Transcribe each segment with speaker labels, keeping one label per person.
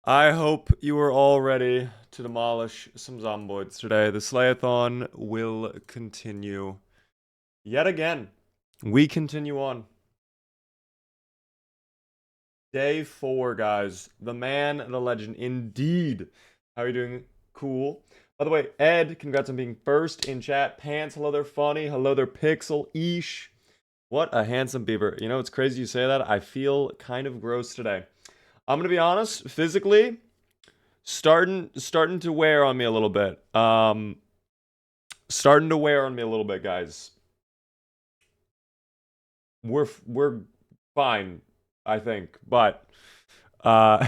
Speaker 1: I hope you are all ready to demolish some zomboids today. The Slayathon will continue yet again. We continue on. Day 4, guys. The man, the legend, indeed. How are you doing? Cool. By the way, Ed, congrats on being first in chat. Pants, hello there, Funny. Hello there, Pixel. Ish. What a handsome beaver. You know, it's crazy you say that. I feel kind of gross today. I'm gonna be honest, physically, starting to wear on me a little bit. Starting to wear on me a little bit, guys. We're fine, I think, but uh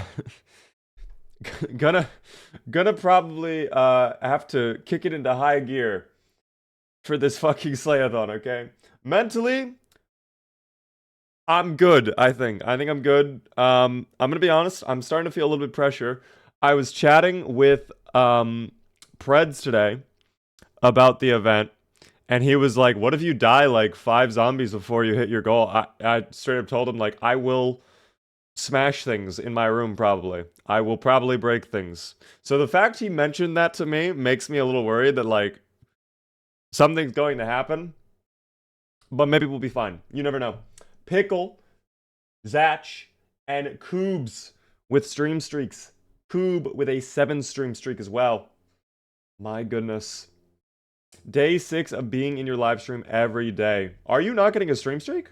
Speaker 1: gonna gonna probably have to kick it into high gear for this fucking slayathon, okay? Mentally, I'm good, I think. I think I'm good. I'm gonna be honest, I'm starting to feel a little bit pressure. I was chatting with Preds today about the event, and he was like, "What if you die like 5 zombies before you hit your goal?" I straight up told him like, "I will smash things in my room probably. I will probably break things." So the fact he mentioned that to me makes me a little worried that like something's going to happen, but maybe we'll be fine. You never know. Pickle, Zatch, and Koobs with stream streaks. Koob with a 7 stream streak as well. My goodness. Day 6 of being in your live stream every day. Are you not getting a stream streak?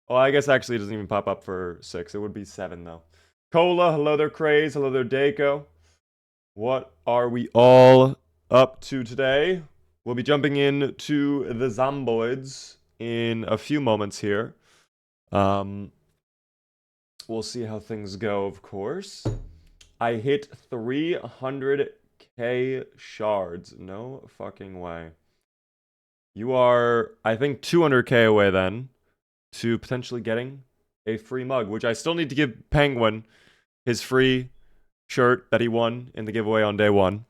Speaker 1: Oh, I guess actually it doesn't even pop up for 6. It would be 7 though. Cola, hello there, Craze. Hello there, Daco. What are we all up to today? We'll be jumping into the zomboids in a few moments here. We'll see how things go, of course. I hit 300k shards. No fucking way. You are, I think, 200k away then to potentially getting a free mug, which I still need to give Penguin his free shirt that he won in the giveaway on day 1.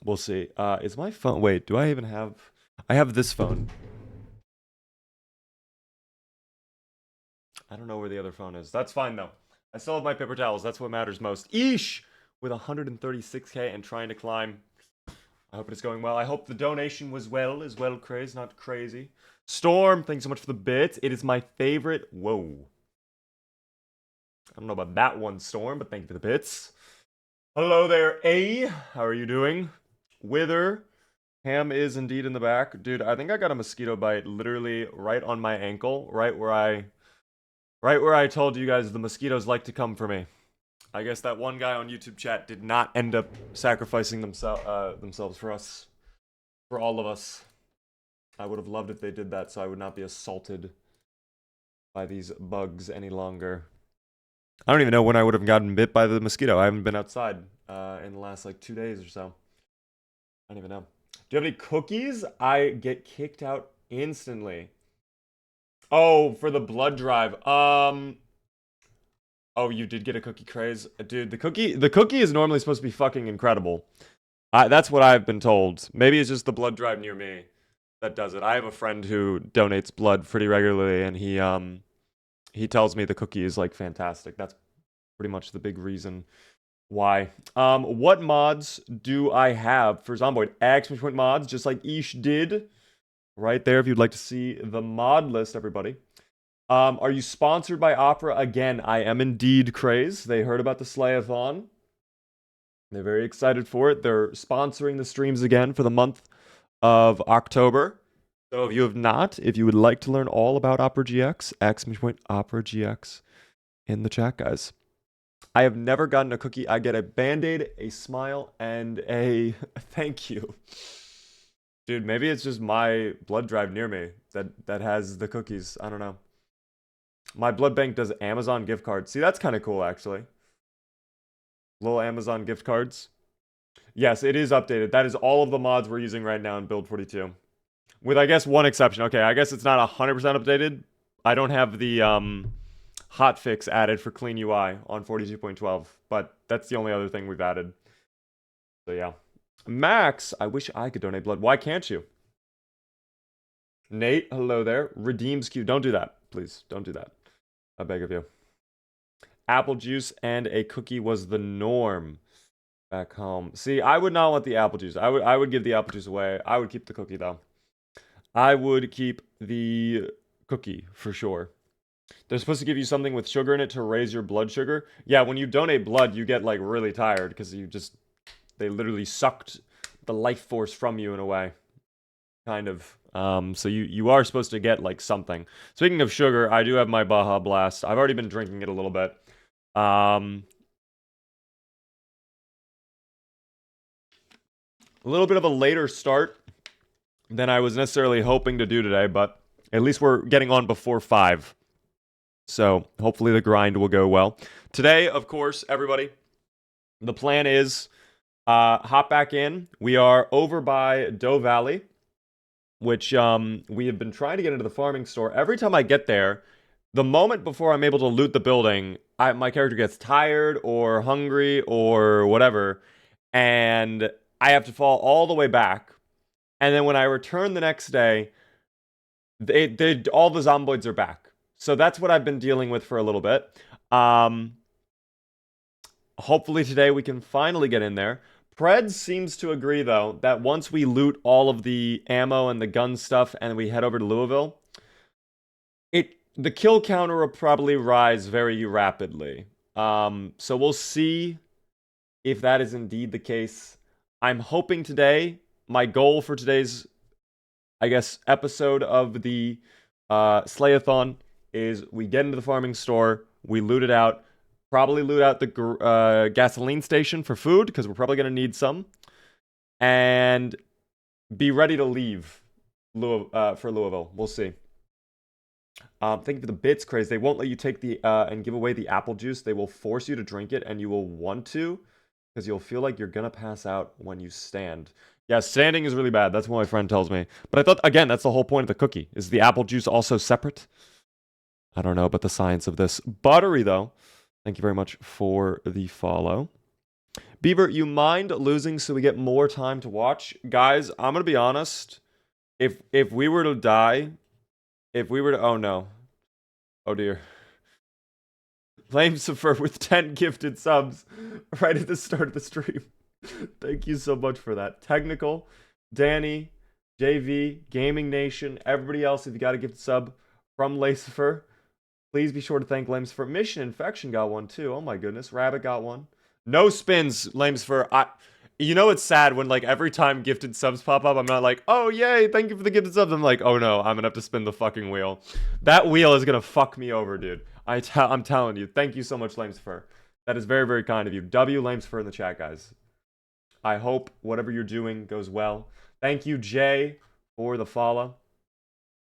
Speaker 1: We'll see. Is my phone... Wait, do I even have... I have this phone. I don't know where the other phone is. That's fine, though. I still have my paper towels. That's what matters most. Eesh! With 136k and trying to climb. I hope it's going well. I hope the donation was well as well, Craze, not crazy. Storm, thanks so much for the bits. It is my favorite. Whoa. I don't know about that one, Storm, but thank you for the bits. Hello there, A. How are you doing? Wither. Ham is indeed in the back. Dude, I think I got a mosquito bite literally right on my ankle, right where I told you guys the mosquitoes like to come for me. I guess that one guy on YouTube chat did not end up sacrificing themselves for us, for all of us. I would have loved if they did that so I would not be assaulted by these bugs any longer. I don't even know when I would have gotten bit by the mosquito. I haven't been outside in the last like 2 days or so. I don't even know. Do you have any cookies? I get kicked out instantly. Oh, for the blood drive. Oh, you did get a cookie, Craze? Dude, the cookie is normally supposed to be fucking incredible. That's what I've been told. Maybe it's just the blood drive near me that does it. I have a friend who donates blood pretty regularly, and he tells me the cookie is like fantastic. That's pretty much the big reason why. What mods do I have for Zomboid? Exclamation mods, just like Ish did. Right there, if you'd like to see the mod list, everybody. Are you sponsored by Opera? Again, I am indeed, Craze. They heard about the Slayathon. They're very excited for it. They're sponsoring the streams again for the month of October. So if you have not, if you would like to learn all about Opera GX, Opera GX in the chat, guys. I have never gotten a cookie. I get a band-aid, a smile, and a thank you. Dude, maybe it's just my blood drive near me that has the cookies. I don't know. My blood bank does Amazon gift cards. See, that's kind of cool, actually. Little Amazon gift cards. Yes, it is updated. That is all of the mods we're using right now in Build 42. With, I guess, one exception. Okay, I guess it's not 100% updated. I don't have the hotfix added for clean UI on 42.12, but that's the only other thing we've added. So, yeah. Max, I wish I could donate blood. Why can't you? Nate, hello there. Redeems Q. Don't do that, please. Don't do that. I beg of you. apple juice and a cookie was the norm back home. See, I would not want the apple juice. I would give the apple juice away. I would keep the cookie though. I would keep the cookie for sure. They're supposed to give you something with sugar in it to raise your blood sugar. Yeah, when you donate blood, you get like really tired because they literally sucked the life force from you in a way. Kind of. So you are supposed to get like something. Speaking of sugar, I do have my Baja Blast. I've already been drinking it a little bit. A little bit of a later start than I was necessarily hoping to do today, but at least we're getting on before 5. So hopefully the grind will go well. Today, of course, everybody, the plan is hop back in. We are over by Doe Valley, which we have been trying to get into the farming store. Every time I get there, the moment before I'm able to loot the building, my character gets tired or hungry or whatever, and I have to fall all the way back. And then when I return the next day, all the zomboids are back. So that's what I've been dealing with for a little bit. Hopefully today we can finally get in there. Preds seems to agree, though, that once we loot all of the ammo and the gun stuff and we head over to Louisville, the kill counter will probably rise very rapidly. So we'll see if that is indeed the case. I'm hoping today, my goal for today's, I guess, episode of the SLAYATHON is we get into the farming store, we loot it out, probably loot out the gasoline station for food, because we're probably going to need some, and be ready to leave for Louisville. We'll see. Thank you for the bits, Craze. They won't let you take the and give away the apple juice. They will force you to drink it, and you will want to, because you'll feel like you're going to pass out when you stand. Yeah, standing is really bad. That's what my friend tells me. But I thought, again, that's the whole point of the cookie. Is the apple juice also separate? I don't know about the science of this. Buttery, though. Thank you very much for the follow. Beaver, you mind losing so we get more time to watch? Guys, I'm going to be honest. If we were to die, oh no. Oh dear. Flamesifer with 10 gifted subs right at the start of the stream. Thank you so much for that. Technical, Danny, JV, Gaming Nation, everybody else, if you got a gifted sub from Lacifer, please be sure to thank Lame's Mission Infection got one too. Oh my goodness. Rabbit got one. No spins, Lame's you know it's sad when like every time gifted subs pop up, I'm not like, oh yay, thank you for the gifted subs. I'm like, oh no, I'm gonna have to spin the fucking wheel. That wheel is gonna fuck me over, dude. I'm telling you. Thank you so much, Lame's That is very, very kind of you. W Lame's in the chat, guys. I hope whatever you're doing goes well. Thank you, Jay, for the follow.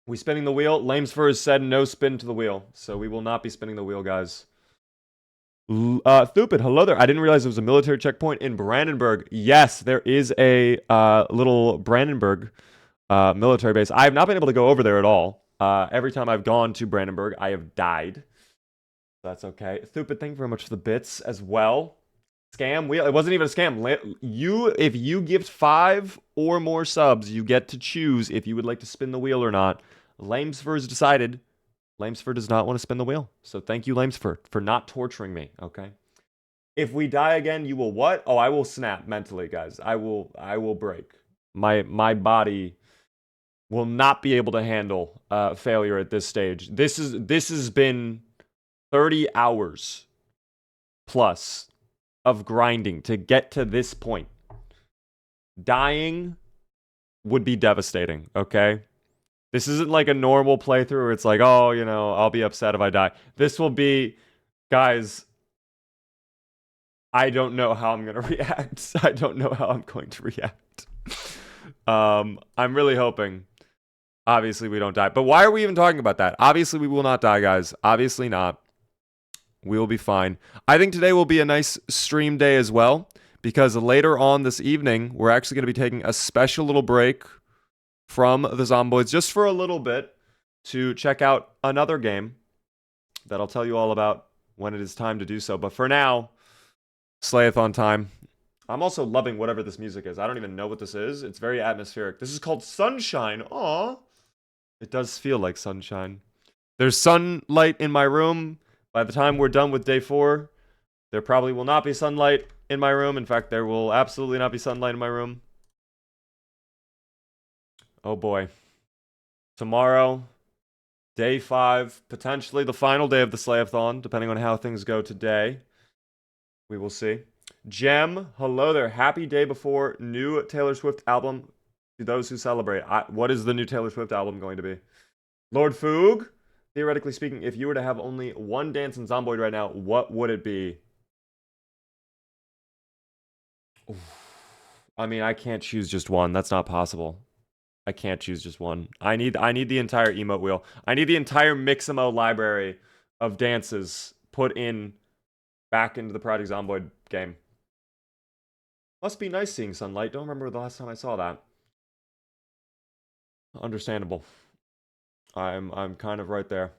Speaker 1: We spinning the wheel? Lame's has said no spin to the wheel, so we will not be spinning the wheel, guys. Thupid, hello there. I didn't realize there was a military checkpoint in Brandenburg. Yes, there is a little Brandenburg military base. I have not been able to go over there at all. Every time I've gone to Brandenburg, I have died. That's okay. Thupid, thank you very much for the bits as well. Scam wheel. It wasn't even a scam. If you gift 5 or more subs, you get to choose if you would like to spin the wheel or not. Lamesford has decided. Lamesford does not want to spin the wheel. So thank you, Lamesford, for not torturing me. Okay. If we die again, you will what? Oh, I will snap mentally, guys. I will break. My body will not be able to handle failure at this stage. This has been 30 hours plus of grinding to get to this point. Dying would be devastating, okay? This isn't like a normal playthrough where it's like, oh, you know, I'll be upset if I die. This will be, guys, I don't know how I'm going to react. I don't know how I'm going to react. I'm really hoping, obviously, we don't die. But why are we even talking about that? Obviously, we will not die, guys. Obviously not. We will be fine. I think today will be a nice stream day as well, because later on this evening, we're actually going to be taking a special little break from the Zomboids just for a little bit to check out another game that I'll tell you all about when it is time to do so. But for now, Slayathon time. I'm also loving whatever this music is. I don't even know what this is. It's very atmospheric. This is called Sunshine. Aw. It does feel like sunshine. There's sunlight in my room. By the time we're done with day 4, there probably will not be sunlight in my room. In fact, there will absolutely not be sunlight in my room. Oh boy. Tomorrow, day 5, potentially the final day of the Slayathon, depending on how things go today. We will see. Jem, hello there. Happy day before new Taylor Swift album to those who celebrate. What is the new Taylor Swift album going to be? Lord Foog, theoretically speaking, if you were to have only one dance in Zomboid right now, what would it be? Oof. I mean, I can't choose just one. That's not possible. I can't choose just one. I need the entire emote wheel. I need the entire Mixamo library of dances put in back into the Project Zomboid game. Must be nice seeing sunlight. Don't remember the last time I saw that. Understandable. I'm kind of right there.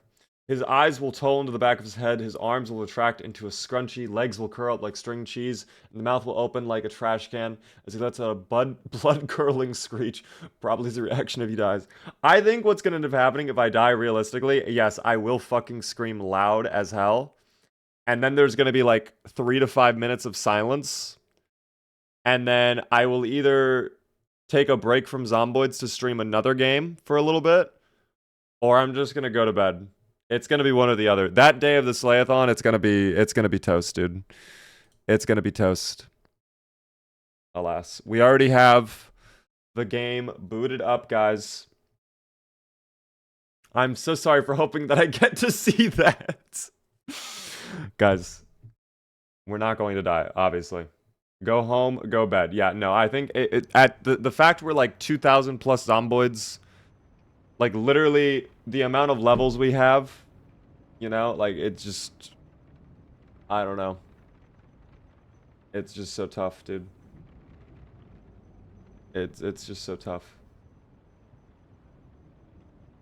Speaker 1: His eyes will toll into the back of his head, his arms will retract into a scrunchy, legs will curl up like string cheese, and the mouth will open like a trash can as he lets out a blood-curdling screech, probably as a reaction if he dies. I think what's gonna end up happening if I die realistically, yes, I will fucking scream loud as hell, and then there's gonna be like 3 to 5 minutes of silence, and then I will either take a break from Zomboids to stream another game for a little bit, or I'm just gonna go to bed. It's gonna be one or the other. That day of the Slayathon, it's gonna be toast, dude. It's gonna be toast. Alas. We already have the game booted up, guys. I'm so sorry for hoping that I get to see that. Guys, we're not going to die, obviously. Go home, go bed. Yeah, no, I think at the fact we're like 2,000 plus zomboids, like literally the amount of levels we have, you know, like it's just, I don't know. It's just so tough, dude. It's just so tough.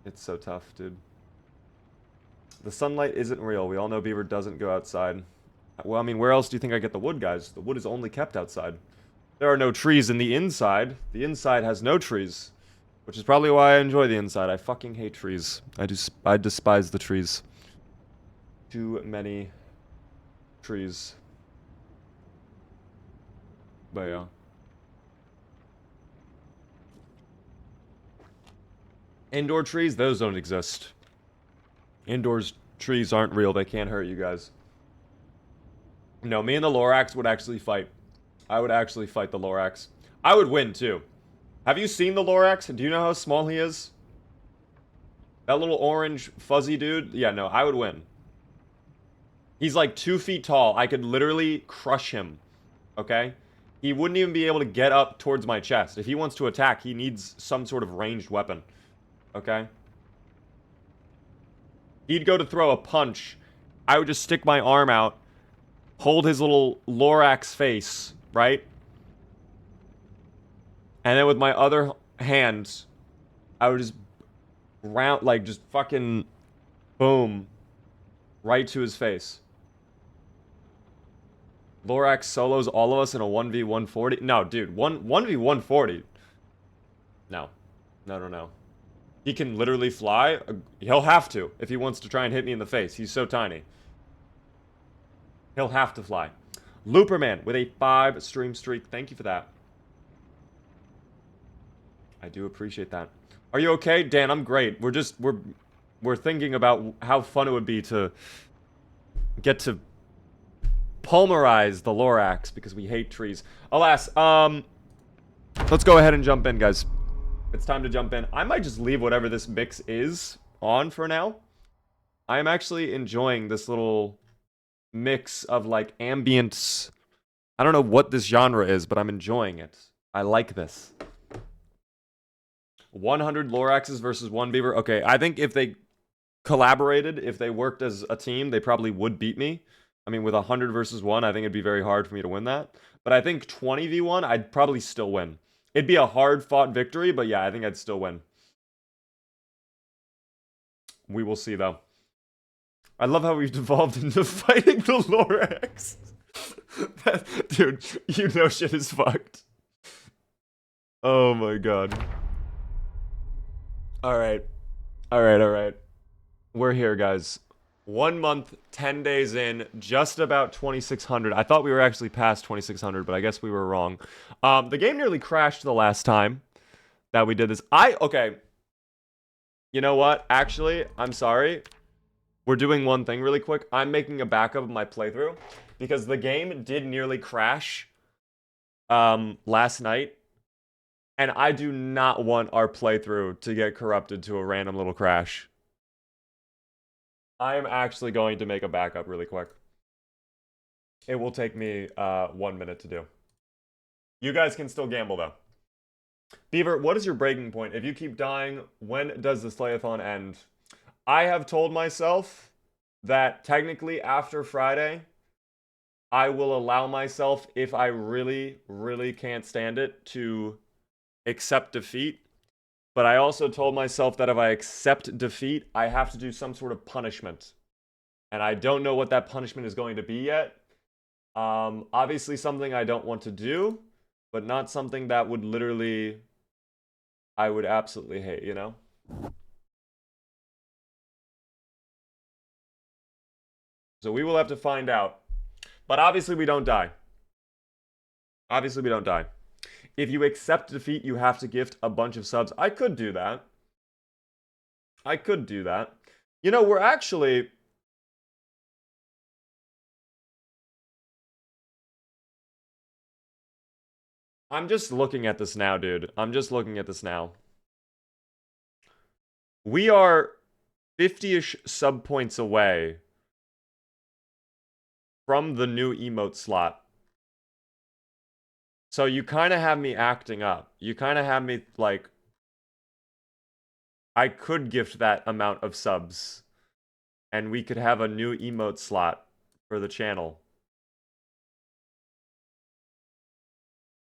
Speaker 1: It's so tough, dude. The sunlight isn't real. We all know Beaver doesn't go outside. Well, I mean, where else do you think I get the wood, guys? The wood is only kept outside. There are no trees in the inside. The inside has no trees. Which is probably why I enjoy the inside. I fucking hate trees. I despise the trees. Too many trees. But yeah. Indoor trees, those don't exist. Indoors trees aren't real. They can't hurt you guys. No, me and the Lorax would actually fight. I would actually fight the Lorax. I would win, too. Have you seen the Lorax? Do you know how small he is? That little orange fuzzy dude? Yeah, no, I would win. He's like 2 feet tall. I could literally crush him. Okay? He wouldn't even be able to get up towards my chest. If he wants to attack, he needs some sort of ranged weapon. Okay? He'd go to throw a punch. I would just stick my arm out, hold his little Lorax face, right? And then with my other hand, I would just just fucking boom, right to his face. Lorax solos all of us in a 1v140. No, dude, 1v140. No. No. He can literally fly. He'll have to if he wants to try and hit me in the face. He's so tiny. He'll have to fly. Looperman with a 5 stream streak. Thank you for that. I do appreciate that. Are you okay? Dan, I'm great. We're thinking about how fun it would be to get to pulverize the Lorax because we hate trees. Alas, let's go ahead and jump in, guys. It's time to jump in. I might just leave whatever this mix is on for now. I am actually enjoying this little mix of like ambience. I don't know what this genre is, but I'm enjoying it. I like this. 100 Loraxes versus 1 Beaver. Okay, I think if they collaborated, if they worked as a team, they probably would beat me. I mean, with 100 versus 1, I think it'd be very hard for me to win that. But I think 20v1, I'd probably still win. It'd be a hard-fought victory, but yeah, I think I'd still win. We will see, though. I love how we've devolved into fighting the Lorax. Dude, you know shit is fucked. Oh my god. Alright. We're here, guys. 1 month, 10 days in, just about 2,600. I thought we were actually past 2,600, but I guess we were wrong. The game nearly crashed the last time that we did this. Okay. You know what? Actually, I'm sorry. We're doing one thing really quick. I'm making a backup of my playthrough because the game did nearly crash last night. And I do not want our playthrough to get corrupted to a random little crash. I am actually going to make a backup really quick. It will take me 1 minute to do. You guys can still gamble though. Beaver, what is your breaking point? If you keep dying, when does the SLAYATHON end? I have told myself that technically after Friday, I will allow myself, if I really, really can't stand it, to accept defeat. But I also told myself that if I accept defeat, I have to do some sort of punishment. And I don't know what that punishment is going to be yet. Obviously something I don't want to do, but not something that would literally, I would absolutely hate, you know? So we will have to find out. But obviously we don't die. Obviously we don't die. If you accept defeat, you have to gift a bunch of subs. I could do that. I could do that. You know, we're actually... I'm just looking at this now, dude. I'm just looking at this now. We are 50-ish sub points away from the new emote slot. So you kind of have me acting up. You kind of have me, like... I could gift that amount of subs. And we could have a new emote slot for the channel.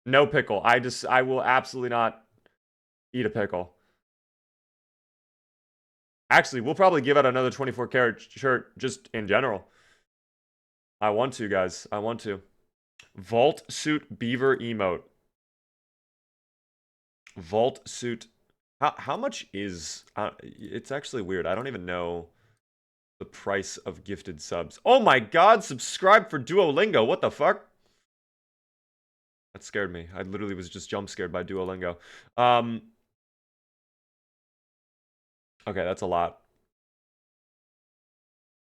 Speaker 1: No pickle. I will absolutely not eat a pickle. Actually, we'll probably give out another 24-karat shirt just in general. I want to, guys. I want to. Vault Suit Beaver emote. Vault Suit. How much is... it's actually weird. I don't even know the price of gifted subs. Oh my god, subscribe for Duolingo. What the fuck? That scared me. I literally was just jump scared by Duolingo. Okay, that's a lot.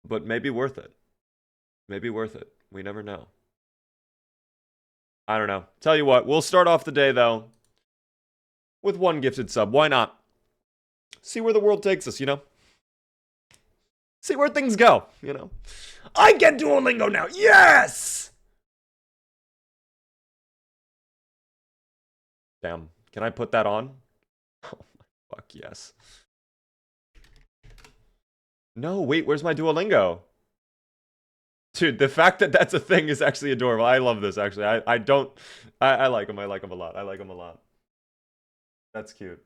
Speaker 1: But maybe worth it. Maybe worth it. We never know. I don't know. Tell you what, we'll start off the day, though, with one gifted sub. Why not? See where the world takes us, you know? See where things go, you know? I get Duolingo now! Yes! Damn. Can I put that on? Oh my fuck, yes. No, wait, where's my Duolingo? Dude, the fact that that's a thing is actually adorable. I love this, actually. I like him. I like him a lot. I like him a lot. That's cute.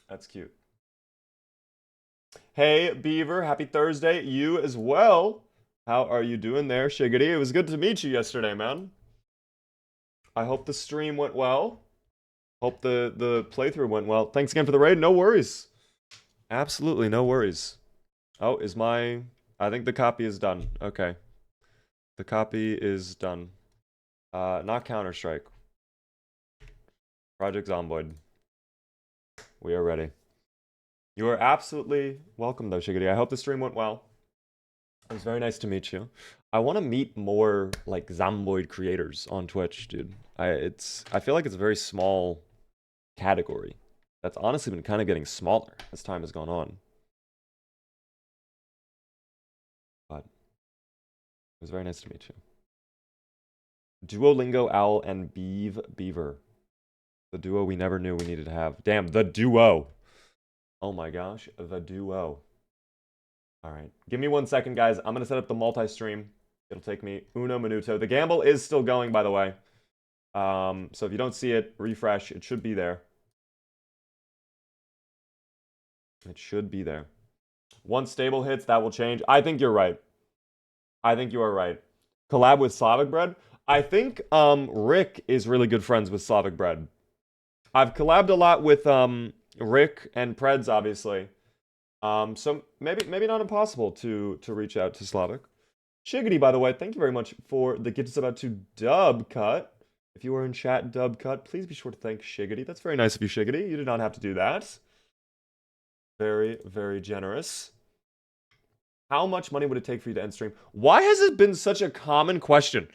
Speaker 1: That's cute. Hey, Beaver. Happy Thursday. You as well. How are you doing there, Shiggity? It was good to meet you yesterday, man. I hope the stream went well. Hope the playthrough went well. Thanks again for the raid. No worries. Absolutely no worries. Oh, is my... I think the copy is done. Okay. The copy is done. Not Counter-Strike. Project Zomboid. We are ready. You are absolutely welcome, though, Shiggity. I hope the stream went well. It was very nice to meet you. I want to meet more, like, Zomboid creators on Twitch, dude. I feel like it's a very small category. That's honestly been kind of getting smaller as time has gone on. But it was very nice to meet you. Duolingo, Owl, and Beaver. The duo we never knew we needed to have. Damn, the duo. Oh my gosh, the duo. Alright, give me 1 second, guys. I'm going to set up the multi-stream. It'll take me uno minuto. The gamble is still going, by the way. So if you don't see it, refresh. It should be there. It should be there. Once stable hits, that will change. I think you're right. I think you are right. Collab with Slavic Bread? I think Rick is really good friends with Slavic Bread. I've collabed a lot with Rick and Preds, obviously. So maybe not impossible to reach out to Slavic. Shiggity, by the way, thank you very much for the gift sub out to Dub Cut. If you are in chat, Dub Cut, please be sure to thank Shiggity. That's very nice of you, Shiggity. You did not have to do that. Very, very generous. How much money would it take for you to end stream? Why has it been such a common question?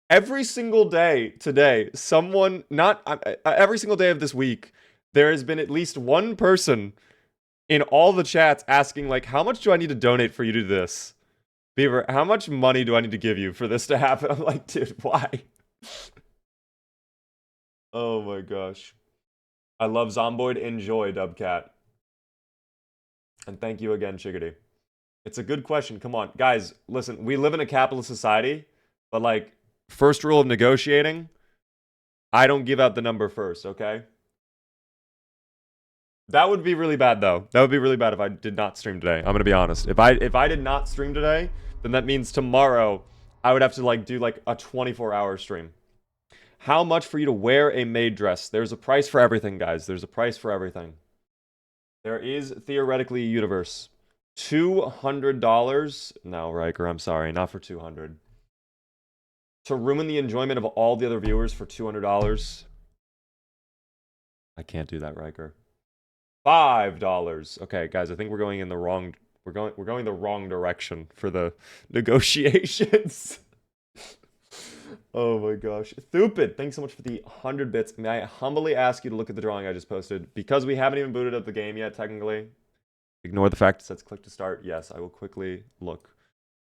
Speaker 1: Every single day today, someone, every single day of this week, there has been at least one person in all the chats asking, like, how much do I need to donate for you to do this? Beaver, how much money do I need to give you for this to happen? I'm like, dude, why? Oh my gosh. I love Zomboid. Enjoy, Dubcat. And thank you again, Chiggity. It's a good question. Come on. Guys, listen, we live in a capitalist society, but like, first rule of negotiating, I don't give out the number first, okay? That would be really bad, though. That would be really bad if I did not stream today. I'm gonna be honest. If I did not stream today, then that means tomorrow I would have to like do like a 24-hour stream. How much for you to wear a maid dress? There's a price for everything, guys. There's a price for everything. There is theoretically a universe. $200? No, Riker, I'm sorry. Not for 200. To ruin the enjoyment of all the other viewers for $200? I can't do that, Riker. $5. Okay, guys, I think we're going in the wrong... We're going the wrong direction for the negotiations. Oh my gosh. Thupid, thanks so much for the 100 bits. May I humbly ask you to look at the drawing I just posted? Because we haven't even booted up the game yet, technically. Ignore the fact it says click to start. Yes, I will quickly look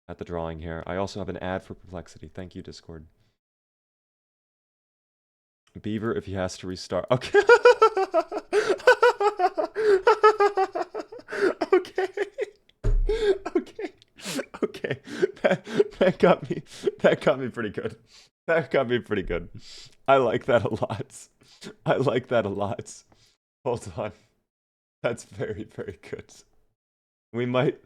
Speaker 1: at the drawing here. I also have an ad for Perplexity. Thank you, Discord. Beaver, if he has to restart. Okay. Okay. Okay. Okay. That got me pretty good. That got me pretty good. I like that a lot. I like that a lot. Hold on. That's very, very good. We might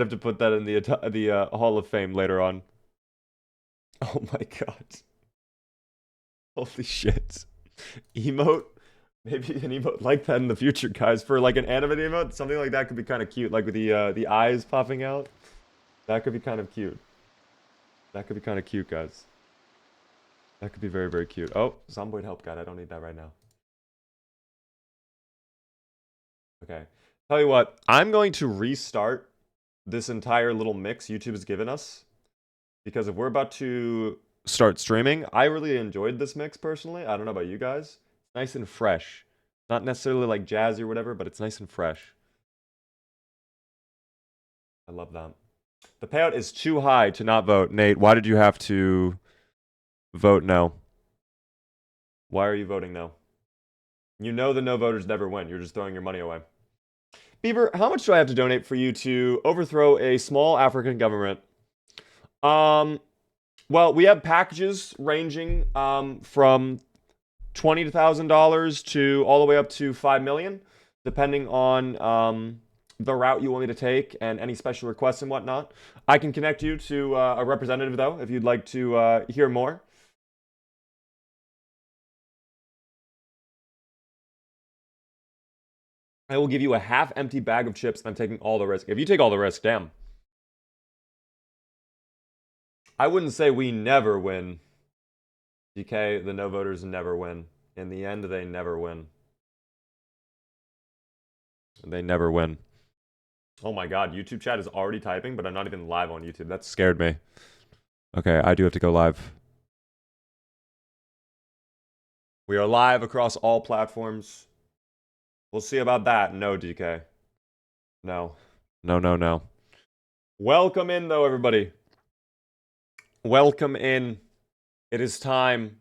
Speaker 1: have to put that in the Hall of Fame later on. Oh my god. Holy shit. Emote? Maybe an emote like that in the future, guys. For like an animated emote, something like that could be kind of cute. Like with the eyes popping out. That could be kind of cute. That could be kind of cute, guys. That could be very, very cute. Oh, Zomboid help guide. I don't need that right now. Okay. Tell you what, I'm going to restart this entire little mix YouTube has given us. Because if we're about to start streaming, I really enjoyed this mix personally. I don't know about you guys. Nice and fresh. Not necessarily like jazzy or whatever, but it's nice and fresh. I love that. The payout is too high to not vote. Nate, why did you have to vote no? Why are you voting no? You know the no voters never win. You're just throwing your money away. Beaver, how much do I have to donate for you to overthrow a small African government? Well, we have packages ranging from $20,000 to all the way up to $5 million, depending on the route you want me to take and any special requests and whatnot. I can connect you to a representative, though, if you'd like to hear more. I will give you a half-empty bag of chips, and I'm taking all the risk. If you take all the risk, damn. I wouldn't say we never win. DK, the no voters never win. In the end, they never win. They never win. Oh my god, YouTube chat is already typing, but I'm not even live on YouTube. That scared me. Okay, I do have to go live. We are live across all platforms. We'll see about that. No, DK. No. No, no, no. Welcome in, though, everybody. Welcome in. It is time.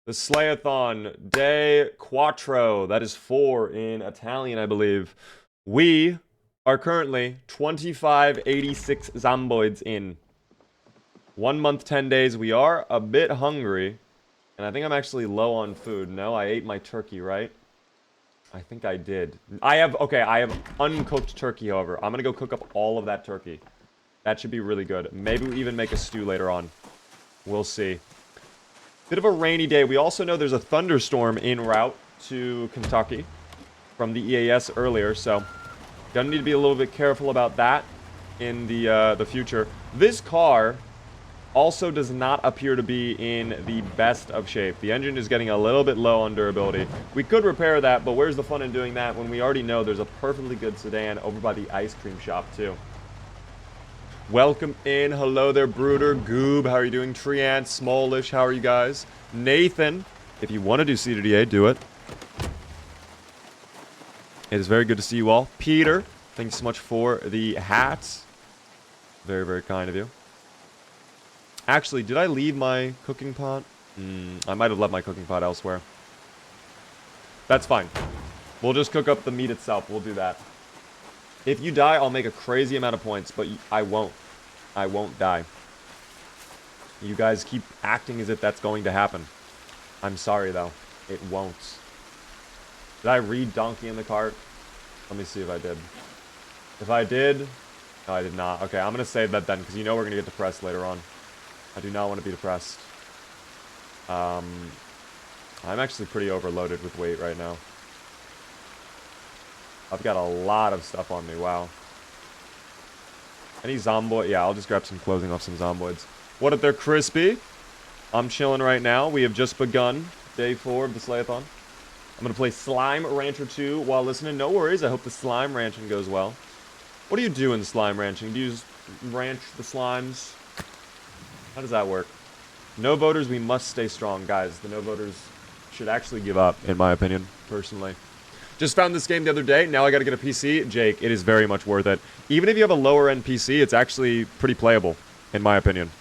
Speaker 1: The SLAYATHON Day Quattro. That is 4 in Italian, I believe. We are currently 2586 zomboids in. 1 month, 10 days. We are a bit hungry. And I think I'm actually low on food. No, I ate my turkey, right? I think I did. I have uncooked turkey, however. I'm gonna go cook up all of that turkey. That should be really good. Maybe we even make a stew later on. We'll see. Bit of a rainy day. We also know there's a thunderstorm en route to Kentucky from the EAS earlier, so Gonna need to be a little bit careful about that in the future. This car also does not appear to be in the best of shape. The engine is getting a little bit low on durability. We could repair that, but where's the fun in doing that when we already know there's a perfectly good sedan over by the ice cream shop, too. Welcome in. Hello there, Brooder. Goob, how are you doing? Treant, Smallish, how are you guys? Nathan, if you want to do C2DA, do it. It is very good to see you all. Peter, thanks so much for the hats. Very, very kind of you. Actually, did I leave my cooking pot? I might have left my cooking pot elsewhere. That's fine. We'll just cook up the meat itself. We'll do that. If you die, I'll make a crazy amount of points, but I won't. I won't die. You guys keep acting as if that's going to happen. I'm sorry, though. It won't. Did I read Donkey in the Cart? Let me see if I did. If I did... No, I did not. Okay, I'm going to save that then, because you know we're going to get depressed later on. I do not want to be depressed. I'm actually pretty overloaded with weight right now. I've got a lot of stuff on me, wow. Any zomboid? Yeah, I'll just grab some clothing off some zomboids. What up there, Crispy? I'm chilling right now. We have just begun day 4 of the Slayathon. I'm going to play Slime Rancher 2 while listening. No worries, I hope the slime ranching goes well. What do you do in slime ranching? Do you just ranch the slimes? How does that work? No voters, we must stay strong. Guys, the no voters should actually give up, in my opinion, personally. Just found this game the other day. Now I got to get a PC. Jake, it is very much worth it. Even if you have a lower-end PC, it's actually pretty playable, in my opinion.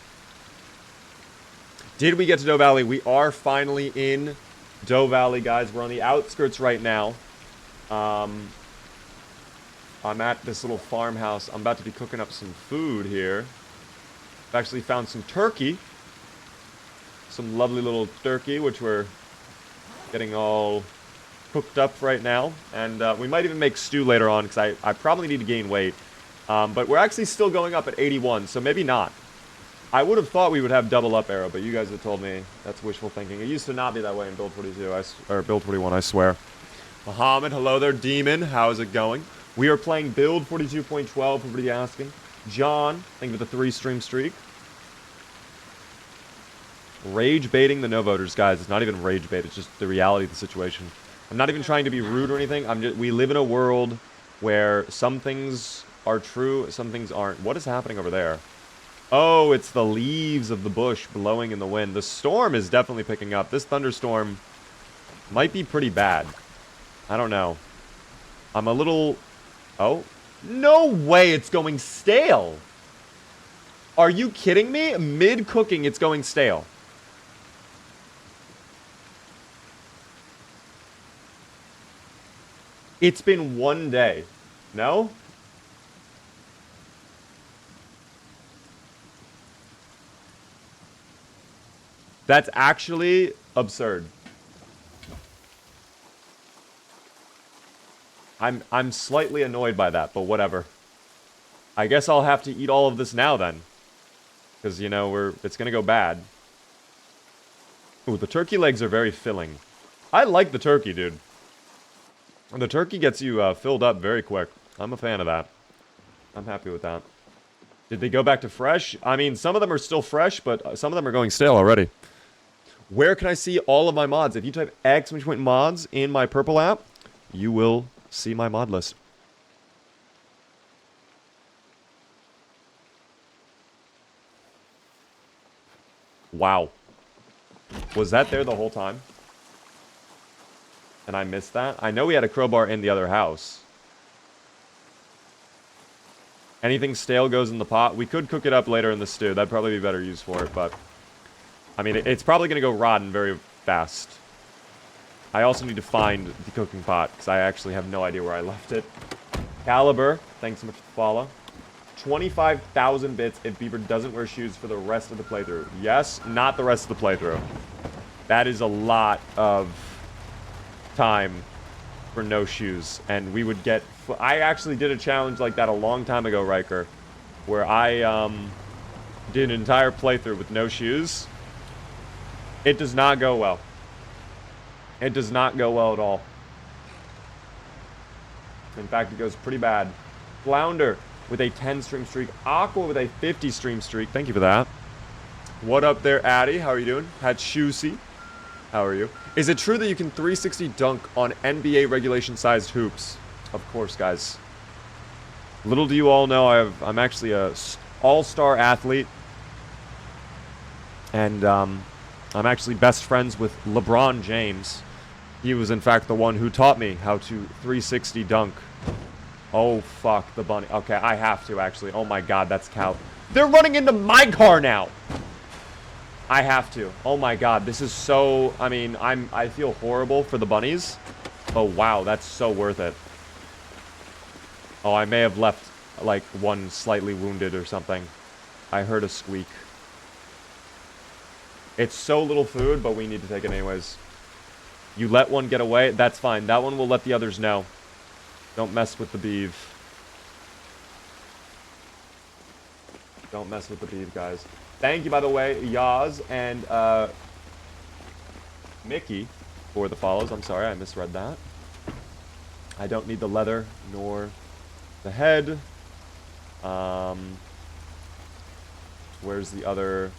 Speaker 1: Did we get to Doe Valley? We are finally in Doe Valley, guys. We're on the outskirts right now. I'm at this little farmhouse. I'm about to be cooking up some food here. I've actually found some turkey. Some lovely little turkey, which we're getting all cooked up right now. And we might even make stew later on, because I probably need to gain weight. But we're actually still going up at 81, so maybe not. I would have thought we would have double up arrow, but you guys have told me that's wishful thinking. It used to not be that way in Build 42, or Build 41, I swear. Muhammad, hello there. Demon, how's it going? We are playing Build 42.12, for everybody asking. John, thank you for the 3-stream streak. Rage baiting the no voters, guys. It's not even rage bait, it's just the reality of the situation. I'm not even trying to be rude or anything. We live in a world where some things are true, some things aren't. What is happening over there? Oh, it's the leaves of the bush blowing in the wind. The storm is definitely picking up. This thunderstorm might be pretty bad. I don't know. I'm a little... Oh. No way it's going stale. Are you kidding me? Mid-cooking, it's going stale. It's been 1 day. No? That's actually absurd. I'm slightly annoyed by that, but whatever. I guess I'll have to eat all of this now then. Because, you know, it's gonna go bad. Ooh, the turkey legs are very filling. I like the turkey, dude. The turkey gets you filled up very quick. I'm a fan of that. I'm happy with that. Did they go back to fresh? I mean, some of them are still fresh, but some of them are going stale already. Where can I see all of my mods? If you type !mods in my purple app, you will see my mod list. Wow. Was that there the whole time? And I missed that? I know we had a crowbar in the other house. Anything stale goes in the pot. We could cook it up later in the stew. That'd probably be better use for it, but... I mean, it's probably going to go rotten very fast. I also need to find the cooking pot, because I actually have no idea where I left it. Caliber, thanks so much for the follow. 25,000 bits if Beaver doesn't wear shoes for the rest of the playthrough. Yes, not the rest of the playthrough. That is a lot of time for no shoes. And we would get... I actually did a challenge like that a long time ago, Riker, where I did an entire playthrough with no shoes. It does not go well. It does not go well at all. In fact, it goes pretty bad. Flounder with a 10 stream streak. Aqua with a 50 stream streak. Thank you for that. What up there, Addy? How are you doing? Hatchusi. How are you? Is it true that you can 360 dunk on NBA regulation-sized hoops? Of course, guys. Little do you all know, I'm actually a all-star athlete. And I'm actually best friends with LeBron James. He was, in fact, the one who taught me how to 360 dunk. Oh, fuck, the bunny. Okay, I have to, actually. Oh, my God, that's cow. They're running into my car now! I have to. Oh, my God, this is so... I mean, I feel horrible for the bunnies. But, wow, that's so worth it. Oh, I may have left, like, one slightly wounded or something. I heard a squeak. It's so little food, but we need to take it anyways. You let one get away, that's fine. That one will let the others know. Don't mess with the beeve. Don't mess with the beeve, guys. Thank you, by the way, Yaz and Mickey for the follows. I'm sorry, I misread that. I don't need the leather nor the head. Where's the other...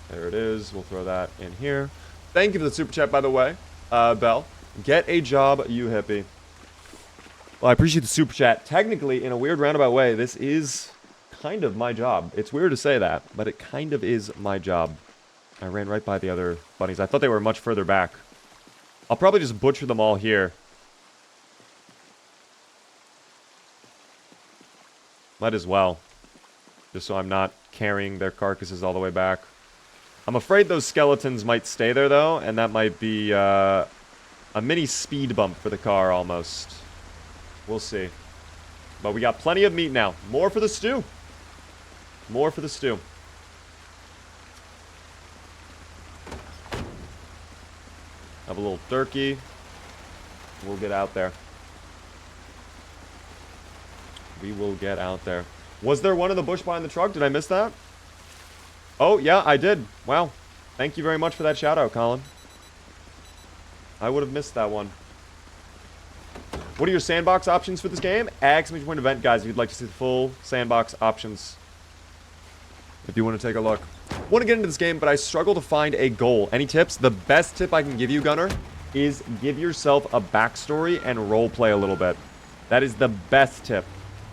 Speaker 1: There it is. We'll throw that in here. Thank you for the super chat, by the way, Belle. Get a job, you hippie. Well, I appreciate the super chat. Technically, in a weird roundabout way, this is kind of my job. It's weird to say that, but it kind of is my job. I ran right by the other bunnies. I thought they were much further back. I'll probably just butcher them all here. Might as well. Just so I'm not carrying their carcasses all the way back. I'm afraid those skeletons might stay there, though, and that might be a mini speed bump for the car, almost. We'll see. But we got plenty of meat now. More for the stew. More for the stew. Have a little turkey. We'll get out there. We will get out there. Was there one in the bush behind the truck? Did I miss that? Oh, yeah, I did. Wow. Thank you very much for that shout-out, Colin. I would have missed that one. What are your sandbox options for this game? Exclamation point event, guys, if you'd like to see the full sandbox options. If you want to take a look. Want to get into this game, but I struggle to find a goal. Any tips? The best tip I can give you, Gunner, is give yourself a backstory and roleplay a little bit. That is the best tip.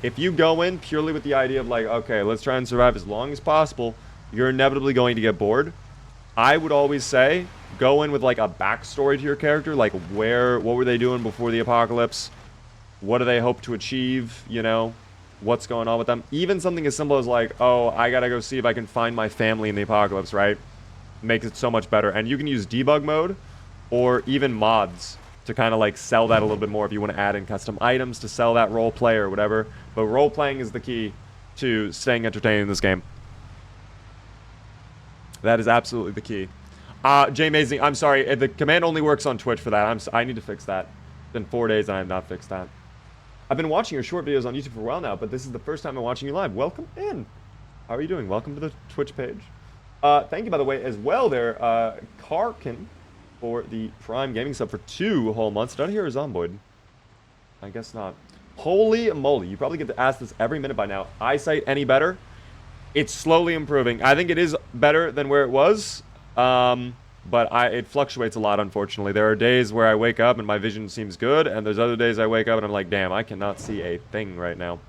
Speaker 1: If you go in purely with the idea of like, okay, let's try and survive as long as possible, you're inevitably going to get bored. I would always say, go in with like a backstory to your character, like what were they doing before the apocalypse? What do they hope to achieve, you know? What's going on with them? Even something as simple as like, oh, I gotta go see if I can find my family in the apocalypse, right? Makes it so much better. And you can use debug mode or even mods to kind of like sell that a little bit more if you want to add in custom items to sell that role play or whatever. But role playing is the key to staying entertained in this game. That is absolutely the key. Jay Mazing, I'm sorry. The command only works on Twitch for that. I need to fix that. It's been 4 days and I have not fixed that. I've been watching your short videos on YouTube for a while now, but this is the first time I'm watching you live. Welcome in. How are you doing? Welcome to the Twitch page. Thank you, by the way, as well there, Karkin, for the Prime Gaming sub for 2 whole months. Did I hear a Zomboid? I guess not. Holy moly. You probably get to ask this every minute by now. Eyesight any better? It's slowly improving. I think it is better than where it was, but it fluctuates a lot, unfortunately. There are days where I wake up and my vision seems good, and there's other days I wake up and I'm like, damn, I cannot see a thing right now.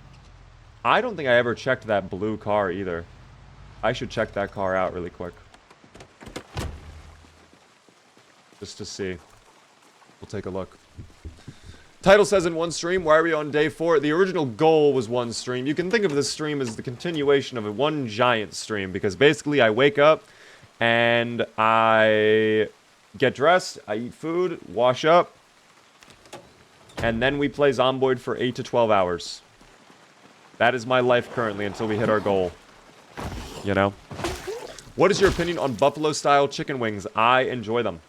Speaker 1: I don't think I ever checked that blue car either. I should check that car out really quick. Just to see. We'll take a look. Title says in 1 stream. Why are we on day 4? The original goal was 1 stream. You can think of this stream as the continuation of one giant stream, because basically I wake up and I get dressed, I eat food, wash up, and then we play Zomboid for 8 to 12 hours. That is my life currently until we hit our goal. You know? What is your opinion on buffalo-style chicken wings? I enjoy them.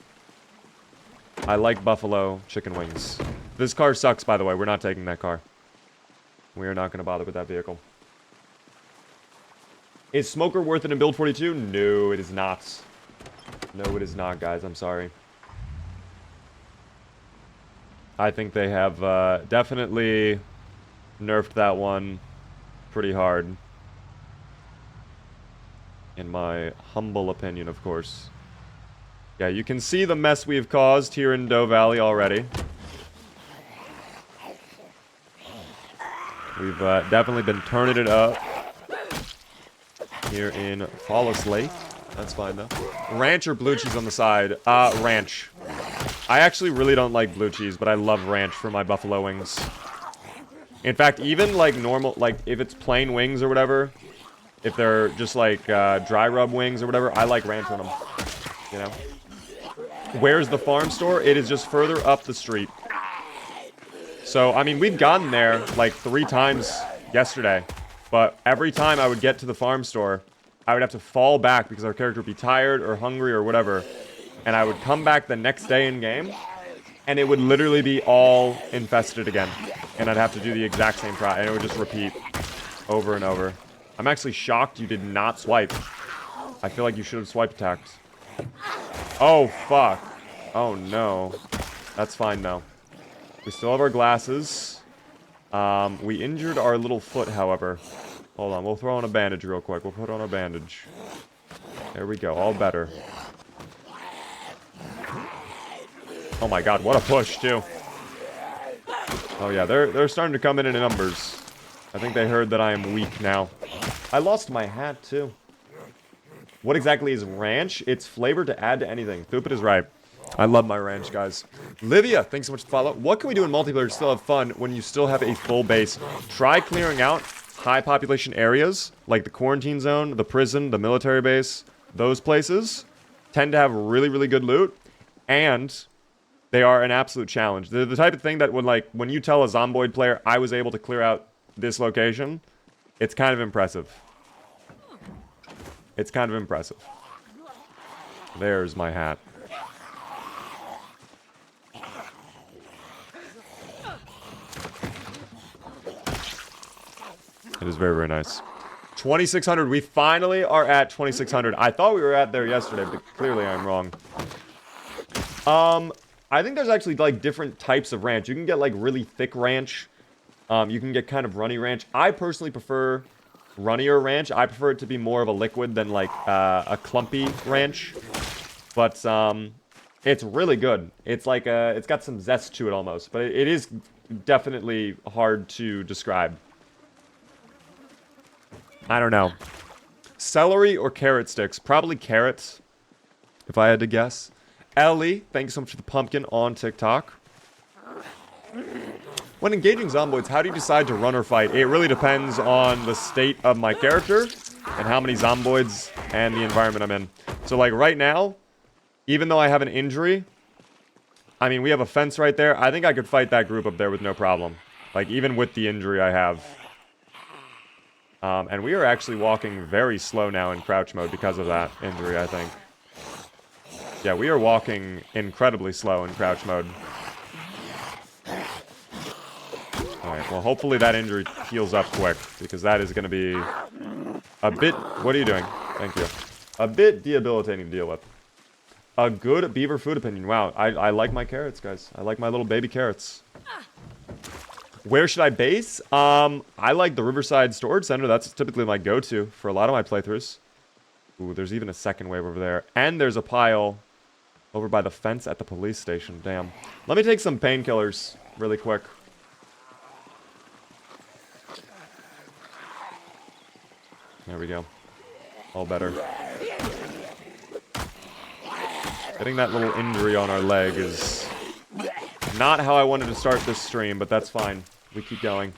Speaker 1: I like buffalo chicken wings. This car sucks, by the way. We're not taking that car. We are not going to bother with that vehicle. Is Smoker worth it in Build 42? No, it is not. No, it is not, guys. I'm sorry. I think they have definitely nerfed that one pretty hard. In my humble opinion, of course. Yeah, you can see the mess we've caused here in Doe Valley already. We've definitely been turning it up here in Flawless Lake. That's fine, though. Ranch or blue cheese on the side? Ranch. I actually really don't like blue cheese, but I love ranch for my buffalo wings. In fact, even, like, normal, like, if it's plain wings or whatever, if they're just, like, dry rub wings or whatever, I like ranch on them, you know? Where's the farm store? It is just further up the street. So, I mean, we've gotten there, like, 3 times yesterday, but every time I would get to the farm store, I would have to fall back because our character would be tired or hungry or whatever, and I would come back the next day in game, and it would literally be all infested again, and I'd have to do the exact same try, and it would just repeat over and over. I'm actually shocked you did not swipe. I feel like you should have swipe attacked. Oh, fuck. Oh, no. That's fine, though. We still have our glasses. We injured our little foot, however. Hold on, we'll throw on a bandage real quick. We'll put on a bandage. There we go, all better. Oh my god, what a push, too. Oh yeah, they're starting to come in numbers. I think they heard that I am weak now. I lost my hat, too. What exactly is ranch? It's flavor to add to anything. Thupit is right. I love my ranch, guys. Livia, thanks so much for the follow. What can we do in multiplayer to still have fun when you still have a full base? Try clearing out high population areas, like the quarantine zone, the prison, the military base. Those places tend to have really, really good loot, and they are an absolute challenge. They're the type of thing that when you tell a Zomboid player, I was able to clear out this location, it's kind of impressive. It's kind of impressive. There's my hat. It is very, very nice. 2,600. We finally are at 2,600. I thought we were at there yesterday, but clearly I'm wrong. I think there's actually, like, different types of ranch. You can get, like, really thick ranch. You can get kind of runny ranch. I personally prefer runnier ranch. I prefer it to be more of a liquid than, like, a clumpy ranch. But, it's really good. It's like, it's got some zest to it almost. But it is definitely hard to describe. I don't know. Celery or carrot sticks? Probably carrots, if I had to guess. Ellie, thanks so much for the pumpkin on TikTok. When engaging Zomboids, how do you decide to run or fight? It really depends on the state of my character and how many Zomboids and the environment I'm in. So, like, right now, even though I have an injury, I mean, we have a fence right there. I think I could fight that group up there with no problem. Like, even with the injury I have. And we are actually walking very slow now in crouch mode because of that injury, I think. Yeah, we are walking incredibly slow in crouch mode. Alright, well, hopefully that injury heals up quick, because that is going to be a bit... What are you doing? Thank you. A bit debilitating to deal with. A good beaver food opinion. Wow, I like my carrots, guys. I like my little baby carrots. Where should I base? I like the Riverside Storage Center. That's typically my go-to for a lot of my playthroughs. Ooh, there's even a second wave over there. And there's a pile over by the fence at the police station. Damn. Let me take some painkillers really quick. There we go. All better. Getting that little injury on our leg is not how I wanted to start this stream, but that's fine. We keep going.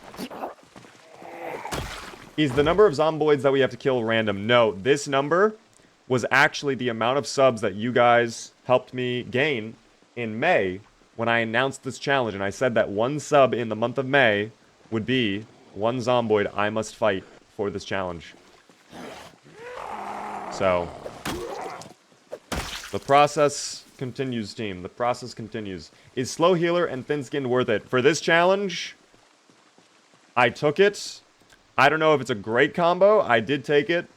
Speaker 1: Is the number of Zomboids that we have to kill random? No, this number was actually the amount of subs that you guys helped me gain in May when I announced this challenge. And I said that 1 sub in the month of May would be 1 Zomboid I must fight for this challenge. So, the process continues, team. The process continues. Is Slow Healer and Thin Skinned worth it? For this challenge, I took it. I don't know if it's a great combo. I did take it.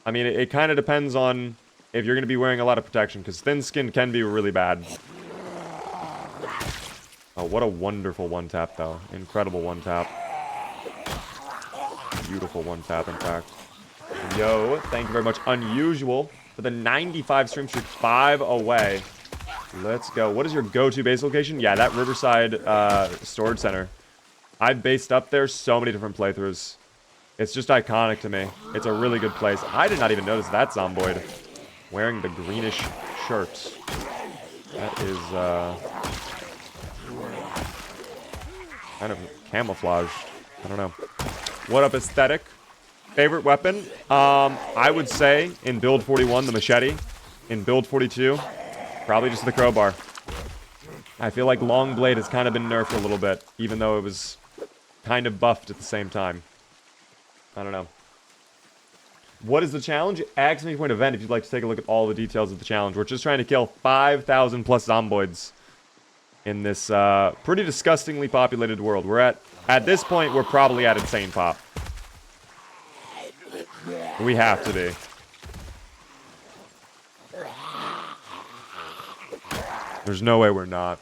Speaker 1: I mean, it kind of depends on if you're going to be wearing a lot of protection, because Thin Skin can be really bad. Oh, what a wonderful one-tap, though. Incredible one-tap. beautiful one tap, in fact. Yo, thank you very much. Unusual for the 95 stream streak. 5 away. Let's go. What is your go-to base location? Yeah, that Riverside storage center. I've based up there so many different playthroughs. It's just iconic to me. It's a really good place. I did not even notice that Zomboid wearing the greenish shirt. That is kind of camouflaged. I don't know. What up, aesthetic? Favorite weapon? I would say in build 41, the machete. In build 42, probably just the crowbar. I feel like long blade has kind of been nerfed a little bit, even though it was kind of buffed at the same time. I don't know. What is the challenge? Exclamation point event if you'd like to take a look at all the details of the challenge. We're just trying to kill 5,000 plus zomboids in this pretty disgustingly populated world. We're at this point, we're probably at insane pop. We have to be. There's no way we're not.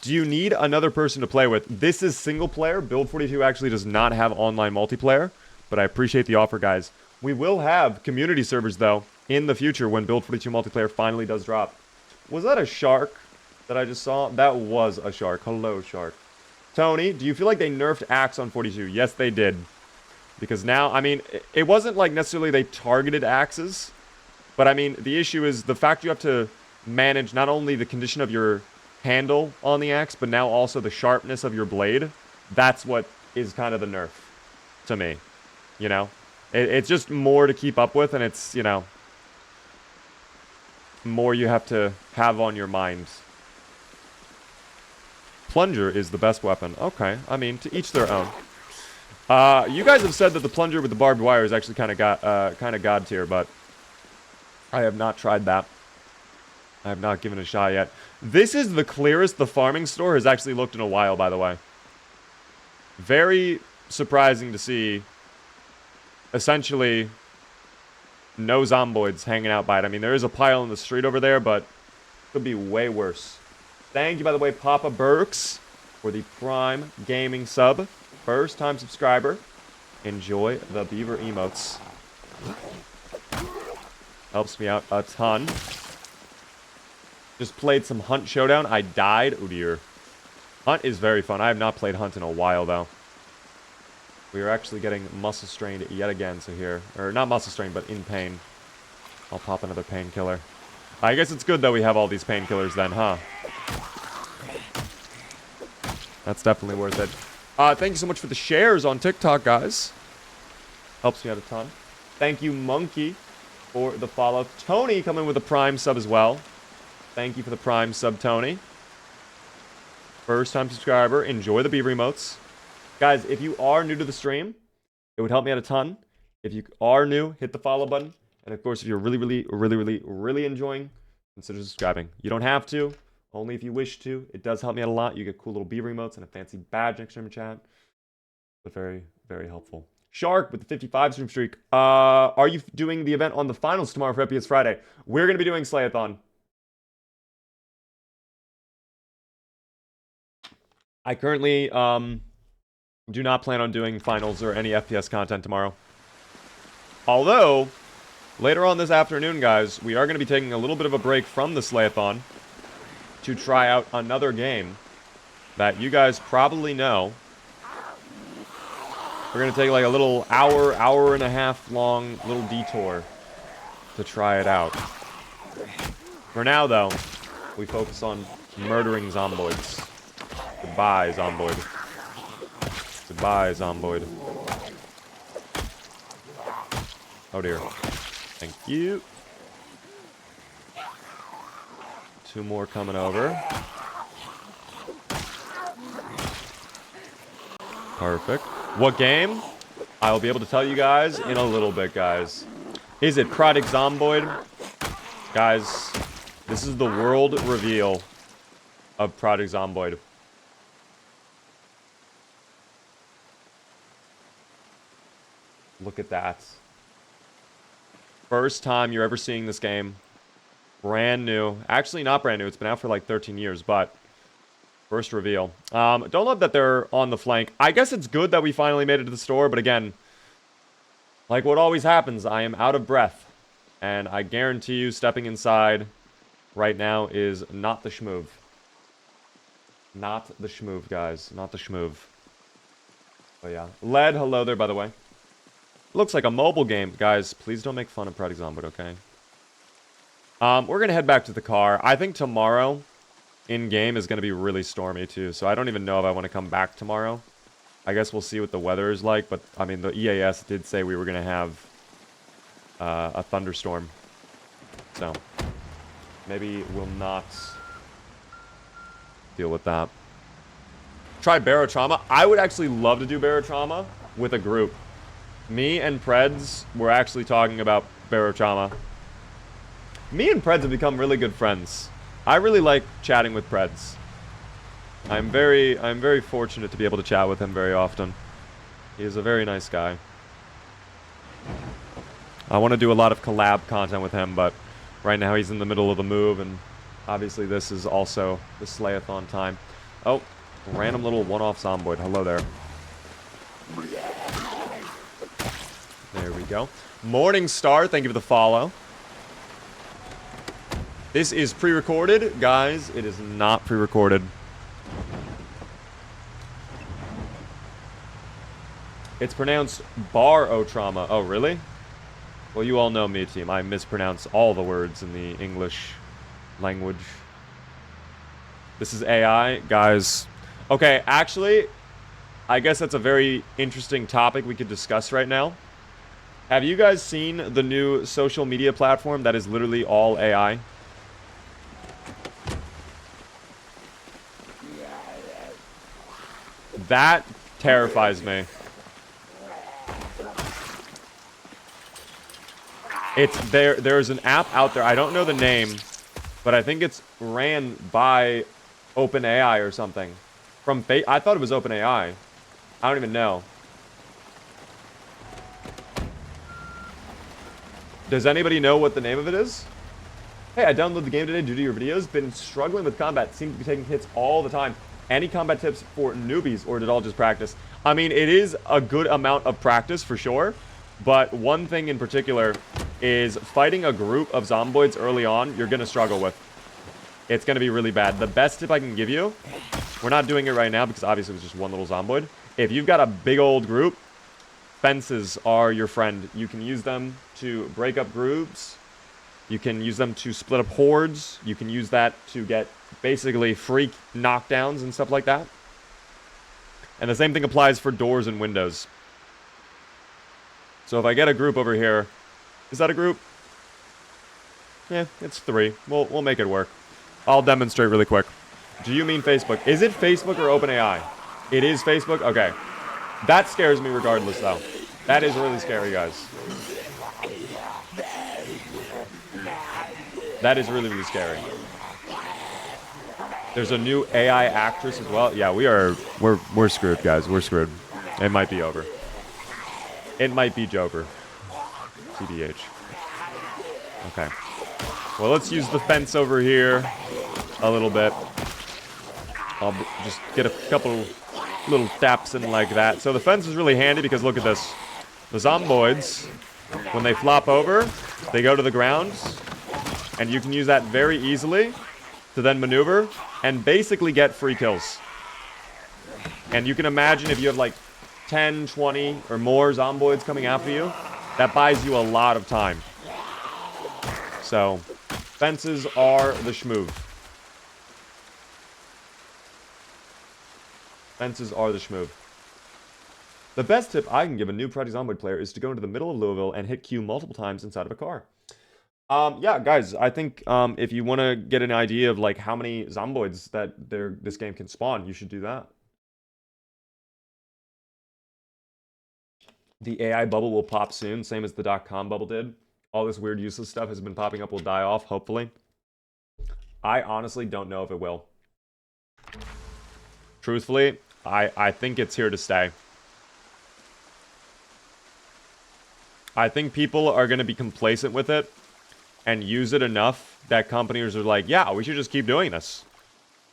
Speaker 1: Do you need another person to play with? This is single player. Build 42 actually does not have online multiplayer, but I appreciate the offer, guys. We will have community servers, though, in the future when Build 42 multiplayer finally does drop. Was that a shark that I just saw? That was a shark. Hello, shark. Tony, do you feel like they nerfed Axe on 42? Yes, they did. Because now, I mean, it wasn't like necessarily they targeted axes, but I mean, the issue is the fact you have to manage not only the condition of your handle on the axe, but now also the sharpness of your blade. That's what is kind of the nerf to me, you know? It's just more to keep up with, and it's, you know, more you have to have on your mind. Plunger is the best weapon. Okay, I mean, to each their own. You guys have said that the plunger with the barbed wire is actually kind of god tier, but I have not tried that. I have not given it a shot yet. This is the clearest the farming store has actually looked in a while, by the way. Very surprising to see, essentially, no zomboids hanging out by it. I mean, there is a pile in the street over there, but it could be way worse. Thank you, by the way, Papa Burks, for the Prime Gaming sub. First time subscriber. Enjoy the beaver emotes. Helps me out a ton. Just played some Hunt Showdown. I died. Oh dear. Hunt is very fun. I have not played Hunt in a while though. We are actually getting muscle strained yet again, so here. Or not muscle strained, but in pain. I'll pop another painkiller. I guess it's good that we have all these painkillers then, huh? That's definitely worth it. Thank you so much for the shares on TikTok, guys. Helps me out a ton. Thank you, Monkey, for the follow. Tony coming with a Prime sub as well. Thank you for the Prime sub, Tony. First time subscriber. Enjoy the beaver emotes. Guys, if you are new to the stream, it would help me out a ton. If you are new, hit the follow button. And of course, if you're really enjoying, consider subscribing. You don't have to. Only if you wish to. It does help me out a lot. You get cool little beaver emotes and a fancy badge next to your chat. But very, very helpful. Shark with the 55 stream streak. Are you doing the event on the finals tomorrow for FPS Friday? We're going to be doing SLAYATHON. I currently do not plan on doing finals or any FPS content tomorrow. Although, later on this afternoon, guys, we are going to be taking a little bit of a break from the SLAYATHON to try out another game that you guys probably know. We're going to take like a little hour and a half long little detour to try it out. For now, though, we focus on murdering zomboids. Goodbye, zomboid. Goodbye, zomboid. Oh dear. Thank you. Two more coming over. Perfect. What game? I will be able to tell you guys in a little bit, guys. Is it Project Zomboid? Guys, this is the world reveal of Project Zomboid. Look at that. First time you're ever seeing this game. Brand new. Actually, not brand new. It's been out for like 13 years, but first reveal. Don't love that they're on the flank. I guess it's good that we finally made it to the store, but again, Like what always happens, I am out of breath. And I guarantee you stepping inside right now is not the schmoove. Not the schmoove, guys. Not the schmoove. But yeah. Lead, hello there, by the way. Looks like a mobile game. Guys, please don't make fun of Project Zomboid, okay? We're going to head back to the car. I think tomorrow in-game is going to be really stormy, too. So I don't even know if I want to come back tomorrow. I guess we'll see what the weather is like. But, I mean, the EAS did say we were going to have a thunderstorm. So, maybe we'll not deal with that. Try Barotrauma. I would actually love to do Barotrauma with a group. Me and Preds were actually talking about Barotrauma. Me and Preds have become really good friends. I really like chatting with Preds. I'm very fortunate to be able to chat with him very often. He is a very nice guy. I want to do a lot of collab content with him, but right now he's in the middle of a move, and obviously this is also the SLAYATHON time. Oh, random little one-off zomboid. Hello there. There we go. Morning Star, thank you for the follow. This is pre-recorded. Guys, it is not pre-recorded. It's pronounced bar-o-trauma. Oh, really? Well, you all know me, team. I mispronounce all the words in the English language. This is AI. Guys. Okay, actually, I guess that's a very interesting topic we could discuss right now. Have you guys seen the new social media platform that is literally all AI? That terrifies me. It's there's an app out there. I don't know the name, but I think it's ran by OpenAI or something. I thought it was OpenAI. I don't even know. Does anybody know what the name of it is? Hey, I downloaded the game today due to your videos. Been struggling with combat. Seem to be taking hits all the time. Any combat tips for newbies, or did it all just practice? I mean, it is a good amount of practice for sure. But one thing in particular is fighting a group of zomboids early on, you're going to struggle with. It's going to be really bad. The best tip I can give you, we're not doing it right now because obviously it was just one little zomboid. If you've got a big old group, fences are your friend. You can use them to break up groups. You can use them to split up hordes. You can use that to get basically free knockdowns and stuff like that. And the same thing applies for doors and windows. So if I get a group over here, is that a group? Yeah, it's 3. We'll make it work. I'll demonstrate really quick. Do you mean Facebook? Is it Facebook or OpenAI? It is Facebook? Okay. That scares me regardless, though. That is really scary, guys. That is really, really scary. There's a new AI actress as well. Yeah, we're screwed, guys. We're screwed. It might be over. It might be Joker. TBH. Okay. Well, let's use the fence over here a little bit. I'll just get a couple little taps in like that. So the fence is really handy because look at this. The zomboids, when they flop over, they go to the ground. And you can use that very easily to then maneuver and basically get free kills. And you can imagine if you have like 10, 20 or more zomboids coming after you, that buys you a lot of time. So, fences are the schmoove. Fences are the schmoove. The best tip I can give a new Project Zomboid player is to go into the middle of Louisville and hit Q multiple times inside of a car. Yeah, guys, I think if you want to get an idea of like how many zomboids that this game can spawn, you should do that. The AI bubble will pop soon, same as the .com bubble did. All this weird useless stuff has been popping up will die off, hopefully. I honestly don't know if it will. Truthfully, I think it's here to stay. I think people are going to be complacent with it and use it enough that companies are like, yeah, we should just keep doing this.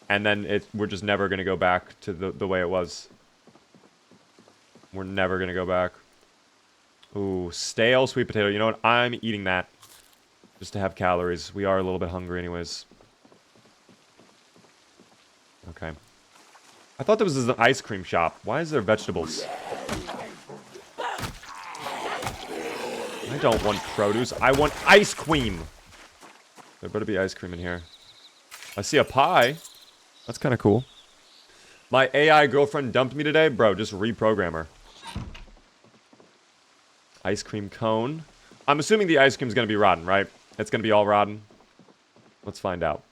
Speaker 1: And then we're just never going to go back to the way it was. We're never going to go back. Ooh, stale sweet potato. You know what? I'm eating that. Just to have calories. We are a little bit hungry anyways. Okay. I thought there was an ice cream shop. Why is there vegetables? I don't want produce. I want ice cream. There better be ice cream in here. I see a pie. That's kind of cool. My AI girlfriend dumped me today. Bro, just reprogram her. Ice cream cone. I'm assuming the ice cream's going to be rotten, right? It's going to be all rotten. Let's find out.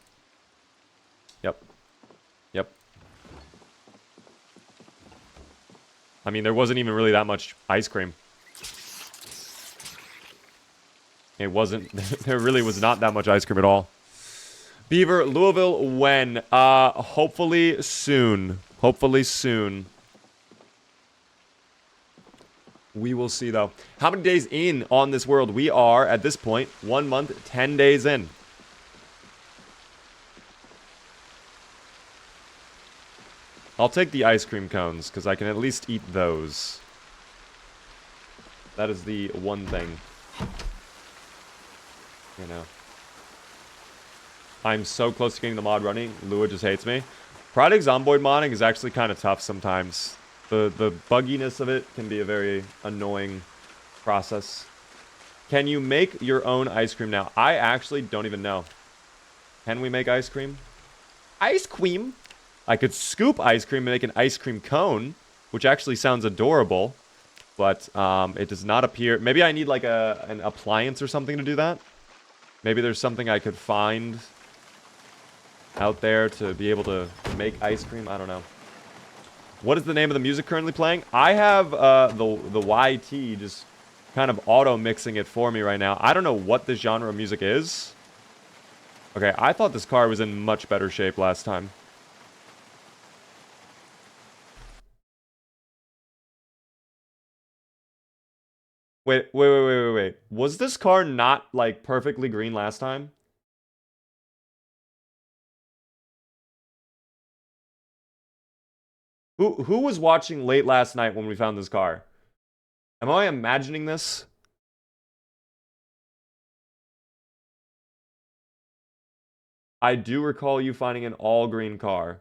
Speaker 1: Yep. Yep. I mean, there wasn't even really that much ice cream. It wasn't. There really was not that much ice cream at all. Beaver, Louisville, when? Hopefully soon. Hopefully soon. We will see, though. How many days in on this world? We are, at this point, 1 month, 10 days in. I'll take the ice cream cones, because I can at least eat those. That is the one thing. You know. I'm so close to getting the mod running. Lua just hates me. Project Zomboid modding is actually kind of tough sometimes. The bugginess of it can be a very annoying process. Can you make your own ice cream now? I actually don't even know. Can we make ice cream? Ice cream? I could scoop ice cream and make an ice cream cone, which actually sounds adorable. But it does not appear... Maybe I need like an appliance or something to do that. Maybe there's something I could find out there to be able to make ice cream. I don't know. What is the name of the music currently playing? I have the YT just kind of auto-mixing it for me right now. I don't know what this genre of music is. Okay, I thought this car was in much better shape last time. Wait. Was this car not, like, perfectly green last time? Who was watching late last night when we found this car? Am I imagining this? I do recall you finding an all-green car.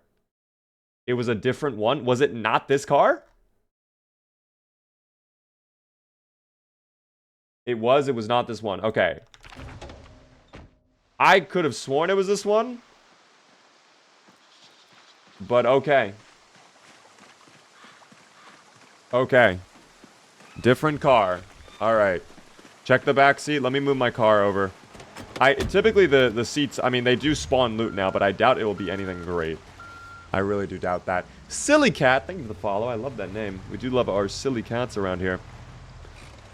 Speaker 1: It was a different one? Was it not this car? It was not this one. Okay. I could have sworn it was this one. But okay. Okay. Different car. Alright. Check the back seat. Let me move my car over. Typically the seats, I mean, they do spawn loot now, but I doubt it will be anything great. I really do doubt that. Silly Cat, thank you for the follow. I love that name. We do love our silly cats around here.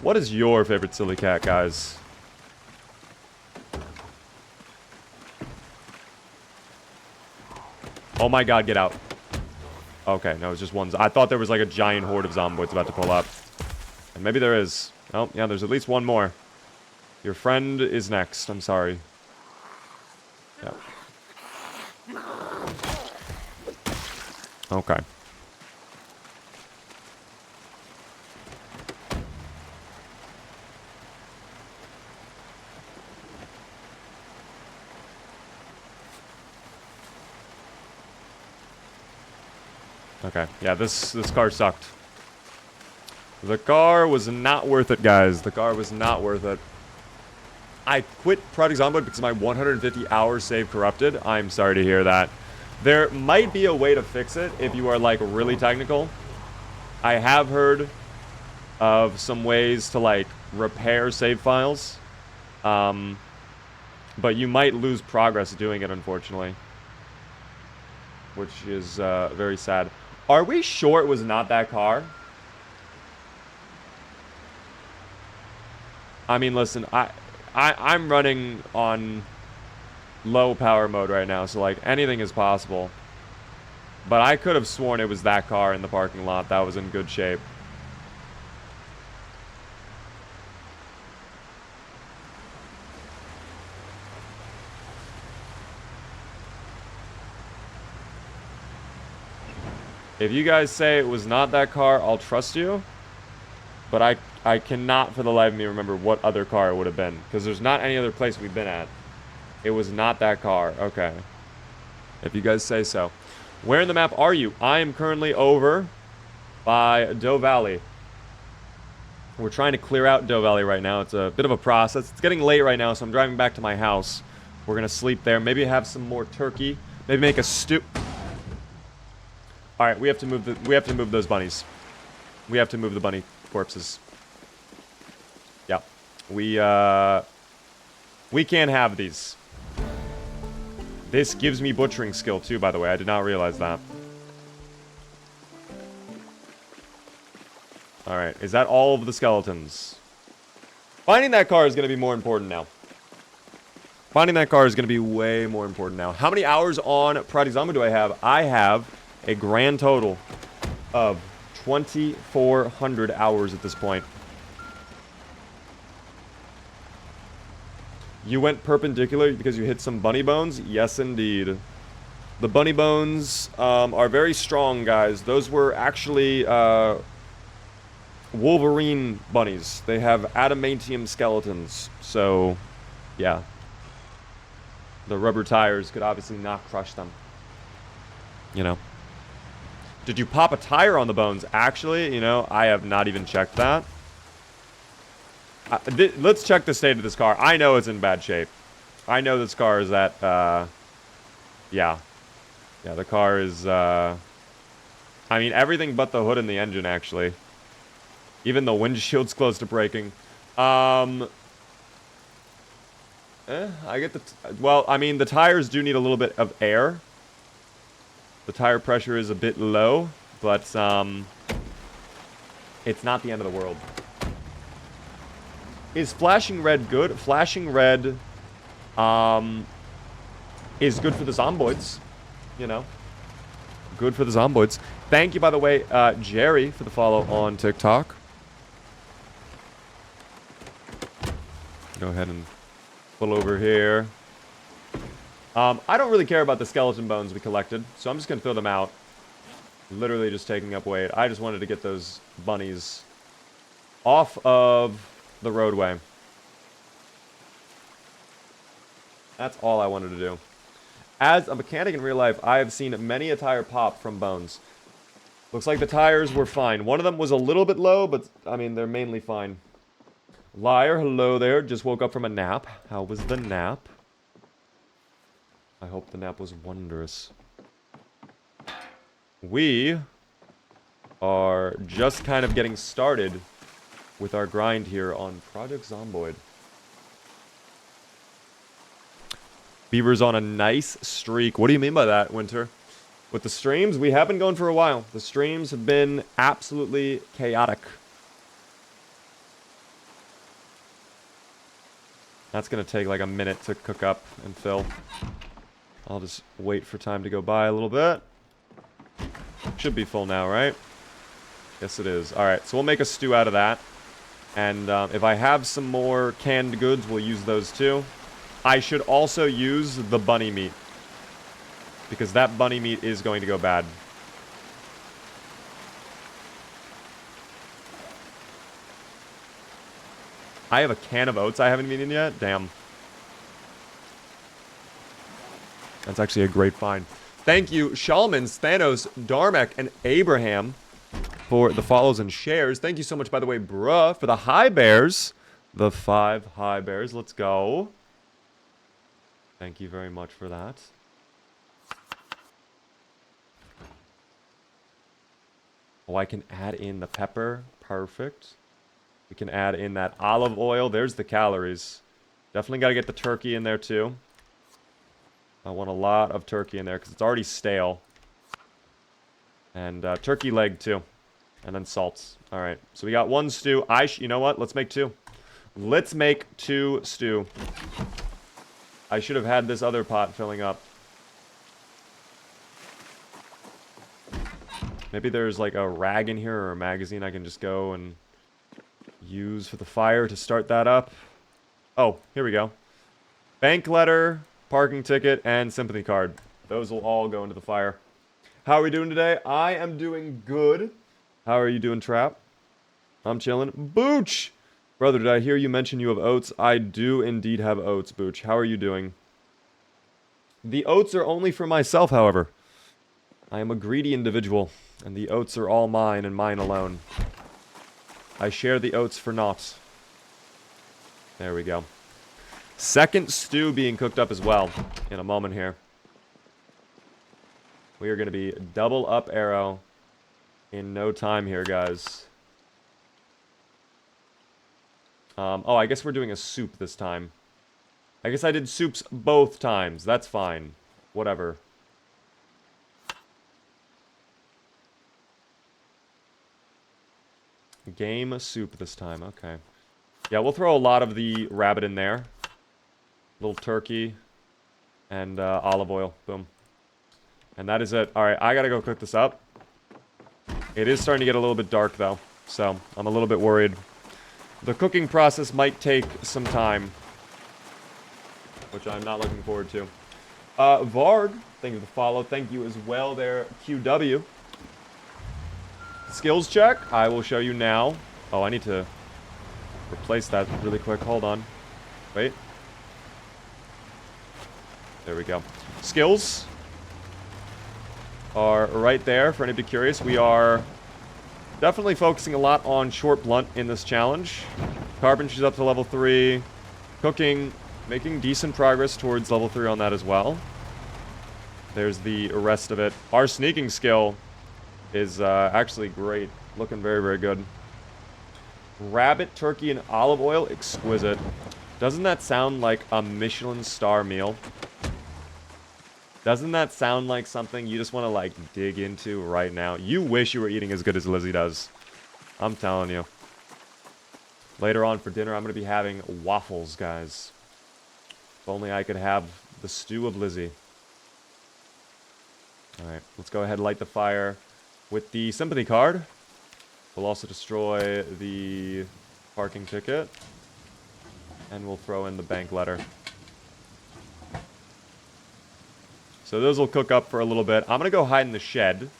Speaker 1: What is your favorite silly cat, guys? Oh my god, get out. Okay, no, it's just one. I thought there was like a giant horde of zomboids about to pull up. And maybe there is. Oh, yeah, there's at least one more. Your friend is next. I'm sorry. Yeah. Okay. Okay. Yeah, this car sucked. The car was not worth it, guys. The car was not worth it. I quit Project Zomboid because my 150 hours saved corrupted. I'm sorry to hear that. There might be a way to fix it if you are, like, really technical. I have heard of some ways to, like, repair save files. But you might lose progress doing it, unfortunately. Which is very sad. Are we sure it was not that car? I mean, listen, I'm running on low power mode right now, so like anything is possible. But I could have sworn it was that car in the parking lot that was in good shape. If you guys say it was not that car, I'll trust you. But I cannot for the life of me remember what other car it would have been. Because there's not any other place we've been at. It was not that car. Okay. If you guys say so. Where in the map are you? I am currently over by Doe Valley. We're trying to clear out Doe Valley right now. It's a bit of a process. It's getting late right now, so I'm driving back to my house. We're going to sleep there. Maybe have some more turkey. Maybe make a stew. All right, we have to move those bunnies. We have to move the bunny corpses. Yeah. We can't have these. This gives me butchering skill too, by the way. I did not realize that. Alright, is that all of the skeletons? Finding that car is going to be more important now. Finding that car is going to be way more important now. How many hours on Project Zomboid do I have? I have a grand total of 2,400 hours at this point. You went perpendicular because you hit some bunny bones? Yes, indeed. The bunny bones are very strong, guys. Those were actually Wolverine bunnies. They have adamantium skeletons. So, yeah. The rubber tires could obviously not crush them. You know. Did you pop a tire on the bones? Actually, you know, I have not even checked that. Let's check the state of this car. I know it's in bad shape. I know this car is at, yeah. Yeah, the car is, I mean, everything but the hood and the engine, actually. Even the windshield's close to breaking. I get the... well, I mean, the tires do need a little bit of air. The tire pressure is a bit low, but, it's not the end of the world. Is flashing red good? Flashing red, is good for the zomboids. You know. Good for the zomboids. Thank you, by the way, Jerry, for the follow on TikTok. Go ahead and pull over here. I don't really care about the skeleton bones we collected, so I'm just going to throw them out. Literally just taking up weight. I just wanted to get those bunnies off of the roadway. That's all I wanted to do. As a mechanic in real life, I have seen many a tire pop from bones. Looks like the tires were fine. One of them was a little bit low, but, I mean, they're mainly fine. Liar, hello there. Just woke up from a nap. How was the nap? I hope the nap was wondrous. We are just kind of getting started with our grind here on Project Zomboid. Beaver's on a nice streak. What do you mean by that, Winter? With the streams, we have been going for a while. The streams have been absolutely chaotic. That's going to take like a minute to cook up and fill. I'll just wait for time to go by a little bit. Should be full now, right? Yes, it is. Alright, so we'll make a stew out of that. And if I have some more canned goods, we'll use those too. I should also use the bunny meat. Because that bunny meat is going to go bad. I have a can of oats I haven't eaten yet? Damn. That's actually a great find. Thank you, Shalmans, Thanos, Darmek, and Abraham for the follows and shares. Thank you so much, by the way, bruh, for the high bears. The 5 high bears. Let's go. Thank you very much for that. Oh, I can add in the pepper. Perfect. We can add in that olive oil. There's the calories. Definitely got to get the turkey in there, too. I want a lot of turkey in there because it's already stale. And turkey leg, too. And then salts. All right. So we got 1 stew. You know what? Let's make 2. Let's make 2 stew. I should have had this other pot filling up. Maybe there's like a rag in here or a magazine I can just go and use for the fire to start that up. Oh, here we go. Bank letter, parking ticket, and sympathy card. Those will all go into the fire. How are we doing today? I am doing good. How are you doing, Trap? I'm chilling. Booch! Brother, did I hear you mention you have oats? I do indeed have oats, Booch. How are you doing? The oats are only for myself, however. I am a greedy individual, and the oats are all mine and mine alone. I share the oats for naught. There we go. Second stew being cooked up as well in a moment here. We are going to be double up arrow in no time here, guys. Oh, I guess we're doing a soup this time. I guess I did soups both times. That's fine. Whatever. Game soup this time. Okay. Yeah, we'll throw a lot of the rabbit in there. Little turkey. And olive oil. Boom. And that is it. Alright, I gotta go cook this up. It is starting to get a little bit dark, though. So, I'm a little bit worried. The cooking process might take some time. Which I'm not looking forward to. Varg, thank you for the follow. Thank you as well there, QW. Skills check. I will show you now. Oh, I need to replace that really quick. Hold on. Wait. There we go. Skills are right there for anybody curious. We are definitely focusing a lot on short blunt in this challenge. Carpentry's up to level 3. Cooking, making decent progress towards level 3 on that as well. There's the rest of it. Our sneaking skill is actually great. Looking very, very good. Rabbit, turkey, and olive oil. Exquisite. Doesn't that sound like a Michelin star meal? Doesn't that sound like something you just want to, like, dig into right now? You wish you were eating as good as Lizzie does. I'm telling you. Later on for dinner, I'm going to be having waffles, guys. If only I could have the stew of Lizzie. Alright, let's go ahead and light the fire with the sympathy card. We'll also destroy the parking ticket. And we'll throw in the bank letter. So those will cook up for a little bit. I'm going to go hide in the shed.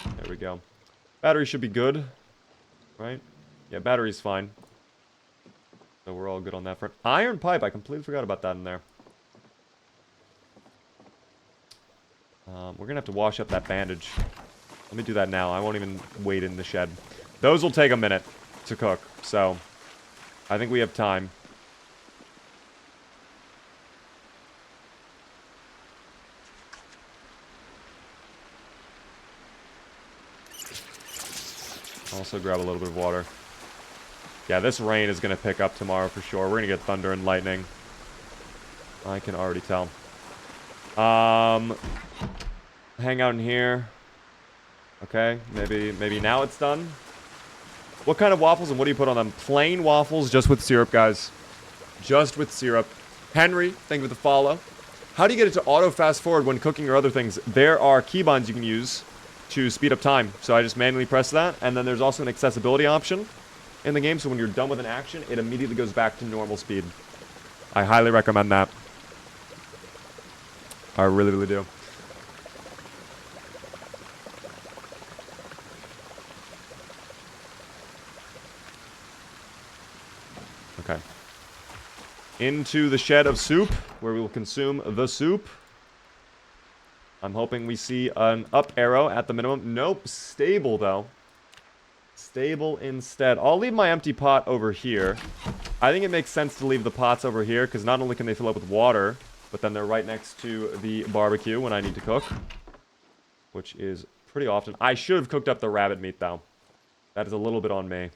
Speaker 1: There we go. Battery should be good. Right? Yeah, battery's fine. So we're all good on that front. Iron pipe. I completely forgot about that in there. We're going to have to wash up that bandage. Let me do that now. I won't even wait in the shed. Those will take a minute to cook. So I think we have time. Also grab a little bit of water. Yeah, this rain is going to pick up tomorrow for sure. We're going to get thunder and lightning. I can already tell. Hang out in here. Okay, maybe now it's done. What kind of waffles and what do you put on them? Plain waffles just with syrup, guys. Just with syrup. Henry, thank you for the follow. How do you get it to auto fast forward when cooking or other things? There are keybinds you can use to speed up time. So I just manually press that. And then there's also an accessibility option in the game. So when you're done with an action, it immediately goes back to normal speed. I highly recommend that. I really, really do. Okay. Into the shed of soup, where we will consume the soup. I'm hoping we see an up arrow at the minimum. Nope, stable though. Stable instead. I'll leave my empty pot over here. I think it makes sense to leave the pots over here, because not only can they fill up with water, but then they're right next to the barbecue when I need to cook. Which is pretty often. I should have cooked up the rabbit meat though. That is a little bit on me.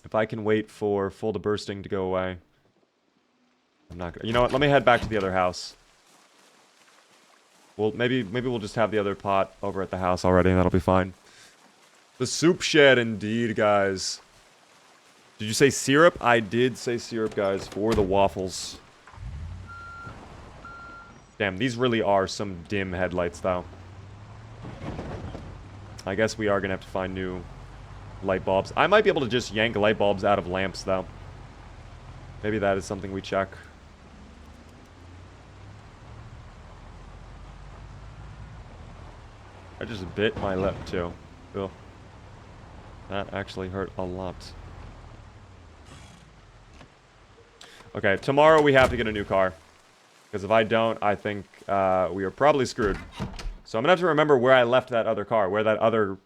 Speaker 1: If I can wait for full to bursting to go away. I'm not gonna... You know what? Let me head back to the other house. Well, maybe we'll just have the other pot over at the house already, and that'll be fine. The soup shed, indeed, guys. Did you say syrup? I did say syrup, guys, for the waffles. Damn, these really are some dim headlights, though. I guess we are going to have to find new light bulbs. I might be able to just yank light bulbs out of lamps, though. Maybe that is something we check. I just bit my lip, too. Ugh. That actually hurt a lot. Okay, tomorrow we have to get a new car. Because if I don't, I think we are probably screwed. So I'm going to have to remember where I left that other car, where that other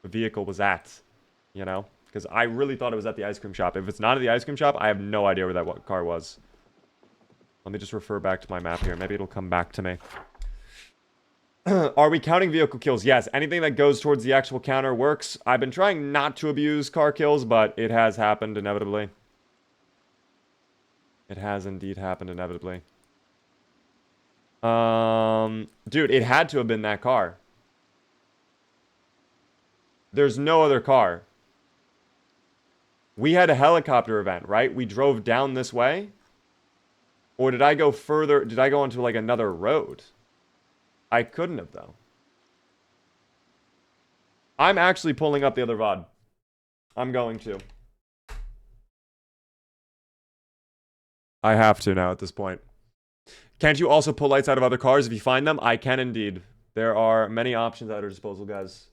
Speaker 1: vehicle was at, you know? Because I really thought it was at the ice cream shop. If it's not at the ice cream shop, I have no idea where that car was. Let me just refer back to my map here. Maybe it'll come back to me. Are we counting vehicle kills? Yes, anything that goes towards the actual counter works. I've been trying not to abuse car kills, but it has happened inevitably. It has indeed happened inevitably. Dude, it had to have been that car. There's no other car. We had a helicopter event, right? We drove down this way. Or did I go further? Did I go onto like another road? I couldn't have, though. I'm actually pulling up the other VOD. I'm going to. I have to now at this point. Can't you also pull lights out of other cars if you find them? I can indeed. There are many options at our disposal, guys.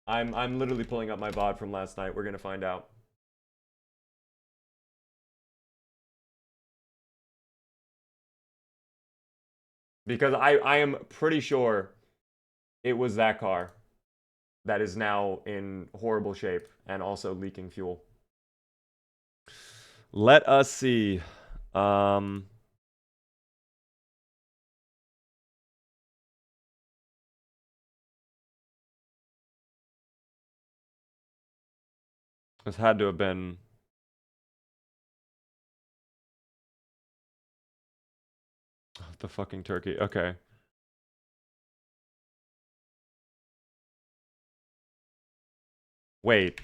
Speaker 1: I'm literally pulling up my VOD from last night. We're gonna find out. Because I am pretty sure it was that car that is now in horrible shape and also leaking fuel. Let us see. This had to have been... the fucking turkey. Okay. Wait.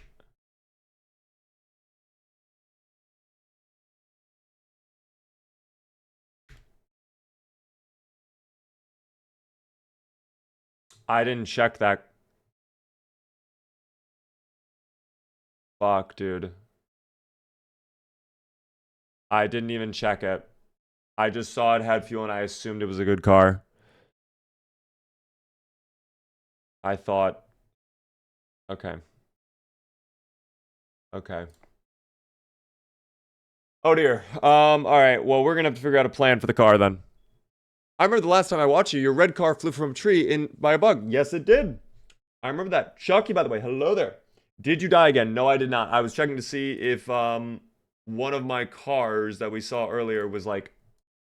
Speaker 1: I didn't check that. Fuck, dude. I didn't even check it. I just saw it had fuel and I assumed it was a good car. I thought... Okay. Okay. Oh dear. Alright. Well, we're gonna have to figure out a plan for the car then. I remember the last time I watched you, your red car flew from a tree by a bug. Yes, it did. I remember that. Chucky, by the way, hello there. Did you die again? No, I did not. I was checking to see if one of my cars that we saw earlier was like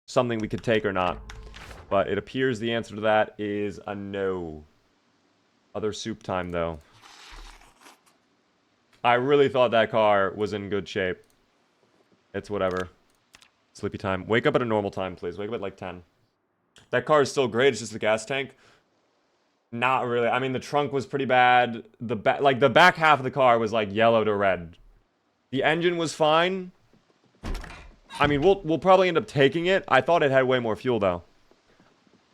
Speaker 1: something we could take or not. But it appears the answer to that is a no. Other soup time, though. I really thought that car was in good shape. It's whatever. Sleepy time. Wake up at a normal time, please. Wake up at like 10. That car is still great. It's just the gas tank. Not really. I mean, the trunk was pretty bad. The back half of the car was like yellow to red. The engine was fine. I mean, we'll probably end up taking it. I thought it had way more fuel though.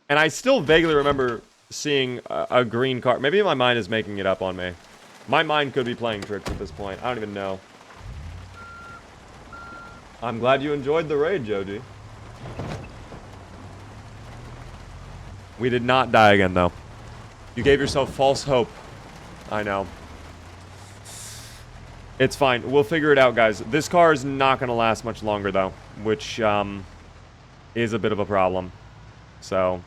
Speaker 1: And I still vaguely remember seeing a green car. Maybe my mind is making it up on me. My mind could be playing tricks at this point. I don't even know. I'm glad you enjoyed the raid, Joji. We did not die again, though. You gave yourself false hope. I know. It's fine. We'll figure it out, guys. This car is not going to last much longer, though, which is a bit of a problem. So,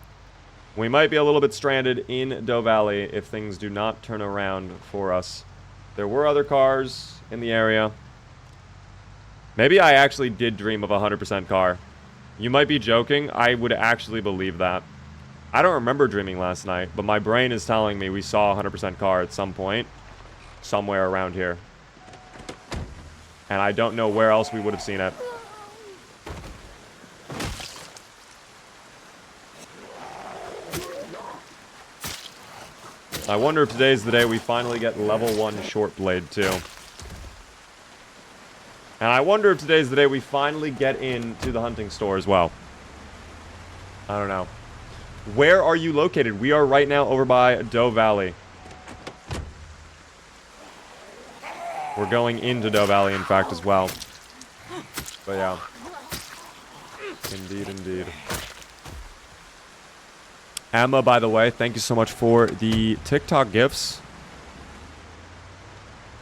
Speaker 1: we might be a little bit stranded in Doe Valley if things do not turn around for us. There were other cars in the area. Maybe I actually did dream of a 100% car. You might be joking. I would actually believe that. I don't remember dreaming last night, but my brain is telling me we saw a 100% car at some point. Somewhere around here. And I don't know where else we would have seen it. I wonder if today's the day we finally get level 1 short blade too. And I wonder if today's the day we finally get into the hunting store as well. I don't know. Where are you located? We are right now over by Doe Valley. We're going into Doe Valley, in fact, as well. But yeah. Indeed, indeed. Emma, by the way, thank you so much for the TikTok gifts.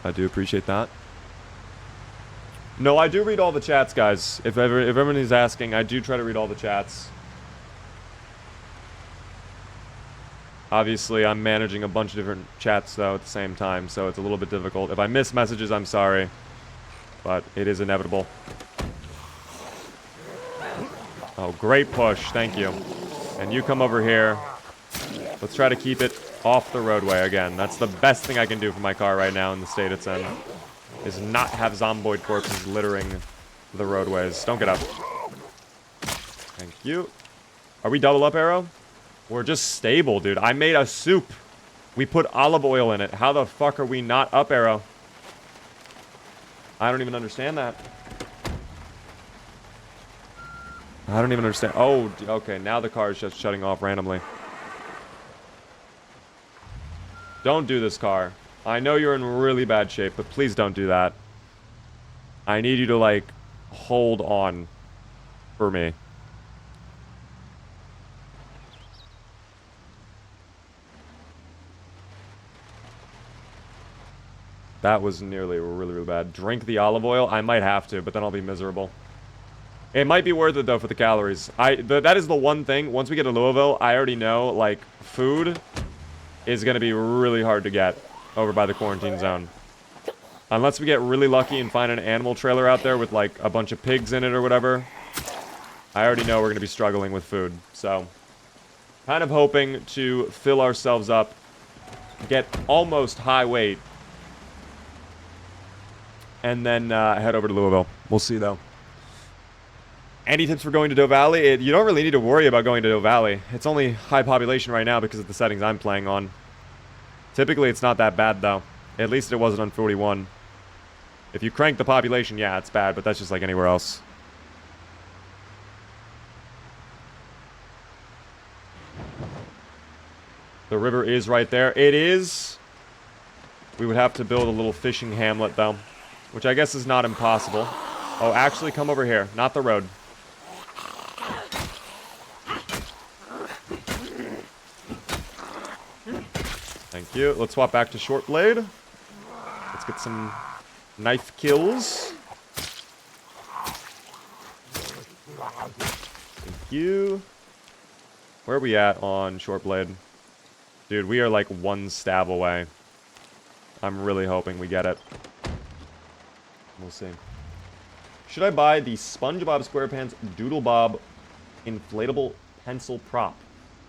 Speaker 1: I do appreciate that. No, I do read all the chats, guys. If everybody's asking, I do try to read all the chats. Obviously, I'm managing a bunch of different chats, though, at the same time, so it's a little bit difficult. If I miss messages, I'm sorry. But it is inevitable. Oh, great push. Thank you. And you come over here. Let's try to keep it off the roadway again. That's the best thing I can do for my car right now in the state it's in. Is not have zomboid corpses littering the roadways. Don't get up. Thank you. Are we double up, Arrow? We're just stable, dude. I made a soup. We put olive oil in it. How the fuck are we not up, Arrow? I don't even understand that. I don't even understand. Oh, okay. Now the car is just shutting off randomly. Don't do this, car. I know you're in really bad shape, but please don't do that. I need you to, like, hold on for me. That was nearly really, really bad. Drink the olive oil? I might have to, but then I'll be miserable. It might be worth it, though, for the calories. That is the one thing. Once we get to Louisville, I already know, like, food is going to be really hard to get over by the quarantine zone. Unless we get really lucky and find an animal trailer out there with, like, a bunch of pigs in it or whatever. I already know we're going to be struggling with food. So, kind of hoping to fill ourselves up, get almost high weight, and then head over to Louisville. We'll see, though. Any tips for going to Doe Valley? You don't really need to worry about going to Doe Valley. It's only high population right now because of the settings I'm playing on. Typically, it's not that bad, though. At least it wasn't on 41. If you crank the population, yeah, it's bad, but that's just like anywhere else. The river is right there. It is. We would have to build a little fishing hamlet, though, which I guess is not impossible. Oh, actually, come over here, not the road. Thank you. Let's swap back to short blade. Let's get some knife kills. Thank you. Where are we at on short blade? Dude, we are like one stab away. I'm really hoping we get it. We'll see. Should I buy the SpongeBob SquarePants Doodle Bob inflatable pencil prop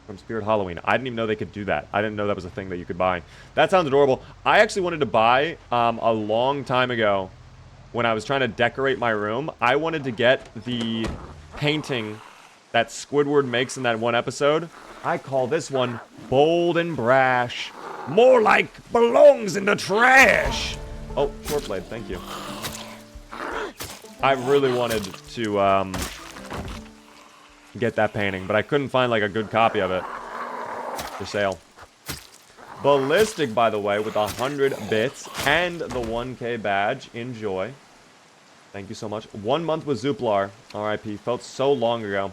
Speaker 1: from Spirit Halloween? I didn't even know they could do that. I didn't know that was a thing that you could buy. That sounds adorable. I actually wanted to buy a long time ago when I was trying to decorate my room. I wanted to get the painting that Squidward makes in that one episode. I call this one Bold and Brash. More like belongs in the trash. Oh, short blade. Thank you. I really wanted to get that painting, but I couldn't find like a good copy of it for sale. Ballistic, by the way, with 100 bits and the 1K badge. Enjoy. Thank you so much. 1 month with Zooplar. RIP. Felt so long ago.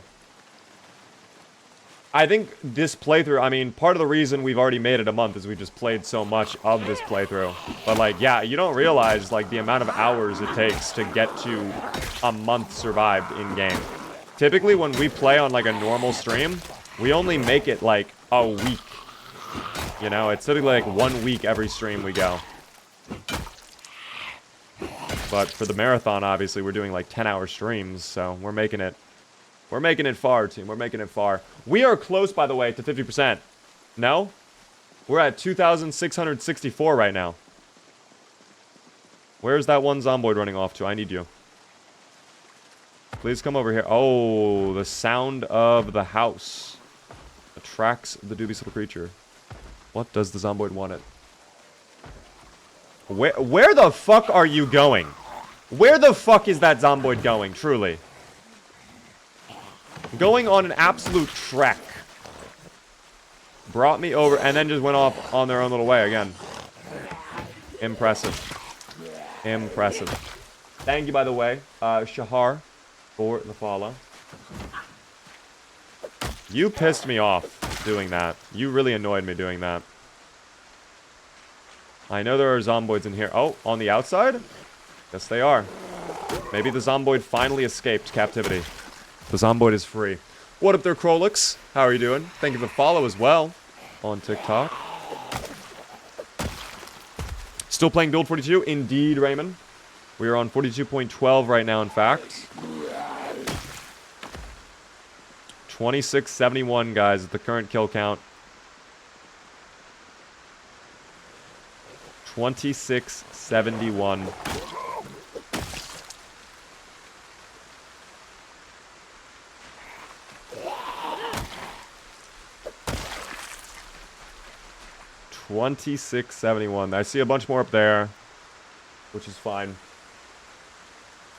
Speaker 1: I think this playthrough, I mean, part of the reason we've already made it a month is we just played so much of this playthrough. But, like, yeah, you don't realize, like, the amount of hours it takes to get to a month survived in-game. Typically, when we play on, like, a normal stream, we only make it, like, a week. You know, it's typically, like, 1 week every stream we go. But for the marathon, obviously, we're doing, like, 10-hour streams, so we're making it. We're making it far, team. We're making it far. We are close, by the way, to 50%. No? We're at 2,664 right now. Where's that one zomboid running off to? I need you. Please come over here. Oh, the sound of the house attracts the dubious little creature. What does the zomboid want it? Where the fuck are you going? Where the fuck is that zomboid going, truly? Going on an absolute trek. Brought me over and then just went off on their own little way again. Impressive. Impressive. Thank you, by the way, Shahar, for the follow. You pissed me off. doing that. You really annoyed me doing that. I know there are zomboids in here. Oh, on the outside? Yes, they are. Maybe the zomboid finally escaped captivity. The zomboid is free. What up there, Krolix? How are you doing? Thank you for the follow as well on TikTok. Still playing Build 42? Indeed, Raymond. We are on 42.12 right now, in fact. 2671, guys, is the current kill count. 2671. $26.71. I see a bunch more up there, which is fine.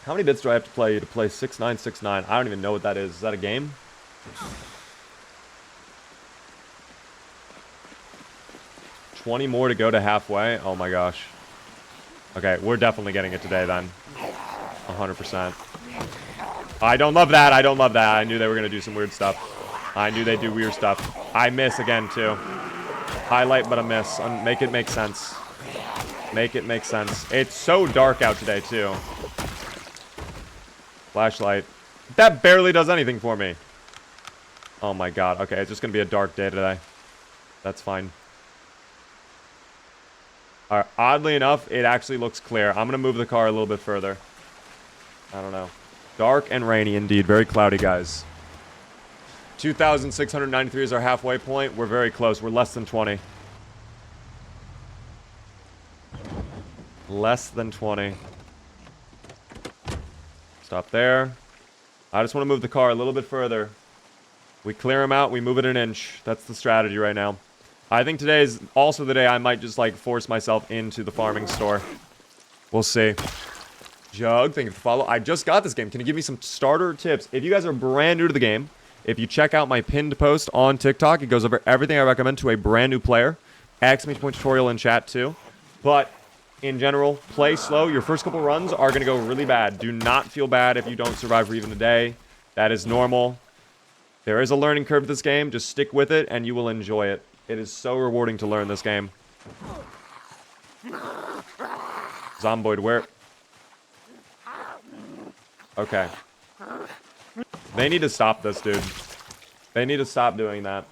Speaker 1: How many bits do I have to play 6969? I don't even know what that is. Is that a game? $20 more to go to halfway. Oh my gosh. Okay, we're definitely getting it today then. 100%. I don't love that. I don't love that. I knew they were going to do some weird stuff. I knew they'd do weird stuff. I miss again too. Highlight, but a miss. Make it make sense. Make it make sense. It's so dark out today, too. Flashlight. That barely does anything for me. Oh my god. Okay, it's just going to be a dark day today. That's fine. Alright, oddly enough, it actually looks clear. I'm going to move the car a little bit further. I don't know. Dark and rainy indeed. Very cloudy, guys. 2,693 is our halfway point. We're very close. We're less than 20. Less than 20. Stop there. I just want to move the car a little bit further. We clear them out. We move it an inch. That's the strategy right now. I think today is also the day I might just, like, force myself into the farming store. We'll see. Jug, thank you for the follow. I just got this game. Can you give me some starter tips? If you guys are brand new to the game, if you check out my pinned post on TikTok, it goes over everything I recommend to a brand new player. Exclamation point tutorial in chat too. But in general, play slow. Your first couple runs are going to go really bad. Do not feel bad if you don't survive for even a day. That is normal. There is a learning curve to this game. Just stick with it and you will enjoy it. It is so rewarding to learn this game. Zomboid, where? Okay. They need to stop this, dude. They need to stop doing that.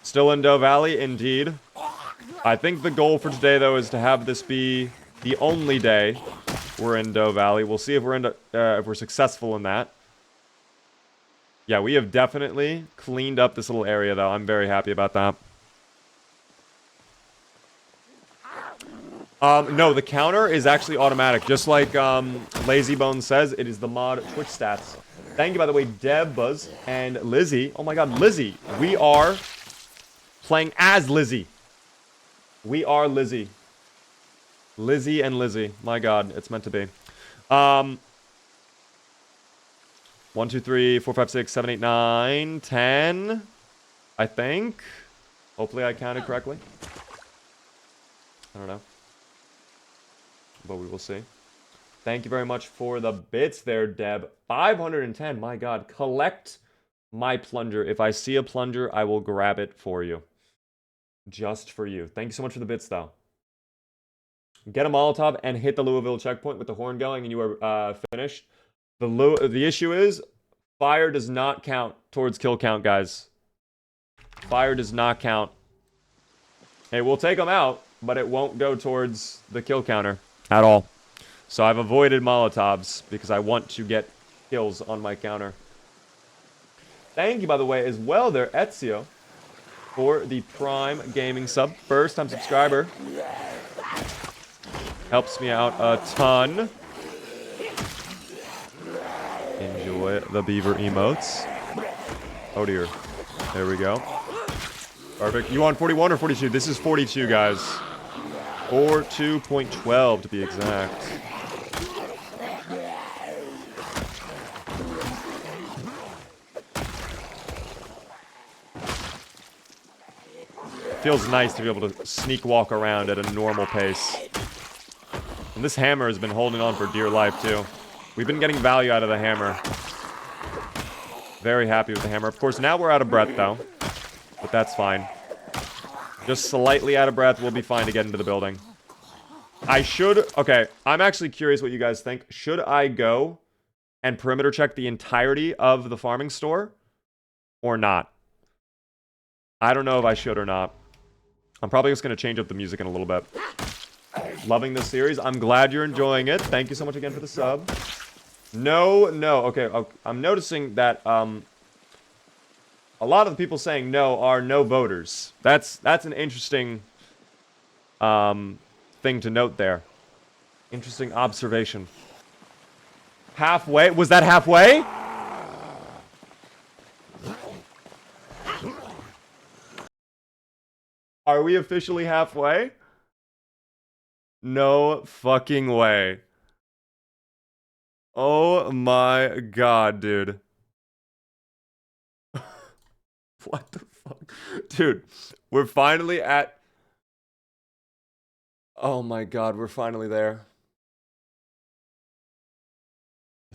Speaker 1: Still in Doe Valley? Indeed. I think the goal for today, though, is to have this be the only day we're in Doe Valley. We'll see if we're successful in that. Yeah, we have definitely cleaned up this little area, though. I'm very happy about that. No, the counter is actually automatic. Just like Lazy Bones says, it is the mod Twitch stats. Thank you, by the way, Deb, Buzz, and Lizzie. Oh my god, Lizzie. We are playing as Lizzie. We are Lizzie. Lizzie and Lizzie. My god, it's meant to be. 1, 2, 3, 4, 5, 6, 7, 8, 9, 10. I think. Hopefully I counted correctly. I don't know. But we will see. Thank you very much for the bits there, Deb. 510, my god. Collect my plunger. If I see a plunger, I will grab it for you. Just for you. Thank you so much for the bits, though. Get a Molotov and hit the Louisville checkpoint with the horn going, and you are finished. The issue is, fire does not count towards kill count, guys. Fire does not count. It will take them out, but it won't go towards the kill counter at all. So I've avoided Molotovs because I want to get kills on my counter. Thank you, by the way, as well there, Ezio, for the Prime Gaming sub. First-time subscriber. Helps me out a ton. Enjoy the beaver emotes. Oh, dear. There we go. Perfect. You on 41 or 42? This is 42, guys. Or 2.12 to be exact. Feels nice to be able to sneak walk around at a normal pace. And this hammer has been holding on for dear life, too. We've been getting value out of the hammer. Very happy with the hammer. Of course, now we're out of breath, though. but that's fine. Just slightly out of breath. We'll be fine to get into the building. I should... Okay, I'm actually curious what you guys think. Should I go and perimeter check the entirety of the farming store? Or not? I don't know if I should or not. I'm probably just going to change up the music in a little bit. Loving this series. I'm glad you're enjoying it. Thank you so much again for the sub. No. Okay, I'm noticing that a lot of the people saying no are no voters. That's an interesting thing to note there. Interesting observation. Halfway? Was that halfway? Are we officially halfway? No fucking way. Oh my god, dude. What the fuck? Dude, we're finally at... Oh my god, we're finally there.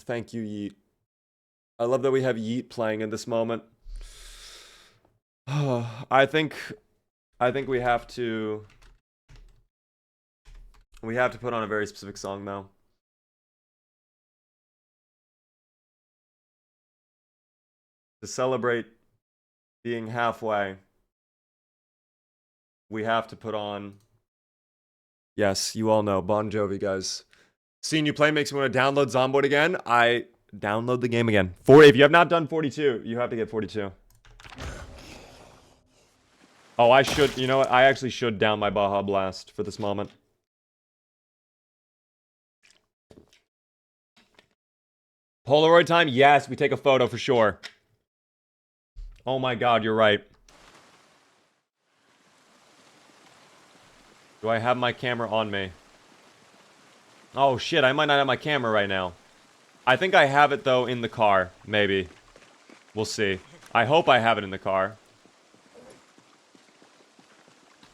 Speaker 1: Thank you, Yeet. I love that we have Yeet playing in this moment. I think we have to... We have to put on a very specific song, though. To celebrate being halfway, we have to put on... Yes, you all know, Bon Jovi, guys. Seeing you play makes me want to download Zomboid again. I download the game again. If you have not done 42, you have to get 42. Oh, I should... You know what? I actually should down my Baja Blast for this moment. Polaroid time? Yes, we take a photo for sure. Oh my god, you're right. Do I have my camera on me? Oh shit, I might not have my camera right now. I think I have it though in the car, maybe. We'll see. I hope I have it in the car.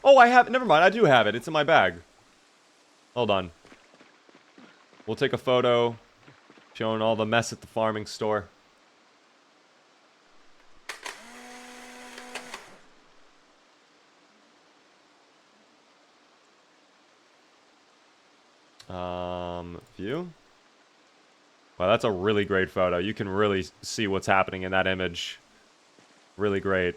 Speaker 1: Oh, I have... Never mind, I do have it. It's in my bag. Hold on. We'll take a photo showing all the mess at the farming store. View. Wow, that's a really great photo. You can really see what's happening in that image. Really great.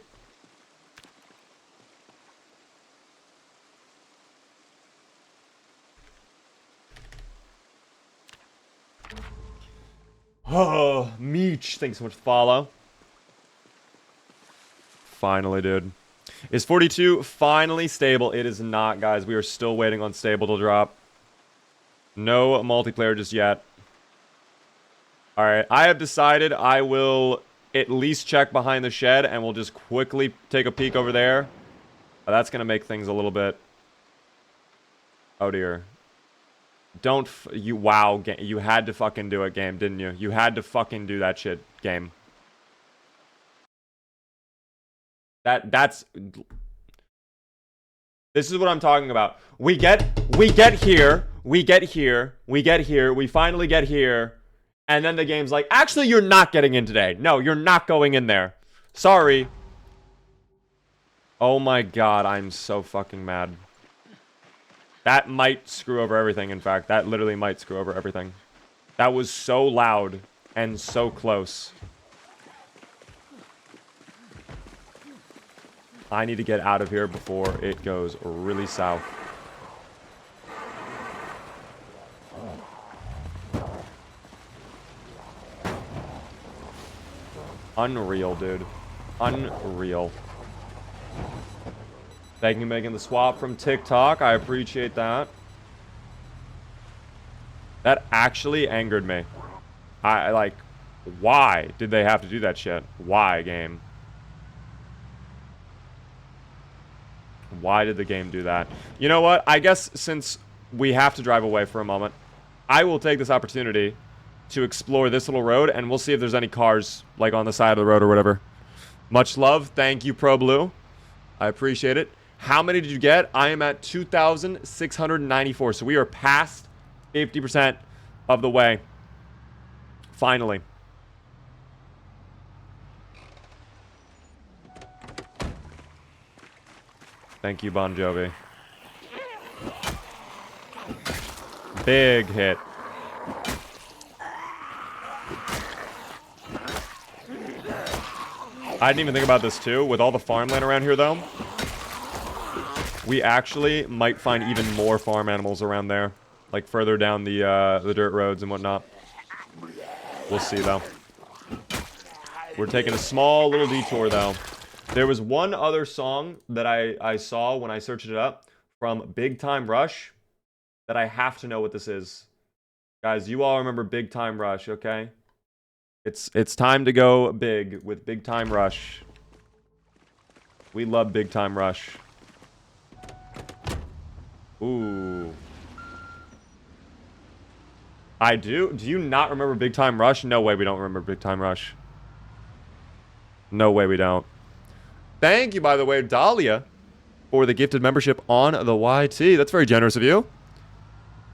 Speaker 1: Oh, Meech. Thanks so much for follow. Finally, dude. Is 42 finally stable? It is not, guys. We are still waiting on stable to drop. No multiplayer just yet. Alright, I have decided I will at least check behind the shed and we'll just quickly take a peek over there. That's going to make things a little bit... Oh dear. Don't... Wow, you had to fucking do it, game, didn't you? You had to fucking do that shit, game. That's... This is what I'm talking about. We get here, we finally get here, and then the game's like, actually, you're not getting in today. No, you're not going in there. Sorry. Oh my god, I'm so fucking mad. That might screw over everything, in fact. That literally might screw over everything. That was so loud and so close. I need to get out of here before it goes really south. Unreal, dude. Unreal. Thank you for making the swap from TikTok. I appreciate that. That actually angered me. I like, why did they have to do that shit? Why, game? Why did the game do that? You know what? I guess since we have to drive away for a moment, I will take this opportunity to explore this little road, and we'll see if there's any cars, like, on the side of the road or whatever. Much love. Thank you, Pro Blue. I appreciate it. How many did you get? I am at 2,694, so we are past 50% of the way. Finally. Thank you, Bon Jovi. Big hit. I didn't even think about this too. With all the farmland around here, though, we actually might find even more farm animals around there, like further down the dirt roads and whatnot. We'll see, though. We're taking a small little detour, though. There was one other song that I saw when I searched it up from Big Time Rush that I have to know what this is. Guys, you all remember Big Time Rush, okay? It's time to go big with Big Time Rush. We love Big Time Rush. Ooh. I do? Do you not remember Big Time Rush? No way we don't remember Big Time Rush. No way we don't. Thank you, by the way, Dahlia, for the gifted membership on the YT. That's very generous of you.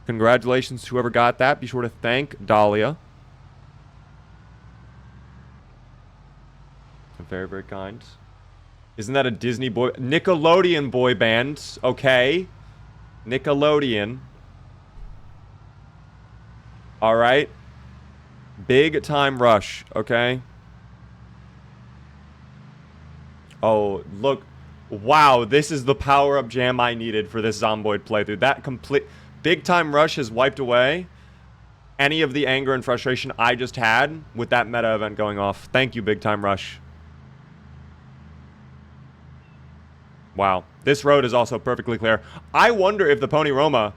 Speaker 1: Congratulations to whoever got that. Be sure to thank Dahlia. Very, very kind. Isn't that a Disney boy... Nickelodeon boy band. Okay. Nickelodeon. Alright. Big Time Rush. Okay. Oh, look. Wow, this is the power-up jam I needed for this Zomboid playthrough. That complete... Big Time Rush has wiped away any of the anger and frustration I just had with that meta event going off. Thank you, Big Time Rush. Wow. This road is also perfectly clear. I wonder if the Pony Roma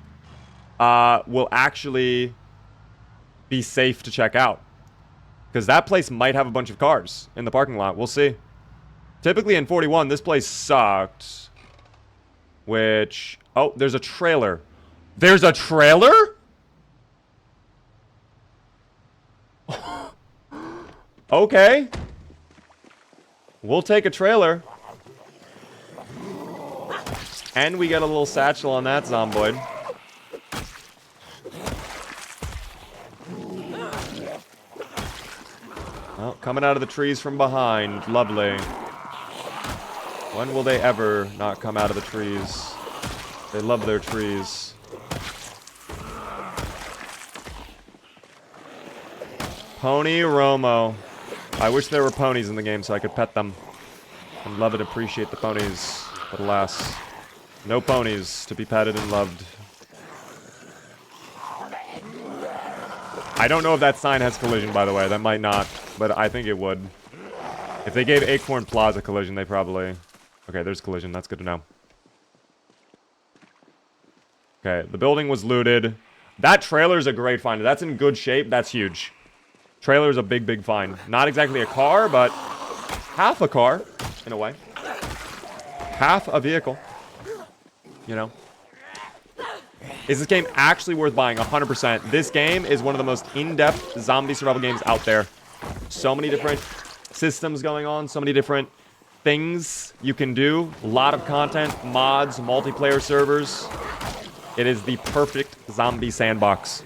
Speaker 1: will actually be safe to check out. Because that place might have a bunch of cars in the parking lot. We'll see. Typically in 41, this place sucked. Which... Oh, there's a trailer. There's a trailer? Okay. We'll take a trailer. And we get a little satchel on that Zomboid. Oh, coming out of the trees from behind. Lovely. When will they ever not come out of the trees? They love their trees. Pony Romo. I wish there were ponies in the game so I could pet them. And love and appreciate the ponies. But alas, no ponies to be petted and loved. I don't know if that sign has collision, by the way. That might not, but I think it would. If they gave Acorn Plaza collision, they probably... Okay, there's collision. That's good to know. Okay, the building was looted. That trailer's a great find. If that's in good shape, that's huge. Trailer's a big, big find. Not exactly a car, but half a car, in a way. Half a vehicle. You know? Is this game actually worth buying? 100%. This game is one of the most in-depth zombie survival games out there. So many different systems going on. So many different things you can do. A lot of content, mods, multiplayer servers. It is the perfect zombie sandbox.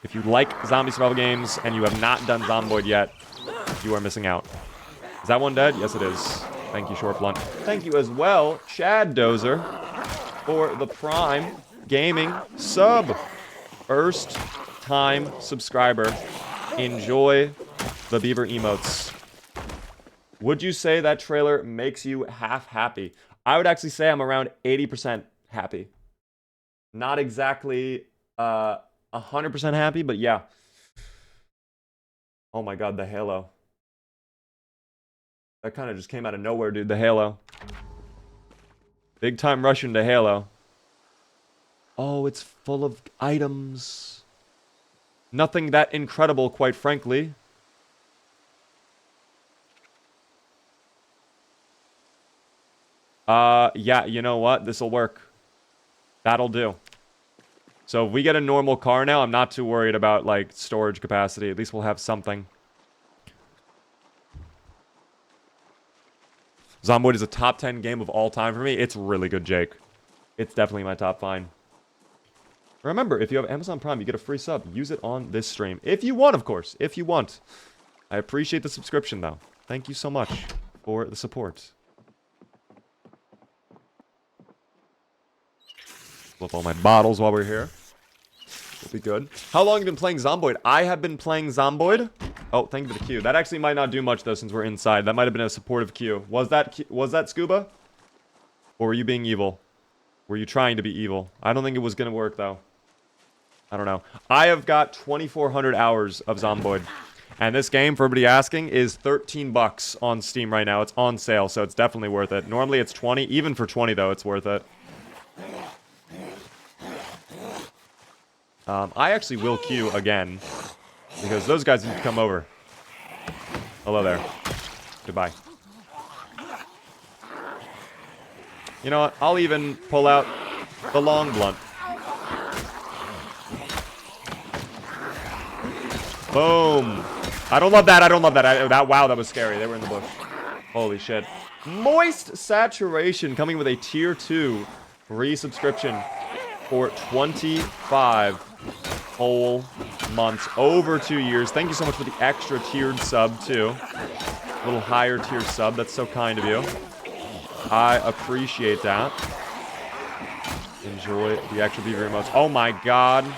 Speaker 1: If you like zombie survival games and you have not done Zomboid yet, you are missing out. Is that one dead? Yes, it is. Thank you, Short Blunt. Thank you as well, Chad Dozer, for the Prime Gaming sub. First time subscriber. Enjoy the beaver emotes. Would you say that trailer makes you half happy? I would actually say I'm around 80% happy. Not exactly 100% happy, but yeah. Oh my god, the halo. That kind of just came out of nowhere, dude. The halo. Big time rush into halo. Oh, it's full of items. Nothing that incredible, quite frankly. Yeah, you know what? This'll work. That'll do. So if we get a normal car now, I'm not too worried about, like, storage capacity. At least we'll have something. Zomboid is a top 10 game of all time for me. It's really good, Jake. It's definitely my top 5. Remember, if you have Amazon Prime, you get a free sub. Use it on this stream. If you want, of course. If you want. I appreciate the subscription, though. Thank you so much for the support. Flip all my bottles while we're here. We'll be good. How long have you been playing Zomboid? I have been playing Zomboid. Oh, thank you for the Q. That actually might not do much, though, since we're inside. That might have been a supportive Q. Was that Scuba? Or were you being evil? Were you trying to be evil? I don't think it was going to work, though. I don't know. I have got 2,400 hours of Zomboid. And this game, for everybody asking, is 13 bucks on Steam right now. It's on sale, so it's definitely worth it. Normally it's 20. Even for 20, though, it's worth it. I actually will queue again, because those guys need to come over. Hello there. Goodbye. You know what? I'll even pull out the long blunt. Boom. I don't love that. I don't love that. Wow, that was scary. They were in the bush. Holy shit. Moist Saturation coming with a tier 2 resubscription for 25 whole months, over 2 years. Thank you so much for the extra tiered sub, too. A little higher tier sub. That's so kind of you. I appreciate that. Enjoy the extra beaver emotes. Oh my god.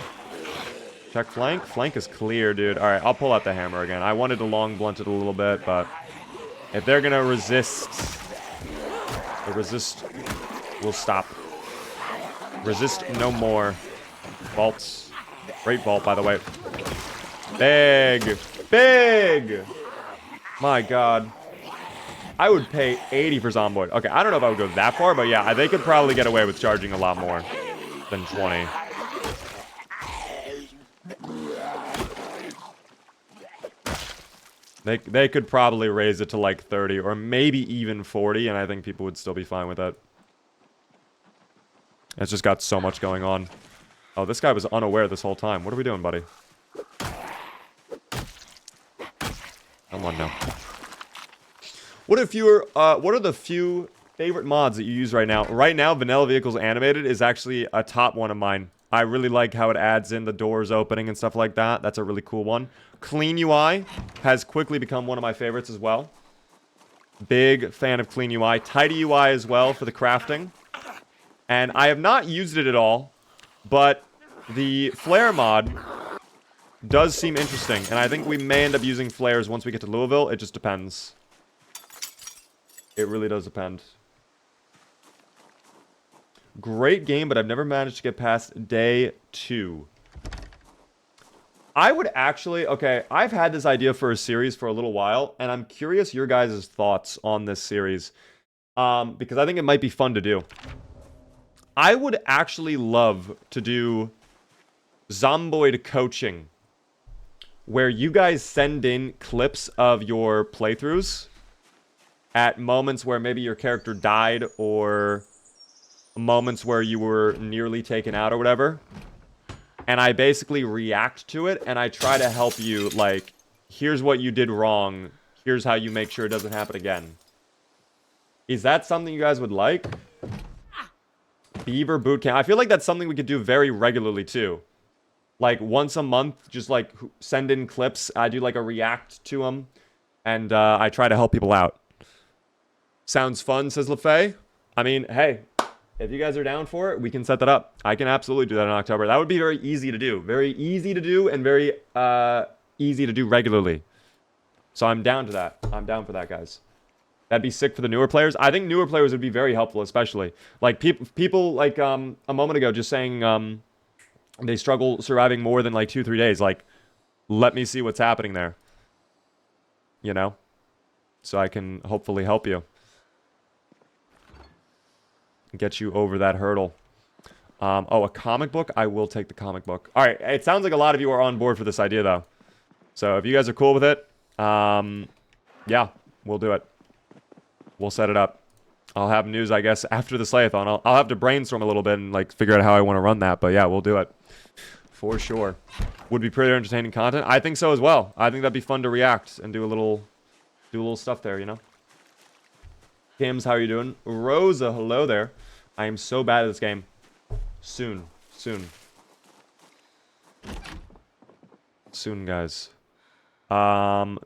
Speaker 1: Check flank. Flank is clear, dude. Alright, I'll pull out the hammer again. I wanted to long blunt it a little bit, but if they're gonna resist, the resist will stop. Resist no more. Vaults. Great vault, by the way. Big. Big. My god. I would pay 80 for Zomboid. Okay, I don't know if I would go that far, but yeah, they could probably get away with charging a lot more than 20. They could probably raise it to like 30 or maybe even 40, and I think people would still be fine with it. It's just got so much going on. Oh, this guy was unaware this whole time. What are we doing, buddy? Come on now. What are the few favorite mods that you use right now? Right now, Vanilla Vehicles Animated is actually a top one of mine. I really like how it adds in the doors opening and stuff like that. That's a really cool one. Clean UI has quickly become one of my favorites as well. Big fan of Clean UI. Tidy UI as well for the crafting. And I have not used it at all, but the flare mod does seem interesting. And I think we may end up using flares once we get to Louisville. It just depends. It really does depend. Great game, but I've never managed to get past day 2. I would actually... Okay, I've had this idea for a series for a little while, and I'm curious your guys' thoughts on this series. Because I think it might be fun to do. I would actually love to do Zomboid coaching, where you guys send in clips of your playthroughs at moments where maybe your character died or moments where you were nearly taken out or whatever. And I basically react to it and I try to help you, like, here's what you did wrong. Here's how you make sure it doesn't happen again. Is that something you guys would like? Beaver Bootcamp. I feel like that's something we could do very regularly too. Like once a month, just like send in clips. I do like a react to them. And I try to help people out. Sounds fun, says LaFay. I mean, hey, if you guys are down for it, we can set that up. I can absolutely do that in October. That would be very easy to do. Very easy to do and very easy to do regularly. So I'm down to that. I'm down for that, guys. That'd be sick for the newer players. I think newer players would be very helpful, especially. Like, people like, a moment ago just saying they struggle surviving more than, like, 2-3 days. Like, let me see what's happening there. You know? So I can hopefully help you. Get you over that hurdle. Oh, a comic book? I will take the comic book. Alright, it sounds like a lot of you are on board for this idea, though. So if you guys are cool with it, yeah, we'll do it. We'll set it up. I'll have news, I guess, after the SLAYATHON. I'll have to brainstorm a little bit and, like, figure out how I want to run that. But, yeah, we'll do it. For sure. Would be pretty entertaining content. I think so as well. I think that'd be fun to react and do a little stuff there, you know? Kims, how are you doing? Rosa, hello there. I am so bad at this game. Soon. Soon. Soon, guys.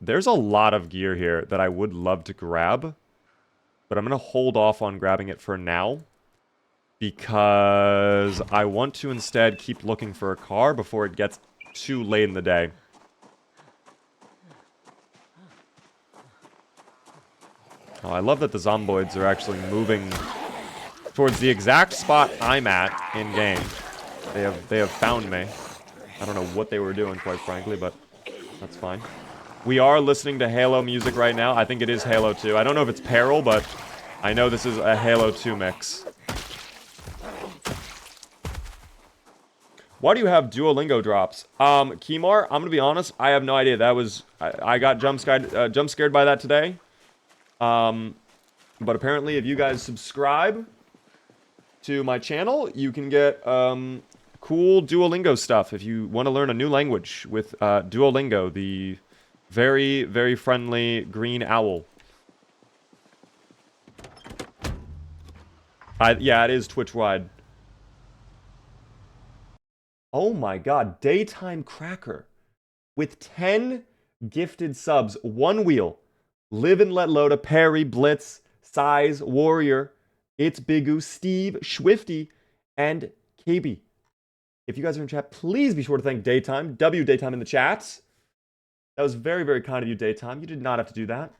Speaker 1: There's a lot of gear here that I would love to grab. But I'm going to hold off on grabbing it for now. because I want to instead keep looking for a car before it gets too late in the day. Oh, I love that the zomboids are actually moving towards the exact spot I'm at in-game. They have found me. I don't know what they were doing, quite frankly, but that's fine. We are listening to Halo music right now. I think it is Halo 2. I don't know if it's Peril, but I know this is a Halo 2 mix. Why do you have Duolingo drops? Kimar, I'm gonna be honest, I have no idea. That was... I got jump scared by that today. But apparently if you guys subscribe to my channel, you can get cool Duolingo stuff if you want to learn a new language with Duolingo, the very, very friendly green owl. Yeah, it is Twitch-wide. Oh my god, Daytime Cracker. With 10 gifted subs, one wheel. Live and Let Loda, Perry, Blitz, Size, Warrior, It's Bigu, Steve, Schwifty, and KB. If you guys are in chat, please be sure to thank Daytime. Daytime in the chats. That was very, very kind of you, Daytime. You did not have to do that.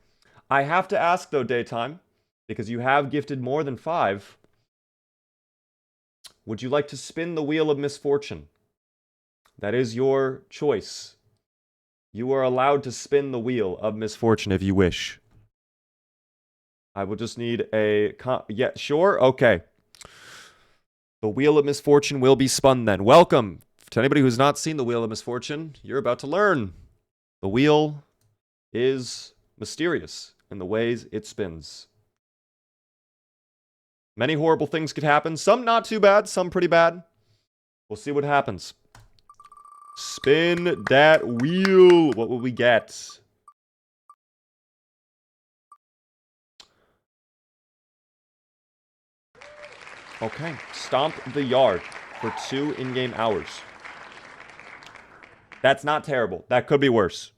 Speaker 1: I have to ask, though, Daytime, because you have gifted more than 5. Would you like to spin the wheel of misfortune? That is your choice. You are allowed to spin the wheel of misfortune if you wish. I will just need a... Yeah, sure? Okay. The wheel of misfortune will be spun then. Welcome to anybody who's not seen the wheel of misfortune. You're about to learn. The wheel is mysterious in the ways it spins. Many horrible things could happen. Some not too bad, some pretty bad. We'll see what happens. Spin that wheel. What will we get? Okay. Stomp the yard for 2 in-game hours. That's not terrible. That could be worse.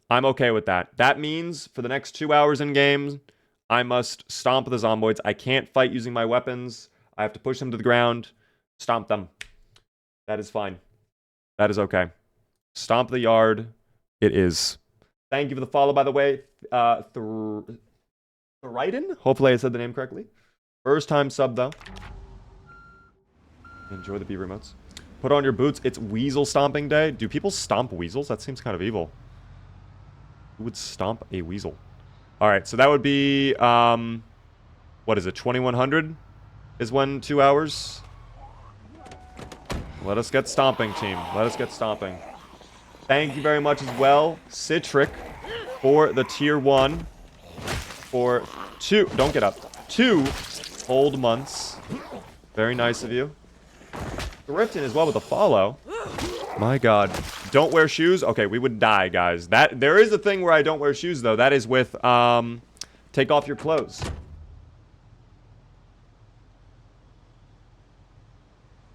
Speaker 1: I'm okay with that. That means for the next 2 hours in game, I must stomp the zomboids. I can't fight using my weapons. I have to push them to the ground. Stomp them. That is fine. That is okay. Stomp the yard. It is. Thank you for the follow, by the way. Thoriden? Hopefully I said the name correctly. First time sub, though. Enjoy the B remotes. Put on your boots. It's weasel stomping day. Do people stomp weasels? That seems kind of evil. Who would stomp a weasel? Alright, so that would be, what is it, 2100 is when 2 hours? Let us get stomping, team. Let us get stomping. Thank you very much as well, Citric, for the tier 1. For 2, don't get up, 2 old months. Very nice of you. Grifton as well with a follow. My god. Don't wear shoes? Okay, we would die, guys. There is a thing where I don't wear shoes, though. That is with, take off your clothes.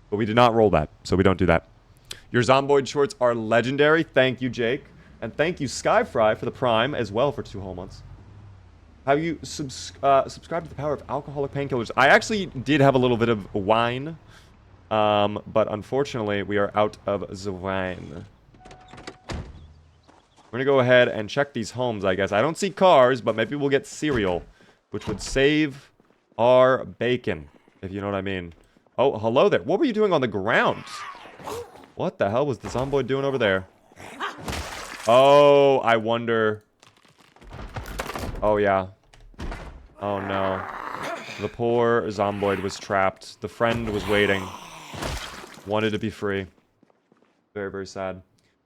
Speaker 1: But we did not roll that, so we don't do that. Your Zomboid shorts are legendary. Thank you, Jake. And thank you, Skyfry, for the Prime as well for 2 whole months. Have you subscribed to the power of alcoholic painkillers? I actually did have a little bit of wine. But unfortunately, we are out of the wine. We're gonna go ahead and check these homes, I guess. I don't see cars, but maybe we'll get cereal, which would save our bacon, if you know what I mean. Oh, hello there. What were you doing on the ground? What the hell was the zomboid doing over there? Oh, I wonder. Oh, yeah. Oh, no. The poor zomboid was trapped. The friend was waiting. Wanted to be free. Very, very sad.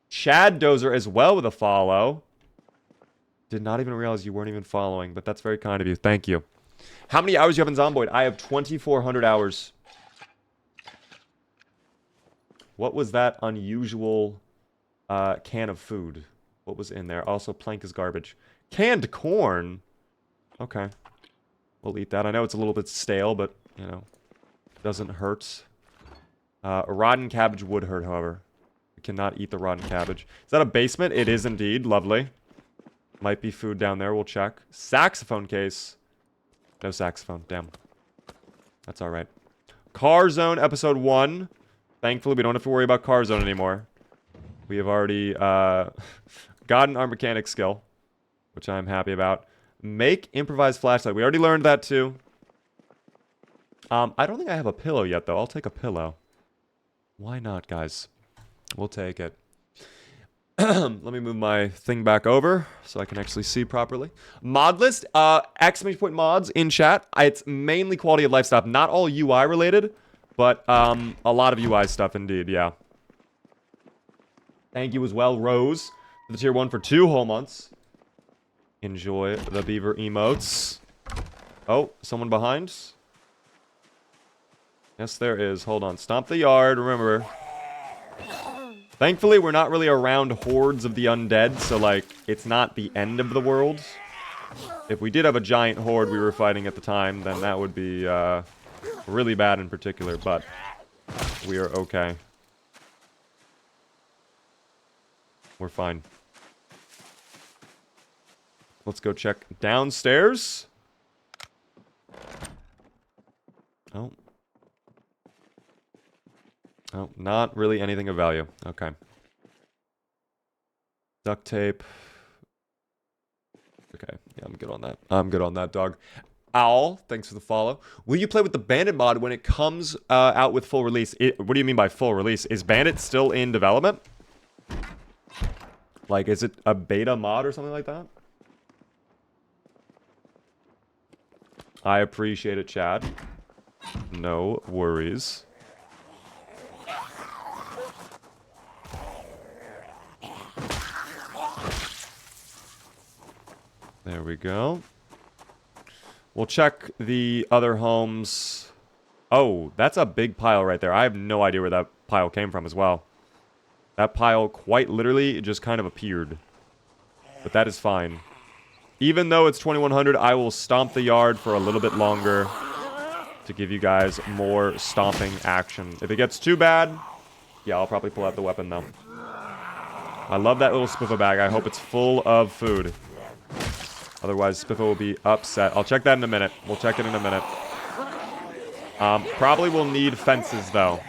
Speaker 1: Chad Dozer as well with a follow. Did not even realize you weren't even following, but that's very kind of you. Thank you. How many hours do you have in Zomboid? I have 2,400 hours. What was that unusual can of food? What was in there? Also, plank is garbage. Canned corn? Okay. We'll eat that. I know it's a little bit stale, but, you know, doesn't hurt. Rotten cabbage would hurt, however. We cannot eat the rotten cabbage. Is that a basement? It is indeed. Lovely. Might be food down there. We'll check. Saxophone case. No saxophone. Damn. That's alright. Car Zone episode 1. Thankfully, we don't have to worry about Car Zone anymore. We have already gotten our mechanic skill, which I'm happy about. Make improvised flashlight. We already learned that too. I don't think I have a pillow yet, though. I'll take a pillow. Why not, guys? We'll take it. Let me move my thing back over so I can actually see properly. Mod list, exclamation point mods in chat. It's mainly quality of life stuff. Not all UI related, but a lot of UI stuff indeed, yeah. Thank you as well, Rose, for the tier 1 for 2 whole months. Enjoy the beaver emotes. Oh, someone behind? Yes, there is. Hold on. Stomp the yard, remember. Thankfully, we're not really around hordes of the undead, so, like, it's not the end of the world. If we did have a giant horde we were fighting at the time, then that would be, really bad in particular, but we are okay. We're fine. Let's go check downstairs. Oh. Oh, not really anything of value. Okay. Duct tape. Okay, yeah, I'm good on that. I'm good on that, dog. Owl, thanks for the follow. Will you play with the Bandit mod when it comes out with full release? What do you mean by full release? Is Bandit still in development? Like, is it a beta mod or something like that? I appreciate it, Chad. No worries. There we go. We'll check the other homes. Oh, that's a big pile right there. I have no idea where that pile came from as well. That pile quite literally just kind of appeared. But that is fine. Even though it's 2100, I will stomp the yard for a little bit longer to give you guys more stomping action. If it gets too bad, yeah, I'll probably pull out the weapon though. I love that little Spiffa bag. I hope it's full of food. Otherwise, Spiffa will be upset. I'll check that in a minute. We'll check it in a minute. Probably will need fences, though.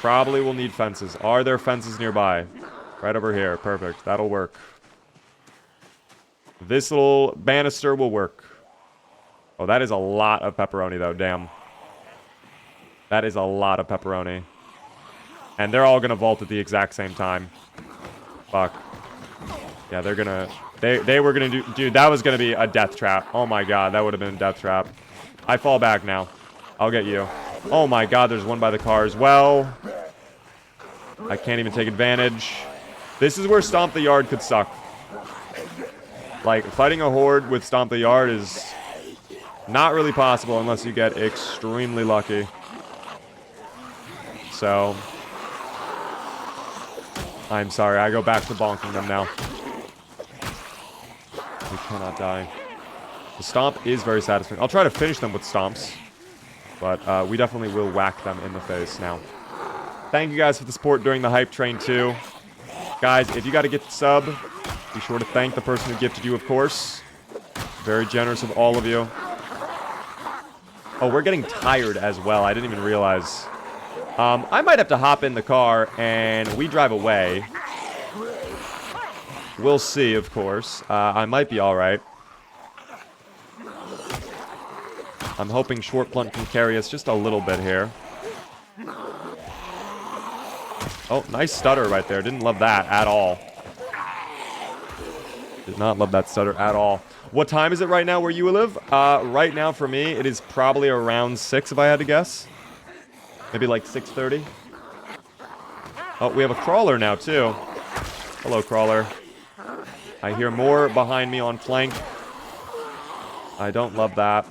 Speaker 1: Probably will need fences. Are there fences nearby? Right over here. Perfect. That'll work. This little banister will work. Oh, that is a lot of pepperoni, though. Damn. That is a lot of pepperoni. And they're all going to vault at the exact same time. Fuck. Yeah, they're going to... They were going to do... Dude, that was going to be a death trap. Oh my god, that would have been a death trap. I fall back now. I'll get you. Oh my god, there's one by the car as well. I can't even take advantage. This is where Stomp the Yard could suck. Like, fighting a horde with Stomp the Yard is not really possible unless you get extremely lucky. So... I'm sorry, I go back to bonking them now. We cannot die. The stomp is very satisfying. I'll try to finish them with stomps. But we definitely will whack them in the face now. Thank you guys for the support during the hype train too. Guys, if you got to get the sub, be sure to thank the person who gifted you, of course. Very generous of all of you. Oh, we're getting tired as well. I didn't even realize. I might have to hop in the car and we drive away. We'll see, of course. I might be alright. I'm hoping Short Blunt can carry us just a little bit here. Oh, nice stutter right there. Didn't love that at all. Did not love that stutter at all. What time is it right now where you live? Right now for me, it is probably around 6 if I had to guess. Maybe like 6:30. Oh, we have a crawler now too. Hello, crawler. I hear more behind me on flank. I don't love that.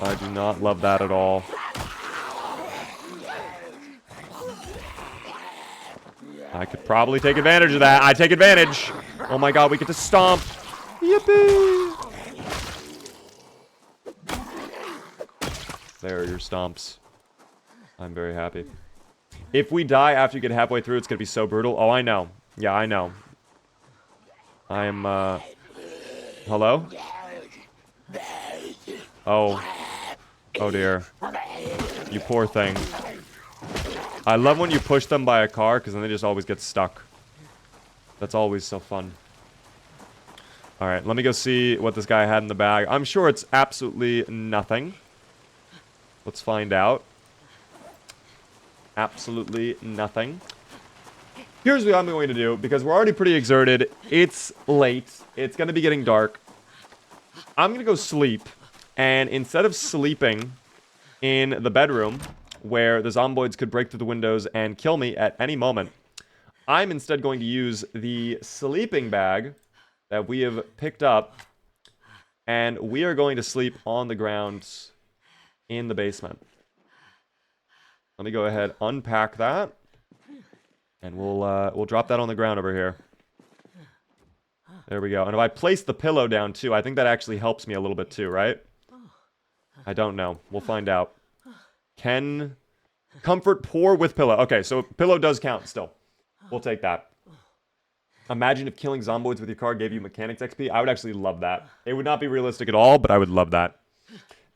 Speaker 1: I do not love that at all. I could probably take advantage of that. I take advantage. Oh my god, we get to stomp. Yippee! There are your stomps. I'm very happy. If we die after you get halfway through, it's going to be so brutal. Oh, I know. Yeah, I know. I am, hello? Oh. Oh dear. You poor thing. I love when you push them by a car, because then they just always get stuck. That's always so fun. Alright, let me go see what this guy had in the bag. I'm sure it's absolutely nothing. Let's find out. Absolutely nothing. Here's what I'm going to do, because we're already pretty exerted. It's late. It's going to be getting dark. I'm going to go sleep. And instead of sleeping in the bedroom, where the zomboids could break through the windows and kill me at any moment, I'm instead going to use the sleeping bag that we have picked up, and we are going to sleep on the ground in the basement. Let me go ahead, unpack that, and we'll drop that on the ground over here. There we go. And if I place the pillow down too, I think that actually helps me a little bit too, right? I don't know. We'll find out. Can comfort poor with pillow? Okay, so pillow does count still. We'll take that. Imagine if killing zomboids with your car gave you mechanics XP. I would actually love that. It would not be realistic at all, but I would love that.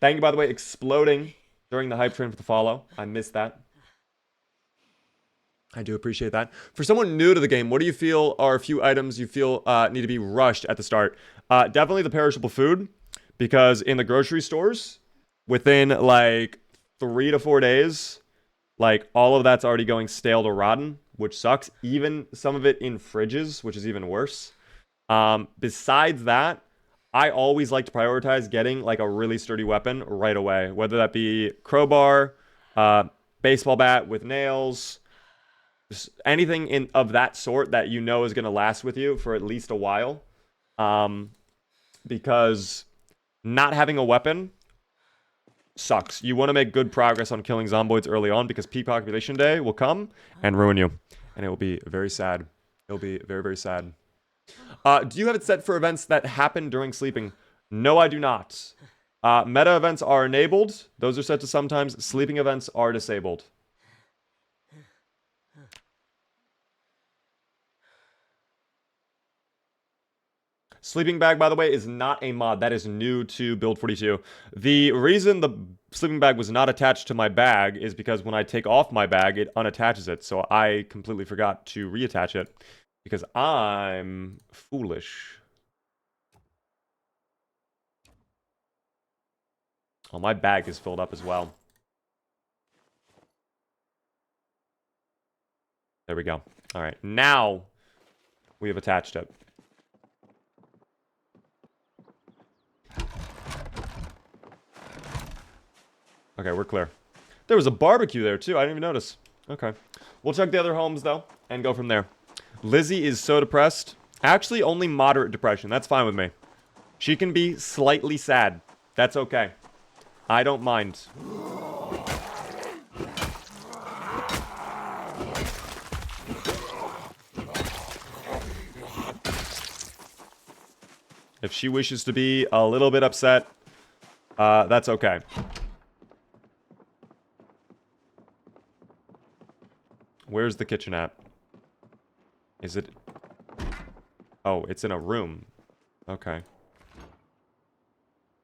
Speaker 1: Thank you, by the way, exploding during the hype train for the follow. I missed that. I do appreciate that. For someone new to the game, what do you feel are a few items you feel need to be rushed at the start? Definitely the perishable food, because in the grocery stores, within like 3 to 4 days, like all of that's already going stale to rotten, which sucks. Even some of it in fridges, which is even worse. Besides that, I always like to prioritize getting like a really sturdy weapon right away, whether that be crowbar, baseball bat with nails, just anything of that sort that you know is going to last with you for at least a while. Because not having a weapon sucks. You want to make good progress on killing zomboids early on, because peak population day will come and ruin you. And it will be very sad. It'll be very, very sad. Do you have it set for events that happen during sleeping? No, I do not. Meta events are enabled. Those are set to sometimes. Sleeping events are disabled. Sleeping bag, by the way, is not a mod. That is new to Build 42. The reason the sleeping bag was not attached to my bag is because when I take off my bag, it unattaches it. So I completely forgot to reattach it because I'm foolish. Oh, my bag is filled up as well. There we go. All right, now we have attached it. Okay, we're clear. There was a barbecue there, too. I didn't even notice. Okay. We'll check the other homes, though, and go from there. Lizzie is so depressed. Actually, only moderate depression. That's fine with me. She can be slightly sad. That's okay. I don't mind. If she wishes to be a little bit upset, that's okay. Where's the kitchen at? Is it... Oh, it's in a room. Okay.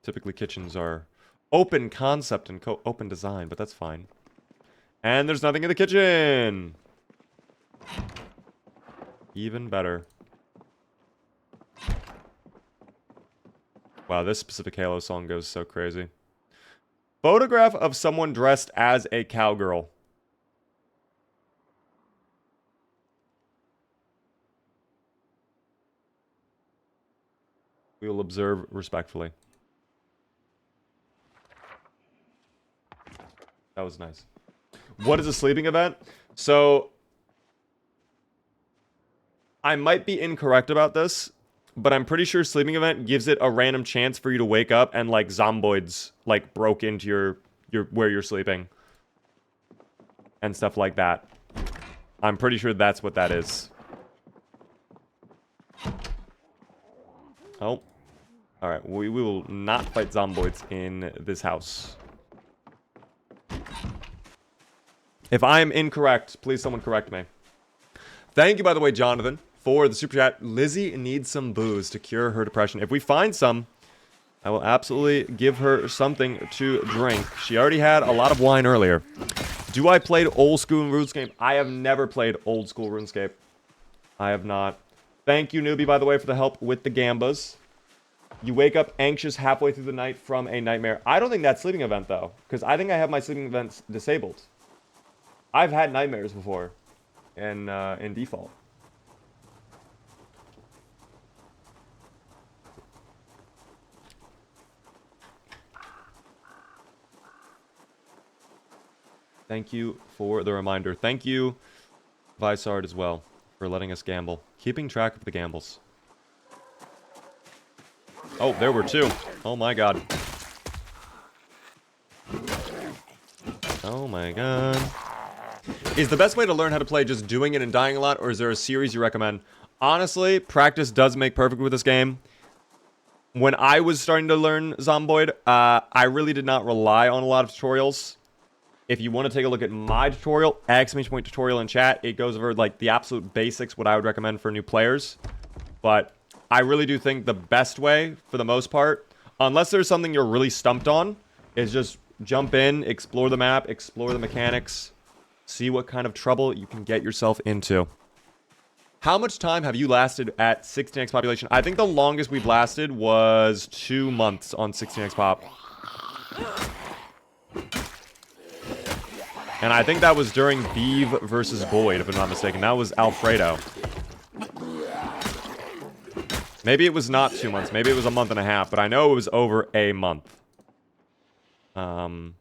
Speaker 1: Typically kitchens are open concept and open design, but that's fine. And there's nothing in the kitchen! Even better. Wow, this specific Halo song goes so crazy. Photograph of someone dressed as a cowgirl. We will observe respectfully. That was nice. What is a sleeping event? So, I might be incorrect about this, but I'm pretty sure sleeping event gives it a random chance for you to wake up and like zomboids like broke into your where you're sleeping and stuff like that. I'm pretty sure that's what that is. Oh. Alright, we will not fight zomboids in this house. If I am incorrect, please someone correct me. Thank you, by the way, Jonathan, for the super chat. Lizzie needs some booze to cure her depression. If we find some, I will absolutely give her something to drink. She already had a lot of wine earlier. Do I play old school RuneScape? I have never played old school RuneScape. I have not. Thank you, newbie, by the way, for the help with the gambas. You wake up anxious halfway through the night from a nightmare. I don't think that's sleeping event, though, because I think I have my sleeping events disabled. I've had nightmares before in default. Thank you for the reminder. Thank you, Visard, as well, for letting us gamble. Keeping track of the gambles. Oh, there were two. Oh my god. Oh my god. Is the best way to learn how to play just doing it and dying a lot, or is there a series you recommend? Honestly, practice does make perfect with this game. When I was starting to learn Zomboid, I really did not rely on a lot of tutorials. If you want to take a look at my tutorial, ! tutorial in chat, it goes over like the absolute basics, what I would recommend for new players. But I really do think the best way, for the most part, unless there's something you're really stumped on, is just jump in, explore the map, explore the mechanics, see what kind of trouble you can get yourself into. How much time have you lasted at 16x population? I think the longest we've lasted was 2 months on 16x pop. And I think that was during Beeve versus Boyd, if I'm not mistaken. That was Alfredo. Maybe it was not 2 months. Maybe it was a month and a half. But I know it was over a month. Okay,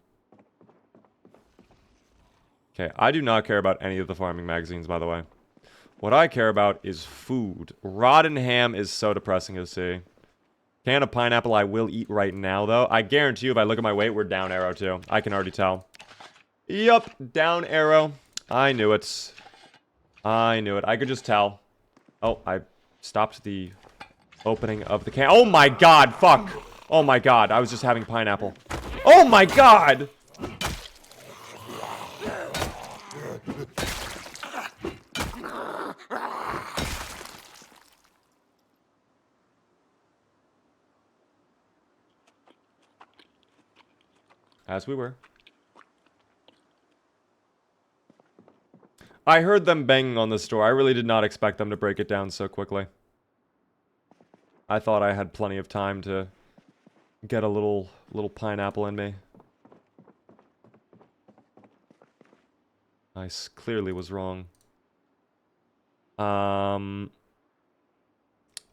Speaker 1: I do not care about any of the farming magazines, by the way. What I care about is food. Rotten ham is so depressing to see. Can of pineapple I will eat right now, though. I guarantee you, if I look at my weight, we're down arrow, too. I can already tell. Yup, down arrow. I knew it. I knew it. I could just tell. Oh, I stopped the opening of the can. Oh my god, fuck. Oh my god, I was just having pineapple. Oh my god! As we were. I heard them banging on this door. I really did not expect them to break it down so quickly. I thought I had plenty of time to get a little pineapple in me. I clearly was wrong. You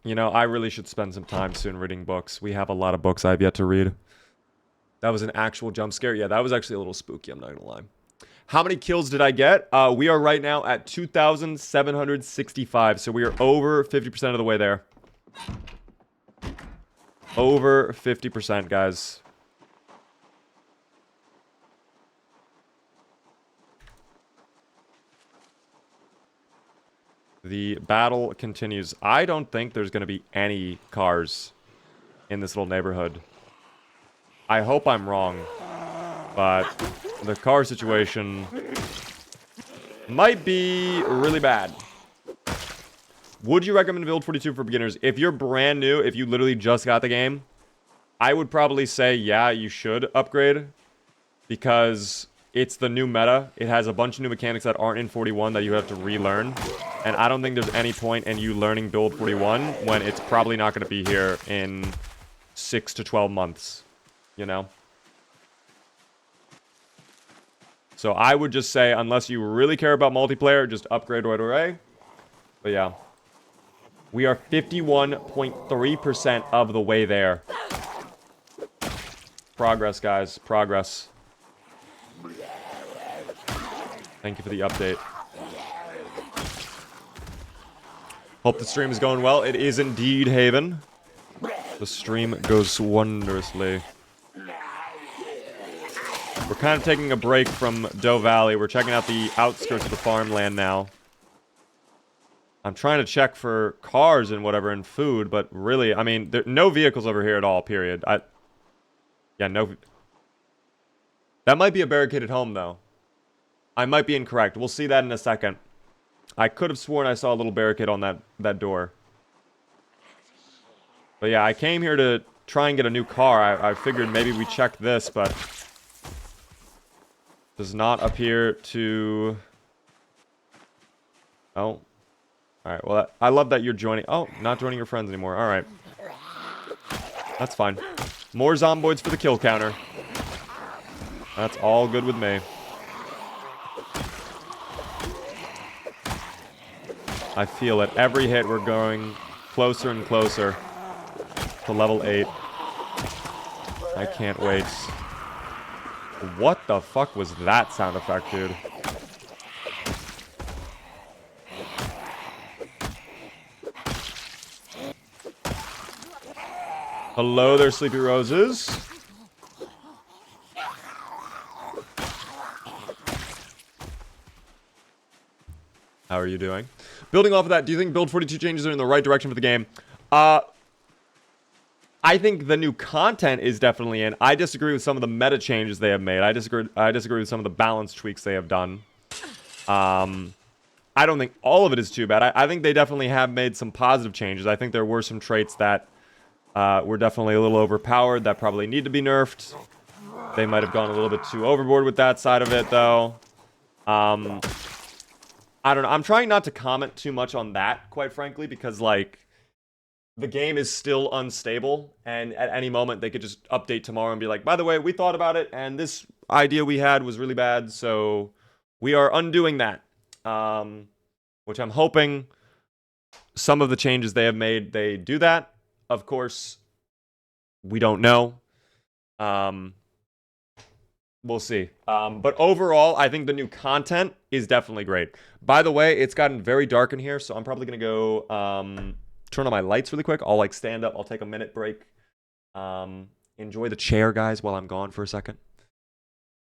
Speaker 1: know, I really should spend some time soon reading books. We have a lot of books I've yet to read. That was an actual jump scare. Yeah, that was actually a little spooky, I'm not gonna lie. How many kills did I get? We are right now at 2,765, so we are over 50% of the way there. Over 50%, guys. The battle continues. I don't think there's going to be any cars in this little neighborhood. I hope I'm wrong, but the car situation might be really bad. Would you recommend Build 42 for beginners? If you're brand new, if you literally just got the game, I would probably say, yeah, you should upgrade. Because it's the new meta. It has a bunch of new mechanics that aren't in 41 that you have to relearn. And I don't think there's any point in you learning Build 41 when it's probably not going to be here in 6 to 12 months. You know? So I would just say, unless you really care about multiplayer, just upgrade right away. But yeah. We are 51.3% of the way there. Progress, guys. Progress. Thank you for the update. Hope the stream is going well. It is indeed, Haven. The stream goes wondrously. We're kind of taking a break from Doe Valley. We're checking out the outskirts of the farmland now. I'm trying to check for cars and whatever and food, but really, I mean, there no vehicles over here at all, period. Yeah, no. That might be a barricaded home, though. I might be incorrect. We'll see that in a second. I could have sworn I saw a little barricade on that door. But yeah, I came here to try and get a new car. I figured maybe we check this, but does not appear to... Oh. Alright, well, I love that you're joining... Oh, not joining your friends anymore. Alright. That's fine. More zomboids for the kill counter. That's all good with me. I feel it. Every hit, we're going closer and closer to level 8. I can't wait. What the fuck was that sound effect, dude? Hello there, Sleepy Roses. How are you doing? Building off of that, do you think Build 42 changes are in the right direction for the game? I think the new content is definitely in. I disagree with some of the meta changes they have made. I disagree with some of the balance tweaks they have done. I don't think all of it is too bad. I think they definitely have made some positive changes. I think there were some traits that were definitely a little overpowered that probably need to be nerfed. They might have gone a little bit too overboard with that side of it, though. I don't know. I'm trying not to comment too much on that, quite frankly, because, like, the game is still unstable, and at any moment they could just update tomorrow and be like, by the way, we thought about it, and this idea we had was really bad, so we are undoing that. Which I'm hoping some of the changes they have made, they do that. Of course, we don't know. We'll see. But overall, I think the new content is definitely great. By the way, it's gotten very dark in here, so I'm probably going to go turn on my lights really quick. I'll, like, stand up. I'll take a minute break. Enjoy the chair, guys, while I'm gone for a second.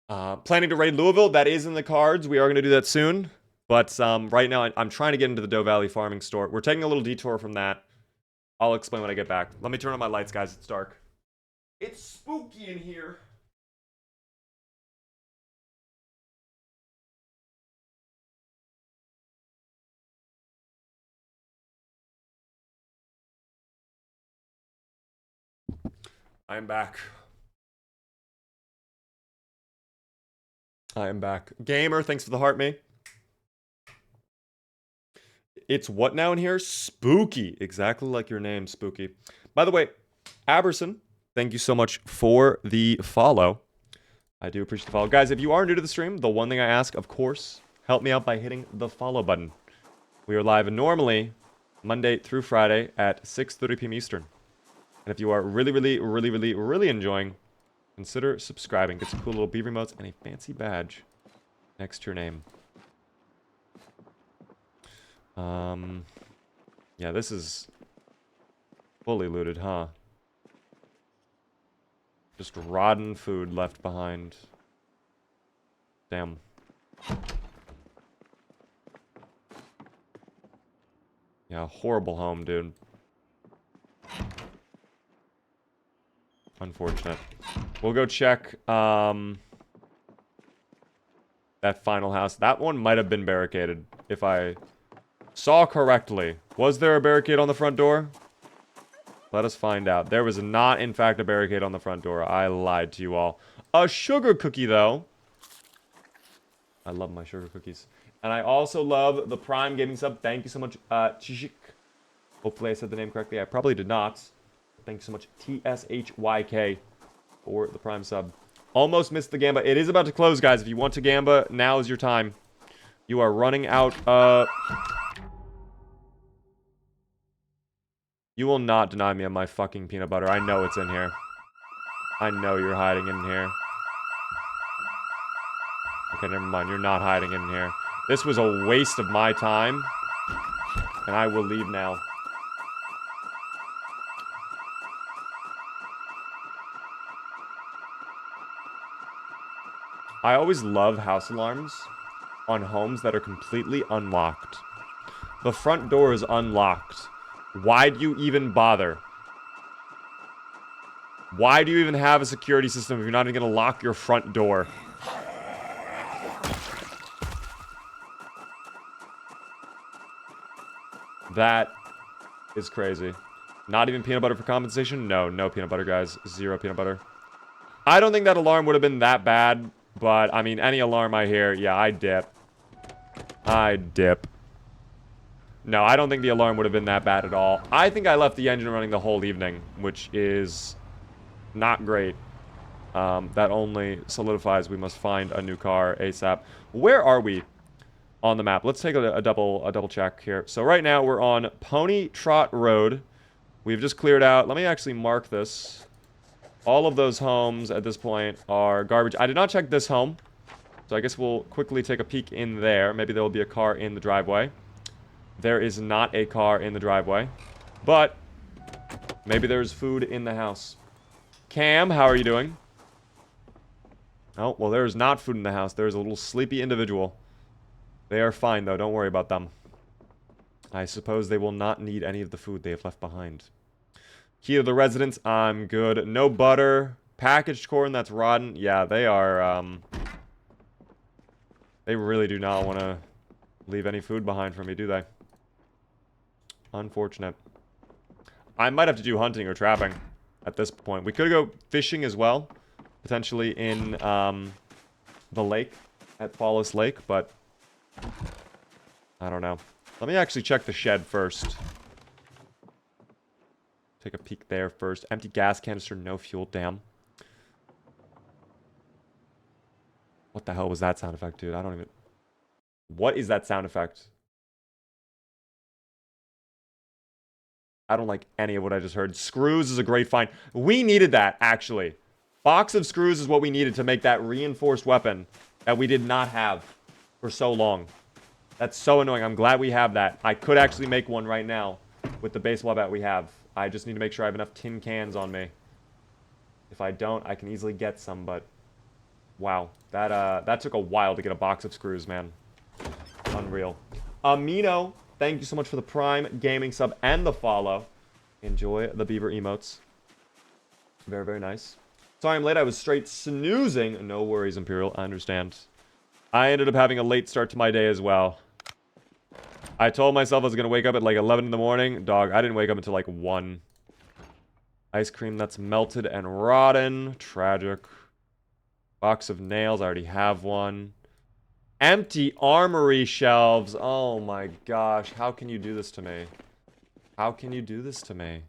Speaker 1: Planning to raid Louisville. That is in the cards. We are going to do that soon. But right now, I'm trying to get into the Doe Valley farming store. We're taking a little detour from that. I'll explain when I get back. Let me turn on my lights, guys. It's dark. It's spooky in here. I am back. I am back. Gamer, thanks for the heart, me. It's what now in here? Spooky. Exactly like your name, Spooky. By the way, Aberson, thank you so much for the follow. I do appreciate the follow. Guys, if you are new to the stream, the one thing I ask, of course, help me out by hitting the follow button. We are live normally Monday through Friday at 6:30 p.m. Eastern. And if you are really enjoying, consider subscribing. Get some cool little beaver emotes and a fancy badge next to your name. Yeah, this is fully looted, huh? Just rotten food left behind. Damn. Yeah, horrible home, dude. Unfortunate. We'll go check, that final house. That one might have been barricaded, if I saw correctly. Was there a barricade on the front door? Let us find out. There was not, in fact, a barricade on the front door. I lied to you all. A sugar cookie, though. I love my sugar cookies. And I also love the Prime Gaming sub. Thank you so much, Chishik. Hopefully I said the name correctly. I probably did not. Thank you so much, TSHYK, for the Prime sub. Almost missed the Gamba. It is about to close, guys. If you want to Gamba, now is your time. You are running out of... You will not deny me of my fucking peanut butter. I know it's in here. I know you're hiding in here. Okay, never mind. You're not hiding in here. This was a waste of my time. And I will leave now. I always love house alarms on homes that are completely unlocked. The front door is unlocked. Why do you even bother? Why do you even have a security system if you're not even going to lock your front door? That is crazy. Not even peanut butter for compensation? No, no peanut butter, guys. Zero peanut butter. I don't think that alarm would have been that bad, but, I mean, any alarm I hear, yeah, I dip. I dip. No, I don't think the alarm would have been that bad at all. I think I left the engine running the whole evening, which is not great. That only solidifies we must find a new car ASAP. Where are we on the map? Let's take a double check here. So right now we're on Pony Trot Road. We've just cleared out. Let me actually mark this. All of those homes at this point are garbage. I did not check this home, so I guess we'll quickly take a peek in there. Maybe there will be a car in the driveway. There is not a car in the driveway, but maybe there's food in the house. Cam, how are you doing? Oh, well, there is not food in the house. There's a little sleepy individual. They are fine, though. Don't worry about them. I suppose they will not need any of the food they have left behind. Key to the residence, I'm good. No butter. Packaged corn, that's rotten. Yeah, they are, they really do not want to leave any food behind for me, do they? Unfortunate. I might have to do hunting or trapping at this point. We could go fishing as well. Potentially in, the lake. At Fallis Lake, but I don't know. Let me actually check the shed first. Take a peek there first. Empty gas canister, no fuel, damn. What the hell was that sound effect, dude? I don't even... What is that sound effect? I don't like any of what I just heard. Screws is a great find. We needed that, actually. Box of screws is what we needed to make that reinforced weapon that we did not have for so long. That's so annoying. I'm glad we have that. I could actually make one right now with the baseball bat we have. I just need to make sure I have enough tin cans on me. If I don't, I can easily get some, but... Wow. That took a while to get a box of screws, man. Unreal. Amino, thank you so much for the Prime Gaming sub and the follow. Enjoy the beaver emotes. Very, very nice. Sorry I'm late. I was straight snoozing. No worries, Imperial. I understand. I ended up having a late start to my day as well. I told myself I was going to wake up at like 11 in the morning. Dog, I didn't wake up until like 1. Ice cream that's melted and rotten. Tragic. Box of nails. I already have one. Empty armory shelves. Oh my gosh. How can you do this to me? How can you do this to me?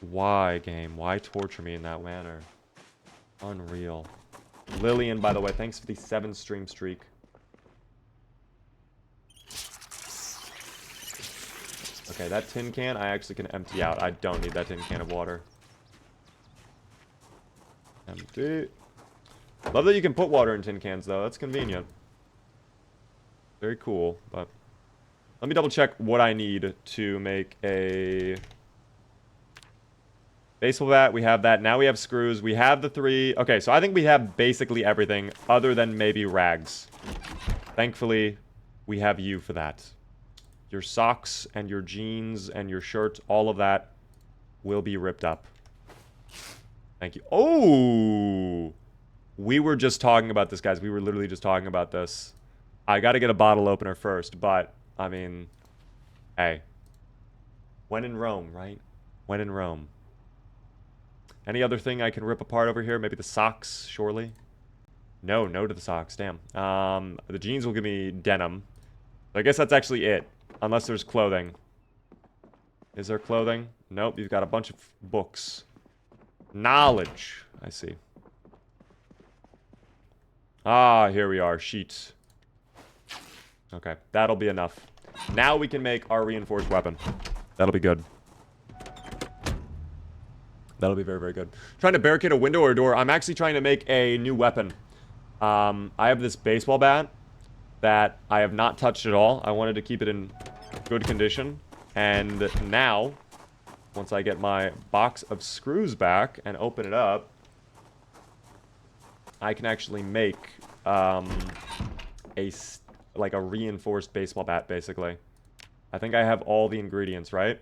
Speaker 1: Why, game? Why torture me in that manner? Unreal. Lillian, by the way, thanks for the 7 stream streak. Okay, that tin can I actually can empty out. I don't need that tin can of water. Empty. Love that you can put water in tin cans, though. That's convenient. Very cool, but... Let me double check what I need to make a... baseball bat. We have that. Now we have screws. We have the 3... Okay, so I think we have basically everything other than maybe rags. Thankfully, we have you for that. Your socks and your jeans and your shirt, all of that will be ripped up. Thank you. Oh! We were just talking about this, guys. We were literally just talking about this. I gotta get a bottle opener first, but, I mean, hey. When in Rome, right? When in Rome. Any other thing I can rip apart over here? Maybe the socks, surely? No, no to the socks, damn. The jeans will give me denim. So I guess that's actually it. Unless there's clothing. Is there clothing? Nope, you've got a bunch of books. Knowledge. I see. Ah, here we are. Sheets. Okay, that'll be enough. Now we can make our reinforced weapon. That'll be good. That'll be very, very good. Trying to barricade a window or a door. I'm actually trying to make a new weapon. I have this baseball bat that I have not touched at all. I wanted to keep it in good condition. And now, once I get my box of screws back and open it up, I can actually make like a reinforced baseball bat, basically. I think I have all the ingredients, right?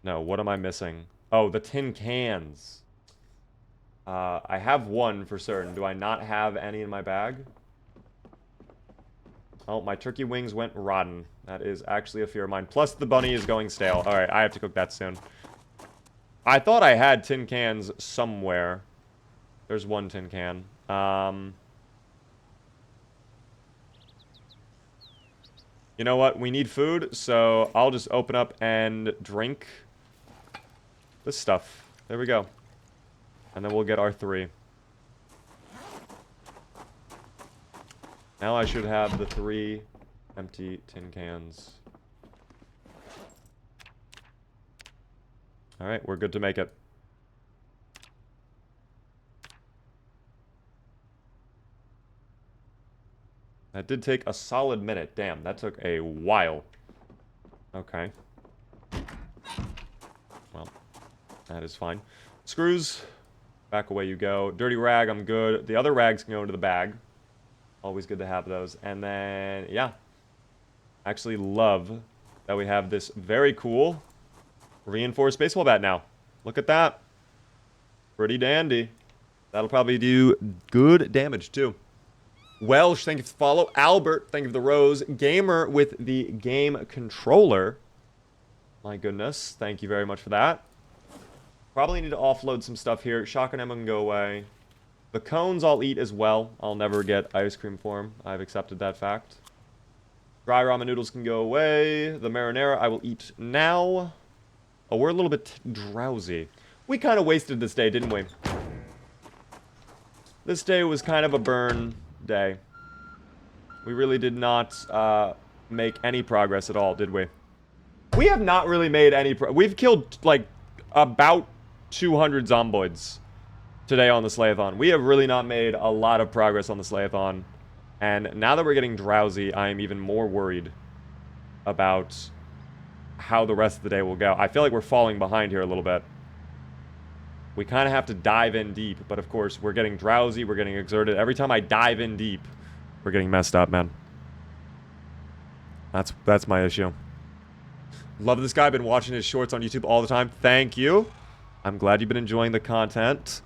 Speaker 1: No, what am I missing? Oh, the tin cans. I have one for certain. Do I not have any in my bag? Oh, my turkey wings went rotten. That is actually a fear of mine. Plus, the bunny is going stale. Alright, I have to cook that soon. I thought I had tin cans somewhere. There's one tin can. You know what? We need food, so I'll just open up and drink this stuff. There we go. And then we'll get our 3. Now I should have the 3 empty tin cans. Alright, we're good to make it. That did take a solid minute. Damn, that took a while. Okay. Well, that is fine. Screws. Back away you go. Dirty rag, I'm good. The other rags can go into the bag. Always good to have those. And then, yeah. Actually love that we have this very cool reinforced baseball bat now. Look at that. Pretty dandy. That'll probably do good damage, too. Welsh, thank you for the follow. Albert, thank you for the rose. Gamer with the game controller. My goodness, thank you very much for that. Probably need to offload some stuff here. Shotgun ammo can go away. The cones I'll eat as well. I'll never get ice cream for them. I've accepted that fact. Dry ramen noodles can go away. The marinara I will eat now. Oh, we're a little bit drowsy. We kind of wasted this day, didn't we? This day was kind of a burn day. We really did not make any progress at all, did we? We have not really made any we've killed, like, about 200 zomboids today on the Slayathon. We have really not made a lot of progress on the Slayathon. And now that we're getting drowsy, I am even more worried about how the rest of the day will go. I feel like we're falling behind here a little bit. We kind of have to dive in deep, but of course, we're getting drowsy, we're getting exerted. Every time I dive in deep, we're getting messed up, man. That's my issue. Love this guy. Been watching his shorts on YouTube all the time. Thank you. I'm glad you've been enjoying the content.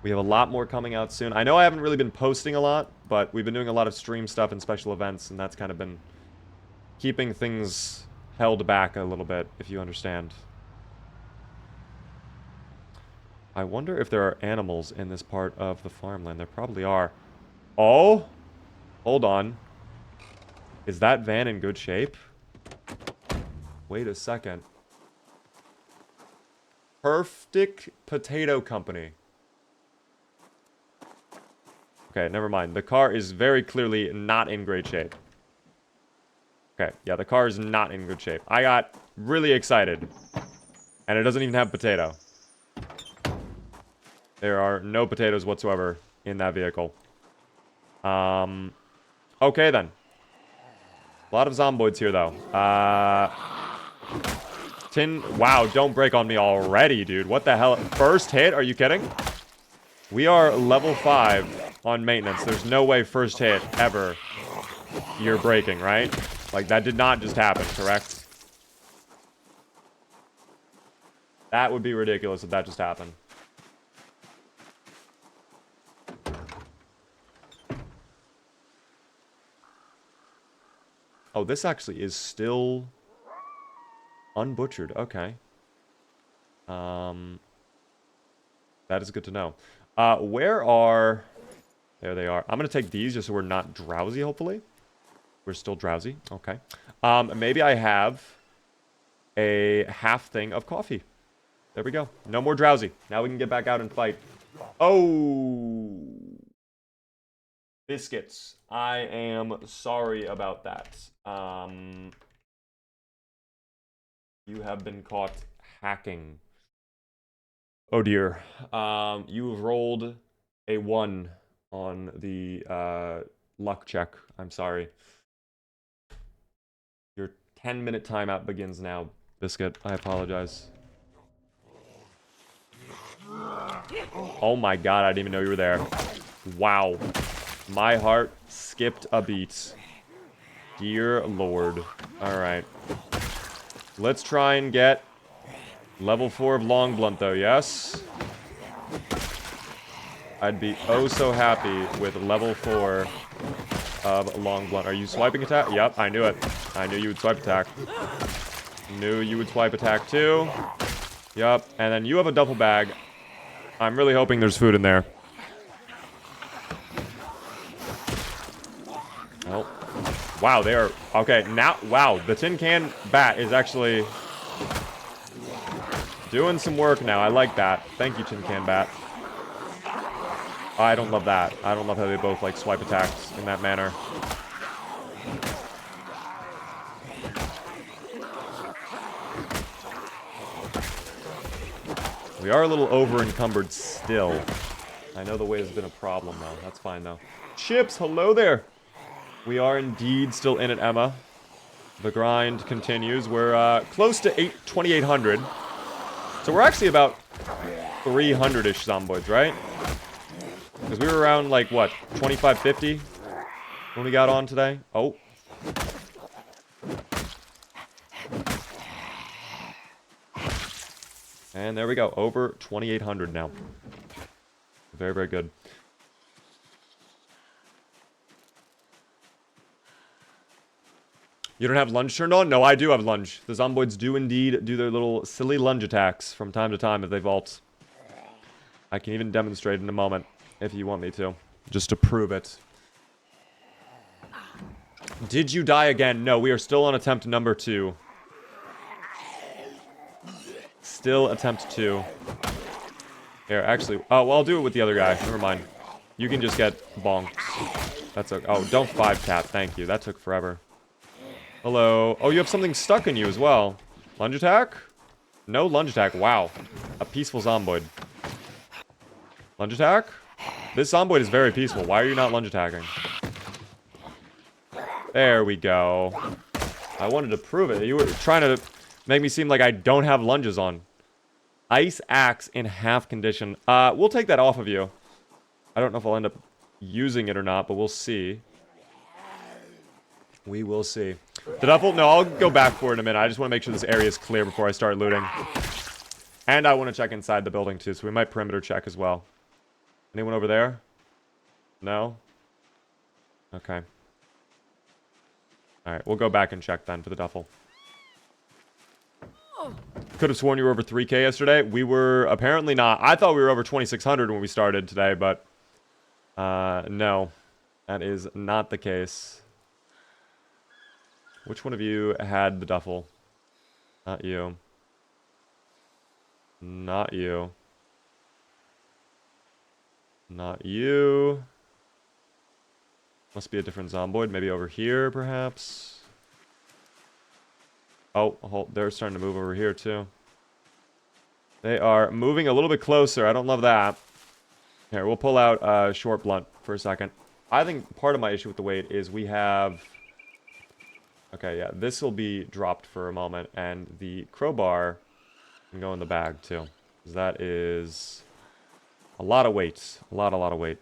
Speaker 1: We have a lot more coming out soon. I know I haven't really been posting a lot, but we've been doing a lot of stream stuff and special events, and that's kind of been keeping things held back a little bit, if you understand. I wonder if there are animals in this part of the farmland. There probably are. Oh! Hold on. Is that van in good shape? Wait a second. Perfect Potato Company. Okay, never mind. The car is very clearly not in great shape. Okay, yeah, the car is not in good shape. I got really excited. And it doesn't even have potato. There are no potatoes whatsoever in that vehicle. Okay, then. A lot of zomboids here, though. Wow, don't break on me already, dude. What the hell? First hit? Are you kidding? We are level 5 on maintenance. There's no way first hit ever you're breaking, right? Like, that did not just happen, correct? That would be ridiculous if that just happened. Oh, this actually is still unbutchered. Okay. That is good to know. Where are... There they are. I'm going to take these just so we're not drowsy, hopefully. We're still drowsy. Okay. Maybe I have a half thing of coffee. There we go. No more drowsy. Now we can get back out and fight. Oh... Biscuits. I am sorry about that. You have been caught hacking. Oh dear. You have rolled a 1 on the luck check. I'm sorry. Your 10-minute timeout begins now, Biscuit. I apologize. Oh my god, I didn't even know you were there. Wow. My heart skipped a beat. Dear Lord. Alright. Let's try and get level 4 of Long Blunt, though, yes? I'd be oh so happy with level 4 of long blunt. Are you swiping attack? Yep, I knew it. I knew you would swipe attack. Knew you would swipe attack too. Yep, and then you have a duffel bag. I'm really hoping there's food in there. Oh. Wow, they are... Okay, now... Wow, the tin can bat is actually... doing some work now. I like that. Thank you, tin can bat. I don't love that. I don't love how they both, like, swipe attacks in that manner. We are a little over-encumbered still. I know the weight has been a problem, though. That's fine, though. Chips, hello there! We are indeed still in it, Emma. The grind continues. We're close to 2,800. So we're actually about 300-ish zomboids, right? Because we were around, like, what, 2550 when we got on today? Oh. And there we go. Over 2,800 now. Very, very good. You don't have lunge turned on? No, I do have lunge. The zomboids do indeed do their little silly lunge attacks from time to time if they vault. I can even demonstrate in a moment if you want me to. Just to prove it. Did you die again? No, we are still on attempt number 2. Still attempt 2. Here, actually... Oh, well, I'll do it with the other guy. Never mind. You can just get bonked. That's okay. Oh, don't 5-tap. Thank you. That took forever. Hello. Oh, you have something stuck in you as well. Lunge attack? No lunge attack. Wow. A peaceful zomboid. Lunge attack? This zomboid is very peaceful. Why are you not lunge attacking? There we go. I wanted to prove it. You were trying to make me seem like I don't have lunges on. Ice axe in half condition. We'll take that off of you. I don't know if I'll end up using it or not, but we'll see. We will see. The duffel? No, I'll go back for it in a minute. I just want to make sure this area is clear before I start looting. And I want to check inside the building too, so we might perimeter check as well. Anyone over there? No? Okay. Alright, we'll go back and check then for the duffel. Could have sworn you were over 3K yesterday. We were apparently not. I thought we were over 2,600 when we started today, but... no. That is not the case. Which one of you had the duffel? Not you. Not you. Not you. Must be a different zomboid. Maybe over here, perhaps. Oh, they're starting to move over here, too. They are moving a little bit closer. I don't love that. Here, we'll pull out short blunt for a second. I think part of my issue with the weight is we have... Okay, yeah, this will be dropped for a moment, and the crowbar can go in the bag, too. Because that is a lot of weight. A lot of weight.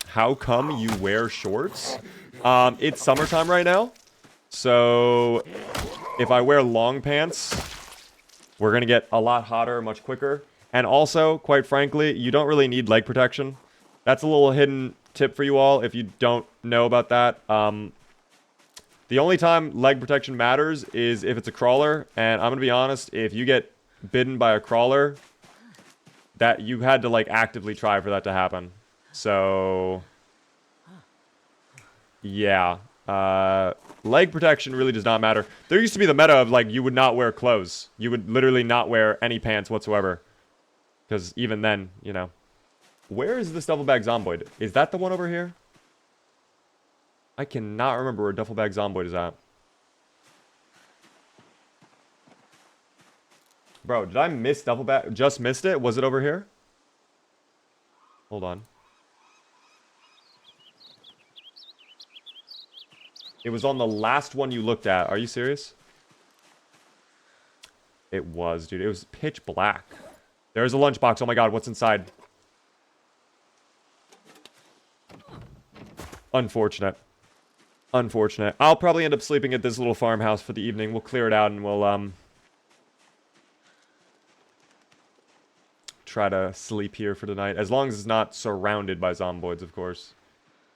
Speaker 1: How come you wear shorts? It's summertime right now, so if I wear long pants, we're going to get a lot hotter much quicker. And also, quite frankly, you don't really need leg protection. That's a little hidden tip for you all if you don't know about that. The only time leg protection matters is if it's a crawler. And I'm going to be honest, if you get bitten by a crawler, that you had to like actively try for that to happen. So, yeah. Leg protection really does not matter. There used to be the meta of like you would not wear clothes. You would literally not wear any pants whatsoever. Because even then, you know. Where is this duffel bag zomboid? Is that the one over here? I cannot remember where duffel bag zomboid is at. Bro, did I miss duffel bag? Just missed it? Was it over here? Hold on. It was on the last one you looked at. Are you serious? It was, dude. It was pitch black. There's a lunchbox. Oh my god, what's inside? Unfortunate. Unfortunate. I'll probably end up sleeping at this little farmhouse for the evening. We'll clear it out and we'll, try to sleep here for tonight. As long as it's not surrounded by zomboids, of course.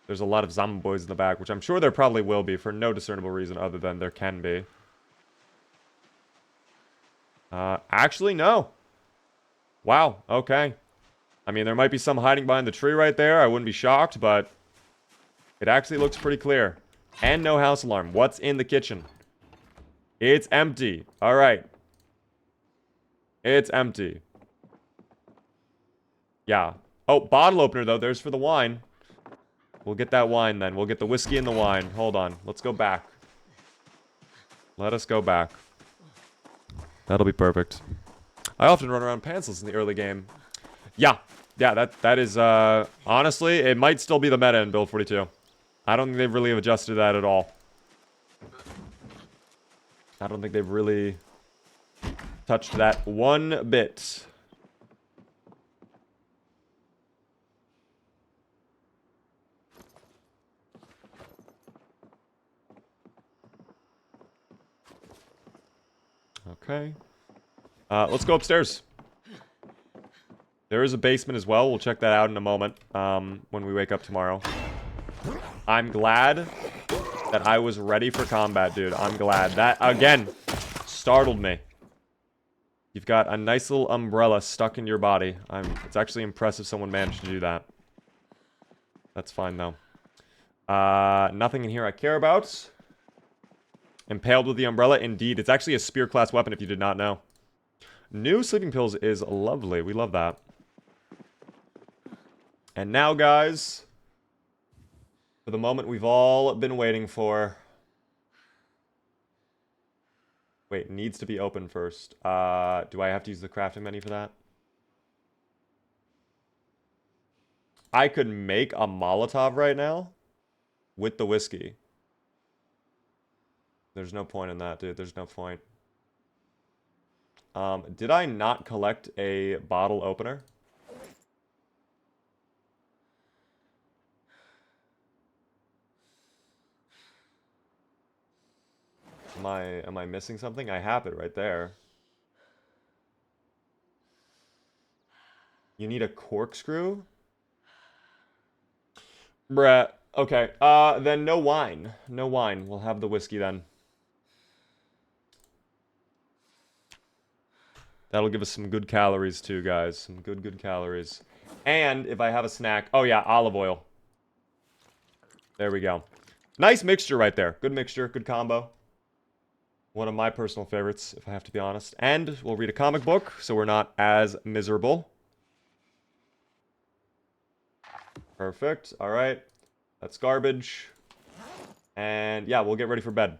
Speaker 1: There's a lot of zomboids in the back, which I'm sure there probably will be for no discernible reason other than there can be. Actually, no. Wow, okay. I mean, there might be some hiding behind the tree right there. I wouldn't be shocked, but it actually looks pretty clear. And no house alarm. What's in the kitchen? It's empty. All right. It's empty. Yeah. Oh, bottle opener, though. There's for the wine. We'll get that wine, then. We'll get the whiskey and the wine. Hold on. Let's go back. Let us go back. That'll be perfect. I often run around pantsless in the early game. Yeah. Yeah, that is, honestly, it might still be the meta in Build 42. I don't think they've really adjusted that at all. I don't think they've really touched that one bit. Okay. Let's go upstairs. There is a basement as well. We'll check that out in a moment, when we wake up tomorrow. I'm glad that I was ready for combat, dude. I'm glad. That, again, startled me. You've got a nice little umbrella stuck in your body. It's actually impressive someone managed to do that. That's fine, though. Nothing in here I care about. Impaled with the umbrella. Indeed. It's actually a spear class weapon if you did not know. New sleeping pills is lovely. We love that. And now, guys, for the moment we've all been waiting for. Wait, needs to be open first. Do I have to use the crafting menu for that? I could make a Molotov right now with the whiskey. There's no point in that, dude. There's no point. Did I not collect a bottle opener? Am I missing something? I have it right there. You need a corkscrew? Bruh. Okay. Then no wine. No wine. We'll have the whiskey then. That'll give us some good calories too, guys. Some good calories. And if I have a snack... Oh, yeah, olive oil. There we go. Nice mixture right there. Good mixture. Good combo. One of my personal favorites, if I have to be honest. And we'll read a comic book, so we're not as miserable. Perfect. All right. That's garbage. And yeah, we'll get ready for bed.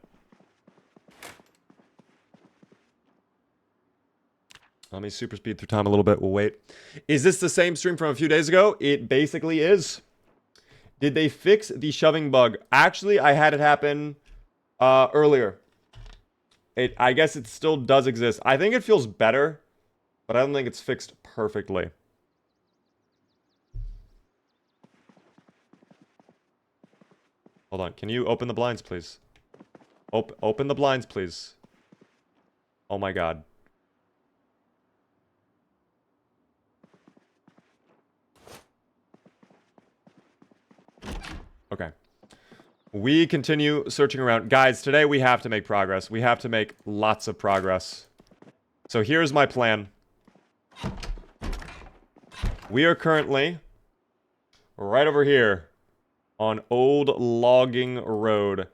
Speaker 1: Let me super speed through time a little bit. We'll wait. Is this the same stream from a few days ago? It basically is. Did they fix the shoving bug? Actually, I had it happen earlier. I guess it still does exist. I think it feels better, but I don't think it's fixed perfectly. Hold on. Can you open the blinds, please? Open the blinds, please. Oh my god. Okay. We continue searching around. Guys, today we have to make progress. We have to make lots of progress. So here's my plan. We are currently right over here on Old Logging Road.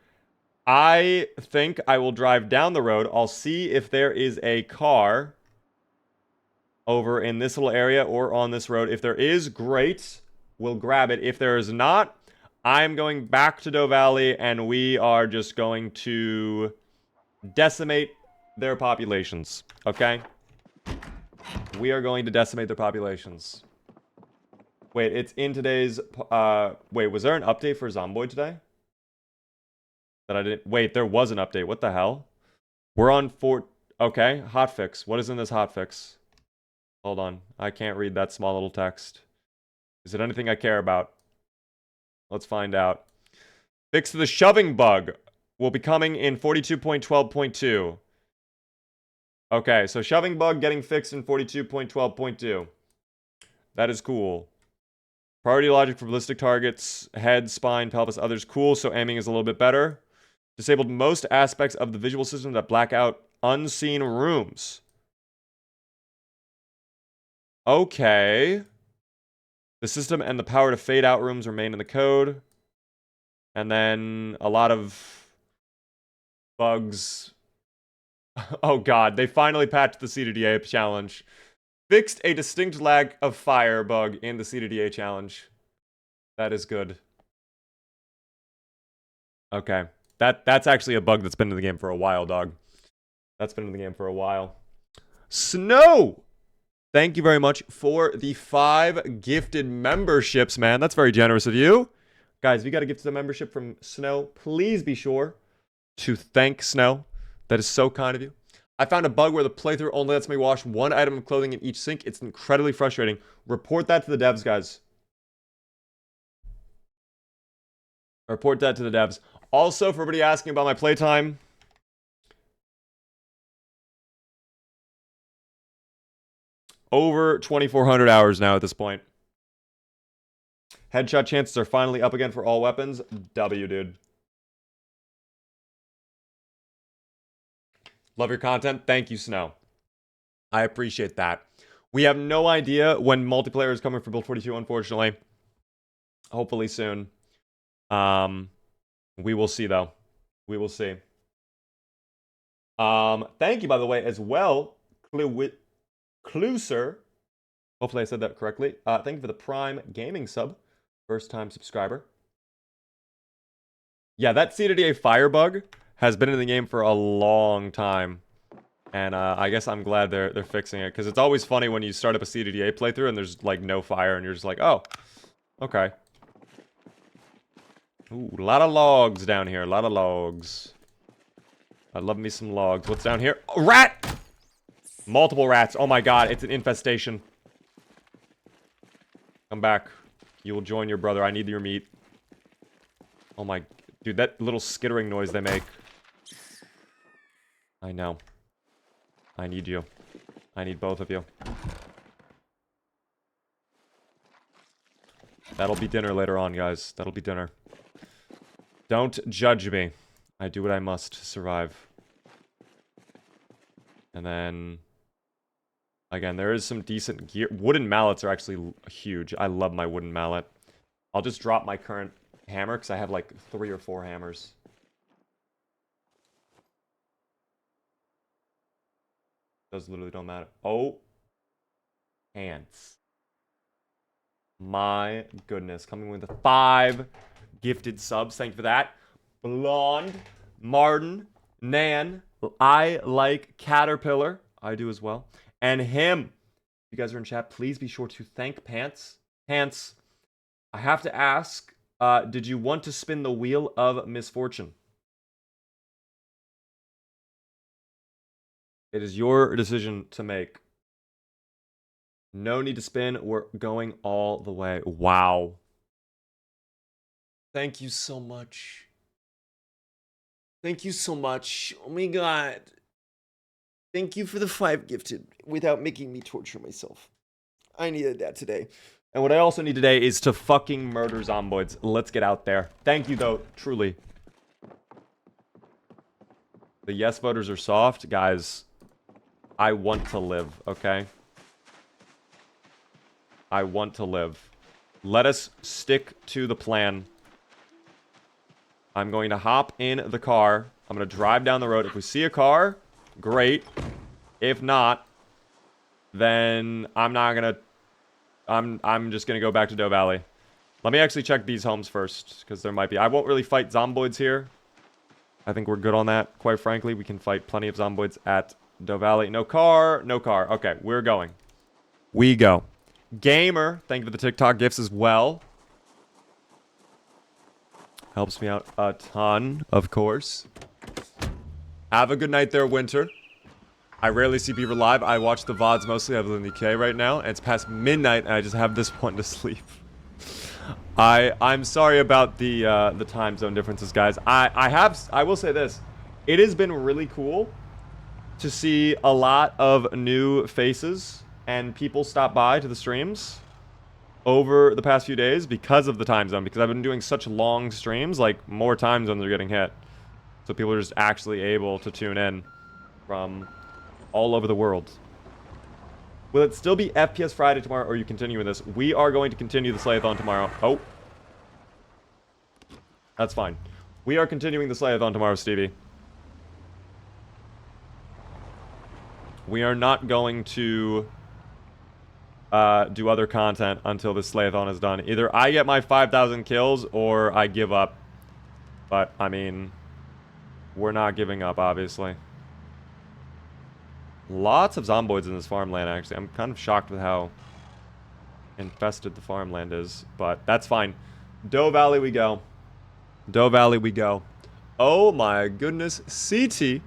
Speaker 1: I think I will drive down the road. I'll see if there is a car over in this little area or on this road. If there is, great. We'll grab it. If there is not, I'm going back to Doe Valley, and we are just going to decimate their populations, okay? We are going to decimate their populations. Wait, it's in today's... wait, was there an update for Zomboid today? That I didn't... Wait, there was an update. What the hell? We're on 4... Okay, hotfix. What is in this hotfix? Hold on. I can't read that small little text. Is it anything I care about? Let's find out. Fix the shoving bug will be coming in 42.12.2. Okay, so shoving bug getting fixed in 42.12.2. That is cool. Priority logic for ballistic targets, head, spine, pelvis, others. Cool, so aiming is a little bit better. Disabled most aspects of the visual system that black out unseen rooms. Okay. The system and the power to fade out rooms remain in the code. And then a lot of bugs. Oh god, they finally patched the C2DA challenge. Fixed a distinct lag of fire bug in the C2DA challenge. That is good. Okay. That's actually a bug that's been in the game for a while, dog. That's been in the game for a while. Snow! Thank you very much for the 5 gifted memberships, man. That's very generous of you. Guys, if you got a gift to the membership from Snow, please be sure to thank Snow. That is so kind of you. I found a bug where the playthrough only lets me wash 1 item of clothing in each sink. It's incredibly frustrating. Report that to the devs, guys. Report that to the devs. Also, for everybody asking about my playtime, over 2,400 hours now at this point. Headshot chances are finally up again for all weapons. W, dude. Love your content. Thank you, Snow. I appreciate that. We have no idea when multiplayer is coming for Build 42, unfortunately. Hopefully soon. We will see, though. We will see. Thank you, by the way, as well, Cluser. Hopefully I said that correctly. Thank you for the Prime Gaming sub. First-time subscriber. Yeah, that C2DA fire bug has been in the game for a long time. And I guess I'm glad they're fixing it. Because it's always funny when you start up a C2DA playthrough and there's, like, no fire. And you're just like, oh, okay. Ooh, a lot of logs down here. A lot of logs. I love me some logs. What's down here? Oh, rat! Multiple rats. Oh my god, it's an infestation. Come back. You will join your brother. I need your meat. Oh my... Dude, that little skittering noise they make. I know. I need you. I need both of you. That'll be dinner later on, guys. That'll be dinner. Don't judge me. I do what I must to survive. And then... Again, there is some decent gear. Wooden mallets are actually huge. I love my wooden mallet. I'll just drop my current hammer, because I have like 3 or 4 hammers. Those literally don't matter. Oh. Ants. My goodness. Coming with 5 gifted subs. Thank you for that. Blonde. Martin. Nan. I like Caterpillar. I do as well. And him. If you guys are in chat, please be sure to thank Pants. Pants, I have to ask, did you want to spin the wheel of misfortune? It is your decision to make. No need to spin. We're going all the way. Wow. Thank you so much. Thank you so much. Oh my god. Thank you for the 5 gifted without making me torture myself. I needed that today. And what I also need today is to fucking murder zomboids. Let's get out there. Thank you, though, truly. The yes voters are soft. Guys, I want to live, okay? I want to live. Let us stick to the plan. I'm going to hop in the car. I'm going to drive down the road. If we see a car, great. If not, then I'm not going to... I'm just going to go back to Doe Valley. Let me actually check these homes first, because there might be... I won't really fight zomboids here. I think we're good on that, quite frankly. We can fight plenty of zomboids at Doe Valley. No car, no car. Okay, we're going. We go. Gamer, thank you for the TikTok gifts as well. Helps me out a ton, of course. Have a good night there, Winter. I rarely see people live. I watch the VODs mostly. I live in the UK right now, and it's past midnight, and I just have this one to sleep. I'm sorry about the time zone differences, guys. I will say this. It has been really cool to see a lot of new faces and people stop by to the streams. over the past few days because of the time zone. Because I've been doing such long streams, like more time zones are getting hit. So people are just actually able to tune in from all over the world. Will it still be FPS Friday tomorrow, or are you continuing this? We are going to continue the Slayathon tomorrow. Oh. That's fine. We are continuing the Slayathon tomorrow, Stevie. We are not going to do other content until this Slayathon is done. Either I get my 5,000 kills, or I give up. But, I mean, we're not giving up, obviously. Lots of zomboids in this farmland, actually. I'm kind of shocked with how infested the farmland is, but that's fine. Doe Valley we go. Doe Valley we go. Oh my goodness. CT,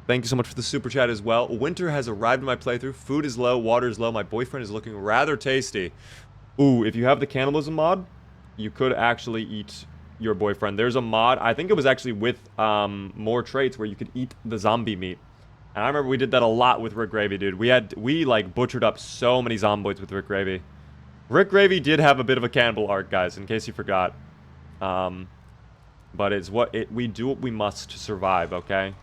Speaker 1: thank you so much for the super chat as well. Winter has arrived in my playthrough. Food is low, water is low. My boyfriend is looking rather tasty. Ooh, if you have the cannibalism mod, you could actually eat your boyfriend. There's a mod, I think it was actually with more traits, where you could eat the zombie meat. And I remember we did that a lot with Rick Gravy, dude. We like butchered up so many zomboids with Rick Gravy. Rick Gravy did have a bit of a cannibal arc, guys, in case you forgot. But it's we do what we must to survive, okay?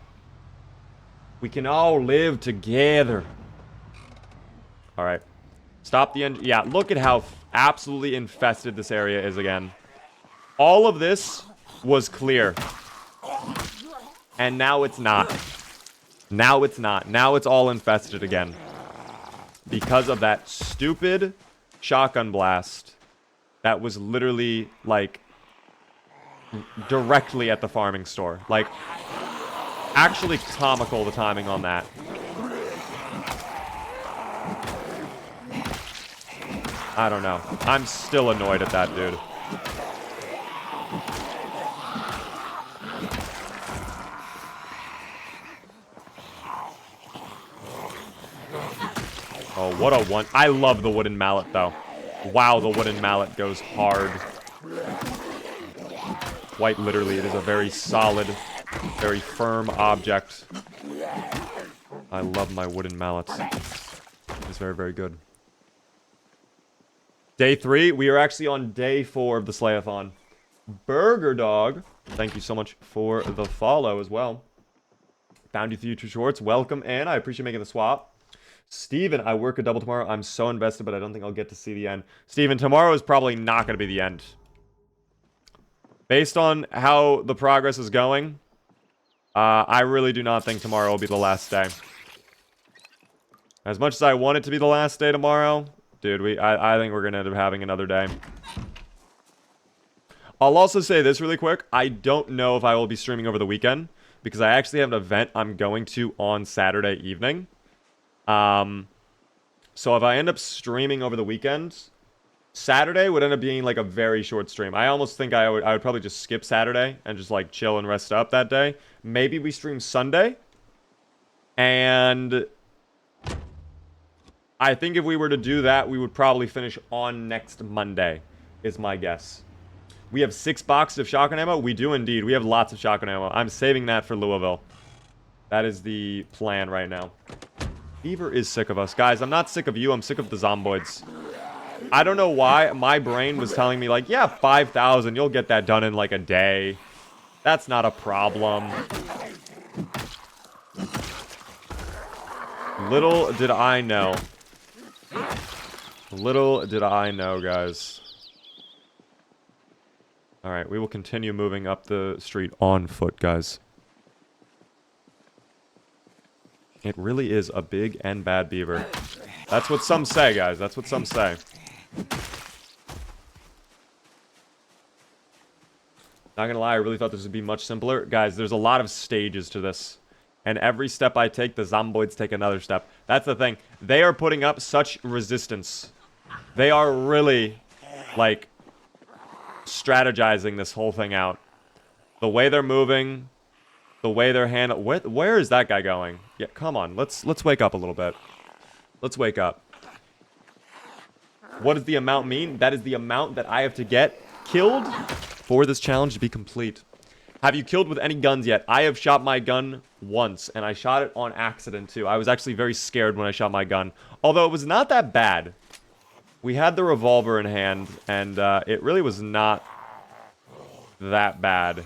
Speaker 1: We can all live together. Alright. Stop the engine. Yeah, look at how absolutely infested this area is again. All of this was clear. And now it's not. Now it's not. Now it's all infested again. Because of that stupid shotgun blast that was literally, like, directly at the farming store. Like, actually comical, the timing on that. I don't know. I'm still annoyed at that, dude. Oh, what a one. I love the wooden mallet, though. Wow, the wooden mallet goes hard. Quite literally, it is a very solid, very firm object. I love my wooden mallets. It's very, very good. Day 3. We are actually on day 4 of the Slayathon. Burger Dog, thank you so much for the follow as well. Found you through YouTube Shorts. Welcome, and I appreciate making the swap. Steven, I work a double tomorrow. I'm so invested, but I don't think I'll get to see the end. Steven, tomorrow is probably not going to be the end. Based on how the progress is going, I really do not think tomorrow will be the last day. As much as I want it to be the last day tomorrow, dude, I think we're going to end up having another day. I'll also say this really quick. I don't know if I will be streaming over the weekend, because I actually have an event I'm going to on Saturday evening. So if I end up streaming over the weekend, Saturday would end up being like a very short stream. I almost think I would probably just skip Saturday and just like chill and rest up that day. Maybe we stream Sunday. And I think if we were to do that, we would probably finish on next Monday, is my guess. We have 6 boxes of shotgun ammo. We do indeed. We have lots of shotgun ammo. I'm saving that for Louisville. That is the plan right now. Beaver is sick of us. Guys, I'm not sick of you. I'm sick of the zomboids. I don't know why. My brain was telling me, like, yeah, 5,000. You'll get that done in, like, a day. That's not a problem. Little did I know. Little did I know, guys. Alright, we will continue moving up the street on foot, guys. It really is a big and bad beaver. That's what some say, guys. That's what some say. Not gonna lie, I really thought this would be much simpler. Guys, there's a lot of stages to this. And every step I take, the zomboids take another step. That's the thing. They are putting up such resistance. They are really, like, strategizing this whole thing out. The way they're moving, the way they're handling. Where is that guy going? Yeah, come on. Let's wake up a little bit. Let's wake up. What does the amount mean? That is the amount that I have to get killed for this challenge to be complete. Have you killed with any guns yet? I have shot my gun once, and I shot it on accident too. I was actually very scared when I shot my gun. Although it was not that bad. we had the revolver in hand, and it really was not that bad.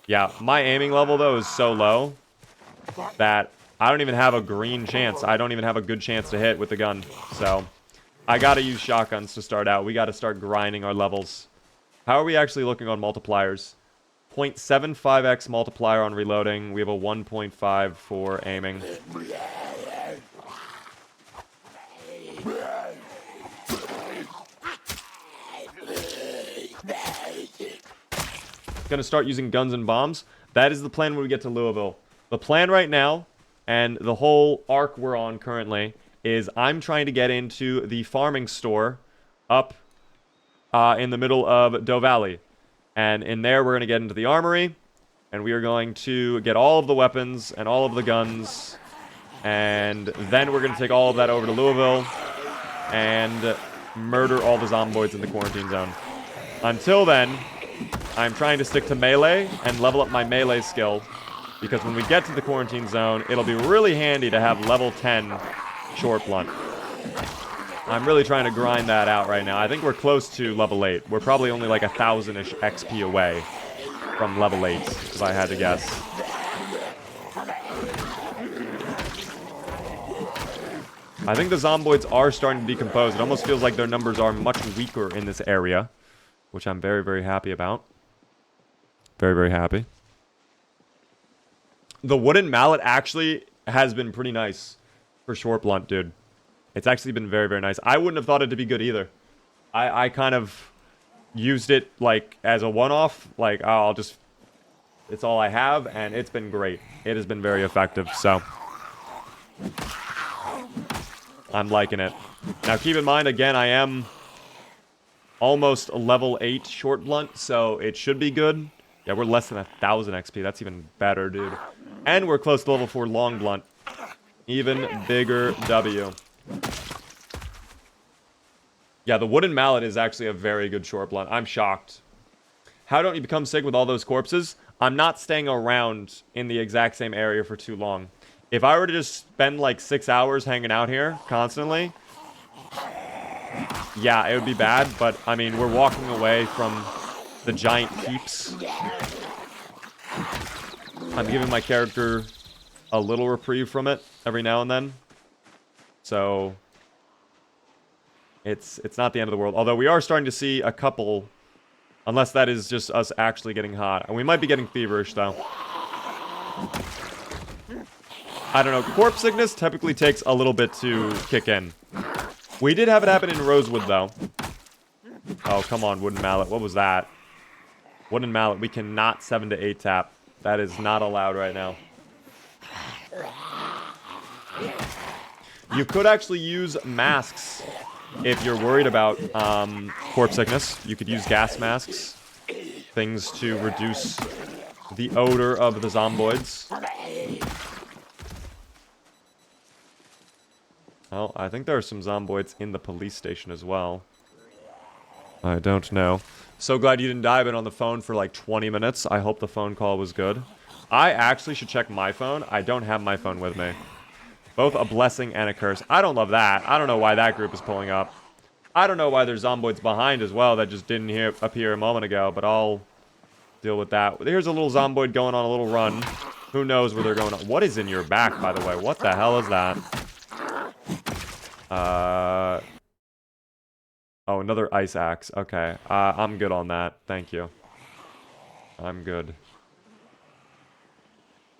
Speaker 1: Yeah, my aiming level, though, is so low that I don't even have a green chance. I don't even have a good chance to hit with the gun. So I gotta use shotguns to start out. We gotta start grinding our levels. How are we actually looking on multipliers? 0.75x multiplier on reloading. We have a 1.5 for aiming. Gonna start using guns and bombs. That is the plan when we get to Louisville. The plan right now, and the whole arc we're on currently, is I'm trying to get into the farming store up in the middle of Doe Valley. And in there, we're going to get into the armory, and we are going to get all of the weapons and all of the guns, and then we're going to take all of that over to Louisville and murder all the zomboids in the quarantine zone. Until then, I'm trying to stick to melee and level up my melee skill, because when we get to the quarantine zone, it'll be really handy to have level 10 short blunt. I'm really trying to grind that out right now. I think we're close to level 8. We're probably only like 1,000-ish XP away from level 8, if I had to guess. I think the zomboids are starting to decompose. It almost feels like their numbers are much weaker in this area, which I'm very, very happy about. Very, very happy. The wooden mallet actually has been pretty nice for short blunt, dude. It's actually been very, very nice. I wouldn't have thought it to be good either. I kind of used it like as a one-off. Like, oh, I'll just... It's all I have, and it's been great. It has been very effective, so... I'm liking it. Now, keep in mind, again, I am almost level 8 short blunt, so it should be good. Yeah, we're less than 1,000 XP. That's even better, dude. And we're close to level 4 long blunt. Even bigger W. Yeah, the wooden mallet is actually a very good short blunt. I'm shocked. How don't you become sick with all those corpses? I'm not staying around in the exact same area for too long. If I were to just spend like 6 hours hanging out here constantly, yeah, it would be bad. But, I mean, we're walking away from the giant heaps. I'm giving my character a little reprieve from it every now and then. So, it's not the end of the world. Although we are starting to see a couple, unless that is just us actually getting hot. And we might be getting feverish, though. I don't know. Corpse sickness typically takes a little bit to kick in. We did have it happen in Rosewood, though. Oh, come on, wooden mallet. What was that? Wooden mallet. We cannot 7 to 8 tap. That is not allowed right now. You could actually use masks if you're worried about corpse sickness. You could use gas masks. Things to reduce the odor of the zomboids. Well, I think there are some zomboids in the police station as well. I don't know. So glad you didn't die. I've been on the phone for like 20 minutes. I hope the phone call was good. I actually should check my phone. I don't have my phone with me. Both a blessing and a curse. I don't love that. I don't know why that group is pulling up. I don't know why there's zomboids behind as well that just didn't appear a moment ago, but I'll deal with that. Here's a little zomboid going on a little run. Who knows where they're going on. What is in your back, by the way? What the hell is that? Oh, another ice axe. Okay. I'm good on that. Thank you. I'm good.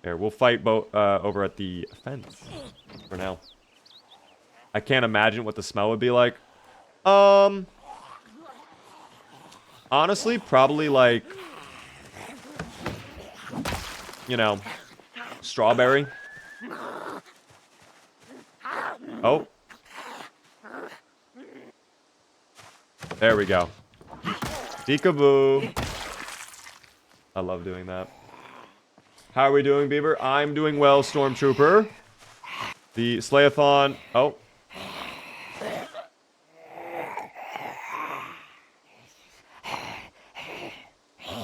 Speaker 1: Here, we'll fight over at the fence for now. I can't imagine what the smell would be like. Honestly, probably like, you know, strawberry. Oh. There we go. Peekaboo. I love doing that. How are we doing, Beaver? I'm doing well, Stormtrooper. The SLAYATHON. Oh.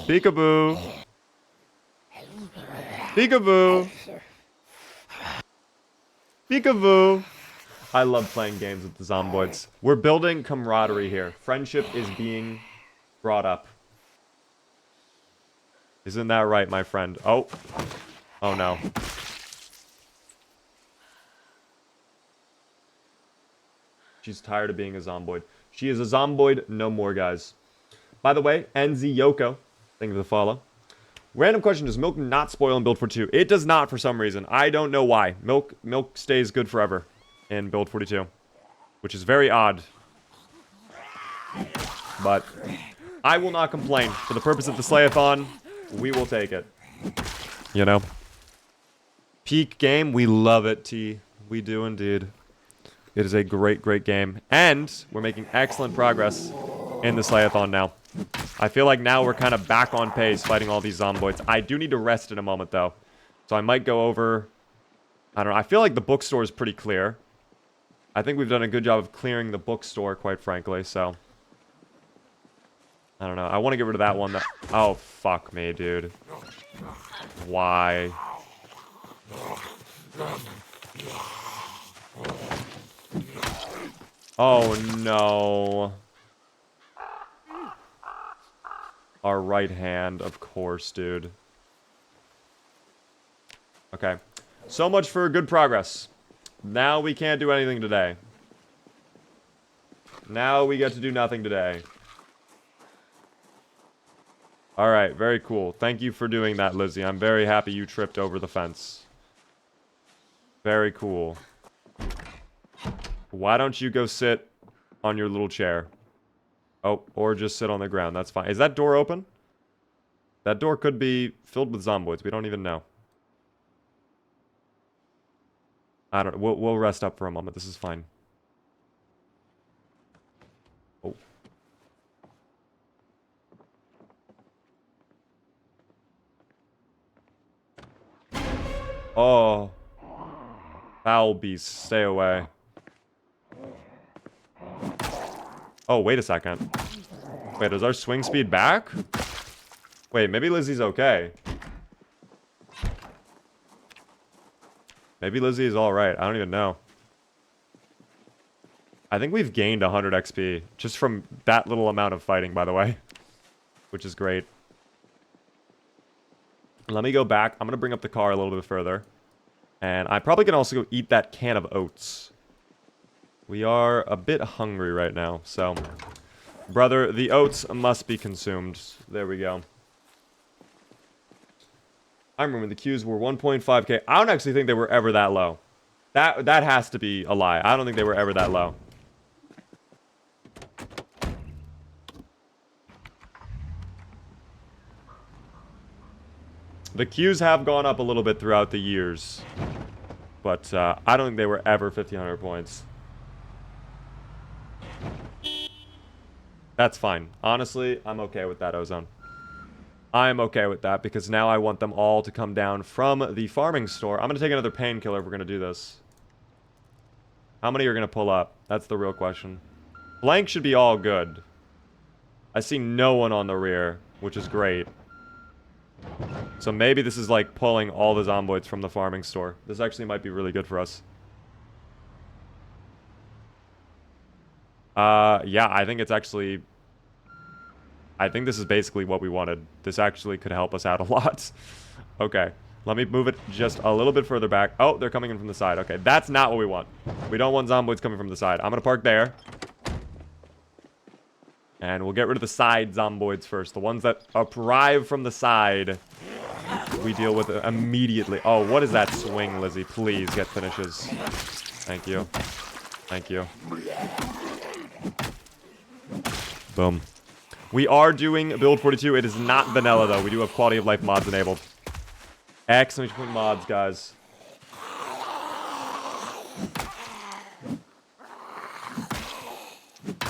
Speaker 1: Peekaboo. Peekaboo. Peekaboo. I love playing games with the zomboids. We're building camaraderie here. Friendship is being brought up. Isn't that right, my friend? Oh. Oh, no. She's tired of being a zomboid. She is a zomboid no more, guys. By the way, NZ Yoko, thank you for the follow. Random question, does milk not spoil in Build 42? It does not for some reason. I don't know why. Milk stays good forever in Build 42, which is very odd. But I will not complain. For the purpose of the Slayathon, we will take it. You know? Peak game, we love it, T. We do indeed. It is a great, great game. And we're making excellent progress in the Slayathon now. I feel like now we're kind of back on pace fighting all these zomboids. I do need to rest in a moment, though. So I might go over... I don't know. I feel like the bookstore is pretty clear. I think we've done a good job of clearing the bookstore, quite frankly, so... I don't know. I want to get rid of that one that... Oh, fuck me, dude. Why? Oh, no. Our right hand, of course, dude. Okay. So much for good progress. Now we can't do anything today. Now we get to do nothing today. Alright, very cool. Thank you for doing that, Lizzie. I'm very happy you tripped over the fence. Very cool. Why don't you go sit on your little chair? Oh, or just sit on the ground. That's fine. Is that door open? That door could be filled with zomboids. We don't even know. I don't know. We'll rest up for a moment. This is fine. Oh. Oh. Foul beast. Stay away. Oh, wait a second. Wait, is our swing speed back? Wait, maybe Lizzie's okay. Maybe Lizzie is alright. I don't even know. I think we've gained 100 XP. Just from that little amount of fighting, by the way. Which is great. Let me go back. I'm going to bring up the car a little bit further. And I probably can also go eat that can of oats. We are a bit hungry right now, so... Brother, the oats must be consumed. There we go. I remember the queues were 1.5k. I don't actually think they were ever that low. That has to be a lie. I don't think they were ever that low. The queues have gone up a little bit throughout the years. But I don't think they were ever 1,500 points. That's fine. Honestly, I'm okay with that, Ozone. I'm okay with that, because now I want them all to come down from the farming store. I'm going to take another painkiller if we're going to do this. How many are going to pull up? That's the real question. Flank should be all good. I see no one on the rear, which is great. So maybe this is like pulling all the zomboids from the farming store. This actually might be really good for us. Yeah, I think it's actually... I think this is basically what we wanted. This actually could help us out a lot. Okay, let me move it just a little bit further back. Oh, they're coming in from the side. Okay, that's not what we want. We don't want zomboids coming from the side. I'm gonna park there. And we'll get rid of the side zomboids first. The ones that arrive from the side, we deal with immediately. Oh, what is that swing, Lizzie? Please get finishes. Thank you. Thank you. Boom. We are doing Build 42. It is not vanilla, though. We do have quality of life mods enabled. Excellent mods, guys.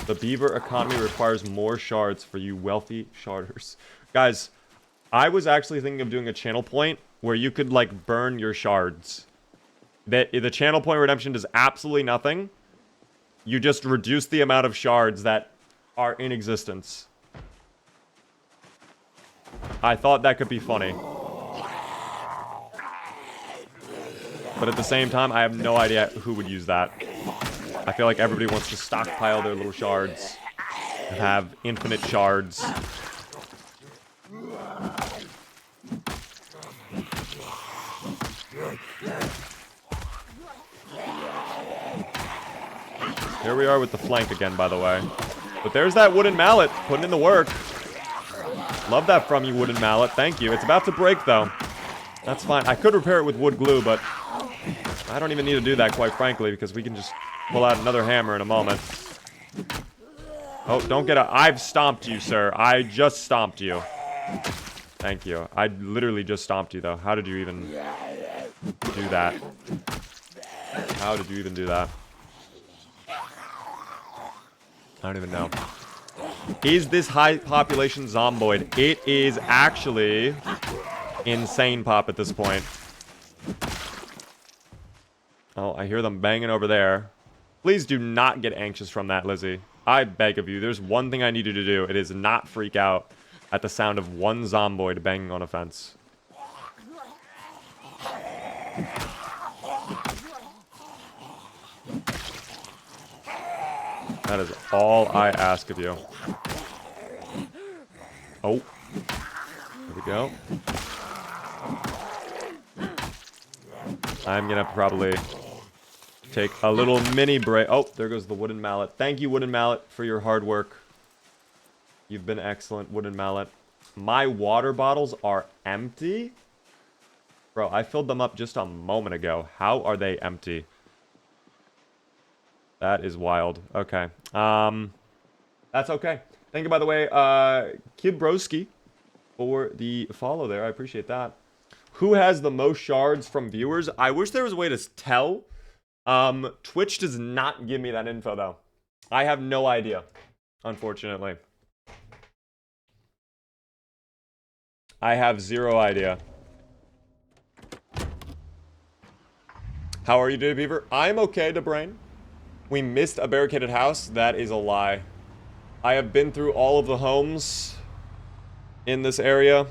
Speaker 1: The beaver economy requires more shards for you wealthy sharders. Guys, I was actually thinking of doing a channel point where you could, like, burn your shards. The channel point redemption does absolutely nothing. You just reduce the amount of shards that are in existence. I thought that could be funny. But at the same time, I have no idea who would use that. I feel like everybody wants to stockpile their little shards and have infinite shards. Here we are with the flank again, by the way. But there's that wooden mallet, putting in the work. Love that from you, wooden mallet. Thank you. It's about to break, though. That's fine. I could repair it with wood glue, but I don't even need to do that, quite frankly, because we can just pull out another hammer in a moment. Oh, don't get a... I've stomped you, sir. I just stomped you. Thank you. I literally just stomped you, though. How did you even do that? How did you even do that? I don't even know. Is this high population zomboid? It is actually insane pop at this point. Oh, I hear them banging over there. Please do not get anxious from that, Lizzie. I beg of you. There's one thing I need you to do. It is not freak out at the sound of one zomboid banging on a fence. That is all I ask of you. Oh. There we go. I'm gonna probably take a little mini break. Oh, there goes the wooden mallet. Thank you, wooden mallet, for your hard work. You've been excellent, wooden mallet. My water bottles are empty? Bro, I filled them up just a moment ago. How are they empty? That is wild. Okay. That's okay. Thank you, by the way, Kibroski, for the follow there. I appreciate that. Who has the most shards from viewers? I wish there was a way to tell. Twitch does not give me that info, though. I have no idea, unfortunately. I have zero idea. How are you, Dave Beaver? I'm okay, DeBrain. We missed a barricaded house. That is a lie. I have been through all of the homes in this area,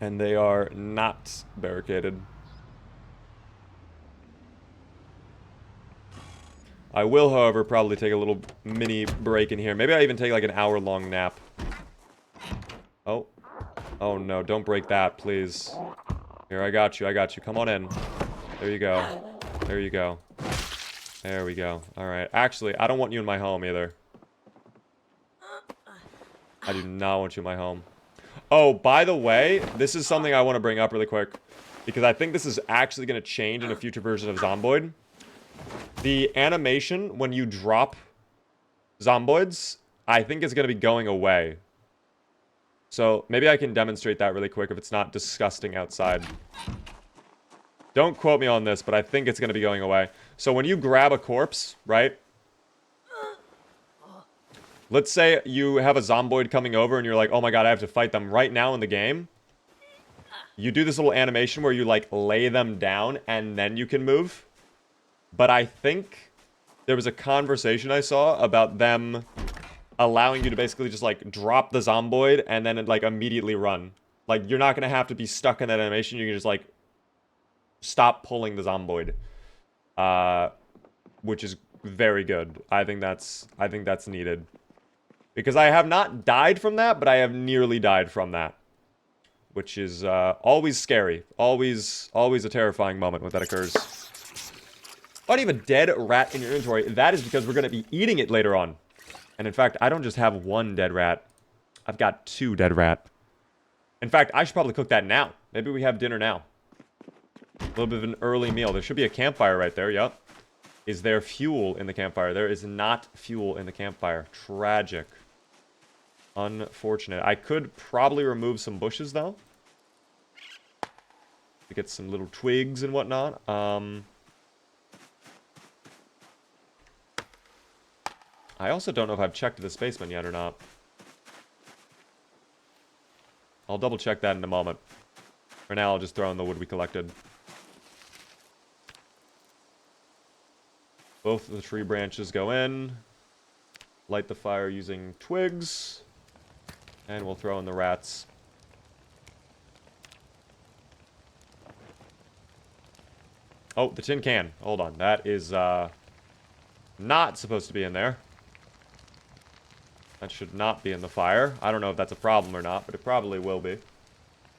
Speaker 1: and they are not barricaded. I will, however, probably take a little mini break in here. Maybe I even take like an hour-long nap. Oh. Oh no, don't break that, please. Here, I got you, I got you. Come on in. There you go. There you go. There we go. Alright. Actually, I don't want you in my home either. I do not want you in my home. Oh, by the way, this is something I want to bring up really quick, because I think this is actually going to change in a future version of Zomboid. The animation when you drop Zomboids, I think is going to be going away. So maybe I can demonstrate that really quick if it's not disgusting outside. Don't quote me on this, but I think it's going to be going away. So when you grab a corpse, right? Let's say you have a zomboid coming over and you're like, oh my god, I have to fight them right now in the game. You do this little animation where you like lay them down and then you can move. But I think there was a conversation I saw about them allowing you to basically just like drop the zomboid and then like immediately run. Like you're not going to have to be stuck in that animation. You can just like stop pulling the zomboid. Which is very good. I think that's needed. Because I have not died from that, but I have nearly died from that. Which is always scary. Always a terrifying moment when that occurs. Why do you have a dead rat in your inventory? That is because we're going to be eating it later on. And in fact, I don't just have one dead rat. I've got 2 dead rat. In fact, I should probably cook that now. Maybe we have dinner now. A little bit of an early meal. There should be a campfire right there, yep. Is there fuel in the campfire? There is not fuel in the campfire. Tragic. Unfortunate. I could probably remove some bushes, though. To get some little twigs and whatnot. I also don't know if I've checked the spaceman yet or not. I'll double check that in a moment. For now, I'll just throw in the wood we collected. Both of the tree branches go in. Light the fire using twigs. And we'll throw in the rats. Oh, the tin can. Hold on. That is not supposed to be in there. That should not be in the fire. I don't know if that's a problem or not, but it probably will be.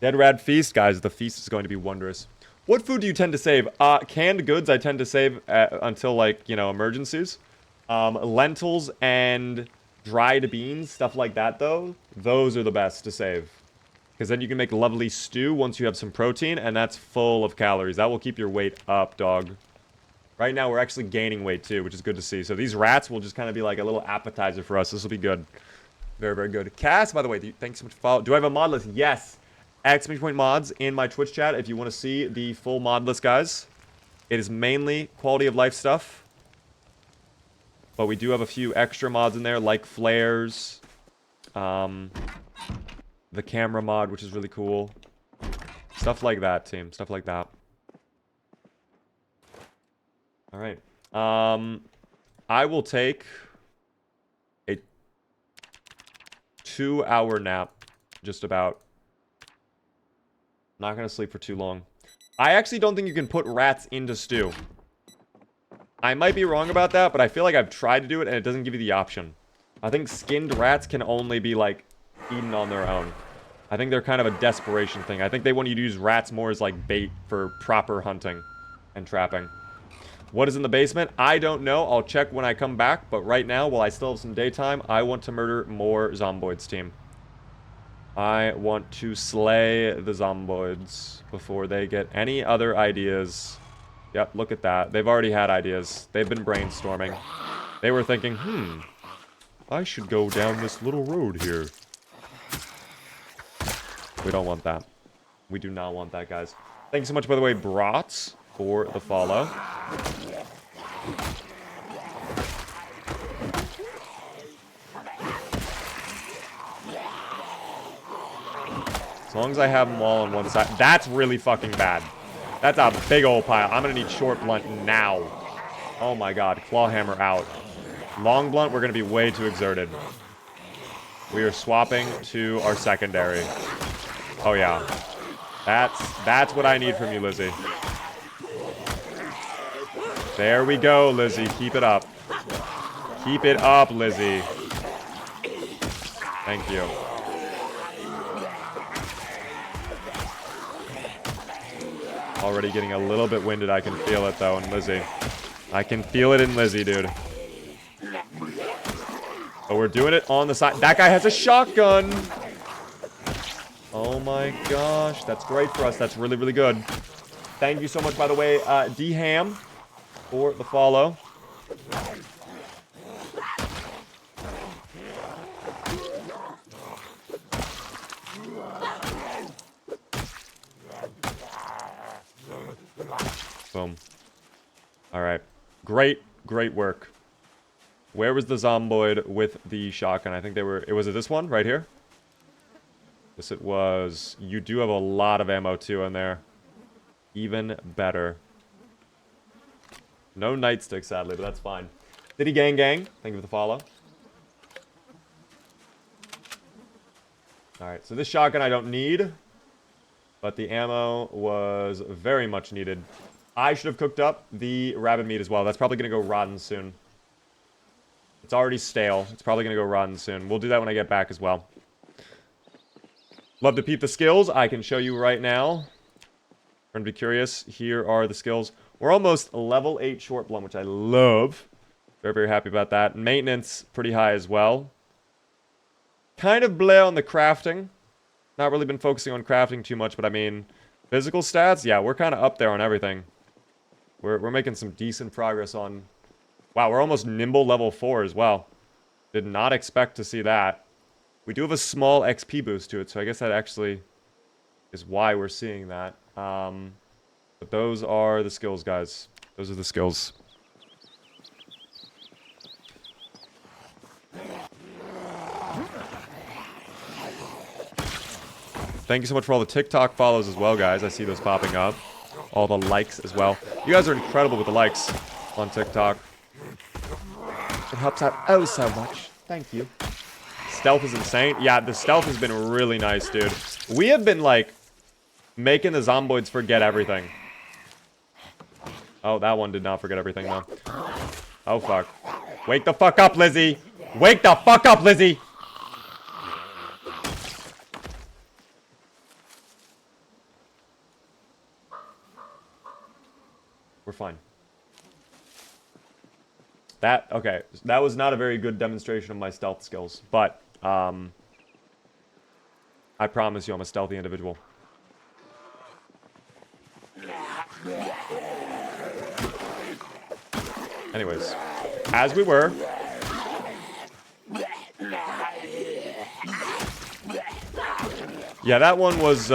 Speaker 1: Dead Rad Feast, guys. The feast is going to be wondrous. What food do you tend to save? Canned goods I tend to save until, like, you know, emergencies. Lentils and dried beans, stuff like that, though. Those are the best to save. Because then you can make lovely stew once you have some protein, and that's full of calories. That will keep your weight up, dog. Right now, we're actually gaining weight, too, which is good to see. So these rats will just kind of be like a little appetizer for us. This will be good. Very, very good. Cass, by the way, thanks so much for following. Do I have a mod list? Yes. Exclamation point mods in my Twitch chat if you want to see the full mod list, guys. It is mainly quality of life stuff. But we do have a few extra mods in there, like flares. The camera mod, which is really cool. Stuff like that, team. Stuff like that. Alright. I will take a 2-hour nap. Just about. Not gonna sleep for too long. I actually don't think you can put rats into stew. I might be wrong about that, but I feel like I've tried to do it and it doesn't give you the option. I think skinned rats can only be, like, eaten on their own. I think they're kind of a desperation thing. I think they want you to use rats more as, like, bait for proper hunting and trapping. What is in the basement? I don't know. I'll check when I come back. But right now, while I still have some daytime, I want to murder more zomboids, team. I want to slay the zomboids before they get any other ideas. Yep, look at that. They've already had ideas. They've been brainstorming. They were thinking, I should go down this little road here. We don't want that. We do not want that, guys. Thanks so much, by the way, Brats, for the follow. As long as I have them all on one side. That's really fucking bad. That's a big old pile. I'm gonna need short blunt now. Oh my god. Claw hammer out. Long blunt, we're gonna be way too exerted. We are swapping to our secondary. Oh yeah. That's what I need from you, Lizzie. There we go, Lizzie. Keep it up. Keep it up, Lizzie. Thank you. Already getting a little bit winded. I can feel it, though, in Lizzie. I can feel it in Lizzie, dude. But we're doing it on the side. That guy has a shotgun. Oh, my gosh. That's great for us. That's really, really good. Thank you so much, by the way, D-Ham, for the follow. Boom. Alright. Great, great work. Where was the zomboid with the shotgun? I think they were... Was it this one? Right here? Yes, it was. You do have a lot of ammo, too, in there. Even better. No nightstick, sadly, but that's fine. Diddy Gang Gang, thank you for the follow. Alright, so this shotgun I don't need. But the ammo was very much needed. I should have cooked up the rabbit meat as well. That's probably going to go rotten soon. It's already stale. It's probably going to go rotten soon. We'll do that when I get back as well. Love to peep the skills. I can show you right now. If you're going to be curious, here are the skills. We're almost level 8 short blunt, which I love. Very, very happy about that. Maintenance, pretty high as well. Kind of bleh on the crafting. Not really been focusing on crafting too much, but I mean, physical stats, yeah, we're kind of up there on everything. We're making some decent progress on... Wow, we're almost nimble level 4 as well. Did not expect to see that. We do have a small XP boost to it, so I guess that actually is why we're seeing that. But those are the skills, guys. Those are the skills. Thank you so much for all the TikTok follows as well, guys. I see those popping up. All the likes as well. You guys are incredible with the likes on TikTok. It helps out oh so much. Thank you. Stealth is insane. Yeah, the stealth has been really nice, dude. We have been, like, making the zomboids forget everything. Oh, that one did not forget everything, though. Oh, fuck. Wake the fuck up, Lizzie. Wake the fuck up, Lizzie. We're fine. Okay, that was not a very good demonstration of my stealth skills, but, I promise you I'm a stealthy individual. Anyways, as we were. Yeah, that one was,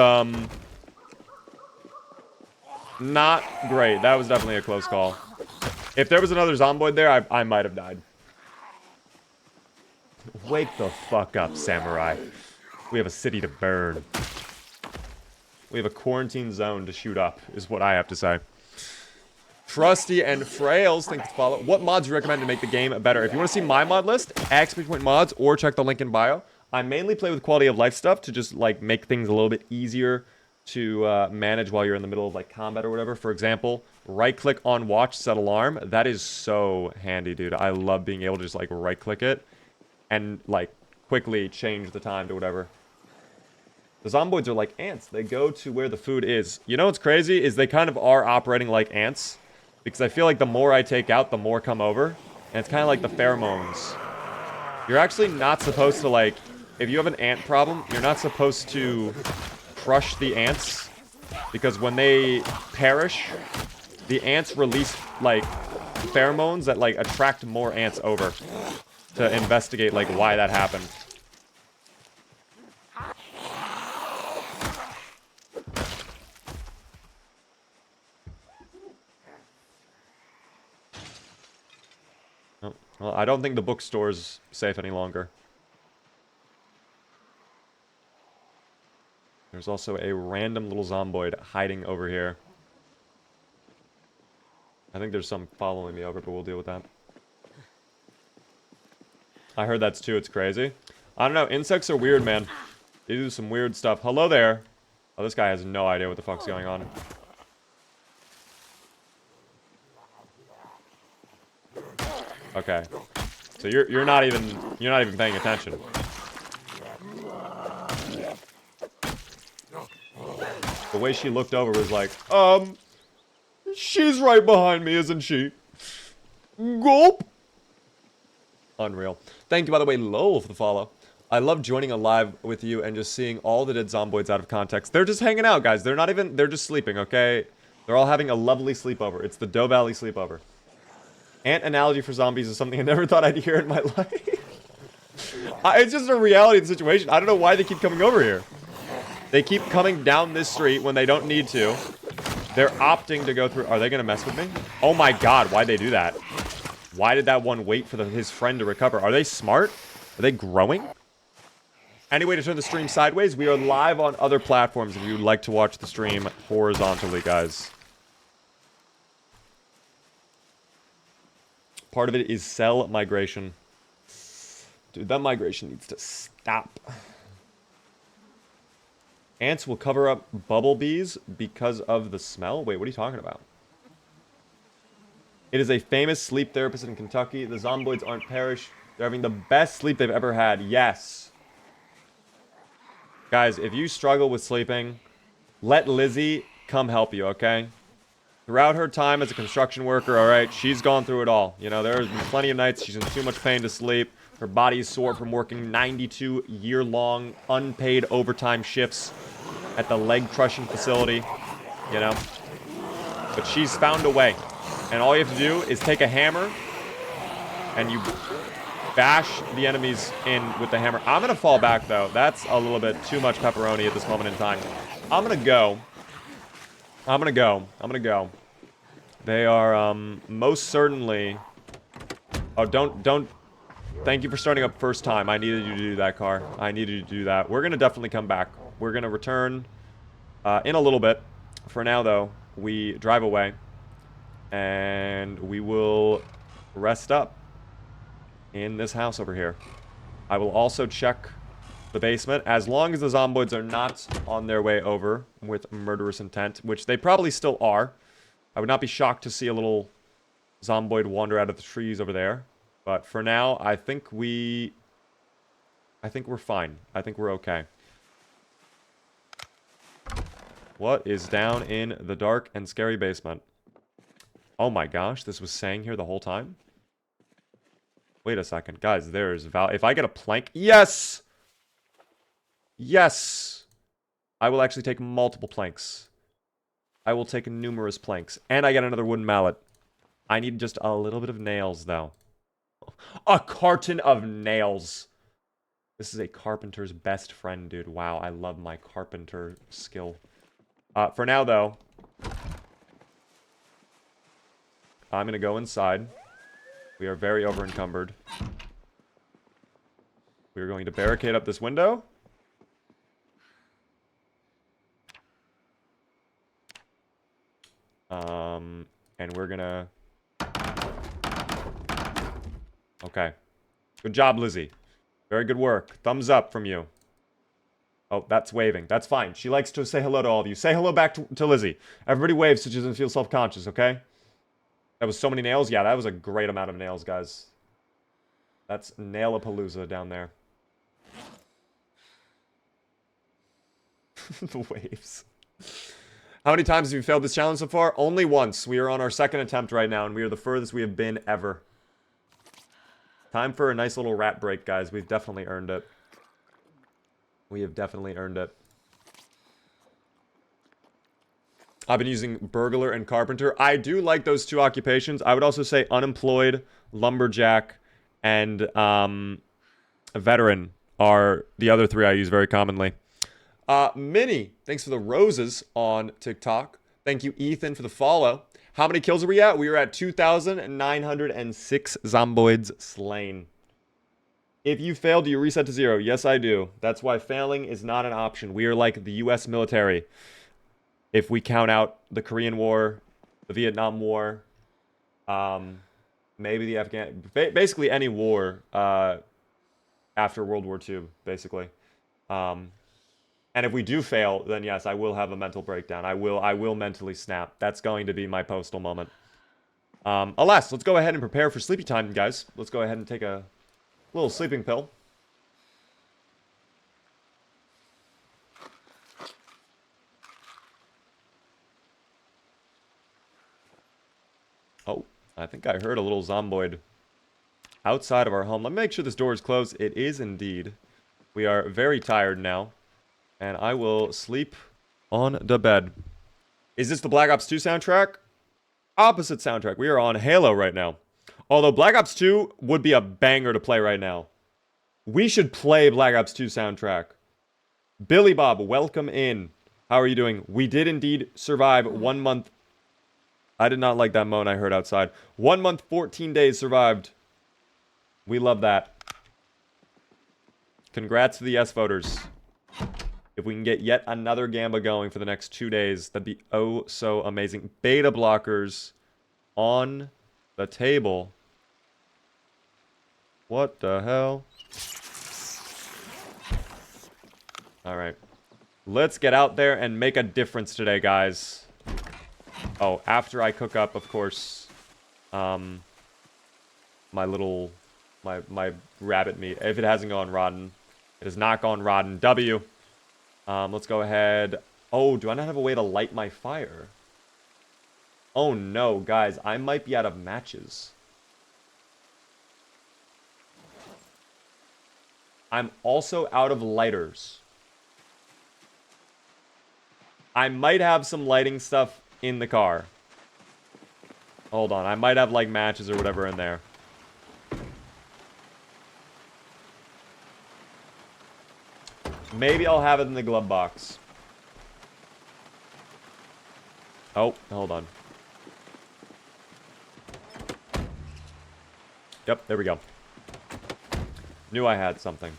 Speaker 1: not great. That was definitely a close call. If there was another zomboid there, I might have died. Wake the fuck up, samurai. We have a city to burn. We have a quarantine zone to shoot up, is what I have to say. Trusty and Frails, thanks to follow. What mods do you recommend to make the game better? If you want to see my mod list, exclamation point mods, or check the link in bio. I mainly play with quality of life stuff to just, like, make things a little bit easier to manage while you're in the middle of, like, combat or whatever. For example, right-click on watch, set alarm. That is so handy, dude. I love being able to just, like, right-click it and, like, quickly change the time to whatever. The zomboids are like ants. They go to where the food is. You know what's crazy is they kind of are operating like ants. Because I feel like the more I take out, the more come over. And it's kind of like the pheromones. You're actually not supposed to, like... If you have an ant problem, you're not supposed to crush the ants. Because when they perish, the ants release, like, pheromones that, like, attract more ants over. To investigate, like, why that happened. Well, I don't think the bookstore's safe any longer. There's also a random little zomboid hiding over here. I think there's some following me over, but we'll deal with that. I heard that's too, it's crazy. I don't know, insects are weird, man. They do some weird stuff. Hello there. Oh, this guy has no idea what the fuck's going on. Okay. So you're not even paying attention. The way she looked over was like, she's right behind me, isn't she? Gulp. Unreal. Thank you, by the way, Lowell, for the follow. I love joining a live with you and just seeing all the dead zomboids out of context. They're just hanging out, guys. They're just sleeping, okay? They're all having a lovely sleepover. It's the Doe Valley sleepover. Ant analogy for zombies is something I never thought I'd hear in my life. It's just a reality of the situation. I don't know why they keep coming over here. They keep coming down this street when they don't need to. They're opting to go through... Are they going to mess with me? Oh my god, why'd they do that? Why did that one wait for his friend to recover? Are they smart? Are they growing? Any way to turn the stream sideways? We are live on other platforms if you'd like to watch the stream horizontally, guys. Part of it is cell migration. Dude, that migration needs to stop. Ants will cover up bumblebees because of the smell? Wait, what are you talking about? It is a famous sleep therapist in Kentucky. The zomboids aren't perished. They're having the best sleep they've ever had. Yes. Guys, if you struggle with sleeping, let Lizzie come help you, okay? Throughout her time as a construction worker, alright, she's gone through it all. You know, there's been plenty of nights she's in too much pain to sleep. Her body is sore from working 92-year-long unpaid overtime shifts at the leg-crushing facility, you know? But she's found a way. And all you have to do is take a hammer and you bash the enemies in with the hammer. I'm going to fall back, though. That's a little bit too much pepperoni at this moment in time. I'm going to go. They are, most certainly... Oh, don't... Thank you for starting up first time. I needed you to do that, car. I needed you to do that. We're going to definitely come back. We're going to return in a little bit. For now, though, we drive away. And we will rest up in this house over here. I will also check the basement. As long as the zomboids are not on their way over with murderous intent, which they probably still are. I would not be shocked to see a little zomboid wander out of the trees over there. But for now, I think we're fine. I think we're okay. What is down in the dark and scary basement? Oh my gosh, this was saying here the whole time? Wait a second. Guys, there's if I get a plank... Yes! Yes! I will actually take multiple planks. I will take numerous planks. And I get another wooden mallet. I need just a little bit of nails, though. A carton of nails! This is a carpenter's best friend, dude. Wow, I love my carpenter skill. For now, though, I'm gonna go inside. We are very over-encumbered. We are going to barricade up this window. And we're gonna... Okay. Good job, Lizzie. Very good work. Thumbs up from you. Oh, that's waving. That's fine. She likes to say hello to all of you. Say hello back to Lizzie. Everybody wave so she doesn't feel self-conscious, okay? That was so many nails. Yeah, that was a great amount of nails, guys. That's nail-a-palooza down there. The waves. How many times have you failed this challenge so far? Only once. We are on our second attempt right now, and we are the furthest we have been ever. Time for a nice little rat break, guys. We've definitely earned it. We have definitely earned it. I've been using burglar and carpenter. I do like those two occupations. I would also say unemployed, lumberjack, and a veteran are the other three I use very commonly. Minnie, thanks for the roses on TikTok. Thank you, Ethan, for the follow. How many kills are we at? We are at 2,906 zomboids slain. If you fail, do you reset to 0? Yes, I do. That's why failing is not an option. We are like the U.S. military. If we count out the Korean War, the Vietnam War, maybe the Afghan... Basically any war after World War II, basically. And if we do fail, then yes, I will have a mental breakdown. I will mentally snap. That's going to be my postal moment. Alas, let's go ahead and prepare for sleepy time, guys. Let's go ahead and take a little sleeping pill. Oh, I think I heard a little zomboid outside of our home. Let me make sure this door is closed. It is indeed. We are very tired now. And I will sleep on the bed. Is this the Black Ops 2 soundtrack? Opposite soundtrack. We are on Halo right now. Although Black Ops 2 would be a banger to play right now. We should play Black Ops 2 soundtrack. Billy Bob, welcome in. How are you doing? We did indeed survive 1 month. I did not like that moan I heard outside. 1 month, 14 days survived. We love that. Congrats to the yes voters. If we can get yet another Gamba going for the next 2 days, that'd be oh so amazing. Beta blockers on the table. What the hell? Alright. Let's get out there and make a difference today, guys. Oh, after I cook up, of course, my rabbit meat. If it hasn't gone rotten. It has not gone rotten. W. Let's go ahead. Oh, do I not have a way to light my fire? Oh no, guys. I might be out of matches. I'm also out of lighters. I might have some lighting stuff in the car. Hold on. I might have, like, matches or whatever in there. Maybe I'll have it in the glove box. Oh, hold on. Yep, there we go. Knew I had something.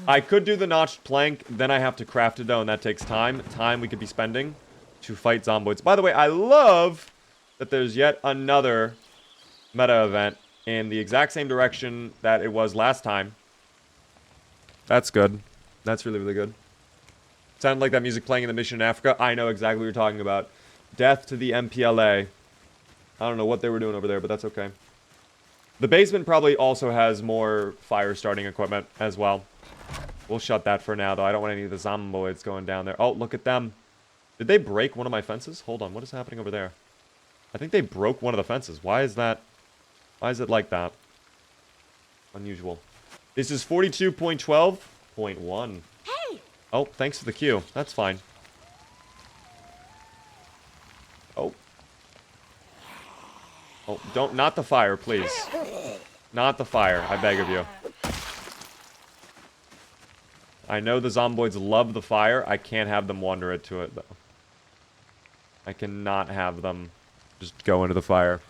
Speaker 1: I could do the notched plank, then I have to craft it though, and that takes time. Time we could be spending to fight zomboids. By the way, I love that there's yet another meta event in the exact same direction that it was last time. That's good. That's really, really good. Sounded like that music playing in the mission in Africa. I know exactly what you're talking about. Death to the MPLA. I don't know what they were doing over there, but that's okay. The basement probably also has more fire starting equipment as well. We'll shut that for now, though. I don't want any of the zomboids going down there. Oh, look at them. Did they break one of my fences? Hold on, what is happening over there? I think they broke one of the fences. Why is that? Why is it like that? Unusual. This is 42.12.1.
Speaker 2: Hey!
Speaker 1: Oh, thanks for the cue. That's fine. Oh. Oh, don't, not the fire, please. Not the fire, I beg of you. I know the zomboids love the fire. I can't have them wander into it, though. I cannot have them just go into the fire.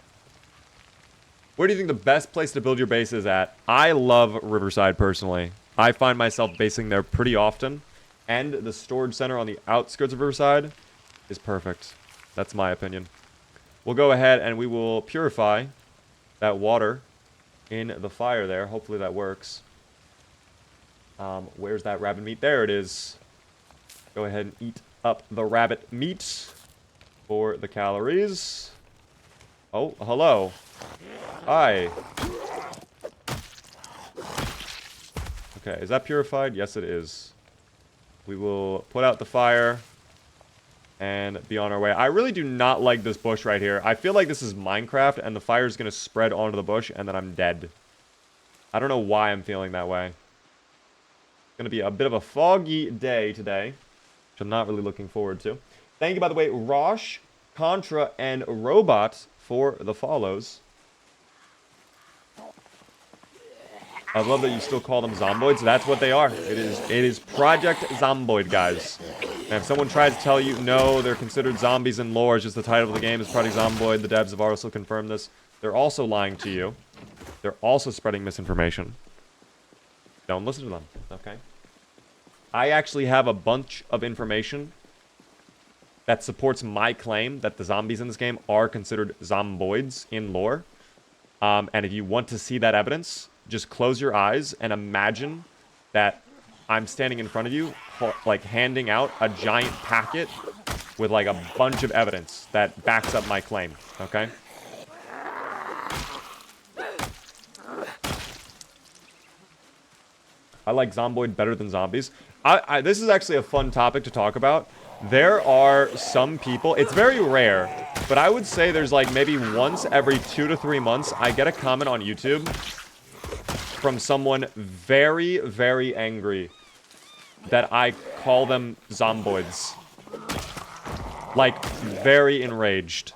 Speaker 1: Where do you think the best place to build your base is at? I love Riverside, personally. I find myself basing there pretty often. And the storage center on the outskirts of Riverside is perfect. That's my opinion. We'll go ahead and we will purify that water in the fire there. Hopefully that works. Where's that rabbit meat? There it is. Go ahead and eat up the rabbit meat for the calories. Oh, hello. Hi. Okay, is that purified? Yes, it is. We will put out the fire and be on our way. I really do not like this bush right here. I feel like this is Minecraft and the fire is going to spread onto the bush and then I'm dead. I don't know why I'm feeling that way. It's going to be a bit of a foggy day today, which I'm not really looking forward to. Thank you, by the way, Rosh, Contra, and Robot for the follows. I love that you still call them zomboids. That's what they are. It is Project Zomboid, guys. And if someone tries to tell you, no, they're considered zombies in lore, it's just the title of the game is Project Zomboid, the devs have also confirmed this, they're also lying to you. They're also spreading misinformation. Don't listen to them, okay? I actually have a bunch of information that supports my claim that the zombies in this game are considered zomboids in lore. And if you want to see that evidence, just close your eyes and imagine that I'm standing in front of you, like handing out a giant packet with like a bunch of evidence that backs up my claim, okay? I like zomboid better than zombies. This is actually a fun topic to talk about. There are some people, it's very rare, but I would say there's like maybe once every 2 to 3 months, I get a comment on YouTube from someone very, very angry that I call them zomboids. Like, very enraged.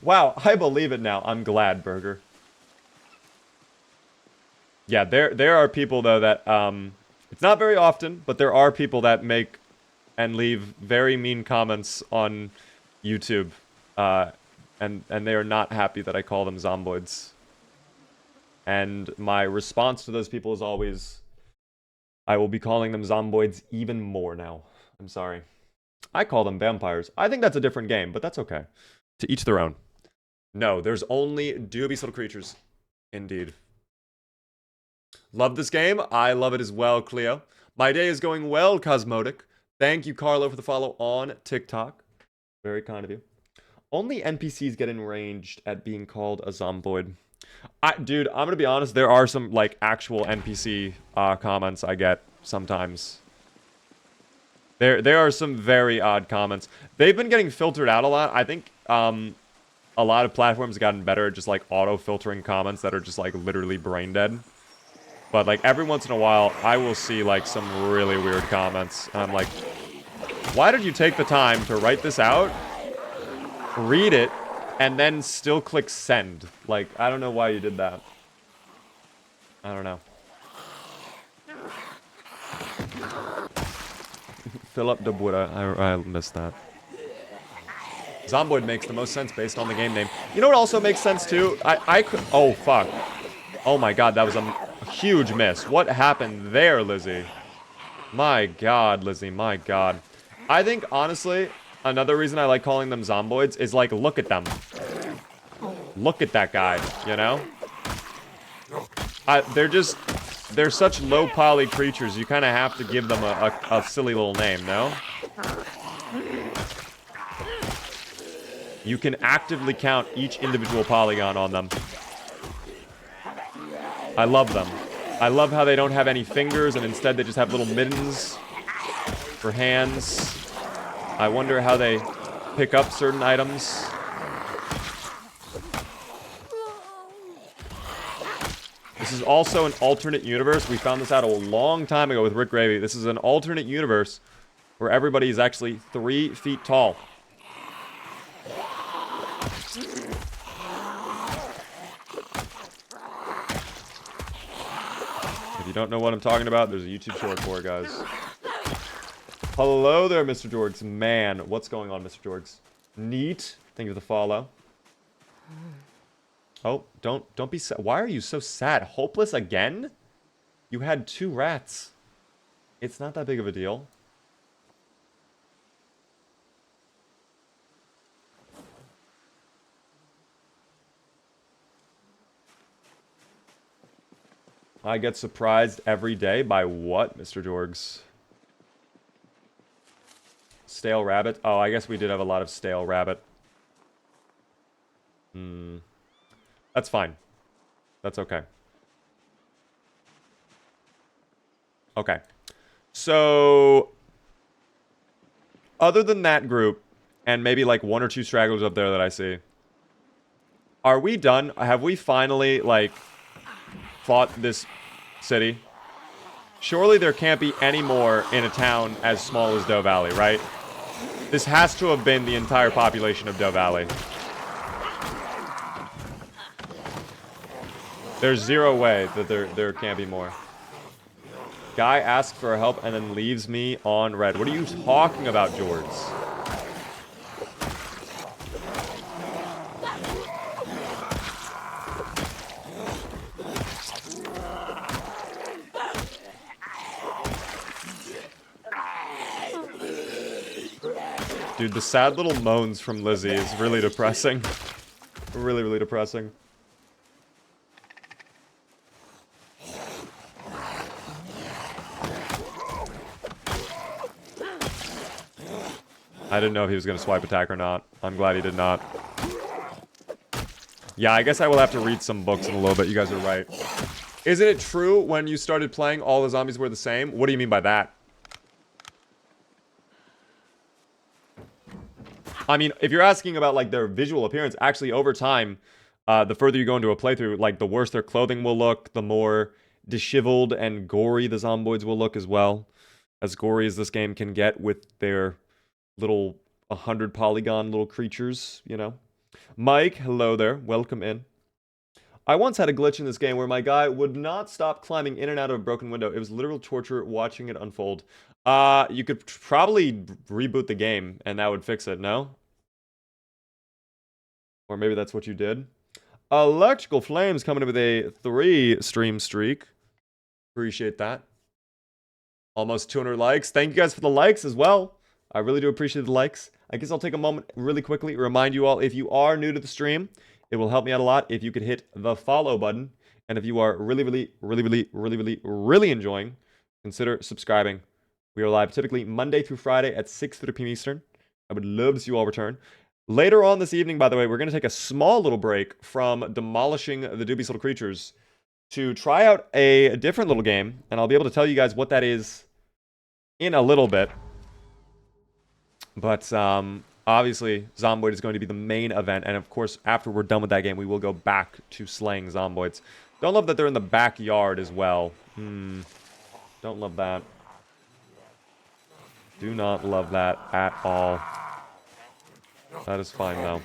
Speaker 1: Wow, I believe it now. I'm glad, Burger. Yeah, there are people, though, that, it's not very often, but there are people that make and leave very mean comments on YouTube. And they are not happy that I call them zomboids. And my response to those people is always, I will be calling them zomboids even more now. I'm sorry. I call them vampires. I think that's a different game, but that's okay. To each their own. No, there's only dubious little creatures. Indeed. Love this game. I love it as well, Cleo. My day is going well, Cosmotic. Thank you, Carlo, for the follow on TikTok. Very kind of you. Only NPCs get enraged at being called a zomboid. Dude, I'm gonna be honest, there are some, like, actual NPC comments I get sometimes. There are some very odd comments. They've been getting filtered out a lot. I think, a lot of platforms have gotten better at just, like, auto-filtering comments that are just, like, literally brain-dead. But, like, every once in a while, I will see, like, some really weird comments. And I'm like, why did you take the time to write this out, read it, and then still click send? Like, I don't know why you did that. I don't know. Philip de Buddha. I missed that. Zomboid makes the most sense based on the game name. You know what also makes sense too? I could... Oh, fuck. Oh my god, that was a huge miss. What happened there, Lizzie? My god, Lizzie, my god. I think, honestly, another reason I like calling them zomboids is, like, look at them. Look at that guy, you know? They're such low poly creatures, you kind of have to give them a silly little name, no? You can actively count each individual polygon on them. I love them. I love how they don't have any fingers and instead they just have little mittens for hands. I wonder how they pick up certain items. This is also an alternate universe. We found this out a long time ago with Rick Gravy. This is an alternate universe where everybody is actually 3 feet tall. If you don't know what I'm talking about, there's a YouTube short for it, guys. Hello there, Mr. Jorgs. Man, what's going on, Mr. Jorgs? Neat. Thank you for the follow. Oh, don't be sad. Why are you so sad? Hopeless again? You had 2 rats. It's not that big of a deal. I get surprised every day by what, Mr. Jorgs? Stale rabbit? Oh, I guess we did have a lot of stale rabbit. That's fine. That's okay. Okay. So, other than that group, and maybe like 1 or 2 stragglers up there that I see, are we done? Have we finally, like, fought this city? Surely there can't be any more in a town as small as Doe Valley, right? This has to have been the entire population of Doe Valley. There's zero way that there can't be more. Guy asks for help and then leaves me on red. What are you talking about, Jords? Dude, the sad little moans from Lizzie is really depressing. Really, really depressing. I didn't know if he was going to swipe attack or not. I'm glad he did not. Yeah, I guess I will have to read some books in a little bit. You guys are right. Isn't it true when you started playing all the zombies were the same? What do you mean by that? I mean, if you're asking about, like, their visual appearance, actually, over time, the further you go into a playthrough, like, the worse their clothing will look, the more disheveled and gory the zomboids will look as well. As gory as this game can get with their little 100 polygon little creatures, you know. Mike, hello there. Welcome in. I once had a glitch in this game where my guy would not stop climbing in and out of a broken window. It was literal torture watching it unfold. You could probably reboot the game and that would fix it, no? Or maybe that's what you did. Electrical Flames coming in with a 3 stream streak. Appreciate that. Almost 200 likes. Thank you guys for the likes as well. I really do appreciate the likes. I guess I'll take a moment really quickly, remind you all, if you are new to the stream, it will help me out a lot if you could hit the follow button. And if you are really enjoying, consider subscribing. We are live typically Monday through Friday at 6:30 p.m. Eastern. I would love to see you all return. Later on this evening, by the way, we're going to take a small little break from demolishing the dubious little creatures to try out a different little game. And I'll be able to tell you guys what that is in a little bit. But obviously, Zomboid is going to be the main event. And of course, after we're done with that game, we will go back to slaying Zomboids. Don't love that they're in the backyard as well. Don't love that. Do not love that at all. That is fine, though.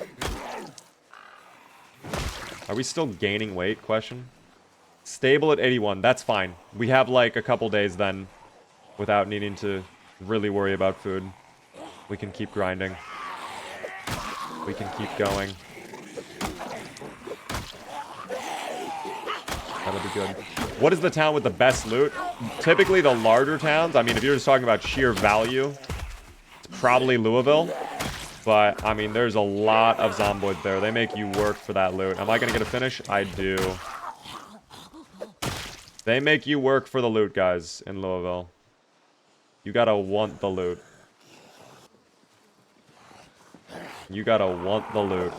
Speaker 1: Are we still gaining weight? Question. Stable at 81. That's fine. We have, like, a couple days then without needing to really worry about food. We can keep grinding. We can keep going. That'll be good. What is the town with the best loot? Typically the larger towns. I mean, if you're just talking about sheer value, it's probably Louisville. But, I mean, there's a lot of zomboids there. They make you work for that loot. Am I going to get a finish? I do. They make you work for the loot, guys, in Louisville. You gotta want the loot. You gotta want the loot.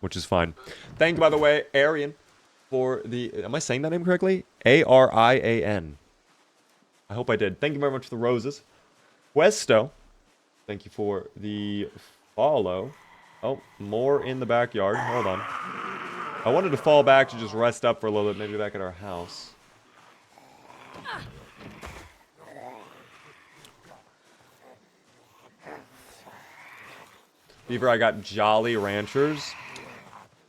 Speaker 1: Which is fine. Thank you, by the way, Arian, for the... Am I saying that name correctly? A-R-I-A-N. I hope I did. Thank you very much for the roses. Westo, thank you for the follow. Oh, more in the backyard. Hold on. I wanted to fall back to just rest up for a little bit, maybe back at our house. Beaver, I got Jolly Ranchers.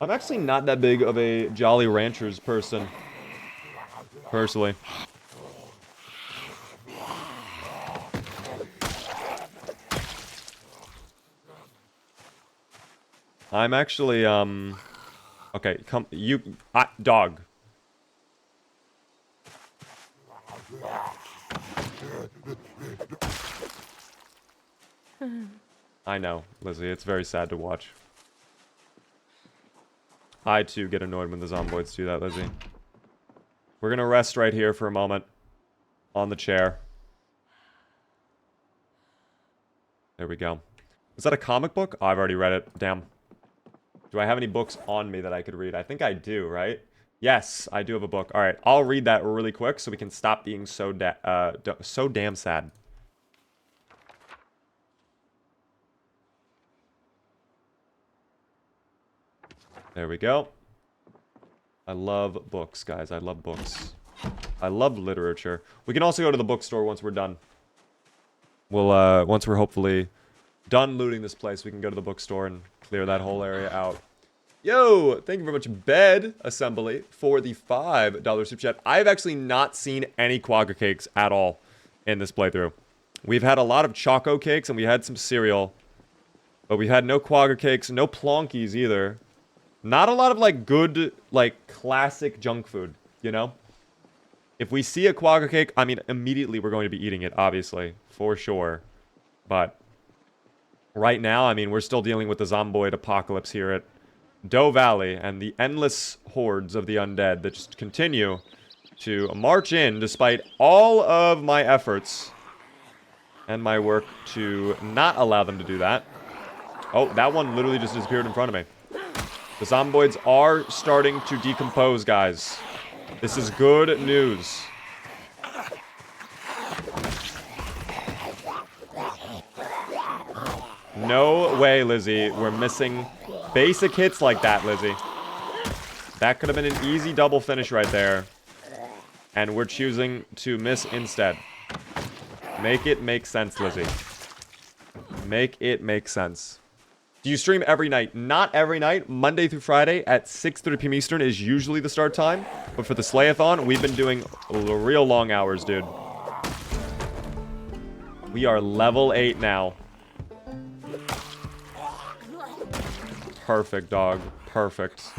Speaker 1: I'm actually not that big of a Jolly Ranchers person. Personally. I'm actually, okay, come, you, dog. I know, Lizzie, it's very sad to watch. I, too, get annoyed when the zomboids do that, Lizzie. We're gonna rest right here for a moment. On the chair. There we go. Is that a comic book? Oh, I've already read it. Damn. Do I have any books on me that I could read? I think I do, right? Yes, I do have a book. All right, I'll read that really quick so we can stop being so damn sad. There we go. I love books, guys. I love books. I love literature. We can also go to the bookstore once we're done. We'll, once we're hopefully done looting this place, we can go to the bookstore and clear that whole area out. Yo, thank you very much, Bed Assembly, for the $5 super chat. I've actually not seen any quagga cakes at all in this playthrough. We've had a lot of choco cakes and we had some cereal, but we had no quagga cakes, no plonkies either. Not a lot of, like, good, like, classic junk food, you know? If we see a quagga cake, I mean, immediately we're going to be eating it, obviously, for sure. But right now, I mean, we're still dealing with the zomboid apocalypse here at Doe Valley and the endless hordes of the undead that just continue to march in despite all of my efforts and my work to not allow them to do that. Oh, that one literally just disappeared in front of me. The zomboids are starting to decompose, guys. This is good news. No way, Lizzie. We're missing basic hits like that, Lizzie. That could have been an easy double finish right there. And we're choosing to miss instead. Make it make sense, Lizzie. Make it make sense. Do you stream every night? Not every night. Monday through Friday at 6:30 p.m. Eastern is usually the start time. But for the SLAYATHON, we've been doing real long hours, dude. We are level 8 now. Perfect, dog. Perfect.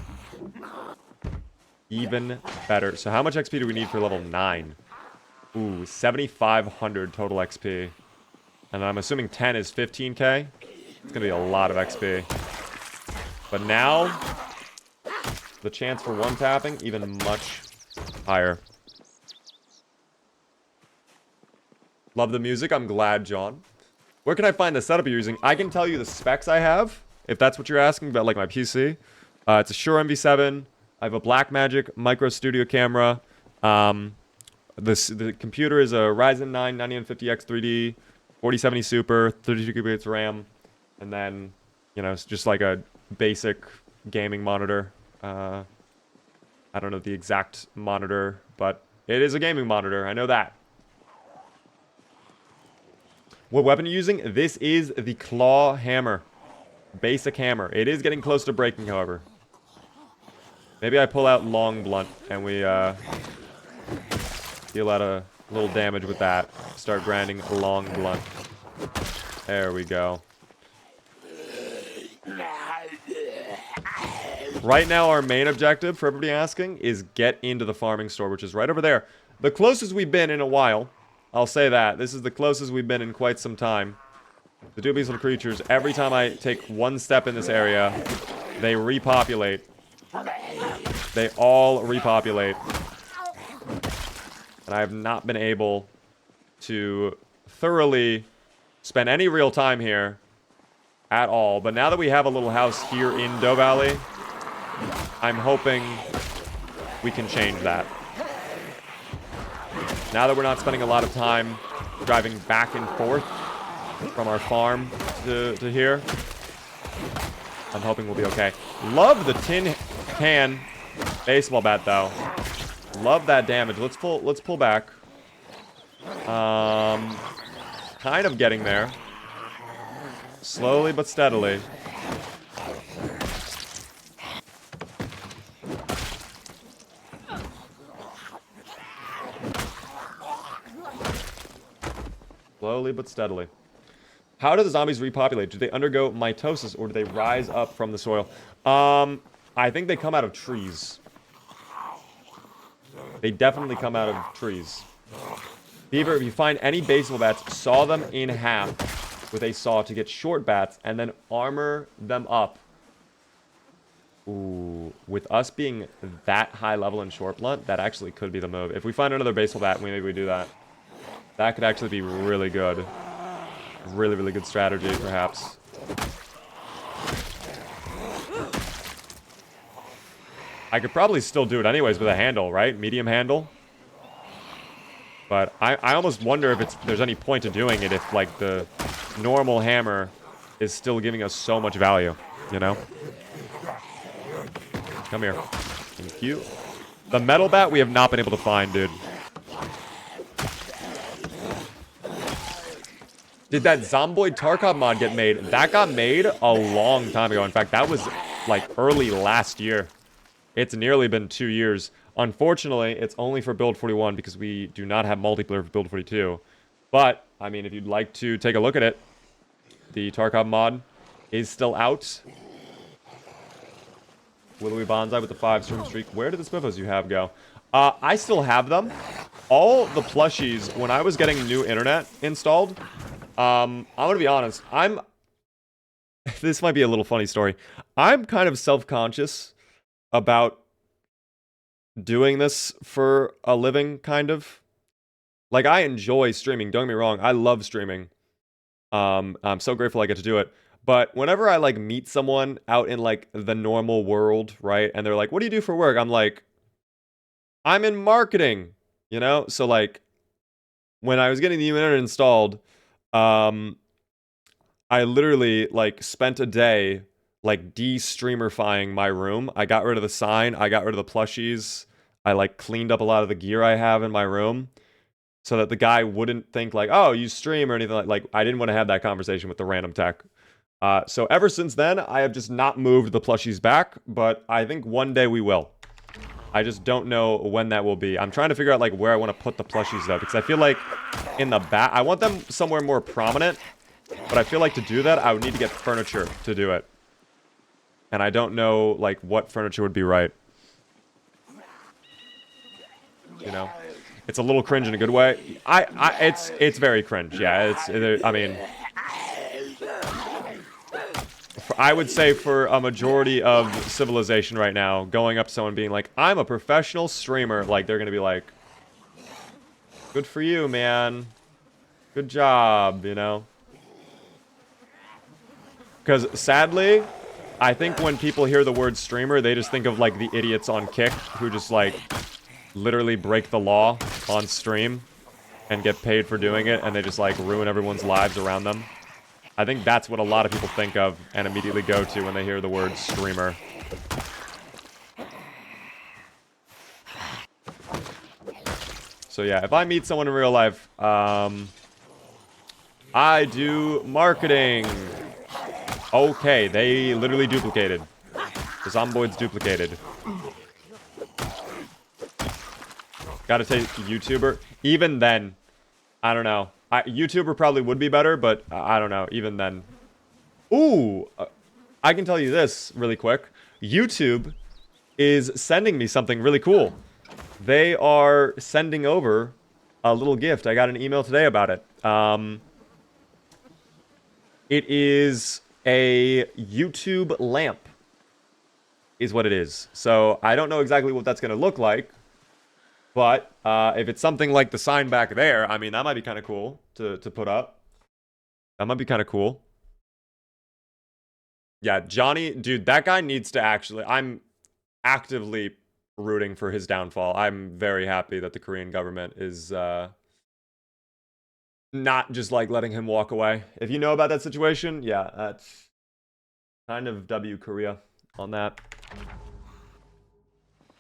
Speaker 1: Even better. So how much XP do we need for level 9? Ooh, 7,500 total XP. And I'm assuming 10 is 15k. It's going to be a lot of XP. But now, the chance for one tapping, even much higher. Love the music. I'm glad, John. Where can I find the setup you're using? I can tell you the specs I have, if that's what you're asking about, like my PC. It's a Shure MV7. I have a Blackmagic micro studio camera. The computer is a Ryzen 9 9950X 3D, 4070 Super, 32 gigabytes RAM. And then, you know, it's just like a basic gaming monitor. I don't know the exact monitor, but it is a gaming monitor. I know that. What weapon are you using? This is the claw hammer. Basic hammer. It is getting close to breaking, however. Maybe I pull out long blunt and we deal out a little damage with that. Start grinding long blunt. There we go. Right now, our main objective, for everybody asking, is get into the farming store, which is right over there. The closest we've been in a while. I'll say that. This is the closest we've been in quite some time. The two beastly creatures, every time I take one step in this area, they repopulate. They all repopulate. And I have not been able to thoroughly spend any real time here at all. But now that we have a little house here in Doe Valley, I'm hoping we can change that. Now that we're not spending a lot of time driving back and forth from our farm to here, I'm hoping we'll be okay. Love the tin can baseball bat though. Love that damage. Let's pull back. Kind of getting there. Slowly but steadily. Slowly but steadily. How do the zombies repopulate? Do they undergo mitosis or do they rise up from the soil? I think they come out of trees. They definitely come out of trees. Beaver, if you find any baseball bats, saw them in half with a saw to get short bats and then armor them up. Ooh, with us being that high level in short blunt, that actually could be the move. If we find another baseball bat, maybe we do that. That could actually be really good. Really, really good strategy, perhaps. I could probably still do it anyways with a handle, right? Medium handle. But I almost wonder if there's any point to doing it if, like, the normal hammer is still giving us so much value, you know? Come here. Thank you. The metal bat we have not been able to find, dude. Did that Zomboid Tarkov mod get made? That got made a long time ago. In fact, that was like early last year. It's nearly been 2 years. Unfortunately, it's only for Build 41 because we do not have multiplayer for Build 42. But, I mean, if you'd like to take a look at it, the Tarkov mod is still out. Willowy Bonsai with the 5-stream streak. Where did the Spiffos you have go? I still have them. All the plushies, when I was getting new internet installed... I'm gonna be honest, this might be a little funny story. I'm kind of self-conscious about doing this for a living, kind of. Like, I enjoy streaming, don't get me wrong, I love streaming. I'm so grateful I get to do it. But whenever I, like, meet someone out in, like, the normal world, right, and they're like, what do you do for work? I'm like, I'm in marketing, you know? So, like, when I was getting the new internet installed... I literally, like, spent a day, like, de-streamerifying my room. I got rid of the sign. I got rid of the plushies. I, like, cleaned up a lot of the gear I have in my room so that the guy wouldn't think, like, oh, you stream or anything. Like, I didn't want to have that conversation with the random tech. So ever since then, I have just not moved the plushies back, but I think one day we will. I just don't know when that will be. I'm trying to figure out, like, where I want to put the plushies, though, because I feel like in the back... I want them somewhere more prominent, but I feel like to do that, I would need to get furniture to do it. And I don't know, like, what furniture would be right. You know? It's a little cringe in a good way. It's very cringe, yeah. I mean... I would say for a majority of civilization right now, going up to someone being like, I'm a professional streamer, like, they're gonna be like, good for you, man. Good job, you know? Because, sadly, I think when people hear the word streamer, they just think of, like, the idiots on Kick who just, like, literally break the law on stream and get paid for doing it, and they just, like, ruin everyone's lives around them. I think that's what a lot of people think of and immediately go to when they hear the word streamer. So yeah, if I meet someone in real life, I do marketing. Okay, they literally duplicated. The zomboids duplicated. Gotta take YouTuber. Even then, I don't know. YouTuber probably would be better, but I don't know, even then. Ooh, I can tell you this really quick. YouTube is sending me something really cool. They are sending over a little gift. I got an email today about it. It is a YouTube lamp, is what it is. So I don't know exactly what that's going to look like. But if it's something like the sign back there, I mean, that might be kind of cool to put up. That might be kind of cool. Yeah, Johnny, dude, that guy needs to actually... I'm actively rooting for his downfall. I'm very happy that the Korean government is not just, like, letting him walk away. If you know about that situation, yeah, that's kind of W Korea on that.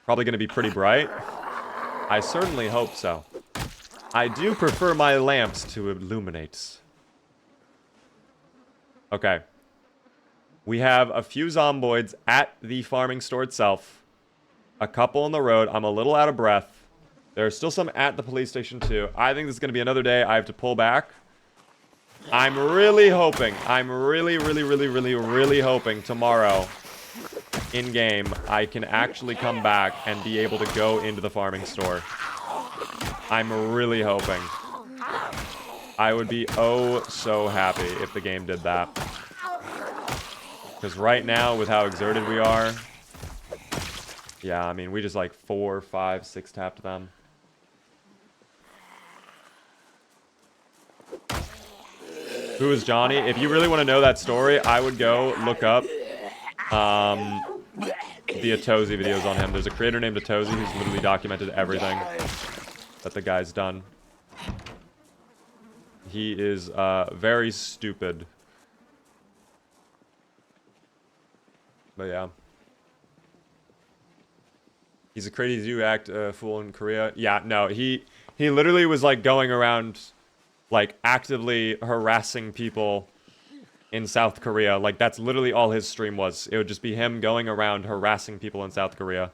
Speaker 1: Probably going to be pretty bright. I certainly hope so. I do prefer my lamps to illuminate. Okay. We have a few zomboids at the farming store itself. A couple on the road. I'm a little out of breath. There are still some at the police station too. I think this is going to be another day I have to pull back. I'm really hoping. I'm really hoping tomorrow in-game I can actually come back and be able to go into the farming store. I'm really hoping. I would be oh so happy if the game did that. Because right now, with how exerted we are... Yeah, I mean, we just like 4, 5, 6 tapped them. Who is Johnny? If you really want to know that story, I would go look up the Atozy videos on him. There's a creator named Atozy who's literally documented everything that the guy's done. He is very stupid. But yeah. He's a crazy do act fool in Korea. Yeah, no, he literally was like going around like actively harassing people in South Korea. Like that's literally all his stream was. It would just be him going around harassing people in South Korea.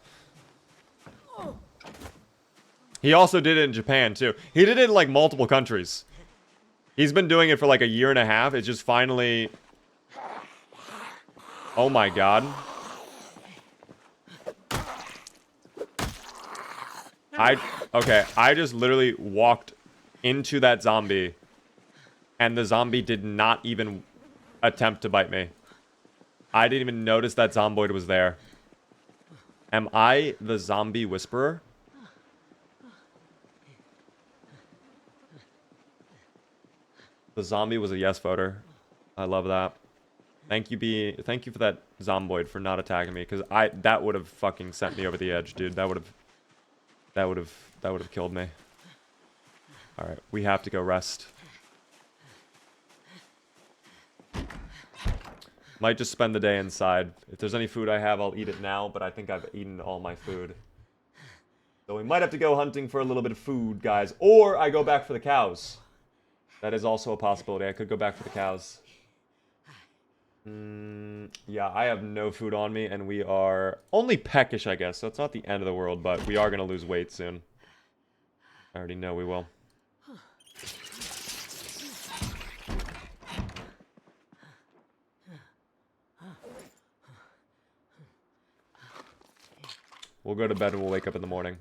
Speaker 1: He also did it in Japan too. He did it in like multiple countries. He's been doing it for like a year and a half. It's just finally... Oh my god. Okay, I just literally walked into that zombie and the zombie did not even attempt to bite me. I didn't even notice that zomboid was there. Am I the zombie whisperer? The zombie was a yes voter. I love that. Thank you for that zomboid for not attacking me, because that would have fucking sent me over the edge, dude. That would have killed me. Alright, we have to go rest. Might just spend the day inside. If there's any food I have, I'll eat it now, but I think I've eaten all my food. So we might have to go hunting for a little bit of food, guys. Or I go back for the cows. That is also a possibility. I could go back for the cows. Yeah, I have no food on me, and we are only peckish, I guess. So it's not the end of the world, but we are going to lose weight soon. I already know we will. We'll go to bed and we'll wake up in the morning.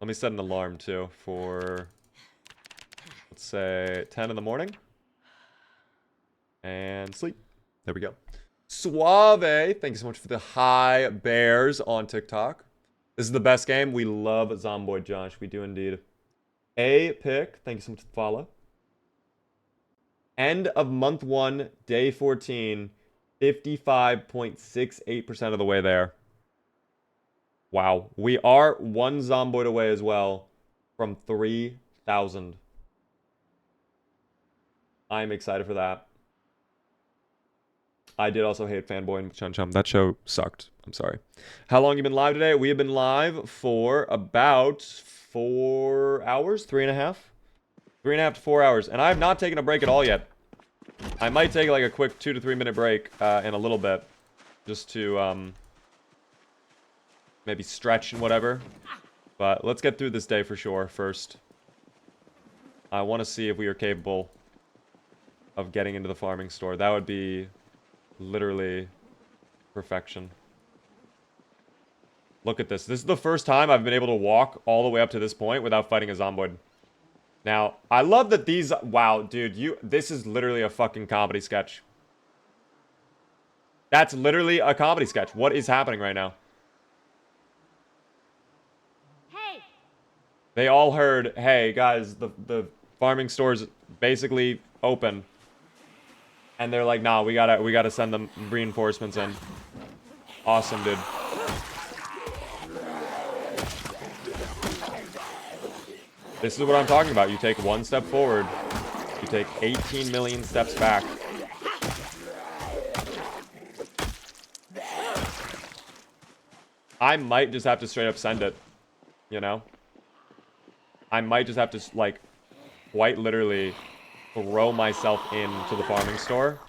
Speaker 1: Let me set an alarm, too, for... Let's say 10 in the morning. And sleep. There we go. Suave, thank you so much for the high bears on TikTok. This is the best game. We love Zomboid, Josh. We do indeed. A pick, thank you so much for the follow. End of month 1, day 14, 55.68% of the way there. Wow. We are 1 Zomboid away as well from 3,000. I'm excited for that. I did also hate Fanboy and Chun Chum. That show sucked. I'm sorry. How long you been live today? We have been live for about 4 hours, 3.5. 3.5 to 4 hours. And I have not taken a break at all yet. I might take like a quick 2 to 3 minute break in a little bit. Just to maybe stretch and whatever. But let's get through this day for sure first. I want to see if we are capable of getting into the farming store. That would be literally perfection. Look at this. This is the first time I've been able to walk all the way up to this point without fighting a zomboid. Now, I love that these... Wow, dude, this is literally a fucking comedy sketch. That's literally a comedy sketch. What is happening right now?
Speaker 2: Hey.
Speaker 1: They all heard, hey, guys, the farming store's basically open. And they're like, nah, we gotta send them reinforcements in. Awesome, dude. This is what I'm talking about. You take one step forward. You take 18 million steps back. I might just have to straight up send it. You know? I might just have to, like, quite literally throw myself into the farming store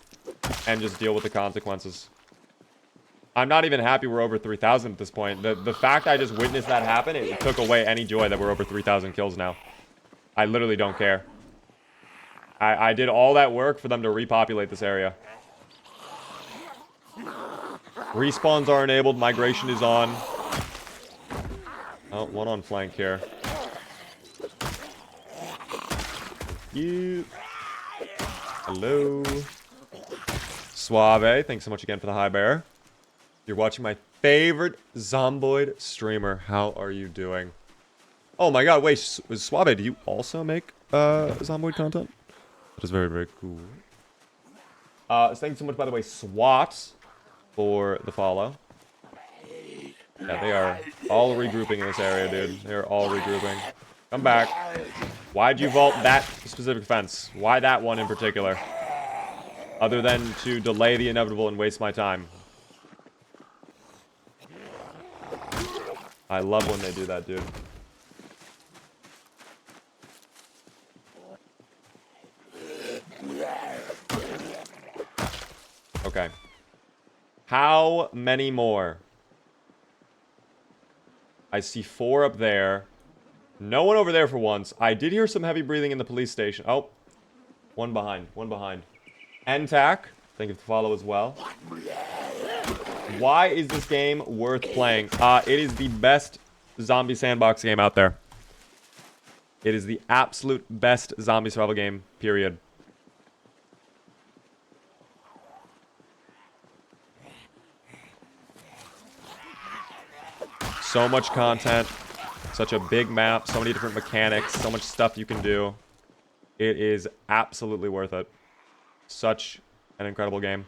Speaker 1: and just deal with the consequences. I'm not even happy we're over 3,000 at this point. The fact I just witnessed that happen, it took away any joy that we're over 3,000 kills now. I literally don't care. I did all that work for them to repopulate this area. Respawns are enabled. Migration is on. Oh, one on flank here. You. Hello. Suave, thanks so much again for the high bear. You're watching my favorite Zomboid streamer. How are you doing? Oh my god, wait, Suave, do you also make Zomboid content? That is very, very cool. Thanks so much, by the way, SWAT, for the follow. Yeah, they are all regrouping in this area, dude. They're all regrouping. Come back. Why'd you vault that specific fence? Why that one in particular? Other than to delay the inevitable and waste my time. I love when they do that, dude. Okay. How many more? I see 4 up there. No one over there for once. I did hear some heavy breathing in the police station. Oh. One behind. One behind. NTAC. Thank you for the follow as well. Why is this game worth playing? It is the best zombie sandbox game out there. It is the absolute best zombie survival game, period. So much content, such a big map, so many different mechanics, so much stuff you can do. It is absolutely worth it. Such an incredible game.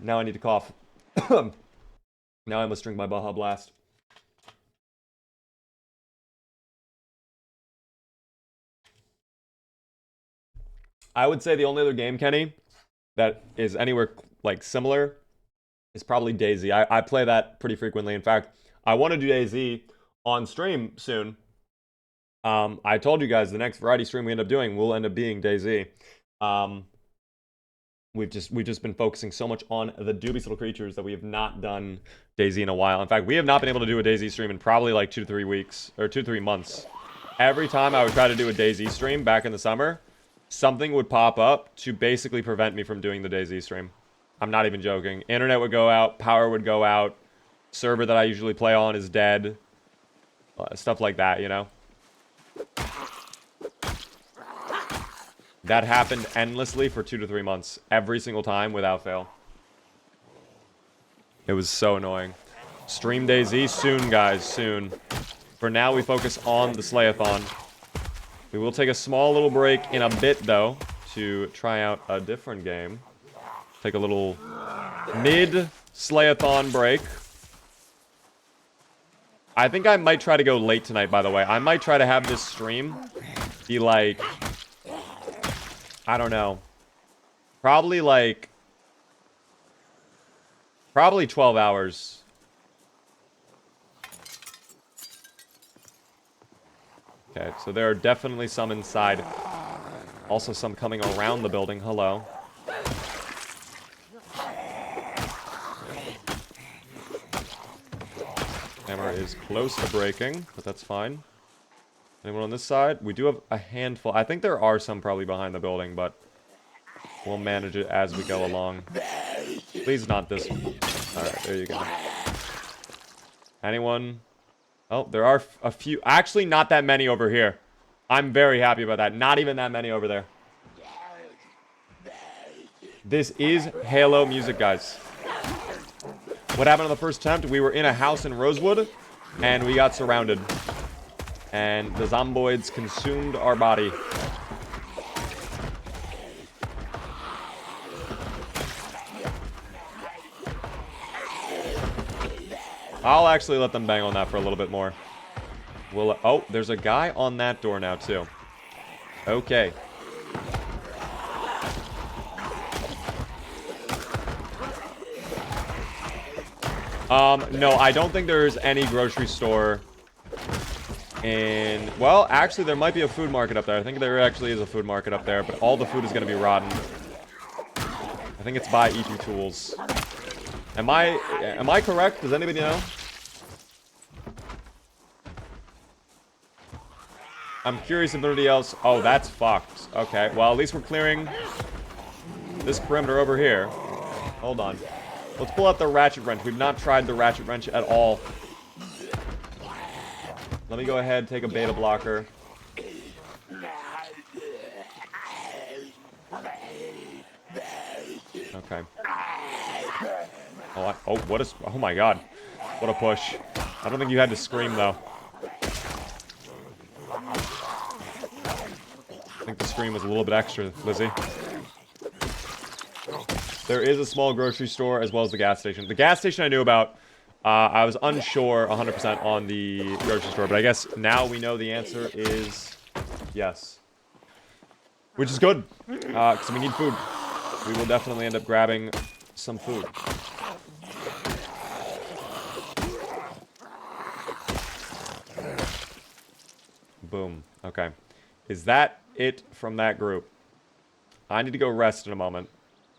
Speaker 1: Now I need to cough. Now I must drink my Baja Blast. I would say the only other game, Kenny, that is anywhere like similar is probably DayZ. I play that pretty frequently. In fact, I want to do DayZ on stream soon. I told you guys the next variety stream we end up doing will end up being DayZ. We've just been focusing so much on the dubious little creatures that we have not done DayZ in a while. In fact, we have not been able to do a DayZ stream in probably like 2 to 3 weeks or 2 to 3 months. Every time I would try to do a DayZ stream back in the summer, something would pop up to basically prevent me from doing the DayZ stream. I'm not even joking. Internet would go out, power would go out, server that I usually play on is dead. Stuff like that, you know? That happened endlessly for 2 to 3 months. Every single time without fail. It was so annoying. Stream DayZ soon, guys, soon. For now, we focus on the SLAYATHON. We will take a small little break in a bit, though, to try out a different game. Take a little mid-SLAYATHON break. I think I might try to go late tonight, by the way. I might try to have this stream be like... I don't know. Probably 12 hours. Okay, so there are definitely some inside. Also some coming around the building. Hello. Camera is close to breaking, but that's fine. Anyone on this side? We do have a handful. I think there are some probably behind the building, but we'll manage it as we go along. Please not this one. Alright, there you go. Anyone? Oh, there are a few. Actually, not that many over here. I'm very happy about that. Not even that many over there. This is Halo music, guys. What happened on the first attempt? We were in a house in Rosewood, and we got surrounded. And the zomboids consumed our body. I'll actually let them bang on that for a little bit more. Oh, there's a guy on that door now, too. Okay. No, I don't think there's any grocery store in... Well, actually, there might be a food market up there. I think there actually is a food market up there, but all the food is going to be rotten. I think it's by EP Tools. Am I correct? Does anybody know? I'm curious if anybody else... Oh, that's fucked. Okay, well, at least we're clearing this perimeter over here. Hold on. Let's pull out the ratchet wrench. We've not tried the ratchet wrench at all. Let me go ahead and take a beta blocker. Okay. Oh my god. What a push. I don't think you had to scream, though. I think the scream was a little bit extra, Lizzie. There is a small grocery store as well as the gas station. The gas station I knew about. I was unsure 100% on the grocery store, but I guess now we know the answer is yes. Which is good, because we need food. We will definitely end up grabbing some food. Boom. Okay. Is that it from that group? I need to go rest in a moment.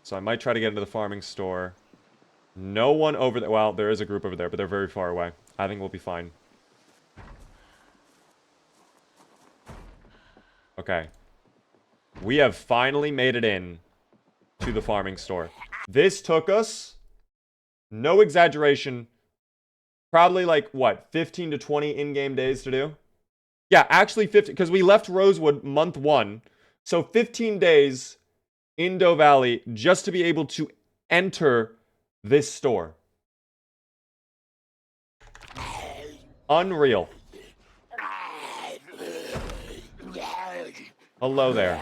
Speaker 1: So I might try to get into the farming store. No one over there. Well, there is a group over there, but they're very far away. I think we'll be fine. Okay. We have finally made it in to the farming store. This took us, no exaggeration, probably like, what, 15 to 20 in-game days to do? Yeah, actually 50, because we left Rosewood month 1. So 15 days in Doe Valley just to be able to enter this store. Unreal. Hello there.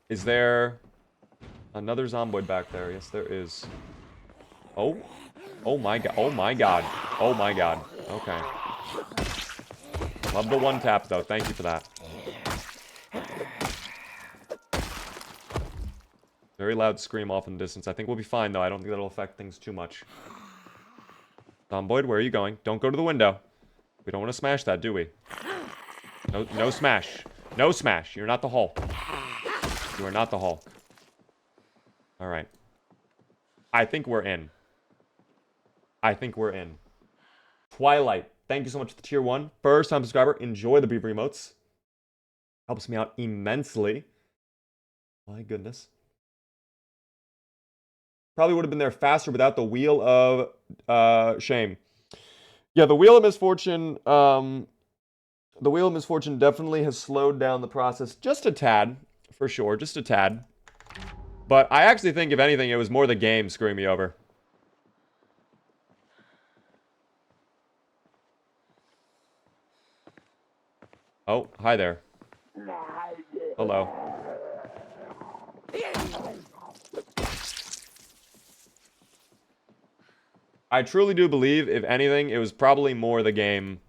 Speaker 1: Is there another zomboid back there? Yes, there is. Oh. Oh my god. Oh my god. Oh my god. Okay. Love the one tap, though. Thank you for that. Very loud scream off in the distance. I think we'll be fine, though. I don't think that'll affect things too much. Zomboid, where are you going? Don't go to the window. We don't want to smash that, do we? No smash. No smash. You're not the Hulk. You are not the Hulk. Alright. I think we're in. I think we're in. Twilight, thank you so much for the tier 1. First time subscriber. Enjoy the beaver emotes. Helps me out immensely. My goodness. Probably would have been there faster without the Wheel of Shame. Yeah, the Wheel of Misfortune, the Wheel of Misfortune definitely has slowed down the process just a tad, for sure, just a tad. But I actually think, if anything, it was more the game screwing me over. Oh, hi there. Hello. I truly do believe, if anything, it was probably more the game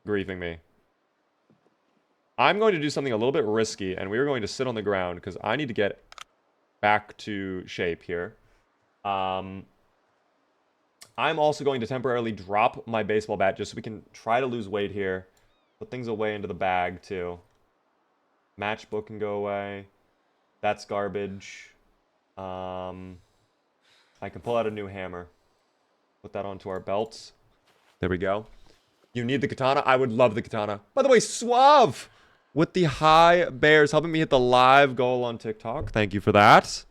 Speaker 1: griefing me. I'm going to do something a little bit risky, and we're going to sit on the ground, because I need to get back to shape here. I'm also going to temporarily drop my baseball bat, just so we can try to lose weight here. Put things away into the bag, too. Matchbook can go away. That's garbage. I can pull out a new hammer. Put that onto our belts. There we go. You need the katana? I would love the katana. By the way, Suave with the high bears helping me hit the live goal on TikTok. Thank you for that.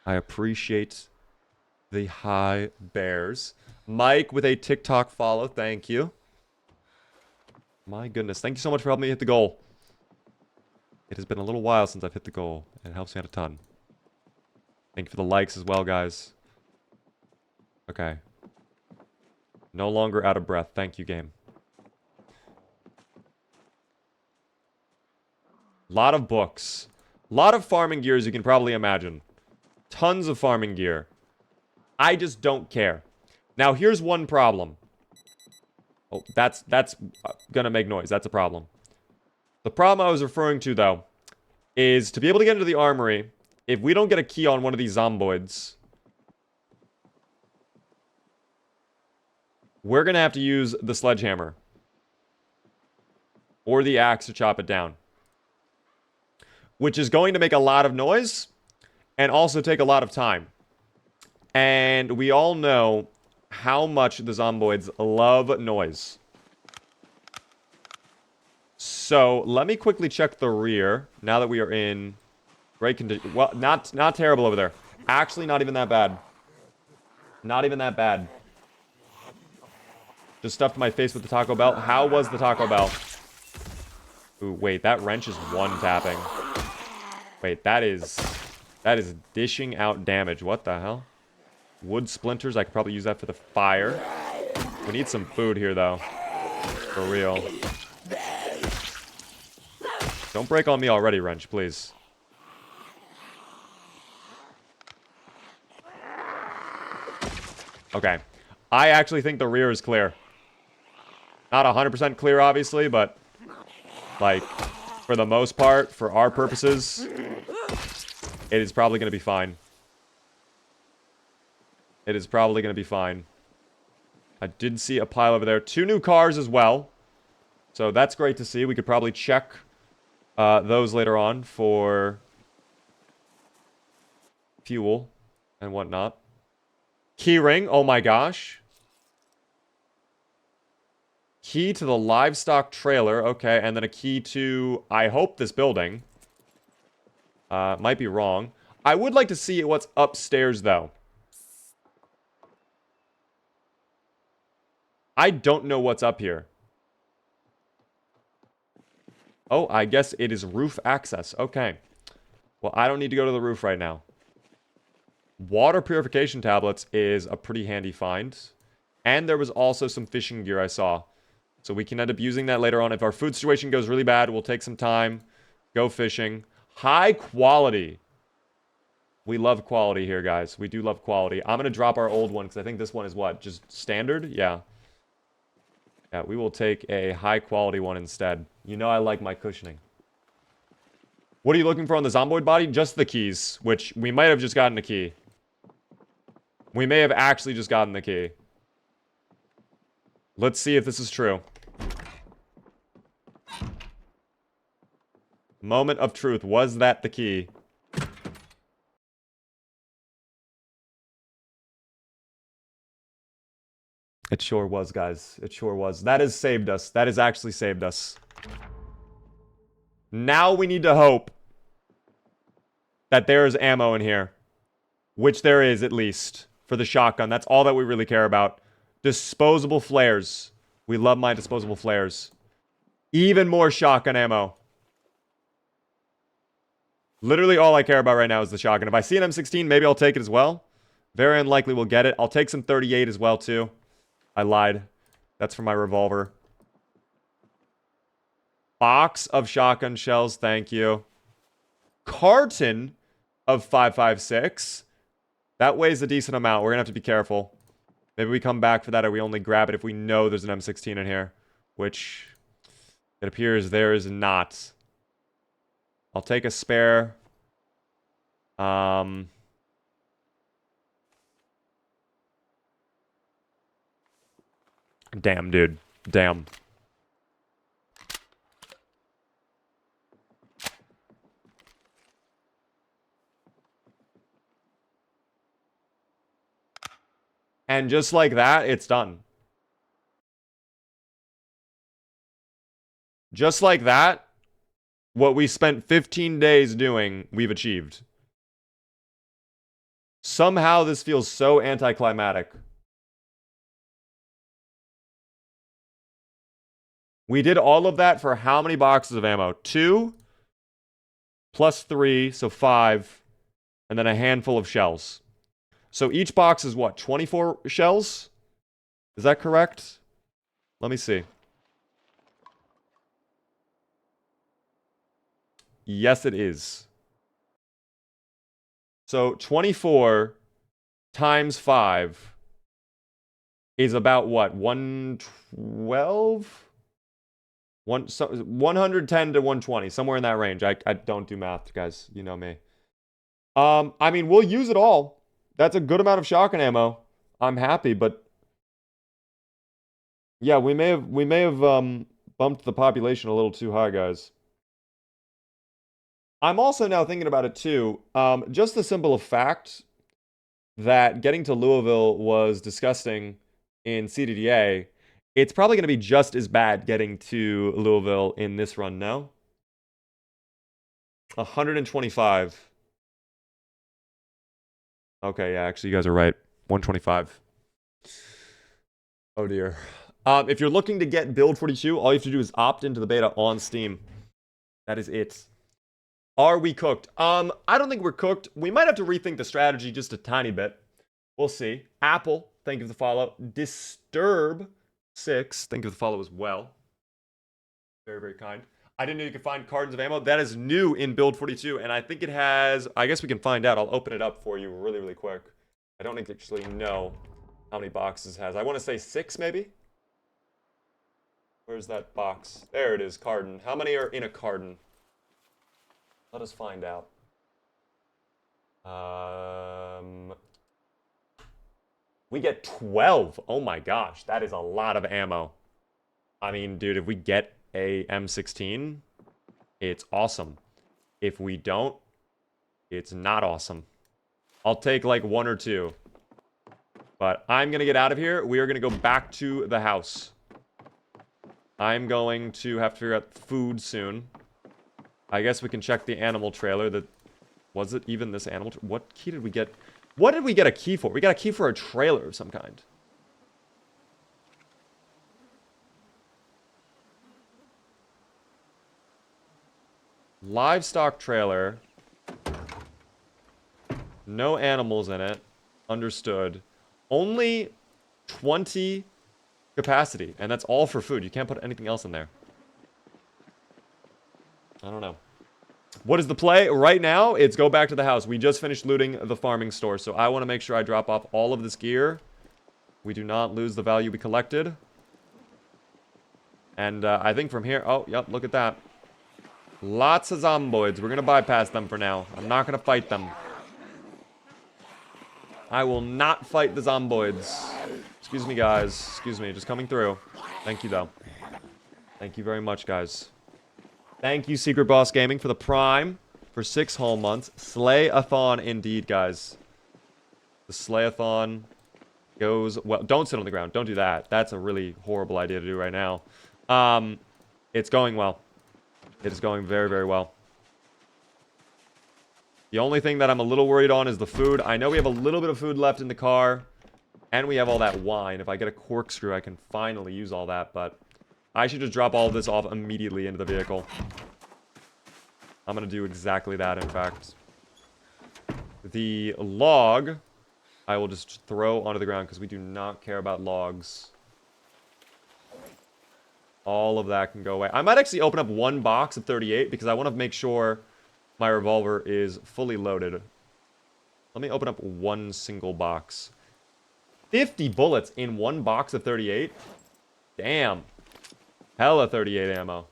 Speaker 1: I appreciate the high bears. Mike with a TikTok follow. Thank you. My goodness. Thank you so much for helping me hit the goal. It has been a little while since I've hit the goal, and it helps me out a ton. Thank you for the likes as well, guys. Okay. No longer out of breath. Thank you, game. Lot of books. Lot of farming gear, as you can probably imagine. Tons of farming gear. I just don't care. Now, here's one problem. Oh, that's gonna make noise. That's a problem. The problem I was referring to, though, is to be able to get into the armory, if we don't get a key on one of these zomboids, we're gonna have to use the sledgehammer. Or the axe to chop it down. Which is going to make a lot of noise, and also take a lot of time. And we all know how much the zomboids love noise. So, let me quickly check the rear, now that we are in great condition. Well, not terrible over there. Actually, not even that bad. Not even that bad. Just stuffed my face with the Taco Bell. How was the Taco Bell? Ooh, wait, that wrench is one-tapping. Wait, that is dishing out damage. What the hell? Wood splinters, I could probably use that for the fire. We need some food here, though. For real. Don't break on me already, wrench, please. Okay. I actually think the rear is clear. Not 100% clear, obviously, but... like, for the most part, for our purposes, it is probably going to be fine. It is probably going to be fine. I did see a pile over there. 2 new cars as well. So that's great to see. We could probably check those later on for fuel and whatnot. Keyring. Oh my gosh. Key to the livestock trailer. Okay, and then a key to, I hope, this building. Might be wrong. I would like to see what's upstairs, though. I don't know what's up here. Oh, I guess it is roof access. Okay. Well, I don't need to go to the roof right now. Water purification tablets is a pretty handy find. And there was also some fishing gear I saw. So we can end up using that later on. If our food situation goes really bad, we'll take some time. Go fishing. High quality. We love quality here, guys. We do love quality. I'm going to drop our old one because I think this one is what? Just standard? Yeah. Yeah, we will take a high quality one instead. You know I like my cushioning. What are you looking for on the zomboid body? Just the keys, which we might have just gotten a key. We may have actually just gotten the key. Let's see if this is true. Moment of truth. Was that the key? It sure was, guys. It sure was. That has saved us. That has actually saved us. Now we need to hope that there is ammo in here. Which there is, at least. For the shotgun. That's all that we really care about. Disposable flares. We love my disposable flares. Even more shotgun ammo. Literally all I care about right now is the shotgun. If I see an M16, maybe I'll take it as well. Very unlikely we'll get it. I'll take some 38 as well, too. I lied. That's for my revolver. Box of shotgun shells, thank you. Carton of 5.56. That weighs a decent amount. We're going to have to be careful. Maybe we come back for that, or we only grab it if we know there's an M16 in here. Which, it appears there is not. I'll take a spare. Damn, dude. Damn. And just like that, it's done. Just like that, what we spent 15 days doing, we've achieved. Somehow this feels so anticlimactic. We did all of that for how many boxes of ammo? 2 plus 3, so 5, and then a handful of shells. So each box is what, 24 shells? Is that correct? Let me see. Yes, it is. So 24 times 5 is about what? 112? 110 to 120, somewhere in that range. I don't do math, guys. You know me. I mean, we'll use it all. That's a good amount of shotgun ammo. I'm happy, but yeah, we may have bumped the population a little too high, guys. I'm also now thinking about it too. Just the simple fact that getting to Louisville was disgusting in CDDA. It's probably going to be just as bad getting to Louisville in this run, no? 125. Okay, yeah, actually, you guys are right. 125. Oh, dear. If you're looking to get Build 42, all you have to do is opt into the beta on Steam. That is it. Are we cooked? I don't think we're cooked. We might have to rethink the strategy just a tiny bit. We'll see. Apple, thank you for the follow. Disturb6, thank you for the follow as well. Very, very kind. I didn't know you could find cartons of ammo. That is new in Build 42, and I think it has... I guess we can find out. I'll open it up for you really, really quick. I don't actually know how many boxes it has. I want to say 6, maybe? Where's that box? There it is, carton. How many are in a carton? Let us find out. We get 12. Oh my gosh, that is a lot of ammo. I mean, dude, if we get a M16, it's awesome. If we don't, it's not awesome. I'll take like 1 or 2. But I'm going to get out of here. We are going to go back to the house. I'm going to have to figure out food soon. I guess we can check the animal trailer. Was it even this animal? What key did we get? What did we get a key for? We got a key for a trailer of some kind. Livestock trailer. No animals in it. Understood. Only 20 capacity, and that's all for food. You can't put anything else in there. I don't know. What is the play? Right now, it's go back to the house. We just finished looting the farming store, so I want to make sure I drop off all of this gear. We do not lose the value we collected. And I think from here... Oh, yep, look at that. Lots of zomboids. We're going to bypass them for now. I'm not going to fight them. I will not fight the zomboids. Excuse me, guys. Excuse me. Just coming through. Thank you, though. Thank you very much, guys. Thank you, Secret Boss Gaming, for the Prime for 6 whole months. Slay-a-thon indeed, guys. The Slay-a-thon goes well. Don't sit on the ground. Don't do that. That's a really horrible idea to do right now. It's going well. It is going very, very well. The only thing that I'm a little worried on is the food. I know we have a little bit of food left in the car. And we have all that wine. If I get a corkscrew, I can finally use all that. But I should just drop all of this off immediately into the vehicle. I'm going to do exactly that, in fact. The log, I will just throw onto the ground because we do not care about logs. All of that can go away. I might actually open up 1 box of 38 because I want to make sure my revolver is fully loaded. Let me open up 1 single box. 50 bullets in 1 box of 38? Damn. Hella 38 ammo.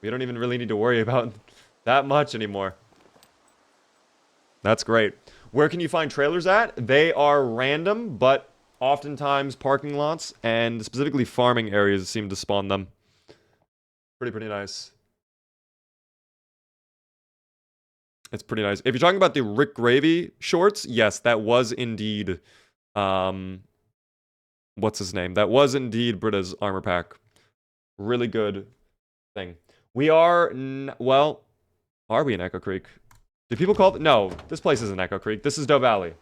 Speaker 1: We don't even really need to worry about that much anymore. That's great. Where can you find trailers at? They are random, but oftentimes parking lots and specifically farming areas seem to spawn them. Pretty nice. It's pretty nice. If you're talking about the Rick Gravy shorts, yes, that was indeed, what's his name? That was indeed Britta's armor pack. Really good thing. We are, well, are we in Echo Creek? Do people call it? No, this place isn't Echo Creek. This is Doe Valley.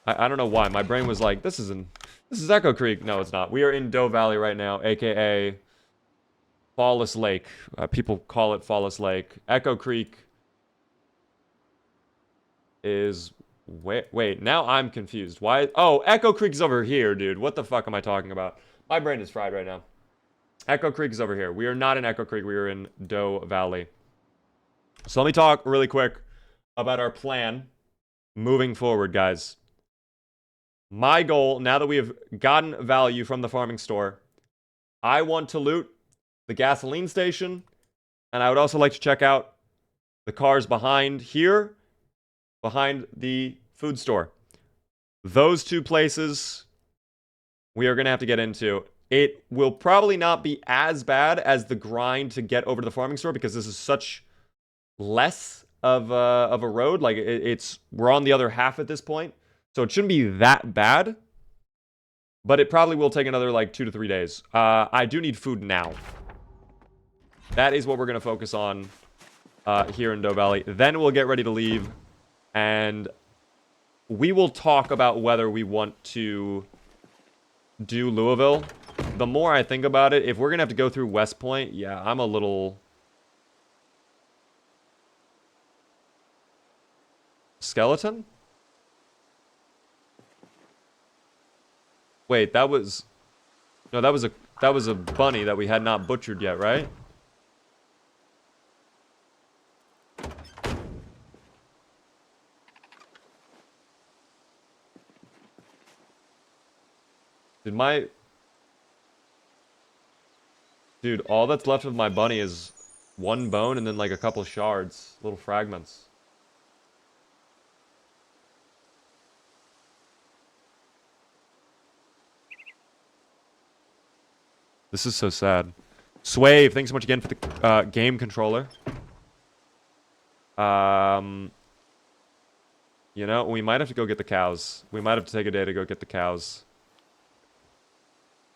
Speaker 1: I don't know why. My brain was like, this isn't This is Echo Creek. No, it's not. We are in Doe Valley right now, aka Fallis Lake. People call it Fallis Lake. Echo Creek is... Wait, now I'm confused. Why? Oh, Echo Creek is over here, dude. What the fuck am I talking about? My brain is fried right now. Echo Creek is over here. We are not in Echo Creek. We are in Doe Valley. So let me talk really quick about our plan moving forward, guys. My goal, now that we have gotten value from the farming store, I want to loot the gasoline station, and I would also like to check out the cars behind here, behind the food store. Those two places we are going to have to get into. It will probably not be as bad as the grind to get over to the farming store because this is such less of a road. Like, we're on the other half at this point. So it shouldn't be that bad. But it probably will take another, like, 2 to 3 days. I do need food now. That is what we're going to focus on here in Doe Valley. Then we'll get ready to leave. And we will talk about whether we want to do Louisville. The more I think about it, if we're going to have to go through West Point, yeah, I'm a little... Skeleton? Wait, that was... No, that was a bunny that we had not butchered yet, right? Dude, all that's left of my bunny is one bone and then like a couple shards, little fragments. This is so sad. Swave, thanks so much again for the game controller. You know, we might have to go get the cows. We might have to take a day to go get the cows.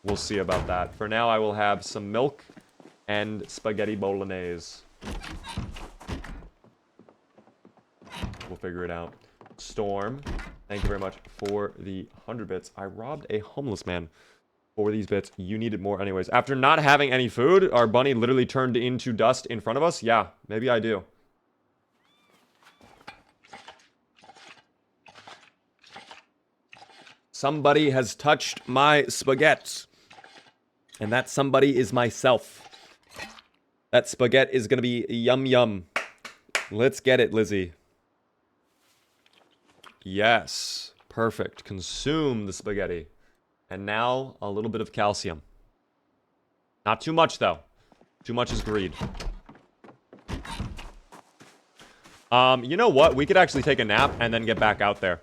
Speaker 1: We'll see about that. For now, I will have some milk and spaghetti bolognese. We'll figure it out. Storm, thank you very much for the 100 bits. I robbed a homeless man for these bits. You needed more anyways. After not having any food, our bunny literally turned into dust in front of us. Yeah, maybe I do. Somebody has touched my spaghetti. And that somebody is myself. That spaghetti is gonna be yum yum. Let's get it, Lizzie. Yes. Perfect. Consume the spaghetti. And now, a little bit of calcium. Not too much, though. Too much is greed. You know what? We could actually take a nap and then get back out there.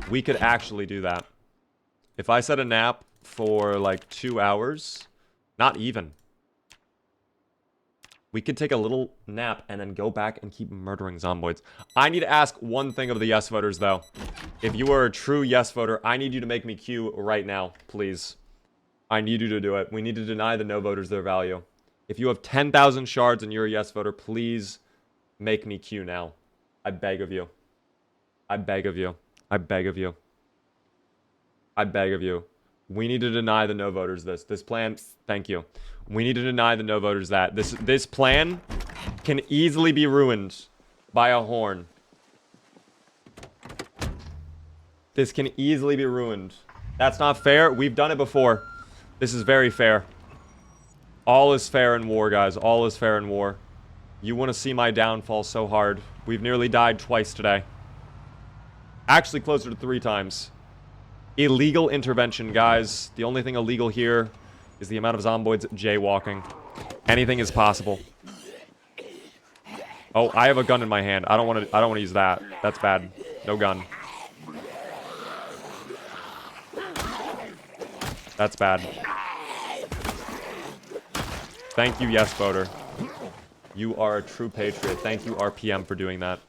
Speaker 1: We could actually do that. If I set a nap for, like, 2 hours... Not even. We could take a little nap and then go back and keep murdering zomboids. I need to ask one thing of the yes voters, though. If you are a true yes voter, I need you to make me queue right now, please. I need you to do it. We need to deny the no voters their value. If you have 10,000 shards and you're a yes voter, please make me queue now. I beg of you. I beg of you. I beg of you. I beg of you. We need to deny the no voters this. This plan, thank you. We need to deny the no voters that. This plan can easily be ruined by a horn. This can easily be ruined. That's not fair. We've done it before. This is very fair. All is fair in war, guys. All is fair in war. You want to see my downfall so hard. We've nearly died twice today. Actually, closer to 3 times. Illegal intervention, guys. The only thing illegal here is the amount of zomboids jaywalking. Anything is possible. Oh, I have a gun in my hand. I don't want to use that. That's bad. No gun. That's bad. Thank you, yes voter. You are a true patriot. Thank you, RPM, for doing that.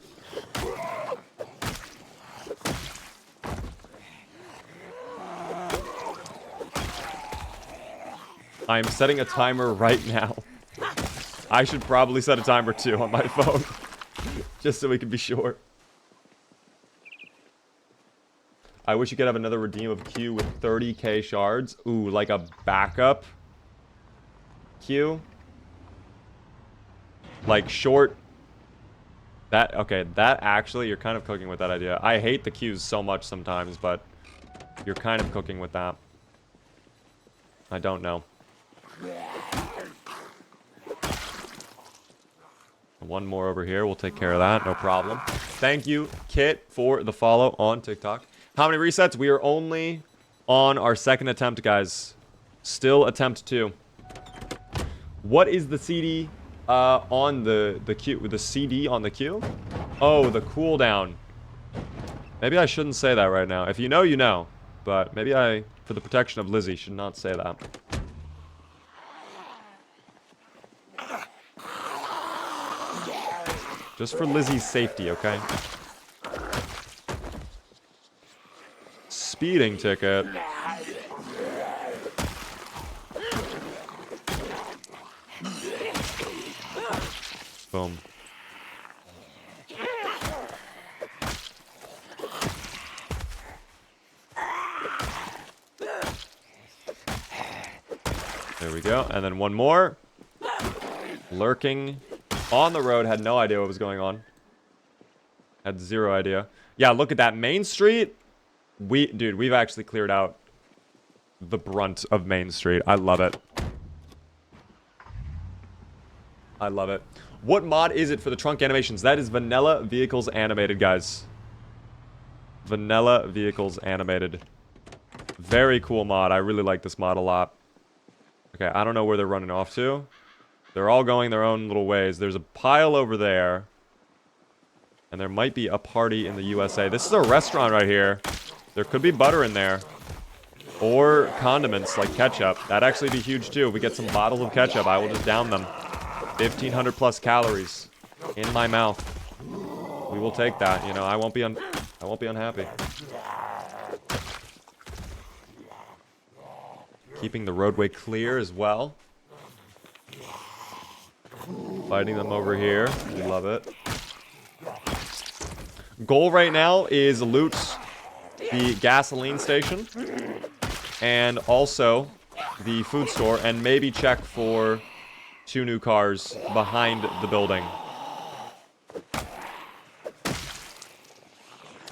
Speaker 1: I am setting a timer right now. I should probably set a timer too on my phone. Just so we can be sure. I wish you could have another redeem of Q with 30k shards. Ooh, like a backup Q. Like short. That, okay, that actually, you're kind of cooking with that idea. I hate the Qs so much sometimes, but you're kind of cooking with that. I don't know. One more over here. We'll take care of that. No problem. Thank you, Kit, for the follow on TikTok. How many resets? We are only on our second attempt, guys. Still attempt 2. What is the CD on the Q? The CD on the Q? Oh, the cooldown. Maybe I shouldn't say that right now. If you know, you know. But maybe I, for the protection of Lizzie, should not say that. Just for Lizzie's safety, okay? Speeding ticket. Boom. There we go. And then one more. Lurking on the road. Had no idea what was going on. Had zero idea. Yeah, look at that. Main Street. Dude, we've actually cleared out the brunt of Main Street. I love it. I love it. What mod is it for the trunk animations? That is Vanilla Vehicles Animated, guys. Vanilla Vehicles Animated. Very cool mod. I really like this mod a lot. Okay, I don't know where they're running off to. They're all going their own little ways. There's a pile over there. And there might be a party in the USA. This is a restaurant right here. There could be butter in there. Or condiments like ketchup. That'd actually be huge too. If we get some bottles of ketchup, I will just down them. 1,500 plus calories in my mouth. We will take that. You know, I won't be unhappy. Keeping the roadway clear as well. Fighting them over here. We love it. Goal right now is loot the gasoline station. And also the food store. And maybe check for 2 new cars behind the building.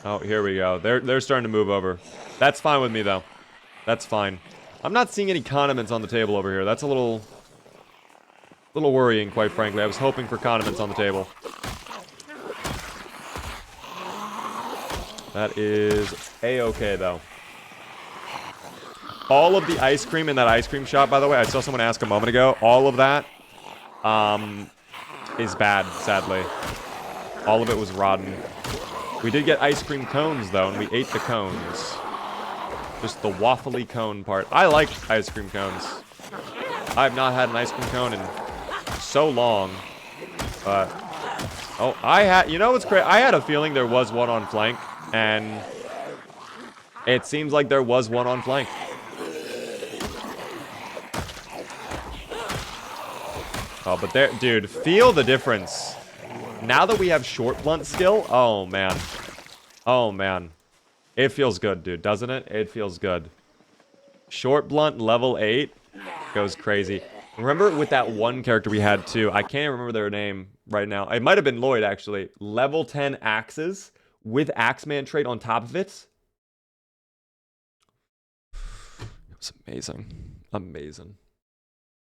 Speaker 1: Oh, here we go. They're starting to move over. That's fine with me, though. That's fine. I'm not seeing any condiments on the table over here. That's a little worrying, quite frankly. I was hoping for condiments on the table. That is a-okay, though. All of the ice cream in that ice cream shop, by the way, I saw someone ask a moment ago, all of that is bad, sadly. All of it was rotten. We did get ice cream cones, though, and we ate the cones. Just the waffly cone part. I like ice cream cones. I have not had an ice cream cone in so long. But, oh, you know what's crazy? I had a feeling there was one on flank, and it seems like there was one on flank. Oh, but there, dude, feel the difference. Now that we have short blunt skill, oh man. Oh man. It feels good, dude, doesn't it? It feels good. Short blunt level 8 goes crazy. Remember with that one character we had too, I can't remember their name right now. It might have been Lloyd, actually. Level 10 axes with Axeman trait on top of it. It was amazing. Amazing.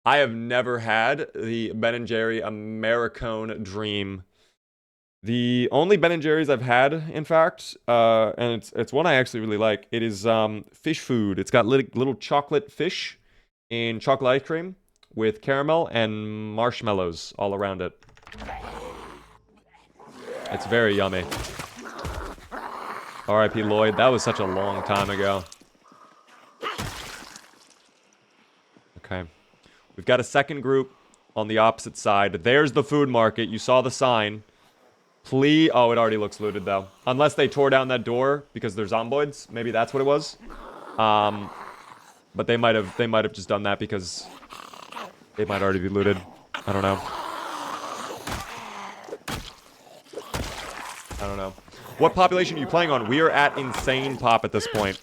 Speaker 1: I have never had the Ben & Jerry Americone Dream. The only Ben & Jerry's I've had, in fact, and it's one I actually really like. It is fish food. It's got little chocolate fish in chocolate ice cream with caramel and marshmallows all around it. It's very yummy. R.I.P. Lloyd. That was such a long time ago. Okay. We've got a second group on the opposite side. There's the food market. You saw the sign. Please. Oh, it already looks looted, though. Unless they tore down that door because they're zomboids. Maybe that's what it was. But they might have just done that because they might already be looted. I don't know. I don't know. What population are you playing on? We are at insane pop at this point.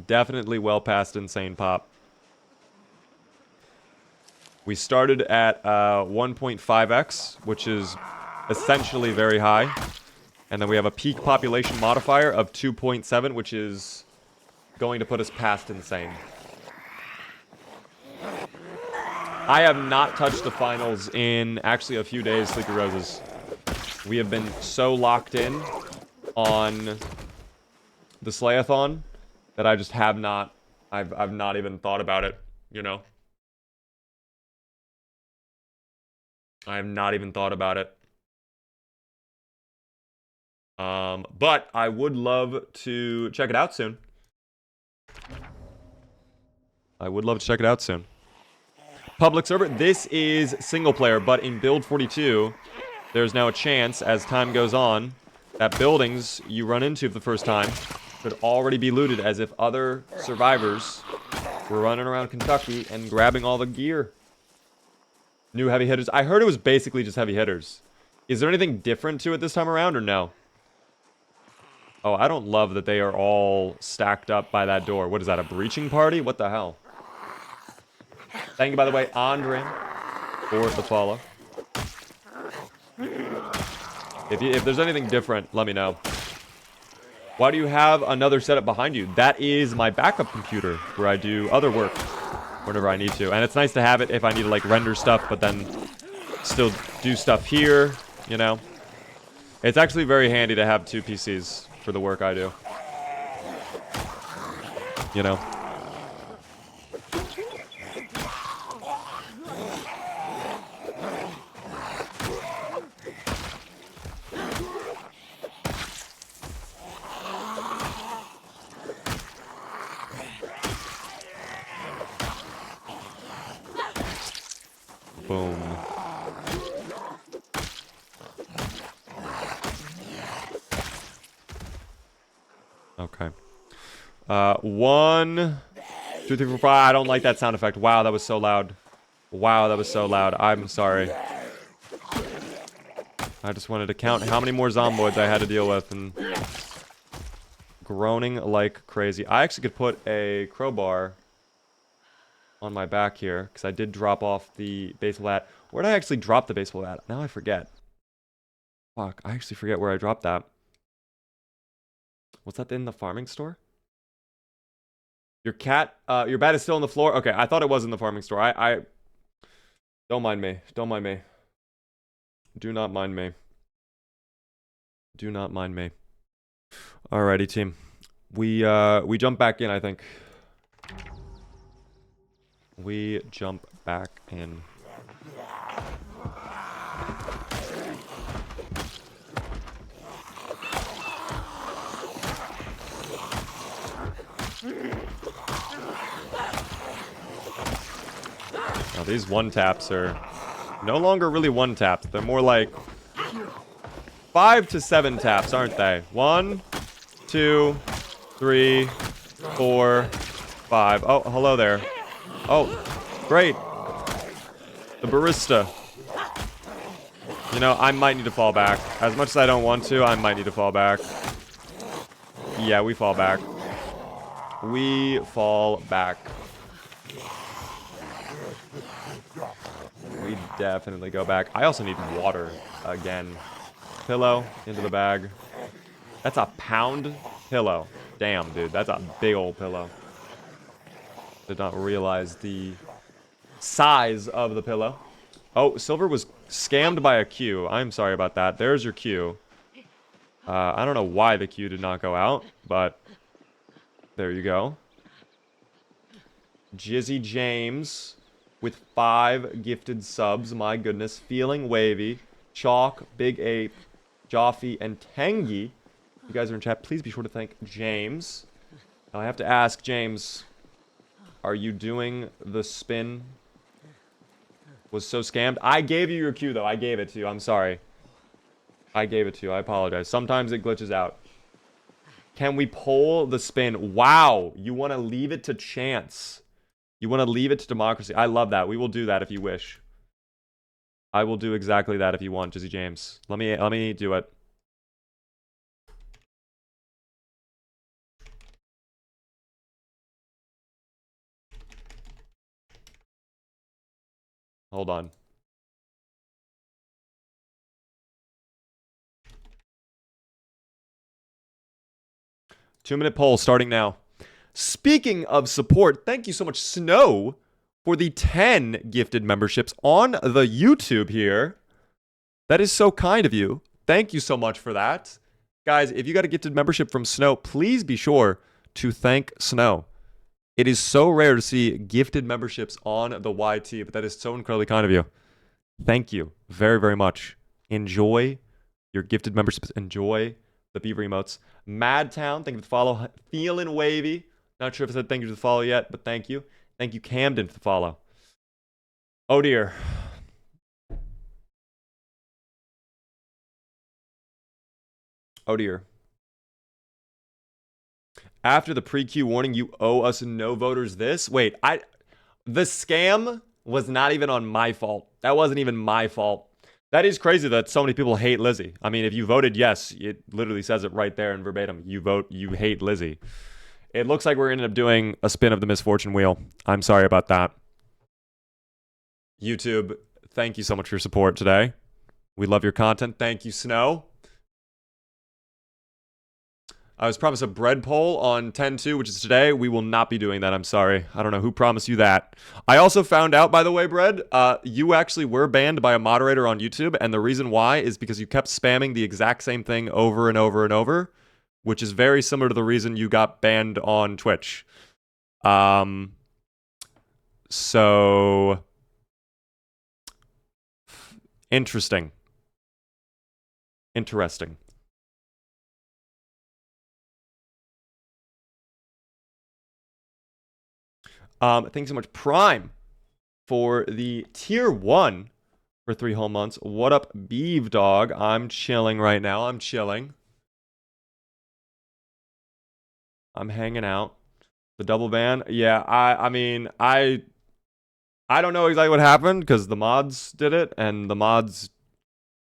Speaker 1: Definitely well past insane pop. We started at 1.5x, which is essentially very high. And then we have a peak population modifier of 2.7, which is going to put us past insane. I have not touched the finals in actually a few days, Sleepy Roses. We have been so locked in on the SLAYATHON that I just have not, I've not even thought about it, you know? I have not even thought about it. But I would love to check it out soon. I would love to check it out soon. Public server. This is single player, but in build 42, there's now a chance, as time goes on, that buildings you run into for the first time could already be looted, as if other survivors were running around Kentucky and grabbing all the gear. New heavy hitters. I heard it was basically just heavy hitters. Is there anything different to it this time around, or no? Oh, I don't love that they are all stacked up by that door. What is that, a breaching party? What the hell? Thank you, by the way, Andre, for the follow. If there's anything different, let me know. Why do you have another setup behind you? That is my backup computer, where I do other work whenever I need to. And it's nice to have it if I need to, like, render stuff, but then still do stuff here, you know? It's actually very handy to have two PCs for the work I do. You know? Boom. Okay. 1, 2, 3, 4, 5. I don't like that sound effect. Wow, that was so loud. Wow, that was so loud. I'm sorry. I just wanted to count how many more zomboids I had to deal with, and groaning like crazy. I actually could put a crowbar on my back here, because I did drop off the baseball bat. Where did I actually drop the baseball bat? Now I forget. Fuck, I actually forget where I dropped that. Was that in the farming store? Your bat is still on the floor? Okay, I thought it was in the farming store. Don't mind me. Don't mind me. Do not mind me. Do not mind me. Alrighty, team. We jump back in, I think. We jump back in. Now these one-taps are no longer really one-taps. They're more like 5 to 7 taps, aren't they? 1, 2, 3, 4, 5. Oh, hello there. Oh, great. The barista. You know, I might need to fall back. As much as I don't want to, I might need to fall back. Yeah, we fall back. We fall back. We definitely go back. I also need water again. Pillow into the bag. That's a pound pillow. Damn, dude. That's a big old pillow. Did not realize the size of the pillow. Oh, Silver was scammed by a Q. I'm sorry about that. There's your Q. I don't know why the Q did not go out, but there you go. Jizzy James with 5 gifted subs. My goodness. Feeling Wavy, Chalk, Big Ape, Joffy, and Tangy. You guys are in chat. Please be sure to thank James. Now I have to ask, James, are you doing the spin? Was so scammed. I gave you your cue, though. I gave it to you. I'm sorry. I gave it to you. I apologize. Sometimes it glitches out. Can we pull the spin? Wow. You want to leave it to chance. You want to leave it to democracy. I love that. We will do that if you wish. I will do exactly that if you want, Jizzy James. Let me do it. Hold on. Two-minute poll starting now. Speaking of support, thank you so much, Snow, for the 10 gifted memberships on the YouTube here. That is so kind of you. Thank you so much for that. Guys, if you got a gifted membership from Snow, please be sure to thank Snow. It is so rare to see gifted memberships on the YT, but that is so incredibly kind of you. Thank you very, very much. Enjoy your gifted memberships. Enjoy the Beaver emotes. Madtown, thank you for the follow. Feeling wavy. Not sure if I said thank you for the follow yet, but thank you. Thank you, Camden, for the follow. Oh, dear. Oh, dear. After the pre-queue warning, you owe us no voters this? Wait, the scam was not even on my fault. That wasn't even my fault. That is crazy that so many people hate Lizzie. I mean, if you voted yes, it literally says it right there in verbatim. You hate Lizzie. It looks like we're going to end up doing a spin of the misfortune wheel. I'm sorry about that. YouTube, thank you so much for your support today. We love your content. Thank you, Snow. I was promised a bread poll on 10-2, which is today. We will not be doing that. I'm sorry. I don't know who promised you that. I also found out, by the way, Bread, you actually were banned by a moderator on YouTube, and the reason why is because you kept spamming the exact same thing over and over and over, which is very similar to the reason you got banned on Twitch. So interesting. Interesting. Thanks so much, Prime, for the tier 1 for 3 whole months. What up, Beeve Dog? I'm chilling right now. I'm chilling. I'm hanging out. The double ban? Yeah, I mean, I don't know exactly what happened because the mods did it, and the mods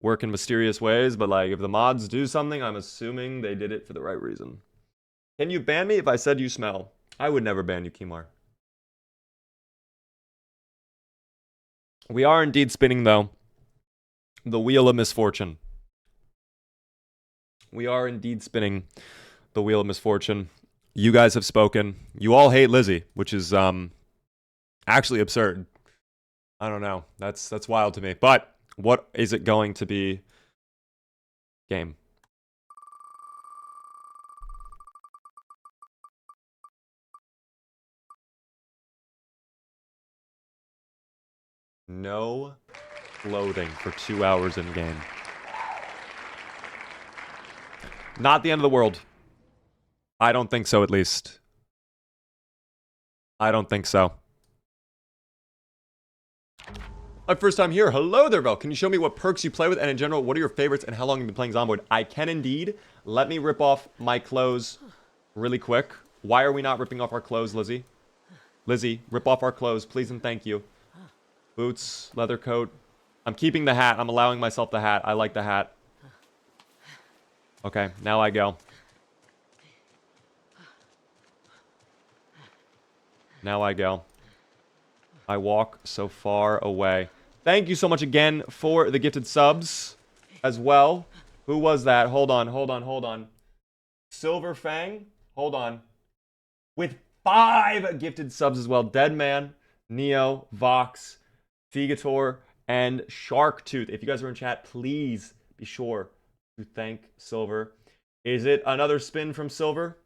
Speaker 1: work in mysterious ways, but like, if the mods do something, I'm assuming they did it for the right reason. Can you ban me if I said you smell? I would never ban you, Kimar. We are indeed spinning, though, the wheel of misfortune. We are indeed spinning the wheel of misfortune. You guys have spoken. You all hate Lizzie, which is actually absurd. I don't know. That's wild to me. But what is it going to be? Game. No loading for 2 hours in game. Not the end of the world. I don't think so, at least. I don't think so. My first time here. Hello there, Vel. Can you show me what perks you play with? And in general, what are your favorites and how long you've been playing Zomboid? I can indeed. Let me rip off my clothes really quick. Why are we not ripping off our clothes, Lizzie? Lizzie, rip off our clothes, please and thank you. Boots, leather coat. I'm keeping the hat. I'm allowing myself the hat. I like the hat. Okay, now I go. Now I go. I walk so far away. Thank you so much again for the gifted subs as well. Who was that? Hold on. Silver Fang? Hold on. With 5 gifted subs as well. Deadman, Neo, Vox, Figator, and Shark Tooth. If you guys are in chat, please be sure to thank Silver. Is it another spin from Silver?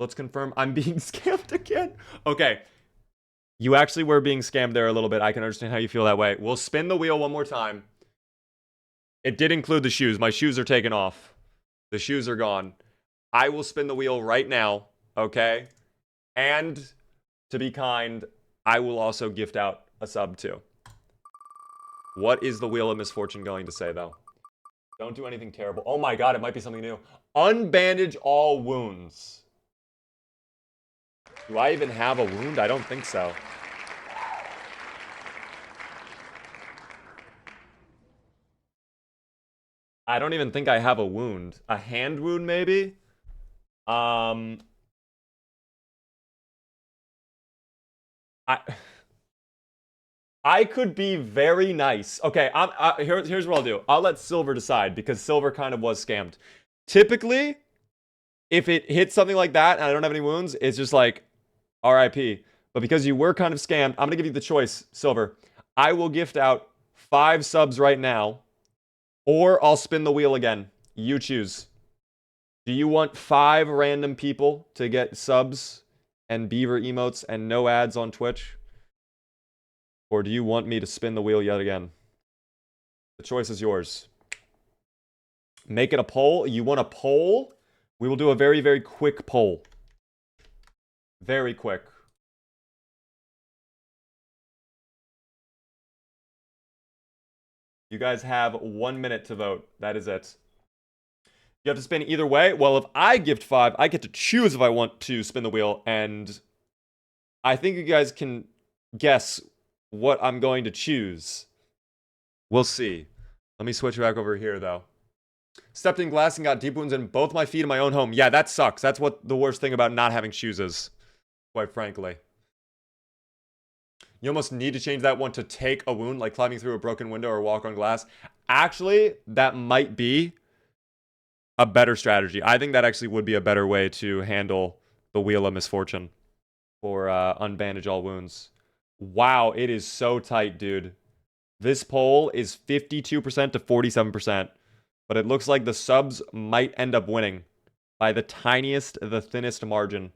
Speaker 1: Let's confirm I'm being scammed again. Okay. You actually were being scammed there a little bit. I can understand how you feel that way. We'll spin the wheel one more time. It did include the shoes. My shoes are taken off. The shoes are gone. I will spin the wheel right now, okay? And to be kind, I will also gift out a sub too. What is the wheel of misfortune going to say, though? Don't do anything terrible. Oh my god, it might be something new. Unbandage all wounds. Do I even have a wound? I don't think so. I don't even think I have a wound. A hand wound, maybe? Um, I I could be very nice. Okay, here's what I'll do. I'll let Silver decide because Silver kind of was scammed. Typically, if it hits something like that and I don't have any wounds, it's just like RIP. But because you were kind of scammed, I'm gonna give you the choice, Silver. I will gift out 5 subs right now, or I'll spin the wheel again. You choose. Do you want 5 random people to get subs and beaver emotes and no ads on Twitch? Or do you want me to spin the wheel yet again? The choice is yours. Make it a poll. You want a poll? We will do a very, very quick poll. Very quick. You guys have 1 minute to vote. That is it. You have to spin either way. Well, if I gift 5, I get to choose if I want to spin the wheel. And I think you guys can guess what I'm going to choose. We'll see. Let me switch back over here, though. Stepped in glass and got deep wounds in both my feet in my own home. Yeah, that sucks. That's what the worst thing about not having shoes is, quite frankly. You almost need to change that one to take a wound, like climbing through a broken window or walk on glass. Actually, that might be a better strategy. I think that actually would be a better way to handle the wheel of misfortune or unbandage all wounds. Wow, it is so tight, dude. This poll is 52% to 47%, but it looks like the subs might end up winning by the tiniest, the thinnest margin.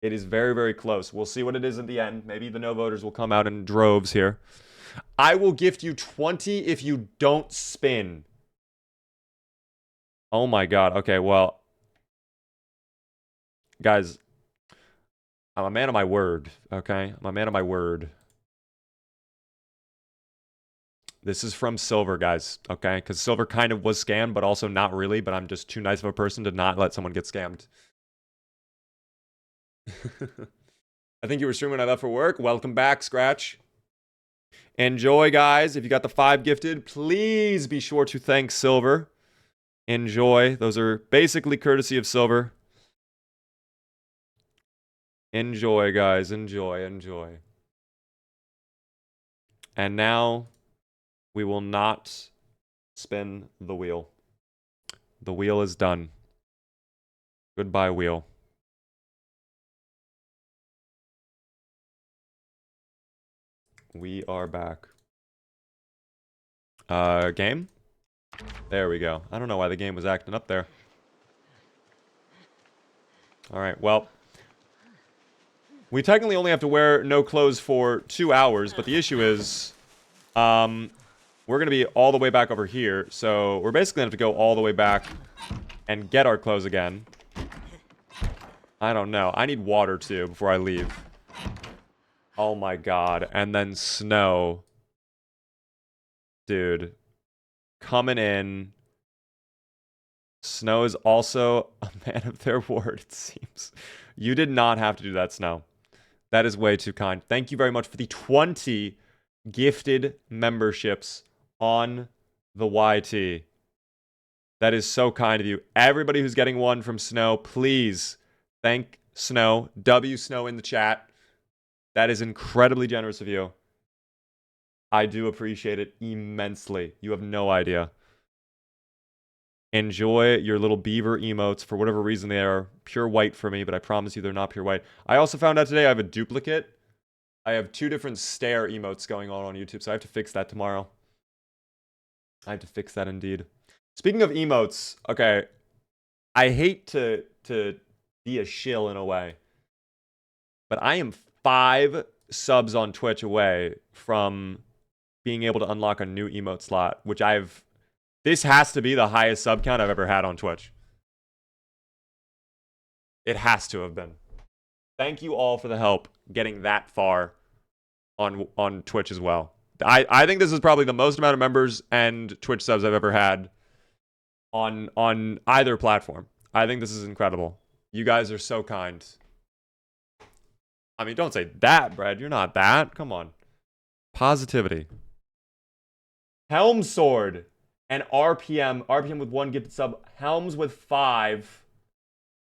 Speaker 1: It is very, very close. We'll see what it is at the end. Maybe the no voters will come out in droves here. I will gift you 20 if you don't spin. Oh my god. Okay, well, guys, I'm a man of my word, okay? I'm a man of my word. This is from Silver, guys, okay? Because Silver kind of was scammed, but also not really, but I'm just too nice of a person to not let someone get scammed. I think you were streaming when I left for work. Welcome back, Scratch. Enjoy, guys. If you got the 5 gifted, please be sure to thank Silver. Enjoy. Those are basically courtesy of Silver. Enjoy, guys. Enjoy, enjoy. And now we will not spin the wheel. The wheel is done. Goodbye, wheel. We are back. Game? There we go. I don't know why the game was acting up there. Alright, well. We technically only have to wear no clothes for 2 hours, but the issue is, we're going to be all the way back over here, so we're basically going to have to go all the way back and get our clothes again. I don't know. I need water, too, before I leave. Oh my god. And then snow. Dude. Coming in. Snow is also a man of their word, it seems. You did not have to do that, Snow. That is way too kind. Thank you very much for the 20 gifted memberships on the YT. That is so kind of you. Everybody who's getting one from Snow, please thank Snow. W Snow in the chat. That is incredibly generous of you. I do appreciate it immensely. You have no idea. Enjoy your little beaver emotes. For whatever reason, they are pure white for me, but I promise you they're not pure white. I also found out today I have a duplicate. I have 2 different stare emotes going on YouTube, so I have to fix that tomorrow. I have to fix that indeed. Speaking of emotes, okay, I hate to be a shill in a way, but I am 5 subs on Twitch away from being able to unlock a new emote slot, which this has to be the highest sub count I've ever had on Twitch. It has to have been. Thank you all for the help getting that far on Twitch as well. I think this is probably the most amount of members and Twitch subs I've ever had on either platform. I think this is incredible. You guys are so kind. I mean, don't say that, Brad. You're not that. Come on. Positivity. Helm Sword and RPM. RPM with 1 gifted sub. Helms with 5.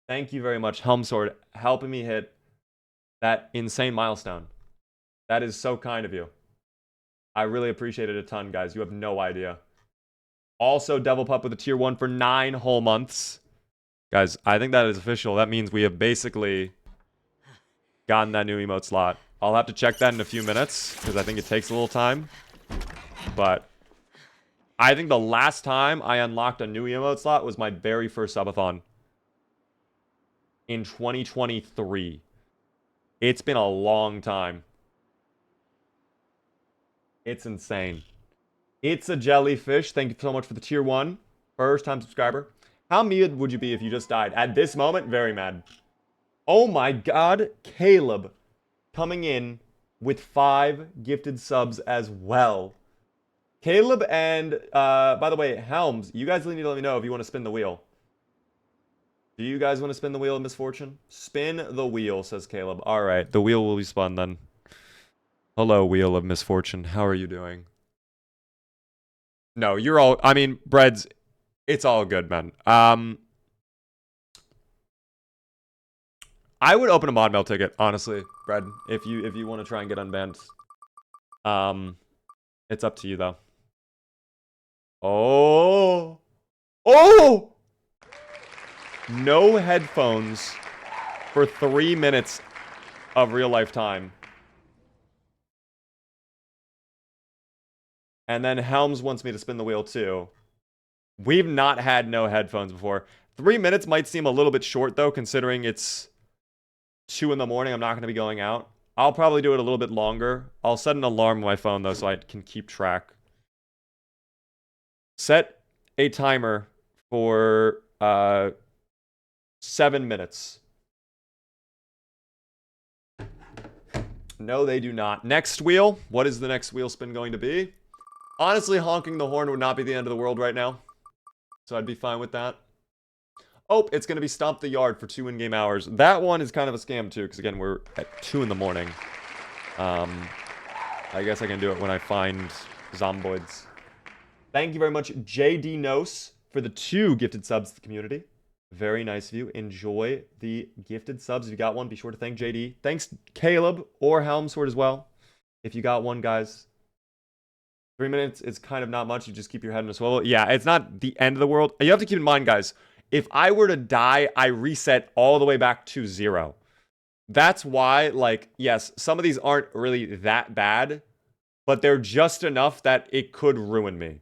Speaker 1: Thank you very much, Helm Sword, helping me hit that insane milestone. That is so kind of you. I really appreciate it a ton, guys. You have no idea. Also, Devil Pup with a tier 1 for 9 whole months. Guys, I think that is official. That means we have basically gotten that new emote slot. I'll have to check that in a few minutes, because I think it takes a little time. But I think the last time I unlocked a new emote slot was my very first subathon. In 2023. It's been a long time. It's insane. It's a jellyfish. Thank you so much for the tier 1. First time subscriber. How mad would you be if you just died? At this moment, very mad. Oh my god. Caleb coming in with 5 gifted subs as well. Caleb and, by the way, Helms, you guys need to let me know if you want to spin the wheel. Do you guys want to spin the wheel of misfortune? Spin the wheel, says Caleb. All right, the wheel will be spun then. Hello, wheel of misfortune. How are you doing? No, you're all... I mean, Breads, it's all good, man. I would open a mod mail ticket, honestly, Bread, if you want to try and get unbanned. It's up to you, though. Oh! Oh! No headphones for 3 minutes of real life time. And then Helms wants me to spin the wheel too. We've not had no headphones before. 3 minutes might seem a little bit short though, considering it's 2 in the morning. I'm not going to be going out. I'll probably do it a little bit longer. I'll set an alarm on my phone though so I can keep track. Set a timer for 7 minutes. No, they do not. Next wheel. What is the next wheel spin going to be? Honestly, honking the horn would not be the end of the world right now. So I'd be fine with that. Oh, it's going to be Stomp the Yard for 2 in-game hours. That one is kind of a scam too, because again, we're at 2 in the morning. I guess I can do it when I find zomboids. Thank you very much, JD Nose, for the 2 gifted subs to the community. Very nice of you. Enjoy the gifted subs. If you got one, be sure to thank JD. Thanks, Caleb or Helmsword as well. If you got one, guys. 3 minutes is kind of not much. You just keep your head in a swivel. Yeah, it's not the end of the world. You have to keep in mind, guys, if I were to die, I reset all the way back to 0. That's why, like, yes, some of these aren't really that bad, but they're just enough that it could ruin me.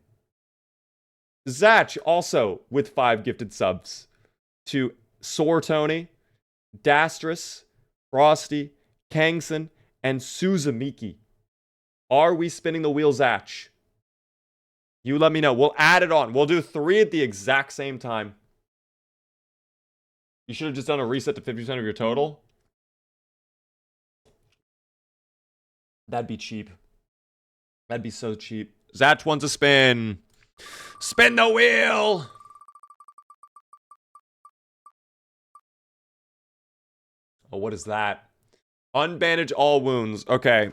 Speaker 1: Zach, also with 5 gifted subs to Soar Tony, Dastrus, Frosty, Kangson, and Suzumiki. Are we spinning the wheel, Zach? You let me know. We'll add it on. We'll do 3 at the exact same time. You should have just done a reset to 50% of your total. That'd be cheap. That'd be so cheap. Zach wants a spin. Spin the wheel! Oh, what is that? Unbandage all wounds. Okay.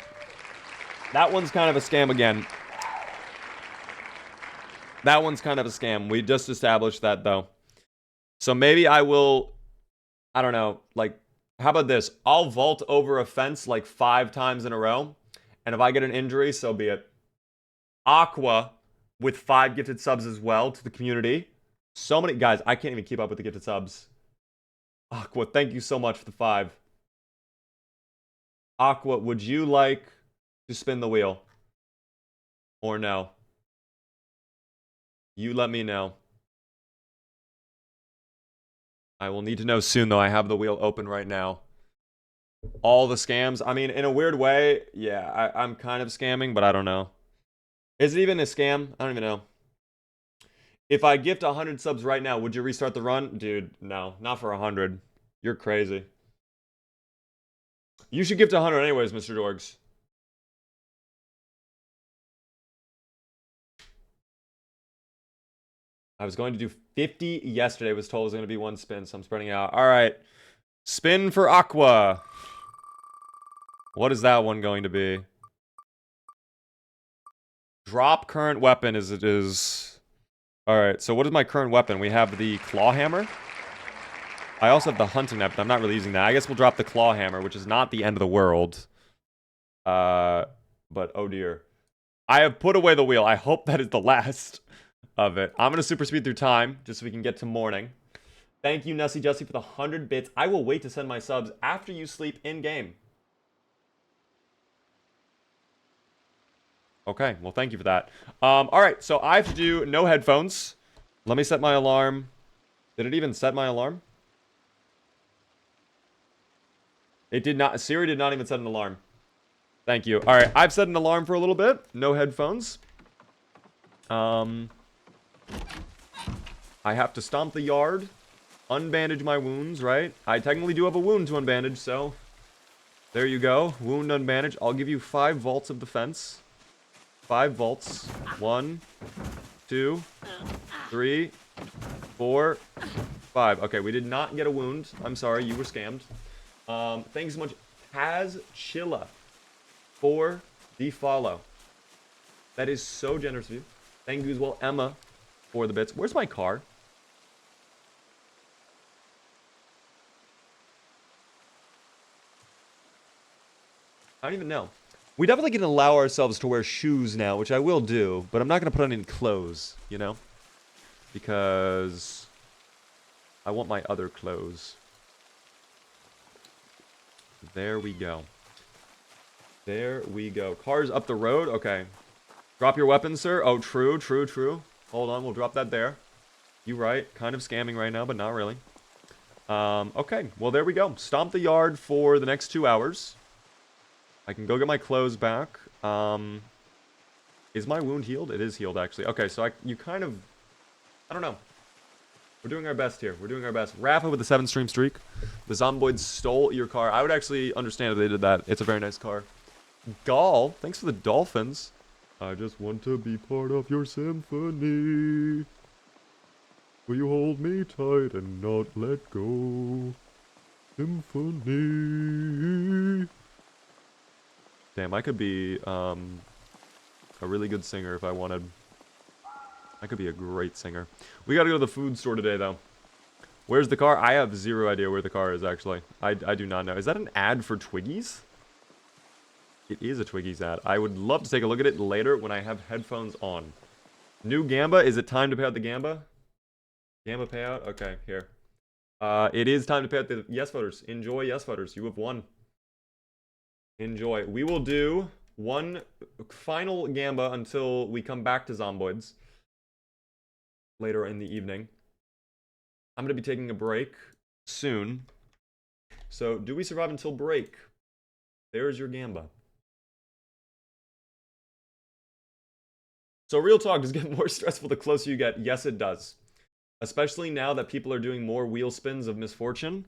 Speaker 1: That one's kind of a scam again. That one's kind of a scam. We just established that, though. So maybe I will... I don't know. Like, how about this? I'll vault over a fence like 5 times in a row. And if I get an injury, so be it. Aqua with 5 gifted subs as well to the community. So many... Guys, I can't even keep up with the gifted subs. Aqua, thank you so much for the 5. Aqua, would you like to spin the wheel? Or no? You let me know. I will need to know soon, though. I have the wheel open right now. All the scams. I mean, in a weird way, yeah, I'm kind of scamming, but I don't know. Is it even a scam? I don't even know. If I gift 100 subs right now, would you restart the run? Dude, no. Not for 100. You're crazy. You should gift 100 anyways, Mr. Dorgs. I was going to do 50 yesterday. Was told it was going to be 1 spin, so I'm spreading it out. All right. Spin for Aqua. What is that one going to be? Drop current weapon as it is. Alright, so what is my current weapon? We have the claw hammer. I also have the hunting knife, but I'm not really using that. I guess we'll drop the claw hammer, which is not the end of the world. But oh dear. I have put away the wheel. I hope that is the last of it. I'm gonna super speed through time, just so we can get to morning. Thank you, Nussy Jussie, for the 100 bits. I will wait to send my subs after you sleep in-game. Okay, well, thank you for that. Alright, so I have to do no headphones. Let me set my alarm. Did it even set my alarm? It did not. Siri did not even set an alarm. Thank you. Alright, I've set an alarm for a little bit. No headphones. I have to stomp the yard. Unbandage my wounds, right? I technically do have a wound to unbandage, so... There you go. Wound unbandaged. I'll give you 5 vaults of defense. 5 vaults. 1, 2, 3, 4, 5. Okay, we did not get a wound. I'm sorry, you were scammed. Thanks so much, Paz Chilla, for the follow. That is so generous of you. Thank you as well, Emma, for the bits. Where's my car? I don't even know. We definitely can allow ourselves to wear shoes now, which I will do, but I'm not going to put on any clothes, you know? Because I want my other clothes. There we go. There we go. Cars up the road? Okay. Drop your weapon, sir. Oh, true, true, true. Hold on, we'll drop that there. You right. Kind of scamming right now, but not really. Okay. Well, there we go. Stomp the yard for the next 2 hours. I can go get my clothes back. Is my wound healed? It is healed, actually. Okay, so you kind of... I don't know. We're doing our best here. We're doing our best. Rafa with the 7-stream streak. The Zomboids stole your car. I would actually understand if they did that. It's a very nice car. Gall, thanks for the dolphins. I just want to be part of your symphony. Will you hold me tight and not let go? Symphony. Damn, I could be a really good singer if I wanted. I could be a great singer. We gotta go to the food store today, though. Where's the car? I have zero idea where the car is, actually. I do not know. Is that an ad for Twiggies? It is a Twiggies ad. I would love to take a look at it later when I have headphones on. New Gamba. Is it time to pay out the Gamba? Gamba payout? Okay, here. It is time to pay out the yes voters. Enjoy, yes voters. You have won. Enjoy. We will do one final Gamba until we come back to Zomboids later in the evening. I'm going to be taking a break soon. So, do we survive until break? There's your Gamba. So, real talk, does it get more stressful the closer you get? Yes, it does. Especially now that people are doing more wheel spins of misfortune.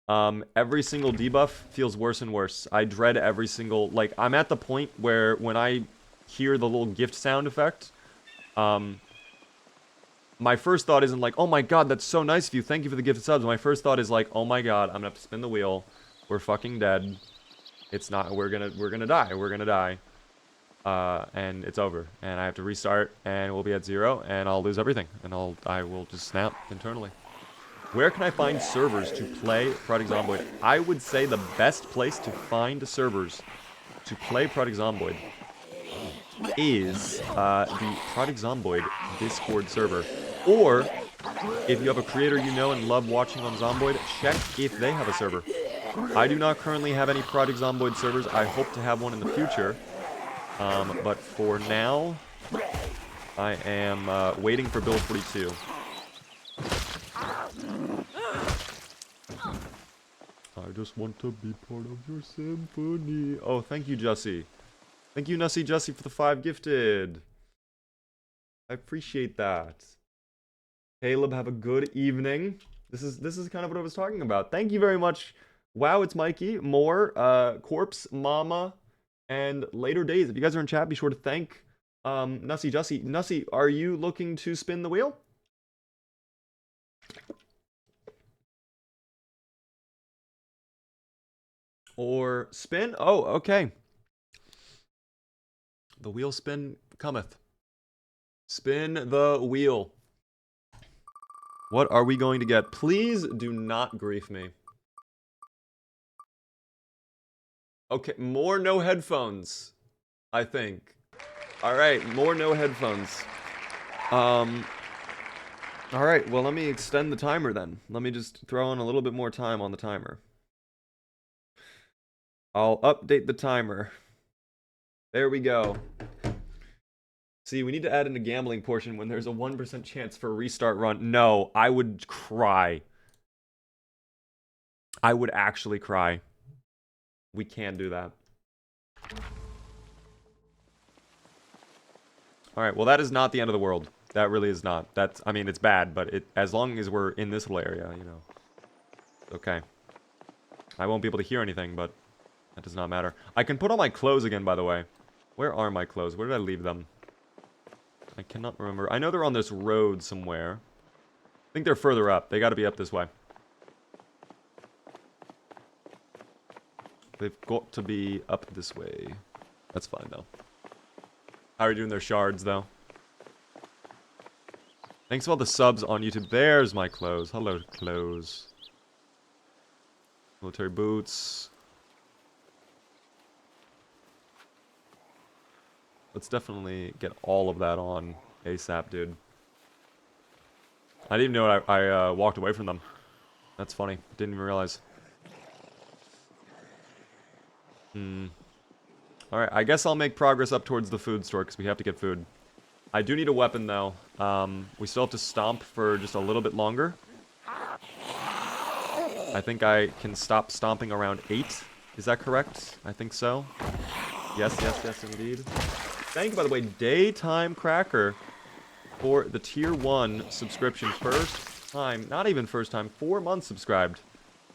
Speaker 1: Every single debuff feels worse and worse. I dread every single... Like, I'm at the point where when I hear the little gift sound effect, my first thought isn't like, oh my god, that's so nice of you, thank you for the gifted subs. My first thought is like, oh my god, I'm gonna have to spin the wheel. We're fucking dead. It's not... We're gonna die. We're gonna die. And it's over. And I have to restart, and we'll be at 0, and I'll lose everything. And I will just snap internally. Where can I find servers to play Project Zomboid? I would say the best place to find servers to play Project Zomboid is the Project Zomboid Discord server. Or, if you have a creator you know and love watching on Zomboid, check if they have a server. I do not currently have any Project Zomboid servers. I hope to have one in the future. But for now, I am waiting for Build 42. I just want to be part of your symphony. Oh, thank you, Jussie. Thank you, Nussy Jussie, for the 5 gifted. I appreciate that. Caleb, have a good evening. This is kind of what I was talking about. Thank you very much. Wow, it's Mikey. More, Corpse, Mama, and Later Days. If you guys are in chat, be sure to thank Nussy Jussie. Nussy, are you looking to spin the wheel? Or spin? Oh, okay. The wheel spin cometh. Spin the wheel. What are we going to get? Please do not grief me. Okay, more no headphones, I think. Alright, more no headphones. Alright, well, let me extend the timer then. Let me just throw in a little bit more time on the timer. I'll update the timer. There we go. See, we need to add in a gambling portion when there's a 1% chance for a restart run. No, I would cry. I would actually cry. We can't do that. Alright, well, that is not the end of the world. That really is not. That's, I mean, it's bad, but as long as we're in this little area, you know. Okay. I won't be able to hear anything, but that does not matter. I can put on my clothes again, by the way. Where are my clothes? Where did I leave them? I cannot remember. I know they're on this road somewhere. I think they're further up. They gotta be up this way. They've got to be up this way. That's fine, though. How are you doing their shards, though? Thanks for all the subs on YouTube. There's my clothes. Hello, clothes. Military boots. Let's definitely get all of that on ASAP, dude. I didn't even know I walked away from them. That's funny. Didn't even realize. Alright, I guess I'll make progress up towards the food store because we have to get food. I do need a weapon, though. We still have to stomp for just a little bit longer. I think I can stop stomping around 8. Is that correct? I think so. Yes, yes, yes, indeed. Thank you, by the way, Daytime Cracker, for the Tier 1 subscription. First time, not even first time, 4 months subscribed.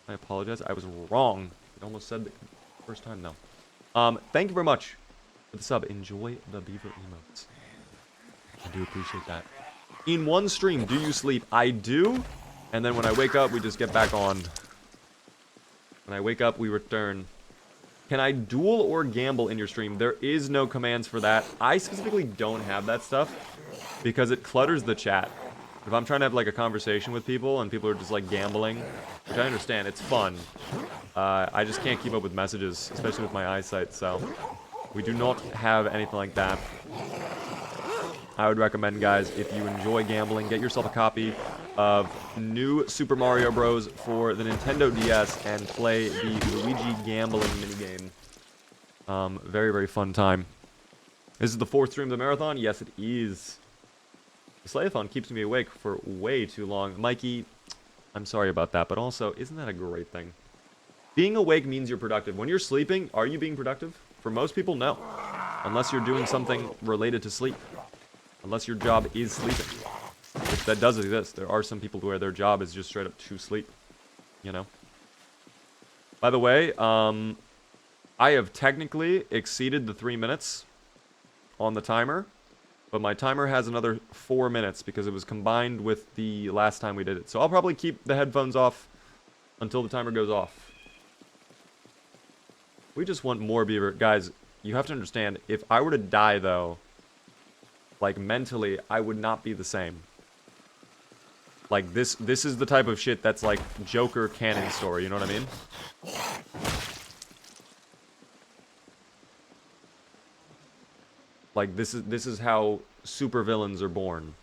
Speaker 1: I apologize, I was wrong. It almost said the first time, though. Thank you very much for the sub. Enjoy the beaver emotes. I do appreciate that. In one stream, do you sleep? I do. And then when I wake up, we just get back on. When I wake up, we return. Can I duel or gamble in your stream? There is no commands for that. I specifically don't have that stuff because it clutters the chat. If I'm trying to have like a conversation with people and people are just like gambling, which I understand, it's fun. I just can't keep up with messages, especially with my eyesight, so we do not have anything like that. I would recommend, guys, if you enjoy gambling, get yourself a copy of New Super Mario Bros. For the Nintendo DS and play the Luigi gambling minigame. Very, very fun time. This is the 4th stream of the marathon? Yes, it is. The SLAYATHON keeps me awake for way too long. Mikey, I'm sorry about that, but also, isn't that a great thing? Being awake means you're productive. When you're sleeping, are you being productive? For most people, no. Unless you're doing something related to sleep. Unless your job is sleeping. Which that does exist. There are some people where their job is just straight up to sleep. You know? By the way, I have technically exceeded the 3 minutes on the timer. But my timer has another 4 minutes because it was combined with the last time we did it. So I'll probably keep the headphones off until the timer goes off. We just want more beaver. Guys, you have to understand, if I were to die, though, like, mentally, I would not be the same. Like, this is the type of shit that's, like, Joker canon story, you know what I mean? Like, this is how supervillains are born.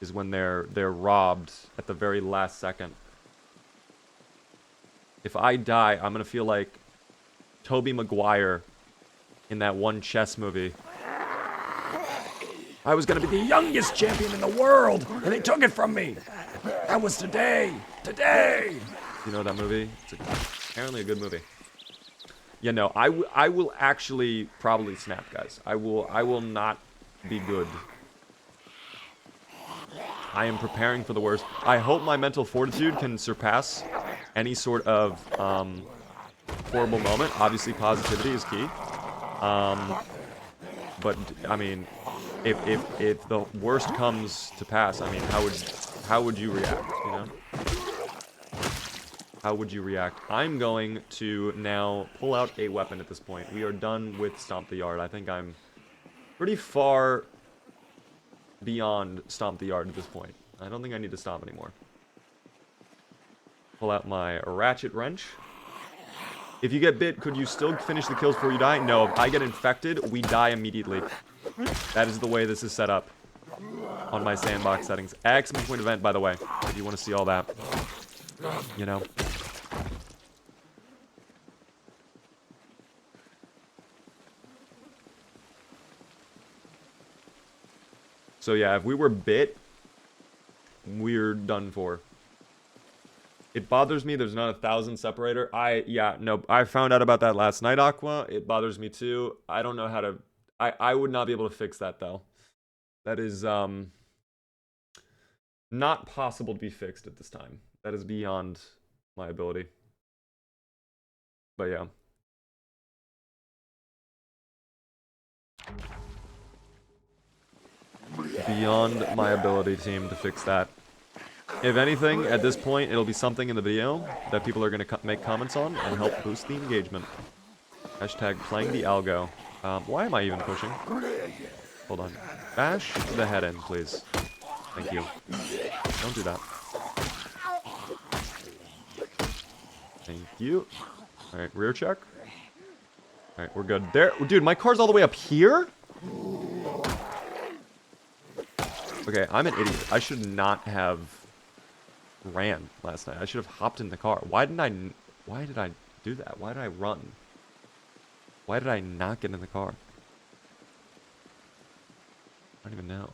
Speaker 1: Is when they're robbed at the very last second. If I die, I'm gonna feel like Tobey Maguire in that one chess movie. I was gonna be the youngest champion in the world, and they took it from me. That was today. Today. You know that movie? It's apparently a good movie. Yeah, no, I will actually probably snap, guys. I will not be good. I am preparing for the worst. I hope my mental fortitude can surpass any sort of horrible moment. Obviously, positivity is key. But I mean, if the worst comes to pass, I mean, how would you react? You know? How would you react? I'm going to now pull out a weapon at this point. We are done with Stomp the Yard. I think I'm pretty far beyond stomp the yard at this point. I don't think I need to stomp anymore. Pull out my ratchet wrench. If you get bit, could you still finish the kills before you die? No, if I get infected, we die immediately. That is the way this is set up on my sandbox settings. Excellent point event, by the way, if you want to see all that. You know. So yeah, if we were bit, we're done for. It bothers me there's not a 1,000 separator. Yeah, no, I found out about that last night, Aqua. It bothers me too. I don't know how to... I would not be able to fix that, though. That is, not possible to be fixed at this time. That is beyond my ability. But yeah. Beyond my ability, team, to fix that. If anything, at this point, it'll be something in the video that people are going to make comments on and help boost the engagement. Hashtag playing the algo. Why am I even pushing? Hold on. Bash the head in, please. Thank you. Don't do that. Thank you. Alright, rear check. Alright, we're good. There, dude, my car's all the way up here? Okay, I'm an idiot. I should not have ran last night. I should have hopped in the car. Why did I do that? Why did I run? Why did I not get in the car? I don't even know.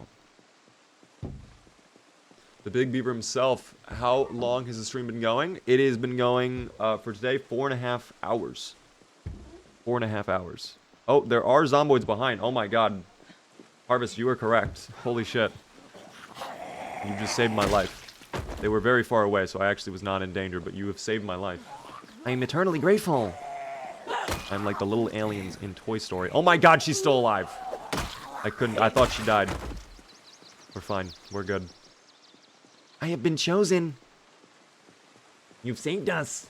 Speaker 1: The Big Beaver himself, how long has the stream been going? It has been going, for today, 4.5 hours. 4.5 hours. Oh, there are zomboids behind. Oh my god. Harvest, you are correct. Holy shit. You just saved my life. They were very far away, so I actually was not in danger, but you have saved my life. I am eternally grateful. I'm like the little aliens in Toy Story. Oh my god, she's still alive. I thought she died. We're fine. We're good. I have been chosen. You've saved us.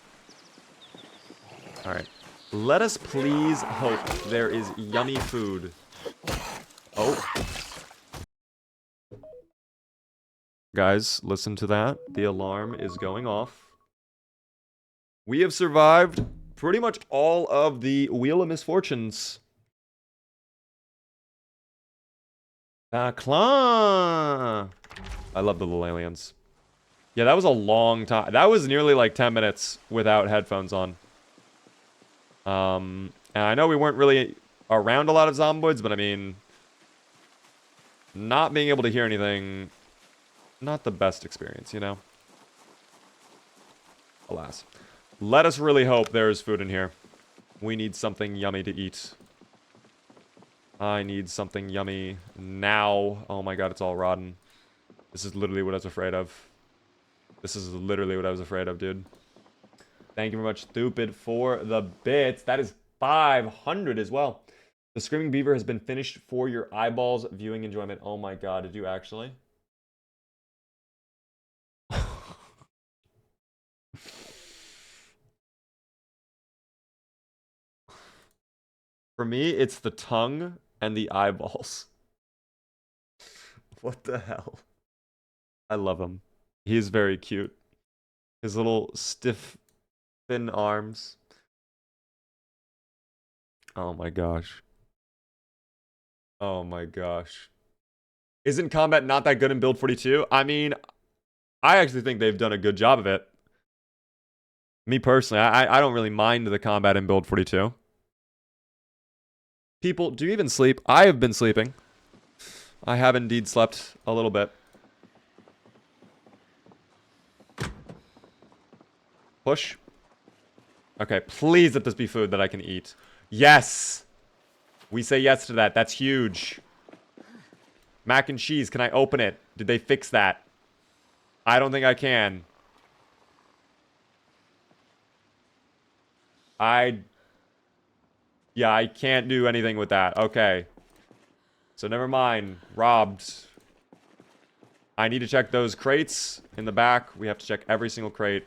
Speaker 1: Alright. Let us please hope there is yummy food. Oh. Guys, listen to that. The alarm is going off. We have survived pretty much all of the Wheel of Misfortunes. Claw! I love the little aliens. Yeah, that was a long time. That was nearly like 10 minutes without headphones on. And I know we weren't really around a lot of zomboids, but I mean... not being able to hear anything... not the best experience, you know? Alas. Let us really hope there is food in here. We need something yummy to eat. I need something yummy now. Oh my god, it's all rotten. This is literally what I was afraid of. This is literally what I was afraid of, dude. Thank you very much, Stupid, for the bits. That is 500 as well. The Screaming Beaver has been finished for your eyeballs viewing enjoyment. Oh my god, did you actually? For me, it's the tongue and the eyeballs. What the hell? I love him. He is very cute. His little stiff, thin arms. Oh my gosh. Oh my gosh. Isn't combat not that good in Build 42? I mean, I actually think they've done a good job of it. Me personally, I don't really mind the combat in Build 42. People, do you even sleep? I have been sleeping. I have indeed slept a little bit. Push. Okay, please let this be food that I can eat. Yes! We say yes to that. That's huge. Mac and cheese, can I open it? Did they fix that? I don't think I can. Yeah, I can't do anything with that. Okay. So never mind. Robbed. I need to check those crates in the back. We have to check every single crate.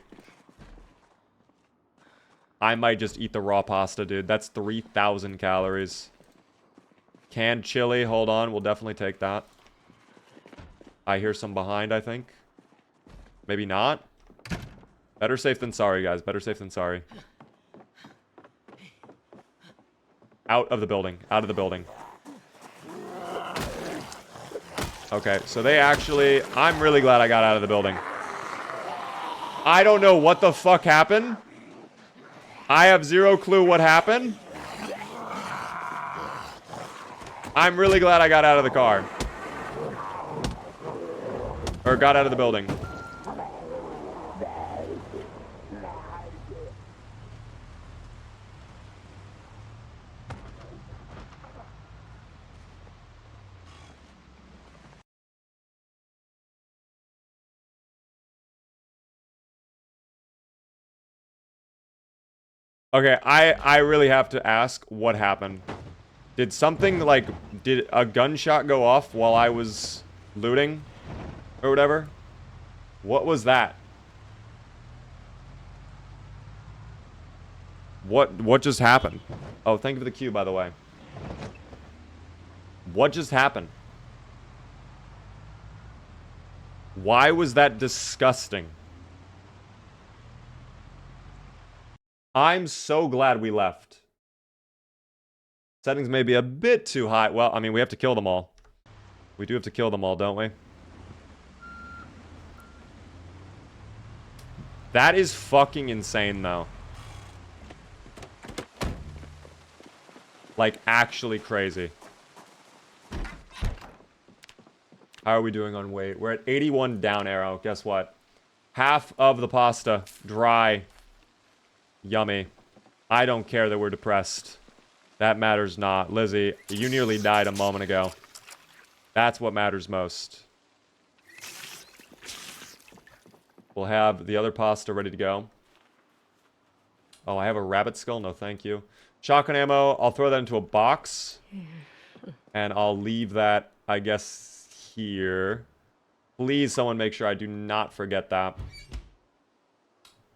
Speaker 1: I might just eat the raw pasta, dude. That's 3,000 calories. Canned chili. Hold on. We'll definitely take that. I hear some behind, I think. Maybe not. Better safe than sorry, guys. Better safe than sorry. Out of the building. Out of the building. Okay, so they actually... I'm really glad I got out of the building. I don't know what the fuck happened. I have zero clue what happened. I'm really glad I got out of the car. Or got out of the building. Okay, I really have to ask what happened. Did something, like, did a gunshot go off while I was looting? Or whatever? What was that? What just happened? Oh, thank you for the cue, by the way. What just happened? Why was that disgusting? I'm so glad we left. Settings may be a bit too high. Well, I mean, we have to kill them all. We do have to kill them all, don't we? That is fucking insane, though. Like, actually crazy. How are we doing on weight? We're at 81 down arrow. Guess what? Half of the pasta. Dry. Yummy. I don't care that we're depressed. That matters not. Lizzie, you nearly died a moment ago. That's what matters most. We'll have the other pasta ready to go. Oh, I have a rabbit skull? No, thank you. Shotgun ammo, I'll throw that into a box. And I'll leave that, I guess, here. Please, someone make sure I do not forget that.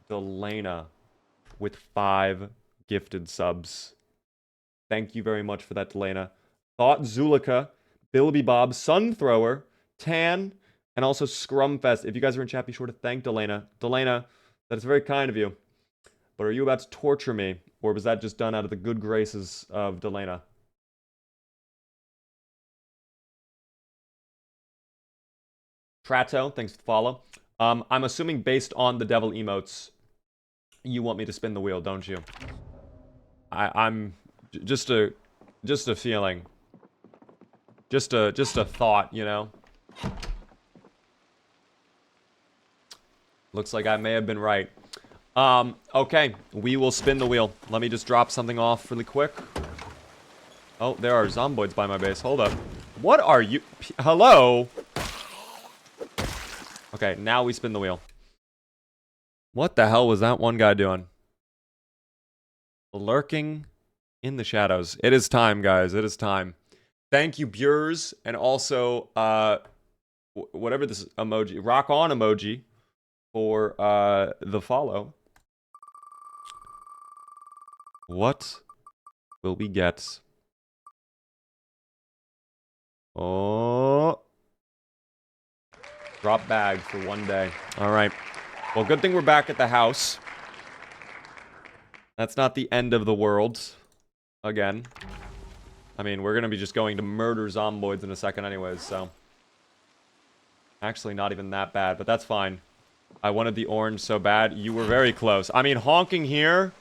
Speaker 1: Delana with 5 gifted subs. Thank you very much for that, Delana. Thought Zulika, Bilby Bob, Sunthrower, Tan, and also Scrumfest. If you guys are in chat, be sure to thank Delana. Delana, that is very kind of you. But are you about to torture me? Or was that just done out of the good graces of Delana? Trato, thanks for the follow. I'm assuming based on the devil emotes, you want me to spin the wheel, don't you? I'm just a feeling. Just a thought, you know? Looks like I may have been right. Okay, we will spin the wheel. Let me just drop something off really quick. Oh, there are zomboids by my base. Hold up. What are you? Hello? Okay, now we spin the wheel. What the hell was that one guy doing? Lurking in the shadows. It is time, guys. It is time. Thank you, Bures, and also, whatever this emoji, rock on emoji for, the follow. What will we get? Oh. Drop bag for one day. All right. Well, good thing we're back at the house. That's not the end of the world. Again. I mean, we're going to be just going to murder zomboids in a second anyways, so. Actually, not even that bad, but that's fine. I wanted the orange so bad. You were very close. I mean, honking here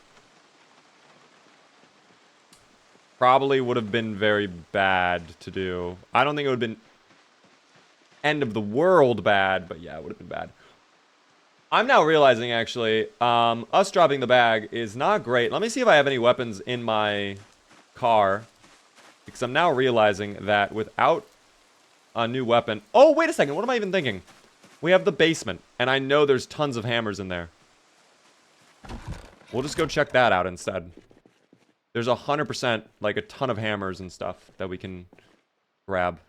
Speaker 1: probably would have been very bad to do. I don't think it would have been end of the world bad, but yeah, it would have been bad. I'm now realizing, actually, us dropping the bag is not great. Let me see if I have any weapons in my car. Because I'm now realizing that without a new weapon... Oh, wait a second. What am I even thinking? We have the basement. And I know there's tons of hammers in there. We'll just go check that out instead. There's 100%, like, a ton of hammers and stuff that we can grab.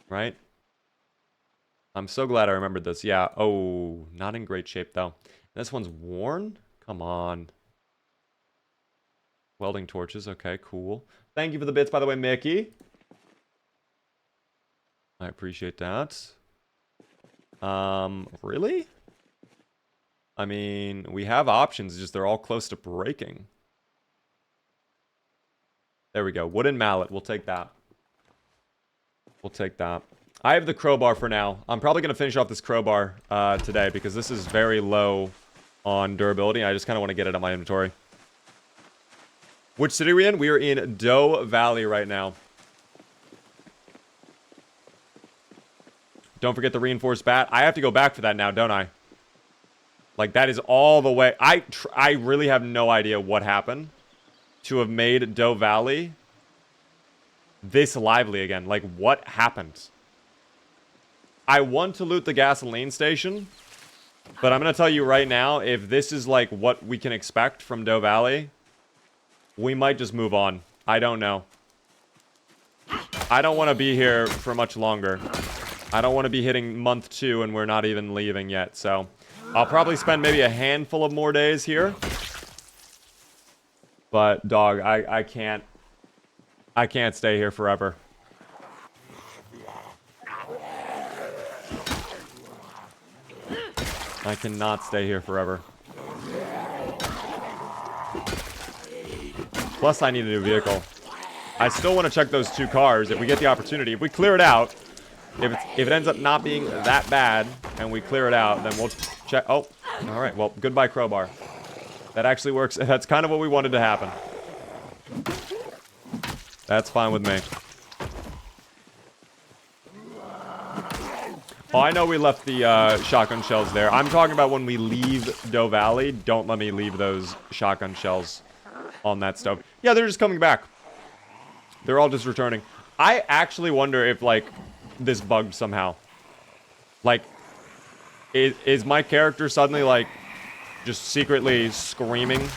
Speaker 1: Right? I'm so glad I remembered this. Yeah. Oh, not in great shape, though. This one's worn? Come on. Welding torches. Okay, cool. Thank you for the bits, by the way, Mickey. I appreciate that. Really? I mean, we have options, just they're all close to breaking. There we go. Wooden mallet. We'll take that. We'll take that. I have the crowbar for now. I'm probably going to finish off this crowbar today because this is very low on durability. I just kind of want to get it on my inventory. Which city are we in? We are in Doe Valley right now. Don't forget the reinforced bat. I have to go back for that now, don't I? Like, that is all the way. I really have no idea what happened to have made Doe Valley this lively again. Like, what happened? I want to loot the gasoline station, but I'm going to tell you right now, if this is, like, what we can expect from Doe Valley, we might just move on. I don't know. I don't want to be here for much longer. I don't want to be hitting month 2 and we're not even leaving yet, so I'll probably spend maybe a handful of more days here. But, dog, I can't stay here forever. I cannot stay here forever. Plus, I need a new vehicle. I still want to check those 2 cars if we get the opportunity. If we clear it out, if it ends up not being that bad and we clear it out, then we'll check. Oh, all right. Well, goodbye, crowbar. That actually works. That's kind of what we wanted to happen. That's fine with me. Oh, I know we left the shotgun shells there. I'm talking about when we leave Doe Valley. Don't let me leave those shotgun shells on that stove. Yeah, they're just coming back. They're all just returning. I actually wonder if, like, this bugged somehow. Like, is my character suddenly, like, just secretly screaming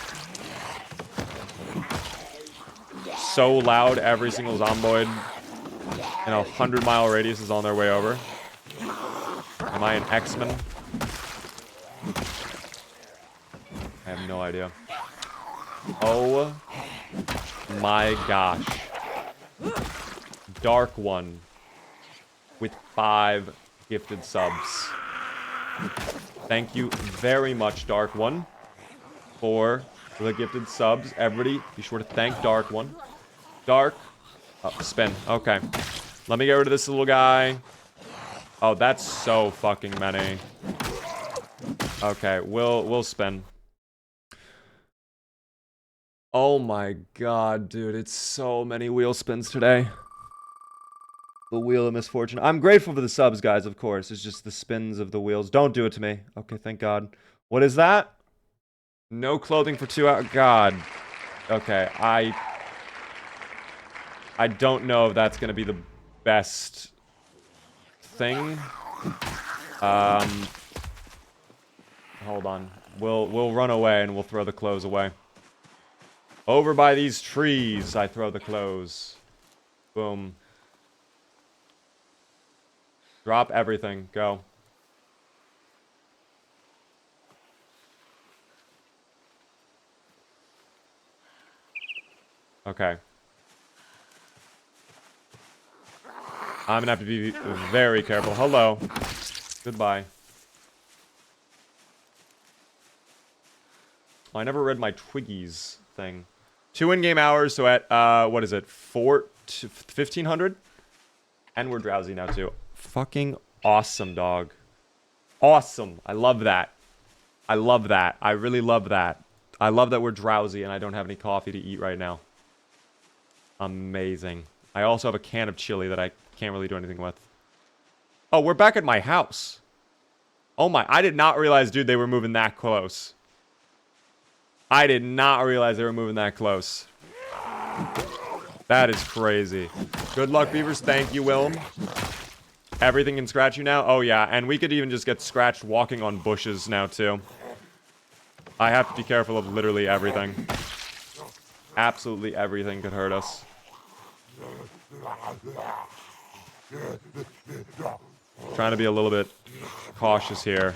Speaker 1: so loud every single zomboid in a 100-mile radius is on their way over? Am I an X-Men? I have no idea. Oh my gosh. Dark one with 5 gifted subs. Thank you very much, Dark One, for the gifted subs. Everybody, be sure to thank Dark One. Dark. Oh, spin. Okay. Let me get rid of this little guy. Oh, that's so fucking many. Okay, we'll spin. Oh my god, dude. It's so many wheel spins today. The wheel of misfortune. I'm grateful for the subs, guys, of course. It's just the spins of the wheels. Don't do it to me. Okay, thank God. What is that? No clothing for 2 hours. God. Okay, I don't know if that's going to be the best thing. Hold on. We'll run away and we'll throw the clothes away. Over by these trees, I throw the clothes. Boom. Drop everything. Go. Okay. I'm gonna have to be very careful. Hello. Goodbye. Oh, I never read my Twiggies thing. 2 in-game hours, so at, what is it? 1,500? And we're drowsy now, too. Fucking awesome, dog. Awesome. I love that. I love that. I really love that. I love that we're drowsy and I don't have any coffee to eat right now. Amazing. I also have a can of chili that I can't really do anything with. Oh, we're back at my house. Oh my, I did not realize, dude, they were moving that close. I did not realize they were moving that close. That is crazy. Good luck, beavers. Thank you, Willem. Everything can scratch you now? Oh, yeah. And we could even just get scratched walking on bushes now, too. I have to be careful of literally everything. Absolutely everything could hurt us. Trying to be a little bit cautious here.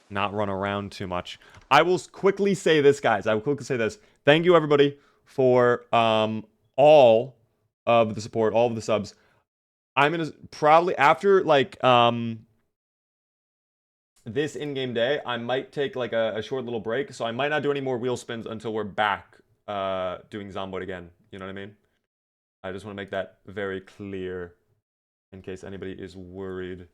Speaker 1: Not run around too much. I will quickly say this, guys. I will quickly say this. Thank you, everybody, for all of the support, all of the subs. I'm gonna probably after like this in-game day, I might take like a short little break, so I might not do any more wheel spins until we're back doing Zomboid again. You know what I mean? I just want to make that very clear in case anybody is worried.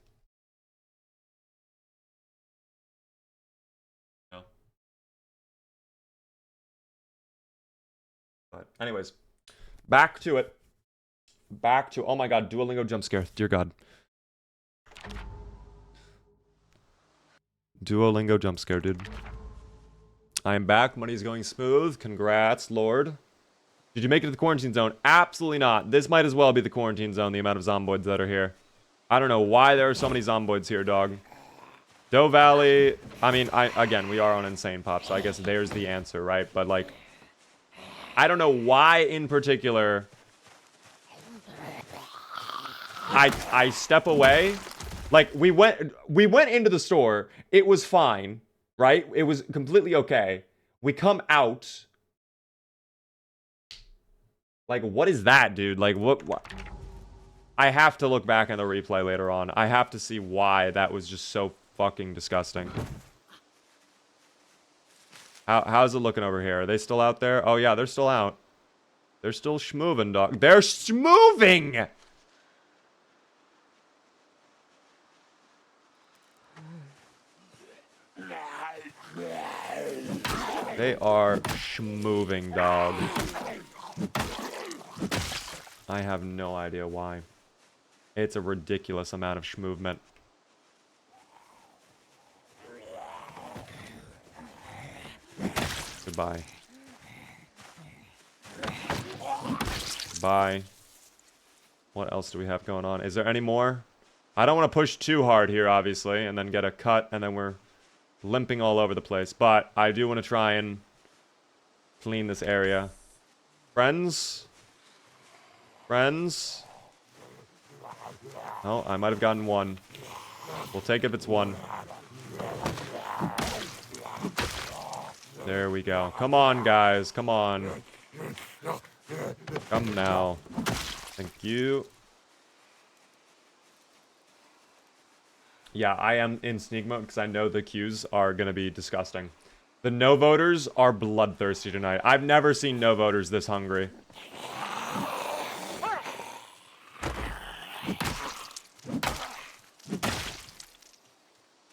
Speaker 1: No. But anyways, back to it. Back to, oh my god, Duolingo jump scare. Dear God. Duolingo jump scare, dude. I am back. Money's going smooth. Congrats, Lord. Did you make it to the quarantine zone? Absolutely not. This might as well be the quarantine zone, the amount of zomboids that are here. I don't know why there are so many zomboids here, dog. Doe Valley, I mean, again, we are on Insane Pop, so I guess there's the answer, right? But, like, I don't know why in particular I step away. Like, we went into the store. It was fine, right? It was completely okay. We come out. Like, what is that, dude? Like, what? I have to look back on the replay later on. I have to see why that was just so fucking disgusting. How's it looking over here? Are they still out there? Oh, yeah, they're still out. They're still schmoving, dog. They're schmoving! They are schmoving, dog. I have no idea why. It's a ridiculous amount of schmovement. Goodbye. Bye. What else do we have going on? Is there any more? I don't want to push too hard here, obviously, and then get a cut, and then we're limping all over the place. But I do want to try and clean this area. Friends? Friends? Oh, I might have gotten one. We'll take it if it's one. There we go. Come on, guys. Come on. Come now. Thank you. Yeah, I am in sneak mode because I know the queues are going to be disgusting. The no voters are bloodthirsty tonight. I've never seen no voters this hungry.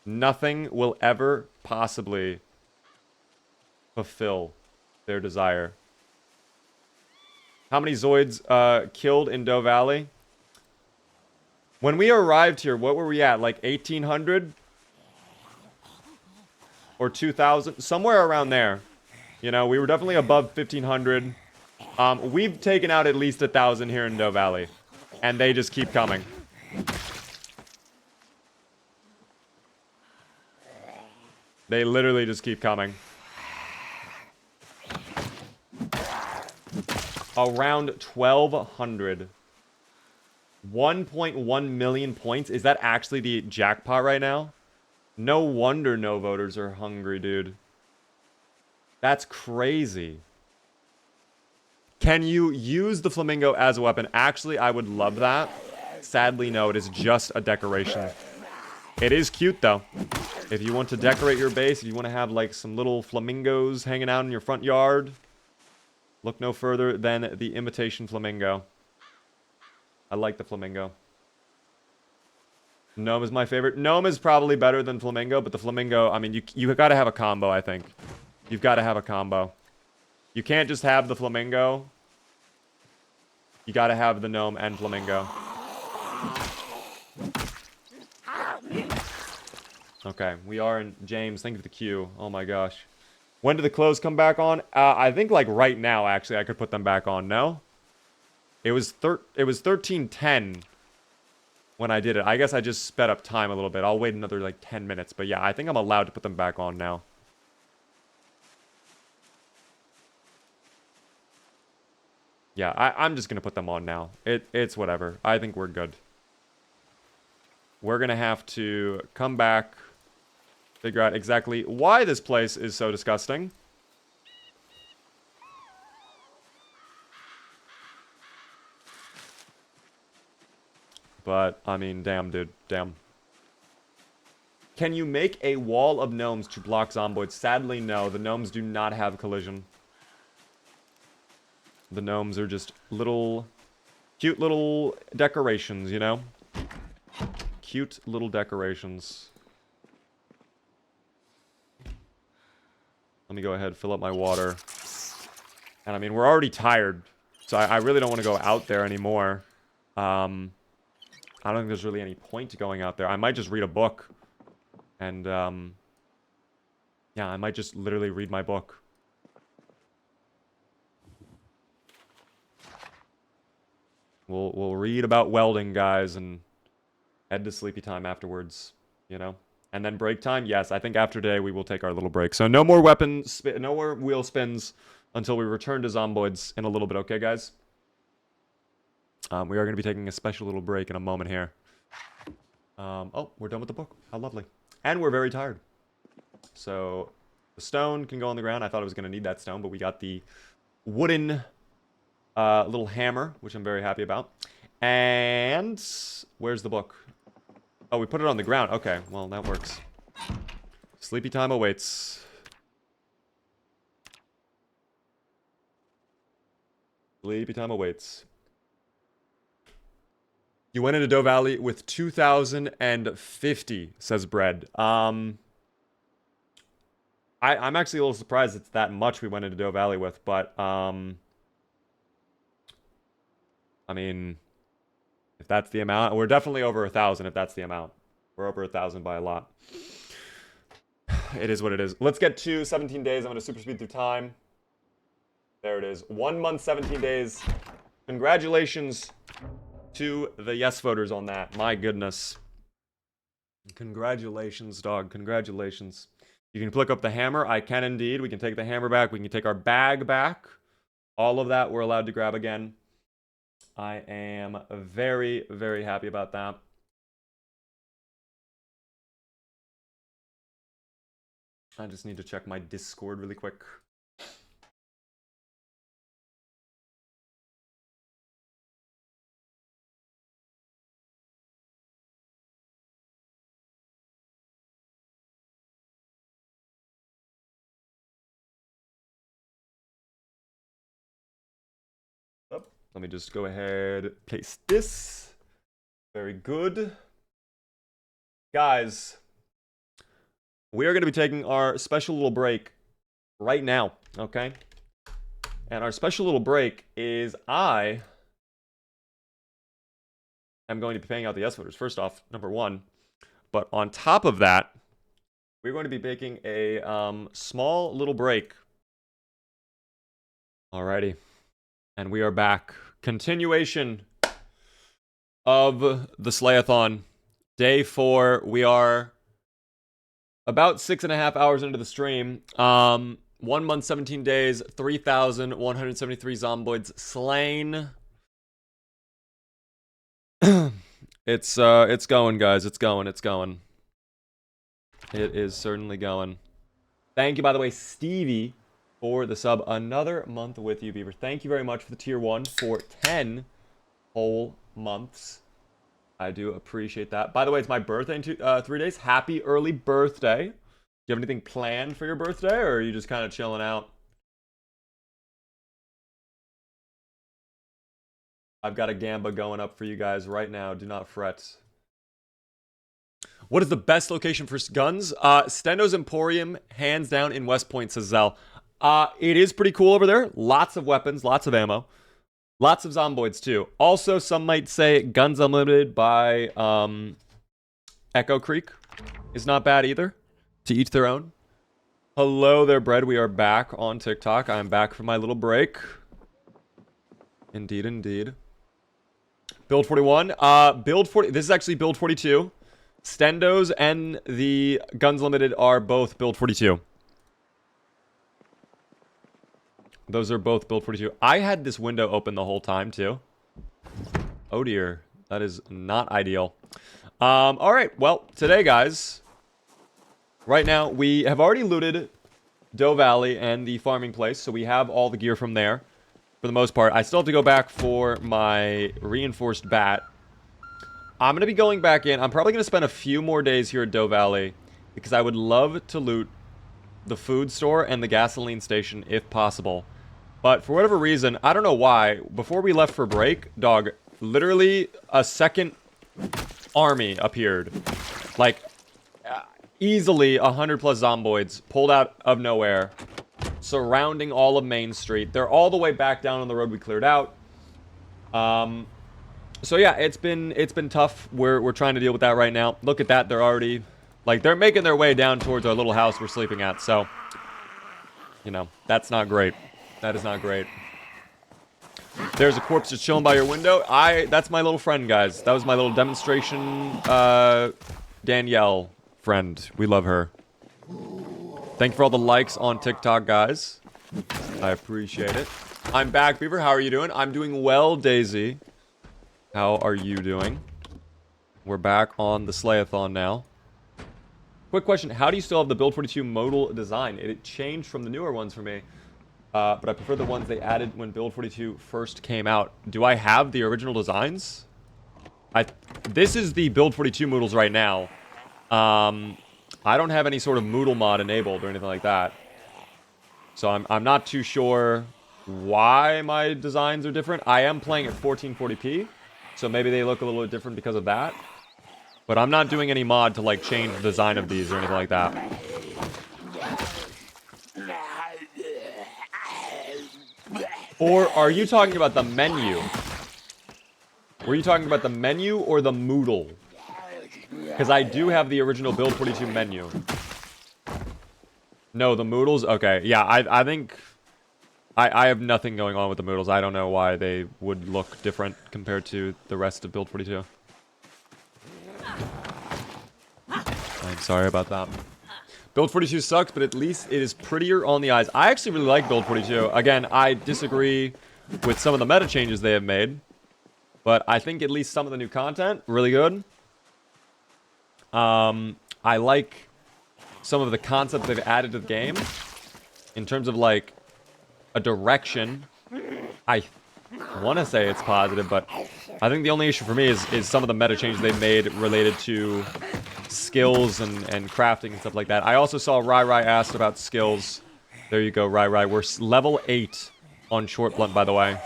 Speaker 1: Nothing will ever possibly fulfill their desire. How many Zoids killed in Doe Valley? When we arrived here, what were we at? Like 1,800? Or 2,000? Somewhere around there. You know, we were definitely above 1,500. We've taken out at least 1,000 here in Doe Valley. And they just keep coming. They literally just keep coming. Around 1,200. 1.1 million points. Is that actually the jackpot right now? No wonder no voters are hungry, dude. That's crazy. Can you use the flamingo as a weapon? Actually, I would love that. Sadly, no. It is just a decoration. It is cute, though. If you want to decorate your base, if you want to have, like, some little flamingos hanging out in your front yard, look no further than the imitation flamingo. I like the flamingo. Gnome is my favorite. Gnome is probably better than flamingo, but the flamingo, I mean, you got to have a combo, I think. You've got to have a combo. You can't just have the flamingo. You got to have the gnome and flamingo. Okay, we are in James. Thank you for the queue. Oh my gosh. When do the clothes come back on? I think like right now, actually, I could put them back on. No? It was 13:10 when I did it. I guess I just sped up time a little bit. I'll wait another like 10 minutes. But yeah, I think I'm allowed to put them back on now. Yeah, I'm just going to put them on now. It's whatever. I think we're good. We're going to have to come back, figure out exactly why this place is so disgusting. But, I mean, damn, dude. Damn. Can you make a wall of gnomes to block zomboids? Sadly, no. The gnomes do not have collision. The gnomes are just little... cute little decorations, you know? Cute little decorations. Let me go ahead, fill up my water. And, I mean, we're already tired. So I really don't want to go out there anymore. I don't think there's really any point to going out there. I might just read a book. And, yeah, I might just literally read my book. We'll read about welding, guys, and head to sleepy time afterwards, you know? And then break time? Yes, I think after today we will take our little break. So no more weapons, no more wheel spins until we return to zomboids in a little bit, okay, guys? We are going to be taking a special little break in a moment here. Oh, we're done with the book. How lovely. And we're very tired. So the stone can go on the ground. I thought I was going to need that stone, but we got the wooden little hammer, which I'm very happy about. And where's the book? Oh, we put it on the ground. Okay, well, that works. Sleepy time awaits. Sleepy time awaits. You went into Doe Valley with 2,050, says Bread. I'm actually a little surprised it's that much we went into Doe Valley with, but, I mean, if that's the amount, we're definitely over 1,000 if that's the amount. We're over 1,000 by a lot. It is what it is. Let's get to 17 days. I'm going to super speed through time. There it is. 1 month, 17 days. Congratulations to the yes voters on that. My goodness. Congratulations, dog. Congratulations. You can pick up the hammer. I can indeed. We can take the hammer back. We can take our bag back. All of that we're allowed to grab again. I am very, very happy about that. I just need to check my Discord really quick. Let me just go ahead, paste this. Very good. Guys, we are going to be taking our special little break right now, okay? And our special little break is I am going to be paying out the yes voters, first off, number one. But on top of that, we're going to be making a small little break. Alrighty. And we are back. Continuation of the Slayathon. Day 4. We are about 6.5 hours into the stream. 1 month, 17 days, 3,173 zomboids slain. It's going, guys. It's going. It's going. It is certainly going. Thank you, by the way, Stevie, for the sub. Another month with you, Beaver. Thank you very much for the tier 1 for 10 whole months. I do appreciate that. By the way, it's my birthday in 3 days. Happy early birthday. Do you have anything planned for your birthday, or are you just kind of chilling out? I've got a gamba going up for you guys right now. Do not fret. What is the best location for guns? Stendo's Emporium, hands down, in West Point, says Zell. It is pretty cool over there. Lots of weapons, lots of ammo. Lots of zomboids, too. Also, some might say Guns Unlimited by Echo Creek is not bad either. To each their own. Hello there, Bread. We are back on TikTok. I'm back from my little break. Indeed, indeed. Build 41. Build 40. This is actually Build 42. Stendo's and the Guns Limited are both Build 42. Those are both Build 42. I had this window open the whole time, too. Oh, dear. That is not ideal. Alright, well, today, guys, right now, we have already looted Doe Valley and the farming place, so we have all the gear from there, for the most part. I still have to go back for my reinforced bat. I'm going to be going back in. I'm probably going to spend a few more days here at Doe Valley because I would love to loot the food store and the gasoline station if possible. But for whatever reason, I don't know why, before we left for break, dog, literally a second army appeared. Like, easily 100 plus zomboids pulled out of nowhere, surrounding all of Main Street. They're all the way back down on the road we cleared out. So yeah, it's been tough. We're trying to deal with that right now. Look at that, they're already, like, they're making their way down towards our little house we're sleeping at. So, you know, that's not great. That is not great. There's a corpse just chilling by your window. That's my little friend, guys. That was my little demonstration, Danielle friend. We love her. Thank you for all the likes on TikTok, guys. I appreciate it. I'm back, Beaver. How are you doing? I'm doing well, Daisy. How are you doing? We're back on the SLAYATHON now. Quick question. How do you still have the Build 42 modal design? It changed from the newer ones for me. But I prefer the ones they added when Build 42 first came out. Do I have the original designs? This is the Build 42 modals right now. I don't have any sort of Moodle mod enabled or anything like that. So I'm not too sure why my designs are different. I am playing at 1440p, so maybe they look a little bit different because of that. But I'm not doing any mod to, like, change the design of these or anything like that. Or are you talking about the menu? Were you talking about the menu or the Moodle? Because I do have the original Build 42 menu. No, the Moodles? Okay, yeah, I think... I have nothing going on with the Moodles. I don't know why they would look different compared to the rest of Build 42. I'm sorry about that. Build 42 sucks, but at least it is prettier on the eyes. I actually really like Build 42. Again, I disagree with some of the meta changes they have made. But I think at least some of the new content, really good. I like some of the concepts they've added to the game. In terms of, like, a direction. I want to say it's positive, but I think the only issue for me is some of the meta changes they've made related to skills and crafting and stuff like that. I also saw Rai asked about skills. There you go, Rai. We're level 8 on Short Blunt, by the way.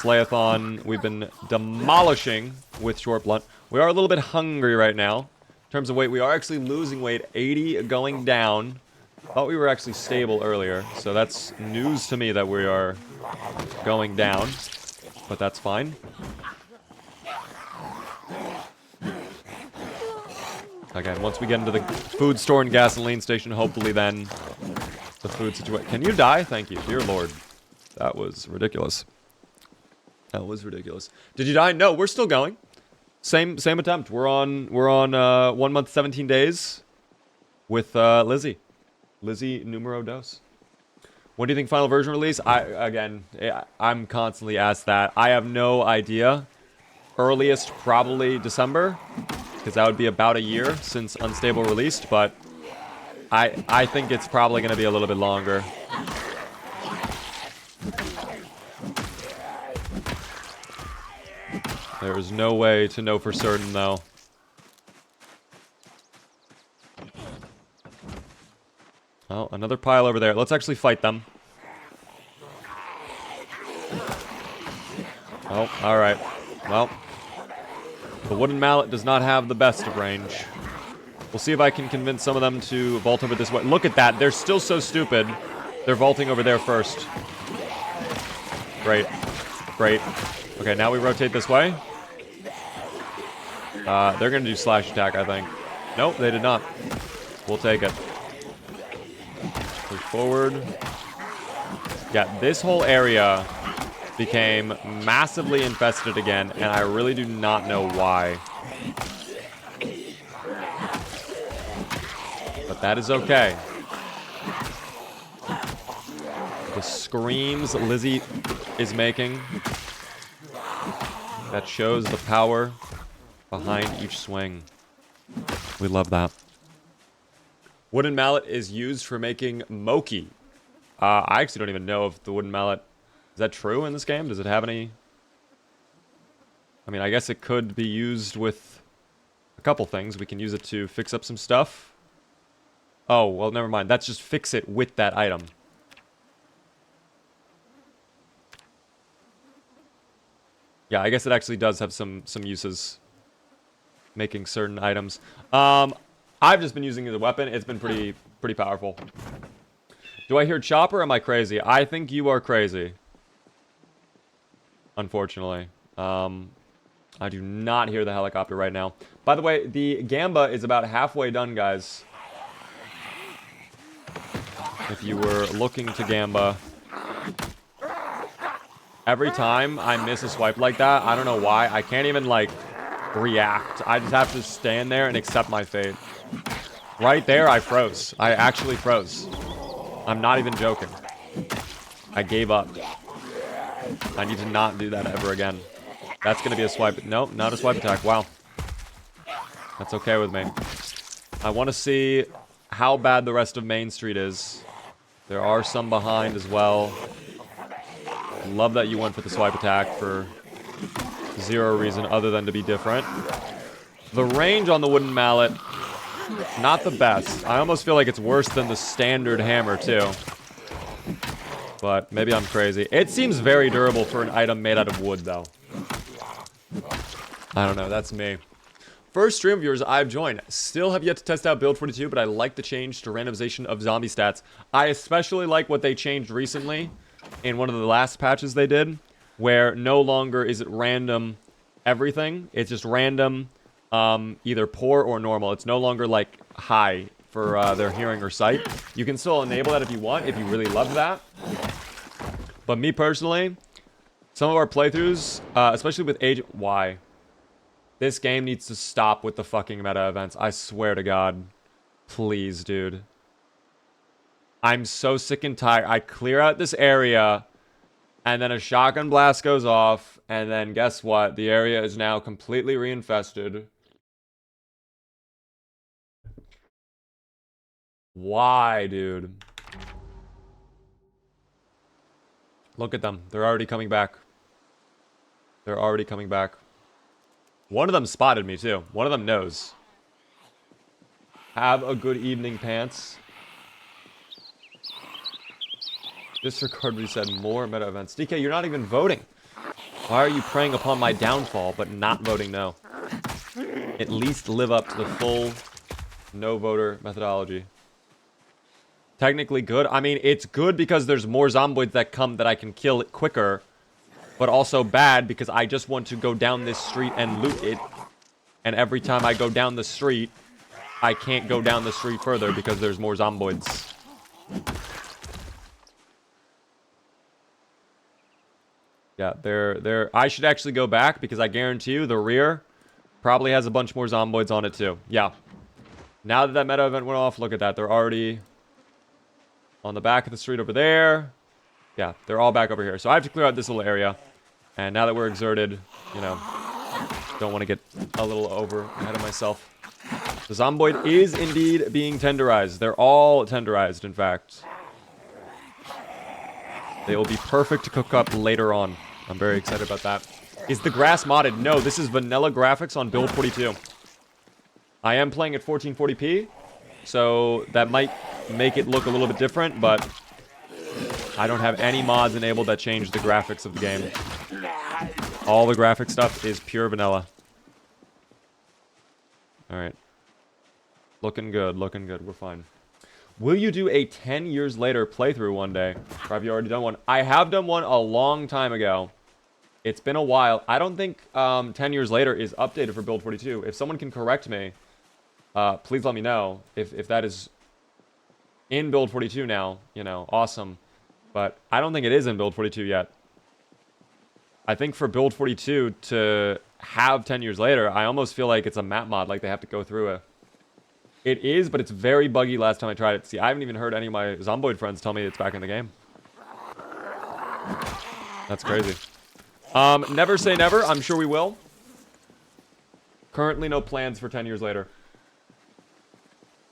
Speaker 1: SLAYATHON, we've been demolishing with Short Blunt. We are a little bit hungry right now. In terms of weight, we are actually losing weight. 80 going down. Thought we were actually stable earlier, so that's news to me that we are going down. But that's fine. Again, once we get into the food store and gasoline station, hopefully then the food situation... Can you die? Thank you. Dear Lord. That was ridiculous. That was ridiculous. Did you die? No, we're still going. Same attempt. We're on 1 month, 17 days with Lizzie. Lizzie numero dos. When do you think final version release? I'm constantly asked that. I have no idea. Earliest, probably December. Because that would be about a year since Unstable released. But I think it's probably going to be a little bit longer. There is no way to know for certain, though. Oh, another pile over there. Let's actually fight them. Oh, alright. Well, the wooden mallet does not have the best of range. We'll see if I can convince some of them to vault over this way. Look at that. They're still so stupid. They're vaulting over there first. Great. Great. Okay, now we rotate this way. They're going to do slash attack, I think. Nope, they did not. We'll take it. Push forward. Yeah, this whole area became massively infested again, and I really do not know why. But that is okay. The screams Lizzie is making, that shows the power behind each swing. We love that. Wooden mallet is used for making mochi. I actually don't even know if the wooden mallet... Is that true in this game? Does it have any... I mean, I guess it could be used with a couple things. We can use it to fix up some stuff. Oh, well, never mind. That's just fix it with that item. Yeah, I guess it actually does have some uses. Making certain items. I've just been using it as a weapon. It's been pretty powerful. Do I hear chopper or am I crazy? I think you are crazy. Unfortunately. I do not hear the helicopter right now. By the way, the Gamba is about halfway done, guys. If you were looking to Gamba. Every time I miss a swipe like that, I don't know why. I can't even, like, react. I just have to stand there and accept my fate. Right there, I froze. I actually froze. I'm not even joking. I gave up. I need to not do that ever again. That's going to be a swipe. Nope, not a swipe attack. Wow. That's okay with me. I want to see how bad the rest of Main Street is. There are some behind as well. Love that you went for the swipe attack for zero reason other than to be different. The range on the wooden mallet, not the best. I almost feel like it's worse than the standard hammer, too. But maybe I'm crazy. It seems very durable for an item made out of wood, though. I don't know. That's me. First stream viewers I've joined. Still have yet to test out Build 42, but I like the change to randomization of zombie stats. I especially like what they changed recently in one of the last patches they did, where no longer is it random everything. It's just random either poor or normal. It's no longer like high for their hearing or sight. You can still enable that if you want, if you really love that. But me personally, some of our playthroughs, especially with Agent... Why? This game needs to stop with the fucking meta events. I swear to God. Please, dude. I'm so sick and tired. I clear out this area, and then a shotgun blast goes off, and then guess what? The area is now completely reinfested. Why, dude? Look at them. They're already coming back. They're already coming back. One of them spotted me, too. One of them knows. Have a good evening, pants. Disregard reset more meta events. DK, you're not even voting. Why are you preying upon my downfall, but not voting no? At least live up to the full no voter methodology. Technically good. I mean, it's good because there's more zomboids that come that I can kill it quicker. But also bad because I just want to go down this street and loot it. And every time I go down the street, I can't go down the street further because there's more zomboids. Yeah, they're... I should actually go back because I guarantee you the rear probably has a bunch more zomboids on it too. Yeah. Now that that meta event went off, look at that. They're already on the back of the street over there. Yeah, they're all back over here. So I have to clear out this little area. And now that we're exerted, you know, don't want to get a little over ahead of myself. The zomboid is indeed being tenderized. They're all tenderized, in fact. They will be perfect to cook up later on. I'm very excited about that. Is the grass modded? No, this is vanilla graphics on Build 42. I am playing at 1440p, so that might make it look a little bit different, but I don't have any mods enabled that change the graphics of the game. All the graphic stuff is pure vanilla. Alright. Looking good, looking good. We're fine. Will you do a 10 years later playthrough one day? Or have you already done one? I have done one a long time ago. It's been a while. I don't think 10 years later is updated for Build 42. If someone can correct me, please let me know. If that is in Build 42 now, you know, awesome. But I don't think it is in Build 42 yet. I think for Build 42 to have 10 years later, I almost feel like it's a map mod, like they have to go through it. It is, but it's very buggy last time I tried it. See, I haven't even heard any of my Zomboid friends tell me it's back in the game. That's crazy. Never say never. I'm sure we will. Currently no plans for 10 years later.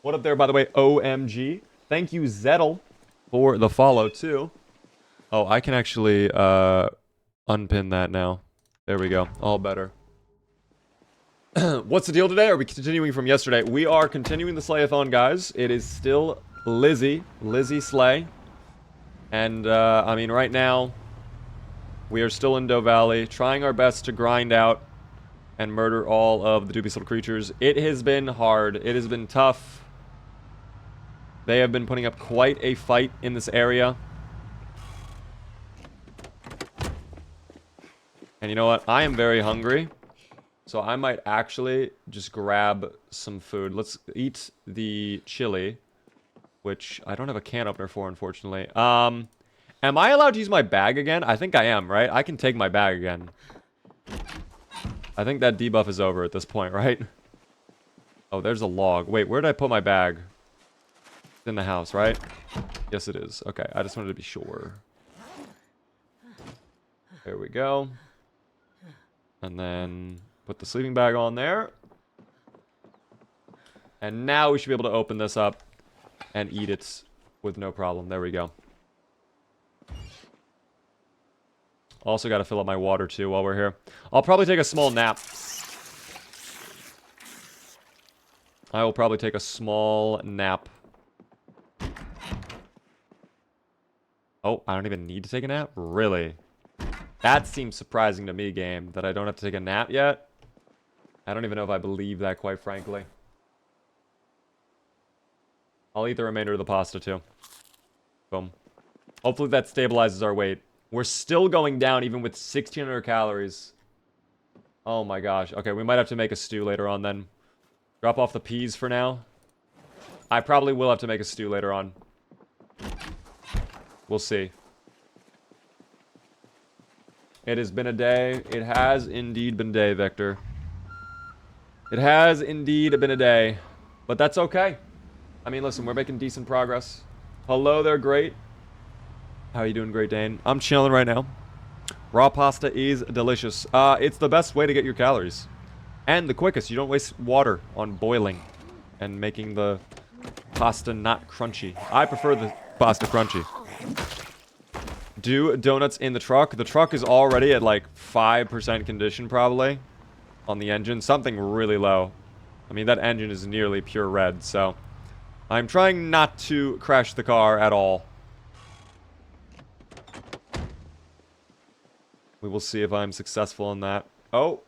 Speaker 1: What up there, by the way? OMG. Thank you, Zettel, for the follow, too. Oh, I can actually unpin that now. There we go. All better. What's the deal today? Are we continuing from yesterday? We are continuing the Slayathon, guys. It is still Lizzie Slay. And, I mean, right now, we are still in Doe Valley, trying our best to grind out and murder all of the dubious little creatures. It has been hard. It has been tough. They have been putting up quite a fight in this area. And you know what? I am very hungry. So I might actually just grab some food. Let's eat the chili, which I don't have a can opener for, unfortunately. Am I allowed to use my bag again? I think I am, right? I can take my bag again. I think that debuff is over at this point, right? Oh, there's a log. Wait, where did I put my bag? It's in the house, right? Yes, it is. Okay, I just wanted to be sure. There we go. And then put the sleeping bag on there. And now we should be able to open this up and eat it with no problem. There we go. Also got to fill up my water too while we're here. I'll probably take a small nap. I will probably take a small nap. Oh, I don't even need to take a nap? Really? That seems surprising to me, game, that I don't have to take a nap yet. I don't even know if I believe that, quite frankly. I'll eat the remainder of the pasta, too. Boom. Hopefully that stabilizes our weight. We're still going down, even with 1,600 calories. Oh my gosh. Okay, we might have to make a stew later on, then. Drop off the peas for now. I probably will have to make a stew later on. We'll see. It has been a day. It has indeed been a day, Victor. It has indeed been a day. But that's okay. I mean, listen, we're making decent progress. Hello there, Great. How are you doing, Great Dane? I'm chilling right now. Raw pasta is delicious. It's the best way to get your calories. And the quickest. You don't waste water on boiling and making the pasta not crunchy. I prefer the pasta crunchy. Do donuts in the truck. The truck is already at like 5% condition probably on the engine. Something really low. I mean, that engine is nearly pure red, so I'm trying not to crash the car at all. We will see if I'm successful in that. Oh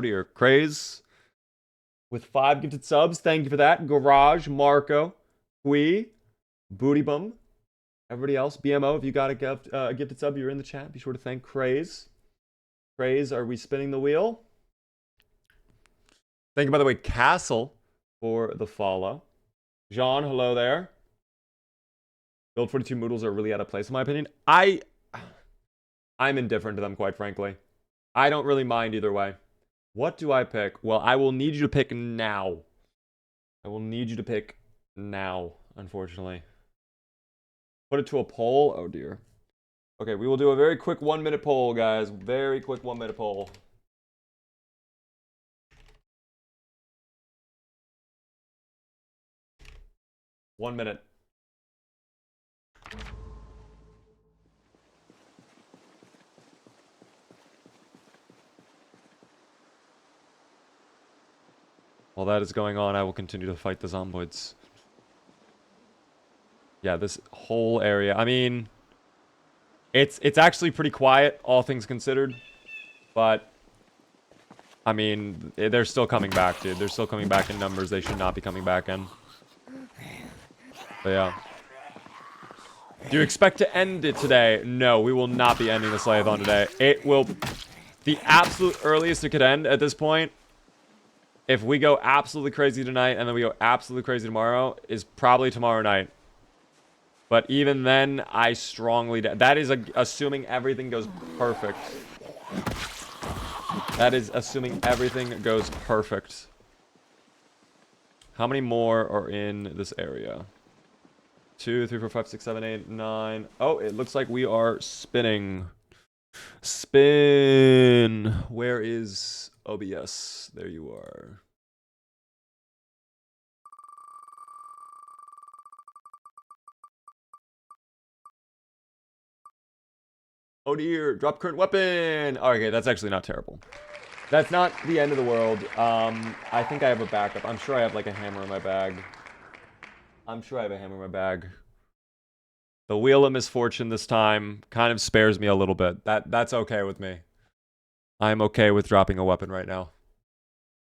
Speaker 1: dear. Craze with 5 gifted subs. Thank you for that. Garage, Marco, Qui, Booty Bum. Everybody else, BMO, if you got a gifted sub, you're in the chat. Be sure to thank Craze. Craze, are we spinning the wheel? Thank you, by the way, Castle, for the follow. Jean, hello there. Build 42 Moodles are really out of place, in my opinion. I'm indifferent to them, quite frankly. I don't really mind either way. What do I pick? Well, I will need you to pick now. I will need you to pick now, unfortunately. Put it to a poll? Oh, dear. Okay, we will do a very quick 1-minute poll, guys. Very quick 1-minute poll. One minute. While that is going on, I will continue to fight the zomboids. Yeah, this whole area. I mean, it's actually pretty quiet, all things considered. But, I mean, they're still coming back, dude. They're still coming back in numbers they should not be coming back in. But yeah. Do you expect to end it today? No, we will not be ending the Slayathon today. It will... The absolute earliest it could end at this point, if we go absolutely crazy tonight and then we go absolutely crazy tomorrow, is probably tomorrow night. But even then, I strongly... That is assuming everything goes perfect. That is assuming everything goes perfect. How many more are in this area? 2, 3, 4, 5, 6, 7, 8, 9. Oh, it looks like we are spinning. Spin. Where is OBS? There you are. Oh dear, drop current weapon. Okay, that's actually not terrible. That's not the end of the world. I think I have a backup. I'm sure I have like a hammer in my bag. The wheel of misfortune this time kind of spares me a little bit. That's okay with me. I'm okay with dropping a weapon right now.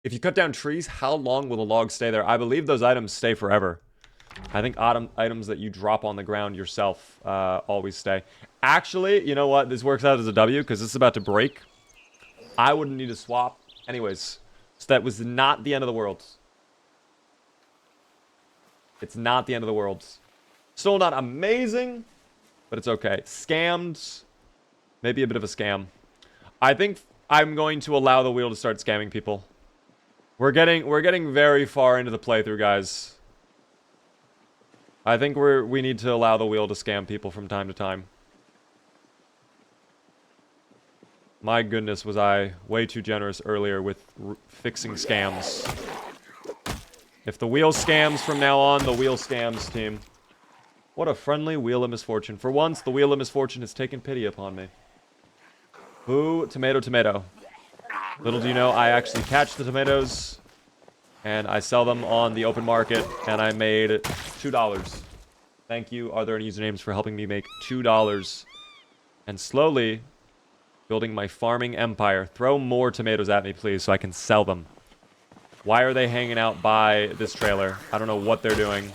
Speaker 1: If you cut down trees, how long will the logs stay there? I believe those items stay forever. I think items that you drop on the ground yourself always stay. Actually, you know what? This works out as a W because this is about to break. I wouldn't need to swap. Anyways, so that was not the end of the world. It's not the end of the world. Still not amazing, but it's okay. Scammed. Maybe a bit of a scam. I think I'm going to allow the wheel to start scamming people. We're getting very far into the playthrough, guys. I think we need to allow the wheel to scam people from time to time. My goodness, was I way too generous earlier with fixing scams. If the wheel scams from now on, the wheel scams, team. What a friendly wheel of misfortune. For once, the wheel of misfortune has taken pity upon me. Boo, tomato, tomato. Little do you know, I actually catch the tomatoes, and I sell them on the open market, and I made $2. Thank you. Are there any usernames for helping me make $2? And slowly building my farming empire. Throw more tomatoes at me, please, so I can sell them. Why are they hanging out by this trailer? I don't know what they're doing,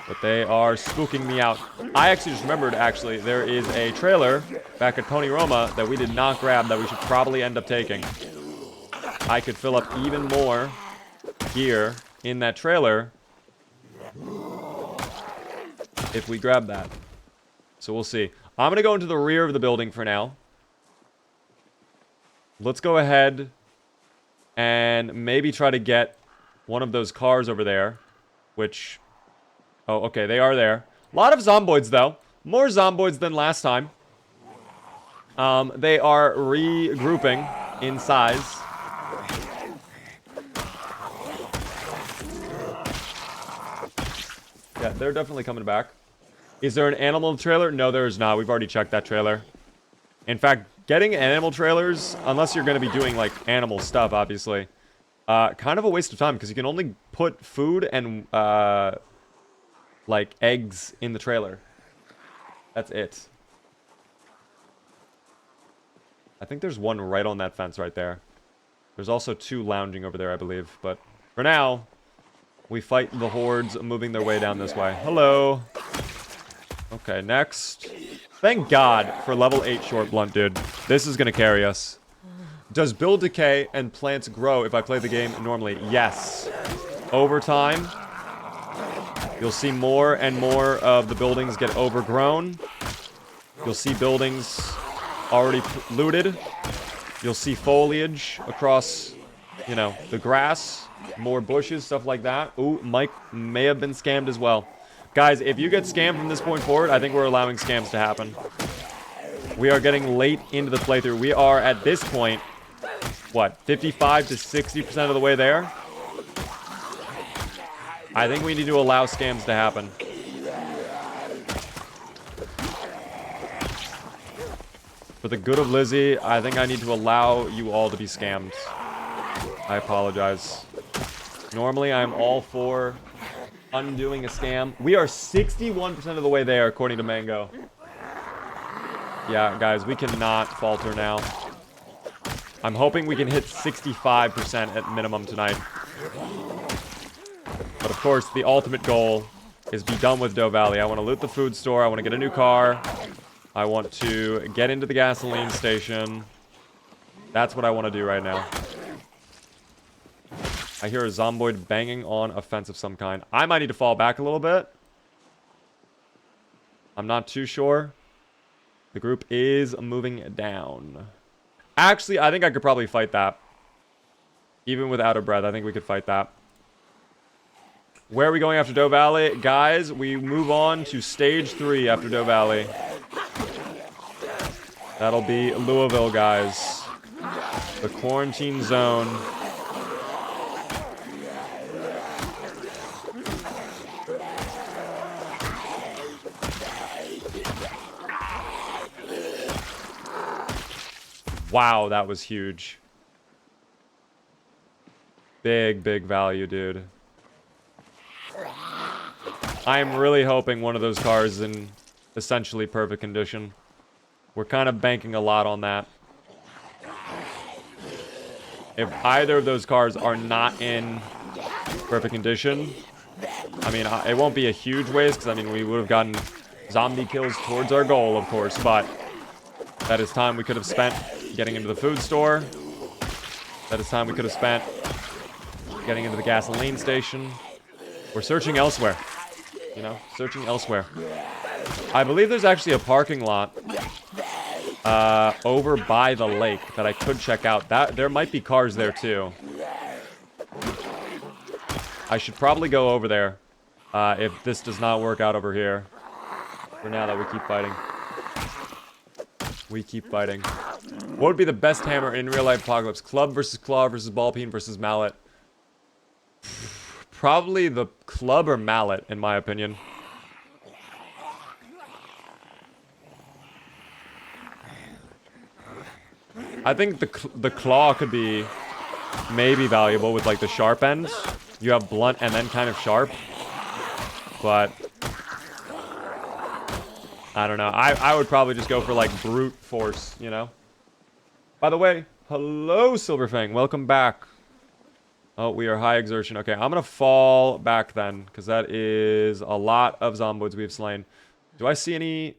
Speaker 1: but they are spooking me out. I actually just remembered, there is a trailer back at Pony Roma that we did not grab that we should probably end up taking. I could fill up even more gear in that trailer if we grab that. So we'll see. I'm going to go into the rear of the building for now. Let's go ahead and maybe try to get one of those cars over there, which... Oh, okay, they are there. A lot of zomboids, though. More zomboids than last time. They are regrouping in size. Yeah, they're definitely coming back. Is there an animal trailer? No, there is not. We've already checked that trailer. In fact, getting animal trailers, unless you're going to be doing, like, animal stuff, obviously, kind of a waste of time, because you can only put food and, like, eggs in the trailer. That's it. I think there's one right on that fence right there. There's also two lounging over there, I believe. But for now, we fight the hordes moving their way down this way. Hello. Okay, next. Thank God for level 8 short blunt, dude. This is going to carry us. Does build decay and plants grow if I play the game normally? Yes. Over time, you'll see more and more of the buildings get overgrown. You'll see buildings already looted. You'll see foliage across, you know, the grass. More bushes, stuff like that. Ooh, Mike may have been scammed as well. Guys, if you get scammed from this point forward, I think we're allowing scams to happen. We are getting late into the playthrough. We are, at this point, what, 55 to 60% of the way there? I think we need to allow scams to happen. For the good of Lizzie, I think I need to allow you all to be scammed. I apologize. Normally, I'm all for undoing a scam. We are 61% of the way there, according to Mango. Yeah, guys, we cannot falter now. I'm hoping we can hit 65% at minimum tonight. But of course, the ultimate goal is be done with Doe Valley. I want to loot the food store. I want to get a new car. I want to get into the gasoline station. That's what I want to do right now. I hear a zomboid banging on a fence of some kind. I might need to fall back a little bit. I'm not too sure. The group is moving down. Actually, I think I could probably fight that. Even without a breath, I think we could fight that. Where are we going after Doe Valley? Guys, we move on to stage 3 after Doe Valley. That'll be Louisville, guys. The quarantine zone. Wow, that was huge. Big, big value, dude. I am really hoping one of those cars is in essentially perfect condition. We're kind of banking a lot on that. If either of those cars are not in perfect condition, I mean, it won't be a huge waste, because, I mean, we would have gotten zombie kills towards our goal, of course, but that is time we could have spent getting into the food store. That is time we could have spent getting into the gasoline station. We're searching elsewhere. You know, searching elsewhere. I believe there's actually a parking lot over by the lake that I could check out. There might be cars there too. I should probably go over there if this does not work out over here. For now, that we keep fighting. We keep fighting. What would be the best hammer in real life apocalypse? Club versus claw versus ball peen versus mallet. Probably the club or mallet, in my opinion. I think the claw could be maybe valuable with like the sharp ends. You have blunt and then kind of sharp. But I don't know. I would probably just go for like brute force, you know? By the way, hello Silverfang. Welcome back. Oh, we are high exertion. Okay, I'm going to fall back then, because that is a lot of zomboids we have slain. Do I see any?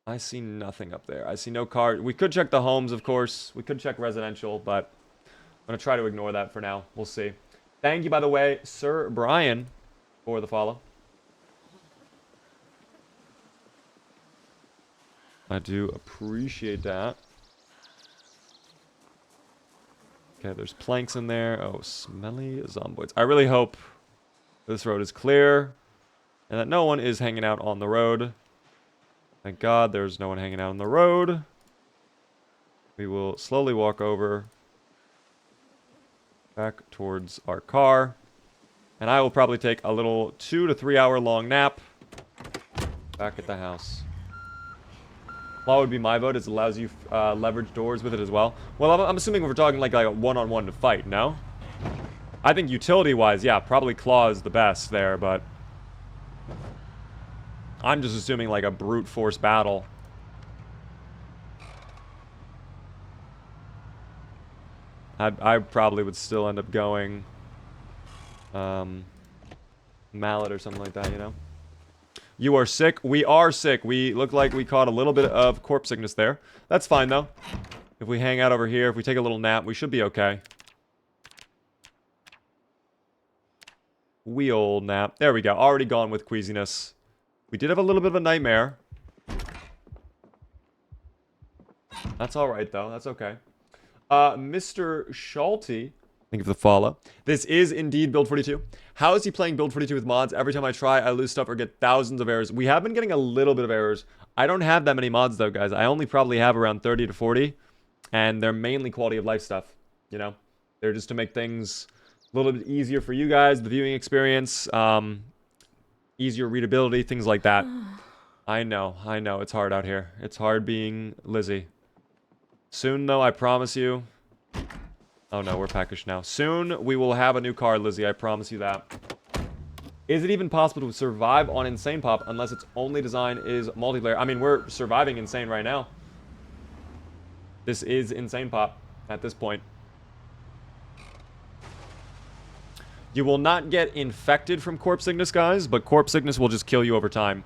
Speaker 1: I see nothing up there. I see no car. We could check the homes, of course. We could check residential, but I'm going to try to ignore that for now. We'll see. Thank you, by the way, Sir Brian, for the follow. I do appreciate that. Okay, there's planks in there. Oh, smelly zomboids. I really hope this road is clear and that no one is hanging out on the road. Thank God there's no one hanging out on the road. We will slowly walk over back towards our car. And I will probably take a little 2 to 3 hour long nap back at the house. Law would be my vote, as it allows you leverage doors with it as well. Well, I'm assuming we're talking like a one-on-one to fight, no? I think utility-wise, yeah, probably claw is the best there, but I'm just assuming like a brute force battle. I probably would still end up going mallet or something like that, you know? You are sick. We are sick. We look like we caught a little bit of corpse sickness there. That's fine, though. If we hang out over here, if we take a little nap, we should be okay. Wheel nap. There we go. Already gone with queasiness. We did have a little bit of a nightmare. That's alright, though. That's okay. Mr. Schulte, thank you for the follow. This is indeed Build 42. How is he playing Build 42 with mods? Every time I try, I lose stuff or get thousands of errors. We have been getting a little bit of errors. I don't have that many mods, though, guys. I only probably have around 30 to 40. And they're mainly quality of life stuff, you know? They're just to make things a little bit easier for you guys, the viewing experience, easier readability, things like that. I know. It's hard out here. It's hard being Lizzie. Soon, though, I promise you. Oh, no, we're packaged now. Soon, we will have a new car, Lizzie. I promise you that. Is it even possible to survive on Insane Pop unless its only design is multiplayer? I mean, we're surviving Insane right now. This is Insane Pop at this point. You will not get infected from corpse sickness, guys, but corpse sickness will just kill you over time.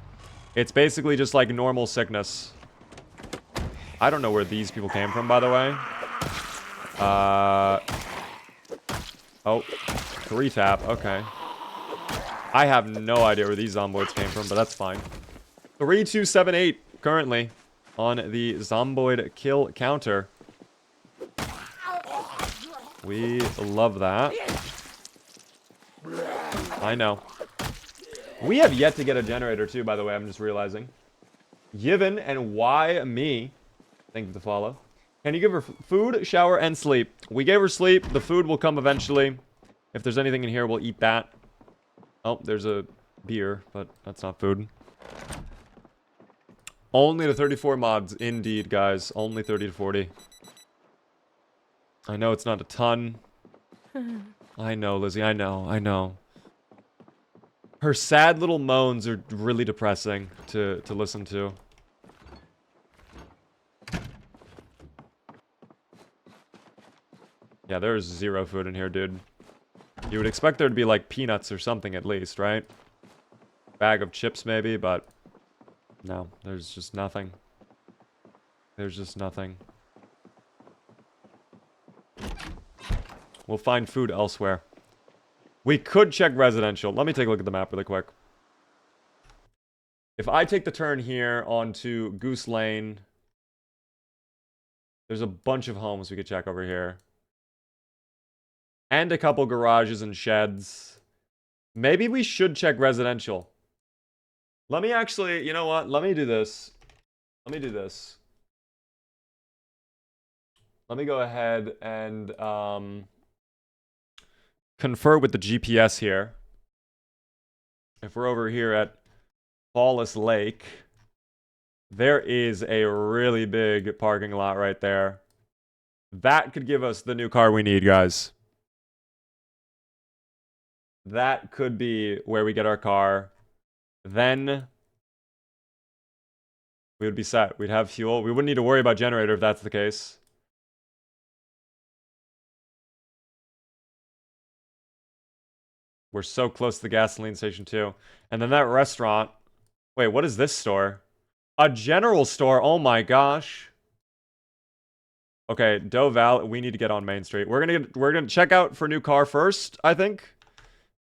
Speaker 1: It's basically just like normal sickness. I don't know where these people came from, by the way. Oh, 3-tap, okay. I have no idea where these zomboids came from, but that's fine. 3278 currently on the zomboid kill counter. We love that. I know. We have yet to get a generator too, by the way, I'm just realizing. Yivin and why me? Thank you for the follow. Can you give her food, shower, and sleep? We gave her sleep. The food will come eventually. If there's anything in here, we'll eat that. Oh, there's a beer, but that's not food. Only to 34 mods, indeed, guys. Only 30 to 40. I know it's not a ton. I know, Lizzie. I know. Her sad little moans are really depressing to listen to. Yeah, there's 0 food in here, dude. You would expect there to be, like, peanuts or something at least, right? Bag of chips, maybe, but... No, there's just nothing. There's just nothing. We'll find food elsewhere. We could check residential. Let me take a look at the map really quick. If I take the turn here onto Goose Lane... There's a bunch of homes we could check over here. And a couple garages and sheds. Maybe we should check residential. Let me actually, you know what? Let me do this. Let me do this. Let me go ahead and confer with the GPS here. If we're over here at Fallis Lake, there is a really big parking lot right there. That could give us the new car we need, guys. That could be where we get our car. Then we would be set. We'd have fuel. We wouldn't need to worry about generator if that's the case. We're so close to the gasoline station too. And then that restaurant. Wait, what is this store? A general store. Oh my gosh. Okay, Doe Valley. We need to get on Main Street. We're gonna check out for new car first, I think,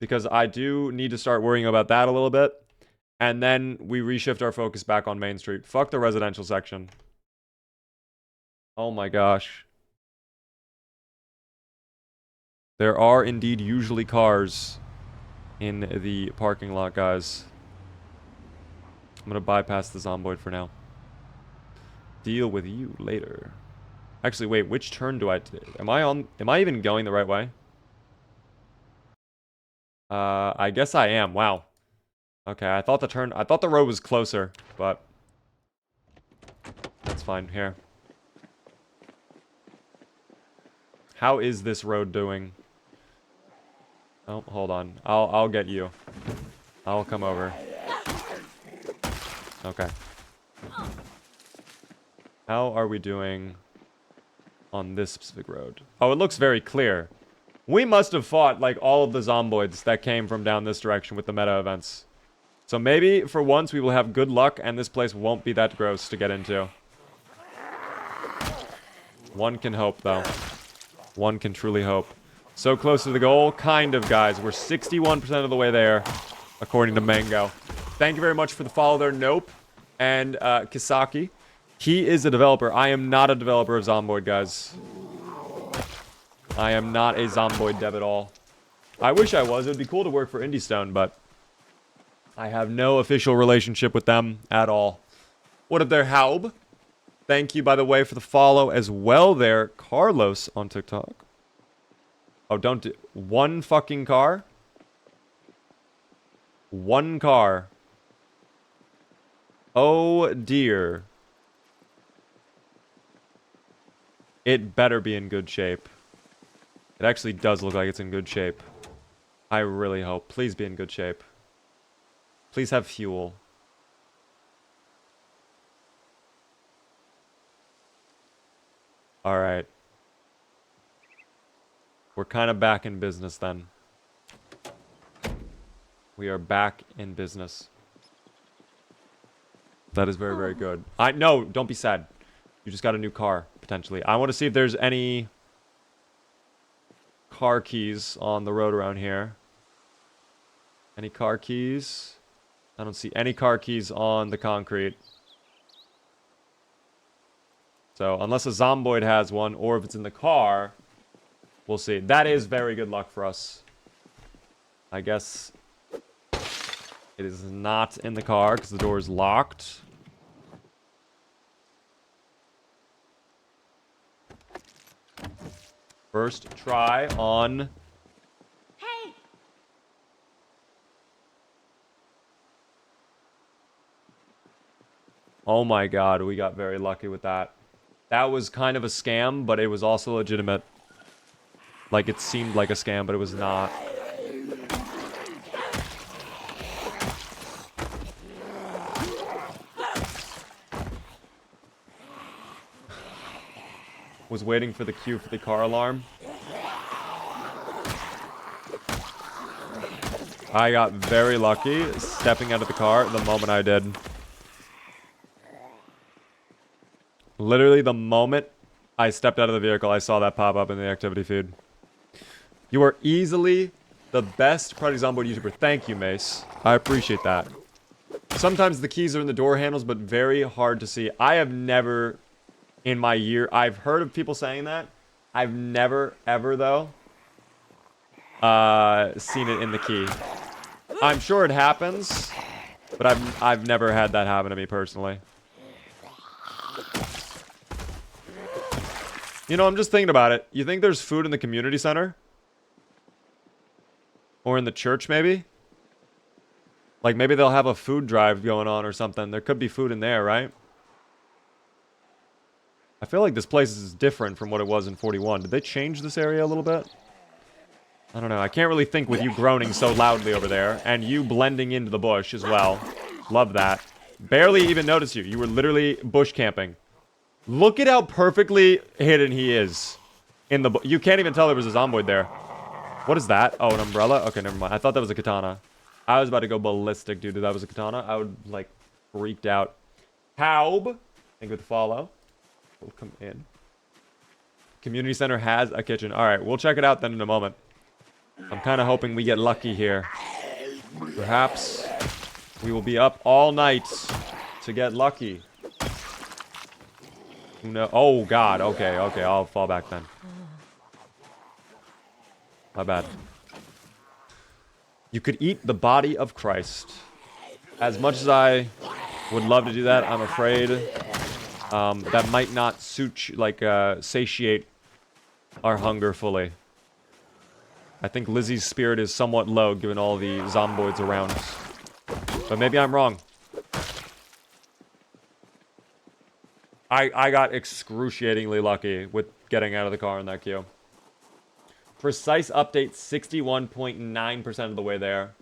Speaker 1: because I do need to start worrying about that a little bit. And then we reshift our focus back on Main Street. Fuck the residential section. Oh my gosh. There are indeed usually cars in the parking lot, guys. I'm gonna bypass the zomboid for now. Deal with you later. Actually, wait, which turn do I... Am I even going the right way? I guess I am. Wow. Okay, I thought the road was closer, but that's fine. Here. How is this road doing? Oh, hold on. I'll get you. I'll come over. Okay. How are we doing on this specific road? Oh, it looks very clear. We must have fought, like, all of the zomboids that came from down this direction with the meta events. So maybe, for once, we will have good luck, and this place won't be that gross to get into. One can hope, though. One can truly hope. So close to the goal? Kind of, guys. We're 61% of the way there, according to Mango. Thank you very much for the follow there, Nope. And Kisaki. He is a developer. I am not a developer of Zomboid, guys. I am not a Zomboid dev at all. I wish I was. It would be cool to work for IndieStone, but I have no official relationship with them at all. What up there, Haub? Thank you, by the way, for the follow as well there, Carlos on TikTok. Oh, don't do... One fucking car? One car. Oh, dear. It better be in good shape. It actually does look like it's in good shape. I really hope. Please be in good shape. Please have fuel. Alright. We're kind of back in business then. We are back in business. That is very, very good. No, don't be sad. You just got a new car, potentially. I want to see if there's any car keys on the road around here. Any car keys? I don't see any car keys on the concrete. So, unless a zomboid has one, or if it's in the car, we'll see. That is very good luck for us. I guess it is not in the car, because the door is locked. First try on...
Speaker 2: Hey!
Speaker 1: Oh my god, we got very lucky with that. That was kind of a scam, but it was also legitimate. Like, it seemed like a scam, but it was not. Was waiting for the cue for the car alarm. I got very lucky stepping out of the car the moment I did. Literally the moment I stepped out of the vehicle, I saw that pop up in the activity feed. You are easily the best Project Zomboid YouTuber. Thank you, Mace. I appreciate that. Sometimes the keys are in the door handles, but very hard to see. I have never, in my year, I've heard of people saying that. I've never, ever, though, seen it in the key. I'm sure it happens, but I've never had that happen to me personally. You know, I'm just thinking about it. You think there's food in the community center? Or in the church, maybe? Like, maybe they'll have a food drive going on or something. There could be food in there, right? I feel like this place is different from what it was in 41. Did they change this area a little bit? I don't know. I can't really think with you groaning so loudly over there. And you blending into the bush as well. Love that. Barely even noticed you. You were literally bush camping. Look at how perfectly hidden he is. In the you can't even tell there was a zomboid there. What is that? Oh, an umbrella? Okay, never mind. I thought that was a katana. I was about to go ballistic, dude. If that was a katana, I would, like, freaked out. Haub. Thank you for the follow. We'll come in. Community center has a kitchen. Alright, we'll check it out then in a moment. I'm kind of hoping we get lucky here. Perhaps we will be up all night to get lucky. No. Oh, God. Okay, okay. I'll fall back then. My bad. You could eat the body of Christ. As much as I would love to do that, I'm afraid that might not satiate our hunger fully. I think Lizzie's spirit is somewhat low given all the zomboids around. But maybe I'm wrong. I got excruciatingly lucky with getting out of the car in that queue. Precise update 61.9% of the way there.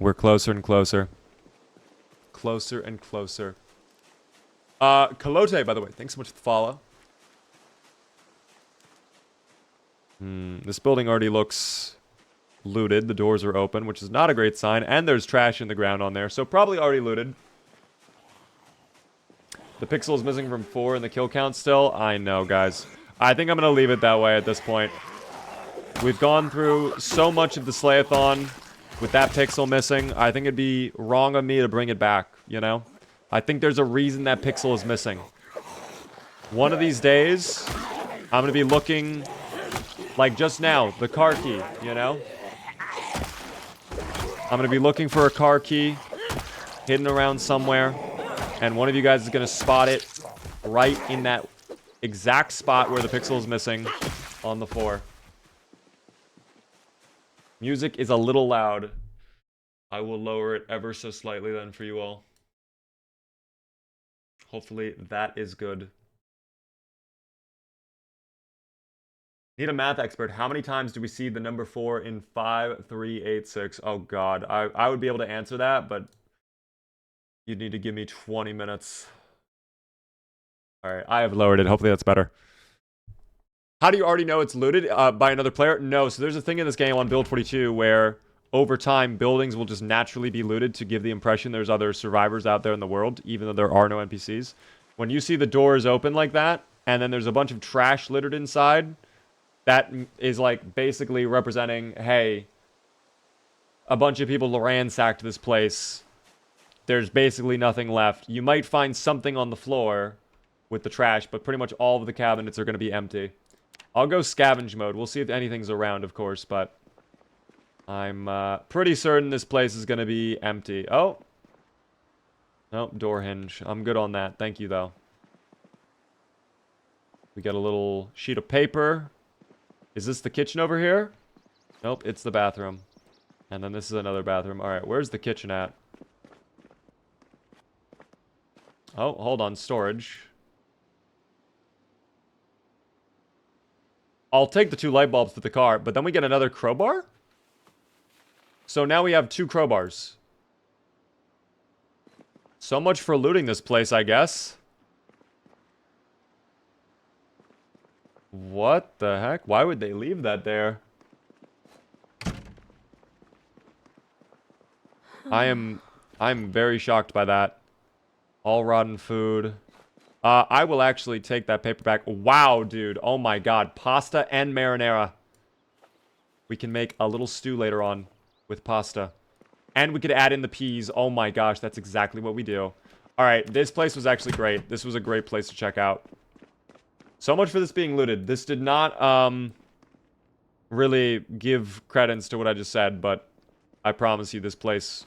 Speaker 1: We're closer and closer. Closer and closer. Kalote, by the way, thanks so much for the follow. This building already looks looted. The doors are open, which is not a great sign. And there's trash in the ground on there, so probably already looted. The pixel is missing from 4 in the kill count still. I know, guys. I think I'm going to leave it that way at this point. We've gone through so much of the Slayathon with that pixel missing. I think it'd be wrong of me to bring it back, you know? I think there's a reason that pixel is missing. One of these days, I'm going to be looking like just now, the car key, you know? I'm going to be looking for a car key hidden around somewhere. And one of you guys is going to spot it right in that exact spot where the pixel is missing on the floor. Music is a little loud. I will lower it ever so slightly then for you all. Hopefully that is good. Need a math expert. How many times do we see the number 4 in 5386? Oh god, I would be able to answer that, but you'd need to give me 20 minutes. Alright, I have lowered it. Hopefully that's better. How do you already know it's looted? By another player? No, so there's a thing in this game on Build 42 where over time buildings will just naturally be looted to give the impression there's other survivors out there in the world, even though there are no NPCs. When you see the doors open like that, and then there's a bunch of trash littered inside, that is like basically representing, hey, a bunch of people ransacked this place. There's basically nothing left. You might find something on the floor with the trash, but pretty much all of the cabinets are going to be empty. I'll go scavenge mode. We'll see if anything's around, of course, but I'm pretty certain this place is going to be empty. Oh. Nope, door hinge. I'm good on that. Thank you, though. We got a little sheet of paper. Is this the kitchen over here? Nope, it's the bathroom. And then this is another bathroom. Alright, where's the kitchen at? Oh, hold on. Storage. I'll take the 2 light bulbs to the car, but then we get another crowbar? So now we have 2 crowbars. So much for looting this place, I guess. What the heck? Why would they leave that there? I'm very shocked by that. All rotten food. I will actually take that paper back. Wow, dude. Oh my god. Pasta and marinara. We can make a little stew later on with pasta. And we could add in the peas. Oh my gosh, that's exactly what we do. Alright, this place was actually great. This was a great place to check out. So much for this being looted. This did not, really give credence to what I just said, but I promise you this place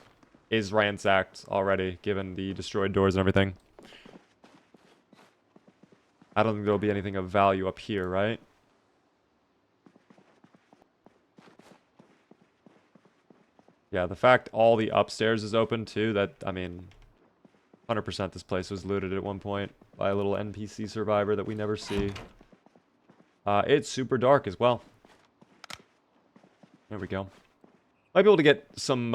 Speaker 1: is ransacked already, given the destroyed doors and everything. I don't think there'll be anything of value up here, right? Yeah, the fact all the upstairs is open, too, that, I mean, 100% this place was looted at one point by a little NPC survivor that we never see. It's super dark as well. There we go. Might be able to get some,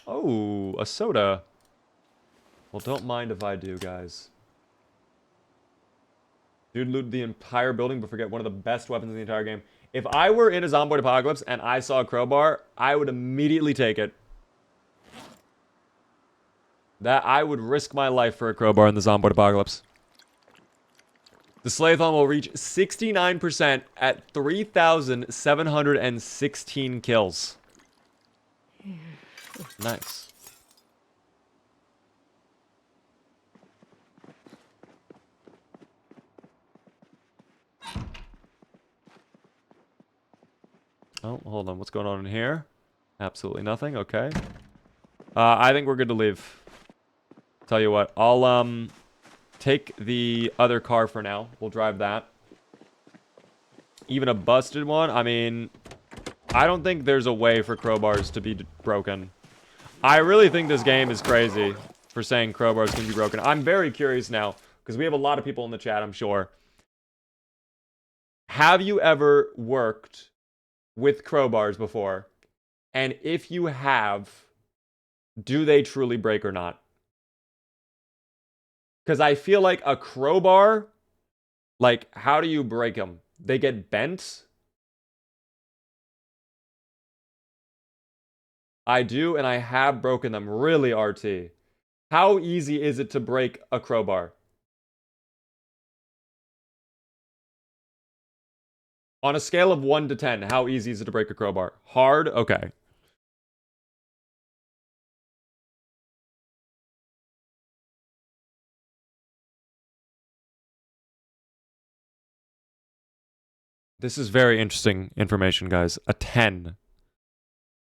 Speaker 1: oh, a soda. Well, don't mind if I do, guys. Dude looted the entire building, but forget one of the best weapons in the entire game. If I were in a Zomboid apocalypse and I saw a crowbar, I would immediately take it. That I would risk my life for a crowbar in the Zomboid apocalypse. The SLAYATHON will reach 69% at 3,716 kills. Nice. Oh, hold on. What's going on in here? Absolutely nothing. Okay. I think we're good to leave. Tell you what. I'll, take the other car for now. We'll drive that. Even a busted one? I mean, I don't think there's a way for crowbars to be broken. I really think this game is crazy for saying crowbars can be broken. I'm very curious now, because we have a lot of people in the chat, I'm sure. Have you ever worked with crowbars before? And if you have, do they truly break or not? Because I feel like a crowbar, like, how do you break them? They get bent? I do, and I have broken them. Really, RT. How easy is it to break a crowbar? On a scale of 1 to 10, how easy is it to break a crowbar? Hard? Okay. This is very interesting information, guys. A 10.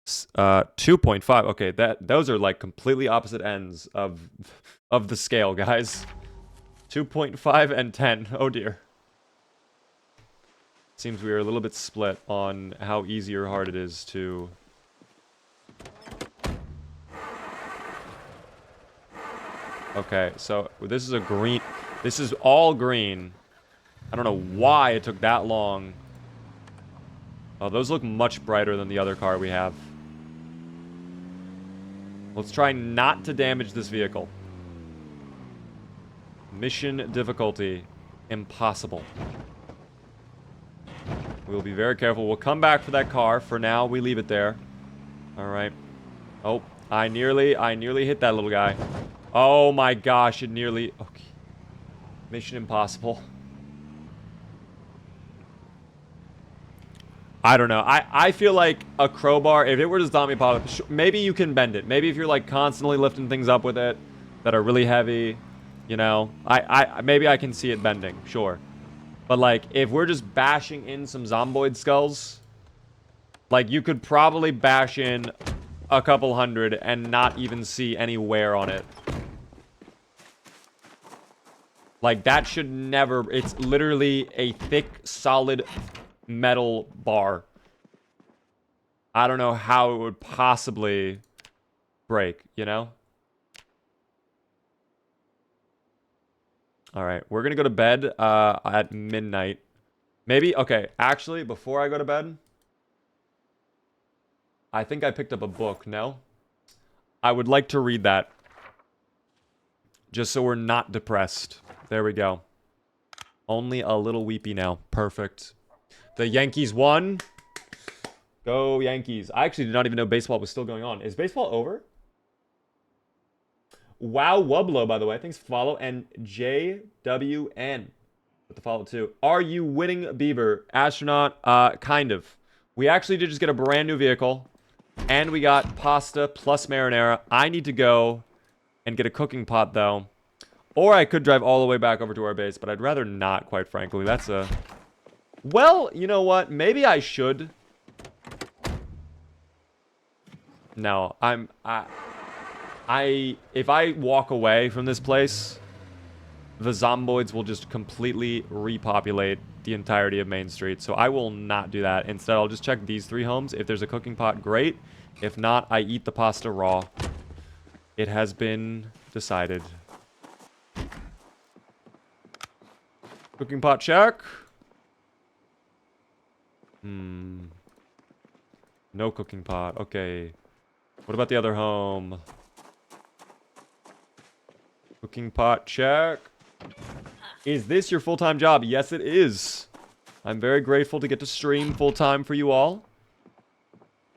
Speaker 1: 2.5. Okay, those are like completely opposite ends of the scale, guys. 2.5 and 10. Oh dear. Seems we are a little bit split on how easy or hard it is to... Okay, so this is a green... This is all green. I don't know why it took that long. Oh, those look much brighter than the other car we have. Let's try not to damage this vehicle. Mission difficulty. Impossible. We'll be very careful. We'll come back for that car. For now, we leave it there. Alright. Oh, I nearly hit that little guy. Oh my gosh, it nearly... Okay. Mission impossible. I don't know. I feel like a crowbar, if it were to zombie apocalypse, maybe you can bend it. Maybe if you're like constantly lifting things up with it that are really heavy, you know, maybe I can see it bending, sure. But like, if we're just bashing in some zomboid skulls, like you could probably bash in a couple hundred and not even see any wear on it. Like that should never, it's literally a thick, solid metal bar. I don't know how it would possibly break, you know? Alright, we're gonna go to bed at midnight. Maybe, okay, actually, before I go to bed, I think I picked up a book, no? I would like to read that. Just so we're not depressed. There we go. Only a little weepy now. Perfect. The Yankees won. Go Yankees. I actually did not even know baseball was still going on. Is baseball over? Wow Wublo, by the way. Thanks for follow. And JWN with the follow too. Are you winning, Bieber? Astronaut? Kind of. We actually did just get a brand new vehicle. And we got pasta plus marinara. I need to go and get a cooking pot, though. Or I could drive all the way back over to our base, but I'd rather not, quite frankly. That's a... Well, you know what? Maybe I should. No, if I walk away from this place, the zomboids will just completely repopulate the entirety of Main Street. So I will not do that. Instead, I'll just check these 3 homes. If there's a cooking pot, great. If not, I eat the pasta raw. It has been decided. Cooking pot check. No cooking pot. Okay. What about the other home? Cooking pot check. Is this your full-time job? Yes, it is. I'm very grateful to get to stream full-time for you all.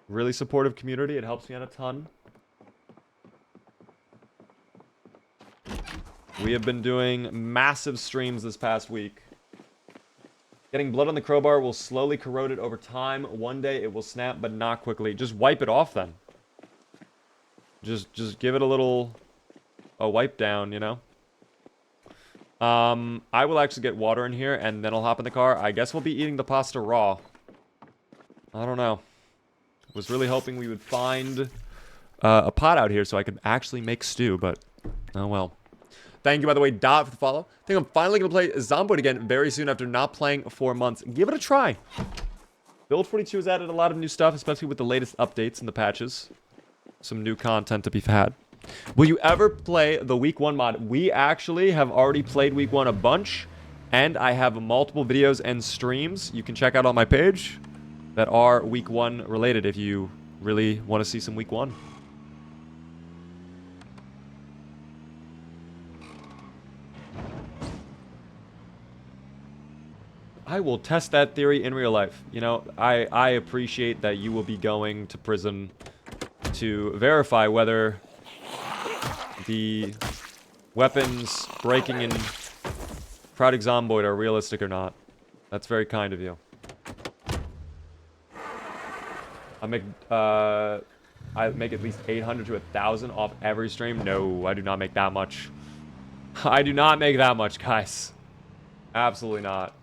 Speaker 1: Really supportive community. It helps me out a ton. We have been doing massive streams this past week. Getting blood on the crowbar will slowly corrode it over time. One day it will snap, but not quickly. Just wipe it off then. Just give it a wipe down, you know? I will actually get water in here, and then I'll hop in the car. I guess we'll be eating the pasta raw. I don't know. Was really hoping we would find a pot out here so I could actually make stew, but oh well. Thank you, by the way, Dot, for the follow. I think I'm finally going to play Zomboid again very soon after not playing for months. Give it a try. Build 42 has added a lot of new stuff, especially with the latest updates and the patches. Some new content to be had. Will you ever play the Week 1 mod? We actually have already played Week 1 a bunch, and I have multiple videos and streams you can check out on my page that are Week 1 related if you really want to see some Week 1. I will test that theory in real life. You know, I appreciate that you will be going to prison to verify whether the weapons breaking in Project Zomboid are realistic or not. That's very kind of you. I make at least 800 to 1,000 off every stream. No, I do not make that much. I do not make that much, guys. Absolutely not.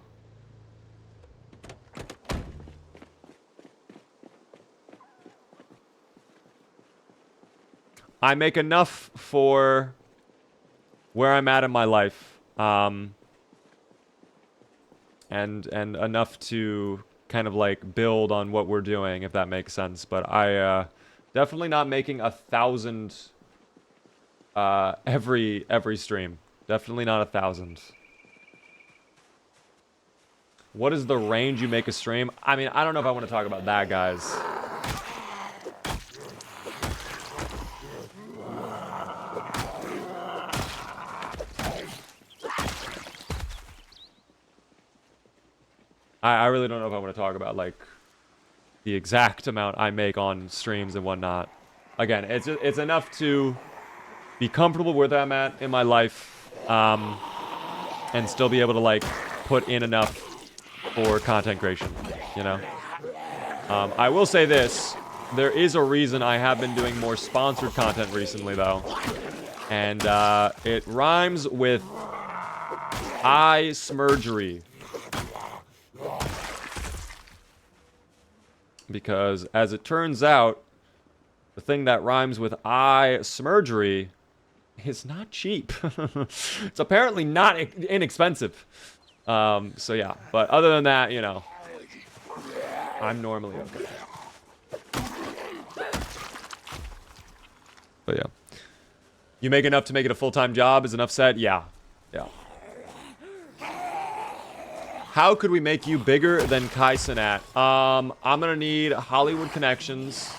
Speaker 1: I make enough for where I'm at in my life, and enough to kind of like build on what we're doing, if that makes sense. But I definitely not making 1,000 every stream. Definitely not 1,000. What is the range you make a stream? I mean, I don't know if I want to talk about that, guys. I really don't know if I want to talk about, like, the exact amount I make on streams and whatnot. Again, it's enough to be comfortable where I'm at in my life, and still be able to, like, put in enough for content creation, you know? I will say this. There is a reason I have been doing more sponsored content recently, though. And, it rhymes with eye smurgery. Because, as it turns out, the thing that rhymes with eye smurgery is not cheap. It's apparently not inexpensive. So yeah, but other than that, you know, I'm normally okay. But yeah. You make enough to make it a full-time job? Is enough said? Yeah. Yeah. How could we make you bigger than Kai Cenat? I'm gonna need Hollywood connections.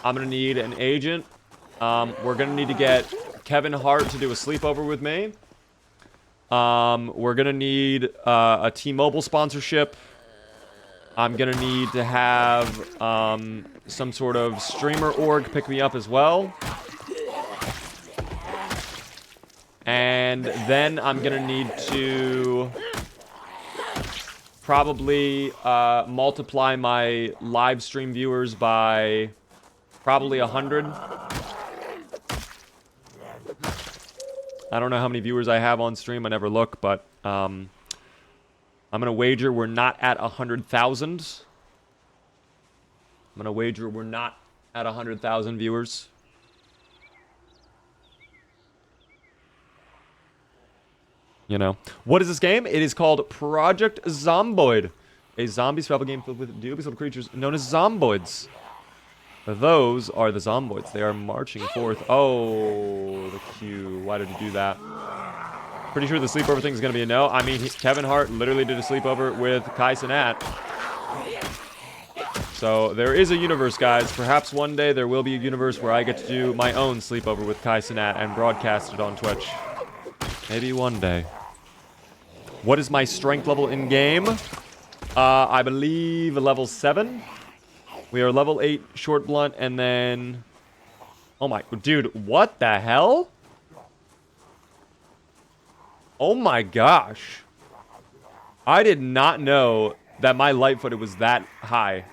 Speaker 1: I'm gonna need an agent. We're gonna need to get Kevin Hart to do a sleepover with me. We're gonna need a T-Mobile sponsorship. I'm gonna need to have some sort of streamer org pick me up as well. And then I'm gonna need to probably multiply my live stream viewers by probably 100. I don't know how many viewers I have on stream. I never look, but I'm gonna wager we're not at 100,000. I'm gonna wager we're not at 100,000 viewers. You know. What is this game? It is called Project Zomboid. A zombie survival game filled with dubious little creatures known as zomboids. Those are the zomboids. They are marching forth. Oh, the cue. Why did he do that? Pretty sure the sleepover thing is going to be a no. I mean, Kevin Hart literally did a sleepover with Kai Cenat. So there is a universe, guys. Perhaps one day there will be a universe where I get to do my own sleepover with Kai Cenat and broadcast it on Twitch. Maybe one day. What is my strength level in game? I believe level 7. We are level 8 short blunt, and then... Oh my... Dude, what the hell? Oh my gosh. I did not know that my light-footed was that high.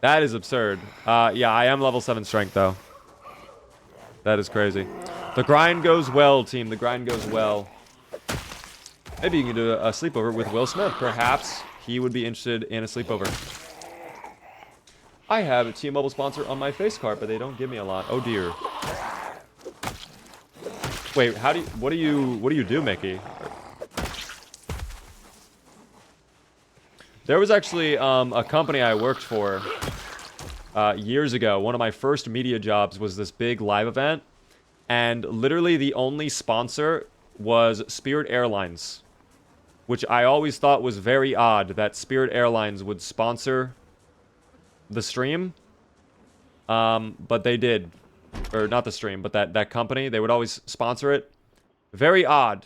Speaker 1: That is absurd. Yeah, I am level 7 strength, though. That is crazy. The grind goes well, team. The grind goes well. Maybe you can do a sleepover with Will Smith. Perhaps he would be interested in a sleepover. I have a T-Mobile sponsor on my face card, but they don't give me a lot. Oh dear. Wait, how do you... What do you do, Mickey? There was actually a company I worked for years ago. One of my first media jobs was this big live event. And literally the only sponsor was Spirit Airlines, which I always thought was very odd that Spirit Airlines would sponsor the stream. But they did. Or not the stream, but that company. They would always sponsor it. Very odd.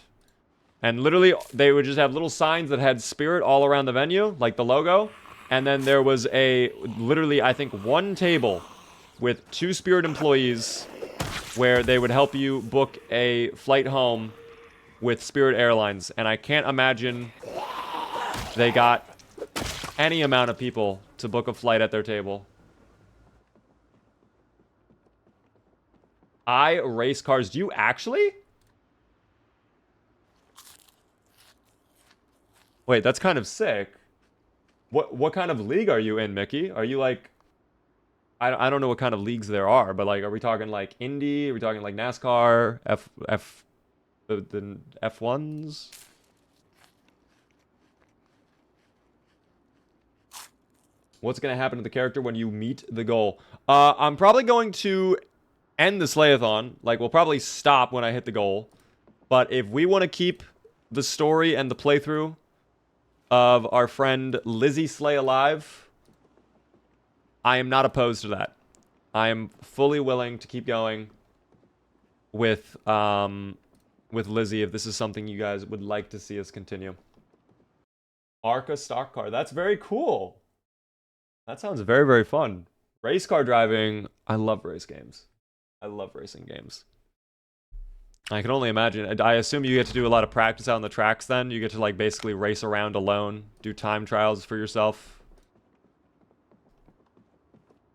Speaker 1: And literally, they would just have little signs that had Spirit all around the venue, like the logo. And then there was literally, I think, one table with 2 Spirit employees where they would help you book a flight home with Spirit Airlines. And I can't imagine they got any amount of people to book a flight at their table. I race cars. Do you actually? Wait, that's kind of sick. What kind of league are you in, Mickey? Are you like... I don't know what kind of leagues there are, but like, are we talking like Indy? Are we talking like NASCAR? The F1s? What's going to happen to the character when you meet the goal? I'm probably going to end the Slayathon. Like, we'll probably stop when I hit the goal. But if we want to keep the story and the playthrough of our friend Lizzie Slay alive, I am not opposed to that. I am fully willing to keep going with Lizzie if this is something you guys would like to see us continue. Arca stock car. That's very cool. That sounds very, very fun. Race car driving. I love race games. I love racing games. I can only imagine. I assume you get to do a lot of practice out on the tracks then. You get to like basically race around alone, do time trials for yourself.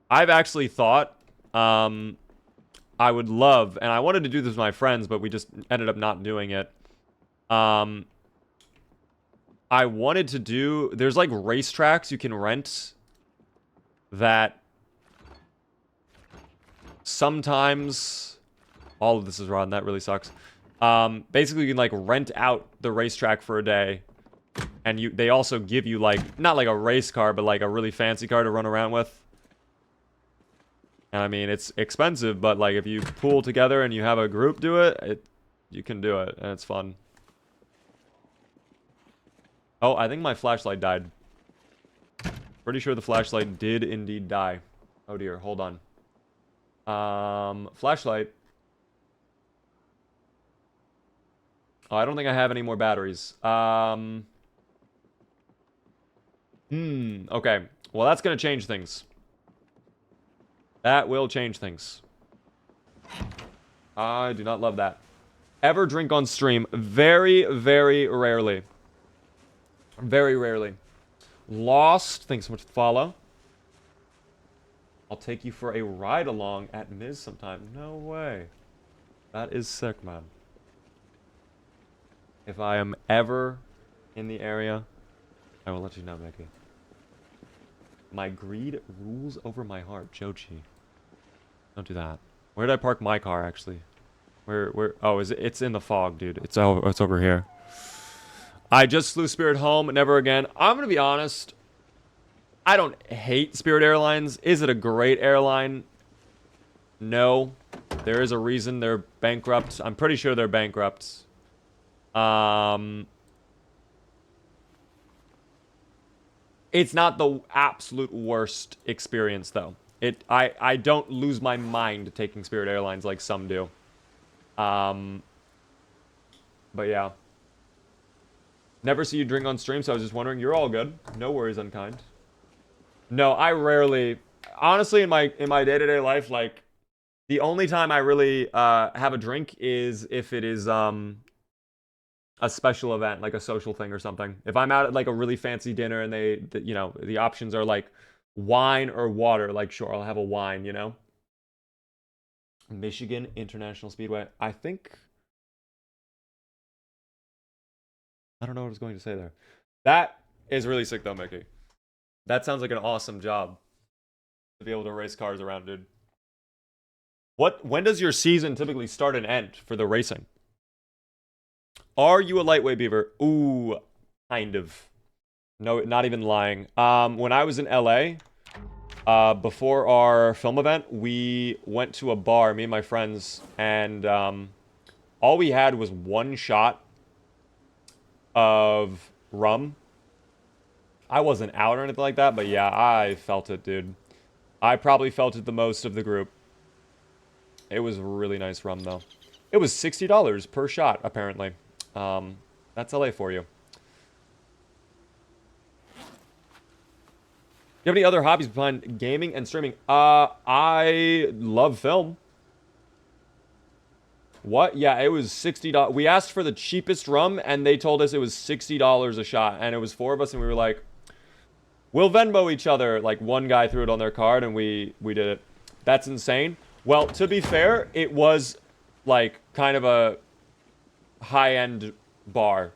Speaker 1: I've actually thought I would love, and I wanted to do this with my friends, but we just ended up not doing it. I wanted to do, there's like racetracks you can rent that sometimes, all of this is wrong, that really sucks. Basically you can like rent out the racetrack for a day, and they also give you like, not like a race car, but like a really fancy car to run around with. And I mean, it's expensive, but like if you pool together and you have a group do it, you can do it, and it's fun. Oh, I think my flashlight died. Pretty sure the flashlight did indeed die. Oh dear, hold on. Flashlight. Oh, I don't think I have any more batteries. Okay. Well, that's gonna change things. That will change things. I do not love that. Ever drink on stream? Very, very rarely. Very rarely. Lost. Thanks so much for the follow. I'll take you for a ride along at Miz sometime. No way. That is sick, man. If I am ever in the area, I will let you know, Mickey. My greed rules over my heart, Jochi. Don't do that. Where did I park my car, actually? Where? Oh, it's in the fog, dude. It's over here. I just flew Spirit home, never again. I'm gonna be honest. I don't hate Spirit Airlines. Is it a great airline? No. There is a reason they're bankrupt. I'm pretty sure they're bankrupt. It's not the absolute worst experience, though. I don't lose my mind taking Spirit Airlines like some do. But yeah. Never see you drink on stream, so I was just wondering. You're all good. No worries, unkind. No, I rarely... Honestly, in my day-to-day life, like, the only time I really have a drink is if it is a special event, like a social thing or something. If I'm out at, like, a really fancy dinner and you know, the options are, like, wine or water, like, sure, I'll have a wine, you know? Michigan International Speedway. I think... I don't know what I was going to say there. That is really sick, though, Mickey. That sounds like an awesome job. To be able to race cars around, dude. When does your season typically start and end for the racing? Are you a lightweight beaver? Ooh, kind of. No, not even lying. When I was in LA, before our film event, we went to a bar, me and my friends, and all we had was one shot of rum. I wasn't out or anything like that, but yeah, I felt it, dude. I probably felt it the most of the group. It was really nice rum, though. It was $60 per shot, apparently. That's LA for you. Do you have any other hobbies behind gaming and streaming? I love film. What? Yeah, it was $60. We asked for the cheapest rum, and they told us it was $60 a shot. And it was 4 of us, and we were like, we'll Venmo each other. Like, one guy threw it on their card, and we did it. That's insane. Well, to be fair, it was, like, kind of a high-end bar.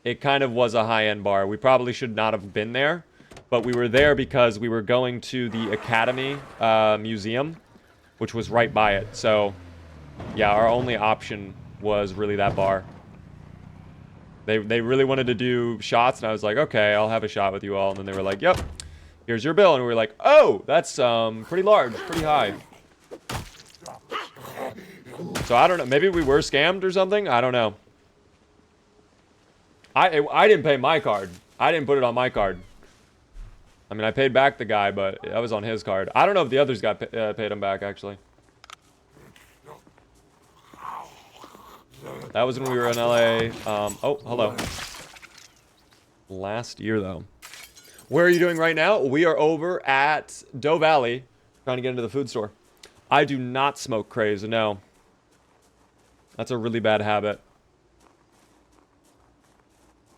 Speaker 1: It kind of was a high-end bar. We probably should not have been there, but we were there because we were going to the Academy Museum, which was right by it. So... yeah, our only option was really that bar. They really wanted to do shots, and I was like, okay, I'll have a shot with you all. And then they were like, yep, here's your bill. And we were like, oh, that's pretty large, pretty high. So I don't know. Maybe we were scammed or something. I don't know. I didn't pay my card. I didn't put it on my card. I mean, I paid back the guy, but that was on his card. I don't know if the others got paid him back, actually. That was when we were in LA. Oh, hello. Last year, though. Where are you doing right now? We are over at Doe Valley, trying to get into the food store. I do not smoke craze, no. That's a really bad habit.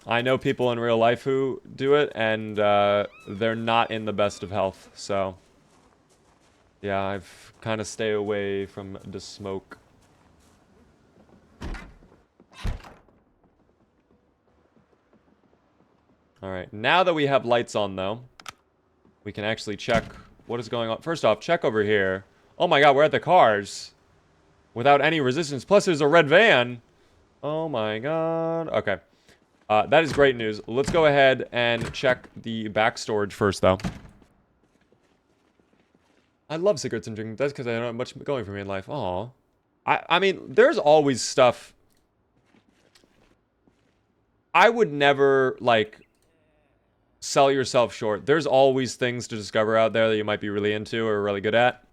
Speaker 1: I know people in real life who do it, and they're not in the best of health, so... yeah, I've kind of stay away from the smoke. Alright, now that we have lights on, though, we can actually check what is going on. First off, check over here. Oh my god, we're at the cars. Without any resistance. Plus, there's a red van. Oh my god. Okay. That is great news. Let's go ahead and check the back storage first, though. I love cigarettes and drinking. That's because I don't have much going for me in life. Aw. I mean, there's always stuff... I would never, like, sell yourself short. There's always things to discover out there that you might be really into or really good at.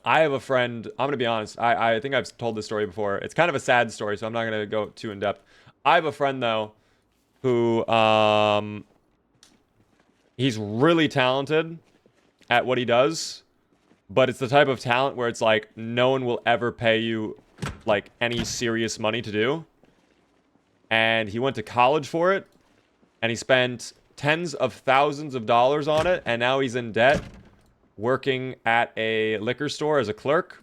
Speaker 1: I have a friend, I'm going to be honest, I think I've told this story before. It's kind of a sad story, so I'm not going to go too in depth. I have a friend, though, who, he's really talented at what he does, but it's the type of talent where it's like, no one will ever pay you, like, any serious money to do. And he went to college for it, and he spent tens of thousands of dollars on it, and now he's in debt, working at a liquor store as a clerk.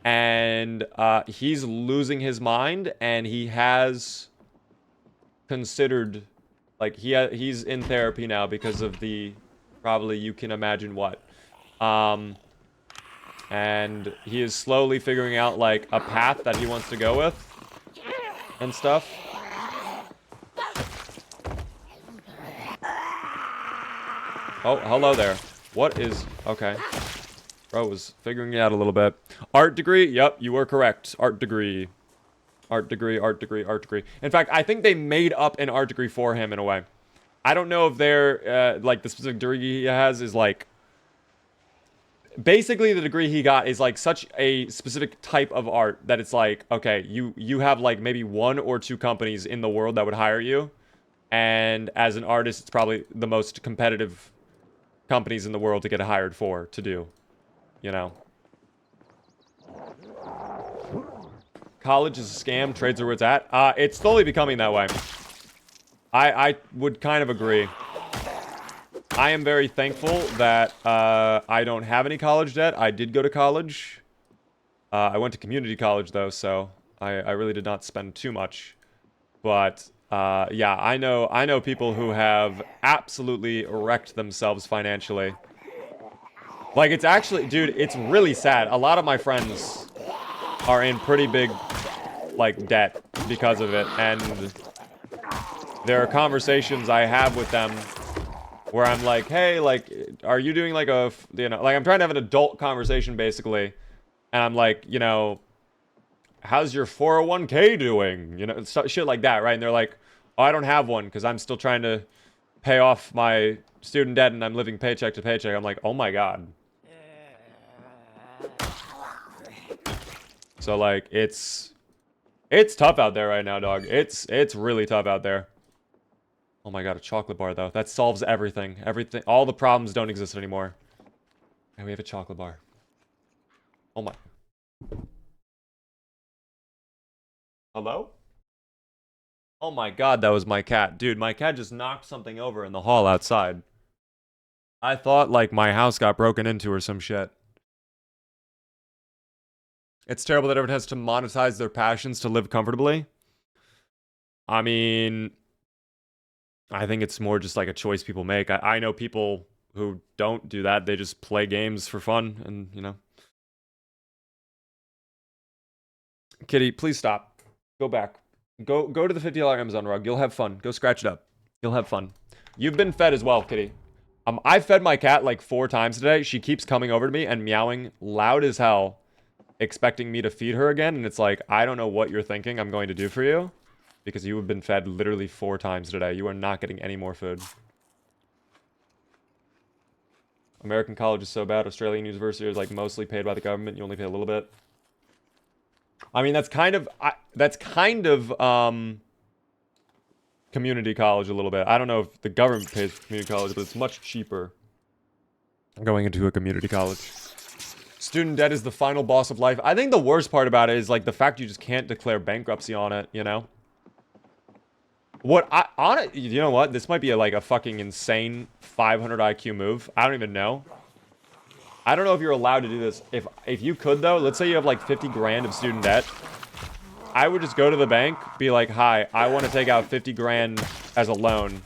Speaker 1: And he's losing his mind, and he has considered, like, he's in therapy now because of the, probably you can imagine what. And he is slowly figuring out, like, a path that he wants to go with and stuff. Oh, hello there. What is... Okay. Bro was figuring it out a little bit. Art degree? Yep, you were correct. Art degree. Art degree, art degree, art degree. In fact, I think they made up an art degree for him in a way. I don't know if they're, like, the specific degree he has is, like... Basically, the degree he got is, like, such a specific type of art that it's like, okay, you have, like, maybe 1 or 2 companies in the world that would hire you. And as an artist, it's probably the most competitive companies in the world to get hired for, to do. You know? College is a scam, trades are where it's at. It's slowly becoming that way. I would kind of agree. I am very thankful that I don't have any college debt. I did go to college. I went to community college, though, so I really did not spend too much. But, yeah, I know people who have absolutely wrecked themselves financially. Like, it's actually... Dude, it's really sad. A lot of my friends are in pretty big, like, debt because of it. And there are conversations I have with them where I'm like, hey, like, are you doing, like, a... You know, like, I'm trying to have an adult conversation, basically. And I'm like, you know... How's your 401k doing? You know, shit like that, right? And they're like, oh, I don't have one because I'm still trying to pay off my student debt and I'm living paycheck to paycheck. I'm like, oh my god. So, like, it's tough out there right now, dog. It's really tough out there. Oh my god, a chocolate bar, though. That solves everything. Everything. All the problems don't exist anymore. And we have a chocolate bar. Oh my... Hello? Oh my god, that was my cat. Dude, my cat just knocked something over in the hall outside. I thought, like, my house got broken into or some shit. It's terrible that everyone has to monetize their passions to live comfortably. I mean... I think it's more just, like, a choice people make. I know people who don't do that. They just play games for fun and, you know. Kitty, please stop. Go back. Go to the $50 Amazon rug. You'll have fun. Go scratch it up. You'll have fun. You've been fed as well, Kitty. I've fed my cat like 4 times today. She keeps coming over to me and meowing loud as hell, expecting me to feed her again. And it's like, I don't know what you're thinking I'm going to do for you, because you have been fed literally 4 times today. You are not getting any more food. American college is so bad. Australian university is like mostly paid by the government. You only pay a little bit. I mean, that's kind of community college a little bit. I don't know if the government pays for community college, but it's much cheaper going into a community college. Student debt is the final boss of life. I think the worst part about it is, like, the fact you just can't declare bankruptcy on it, you know? You know what? This might be like a fucking insane 500 IQ move. I don't even know. I don't know if you're allowed to do this. If you could, though, let's say you have like 50 grand of student debt. I would just go to the bank, be like, hi, I want to take out 50 grand as a loan.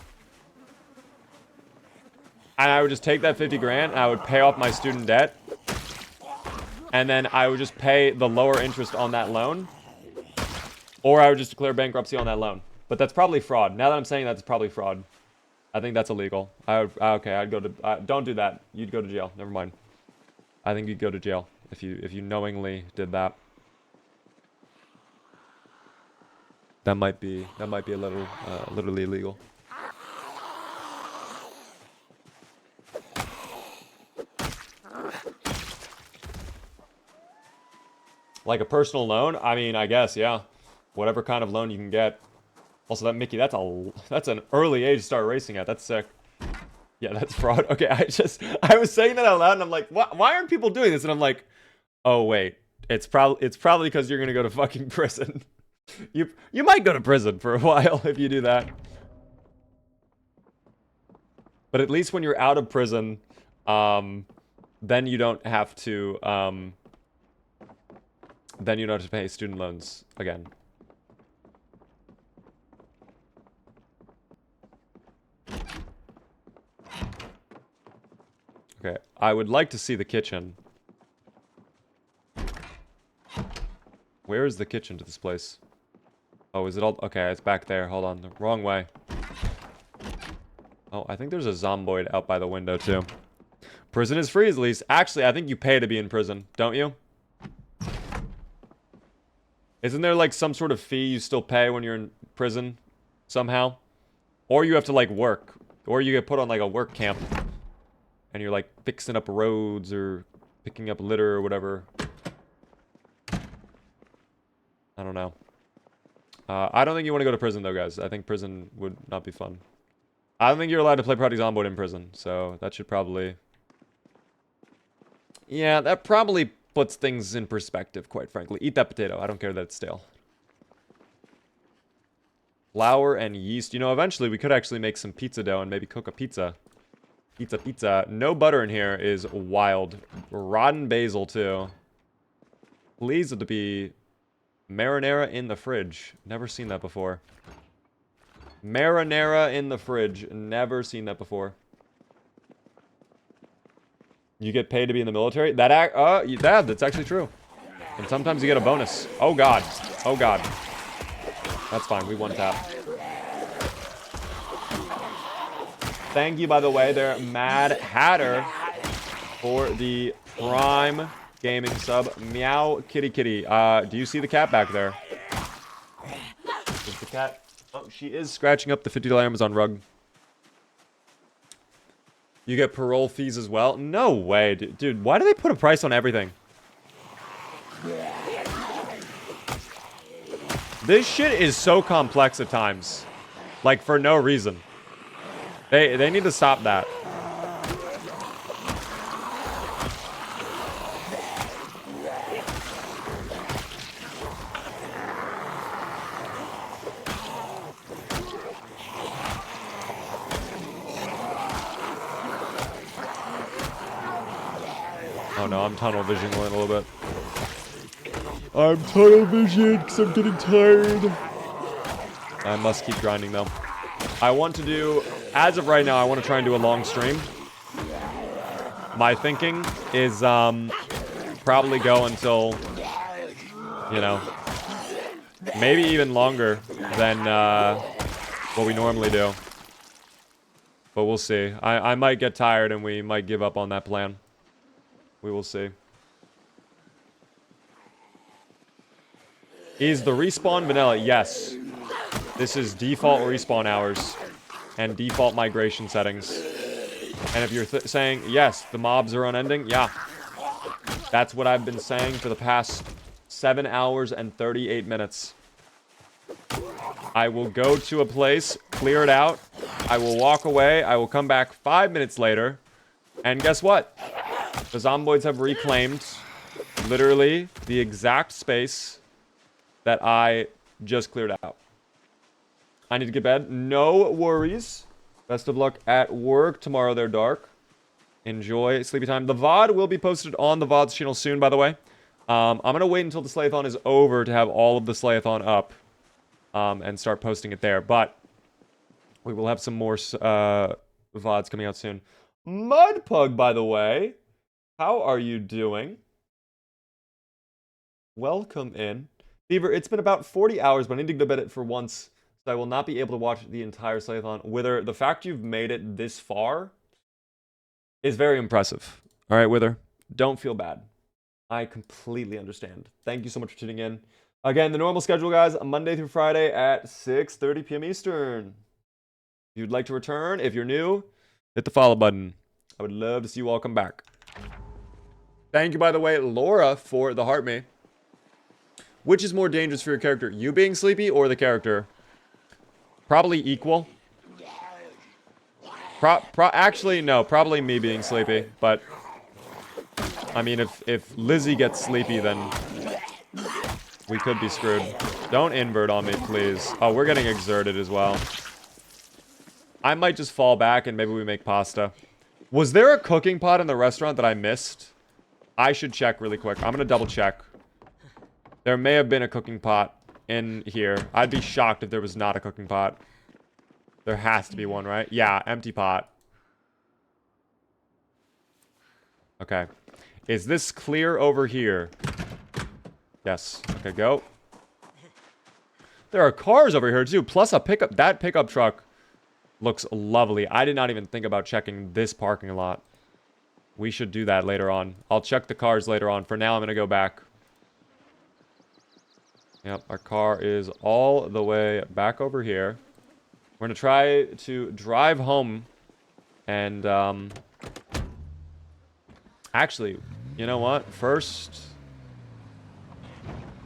Speaker 1: And I would just take that 50 grand, and I would pay off my student debt. And then I would just pay the lower interest on that loan. Or I would just declare bankruptcy on that loan. But that's probably fraud. Now that I'm saying that, it's probably fraud. I think that's illegal. Okay, I'd go to... don't do that. You'd go to jail. Never mind. I think you'd go to jail if you knowingly did that. That might be a little literally illegal. Like a personal loan? I mean, I guess, yeah. Whatever kind of loan you can get. Also, that Mickey, that's an early age to start racing at. That's sick. Yeah, that's fraud. Okay, I was saying that out loud, and I'm like, why aren't people doing this? And I'm like, oh wait, it's probably because you're gonna go to fucking prison. You might go to prison for a while if you do that. But at least when you're out of prison, then you don't have to pay student loans again. Okay, I would like to see the kitchen. Where is the kitchen to this place? Oh, is it all? Okay, it's back there. Hold on, the wrong way. Oh, I think there's a zomboid out by the window too. Prison is free at least. Actually, I think you pay to be in prison, don't you? Isn't there like some sort of fee you still pay when you're in prison somehow? Or you have to like work. Or you get put on like a work camp. And you're like fixing up roads or picking up litter or whatever. I don't know. I don't think you want to go to prison though, guys. I think prison would not be fun. I don't think you're allowed to play Project Zomboid in prison. So that should probably... Yeah, that probably puts things in perspective, quite frankly. Eat that potato. I don't care that it's stale. Flour and yeast. You know, eventually we could actually make some pizza dough and maybe cook a pizza. Pizza. No butter in here is wild. Rotten basil, too. Please to be marinara in the fridge. Never seen that before. Marinara in the fridge. Never seen that before. You get paid to be in the military? That's actually true. And sometimes you get a bonus. Oh, God. Oh, God. That's fine. We one tap. Thank you, by the way, there, Mad Hatter, for the Prime Gaming sub. Meow kitty kitty. Do you see the cat back there? Is the cat... Oh, she is scratching up the $50 Amazon rug. You get parole fees as well? No way, dude. Why do they put a price on everything? This shit is so complex at times. Like, for no reason. They need to stop that. Oh no, I'm tunnel visioning a little bit. I'm tunnel vision because I'm getting tired. I must keep grinding though. I want to do, as of right now, I want to try and do a long stream. My thinking is probably go until, you know, maybe even longer than what we normally do. But we'll see. I might get tired and we might give up on that plan. We will see. Is the respawn vanilla? Yes. This is default respawn hours and default migration settings. And if you're saying, yes, the mobs are unending, yeah. That's what I've been saying for the past 7 hours and 38 minutes. I will go to a place, clear it out, I will walk away, I will come back 5 minutes later, and guess what? The zomboids have reclaimed literally the exact space that I just cleared out. I need to get bed. No worries. Best of luck at work tomorrow. They're dark. Enjoy sleepy time. The VOD will be posted on the VOD's channel soon, by the way. I'm going to wait until the SLAYATHON is over to have all of the SLAYATHON up and start posting it there. But we will have some more VODs coming out soon. Mudpug, by the way. How are you doing? Welcome in. Beaver, it's been about 40 hours, but I need to go to bed for once. So I will not be able to watch the entire SLAYATHON. Wither, the fact you've made it this far is very impressive. All right, Wither, don't feel bad. I completely understand. Thank you so much for tuning in. Again, the normal schedule, guys, Monday through Friday at 6:30 p.m. Eastern. If you'd like to return, if you're new, hit the follow button. I would love to see you all come back. Thank you, by the way, Laura, for the heart me. Which is more dangerous for your character? You being sleepy or the character? Probably equal. Actually, no. Probably me being sleepy. But, I mean, if Lizzie gets sleepy, then we could be screwed. Don't invert on me, please. Oh, we're getting exerted as well. I might just fall back and maybe we make pasta. Was there a cooking pot in the restaurant that I missed? I should check really quick. I'm going to double check. There may have been a cooking pot in here. I'd be shocked if there was not a cooking pot. There has to be one, right? Yeah, empty pot. Okay. Is this clear over here? Yes. Okay, go. There are cars over here too, plus a pickup. That pickup truck looks lovely. I did not even think about checking this parking lot. We should do that later on. I'll check the cars later on. For now, I'm going to go back. Yep, our car is all the way back over here. We're going to try to drive home and, actually, you know what? First,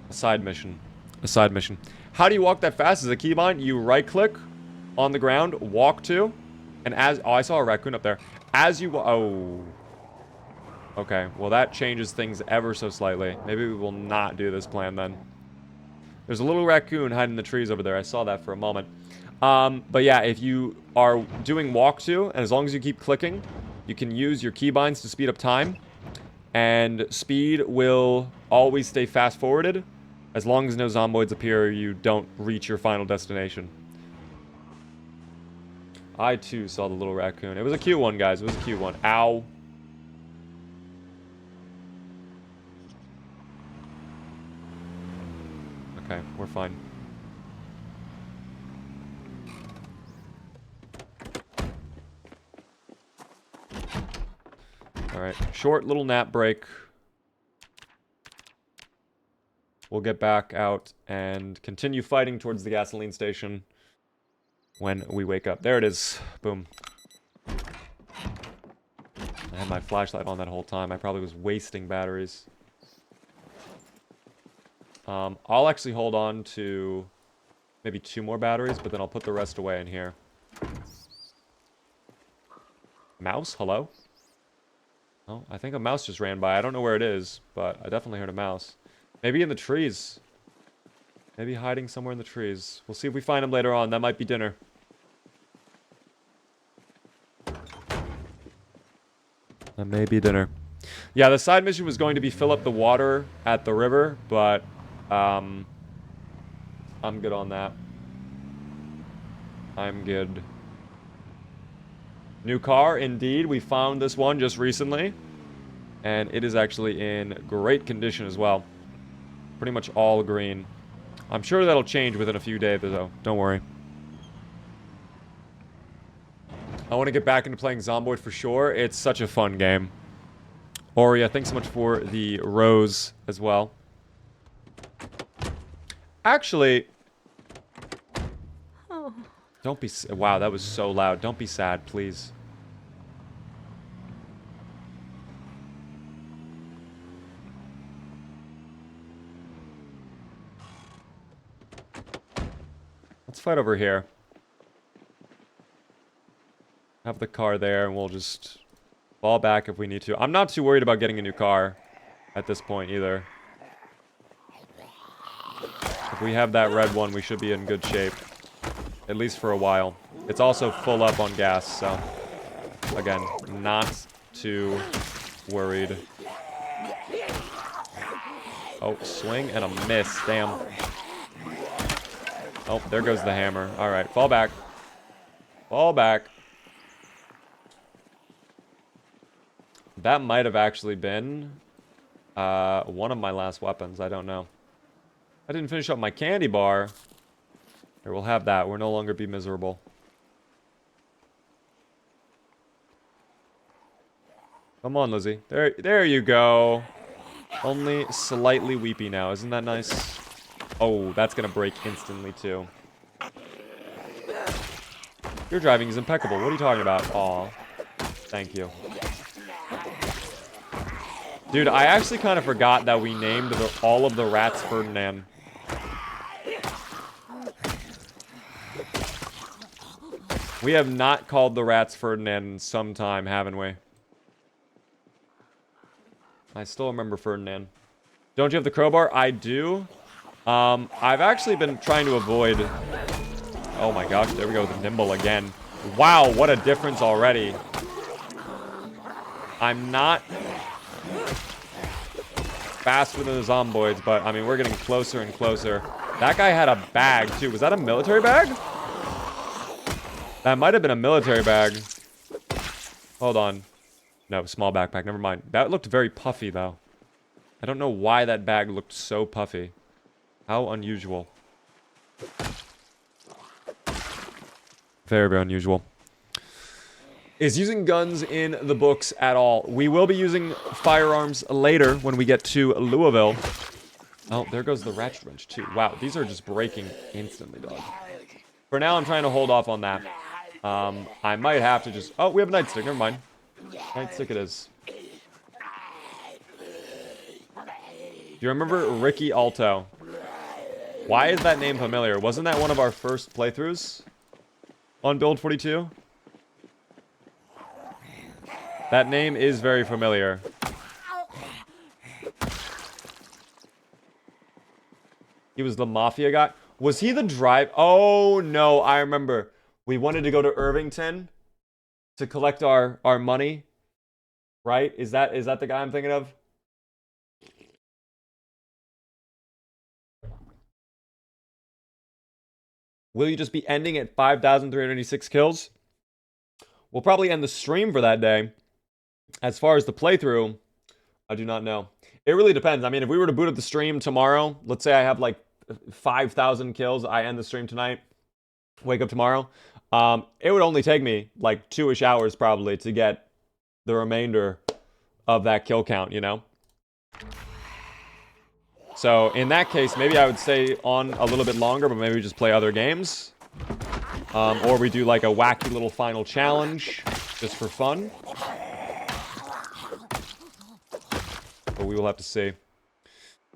Speaker 1: a side mission. A side mission. How do you walk that fast? Is a keybind? You right-click on the ground, walk to, and as... Oh, I saw a raccoon up there. As you... Oh. Okay, well, that changes things ever so slightly. Maybe we will not do this plan, then. There's a little raccoon hiding in the trees over there. I saw that for a moment. But yeah, if you are doing walk to, and as long as you keep clicking, you can use your keybinds to speed up time. And speed will always stay fast-forwarded. As long as no zomboids appear, you don't reach your final destination. I, too, saw the little raccoon. It was a cute one, guys. It was a cute one. Ow. Okay, we're fine. Alright, short little nap break. We'll get back out and continue fighting towards the gasoline station when we wake up. There it is. Boom. I had my flashlight on that whole time. I probably was wasting batteries. I'll actually hold on to maybe 2 more batteries, but then I'll put the rest away in here. Mouse? Hello? Oh, I think a mouse just ran by. I don't know where it is, but I definitely heard a mouse. Maybe in the trees. Maybe hiding somewhere in the trees. We'll see if we find him later on. That might be dinner. That may be dinner. Yeah, the side mission was going to be fill up the water at the river, but I'm good on that. I'm good. New car, indeed. We found this one just recently. And it is actually in great condition as well. Pretty much all green. I'm sure that'll change within a few days, though. Don't worry. I want to get back into playing Zomboid for sure. It's such a fun game. Ori, thanks so much for the rose as well. Actually...
Speaker 2: Oh.
Speaker 1: Don't be... Wow, that was so loud. Don't be sad, please. Let's fight over here. Have the car there, and we'll just fall back if we need to. I'm not too worried about getting a new car at this point, either. If we have that red one, we should be in good shape. At least for a while. It's also full up on gas, so... Again, not too worried. Oh, swing and a miss. Damn. Oh, there goes the hammer. Alright, fall back. Fall back. That might have actually been one of my last weapons. I don't know. I didn't finish up my candy bar. Here, we'll have that. We'll no longer be miserable. Come on, Lizzie. There you go. Only slightly weepy now. Isn't that nice? Oh, that's gonna break instantly too. Your driving is impeccable. What are you talking about? Aw. Thank you. Dude, I actually kind of forgot that we named all of the rats Ferdinand. We have not called the rats Ferdinand in some time, haven't we? I still remember Ferdinand. Don't you have the crowbar? I do. I've actually been trying to avoid... Oh my gosh, there we go with the nimble again. Wow, what a difference already. I'm not faster than the zomboids, but I mean, we're getting closer and closer. That guy had a bag too. Was that a military bag? That might have been a military bag. Hold on. No, small backpack. Never mind. That looked very puffy, though. I don't know why that bag looked so puffy. How unusual. Very, very unusual. Is using guns in the books at all? We will be using firearms later when we get to Louisville. Oh, there goes the ratchet wrench, too. Wow, these are just breaking instantly, dog. For now, I'm trying to hold off on that. I might have to just... Oh, we have a nightstick. Never mind. Nightstick it is. Do you remember Ricky Alto? Why is that name familiar? Wasn't that one of our first playthroughs on Build 42? That name is very familiar. He was the mafia guy. Was he the drive? Oh, no, I remember. We wanted to go to Irvington to collect our money. Right? Is that the guy I'm thinking of? Will you just be ending at 5,386 kills? We'll probably end the stream for that day. As far as the playthrough, I do not know. It really depends. I mean, if we were to boot up the stream tomorrow, let's say I have like 5,000 kills, I end the stream tonight, wake up tomorrow, it would only take me like 2-ish hours probably to get the remainder of that kill count, you know? So in that case, maybe I would stay on a little bit longer, but maybe we just play other games. Or we do like a wacky little final challenge just for fun. But we will have to see.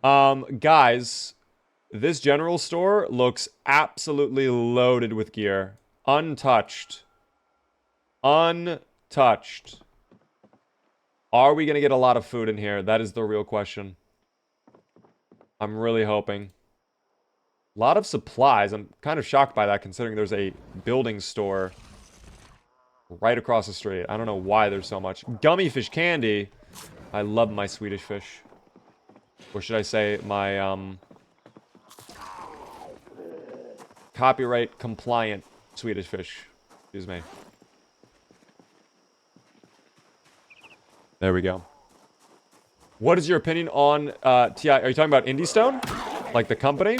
Speaker 1: Guys, this general store looks absolutely loaded with gear. Untouched. Untouched. Are we going to get a lot of food in here? That is the real question. I'm really hoping. A lot of supplies. I'm kind of shocked by that considering there's a building store right across the street. I don't know why there's so much. Gummy fish candy. I love my Swedish fish. Or should I say my copyright compliant Swedish fish. Excuse me. There we go. What is your opinion on TI? Are you talking about Indie Stone? Like the company?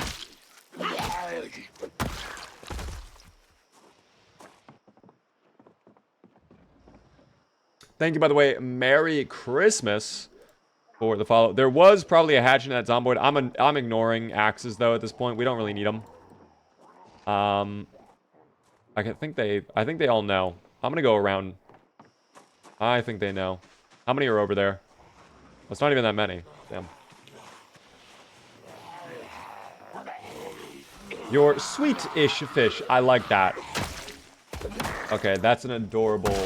Speaker 1: Thank you, by the way. Merry Christmas for the follow. There was probably a hatch in that zomboid. I'm ignoring axes though at this point. We don't really need them. I think they all know. I'm gonna go around. I think they know. How many are over there? It's not even that many. Damn. Your sweet-ish fish. I like that. Okay, that's an adorable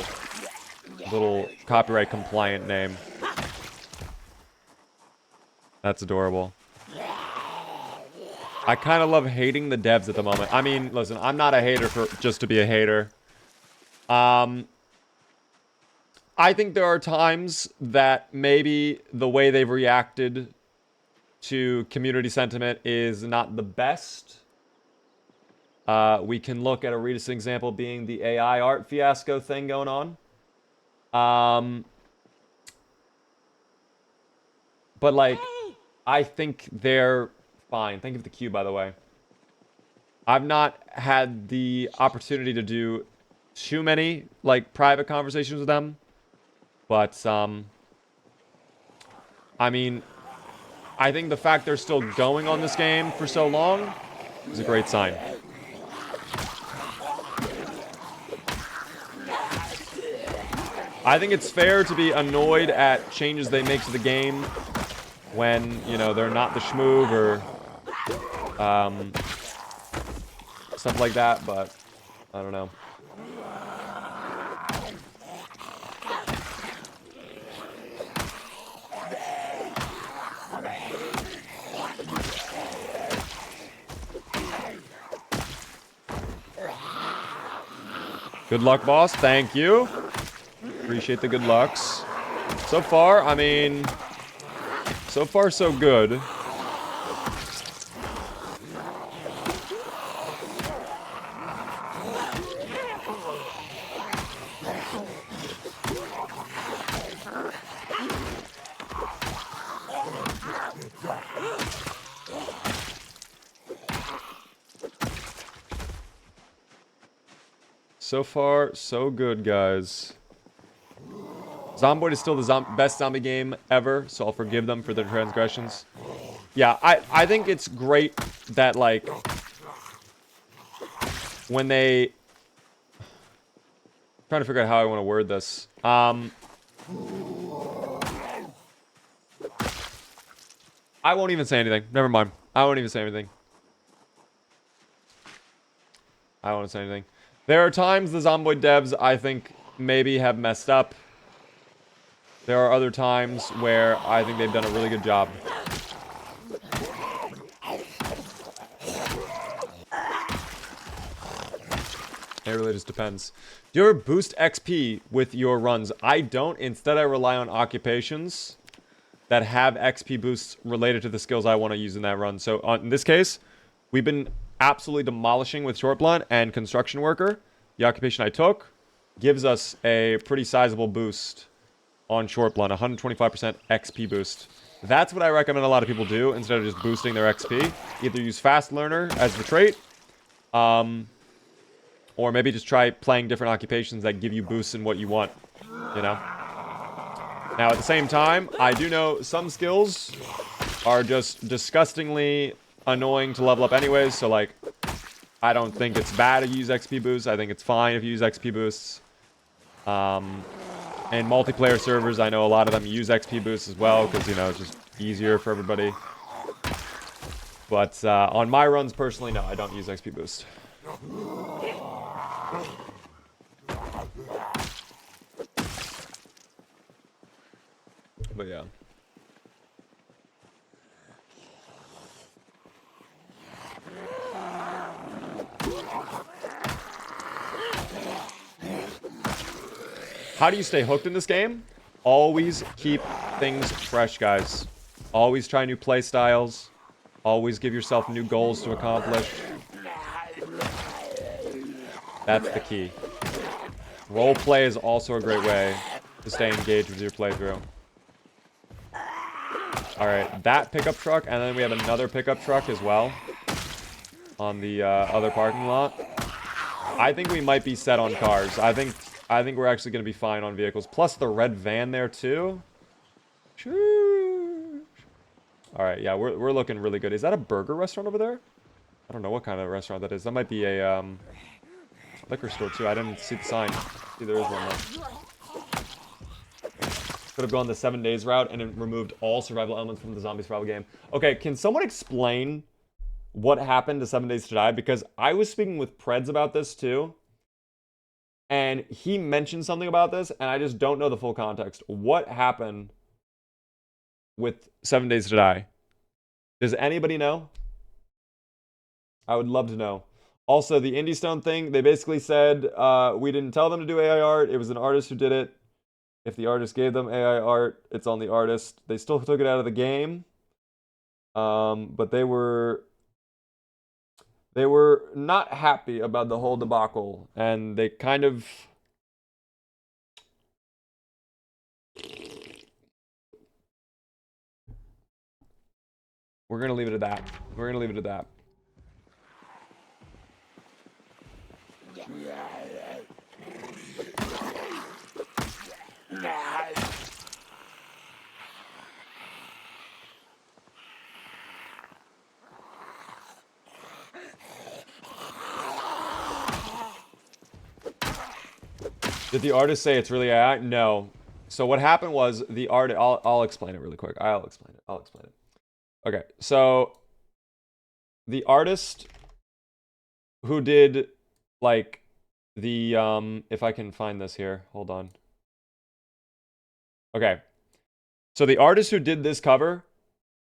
Speaker 1: little copyright compliant name. That's adorable. I kind of love hating the devs at the moment. I mean, listen, I'm not a hater for just to be a hater. I think there are times that maybe the way they've reacted to community sentiment is not the best. We can look at a recent example being the AI art fiasco thing going on. But like, I think they're fine. Thank you for the cue, by the way. I've not had the opportunity to do too many like private conversations with them. But, I mean, I think the fact they're still going on this game for so long is a great sign. I think it's fair to be annoyed at changes they make to the game when, you know, they're not the schmoove or stuff like that, but I don't know. Good luck, boss. Thank you. Appreciate the good lucks. So far, I mean, so far so good. So far, so good, guys. Zomboid is still the best zombie game ever, so I'll forgive them for their transgressions. Yeah, I think it's great that, like, when they... I'm trying to figure out how I want to word this. I won't even say anything. Never mind. I won't even say anything. I won't say anything. There are times the Zomboid devs, I think, maybe have messed up. There are other times where I think they've done a really good job. It really just depends. Do you ever boost XP with your runs? I don't. Instead, I rely on occupations that have XP boosts related to the skills I want to use in that run. So in this case, we've been absolutely demolishing with short blunt and construction worker. The occupation I took gives us a pretty sizable boost on short blunt, 125% XP boost. That's what I recommend a lot of people do instead of just boosting their XP. Either use fast learner as the trait, or maybe just try playing different occupations that give you boosts in what you want, you know? Now, at the same time, I do know some skills are just disgustingly annoying to level up anyways, so, like, I don't think it's bad to use XP boosts. I think it's fine if you use XP boosts. And multiplayer servers, I know a lot of them use XP boosts as well, because, you know, it's just easier for everybody. But on my runs, personally, no, I don't use XP boost. But yeah. How do you stay hooked in this game? Always keep things fresh, guys. Always try new play styles. Always give yourself new goals to accomplish. That's the key. Roleplay is also a great way to stay engaged with your playthrough. Alright, that pickup truck, and then we have another pickup truck as well on the other parking lot. I think we might be set on cars. I think we're actually going to be fine on vehicles. Plus the red van there, too. Alright, yeah, we're looking really good. Is that a burger restaurant over there? I don't know what kind of restaurant that is. That might be a liquor store, too. I didn't see the sign. See, there is one there. Could have gone the 7 days route and it removed all survival elements from the zombie survival game. Okay, can someone explain what happened to 7 Days to Die? Because I was speaking with Preds about this, too. And he mentioned something about this, and I just don't know the full context. What happened with 7 Days to Die? Does anybody know? I would love to know. Also, the Indie Stone thing, they basically said, we didn't tell them to do AI art. It was an artist who did it. If the artist gave them AI art, it's on the artist. They still took it out of the game. But they were not happy about the whole debacle, and they kind of... We're going to leave it at that. We're going to leave it at that. Did the artist say it's really AI? No. So what happened was the artist. I'll explain it really quick. I'll explain it. Okay. So the artist who did like the if I can find this here, hold on. Okay. So the artist who did this cover,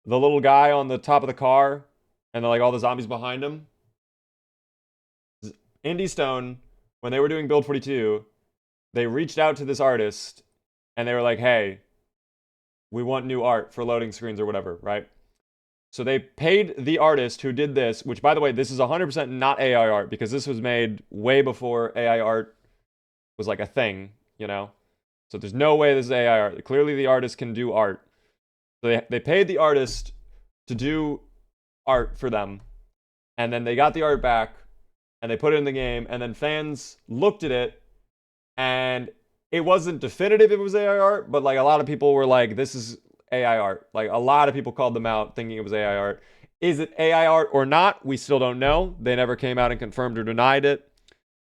Speaker 1: the little guy on the top of the car, and then like all the zombies behind him. Indie Stone, when they were doing Build 42, they reached out to this artist and they were like, hey, we want new art for loading screens or whatever, right? So they paid the artist who did this, which by the way, this is 100% not AI art because this was made way before AI art was like a thing, you know? So there's no way this is AI art. Clearly the artist can do art. So they paid the artist to do art for them. And then they got the art back and they put it in the game. And then fans looked at it and it wasn't definitive it was AI art, but like a lot of people were like, this is AI art. Like a lot of people called them out thinking it was AI art. Is it AI art or not? We still don't know. They never came out and confirmed or denied it.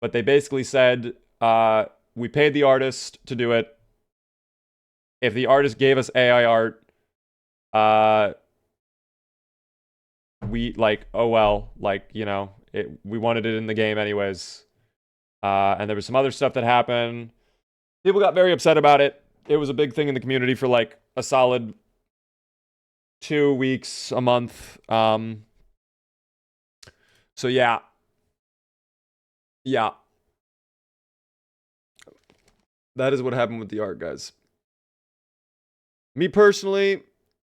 Speaker 1: But they basically said, we paid the artist to do it. If the artist gave us AI art, we like, oh well, like, you know, we wanted it in the game anyways. And there was some other stuff that happened. People got very upset about it. It was a big thing in the community for like a solid 2 weeks, a month. So yeah. Yeah. That is what happened with the art, guys. Me personally,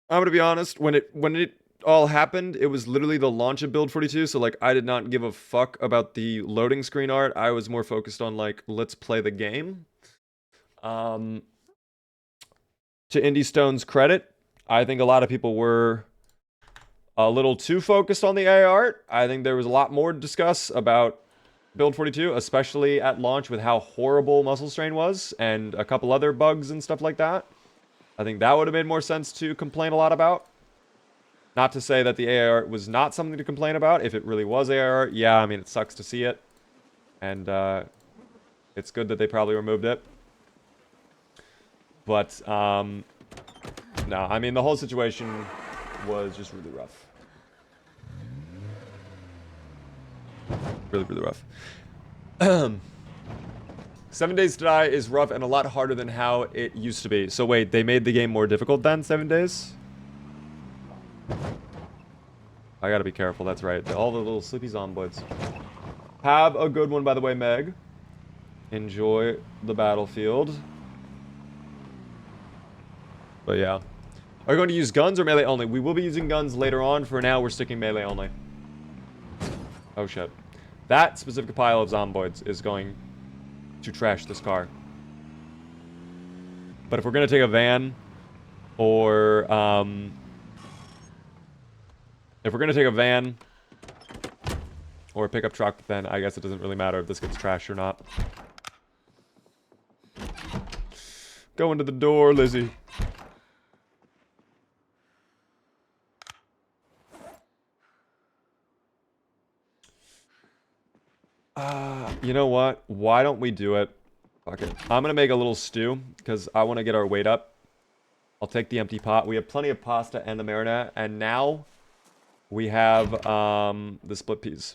Speaker 1: I'm gonna be honest, when it all happened, it was literally the launch of Build 42, so like I did not give a fuck about the loading screen art. I was more focused on like, let's play the game. To Indie Stone's credit, I think a lot of people were a little too focused on the AI art. I think there was a lot more to discuss about Build 42, especially at launch with how horrible Muscle Strain was and a couple other bugs and stuff like that. I think that would have made more sense to complain a lot about. Not to say that the AI art was not something to complain about. If it really was AI art, yeah, I mean, it sucks to see it. And it's good that they probably removed it. But, no, I mean, the whole situation was just really rough. Really, really rough. 7 Days to Die is rough and a lot harder than how it used to be. So wait, they made the game more difficult then, 7 Days? I gotta be careful, that's right. All the little sleepy zomboids. Have a good one, by the way, Meg. Enjoy the battlefield. But yeah. Are we going to use guns or melee only? We will be using guns later on. For now, we're sticking melee only. Oh shit. That specific pile of zomboids is going to trash this car. But if we're going to take a van or if we're going to take a van or a pickup truck, then I guess it doesn't really matter if this gets trashed or not. Go into the door, Lizzie. You know what? Why don't we do it? Fuck it. I'm gonna make a little stew, because I want to get our weight up. I'll take the empty pot. We have plenty of pasta and the marinade, and now we have the split peas.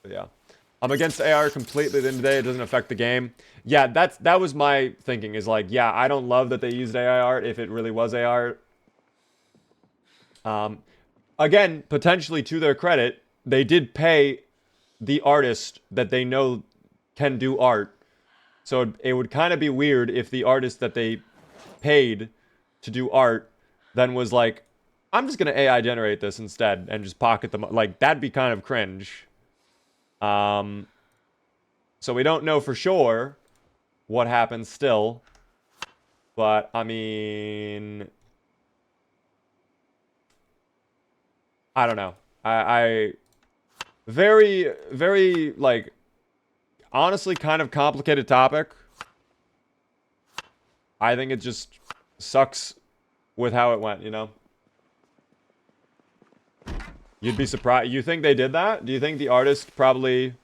Speaker 1: But yeah. I'm against AR completely at the end of the day. It doesn't affect the game. Yeah, that was my thinking, is like, yeah, I don't love that they used AI art if it really was AI art. Again, potentially to their credit, they did pay the artist that they know can do art. So it would kind of be weird if the artist that they paid to do art then was like, I'm just going to AI generate this instead and just pocket them. Like, that'd be kind of cringe. So we don't know for sure what happens still. But, I mean, I don't know. I very, very, like, honestly kind of complicated topic. I think it just sucks with how it went, you know? You'd be surprised. You think they did that? Do you think the artist probably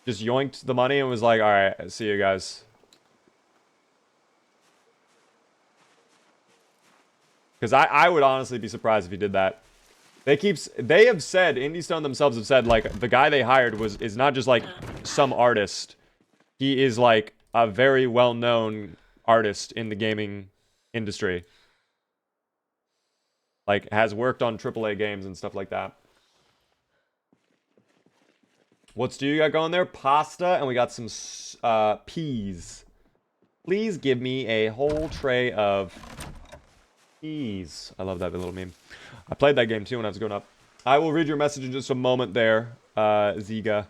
Speaker 1: just yoinked the money and was like, all right, see you guys. Because I would honestly be surprised if he did that. They have said, Indie Stone themselves have said, like, the guy they hired is not just, like, some artist. He is, like, a very well-known artist in the gaming industry. Like, has worked on AAA games and stuff like that. What's do you got going there? Pasta, and we got some peas. Please give me a whole tray of peas. I love that little meme. I played that game too when I was growing up. I will read your message in just a moment there, Ziga.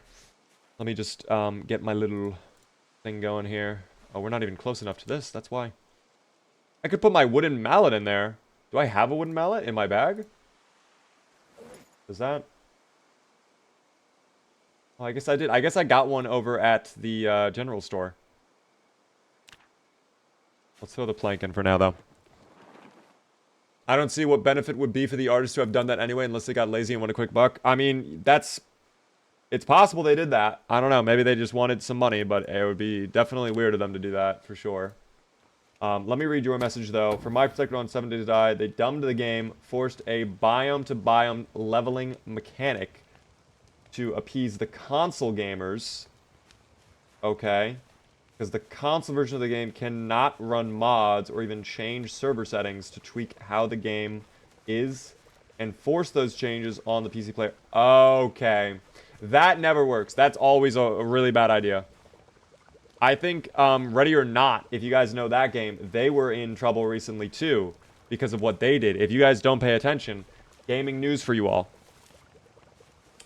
Speaker 1: Let me just get my little thing going here. Oh, we're not even close enough to this. That's why. I could put my wooden mallet in there. Do I have a wooden mallet in my bag? Is that... Oh, I guess I did. I guess I got one over at the general store. Let's throw the plank in for now, though. I don't see what benefit would be for the artists to have done that anyway, unless they got lazy and want a quick buck. I mean, that's... It's possible they did that. I don't know. Maybe they just wanted some money, but it would be definitely weird of them to do that, for sure. Let me read your message, though. For my perspective on 7 Days to Die, they dumbed the game, forced a biome-to-biome leveling mechanic to appease the console gamers. Okay. Because the console version of the game cannot run mods or even change server settings to tweak how the game is and force those changes on the PC player. Okay. That never works. That's always a really bad idea. I think Ready or Not, if you guys know that game, they were in trouble recently too because of what they did. If you guys don't pay attention, gaming news for you all.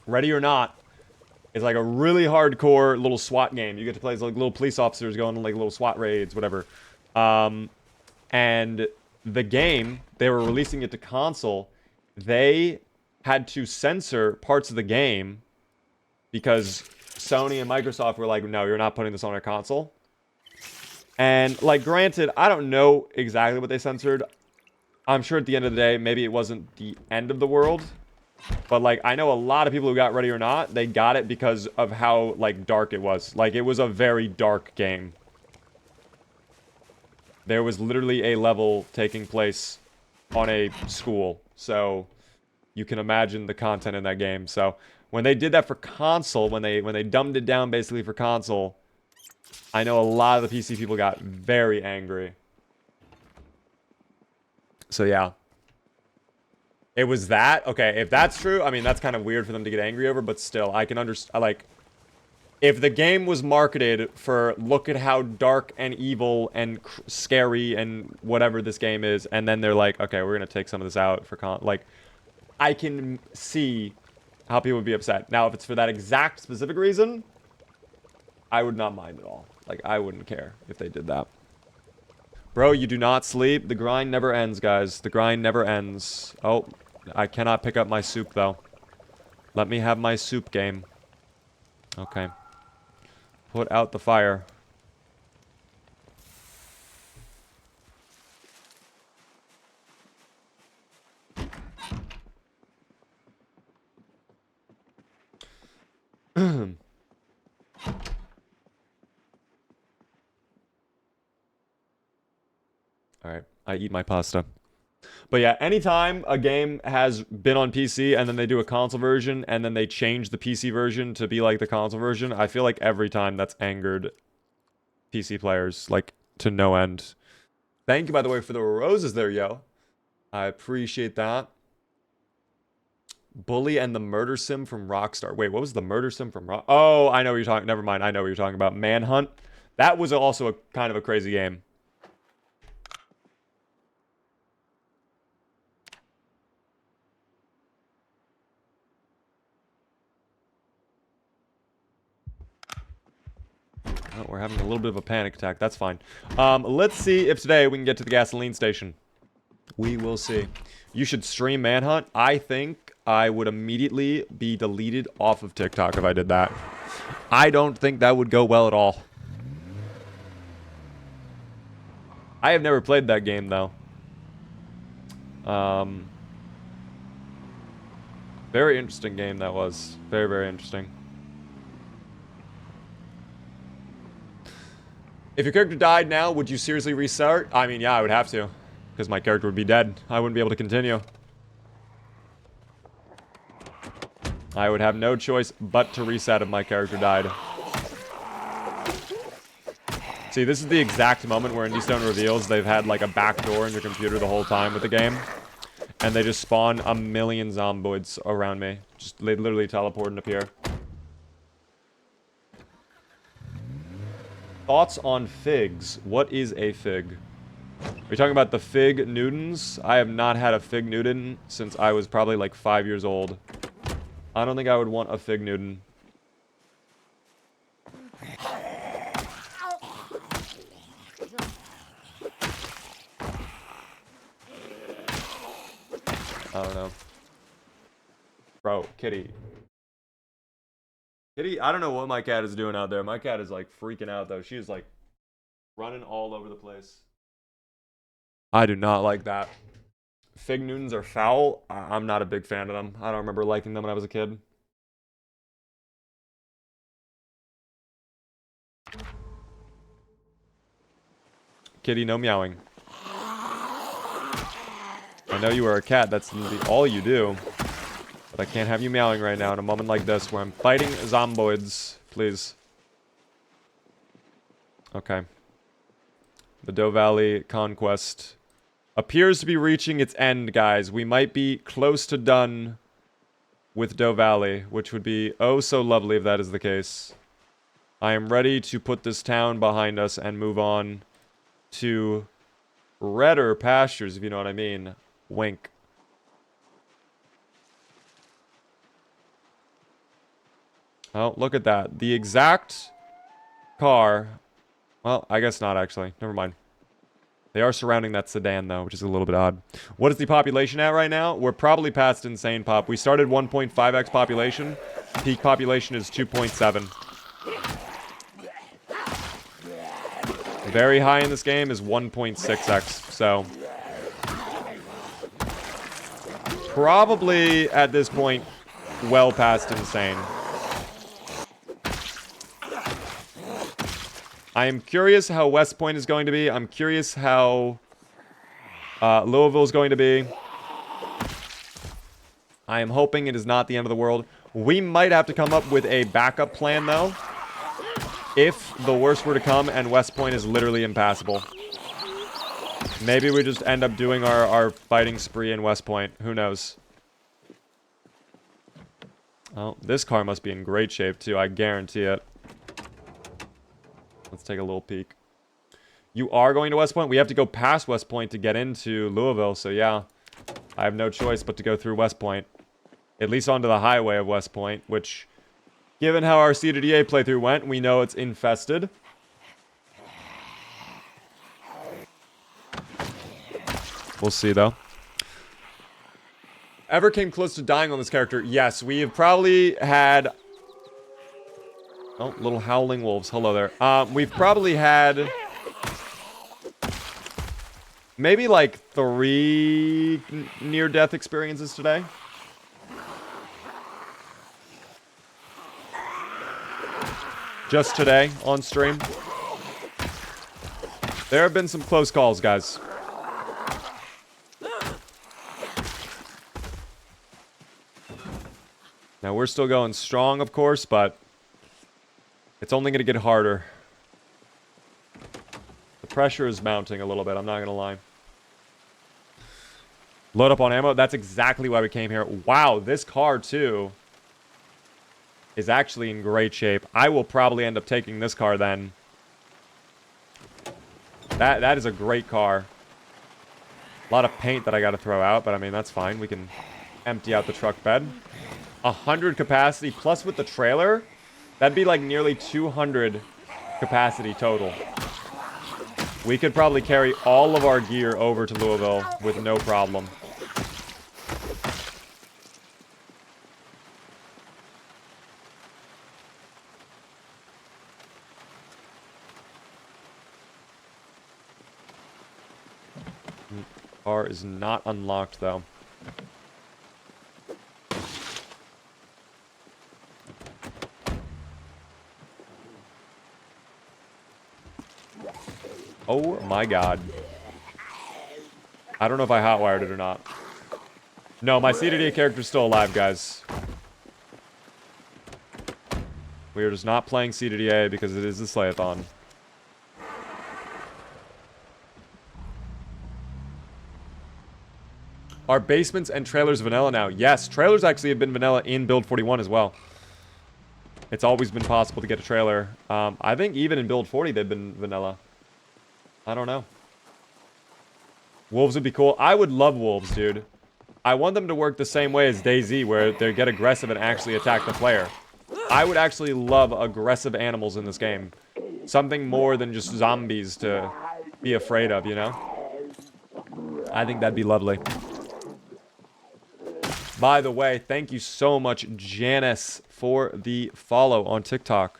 Speaker 1: Ready or Not is like a really hardcore little SWAT game. You get to play as like little police officers going on like little SWAT raids, whatever. And the game, they were releasing it to console. They had to censor parts of the game because Sony and Microsoft were like, no, you're not putting this on our console. And like, granted, I don't know exactly what they censored. I'm sure at the end of the day, maybe it wasn't the end of the world. But, like, I know a lot of people who got Ready or Not, they got it because of how, like, dark it was. Like, it was a very dark game. There was literally a level taking place on a school. So, you can imagine the content in that game. So, when they did that for console, when they dumbed it down basically for console, I know a lot of the PC people got very angry. So, yeah. It was that? Okay, if that's true, I mean, that's kind of weird for them to get angry over, but still, I can understand, like, if the game was marketed for, look at how dark and evil and scary and whatever this game is, and then they're like, okay, we're gonna take some of this out for like, I can see how people would be upset. Now, if it's for that exact specific reason, I would not mind at all. Like, I wouldn't care if they did that. Bro, you do not sleep. The grind never ends, guys. The grind never ends. Oh, I cannot pick up my soup, though. Let me have my soup game. Okay. Put out the fire. Alright, I eat my pasta. But yeah, anytime a game has been on PC and then they do a console version and then they change the PC version to be like the console version, I feel like every time that's angered PC players, like, to no end. Thank you, by the way, for the roses there, yo. I appreciate that. Bully and the Murder Sim from Rockstar. Wait, what was the Murder Sim from Rockstar? Oh, I know what you're talking... Never mind, I know what you're talking about. Manhunt. That was also a kind of a crazy game. Oh, we're having a little bit of a panic attack. That's fine. Let's see if today we can get to the gasoline station. We will see. You should stream Manhunt. I think I would immediately be deleted off of TikTok if I did that. I don't think that would go well at all. I have never played that game, though. Very interesting game that was. Very, very interesting. If your character died now, would you seriously restart? I mean, yeah, I would have to. Because my character would be dead. I wouldn't be able to continue. I would have no choice but to reset if my character died. See, this is the exact moment where Indystone reveals they've had like a backdoor in their computer the whole time with the game. And they just spawn a million zomboids around me. They literally teleport and appear. Thoughts on figs? What is a fig? Are you talking about the fig Newtons? I have not had a fig Newton since I was probably like 5 years old. I don't think I would want a fig Newton. I don't know. Bro, kitty. Kitty, I don't know what my cat is doing out there. My cat is like freaking out though. She is like running all over the place. I do not like that. Fig Newtons are foul. I'm not a big fan of them. I don't remember liking them when I was a kid. Kitty, no meowing. I know you are a cat. That's all you do. But I can't have you meowing right now in a moment like this where I'm fighting zomboids. Please. Okay. The Doe Valley conquest appears to be reaching its end, guys. We might be close to done with Doe Valley, which would be oh so lovely if that is the case. I am ready to put this town behind us and move on to redder pastures, if you know what I mean. Wink. Oh, look at that. The exact car. Well, I guess not, actually. Never mind. They are surrounding that sedan, though, which is a little bit odd. What is the population at right now? We're probably past insane pop. We started 1.5x population. Peak population is 2.7. Very high in this game is 1.6x, so... probably, at this point, well past insane. I am curious how West Point is going to be. I'm curious how Louisville is going to be. I am hoping it is not the end of the world. We might have to come up with a backup plan, though, if the worst were to come and West Point is literally impassable. Maybe we just end up doing our fighting spree in West Point. Who knows? Oh, this car must be in great shape, too. I guarantee it. Let's take a little peek. You are going to West Point? We have to go past West Point to get into Louisville, so yeah. I have no choice but to go through West Point. At least onto the highway of West Point, which, given how our Seeded EA playthrough went, we know it's infested. We'll see, though. Ever came close to dying on this character? Yes, we have probably had... oh, little howling wolves. Hello there. We've probably had... maybe like 3 near-death experiences today. Just today, on stream. There have been some close calls, guys. Now, we're still going strong, of course, but it's only going to get harder. The pressure is mounting a little bit, I'm not going to lie. Load up on ammo. That's exactly why we came here. Wow, this car, too, is actually in great shape. I will probably end up taking this car, then. That is a great car. A lot of paint that I got to throw out, but I mean, that's fine. We can empty out the truck bed. 100 capacity, plus with the trailer, that'd be like nearly 200 capacity total. We could probably carry all of our gear over to Louisville with no problem. Car is not unlocked, though. Oh my god. I don't know if I hotwired it or not. No, my CDD character's still alive, guys. We are just not playing CDDA because it is the Slayathon. Are basements and trailers vanilla now? Yes, trailers actually have been vanilla in Build 41 as well. It's always been possible to get a trailer. I think even in Build 40 they've been vanilla. I don't know. Wolves would be cool. I would love wolves, dude. I want them to work the same way as DayZ, where they get aggressive and actually attack the player. I would actually love aggressive animals in this game. Something more than just zombies to be afraid of, you know? I think that'd be lovely. By the way, thank you so much, Janice, for the follow on TikTok.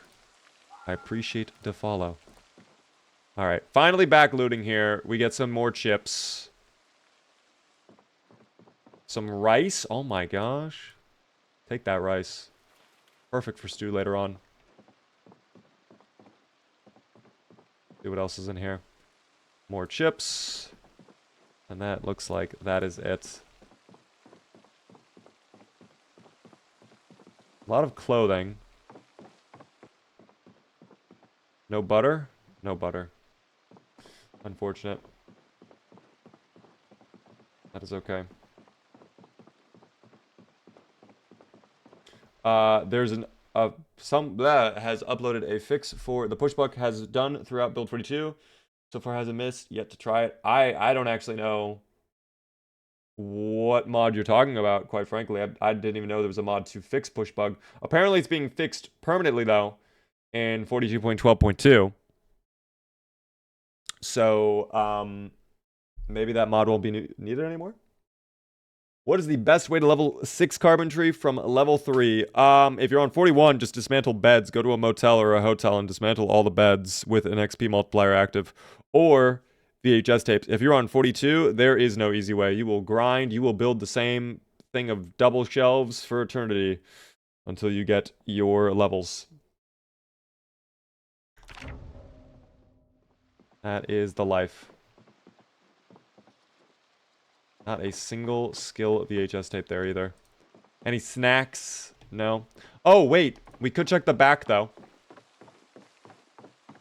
Speaker 1: I appreciate the follow. Alright, finally back looting here. We get some more chips. Some rice. Oh my gosh. Take that rice. Perfect for stew later on. See what else is in here. More chips. And that looks like that is it. A lot of clothing. No butter? No butter. Unfortunate. That is okay. There's some that has uploaded a fix for the pushbuck has done throughout build 42. So far hasn't missed yet to try it. I don't actually know what mod you're talking about, quite frankly. I didn't even know there was a mod to fix pushbug. Apparently it's being fixed permanently though in 42.12.2. So maybe that mod won't be needed anymore. What is the best way to level 6 carpentry from level 3? If you're on 41, just dismantle beds. Go to a motel or a hotel and dismantle all the beds with an XP multiplier active. Or VHS tapes. If you're on 42, there is no easy way. You will grind. You will build the same thing of double shelves for eternity until you get your levels. That is the life. Not a single skill VHS tape there either. Any snacks? No. Oh, wait. We could check the back, though.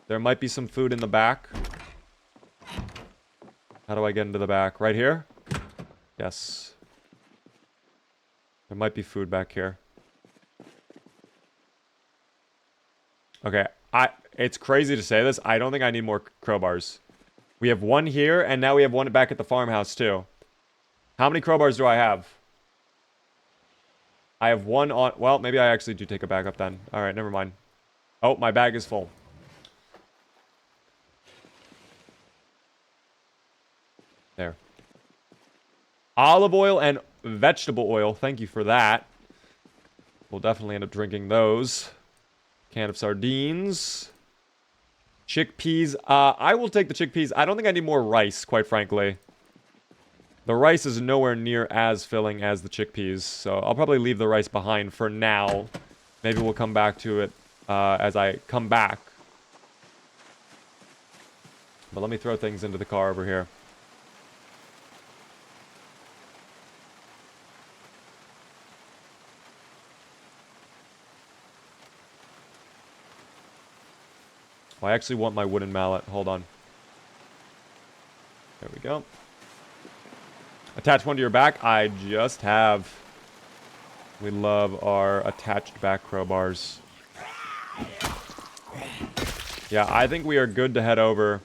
Speaker 1: There might be some food in the back. How do I get into the back? Right here? Yes. There might be food back here. Okay. It's crazy to say this. I don't think I need more crowbars. We have one here, and now we have one back at the farmhouse, too. How many crowbars do I have? I have one on... Well, maybe I actually do take a backup then. Alright, never mind. Oh, my bag is full. There. Olive oil and vegetable oil. Thank you for that. We'll definitely end up drinking those. Can of sardines. Chickpeas. I will take the chickpeas. I don't think I need more rice, quite frankly. The rice is nowhere near as filling as the chickpeas, so I'll probably leave the rice behind for now. Maybe we'll come back to it as I come back. But let me throw things into the car over here. Oh, I actually want my wooden mallet. Hold on. There we go. Attach one to your back. I just have. We love our attached back crowbars. Yeah, I think we are good to head over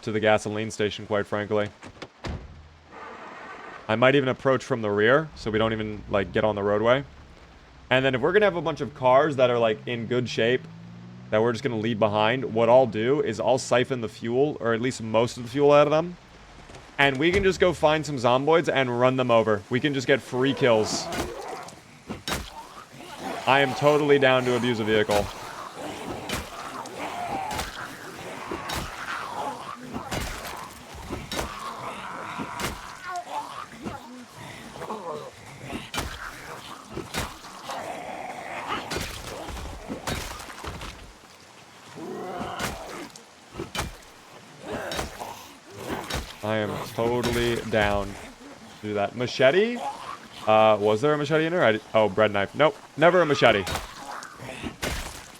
Speaker 1: to the gasoline station, quite frankly. I might even approach from the rear, so we don't even, like, get on the roadway. And then if we're gonna have a bunch of cars that are, like, in good shape, that we're just gonna leave behind, what I'll do is I'll siphon the fuel, or at least most of the fuel out of them. And we can just go find some zomboids and run them over. We can just get free kills. I am totally down to abuse a vehicle. I am totally down to do that. Machete? Was there a machete in her? Oh, bread knife. Nope, never a machete.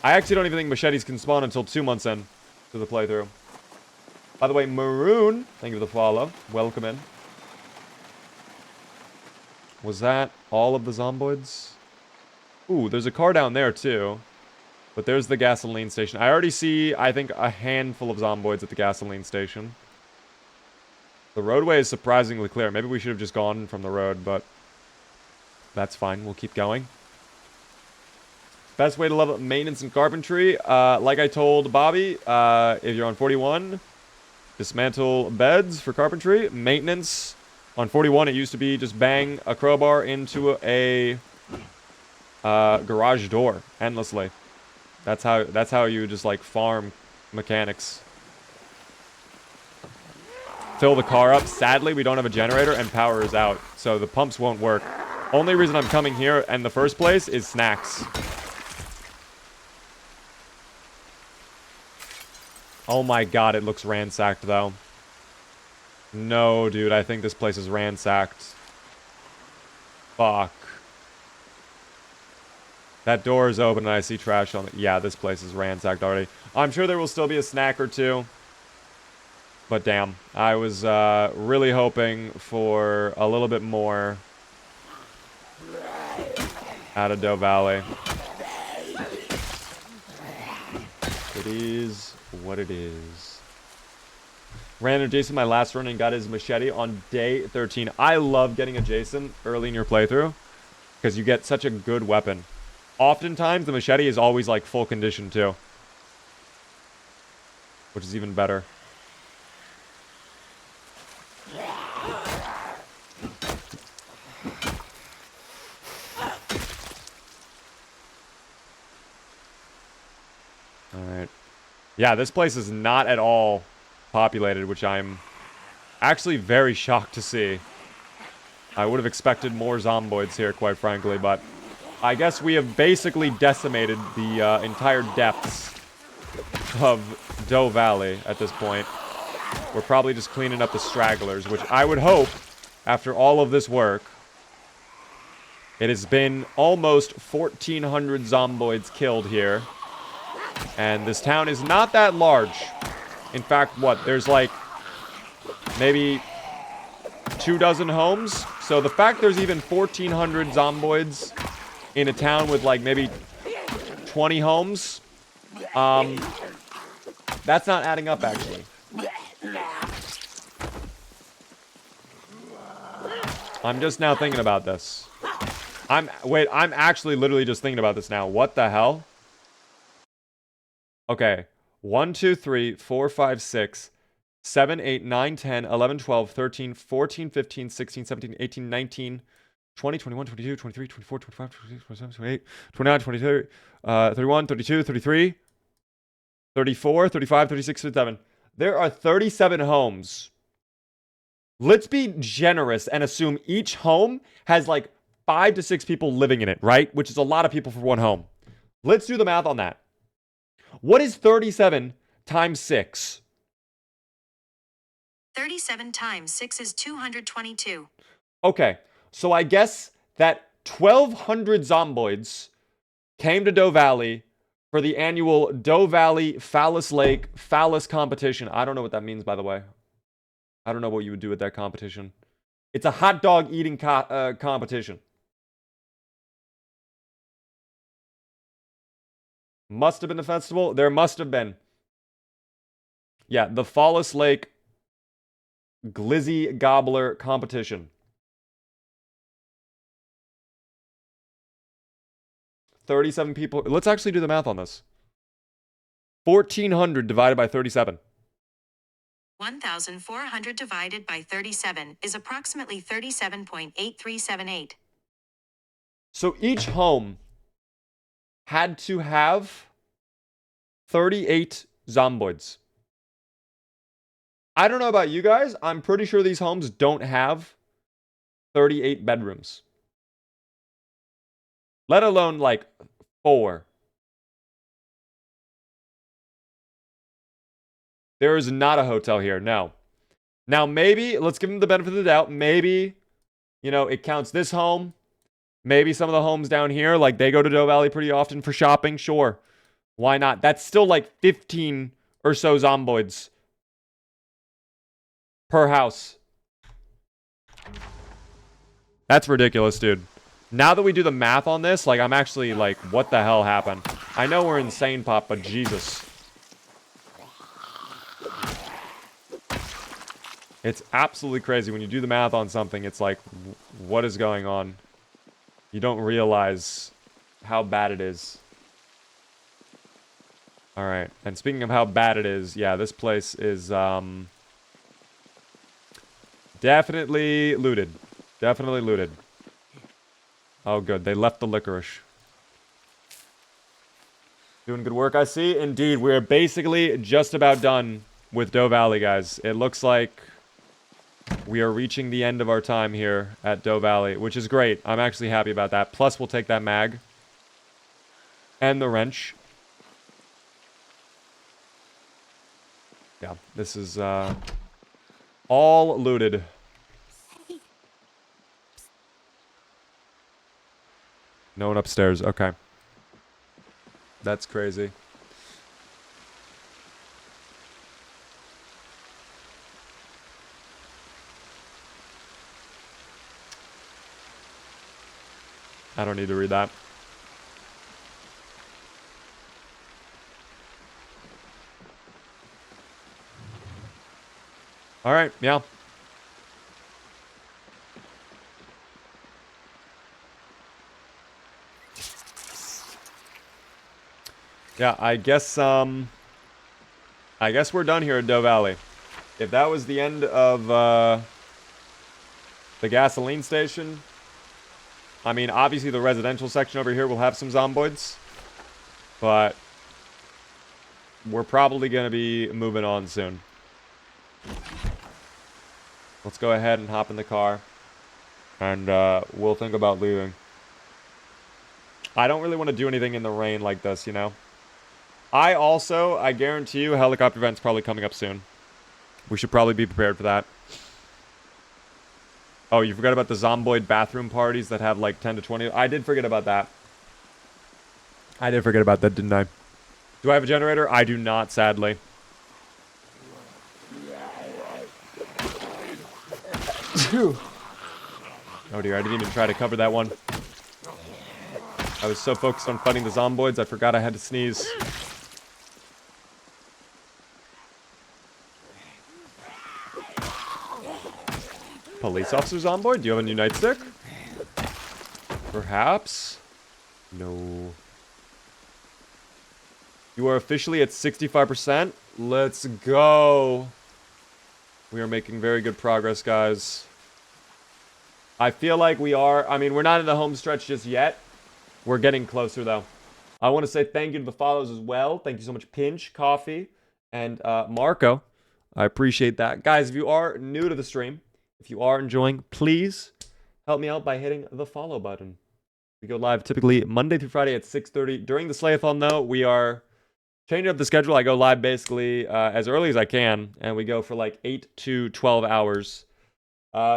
Speaker 1: I actually don't even think machetes can spawn until 2 months in to the playthrough. By the way, Maroon, thank you for the follow. Welcome in. Was that all of the zomboids? Ooh, there's a car down there too. But there's the gasoline station. I already see, I think, a handful of zomboids at the gasoline station. The roadway is surprisingly clear. Maybe we should have just gone from the road, but that's fine. We'll keep going. Best way to level up maintenance and carpentry. Like I told Bobby, if you're on 41, dismantle beds for carpentry. Maintenance on 41, it used to be just bang a crowbar into a garage door endlessly. That's how you just like farm mechanics. Fill the car up. Sadly, we don't have a generator and power is out, so the pumps won't work. Only reason I'm coming here in the first place is snacks. Oh my god, it looks ransacked, though. No, dude, I think this place is ransacked. Fuck. That door is open and I see trash on it. Yeah, this place is ransacked already. I'm sure there will still be a snack or two. But damn, I was really hoping for a little bit more out of Doe Valley. It is what it is. Ran into Jason my last run and got his machete on day 13. I love getting a Jason early in your playthrough because you get such a good weapon. Oftentimes, the machete is always like full condition too, which is even better. Alright. Yeah, this place is not at all populated, which I'm actually very shocked to see. I would have expected more zomboids here, quite frankly, but I guess we have basically decimated the entire depths of Doe Valley at this point. We're probably just cleaning up the stragglers, which I would hope, after all of this work, it has been almost 1,400 zomboids killed here. And this town is not that large. In fact, what? There's like maybe 24 homes. So the fact there's even 1,400 zomboids in a town with like maybe 20 homes, that's not adding up actually. I'm just now thinking about this. I'm actually literally just thinking about this now. What the hell? Okay. 1, 2, 3, 4, 5, 6, 7, 8, 9, 10, 11, 12, 13, 14, 15, 16, 17, 18, 19, 20, 21, 22, 23, 24, 25, 26, 27, 28, 29, 22, 31, 32, 33, 34, 35, 36, 37. There are 37 homes. Let's be generous and assume each home has like 5 to 6 people living in it, right? Which is a lot of people for one home. Let's do the math on that. What is 37 times 6?
Speaker 2: 37 times 6 is 222.
Speaker 1: Okay, so I guess that 1,200 zomboids came to Doe Valley for the annual Doe Valley Phallus Lake Phallus competition. I don't know what that means, by the way. I don't know what you would do with that competition. It's a hot dog eating competition. Must have been the festival. There must have been. Yeah, the Phallus Lake Glizzy Gobbler competition. 37 people. Let's actually do the math on this. 1,400 divided by 37.
Speaker 2: 1,400 divided by 37 is approximately 37.8378.
Speaker 1: So each home had to have 38 zomboids. I don't know about you guys. I'm pretty sure these homes don't have 38 bedrooms. Let alone like 4. There is not a hotel here, no. Now, maybe, let's give him the benefit of the doubt. Maybe, you know, it counts this home. Maybe some of the homes down here, like they go to Doe Valley pretty often for shopping. Sure. Why not? That's still like 15 or so zomboids per house. That's ridiculous, dude. Now that we do the math on this, like, I'm actually like, what the hell happened? I know we're insane, Pop, but Jesus. It's absolutely crazy. When you do the math on something, it's like, what is going on? You don't realize how bad it is. Alright, and speaking of how bad it is, yeah, this place is, definitely looted. Definitely looted. Oh, good. They left the licorice. Doing good work, I see. Indeed, we're basically just about done with Doe Valley, guys. It looks like we are reaching the end of our time here at Doe Valley, which is great. I'm actually happy about that. Plus, we'll take that mag. And the wrench. Yeah, this is, all looted. No one upstairs. Okay. That's crazy. I don't need to read that. All right, yeah. Yeah, I guess we're done here at Doe Valley. If that was the end of the gasoline station, I mean, obviously the residential section over here will have some zomboids, but we're probably going to be moving on soon. Let's go ahead and hop in the car, and we'll think about leaving. I don't really want to do anything in the rain like this, you know? I guarantee you, a helicopter event's probably coming up soon. We should probably be prepared for that. Oh, you forgot about the zomboid bathroom parties that have like 10 to 20. I did forget about that. I did forget about that, didn't I? Do I have a generator? I do not, sadly. Oh dear, I didn't even try to cover that one. I was so focused on fighting the zomboids, I forgot I had to sneeze. Police officer zomboid? Do you have a new nightstick? Perhaps? No. You are officially at 65%. Let's go. We are making very good progress, guys. I feel like we are. I mean, we're not in the home stretch just yet. We're getting closer, though. I want to say thank you to the follows as well. Thank you so much, Pinch, Coffee, and Marco. I appreciate that. Guys, if you are new to the stream, if you are enjoying, please help me out by hitting the follow button. We go live typically Monday through Friday at 6:30. During the SLAYATHON, though, we are changing up the schedule. I go live basically as early as I can, and we go for like 8 to 12 hours.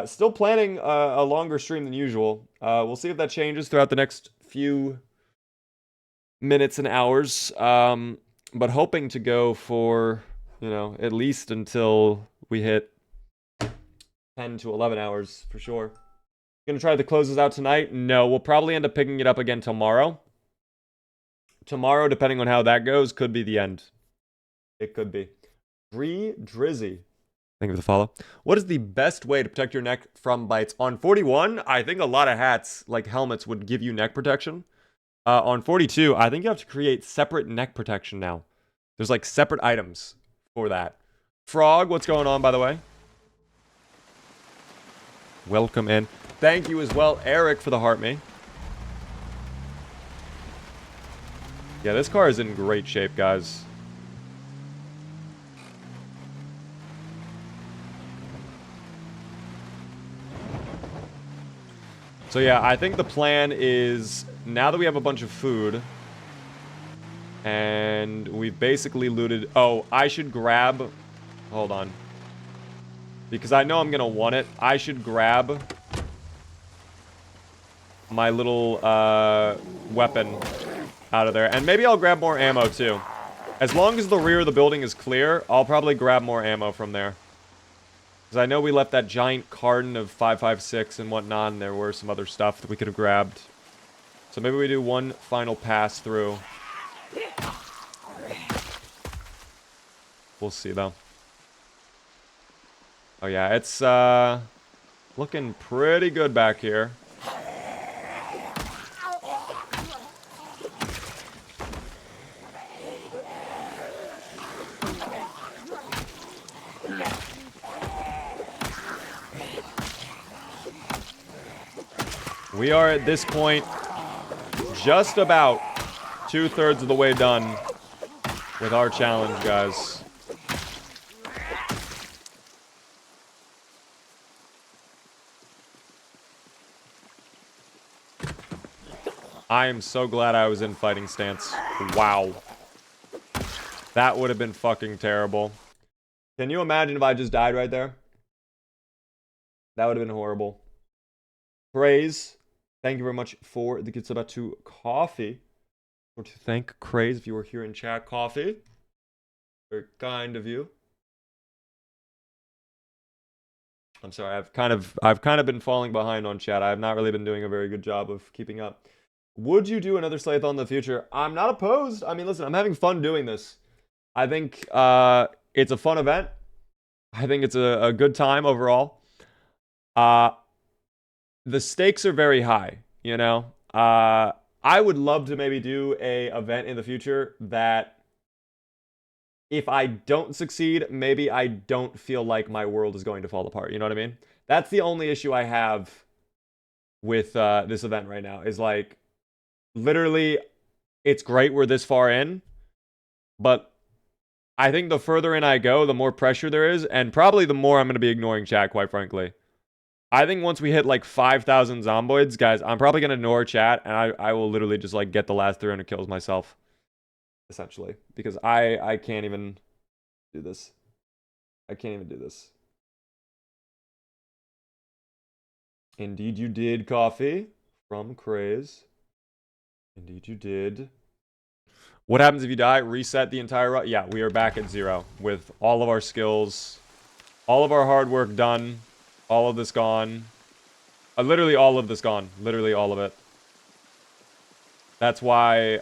Speaker 1: Still planning a longer stream than usual. We'll see if that changes throughout the next few minutes and hours. But hoping to go for, you know, at least until we hit 10 to 11 hours for sure. Gonna try to close this out tonight? No, we'll probably end up picking it up again tomorrow. Tomorrow, depending on how that goes, could be the end. It could be. Drizzy. Thank you for the follow. What is the best way to protect your neck from bites? On 41, I think a lot of hats, like helmets, would give you neck protection. On 42, I think you have to create separate neck protection now. There's like separate items for that. Frog, what's going on, by the way? Welcome in. Thank you as well, Eric, for the heart me. Yeah, this car is in great shape, guys. So yeah, I think the plan is, now that we have a bunch of food, and we've basically looted... Oh, I should grab... Hold on. Because I know I'm gonna want it. I should grab my little weapon out of there. And maybe I'll grab more ammo too. As long as the rear of the building is clear, I'll probably grab more ammo from there. Because I know we left that giant carton of 5.56 and whatnot, and there were some other stuff that we could have grabbed. So maybe we do one final pass through. We'll see though. Oh yeah, it's looking pretty good back here. We are at this point just about 2/3 of the way done with our challenge, guys. I am so glad I was in fighting stance. Wow. That would have been fucking terrible. Can you imagine if I just died right there? That would have been horrible. Praise. Thank you very much for the Gets About to coffee. I want to thank Craze if you were here in chat. Coffee. Very kind of you. I'm sorry, I've kind of been falling behind on chat. I have not really been doing a very good job of keeping up. Would you do another Slayathon in the future? I'm not opposed. I mean, listen, I'm having fun doing this. I think it's a fun event. I think it's a good time overall. The stakes are very high, you know? I would love to maybe do a event in the future that if I don't succeed, maybe I don't feel like my world is going to fall apart. You know what I mean? That's the only issue I have with this event right now is like, literally, it's great we're this far in, but I think the further in I go, the more pressure there is, and probably the more I'm going to be ignoring chat, quite frankly. I think once we hit like 5,000 zomboids, guys, I'm probably going to ignore chat, and I will literally just like get the last 300 kills myself. Essentially. Because I can't even do this. I can't even do this. Indeed you did, Coffee. From Craze. Indeed you did. What happens if you die? Reset the entire run? Yeah, we are back at 0 with all of our skills, all of our hard work done, all of this gone. Literally all of this gone. Literally all of it. That's why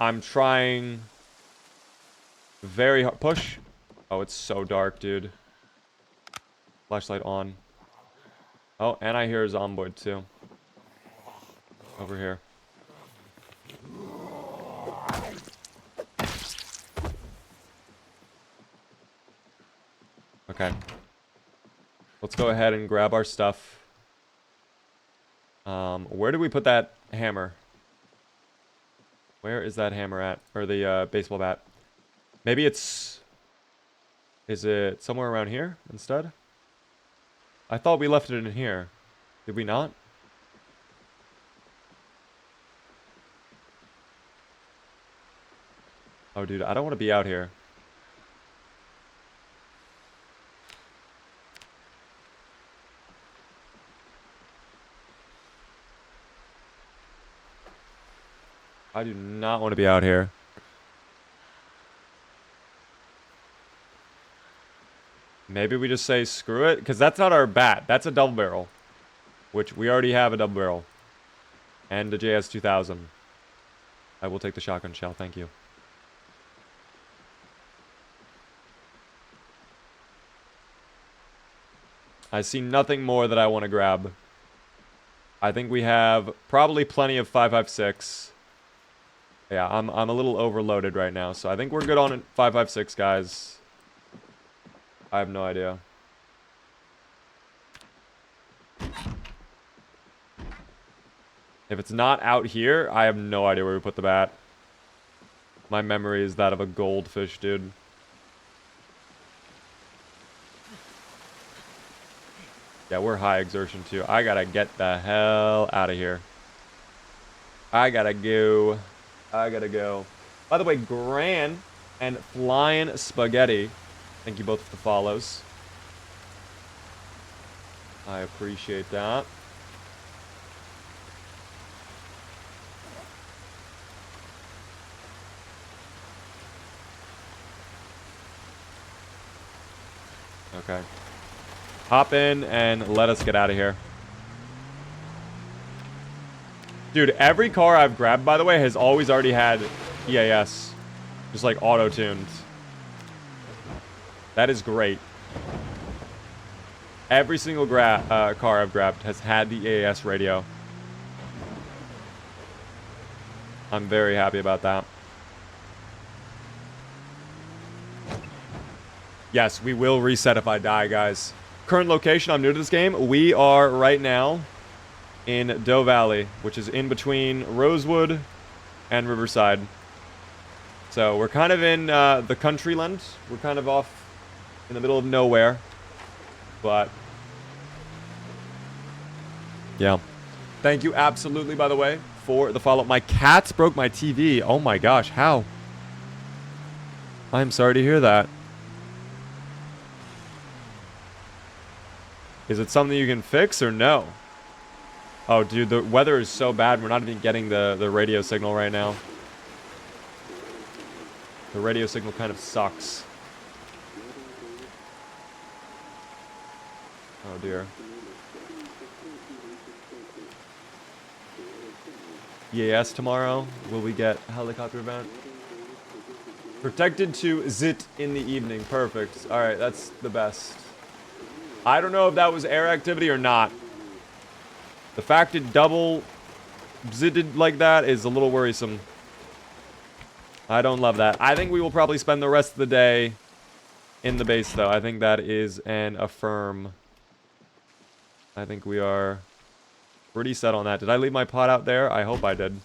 Speaker 1: I'm trying very hard. Push. Oh, it's so dark, dude. Flashlight on. Oh, and I hear a zomboid too. Over here. Okay. Let's go ahead and grab our stuff. Where did we put that hammer? Where is that hammer at? Or the baseball bat? Maybe it's... Is it somewhere around here instead? I thought we left it in here. Did we not? Oh, dude, I don't want to be out here. I do not want to be out here. Maybe we just say screw it, because that's not our bat. That's a double barrel, which we already have a double barrel. And a JS2000. I will take the shotgun shell, thank you. I see nothing more that I want to grab. I think we have probably plenty of 5.56. Yeah, I'm a little overloaded right now, so I think we're good on 5.56, guys. I have no idea. If it's not out here, I have no idea where we put the bat. My memory is that of a goldfish, dude. Yeah, we're high exertion too. I gotta get the hell out of here. I gotta go. I gotta go. By the way, Gran and Flying Spaghetti Thank you both for the follows. I appreciate that. Okay. Hop in and let us get out of here. Dude, every car I've grabbed, by the way, has always already had EAS. Just like auto-tuned. That is great. Every single car I've grabbed has had the EAS radio. I'm very happy about that. Yes, we will reset if I die, guys. Current location, I'm new to this game. We are right now in Doe Valley, which is in between Rosewood and Riverside. So we're kind of in the countryland. We're kind of off in the middle of nowhere. But yeah. Thank you absolutely, by the way, for the follow. My cats broke my TV. Oh my gosh, how? I'm sorry to hear that. Is it something you can fix or no? Oh, dude, the weather is so bad. We're not even getting the radio signal right now. The radio signal kind of sucks. Oh, dear. Yes, tomorrow. Will we get a helicopter event? Protected to zit in the evening. Perfect. All right, that's the best. I don't know if that was air activity or not. The fact it double zitted like that is a little worrisome. I don't love that. I think we will probably spend the rest of the day in the base, though. I think that is an affirm. I think we are pretty set on that. Did I leave my pot out there? I hope I did.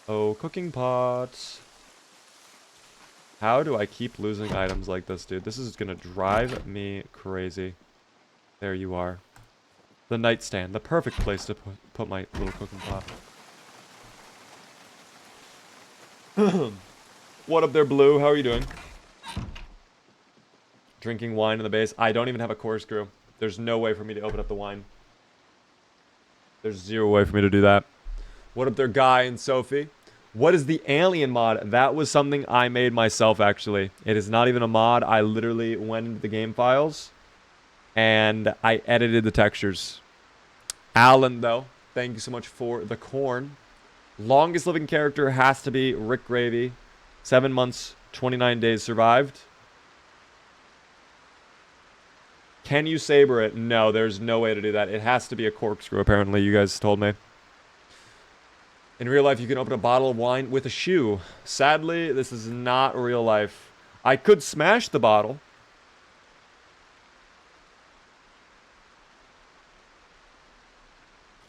Speaker 1: Oh, cooking pot. How do I keep losing items like this, dude? This is gonna drive me crazy. There you are. The nightstand. The perfect place to put my little cooking pot. What up there, Blue? How are you doing? Drinking wine in the base. I don't even have a corkscrew. There's no way for me to open up the wine. There's zero way for me to do that. What up there, Guy and Sophie? What is the alien mod? That was something I made myself, actually. It is not even a mod. I literally went into the game files and I edited the textures. Alan, though, thank you so much for the corn. Longest living character has to be Rick Gravy. 7 months, 29 days survived. Can you saber it? No, there's no way to do that. It has to be a corkscrew, apparently, you guys told me. In real life, you can open a bottle of wine with a shoe. Sadly, this is not real life. I could smash the bottle.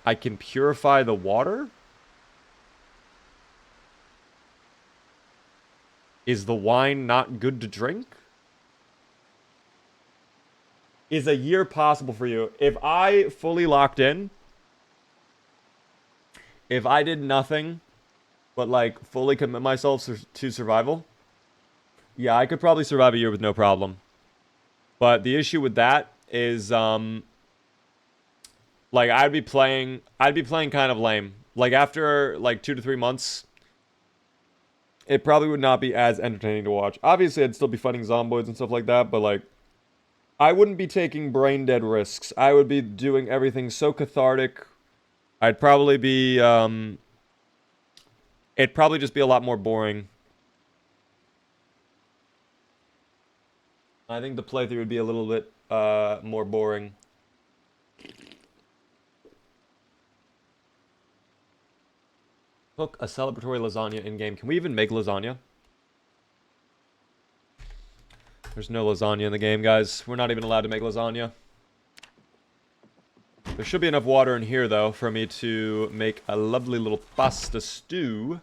Speaker 1: I can purify the water? Is the wine not good to drink? Is a year possible for you? If I fully locked in, if I did nothing but like fully commit myself to survival, yeah, I could probably survive a year with no problem. But the issue with that is like I'd be playing kind of lame. Like after like 2 to 3 months, it probably would not be as entertaining to watch. Obviously, I'd still be fighting zomboids and stuff like that, but like I wouldn't be taking brain dead risks. I would be doing everything so cathartic. I'd probably be, it'd probably just be a lot more boring. I think the playthrough would be a little bit, more boring. Cook a celebratory lasagna in-game. Can we even make lasagna? There's no lasagna in the game, guys. We're not even allowed to make lasagna. There should be enough water in here, though, for me to make a lovely little pasta stew.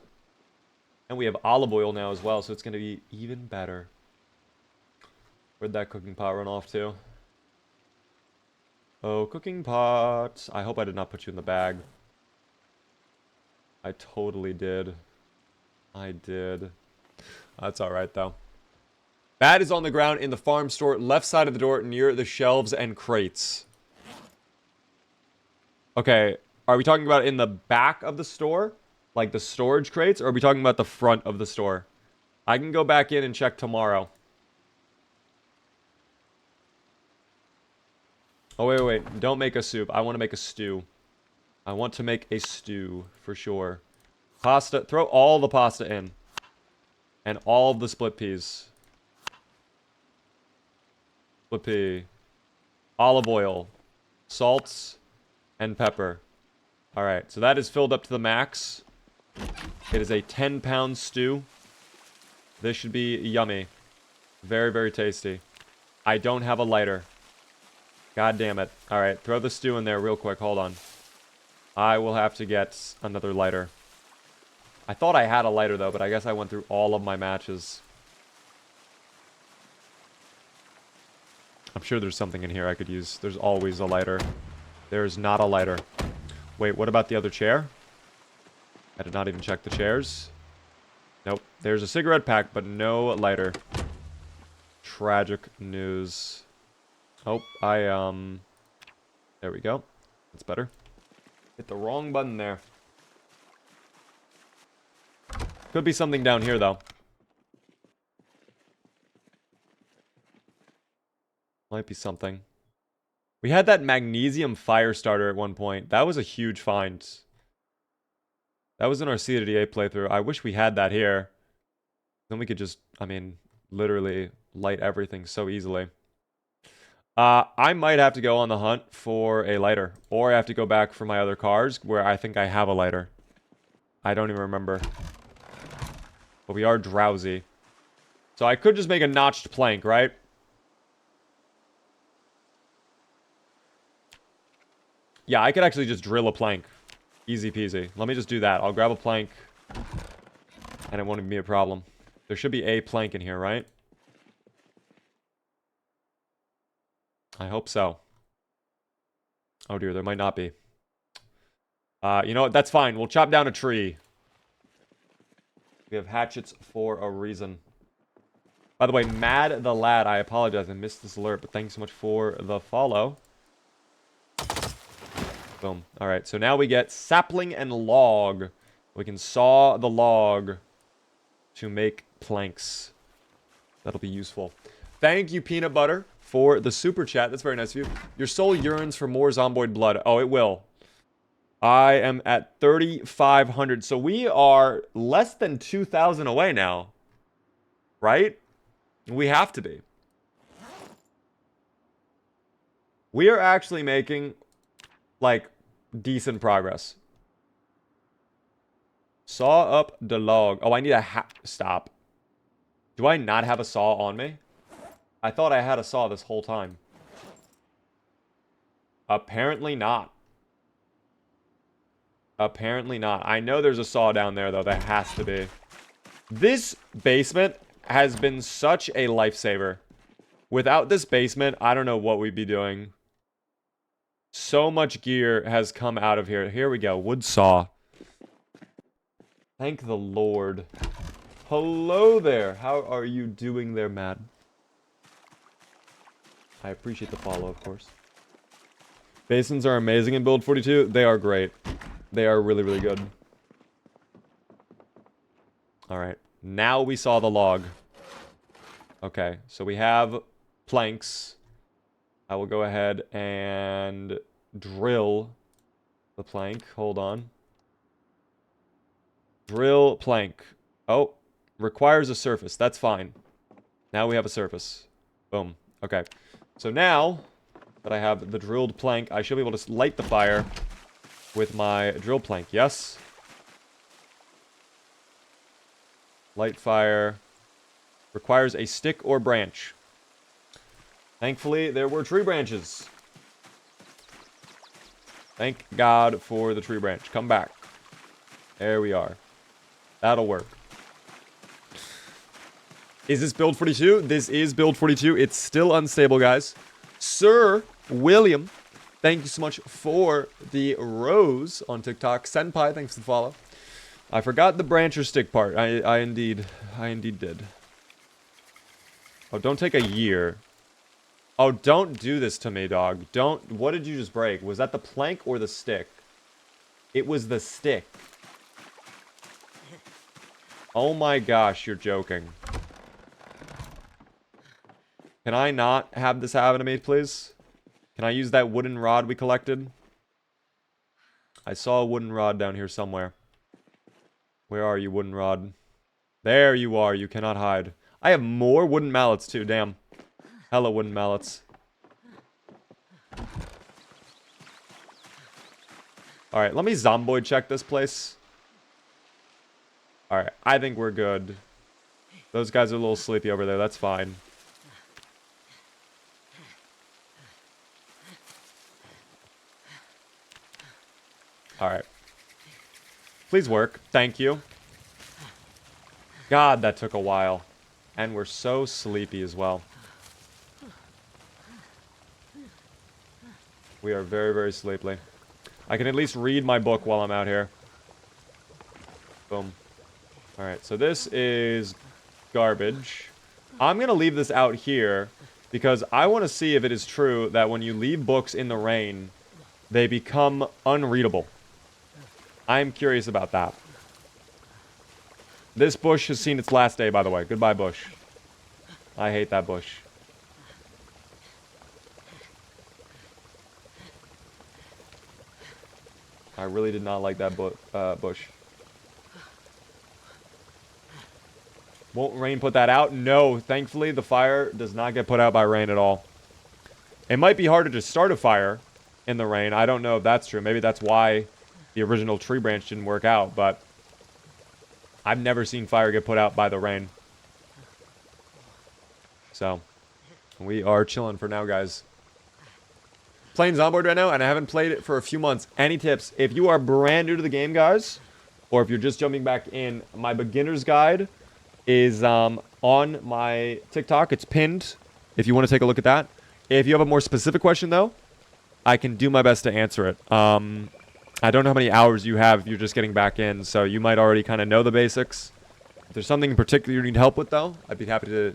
Speaker 1: And we have olive oil now as well, so it's going to be even better. Where'd that cooking pot run off to? Oh, cooking pot. I hope I did not put you in the bag. I totally did. I did. That's alright, though. Bat is on the ground in the farm store, left side of the door, near the shelves and crates. Okay, are we talking about in the back of the store? Like the storage crates? Or are we talking about the front of the store? I can go back in and check tomorrow. Oh, wait. Don't make a soup. I want to make a stew. I want to make a stew, for sure. Pasta. Throw all the pasta in. And all of the split peas. Split pea. Olive oil. Salts. And pepper. Alright, so that is filled up to the max. It is a 10-pound stew. This should be yummy. Very, very tasty. I don't have a lighter. God damn it. Alright, throw the stew in there real quick. Hold on. I will have to get another lighter. I thought I had a lighter, though, but I guess I went through all of my matches. I'm sure there's something in here I could use. There's always a lighter. There's not a lighter. Wait, what about the other chair? I did not even check the chairs. Nope. There's a cigarette pack, but no lighter. Tragic news. Oh, there we go. That's better. Hit the wrong button there. Could be something down here, though. Might be something. We had that magnesium fire starter at one point. That was a huge find. That was in our CDA playthrough. I wish we had that here. Then we could just, I mean, literally light everything so easily. I might have to go on the hunt for a lighter. Or I have to go back for my other cars where I think I have a lighter. I don't even remember. But we are drowsy. So I could just make a notched plank, right? Yeah, I could actually just drill a plank. Easy peasy. Let me just do that. I'll grab a plank. And it won't even be a problem. There should be a plank in here, right? I hope so. Oh dear, there might not be. You know what? That's fine. We'll chop down a tree. We have hatchets for a reason. By the way, Mad the Lad, I apologize. I missed this alert, but thanks so much for the follow. Boom. Alright, so now we get sapling and log. We can saw the log to make planks. That'll be useful. Thank you, Peanut Butter, for the super chat. That's very nice of you. Your soul yearns for more zomboid blood. Oh, it will. I am at 3,500. So we are less than 2,000 away now. Right? We have to be. We are actually making, like, decent progress. Saw up the log. Oh, I need a stop. Do I not have a saw on me? I thought I had a saw this whole time. Apparently not. Apparently not. I know there's a saw down there, though. There has to be. This basement has been such a lifesaver. Without this basement, I don't know what we'd be doing. So much gear has come out of here. Here we go. Wood saw. Thank the Lord. Hello there. How are you doing there, Matt? I appreciate the follow, of course. Basins are amazing in Build 42. They are great. They are really, really good. Alright. Now we saw the log. Okay. So we have planks. I will go ahead and drill the plank. Hold on. Drill plank. Oh. Requires a surface. That's fine. Now we have a surface. Boom. Okay. So now that I have the drilled plank, I should be able to light the fire with my drill plank. Yes? Light fire. Requires a stick or branch. Thankfully, there were tree branches. Thank God for the tree branch. Come back. There we are. That'll work. Is this build 42? This is build 42. It's still unstable, guys. Sir William, thank you so much for the rose on TikTok. Senpai, thanks for the follow. I forgot the branch or stick part. I indeed did. Oh, don't take a year. Oh, don't do this to me, dog. Don't. What did you just break? Was that the plank or the stick? It was the stick. Oh my gosh, you're joking. Can I not have this happen to me, please? Can I use that wooden rod we collected? I saw a wooden rod down here somewhere. Where are you, wooden rod? There you are. You cannot hide. I have more wooden mallets, too. Damn. Hella wooden mallets. Alright, let me zomboid check this place. Alright, I think we're good. Those guys are a little sleepy over there. That's fine. Alright. Please work. Thank you. God, that took a while. And we're so sleepy as well. We are very, very sleepy. I can at least read my book while I'm out here. Boom. Alright, so this is garbage. I'm going to leave this out here because I want to see if it is true that when you leave books in the rain, they become unreadable. I'm curious about that. This bush has seen its last day, by the way. Goodbye, bush. I hate that bush. I really did not like that bush. Won't rain put that out? No. Thankfully, the fire does not get put out by rain at all. It might be harder to start a fire in the rain. I don't know if that's true. Maybe that's why the original tree branch didn't work out, but I've never seen fire get put out by the rain. So, we are chilling for now, guys. Playing Zomboid right now, and I haven't played it for a few months. Any tips? If you are brand new to the game, guys, or if you're just jumping back in, my beginner's guide is on my TikTok. It's pinned, if you want to take a look at that. If you have a more specific question, though, I can do my best to answer it. I don't know how many hours you have if you're just getting back in, so you might already kind of know the basics. If there's something in particular you need help with, though, I'd be happy to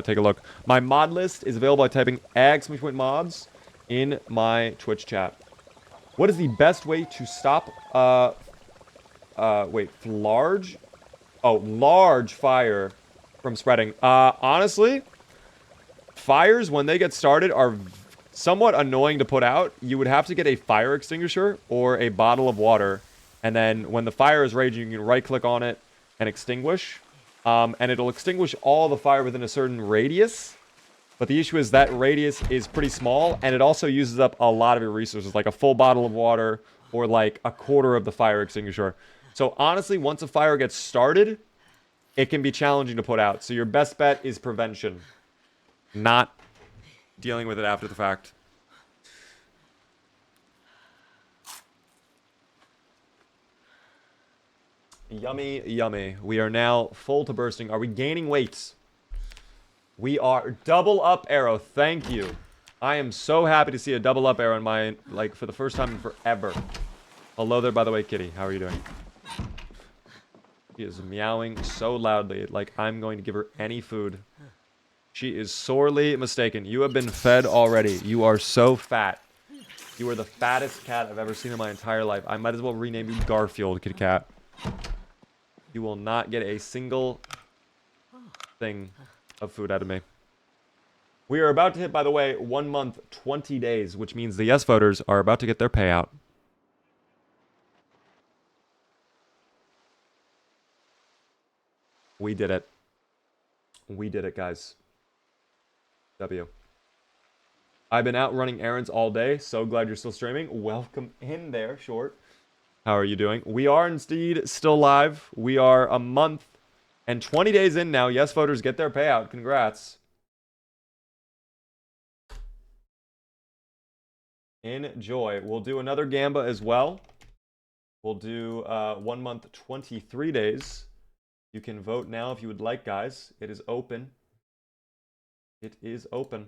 Speaker 1: take a look. My mod list is available by typing !mods in my Twitch chat. What is the best way to stop, large fire from spreading? Honestly, fires, when they get started, are somewhat annoying to put out. You would have to get a fire extinguisher or a bottle of water, and then when the fire is raging, you can right-click on it and extinguish, and it'll extinguish all the fire within a certain radius. But the issue is that radius is pretty small, and it also uses up a lot of your resources, like a full bottle of water or like a quarter of the fire extinguisher. So honestly, once a fire gets started, it can be challenging to put out. So your best bet is prevention, not dealing with it after the fact. Yummy, yummy. We are now full to bursting. Are we gaining weight? We are. Double up arrow. Thank you. I am so happy to see a double up arrow in my, like, for the first time in forever. Hello there, by the way, kitty. How are you doing? She is meowing so loudly, like I'm going to give her any food. She is sorely mistaken. You have been fed already. You are so fat. You are the fattest cat I've ever seen in my entire life. I might as well rename you Garfield, kitty cat. You will not get a single thing of food out of me. We are about to hit, by the way, 1 month, 20 days, which means the yes voters are about to get their payout. We did it. We did it, guys. W. I've been out running errands all day. So glad you're still streaming. Welcome in there, Short. How are you doing? We are indeed still live. We are a month and 20 days in now. Yes voters get their payout. Congrats. Enjoy. We'll do another Gamba as well. We'll do 1 month, 23 days. You can vote now if you would like, guys. It is open. It is open.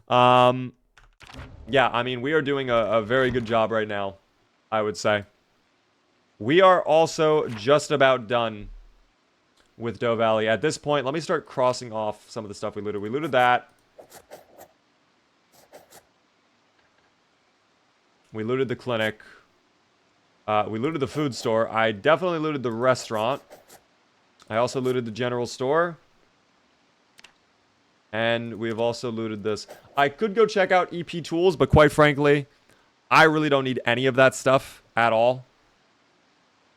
Speaker 1: Yeah, I mean, we are doing a very good job right now, I would say. We are also just about done with Doe Valley. At this point, let me start crossing off some of the stuff we looted. We looted that. We looted the clinic. We looted the food store. I definitely looted the restaurant. I also looted the general store. And we have also looted this. I could go check out EP Tools, but quite frankly, I really don't need any of that stuff at all.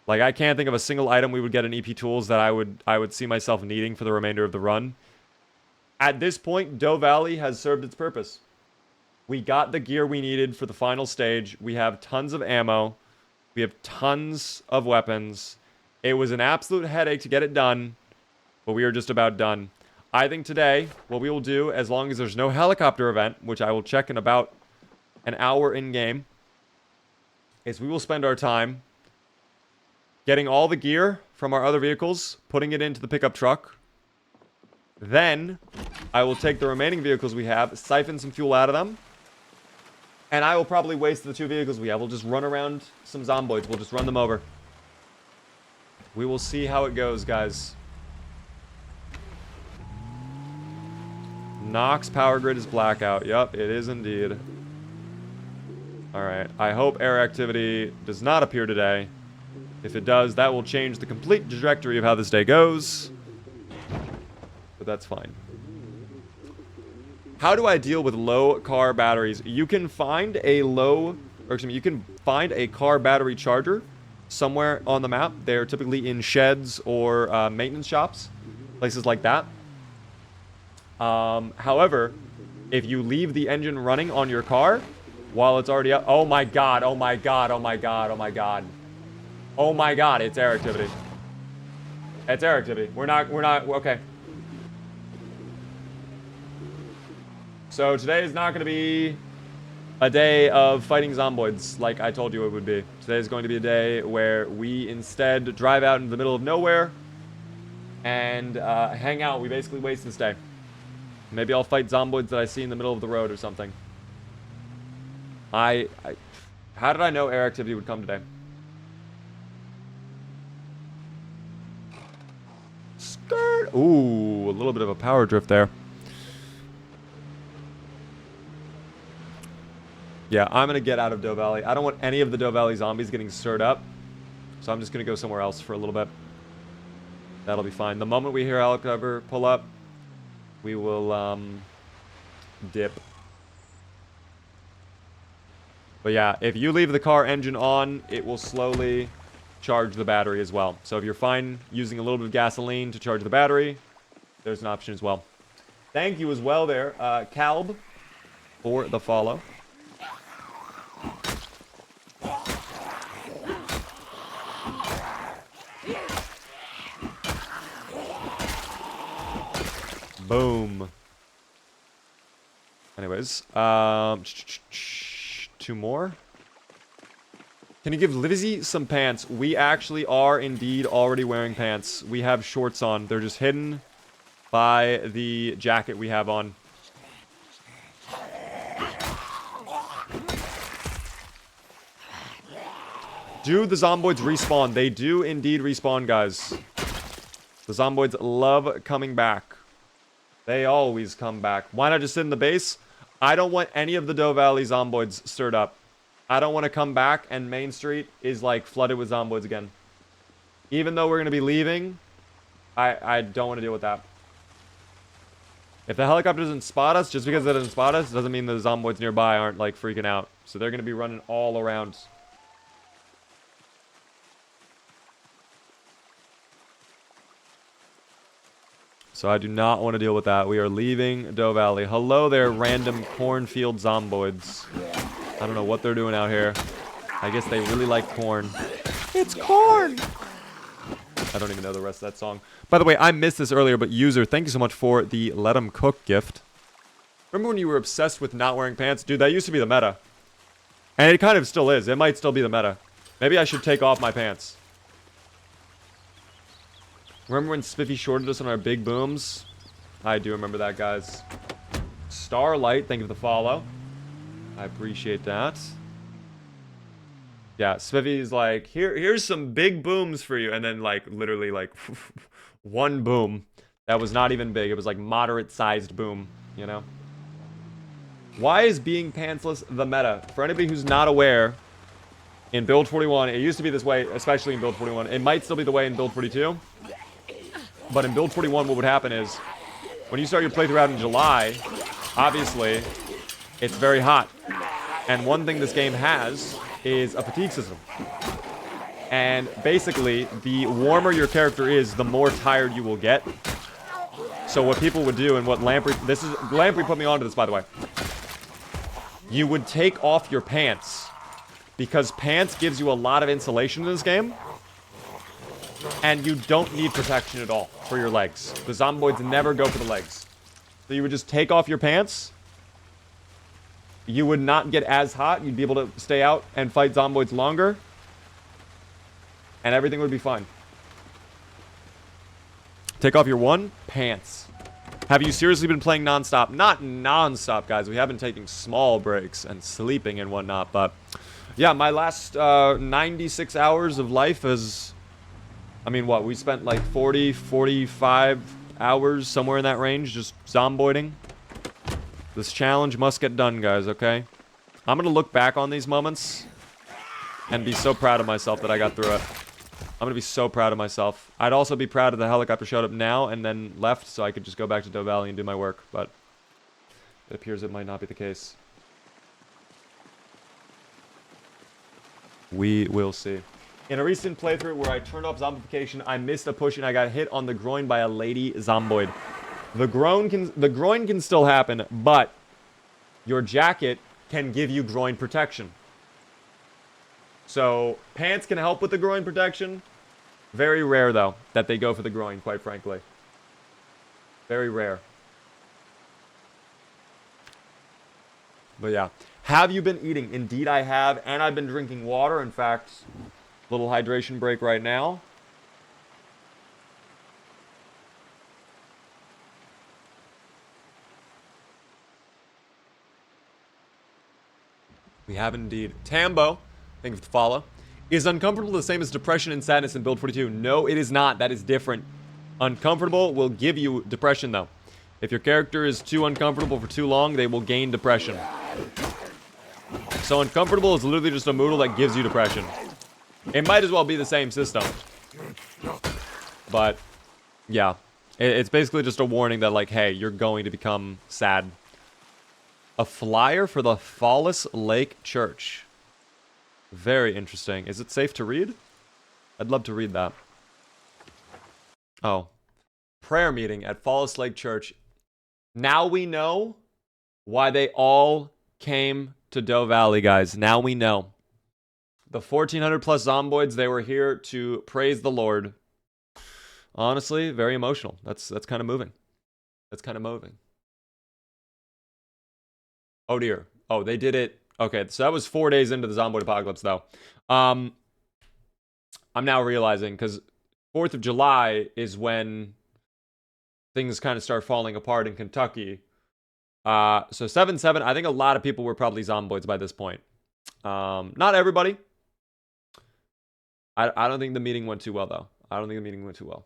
Speaker 1: Like, I can't think of a single item we would get in EP Tools that I would see myself needing for the remainder of the run. At this point, Doe Valley has served its purpose. We got the gear we needed for the final stage. We have tons of ammo. We have tons of weapons. It was an absolute headache to get it done, but we are just about done. I think today, what we will do, as long as there's no helicopter event, which I will check in about an hour in-game, is we will spend our time getting all the gear from our other vehicles, putting it into the pickup truck. Then, I will take the remaining vehicles we have, siphon some fuel out of them, and I will probably waste the 2 vehicles we have. We'll just run around some zomboids. We'll just run them over. We will see how it goes, guys. Knox power grid is blackout. Yup, it is indeed. Alright, I hope air activity does not appear today. If it does, that will change the complete trajectory of how this day goes. But that's fine. How do I deal with low car batteries? You can find a you can find a car battery charger somewhere on the map. They're typically in sheds or maintenance shops, places like that. However, if you leave the engine running on your car while it's already up, oh my god, oh my god, oh my god, oh my god. Oh my god, it's air activity. It's air activity. We're not, okay. So today is not going to be a day of fighting zomboids like I told you it would be. Today is going to be a day where we instead drive out into the middle of nowhere and hang out. We basically waste this day. Maybe I'll fight zomboids that I see in the middle of the road or something. How did I know air activity would come today? Skirt! Ooh, a little bit of a power drift there. Yeah, I'm going to get out of Doe Valley. I don't want any of the Doe Valley zombies getting stirred up. So I'm just going to go somewhere else for a little bit. That'll be fine. The moment we hear helicopter pull up, we will dip. But yeah, if you leave the car engine on, it will slowly charge the battery as well. So if you're fine using a little bit of gasoline to charge the battery, there's an option as well. Thank you as well there, Calb, for the follow. Boom. Anyways, 2 more. Can you give Lizzie some pants? We actually are indeed already wearing pants. We have shorts on. They're just hidden by the jacket we have on. Do the zomboids respawn? They do indeed respawn, guys. The zomboids love coming back. They always come back. Why not just sit in the base? I don't want any of the Doe Valley zomboids stirred up. I don't want to come back and Main Street is like flooded with zomboids again. Even though we're going to be leaving, I don't want to deal with that. If the helicopter doesn't spot us, just because it doesn't spot us, doesn't mean the zomboids nearby aren't like freaking out. So they're going to be running all around. So I do not want to deal with that. We are leaving Doe Valley. Hello there, random cornfield zomboids. I don't know what they're doing out here. I guess they really like corn. It's corn! I don't even know the rest of that song. By the way, I missed this earlier, but user, thank you so much for the Let 'em Cook gift. Remember when you were obsessed with not wearing pants? Dude, that used to be the meta. And it kind of still is. It might still be the meta. Maybe I should take off my pants. Remember when Spiffy shorted us on our big booms? I do remember that, guys. Starlight, thank you for the follow. I appreciate that. Yeah, Spiffy's like, here's some big booms for you. And then, like, literally, like, one boom that was not even big. It was like moderate-sized boom, you know? Why is being pantsless the meta? For anybody who's not aware, in Build 41, it used to be this way, especially in Build 41. It might still be the way in Build 42. But in Build 41, what would happen is, when you start your playthrough out in July, obviously, it's very hot. And one thing this game has is a fatigue system. And basically, the warmer your character is, the more tired you will get. So what people would do, and what Lamprey... Lamprey put me onto this, by the way. You would take off your pants. Because pants gives you a lot of insulation in this game. And you don't need protection at all for your legs. The zomboids never go for the legs. So you would just take off your pants. You would not get as hot. You'd be able to stay out and fight zomboids longer. And everything would be fine. Take off your pants. Have you seriously been playing non-stop? Not non-stop, guys. We have been taking small breaks and sleeping and whatnot. But yeah, my last 96 hours of life is... I mean, what? We spent like 40, 45 hours, somewhere in that range, just zomboiding. This challenge must get done, guys, okay? I'm going to look back on these moments and be so proud of myself that I got through it. I'm going to be so proud of myself. I'd also be proud of the helicopter showed up now and then left so I could just go back to Doe Valley and do my work, but it appears it might not be the case. We will see. In a recent playthrough where I turned off zombification, I missed a push and I got hit on the groin by a lady zomboid. The groin can still happen, but your jacket can give you groin protection. So, pants can help with the groin protection. Very rare, though, that they go for the groin, quite frankly. Very rare. But yeah. Have you been eating? Indeed, I have, and I've been drinking water. In fact, little hydration break right now. We have indeed. Tambo, thank you for the follow. Is uncomfortable the same as depression and sadness in Build 42? No, it is not. That is different. Uncomfortable will give you depression, though. If your character is too uncomfortable for too long, they will gain depression. So uncomfortable is literally just a moodle that gives you depression. It might as well be the same system. But, yeah. It's basically just a warning that, like, hey, you're going to become sad. A flyer for the Falls Lake Church. Very interesting. Is it safe to read? I'd love to read that. Oh. Prayer meeting at Falls Lake Church. Now we know why they all came to Doe Valley, guys. Now we know. The 1,400 plus zomboids, they were here to praise the Lord. Honestly, very emotional. That's kind of moving. That's kind of moving. Oh dear. Oh, they did it. Okay, so that was 4 days into the Zomboid apocalypse, though. I'm now realizing, because 4th of July is when things kind of start falling apart in Kentucky. So 7-7, I think a lot of people were probably Zomboids by this point. Not everybody. I don't think the meeting went too well, though. I don't think the meeting went too well.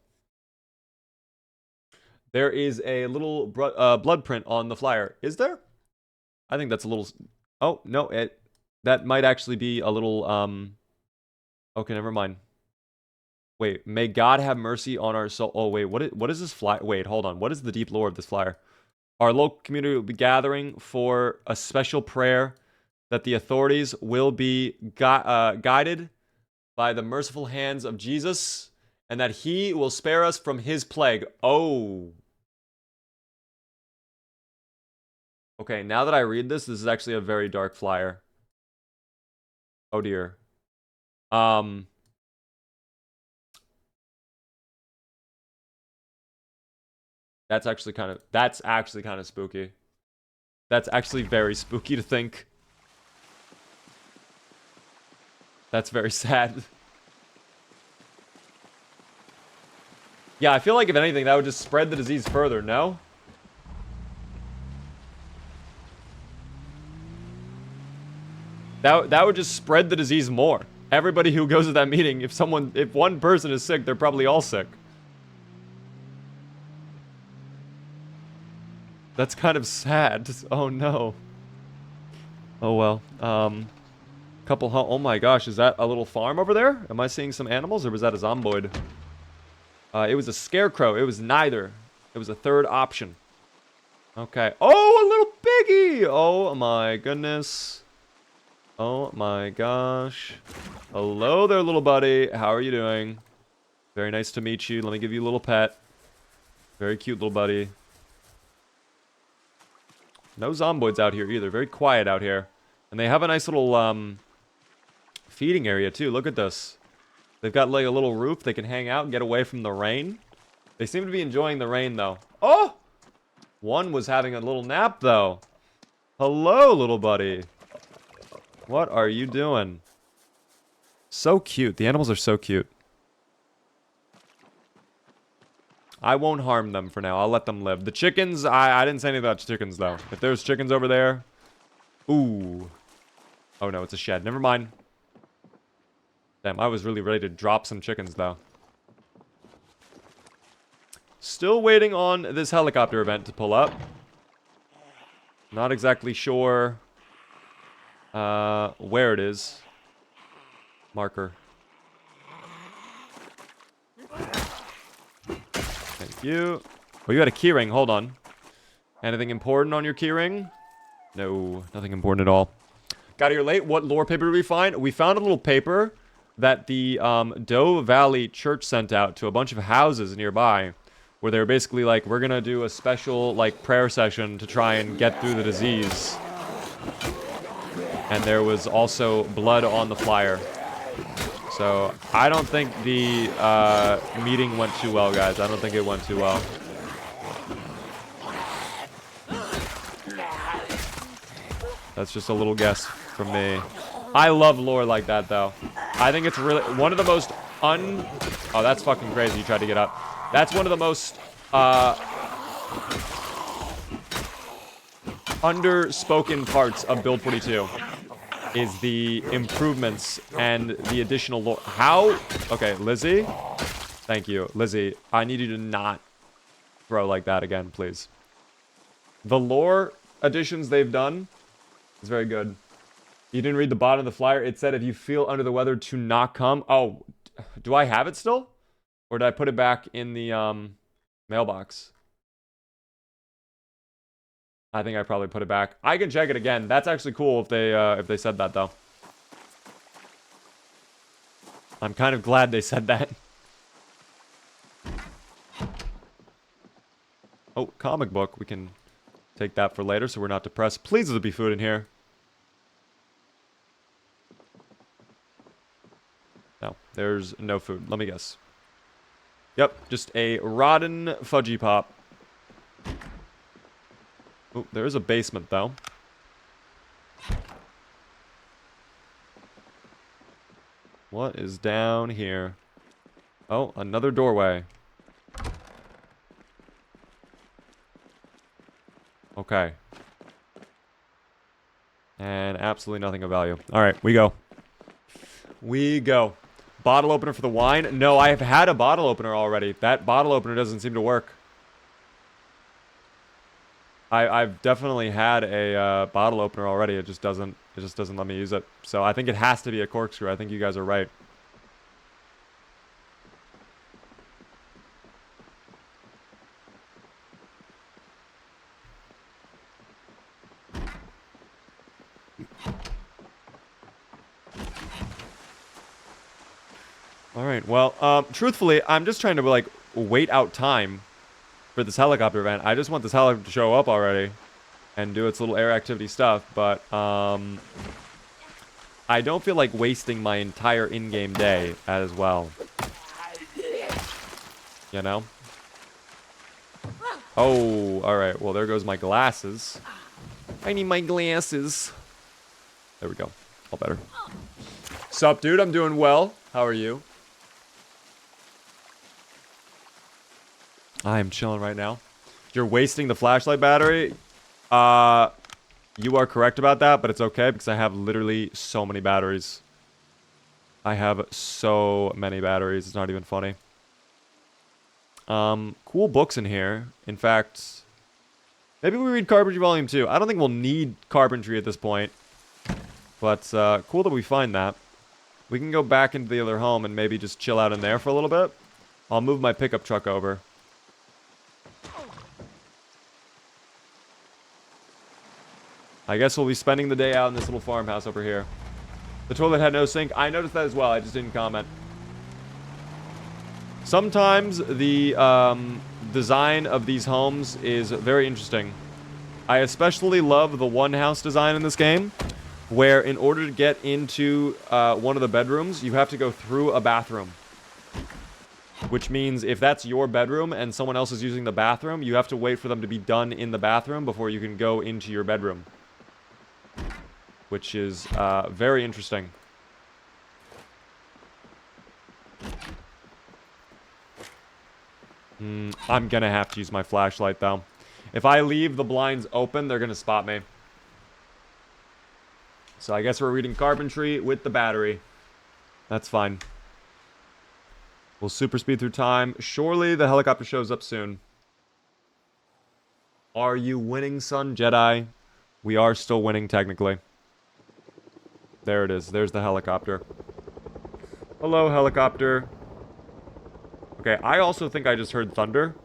Speaker 1: There is a little blood print on the flyer. Is there? I think that's a little... Oh, no, that might actually be a little... Okay, never mind. Wait, may God have mercy on our soul. Oh, wait, what is this flyer? Wait, hold on. What is the deep lore of this flyer? Our local community will be gathering for a special prayer that the authorities will be guided by the merciful hands of Jesus and that he will spare us from his plague. Oh. Okay, now that I read this, this is actually a very dark flyer. Oh dear. That's actually kind of spooky. That's actually very spooky to think. That's very sad. Yeah, I feel like if anything, that would just spread the disease further, no? That would just spread the disease more. Everybody who goes to that meeting, if one person is sick, they're probably all sick. That's kind of sad. Oh no. Oh well. Oh my gosh, is that a little farm over there? Am I seeing some animals, or was that a zomboid? It was a scarecrow. It was neither. It was a third option. Okay. Oh, a little piggy! Oh my goodness. Oh my gosh. Hello there, little buddy. How are you doing? Very nice to meet you. Let me give you a little pet. Very cute little buddy. No zomboids out here either. Very quiet out here. And they have a nice little, feeding area too. Look at this. They've got like a little roof. They can hang out and get away from the rain. They seem to be enjoying the rain though. Oh! One was having a little nap though. Hello, little buddy. What are you doing? So cute. The animals are so cute. I won't harm them for now. I'll let them live. The chickens, I didn't say anything about chickens though. If there's chickens over there. Ooh. Oh no, it's a shed. Never mind. Damn, I was really ready to drop some chickens, though. Still waiting on this helicopter event to pull up. Not exactly sure where it is. Marker. Thank you. Oh, you got a keyring. Hold on. Anything important on your keyring? No, nothing important at all. Got here late. What lore paper did we find? We found a little paper that the Doe Valley church sent out to a bunch of houses nearby, where they were basically like, we're gonna do a special like prayer session to try and get through the disease. And there was also blood on the flyer. So I don't think the meeting went too well, guys. I don't think it went too well. That's just a little guess from me. I love lore like that, though. I think it's really one of the most Oh, that's fucking crazy. You tried to get up. That's one of the most underspoken parts of Build 42 is the improvements and the additional lore. How? Okay, Lizzie. Thank you, Lizzie. I need you to not throw like that again, please. The lore additions they've done is very good. You didn't read the bottom of the flyer. It said if you feel under the weather to not come. Oh, do I have it still? Or did I put it back in the mailbox? I think I probably put it back. I can check it again. That's actually cool if they said that though. I'm kind of glad they said that. Oh, comic book. We can take that for later so we're not depressed. Please let there be food in here. No, there's no food. Let me guess. Yep, just a rotten fudgy pop. Oh, there is a basement, though. What is down here? Oh, another doorway. Okay. And absolutely nothing of value. Alright, we go. We go. Bottle opener for the wine? No, I have had a bottle opener already. That bottle opener doesn't seem to work. I've definitely had a bottle opener already. It just doesn't let me use it. So I think it has to be a corkscrew. I think you guys are right. Alright, well, truthfully, I'm just trying to, like, wait out time for this helicopter event. I just want this helicopter to show up already and do its little air activity stuff, but, I don't feel like wasting my entire in-game day as well. You know? Oh, alright, well, there goes my glasses. I need my glasses. There we go. All better. Sup, dude? I'm doing well. How are you? I am chilling right now. You're wasting the flashlight battery? You are correct about that, but it's okay because I have literally so many batteries. I have so many batteries. It's not even funny. Cool books in here. In fact, Maybe we read Carpentry Volume 2. I don't think we'll need Carpentry at this point. But, cool that we find that. We can go back into the other home and maybe just chill out in there for a little bit. I'll move my pickup truck over. I guess we'll be spending the day out in this little farmhouse over here. The toilet had no sink. I noticed that as well. I just didn't comment. Sometimes the design of these homes is very interesting. I especially love the one house design in this game, where in order to get into one of the bedrooms, you have to go through a bathroom. Which means if that's your bedroom and someone else is using the bathroom, you have to wait for them to be done in the bathroom before you can go into your bedroom. Which is very interesting. I'm gonna have to use my flashlight, though. If I leave the blinds open, they're gonna spot me. So I guess we're reading Carpentry with the battery. That's fine. We'll super speed through time. Surely the helicopter shows up soon. Are you winning, son, Jedi? We are still winning, technically. There it is. There's the helicopter. Hello, helicopter. Okay, I also think I just heard thunder.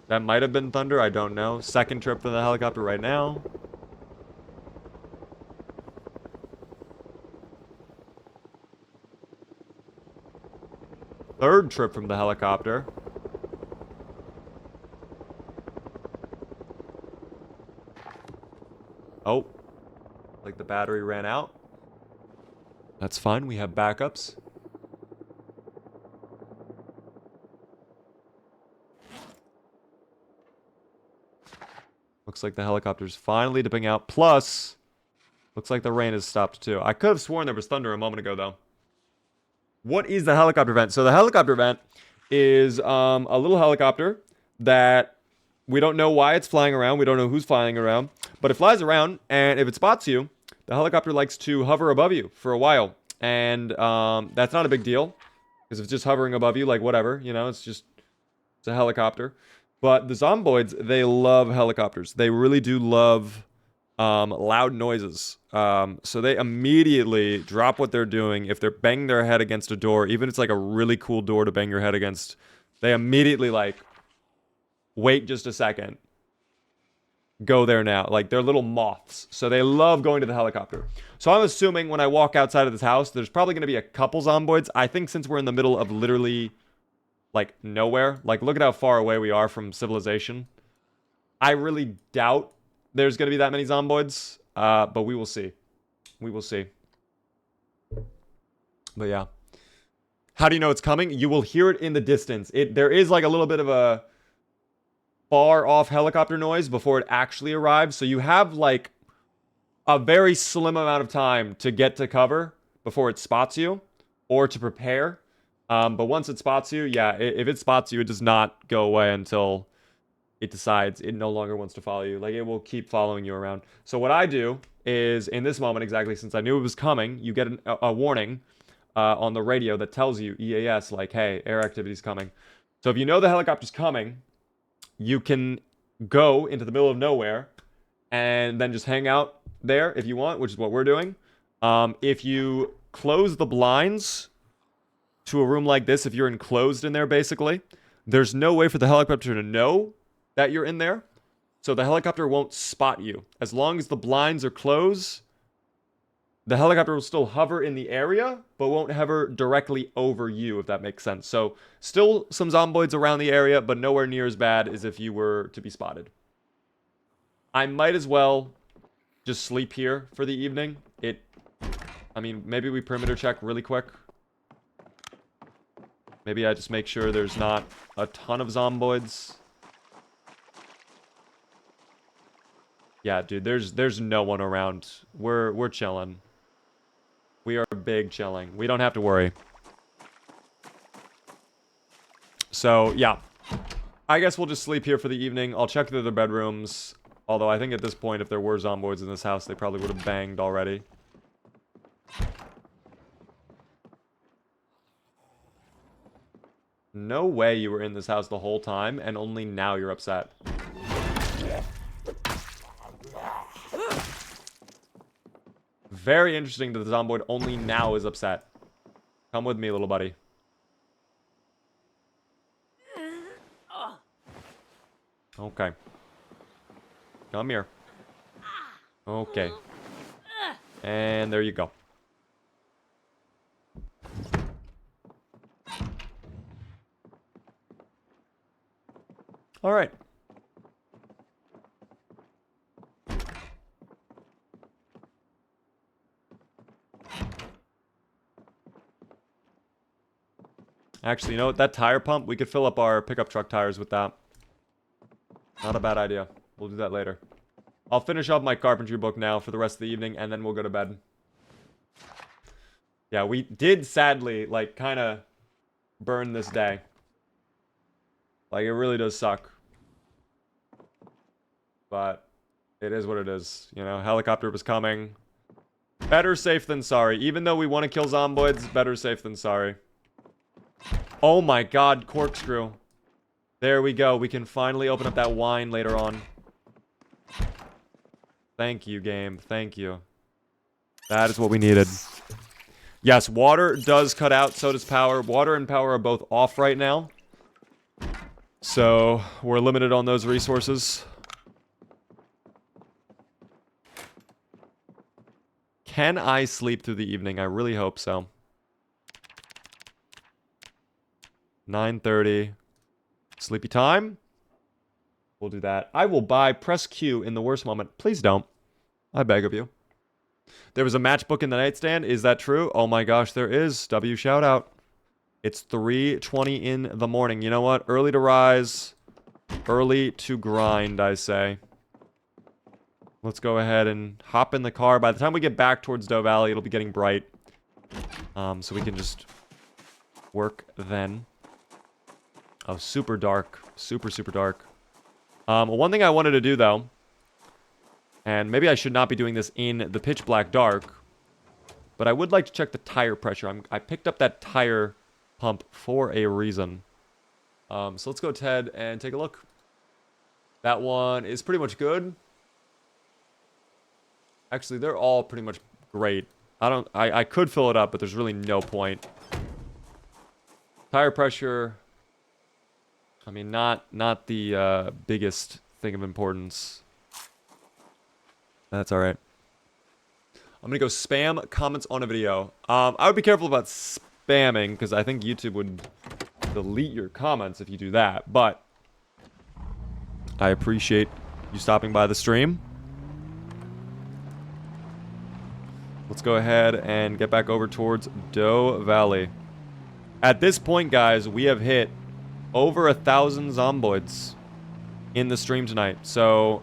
Speaker 1: That might have been thunder. I don't know. Second trip for the helicopter right now. Third trip from the helicopter. Oh. Like the battery ran out. That's fine. We have backups. Looks like the helicopter's finally dipping out. Plus, looks like the rain has stopped too. I could have sworn there was thunder a moment ago, though. What is the helicopter vent? So the helicopter vent is a little helicopter that we don't know why it's flying around. We don't know who's flying around. But it flies around, and if it spots you, the helicopter likes to hover above you for a while. And that's not a big deal. Because if it's just hovering above you, like whatever, you know, it's a helicopter. But the zomboids, they love helicopters. They really do love loud noises. So they immediately drop what they're doing. If they're banging their head against a door, even if it's like a really cool door to bang your head against, they immediately like, wait just a second. Go there now. Like, they're little moths. So they love going to the helicopter. So I'm assuming when I walk outside of this house, there's probably going to be a couple zomboids. I think since we're in the middle of literally, like, nowhere. Like, look at how far away we are from civilization. I really doubt there's going to be that many zomboids. But we will see. We will see. But yeah. How do you know it's coming? You will hear it in the distance. There is, like, a little bit of a far off helicopter noise before it actually arrives. So you have like a very slim amount of time to get to cover before it spots you or to prepare. But once it spots you, yeah, if it spots you, it does not go away until it decides it no longer wants to follow you. Like, it will keep following you around. So what I do is, in this moment exactly, since I knew it was coming, you get a warning on the radio that tells you, EAS, like, hey, air activity's coming. So if you know the helicopter's coming, you can go into the middle of nowhere and then just hang out there if you want, which is what we're doing. If you close the blinds to a room like this, if you're enclosed in there, basically, there's no way for the helicopter to know that you're in there. So the helicopter won't spot you. As long as the blinds are closed, the helicopter will still hover in the area, but won't hover directly over you, if that makes sense. So, still some zomboids around the area, but nowhere near as bad as if you were to be spotted. I might as well just sleep here for the evening. I mean, maybe we perimeter check really quick. Maybe I just make sure there's not a ton of zomboids. Yeah, dude, there's no one around. We're chilling. We are big chilling. We don't have to worry. So, yeah. I guess we'll just sleep here for the evening. I'll check the other bedrooms. Although I think at this point, if there were zomboids in this house, they probably would have banged already. No way you were in this house the whole time, and only now you're upset. Very interesting that the zomboid only now is upset. Come with me, little buddy. Okay. Come here. Okay. And there you go. All right. Actually, you know what? That tire pump, we could fill up our pickup truck tires with that. Not a bad idea. We'll do that later. I'll finish up my carpentry book now for the rest of the evening, and then we'll go to bed. Yeah, we did sadly, like, kind of burn this day. Like, it really does suck. But it is what it is. You know, helicopter was coming. Better safe than sorry. Even though we want to kill zomboids, better safe than sorry. Oh my god, corkscrew. There we go. We can finally open up that wine later on. Thank you, game. Thank you. That is what we needed. Yes, water does cut out. So does power. Water and power are both off right now. So, we're limited on those resources. Can I sleep through the evening? I really hope so. 9:30. Sleepy time? We'll do that. I will buy press Q in the worst moment. Please don't. I beg of you. There was a matchbook in the nightstand. Is that true? Oh my gosh, there is. W shout out. It's 3:20 in the morning. You know what? Early to rise. Early to grind, I say. Let's go ahead and hop in the car. By the time we get back towards Doe Valley, it'll be getting bright. So we can just work then. Oh, super dark. Super, super dark. One thing I wanted to do, though, and maybe I should not be doing this in the pitch black dark, but I would like to check the tire pressure. I picked up that tire pump for a reason. So let's go ahead and take a look. That one is pretty much good. Actually, they're all pretty much great. I could fill it up, but there's really no point. Tire pressure. I mean, not the biggest thing of importance. That's all right. I'm gonna go spam comments on a video. I would be careful about spamming because I think YouTube would delete your comments if you do that. But I appreciate you stopping by the stream. Let's go ahead and get back over towards Doe Valley. At this point, guys, we have hit over 1,000 zomboids in the stream tonight. So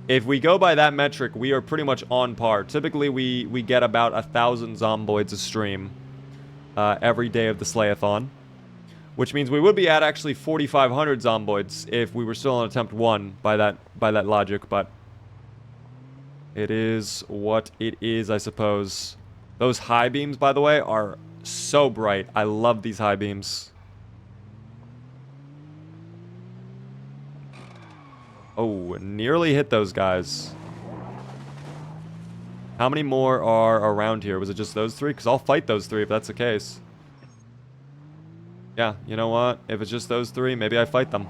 Speaker 1: if we go by that metric, we are pretty much on par. Typically, we get about 1,000 zomboids a stream every day of the Slayathon, which means we would be at actually 4,500 zomboids if we were still on attempt 1 by that logic. But it is what it is, I suppose. Those high beams, by the way, are so bright. I love these high beams. Oh, nearly hit those guys. How many more are around here? Was it just those 3? Because I'll fight those 3 if that's the case. Yeah, you know what? If it's just those 3, maybe I fight them.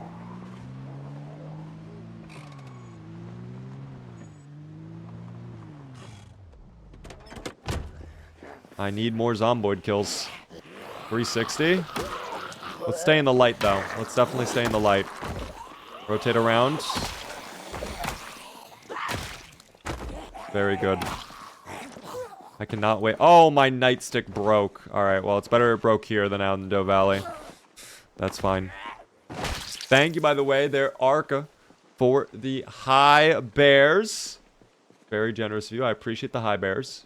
Speaker 1: I need more zomboid kills. 360. Let's stay in the light, though. Let's definitely stay in the light. Rotate around. Very good. I cannot wait. Oh, my nightstick broke. Alright, well, it's better it broke here than out in Doe Valley. That's fine. Thank you, by the way, there, Arca, for the high bears. Very generous of you. I appreciate the high bears.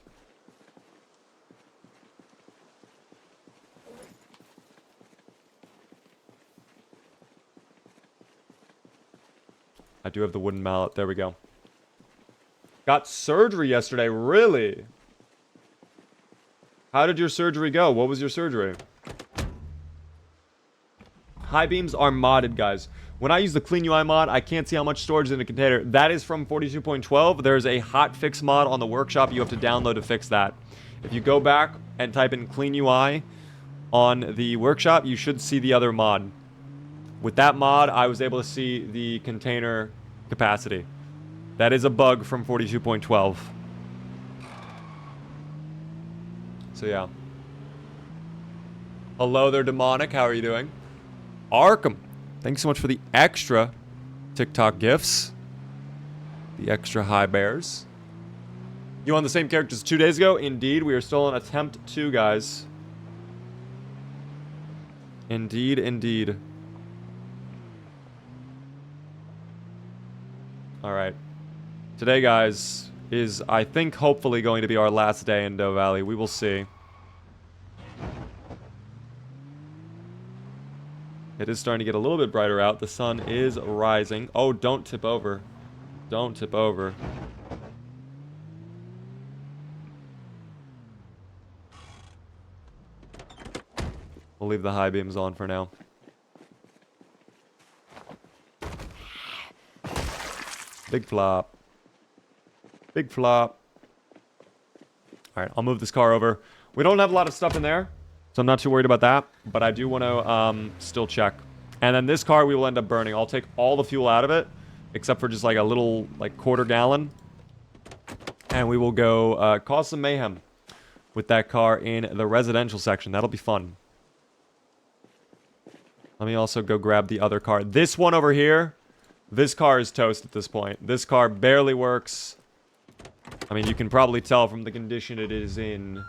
Speaker 1: I do have the wooden mallet. There we go. Got surgery yesterday. Really? How did your surgery go? What was your surgery? High beams are modded, guys. When I use the clean UI mod, I can't see how much storage is in a container. That is from 42.12. There's a hot fix mod on the workshop you have to download to fix that. If you go back and type in clean UI on the workshop, you should see the other mod. With that mod, I was able to see the container capacity. That is a bug from 42.12. So yeah. Hello there, Demonic. How are you doing? Arkham. Thanks so much for the extra TikTok gifts. The extra high bears. You on the same characters 2 days ago? Indeed, we are still on attempt 2, guys. Indeed, indeed. Alright. Today, guys, is, I think, hopefully going to be our last day in Doe Valley. We will see. It is starting to get a little bit brighter out. The sun is rising. Oh, don't tip over. Don't tip over. We'll leave the high beams on for now. Big flop. Big flop. Alright, I'll move this car over. We don't have a lot of stuff in there, so I'm not too worried about that. But I do want to still check. And then this car we will end up burning. I'll take all the fuel out of it, except for just like a little, like, quarter gallon. And we will go cause some mayhem with that car in the residential section. That'll be fun. Let me also go grab the other car. This one over here, this car is toast at this point. This car barely works. I mean, you can probably tell from the condition it is in.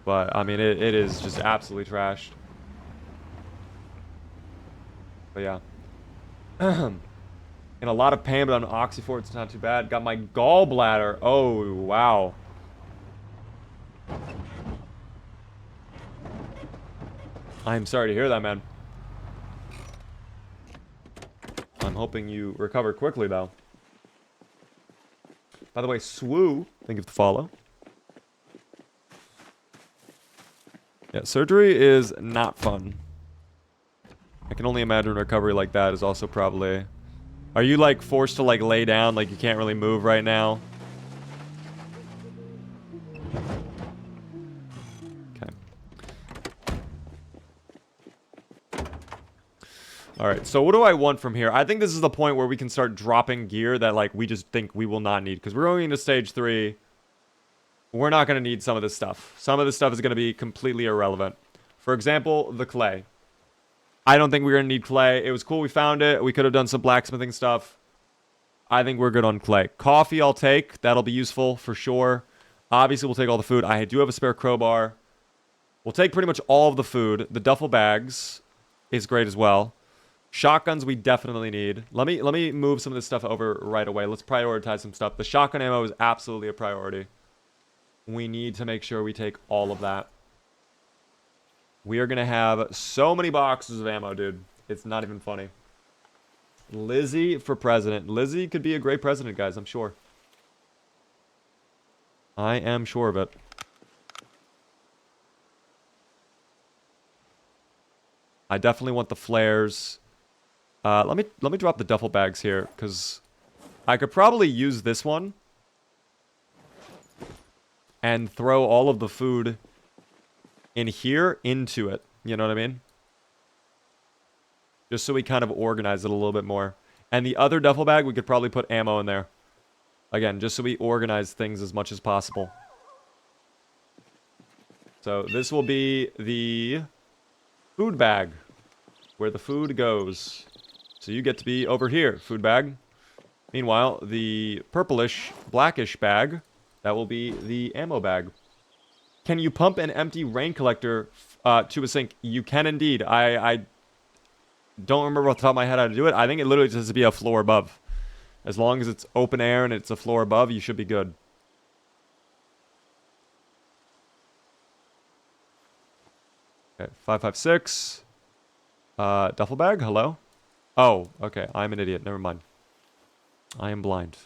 Speaker 1: But, I mean, it is just absolutely trashed. But, yeah. In a lot of pain, but on Oxy4, it's not too bad. Got my gallbladder. Oh, wow. I'm sorry to hear that, man. I'm hoping you recover quickly, though. By the way, Swoo, thank you for the follow. Yeah, surgery is not fun. I can only imagine recovery like that is also probably... Are you, like, forced to, like, lay down, like you can't really move right now? Alright, so what do I want from here? I think this is the point where we can start dropping gear that, like, we just think we will not need. Because we're going into stage 3. We're not going to need some of this stuff. Some of this stuff is going to be completely irrelevant. For example, the clay. I don't think we're going to need clay. It was cool we found it. We could have done some blacksmithing stuff. I think we're good on clay. Coffee I'll take. That'll be useful for sure. Obviously, we'll take all the food. I do have a spare crowbar. We'll take pretty much all of the food. The duffel bags is great as well. Shotguns we definitely need. Let me move some of this stuff over right away. Let's prioritize some stuff. The shotgun ammo is absolutely a priority. We need to make sure we take all of that. We are going to have so many boxes of ammo, dude. It's not even funny. Lizzie for president. Lizzie could be a great president, guys, I'm sure. I am sure of it. I definitely want the flares. Let me drop the duffel bags here, because I could probably use this one and throw all of the food in here into it. You know what I mean? Just so we kind of organize it a little bit more. And the other duffel bag, we could probably put ammo in there. Again, just so we organize things as much as possible. So this will be the food bag, where the food goes. So you get to be over here, food bag. Meanwhile, the purplish, blackish bag, that will be the ammo bag. Can you pump an empty rain collector to a sink? You can indeed. I don't remember off the top of my head how to do it. I think it literally just has to be a floor above. As long as it's open air and it's a floor above, you should be good. Okay, 556. Duffel bag, hello? Oh, okay, I'm an idiot, never mind. I am blind.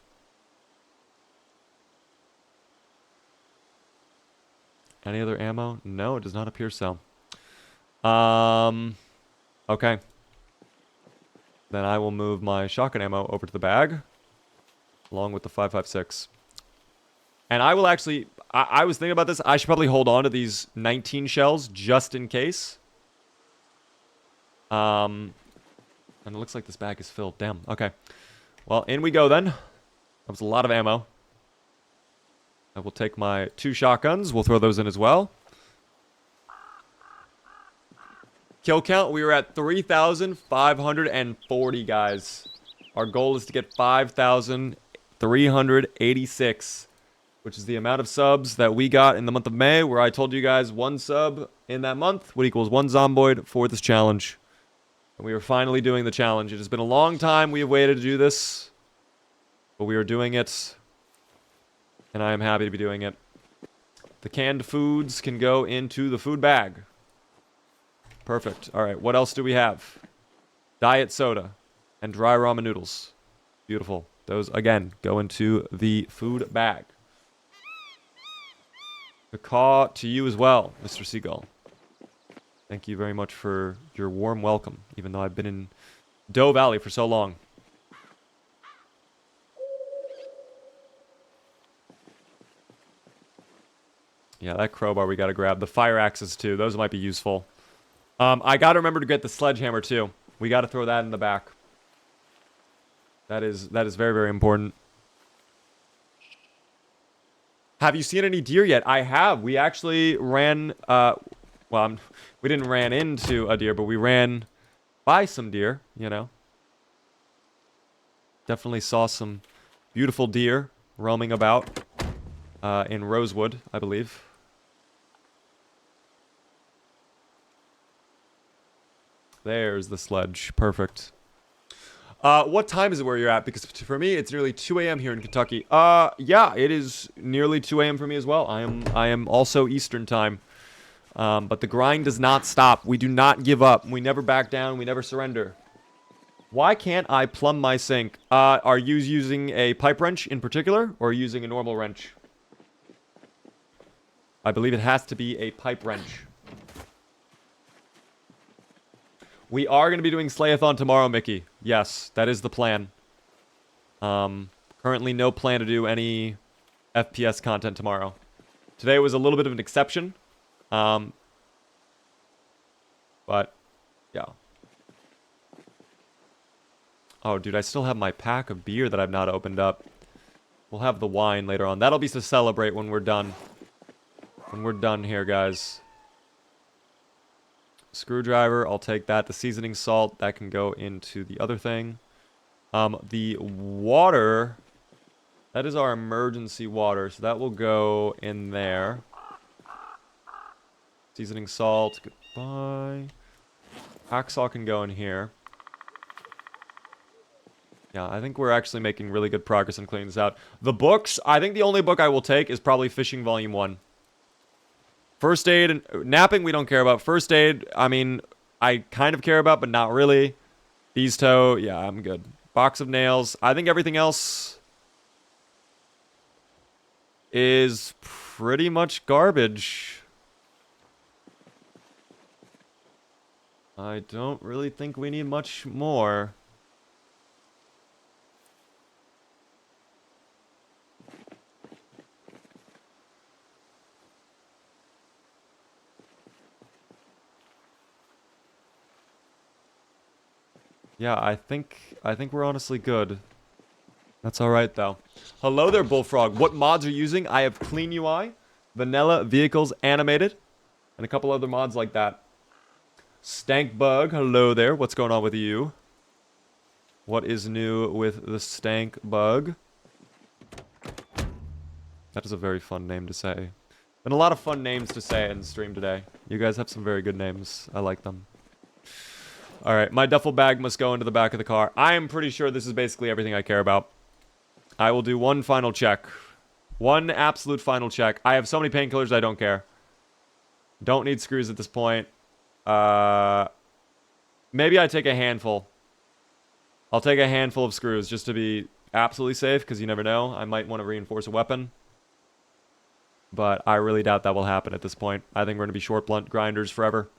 Speaker 1: Any other ammo? No, it does not appear so. Okay. Then I will move my shotgun ammo over to the bag, along with the 5.56. And I will actually, I was thinking about this. I should probably hold on to these 19 shells just in case. And it looks like this bag is filled. Damn. Okay. Well, in we go then. That was a lot of ammo. I will take my 2 shotguns. We'll throw those in as well. Kill count, we were at 3,540, guys. Our goal is to get 5,386, which is the amount of subs that we got in the month of May, where I told you guys 1 sub in that month would equals 1 zomboid for this challenge. And we are finally doing the challenge. It has been a long time we have waited to do this, but we are doing it, and I am happy to be doing it. The canned foods can go into the food bag. Perfect. All right, what else do we have? Diet soda and dry ramen noodles. Beautiful. Those, again, go into the food bag. The caw to you as well, Mr. Seagull. Thank you very much for your warm welcome, even though I've been in Doe Valley for so long. Yeah, that crowbar we gotta grab. The fire axes, too. Those might be useful. I gotta remember to get the sledgehammer, too. We gotta throw that in the back. That is very, very important. Have you seen any deer yet? I have. We actually ran, we didn't ran into a deer, but we ran by some deer, you know. Definitely saw some beautiful deer roaming about in Rosewood, I believe. There's the sledge. Perfect. What time is it where you're at? Because for me, it's nearly 2 a.m. here in Kentucky. Yeah, it is nearly 2 a.m. for me as well. I am also Eastern time. But the grind does not stop. We do not give up. We never back down. We never surrender. Why can't I plumb my sink? Are you using a pipe wrench in particular, or using a normal wrench? I believe it has to be a pipe wrench. We are going to be doing SLAYATHON tomorrow, Mickey. Yes, that is the plan. Currently no plan to do any FPS content tomorrow. Today was a little bit of an exception. But, yeah. Oh, dude, I still have my pack of beer that I've not opened up. We'll have the wine later on. That'll be to celebrate when we're done. When we're done here, guys. Screwdriver, I'll take that. The seasoning salt, that can go into the other thing. The water, that is our emergency water, so that will go in there. Seasoning salt, goodbye. Hacksaw can go in here. Yeah, I think we're actually making really good progress in cleaning this out. The books, I think the only book I will take is probably Fishing Volume 1. First aid and napping, we don't care about. First aid, I mean, I kind of care about, but not really. Beast toe, yeah, I'm good. Box of nails. I think everything else is pretty much garbage. I don't really think we need much more. Yeah, I think we're honestly good. That's alright, though. Hello there, Bullfrog. What mods are you using? I have Clean UI, Vanilla, Vehicles, Animated, and a couple other mods like that. Stank Bug, hello there. What's going on with you? What is new with the Stank Bug? That is a very fun name to say. Been a lot of fun names to say in the stream today. You guys have some very good names. I like them. Alright, my duffel bag must go into the back of the car. I am pretty sure this is basically everything I care about. I will do one final check. One absolute final check. I have so many painkillers, I don't care. Don't need screws at this point. Maybe I take a handful. I'll take a handful of screws just to be absolutely safe, because you never know. I might want to reinforce a weapon. But I really doubt that will happen at this point. I think we're going to be short blunt grinders forever.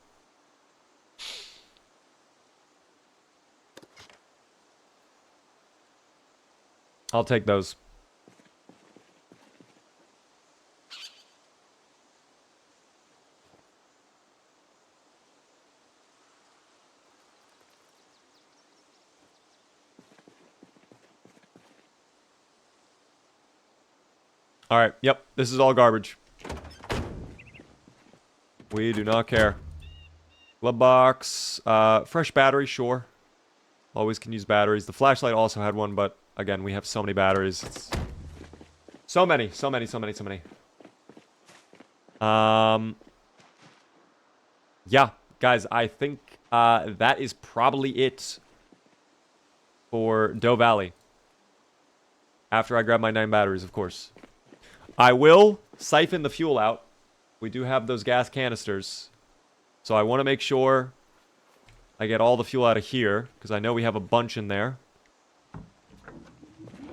Speaker 1: I'll take those. Alright, yep, this is all garbage. We do not care. Glove box. Fresh battery, sure. Always can use batteries. The flashlight also had one, but again, we have so many batteries. It's so many. Yeah, guys, I think that is probably it for Doe Valley. After I grab my 9 batteries, of course. I will siphon the fuel out. We do have those gas canisters. So I want to make sure I get all the fuel out of here, because I know we have a bunch in there.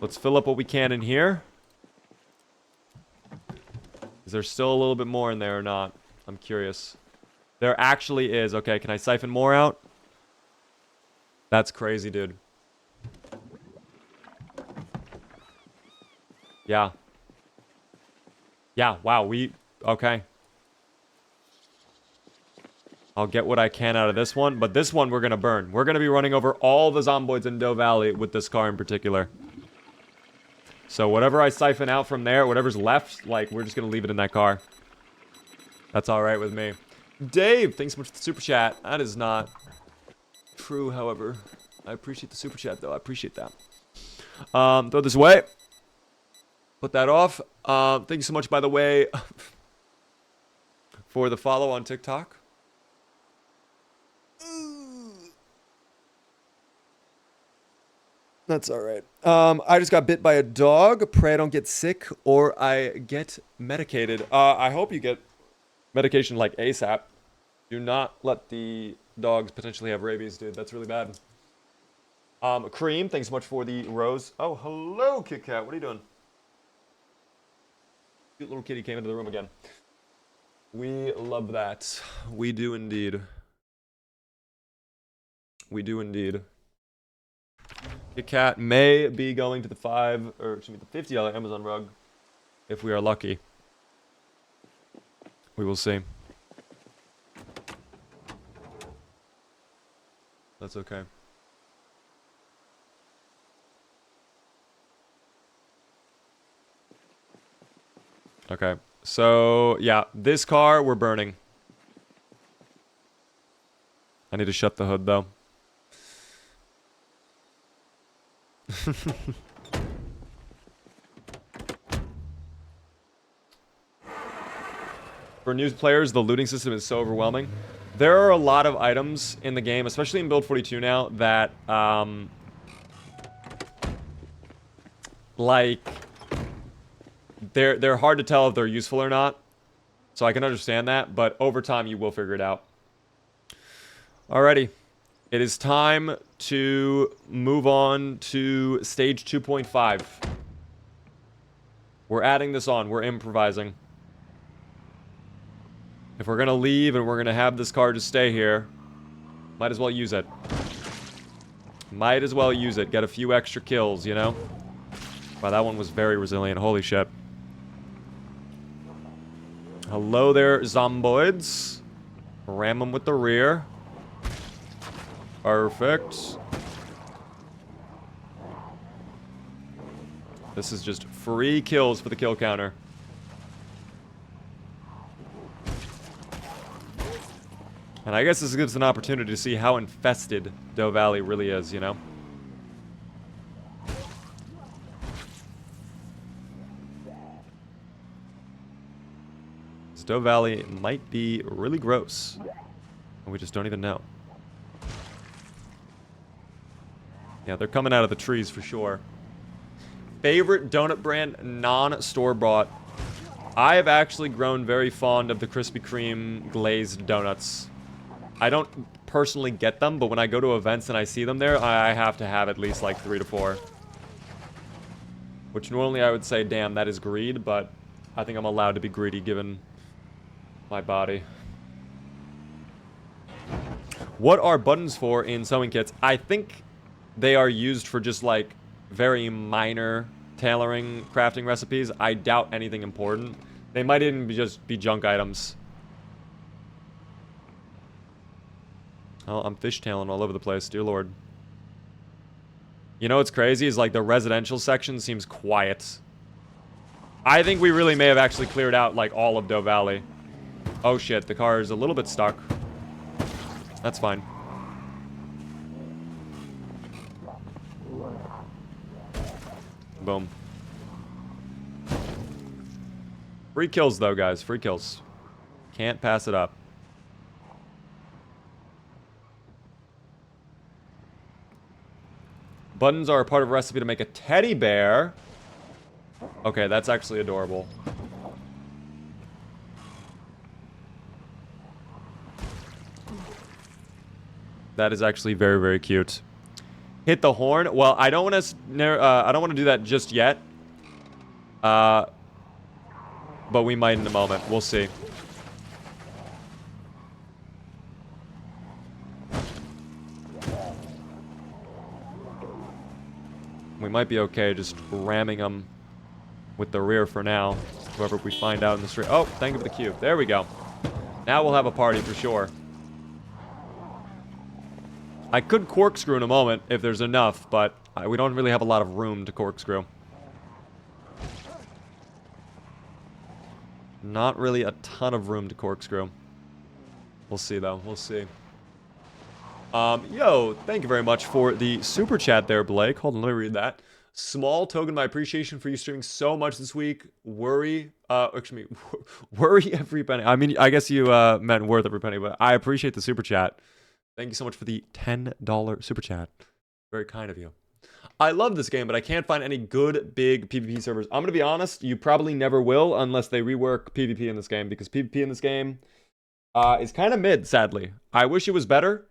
Speaker 1: Let's fill up what we can in here. Is there still a little bit more in there or not? I'm curious. There actually is. Okay, can I siphon more out? That's crazy, dude. Yeah. Yeah, wow, okay. I'll get what I can out of this one, but this one we're gonna burn. We're gonna be running over all the zomboids in Doe Valley with this car in particular. So whatever I siphon out from there, whatever's left, like, we're just gonna leave it in that car. That's alright with me. Dave, thanks so much for the super chat. That is not true, however. I appreciate the super chat, though. I appreciate that. Throw this away. Put that off. Thank you so much, by the way, for the follow on TikTok. That's all right. I just got bit by a dog. Pray I don't get sick or I get medicated. I hope you get medication like ASAP. Do not let the dogs potentially have rabies, dude. That's really bad. Cream, thanks so much for the rose. Oh, hello, Kit Kat. What are you doing? Cute little kitty came into the room again. We love that. We do indeed. We do indeed. Kit Kat may be going to the the $50 Amazon rug if we are lucky. We will see. That's okay. Okay. So, yeah, this car we're burning. I need to shut the hood though. For new players, the looting system is so overwhelming. There are a lot of items in the game, especially in Build 42 now, that, like, they're hard to tell if they're useful or not. So I can understand that, but over time you will figure it out. Alrighty. It is time to move on to stage 2.5. We're adding this on. We're improvising. If we're going to leave and we're going to have this car just stay here, might as well use it. Might as well use it. Get a few extra kills, you know? Wow, that one was very resilient. Holy shit. Hello there, zomboids. Ram them with the rear. Perfect. This is just free kills for the kill counter. And I guess this gives an opportunity to see how infested Doe Valley really is, you know? This Doe Valley might be really gross. And we just don't even know. Yeah, they're coming out of the trees for sure. Favorite donut brand, non-store-bought. I have actually grown very fond of the Krispy Kreme glazed donuts. I don't personally get them, but when I go to events and I see them there, I have to have at least like 3 to 4. Which normally I would say, damn, that is greed, but I think I'm allowed to be greedy given my body. What are buttons for in sewing kits? I think they are used for just like very minor tailoring crafting recipes. I doubt anything important. They might even just be junk items. Oh, I'm fishtailing all over the place, dear lord. You know what's crazy is like the residential section seems quiet. I think we really may have actually cleared out like all of Doe Valley. Oh shit, the car is a little bit stuck. That's fine. Boom. Free kills though, guys. Free kills. Can't pass it up. Buttons are a part of a recipe to make a teddy bear. Okay, that's actually adorable. That is actually very, very cute. Hit the horn. Well, I don't want to do that just yet. But we might in a moment. We'll see. We might be okay just ramming them with the rear for now. Whoever we find out in the street. Oh, thank you for the cube. There we go. Now we'll have a party for sure. I could corkscrew in a moment if there's enough, but we don't really have a lot of room to corkscrew. Not really a ton of room to corkscrew. We'll see, though. We'll see. Yo, thank you very much for the super chat there, Blake. Hold on, let me read that. Small token of my appreciation for you streaming so much this week. Worry every penny. I mean, I guess you meant worth every penny, but I appreciate the super chat. Thank you so much for the $10 super chat. Very kind of you. I love this game, but I can't find any good, big PvP servers. I'm going to be honest, you probably never will unless they rework PvP in this game, because PvP in this game is kind of mid, sadly. I wish it was better.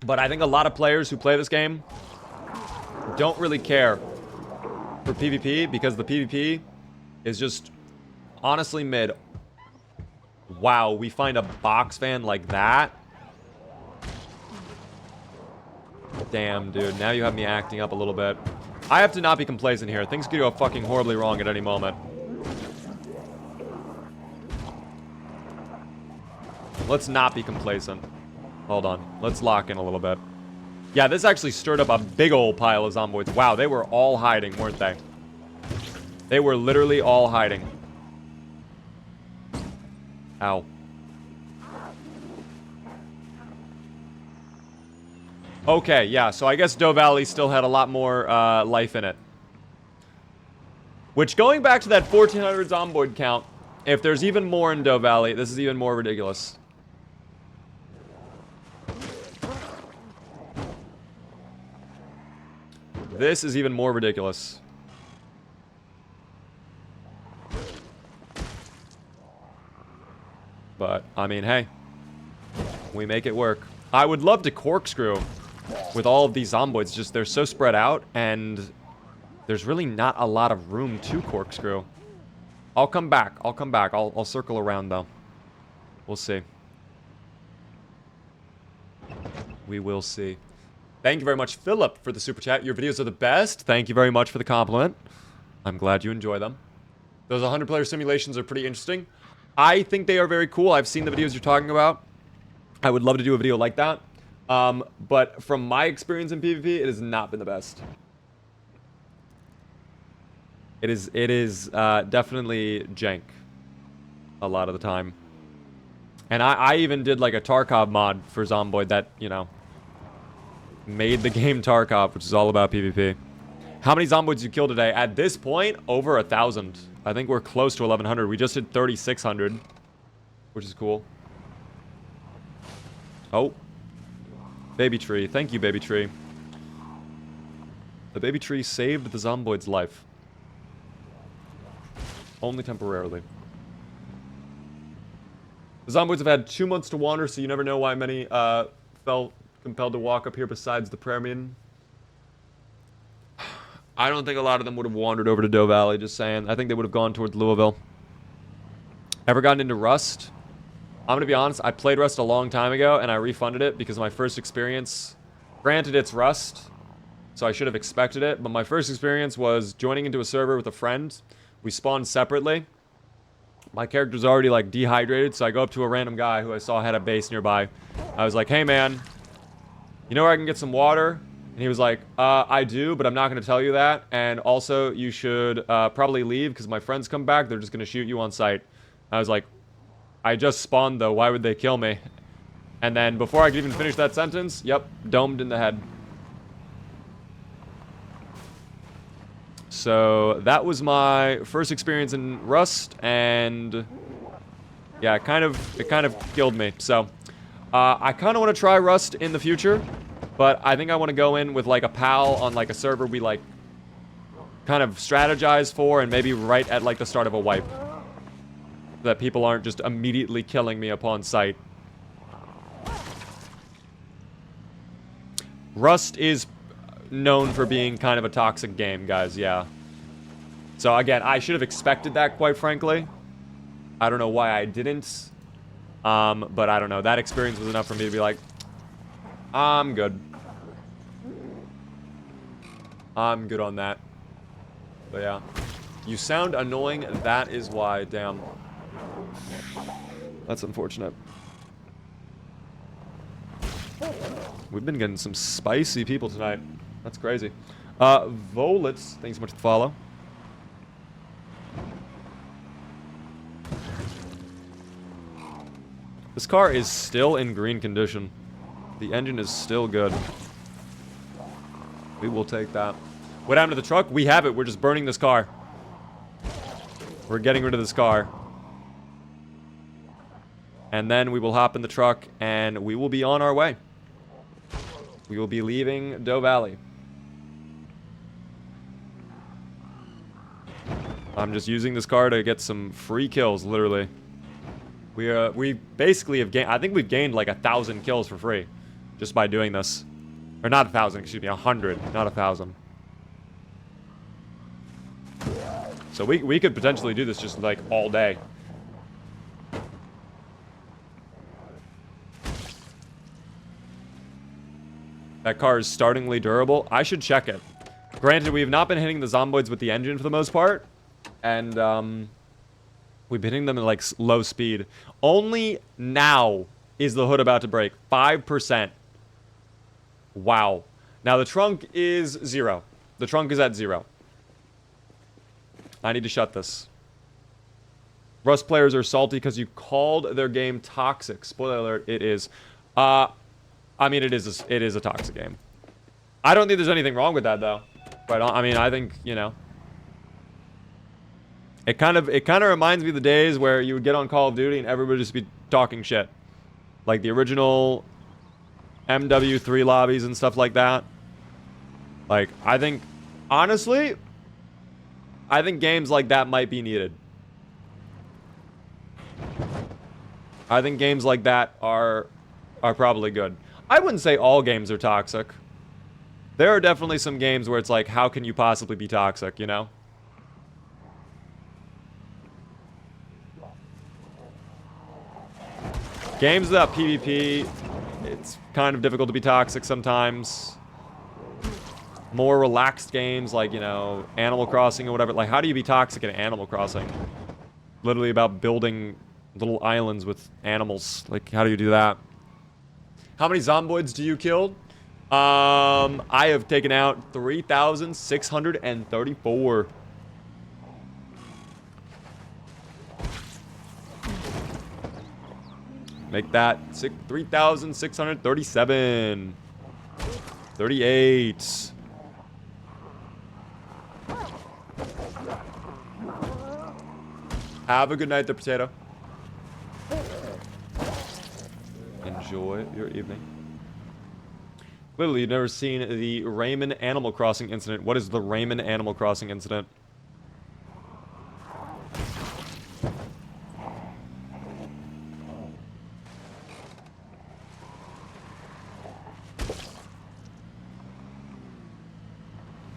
Speaker 1: But I think a lot of players who play this game don't really care for PvP, because the PvP is just honestly mid. Wow, we find a box fan like that? Damn, dude. Now you have me acting up a little bit. I have to not be complacent here. Things could go fucking horribly wrong at any moment. Let's not be complacent. Hold on. Let's lock in a little bit. Yeah, this actually stirred up a big old pile of zomboids. Wow, they were all hiding, weren't they? They were literally all hiding. Ow. Okay, yeah, so I guess Doe Valley still had a lot more life in it. Which, going back to that 1,400 zomboid count, if there's even more in Doe Valley, this is even more ridiculous. This is even more ridiculous. But, I mean, hey. We make it work. I would love to corkscrew with all of these zomboids. Just, they're so spread out, and there's really not a lot of room to corkscrew. I'll come back. I'll come back. I'll circle around, though. We'll see. We will see. Thank you very much, Philip, for the super chat. Your videos are the best. Thank you very much for the compliment. I'm glad you enjoy them. Those 100-player simulations are pretty interesting. I think they are very cool. I've seen the videos you're talking about. I would love to do a video like that. But from my experience in PvP, it has not been the best. It is definitely jank a lot of the time. And I even did like a Tarkov mod for Zomboid that, you know, made the game Tarkov, which is all about PvP. How many zomboids did you kill today? At this point, over 1,000. I think we're close to 1,100. We just did 3,600, which is cool. Oh. Baby tree. Thank you, baby tree. The baby tree saved the zomboid's life. Only temporarily. The zomboids have had 2 months to wander, so you never know why many felt compelled to walk up here besides the prayer meeting. I don't think a lot of them would have wandered over to Doe Valley, just saying. I think they would have gone towards Louisville. Ever gotten into Rust? I'm gonna be honest, I played Rust a long time ago, and I refunded it because my first experience, granted it's Rust, so I should have expected it, but my first experience was joining into a server with a friend. We spawned separately. My character's already, like, dehydrated, so I go up to a random guy who I saw had a base nearby. I was like, hey, man, you know where I can get some water? And he was like, I do, but I'm not going to tell you that. And also, you should probably leave because my friends come back. They're just going to shoot you on sight. I was like, I just spawned, though. Why would they kill me? And then before I could even finish that sentence, yep, domed in the head. So that was my first experience in Rust, and yeah, it kind of killed me. So I kind of want to try Rust in the future, but I think I want to go in with like a pal on like a server we like kind of strategize for, and maybe right at like the start of a wipe, so that people aren't just immediately killing me upon sight. Rust is known for being kind of a toxic game, guys, yeah. So again, I should have expected that, quite frankly. I don't know why I didn't. But I don't know. That experience was enough for me to be like, I'm good. I'm good on that. But yeah. You sound annoying, that is why, damn. That's unfortunate. We've been getting some spicy people tonight. That's crazy. Volitz, thanks so much for the follow. This car is still in green condition. The engine is still good. We will take that. What happened to the truck? We have it. We're just burning this car. We're getting rid of this car. And then we will hop in the truck and we will be on our way. We will be leaving Doe Valley. I'm just using this car to get some free kills, literally. We basically have gained, I think we've gained like 1,000 kills for free just by doing this. Or not 1,000, excuse me, 100, not 1,000. So we could potentially do this just like all day. That car is startlingly durable. I should check it. Granted, we have not been hitting the zomboids with the engine for the most part. And, we've been hitting them at, like, low speed. Only now is the hood about to break. 5%. Wow. Now, the trunk is 0. The trunk is at 0. I need to shut this. Rust players are salty because you called their game toxic. Spoiler alert, it is. I mean, it is a toxic game. I don't think there's anything wrong with that, though. Right on. I mean, I think, you know. It kind of reminds me of the days where you would get on Call of Duty and everybody would just be talking shit. Like the original MW3 lobbies and stuff like that. Like, I think, honestly, I think games like that might be needed. I think games like that are probably good. I wouldn't say all games are toxic. There are definitely some games where it's like, how can you possibly be toxic, you know? Games without PvP, it's kind of difficult to be toxic sometimes. More relaxed games like, you know, Animal Crossing or whatever. Like, how do you be toxic in Animal Crossing? Literally about building little islands with animals. Like, how do you do that? How many zomboids do you kill? I have taken out 3,634. Make that 3,637. 38. Have a good night, the potato. Enjoy your evening. Clearly, you've never seen the Raymond Animal Crossing incident. What is the Raymond Animal Crossing incident?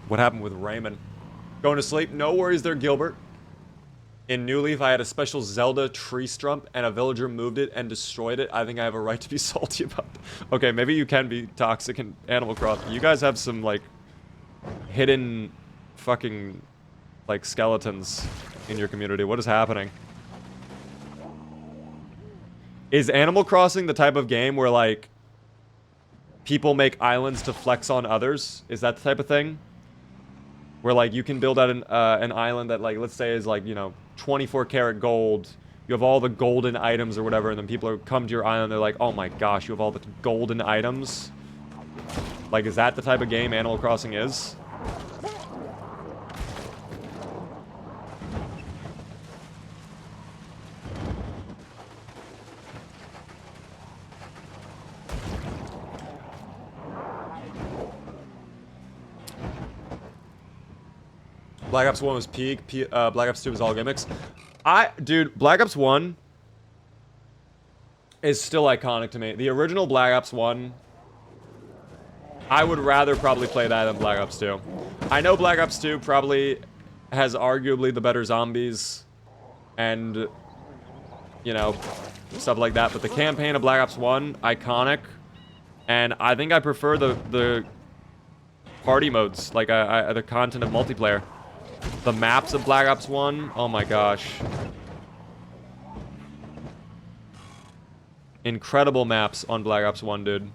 Speaker 1: What happened with Raymond? Going to sleep? No worries there, Gilbert. In New Leaf, I had a special Zelda tree stump, and a villager moved it and destroyed it. I think I have a right to be salty about that. Okay, maybe you can be toxic in Animal Crossing. You guys have some, like, hidden fucking, like, skeletons in your community. What is happening? Is Animal Crossing the type of game where, like, people make islands to flex on others? Is that the type of thing? Where, like, you can build out an island that, like, let's say is, like, you know, 24 karat gold. You have all the golden items or whatever, and then people come to your island, they're like, oh my gosh, you have all the golden items? Like, is that the type of game Animal Crossing is? Black Ops 1 was peak. Black Ops 2 was all gimmicks. Dude, Black Ops 1 is still iconic to me. The original Black Ops 1, I would rather probably play that than Black Ops 2. I know Black Ops 2 probably has arguably the better zombies and, you know, stuff like that, but the campaign of Black Ops 1, iconic. And I think I prefer the party modes, like the content of multiplayer. The maps of Black Ops 1, oh my gosh. Incredible maps on Black Ops 1, dude.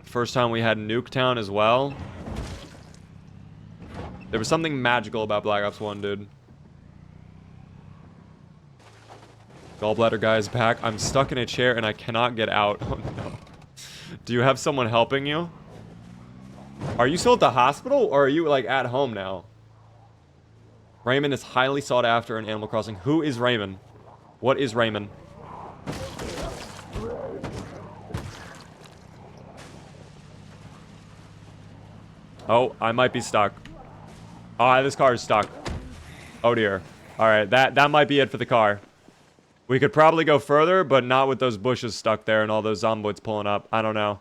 Speaker 1: First time we had Nuketown as well. There was something magical about Black Ops 1, dude. Gallbladder guy is back. I'm stuck in a chair and I cannot get out. Oh no. Do you have someone helping you? Are you still at the hospital, or are you, like, at home now? Raymond is highly sought after in Animal Crossing. Who is Raymond? What is Raymond? Oh, I might be stuck. Oh, this car is stuck. Oh dear. Alright, that might be it for the car. We could probably go further, but not with those bushes stuck there and all those zomboids pulling up. I don't know.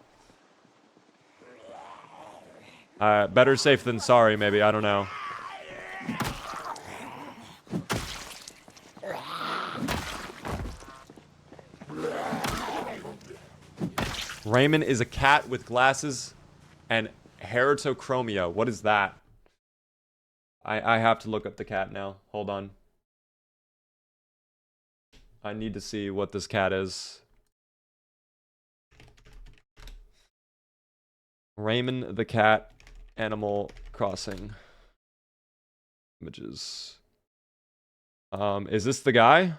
Speaker 1: Better safe than sorry, maybe. I don't know. Raymond is a cat with glasses and heritochromia. What is that? I have to look up the cat now. Hold on. I need to see what this cat is. Raymond the cat. Animal Crossing. Images. Is this the guy?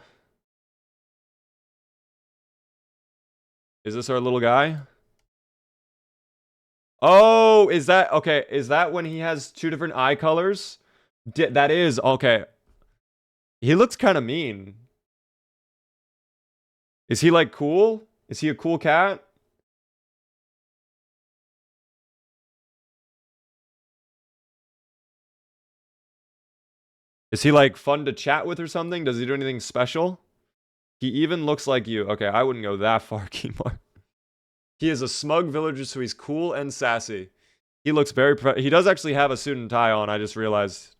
Speaker 1: Is this our little guy? Oh, is that... Okay, is that when he has two different eye colors? That is... Okay. He looks kind of mean. Is he, like, cool? Is he a cool cat? Is he, like, fun to chat with or something? Does he do anything special? He even looks like you. Okay, I wouldn't go that far, Keymark. He is a smug villager, so he's cool and sassy. He looks very... He does actually have a suit and tie on, I just realized.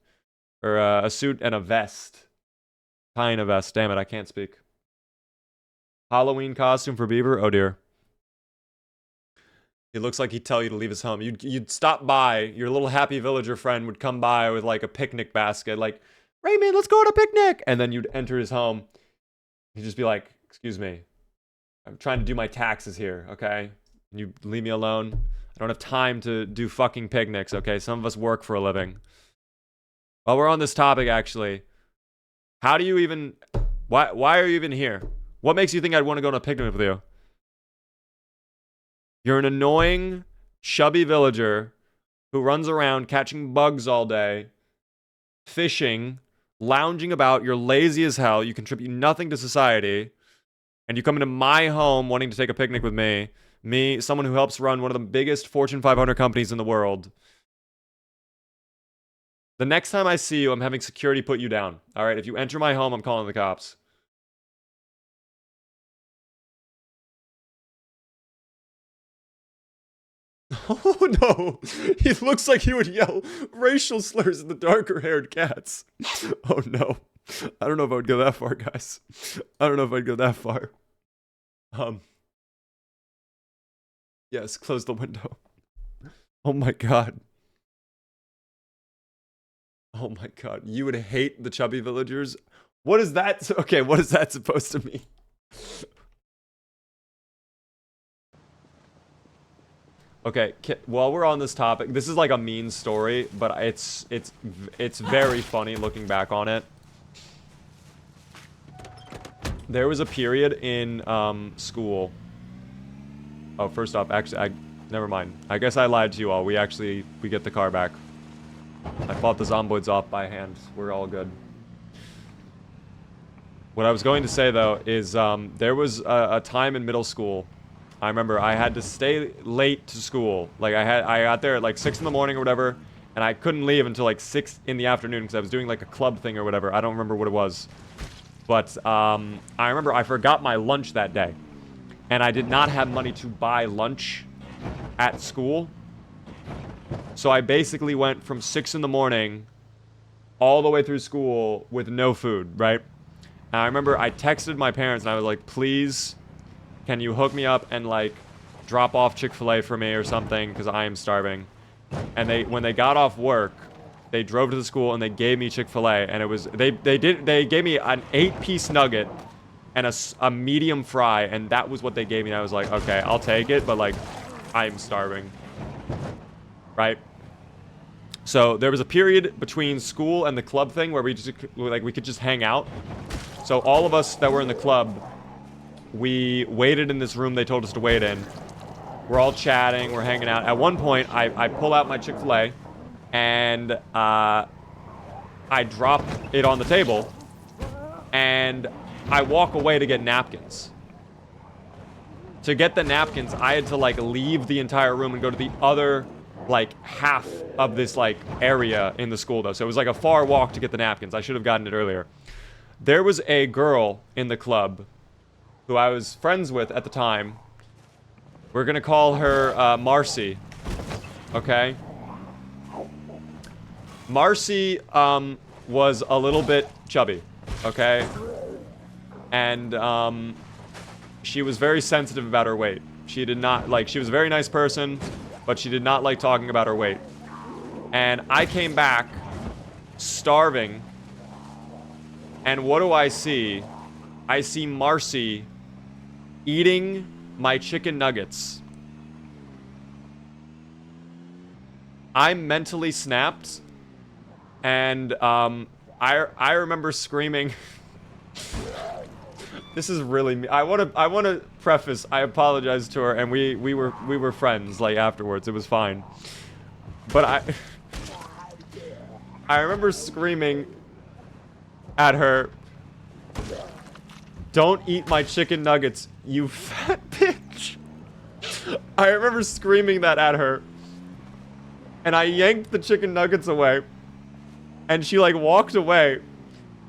Speaker 1: Or a suit and a vest. Tie and a vest. Damn it, I can't speak. Halloween costume for Beaver? Oh, dear. He looks like he'd tell you to leave his home. You'd stop by. Your little happy villager friend would come by with, like, a picnic basket. Like, Raymond, let's go on a picnic! And then you'd enter his home. He'd just be like, excuse me. I'm trying to do my taxes here, okay? Can you leave me alone? I don't have time to do fucking picnics, okay? Some of us work for a living. While we're on this topic, actually, how do you even... Why are you even here? What makes you think I'd want to go on a picnic with you? You're an annoying, chubby villager who runs around catching bugs all day, fishing, lounging about. You're lazy as hell. You contribute nothing to society. And you come into my home wanting to take a picnic with me. Me, someone who helps run one of the biggest Fortune 500 companies in the world. The next time I see you, I'm having security put you down. All right, if you enter my home, I'm calling the cops. Oh no! He looks like he would yell racial slurs at the darker haired cats. Oh no. I don't know if I would go that far, guys. I don't know if I'd go that far. Yes, close the window. Oh my god. Oh my god. You would hate the chubby villagers? What is that? Okay, what is that supposed to mean? Okay, while we're on this topic, this is like a mean story, but it's very funny looking back on it. There was a period in school. Oh, first off, actually, never mind. I guess I lied to you all. We get the car back. I fought the zomboids off by hand. We're all good. What I was going to say though is there was a time in middle school. I remember I had to stay late to school. Like I got there at like 6 in the morning or whatever, and I couldn't leave until like 6 in the afternoon because I was doing like a club thing or whatever. I don't remember what it was. But I remember I forgot my lunch that day. And I did not have money to buy lunch at school. So I basically went from 6 in the morning all the way through school with no food, right? And I remember I texted my parents and I was like, please, can you hook me up and like drop off Chick-fil-A for me or something because I am starving. And when they got off work, they drove to the school and they gave me Chick-fil-A, and it was they gave me an 8-piece nugget and a medium fry, and that was what they gave me. And I was like, okay, I'll take it, but like I'm starving. Right? So there was a period between school and the club thing where we could just hang out. So all of us that were in the club, we waited in this room they told us to wait in. We're all chatting, we're hanging out. At one point, I pull out my Chick-fil-A, and I drop it on the table, and I walk away to get napkins. To get the napkins, I had to like leave the entire room and go to the other like half of this like area in the school though. So it was like a far walk to get the napkins. I should have gotten it earlier. There was a girl in the club who I was friends with at the time. We're gonna call her Marcy. Okay? Marcy was a little bit chubby. Okay? And she was very sensitive about her weight. She did not like, she was a very nice person, but she did not like talking about her weight. And I came back starving, and what do I see? I see Marcy eating my chicken nuggets. I mentally snapped, and I remember screaming. This is really I want to preface, I apologize to her, and we were friends like afterwards. It was fine. But I remember screaming at her, "Don't eat my chicken nuggets, you fat bitch." I remember screaming that at her. And I yanked the chicken nuggets away. And she like walked away.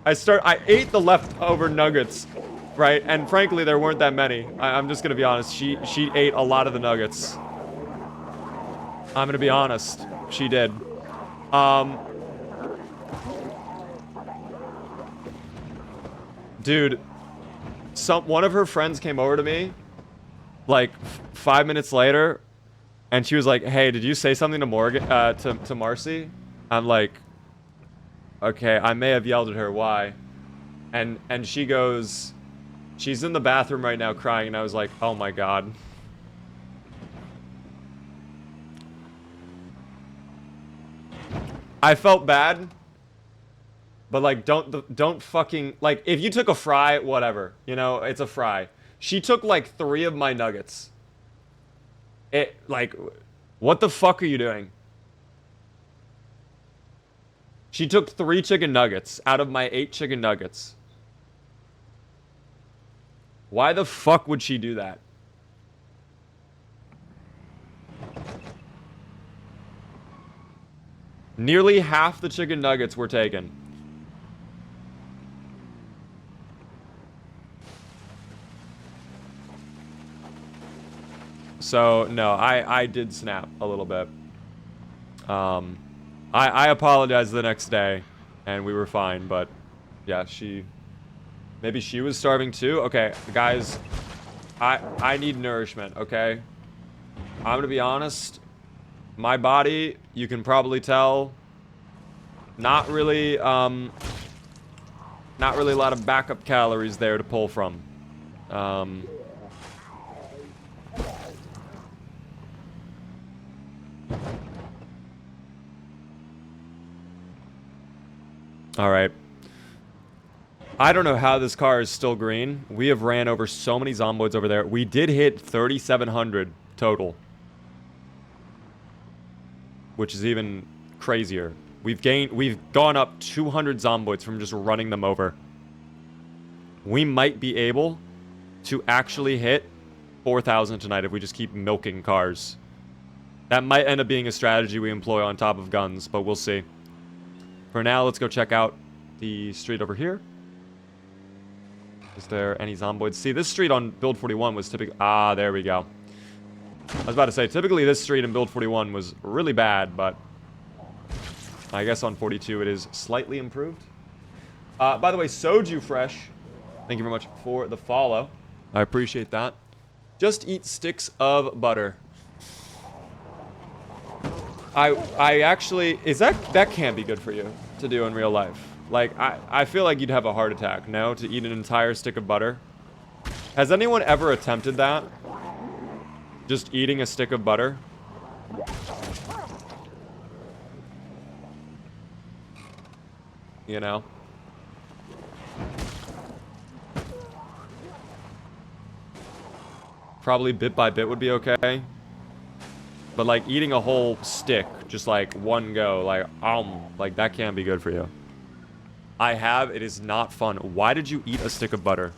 Speaker 1: I ate the leftover nuggets. Right, and frankly, there weren't that many. I'm just gonna be honest. She ate a lot of the nuggets. I'm gonna be honest. She did. Dude, one of her friends came over to me, like 5 minutes later, and she was like, "Hey, did you say something to Morgan? To Marcy?" I'm like, "Okay, I may have yelled at her. Why?" And she goes, "She's in the bathroom right now crying," and I was like, oh my god. I felt bad, but like, don't fucking, like, if you took a fry, whatever, you know, it's a fry. She took like 3 of my nuggets. Like, what the fuck are you doing? She took 3 chicken nuggets out of my 8 chicken nuggets. Why the fuck would she do that? Nearly half the chicken nuggets were taken. So, no, I did snap a little bit. I apologized the next day, and we were fine, but yeah, maybe she was starving too? Okay, guys, I need nourishment, okay? I'm gonna be honest, my body, you can probably tell, not really a lot of backup calories there to pull from. Alright. I don't know how this car is still green. We have ran over so many zomboids over there. We did hit 3,700 total. Which is even crazier. We've gone up 200 zomboids from just running them over. We might be able to actually hit 4,000 tonight if we just keep milking cars. That might end up being a strategy we employ on top of guns, but we'll see. For now, let's go check out the street over here. Is there any zomboids? See, this street on Build 41 was typically... Ah, there we go. I was about to say, typically this street in Build 41 was really bad, but... I guess on 42 it is slightly improved. By the way, Soju Fresh, thank you very much for the follow. I appreciate that. Just eat sticks of butter. I actually... That can't be good for you to do in real life. Like, I feel like you'd have a heart attack, no? To eat an entire stick of butter. Has anyone ever attempted that? Just eating a stick of butter? You know? Probably bit by bit would be okay. But like eating a whole stick, just like one go, like that can't be good for you. I have, it is not fun. Why did you eat a stick of butter?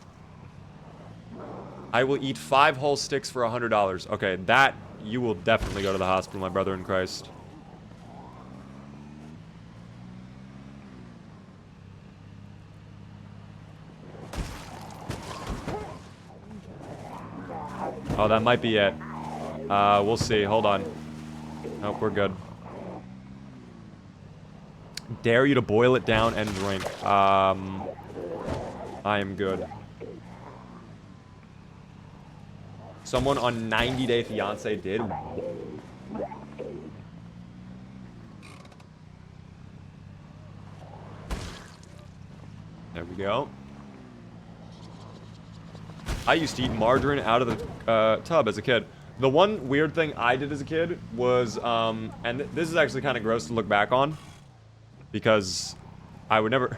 Speaker 1: I will eat 5 whole sticks for $100. Okay, that, you will definitely go to the hospital, my brother in Christ. Oh, that might be it. We'll see. Hold on. Nope, we're good. Dare you to boil it down and drink. I am good. Someone on 90 Day Fiance did. There we go. I used to eat margarine out of the tub as a kid. The one weird thing I did as a kid was, and this is actually kind of gross to look back on, because I would never,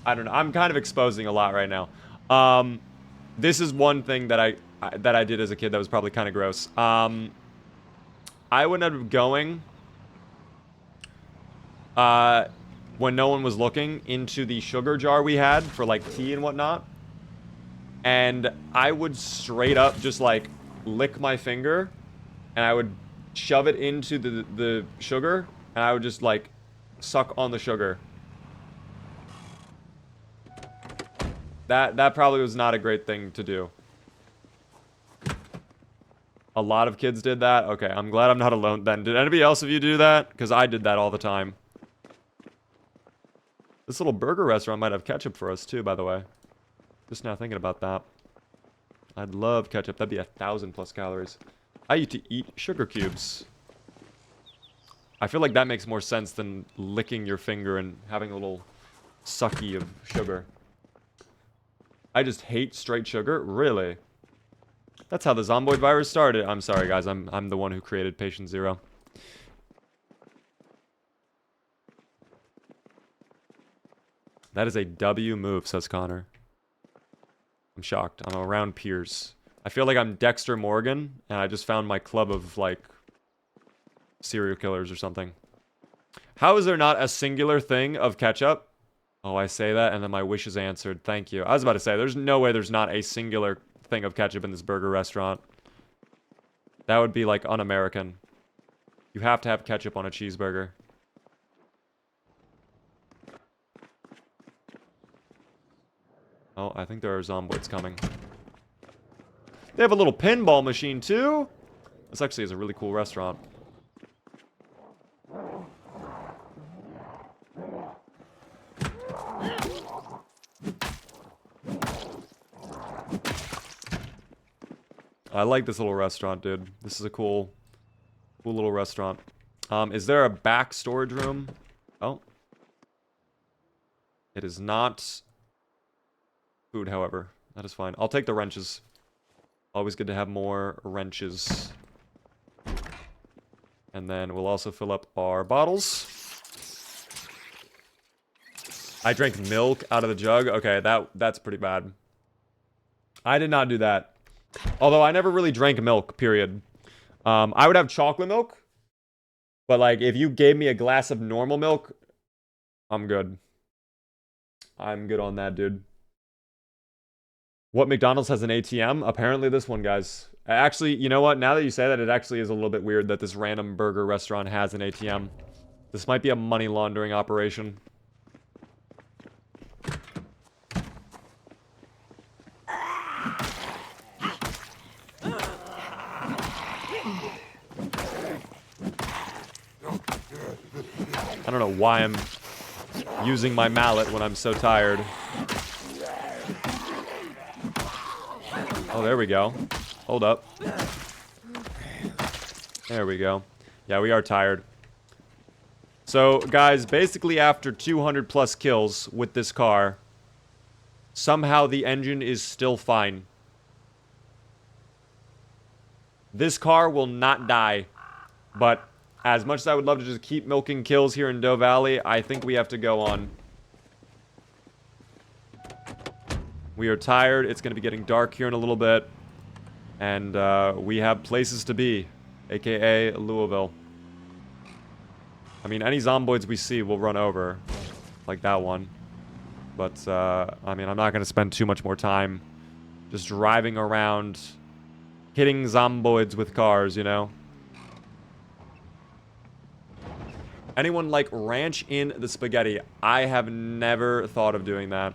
Speaker 1: I don't know, I'm kind of exposing a lot right now. This is one thing that I did as a kid that was probably kind of gross. I would end up going, when no one was looking, into the sugar jar we had for like tea and whatnot. And I would straight up just like lick my finger, and I would shove it into the sugar, and I would just like suck on the sugar. That probably was not a great thing to do. A lot of kids did that. Okay, I'm glad I'm not alone then. Did anybody else of you do that? Because I did that all the time. This little burger restaurant might have ketchup for us too, by the way. Just now thinking about that. I'd love ketchup. That'd be 1,000+ calories. I used to eat sugar cubes. I feel like that makes more sense than licking your finger and having a little sucky of sugar. I just hate straight sugar? Really? That's how the Zomboid virus started. I'm sorry, guys. I'm the one who created Patient Zero. That is a W move, says Connor. I'm shocked. I'm around peers. I feel like I'm Dexter Morgan, and I just found my club of, like, serial killers or something. How is there not a singular thing of ketchup? Oh, I say that, and then my wish is answered. Thank you. I was about to say, there's no way there's not a singular thing of ketchup in this burger restaurant. That would be, like, un-American. You have to have ketchup on a cheeseburger. Oh, I think there are zomboids coming. They have a little pinball machine, too? This actually is a really cool restaurant. I like this little restaurant, dude. This is a cool little restaurant. Is there a back storage room? Oh. It is not food, however. That is fine. I'll take the wrenches. Always good to have more wrenches. And then we'll also fill up our bottles. I drank milk out of the jug. Okay, that's pretty bad. I did not do that. Although I never really drank milk, period. I would have chocolate milk. But, like, if you gave me a glass of normal milk, I'm good. I'm good on that, dude. What McDonald's has an ATM? Apparently this one, guys. Actually, you know what? Now that you say that, it actually is a little bit weird that this random burger restaurant has an ATM. This might be a money laundering operation. I don't know why I'm using my mallet when I'm so tired. Oh, there we go. Hold up. There we go. Yeah, we are tired. So, guys, basically after 200 plus kills with this car, somehow the engine is still fine. This car will not die, but as much as I would love to just keep milking kills here in Doe Valley, I think we have to go on. We are tired. It's going to be getting dark here in a little bit. And we have places to be, aka Louisville. I mean, any zomboids we see will run over, like that one. But, I mean, I'm not going to spend too much more time just driving around, hitting zomboids with cars, you know? Anyone like ranch in the spaghetti? I have never thought of doing that.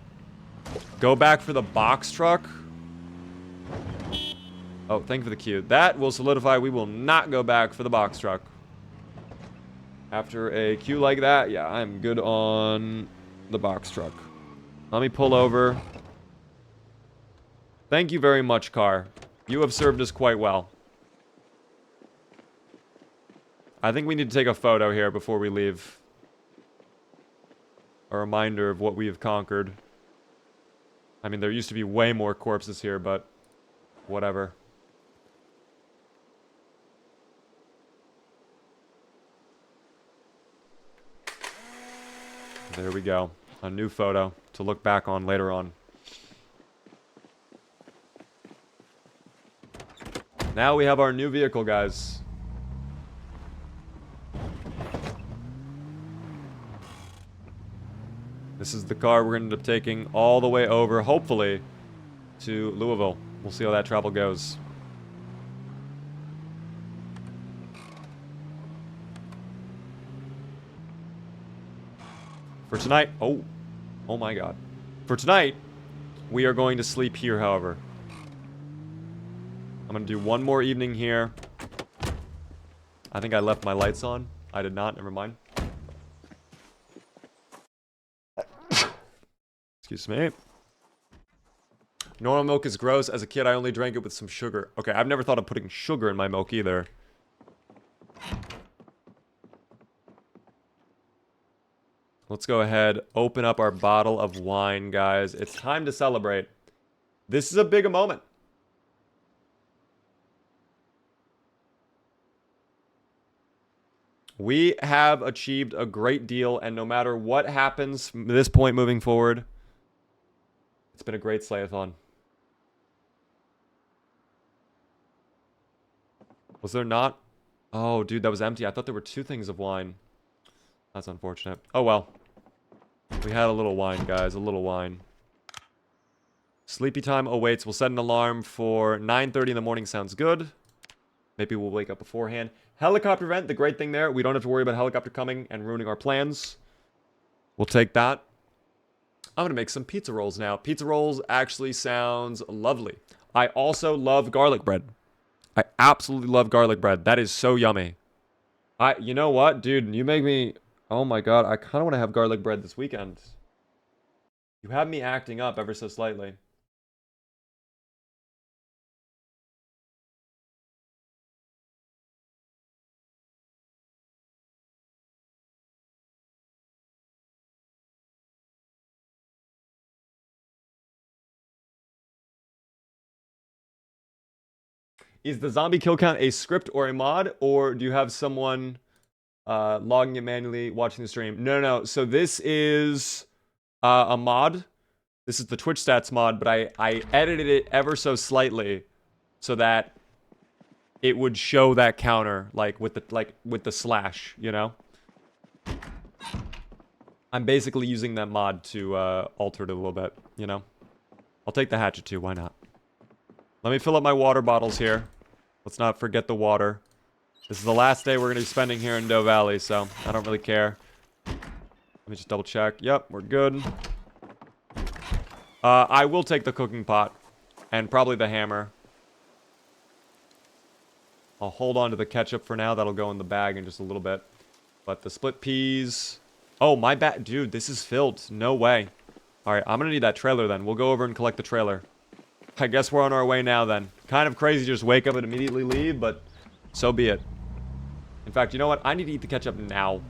Speaker 1: Go back for the box truck. Oh, thank you for the cue. That will solidify we will not go back for the box truck. After a queue like that, yeah, I'm good on the box truck. Let me pull over. Thank you very much, car. You have served us quite well. I think we need to take a photo here before we leave. A reminder of what we have conquered. I mean, there used to be way more corpses here, but whatever. There we go. A new photo to look back on later on. Now we have our new vehicle, guys. This is the car we're going to end up taking all the way over, hopefully, to Louisville. We'll see how that travel goes. For tonight, oh my god. For tonight, we are going to sleep here, however. I'm going to do one more evening here. I think I left my lights on. I did not, never mind. Excuse me. Normal milk is gross. As a kid, I only drank it with some sugar. Okay, I've never thought of putting sugar in my milk either. Let's go ahead, open up our bottle of wine, guys. It's time to celebrate. This is a big moment. We have achieved a great deal, and no matter what happens from this point moving forward, it's been a great Slayathon. Was there not? Oh, dude, that was empty. I thought there were 2 things of wine. That's unfortunate. Oh, well. We had a little wine, guys. A little wine. Sleepy time awaits. We'll set an alarm for 9:30 in the morning. Sounds good. Maybe we'll wake up beforehand. Helicopter event. The great thing there, we don't have to worry about helicopter coming and ruining our plans. We'll take that. I'm going to make some pizza rolls now. Pizza rolls actually sounds lovely. I also love garlic bread. I absolutely love garlic bread. That is so yummy. You know what, dude? You make me... Oh my god, I kind of want to have garlic bread this weekend. You have me acting up ever so slightly. Is the zombie kill count a script or a mod, or do you have someone logging it manually watching the stream? No, no, no. So this is a mod. This is the Twitch stats mod, but I edited it ever so slightly so that it would show that counter like with the slash, you know? I'm basically using that mod to alter it a little bit, you know? I'll take the hatchet too, why not? Let me fill up my water bottles here. Let's not forget the water. This is the last day we're going to be spending here in Doe Valley, so I don't really care. Let me just double check. Yep, we're good. I will take the cooking pot. And probably the hammer. I'll hold on to the ketchup for now. That'll go in the bag in just a little bit. But the split peas... Oh, my bad. Dude, this is filled. No way. Alright, I'm going to need that trailer then. We'll go over and collect the trailer. I guess we're on our way now then. Kind of crazy to just wake up and immediately leave, but so be it. In fact, you know what? I need to eat the ketchup now.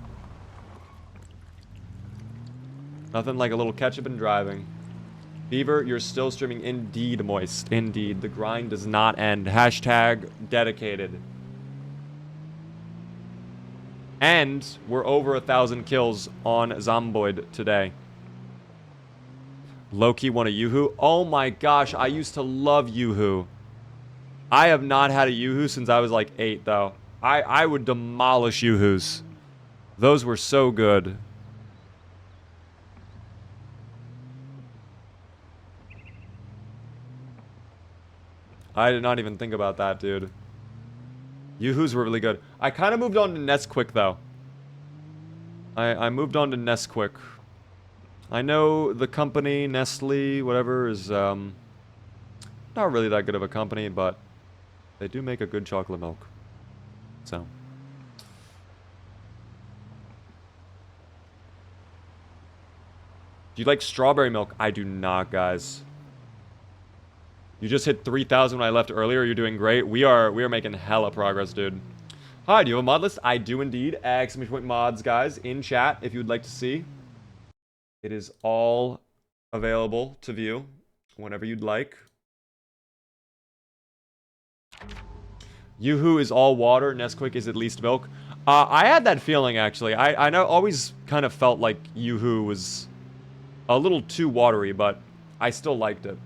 Speaker 1: Nothing like a little ketchup and driving. Beaver, you're still streaming. Indeed, Moist. Indeed. The grind does not end. Hashtag dedicated. And we're over 1,000 kills on Zomboid today. Loki won a Yoo-Hoo. Oh my gosh, I used to love Yoo-Hoo. I have not had a Yoo-Hoo since I was like 8, though. I would demolish Yoo-Hoos. Those were so good. I did not even think about that, dude. Yoo-Hoos were really good. I kind of moved on to Nesquik, though. I moved on to Nesquik. I know the company, Nestle, whatever, is not really that good of a company, but they do make a good chocolate milk. So. Do you like strawberry milk? I do not, guys. You just hit 3,000 when I left earlier. You're doing great. We are making hella progress, dude. Hi, do you have a mod list? I do indeed. Exclamation point mods, guys, in chat if you would like to see. It is all available to view whenever you'd like. Yoo-Hoo is all water. Nesquik is at least milk. I had that feeling, actually. I know, always kind of felt like Yoo-Hoo was a little too watery, but I still liked it.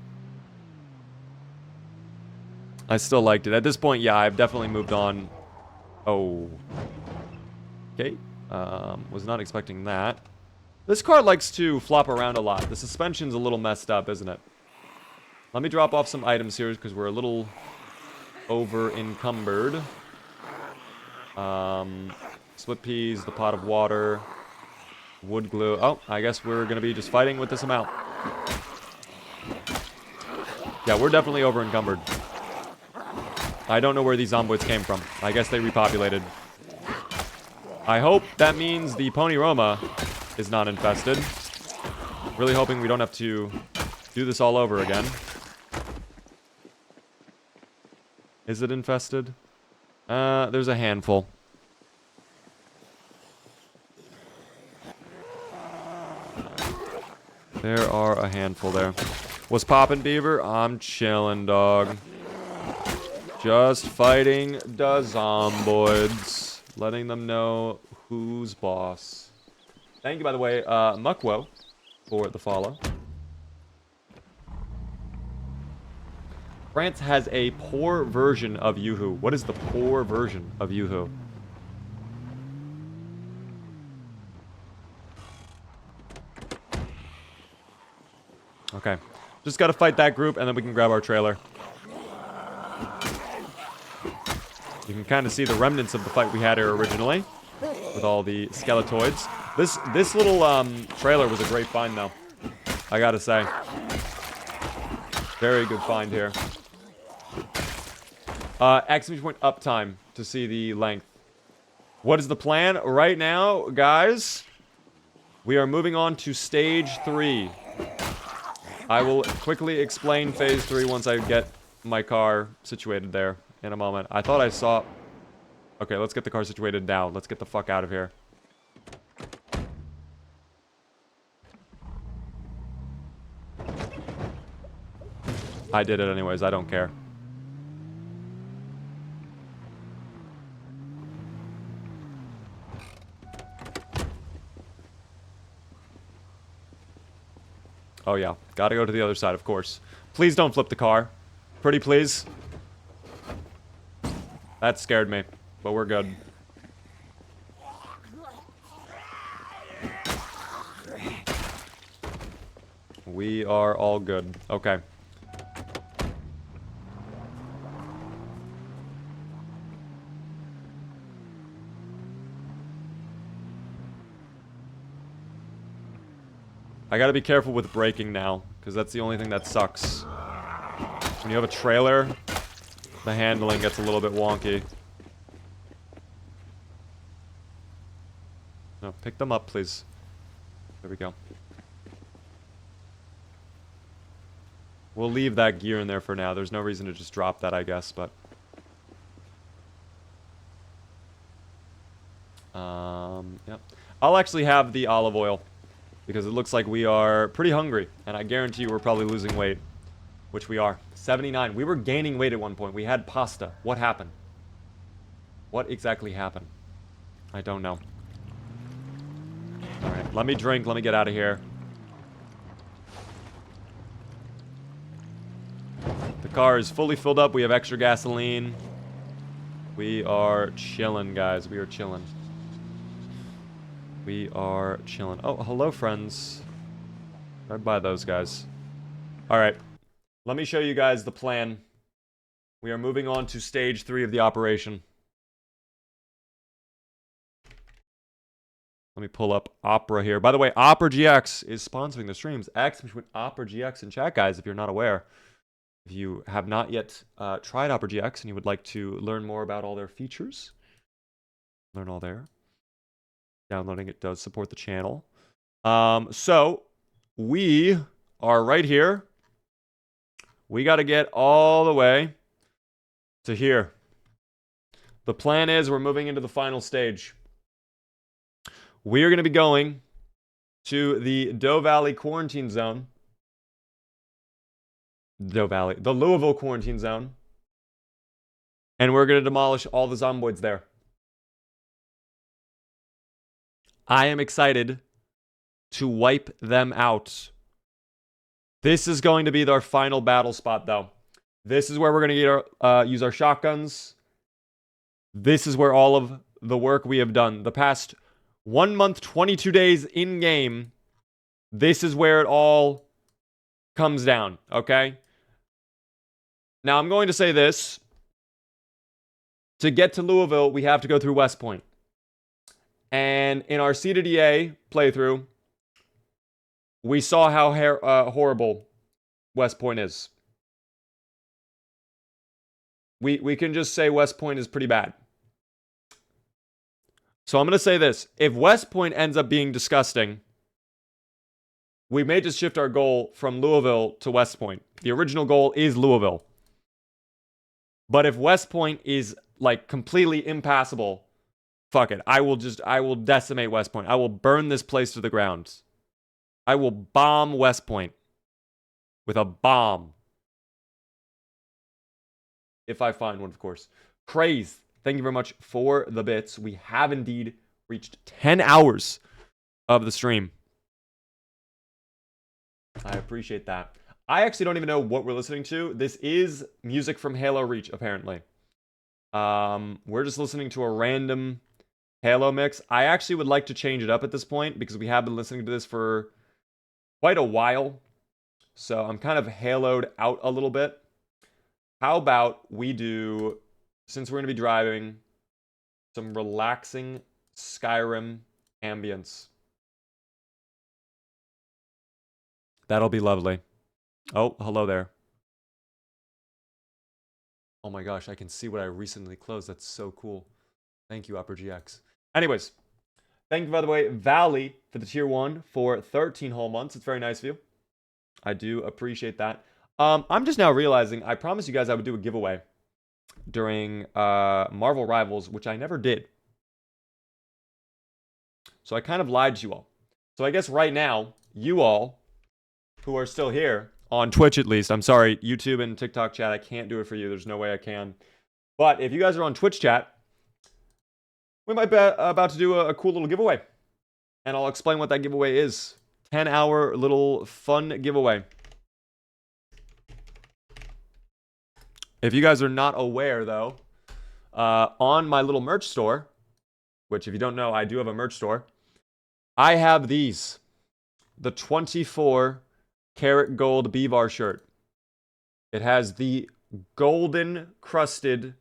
Speaker 1: I still liked it. At this point, yeah, I've definitely moved on. Oh. Okay. Was not expecting that. This car likes to flop around a lot. The suspension's a little messed up, isn't it? Let me drop off some items here because we're a little over encumbered. Split peas, the pot of water, wood glue. Oh, I guess we're going to be just fighting with this amount. Yeah, we're definitely over encumbered. I don't know where these zomboids came from. I guess they repopulated. I hope that means the Pony Roma is not infested. Really hoping we don't have to do this all over again. Is it infested? There's a handful. There are a handful there. What's poppin', Beaver? I'm chillin', dog. Just fighting the zomboids. Letting them know who's boss. Thank you, by the way, Muckwo, for the follow. France has a poor version of Yoo-Hoo. What is the poor version of Yoo-Hoo? Okay. Just gotta fight that group, and then we can grab our trailer. You can kind of see the remnants of the fight we had here originally, with all the skeletoids. This little trailer was a great find, though. I gotta say. Very good find here. Exclamation point uptime to see the length. What is the plan right now, guys? We are moving on to stage 3. I will quickly explain phase 3 once I get my car situated there in a moment. I thought I saw... Okay, let's get the car situated now. Let's get the fuck out of here. I did it anyways. I don't care. Oh, yeah. Gotta go to the other side, of course. Please don't flip the car. Pretty please. That scared me, but we're good. We are all good. Okay. I gotta be careful with braking now, because that's the only thing that sucks. When you have a trailer, the handling gets a little bit wonky. No, pick them up, please. There we go. We'll leave that gear in there for now. There's no reason to just drop that, I guess, but... Yep. I'll actually have the olive oil, because it looks like we are pretty hungry, and I guarantee you we're probably losing weight. Which we are. 79. We were gaining weight at one point. We had pasta. What happened? What exactly happened? I don't know. Alright, let me drink. Let me get out of here. The car is fully filled up. We have extra gasoline. We are chilling, guys. We are chilling. We are chilling. Oh, hello, friends. Right by those guys. Alright. Let me show you guys the plan. We are moving on to stage 3 of the operation. Let me pull up Opera here. By the way, Opera GX is sponsoring the streams. Exclamation Opera GX in chat, guys, if you're not aware. If you have not yet tried Opera GX and you would like to learn more about all their features, learn all there. Downloading it does support the channel. So, we are right here. We got to get all the way to here. The plan is we're moving into the final stage. We are going to be going to the Doe Valley quarantine zone. Doe Valley. The Louisville quarantine zone. And we're going to demolish all the zomboids there. I am excited to wipe them out. This is going to be our final battle spot, though. This is where we're going to get our, use our shotguns. This is where all of the work we have done. The past 1 month, 22 days in-game, this is where it all comes down, okay? Now, I'm going to say this. To get to Louisville, we have to go through West Point. And in our C to DA playthrough, we saw how horrible West Point is. We can just say West Point is pretty bad. So I'm going to say this. If West Point ends up being disgusting, we may just shift our goal from Louisville to West Point. The original goal is Louisville. But if West Point is, like, completely impassable, fuck it. I will decimate West Point. I will burn this place to the ground. I will bomb West Point with a bomb. If I find one, of course. Craze, thank you very much for the bits. We have indeed reached 10 hours of the stream. I appreciate that. I actually don't even know what we're listening to. This is music from Halo Reach, apparently. We're just listening to a random Halo mix. I actually would like to change it up at this point because we have been listening to this for quite a while. So I'm kind of haloed out a little bit. How about we do, since we're going to be driving, some relaxing Skyrim ambience. That'll be lovely. Oh, hello there. Oh my gosh, I can see what I recently closed. That's so cool. Thank you, Upper GX. Anyways, thank you, by the way, Valley, for the tier 1 for 13 whole months. It's very nice of you. I do appreciate that. I'm just now realizing I promised you guys I would do a giveaway during Marvel Rivals, which I never did. So I kind of lied to you all. So I guess right now, you all who are still here, on Twitch at least, I'm sorry, YouTube and TikTok chat, I can't do it for you. There's no way I can. But if you guys are on Twitch chat, we might be about to do a cool little giveaway. And I'll explain what that giveaway is. 10-hour little fun giveaway. If you guys are not aware, though, on my little merch store, which if you don't know, I do have a merch store, I have these. The 24 karat gold Bevar shirt. It has the golden crusted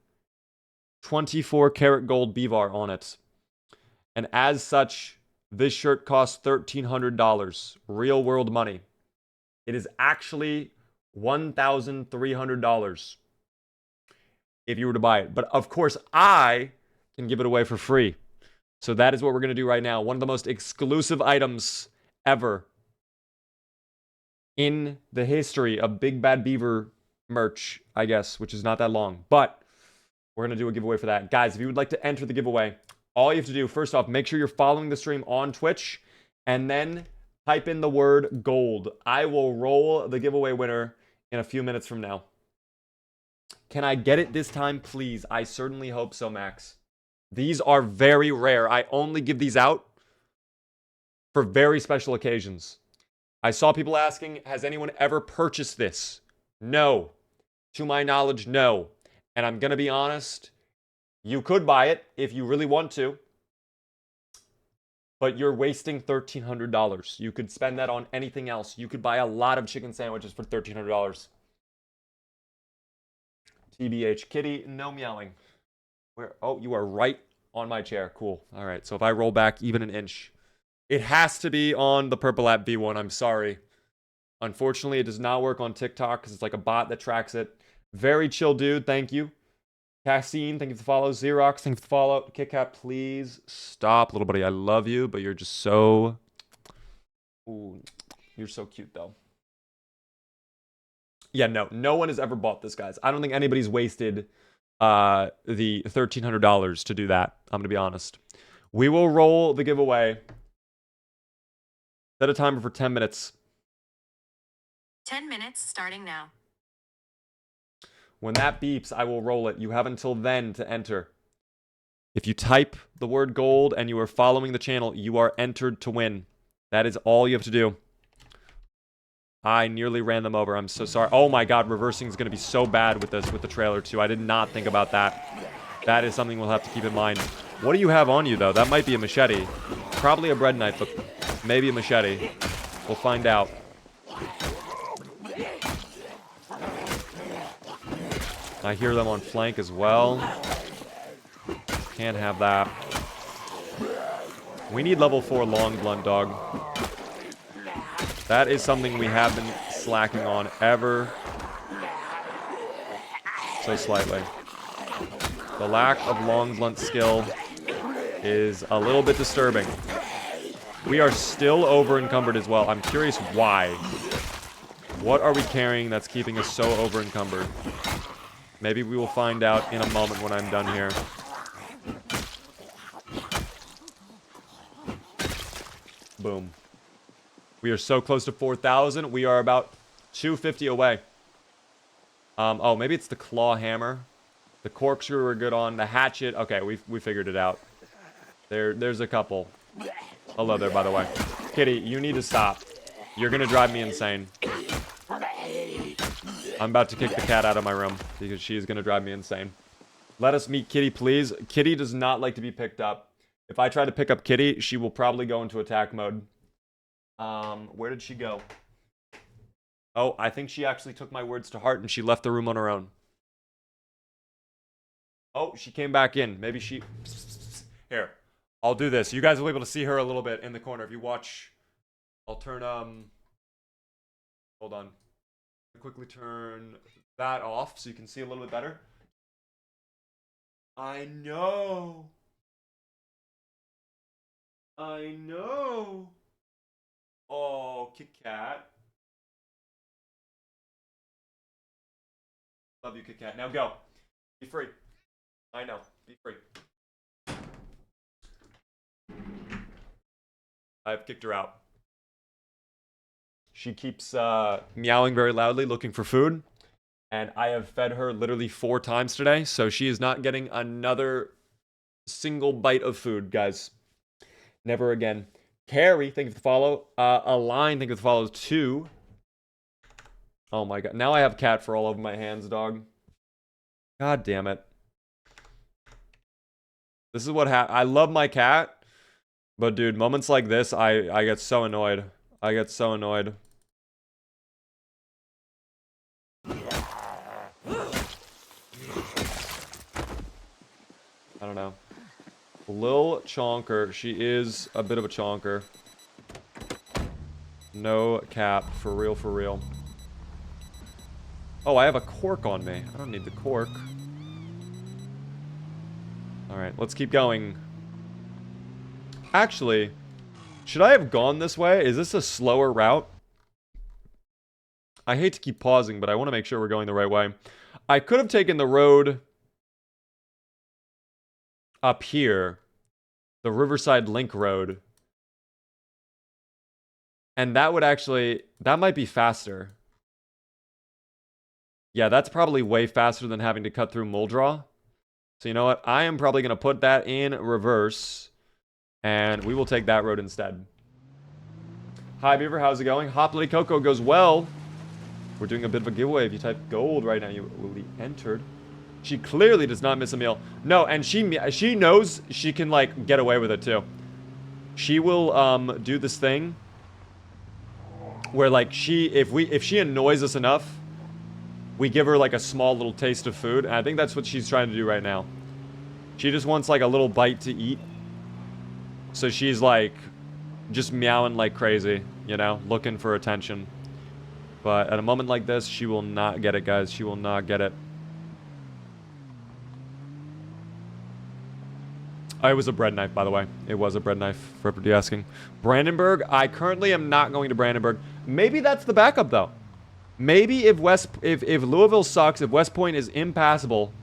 Speaker 1: 24 karat gold Bevar on it. And as such, this shirt costs $1,300, real world money. It is actually $1,300 if you were to buy it. But of course, I can give it away for free. So that is what we're going to do right now. One of the most exclusive items ever in the history of Big Bad Beaver merch, I guess, which is not that long. But we're going to do a giveaway for that. Guys, if you would like to enter the giveaway, all you have to do, first off, make sure you're following the stream on Twitch, and then type in the word gold. I will roll the giveaway winner in a few minutes from now. Can I get it this time, please? I certainly hope so, Max. These are very rare. I only give these out for very special occasions. I saw people asking, has anyone ever purchased this? No. To my knowledge, no. And I'm going to be honest, you could buy it if you really want to, but you're wasting $1,300. You could spend that on anything else. You could buy a lot of chicken sandwiches for $1,300. TBH, kitty, no meowing. Where? Oh, you are right on my chair. Cool. All right, so if I roll back even an inch, it has to be on the Purple App V1. I'm sorry. Unfortunately, it does not work on TikTok because it's like a bot that tracks it. Very chill dude. Thank you. Cassine, thank you for the follow. Xerox, thank you for the follow. KitKat, please stop. Little buddy, I love you, but you're just so... Ooh, you're so cute, though. Yeah, no one has ever bought this, guys. I don't think anybody's wasted the $1,300 to do that. I'm going to be honest. We will roll the giveaway. Set a timer for 10 minutes.
Speaker 2: 10 minutes starting now.
Speaker 1: When that beeps, I will roll it. You have until then to enter. If you type the word gold and you are following the channel, you are entered to win. That is all you have to do. I nearly ran them over. I'm so sorry. Oh my god, reversing is going to be so bad with this, with the trailer too. I did not think about that. That is something we'll have to keep in mind. What do you have on you, though? That might be a machete. Probably a bread knife, but maybe a machete. We'll find out. I hear them on flank as well. Can't have that. We need level 4 long blunt, dog. That is something we have been slacking on ever so slightly. The lack of long blunt skill is a little bit disturbing. We are still over encumbered as well. I'm curious why. What are we carrying that's keeping us so over encumbered? Maybe we will find out in a moment when I'm done here. Boom. We are so close to 4,000. We are about 250 away. Oh, maybe it's the claw hammer. The corkscrew we're good on. The hatchet. Okay, we figured it out. There's a couple. Hello there, by the way. Kitty, you need to stop. You're gonna drive me insane. I'm about to kick the cat out of my room because she's gonna drive me insane. Let us meet Kitty, please. Kitty does not like to be picked up. If I try to pick up Kitty, she will probably go into attack mode. Where did she go? Oh, I think she actually took my words to heart and she left the room on her own. Oh, she came back in. Maybe she... Here. I'll do this. You guys will be able to see her a little bit in the corner. If you watch... I'll turn, Hold on. Quickly turn that off so you can see a little bit better. I know. I know. Oh, Kit Kat. Love you, Kit Kat. Now go. Be free. I know. Be free. I've kicked her out. She keeps meowing very loudly, looking for food. And I have fed her literally 4 times today, so she is not getting another single bite of food, guys. Never again. Carrie, thank you for the follow. Align, thank you for the follow too. Oh my god. Now I have cat fur all over my hands, dog. God damn it. This is what I love my cat, but dude, moments like this, I get so annoyed. I get so annoyed. I don't know. Lil Chonker. She is a bit of a chonker. No cap. For real, for real. Oh, I have a cork on me. I don't need the cork. Alright, let's keep going. Actually, should I have gone this way? Is this a slower route? I hate to keep pausing, but I want to make sure we're going the right way. I could have taken the road up here, the Riverside Link Road, and that would actually, that might be faster. Yeah, that's probably way faster than having to cut through Muldraw. So you know what? I am probably going to put that in reverse, and we will take that road instead. Hi, Beaver. How's it going? Hopley Coco goes well. We're doing a bit of a giveaway. If you type gold right now, you will be entered. She clearly does not miss a meal. No, and she knows she can, like, get away with it, too. She will, do this thing where, like, if she annoys us enough, we give her, like, a small little taste of food. And I think that's what she's trying to do right now. She just wants, like, a little bite to eat. So she's, like, just meowing like crazy, you know, looking for attention. But at a moment like this, she will not get it, guys. She will not get it. Oh, it was a bread knife, by the way. It was a bread knife, for everybody asking. Brandenburg? I currently am not going to Brandenburg. Maybe that's the backup, though. Maybe if Louisville sucks, if West Point is impassable,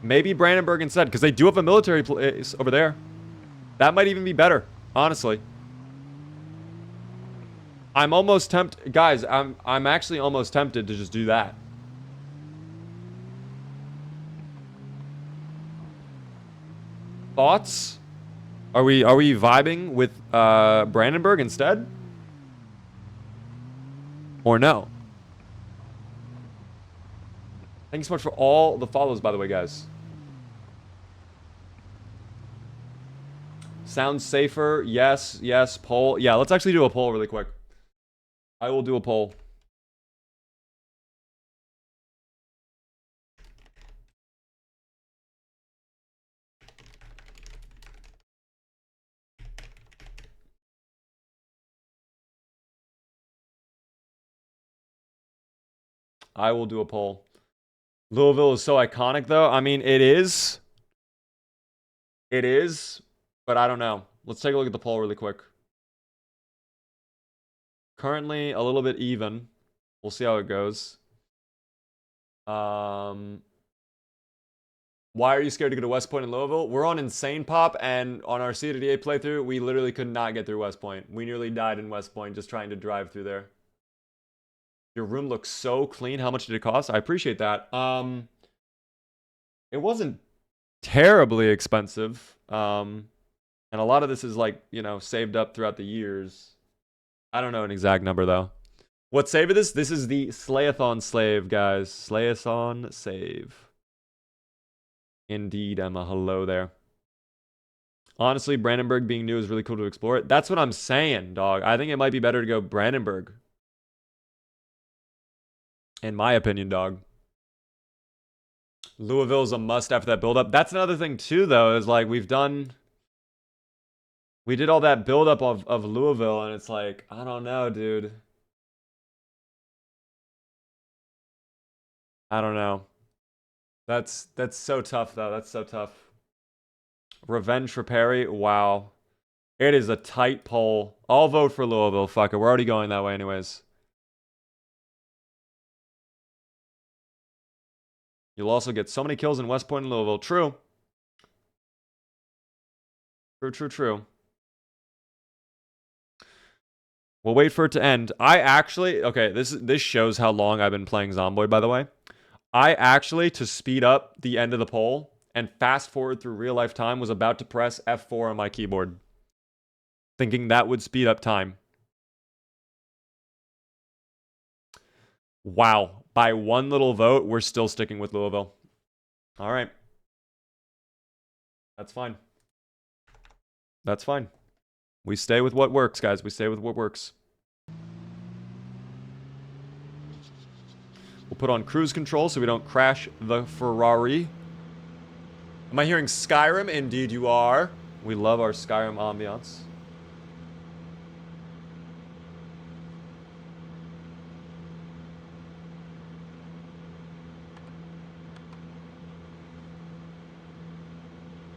Speaker 1: maybe Brandenburg instead, because they do have a military place over there. That might even be better, honestly. I'm almost tempted, guys. I'm actually almost tempted to just do that. Thoughts? Are we vibing with Brandenburg instead? Or no? Thanks so much for all the follows, by the way, guys. Sounds safer. Yes, yes. Poll. Yeah, let's actually do a poll really quick. I will do a poll. I will do a poll. Louisville is so iconic, though. I mean, it is. It is. But I don't know. Let's take a look at the poll really quick. Currently, a little bit even. We'll see how it goes. Why are you scared to go to West Point in Louisville? We're on Insane Pop, and on our CDA playthrough, we literally could not get through West Point. We nearly died in West Point just trying to drive through there. Your room looks so clean. How much did it cost? I appreciate that. It wasn't terribly expensive. And a lot of this is like, you know, saved up throughout the years. I don't know an exact number though. What save is this? This is the Slayathon slave, guys. Slayathon save. Indeed, Emma. Hello there. Honestly, Brandenburg being new is really cool to explore it. That's what I'm saying, dog. I think it might be better to go Brandenburg. In my opinion, dog. Louisville's a must after that build-up. That's another thing, too, though, is like we did all that build-up of Louisville, and it's like, I don't know, dude. I don't know. That's so tough though. That's so tough. Revenge for Perry. Wow. It is a tight poll. I'll vote for Louisville. Fuck it. We're already going that way anyways. You'll also get so many kills in West Point and Louisville. True. True. We'll wait for it to end. Okay, this shows how long I've been playing Zomboid, by the way. I actually, to speed up the end of the poll and fast forward through real life time, was about to press F4 on my keyboard, thinking that would speed up time. Wow. By one little vote, we're still sticking with Louisville. All right. That's fine. That's fine. We stay with what works, guys. We stay with what works. We'll put on cruise control so we don't crash the Ferrari. Am I hearing Skyrim? Indeed you are. We love our Skyrim ambiance.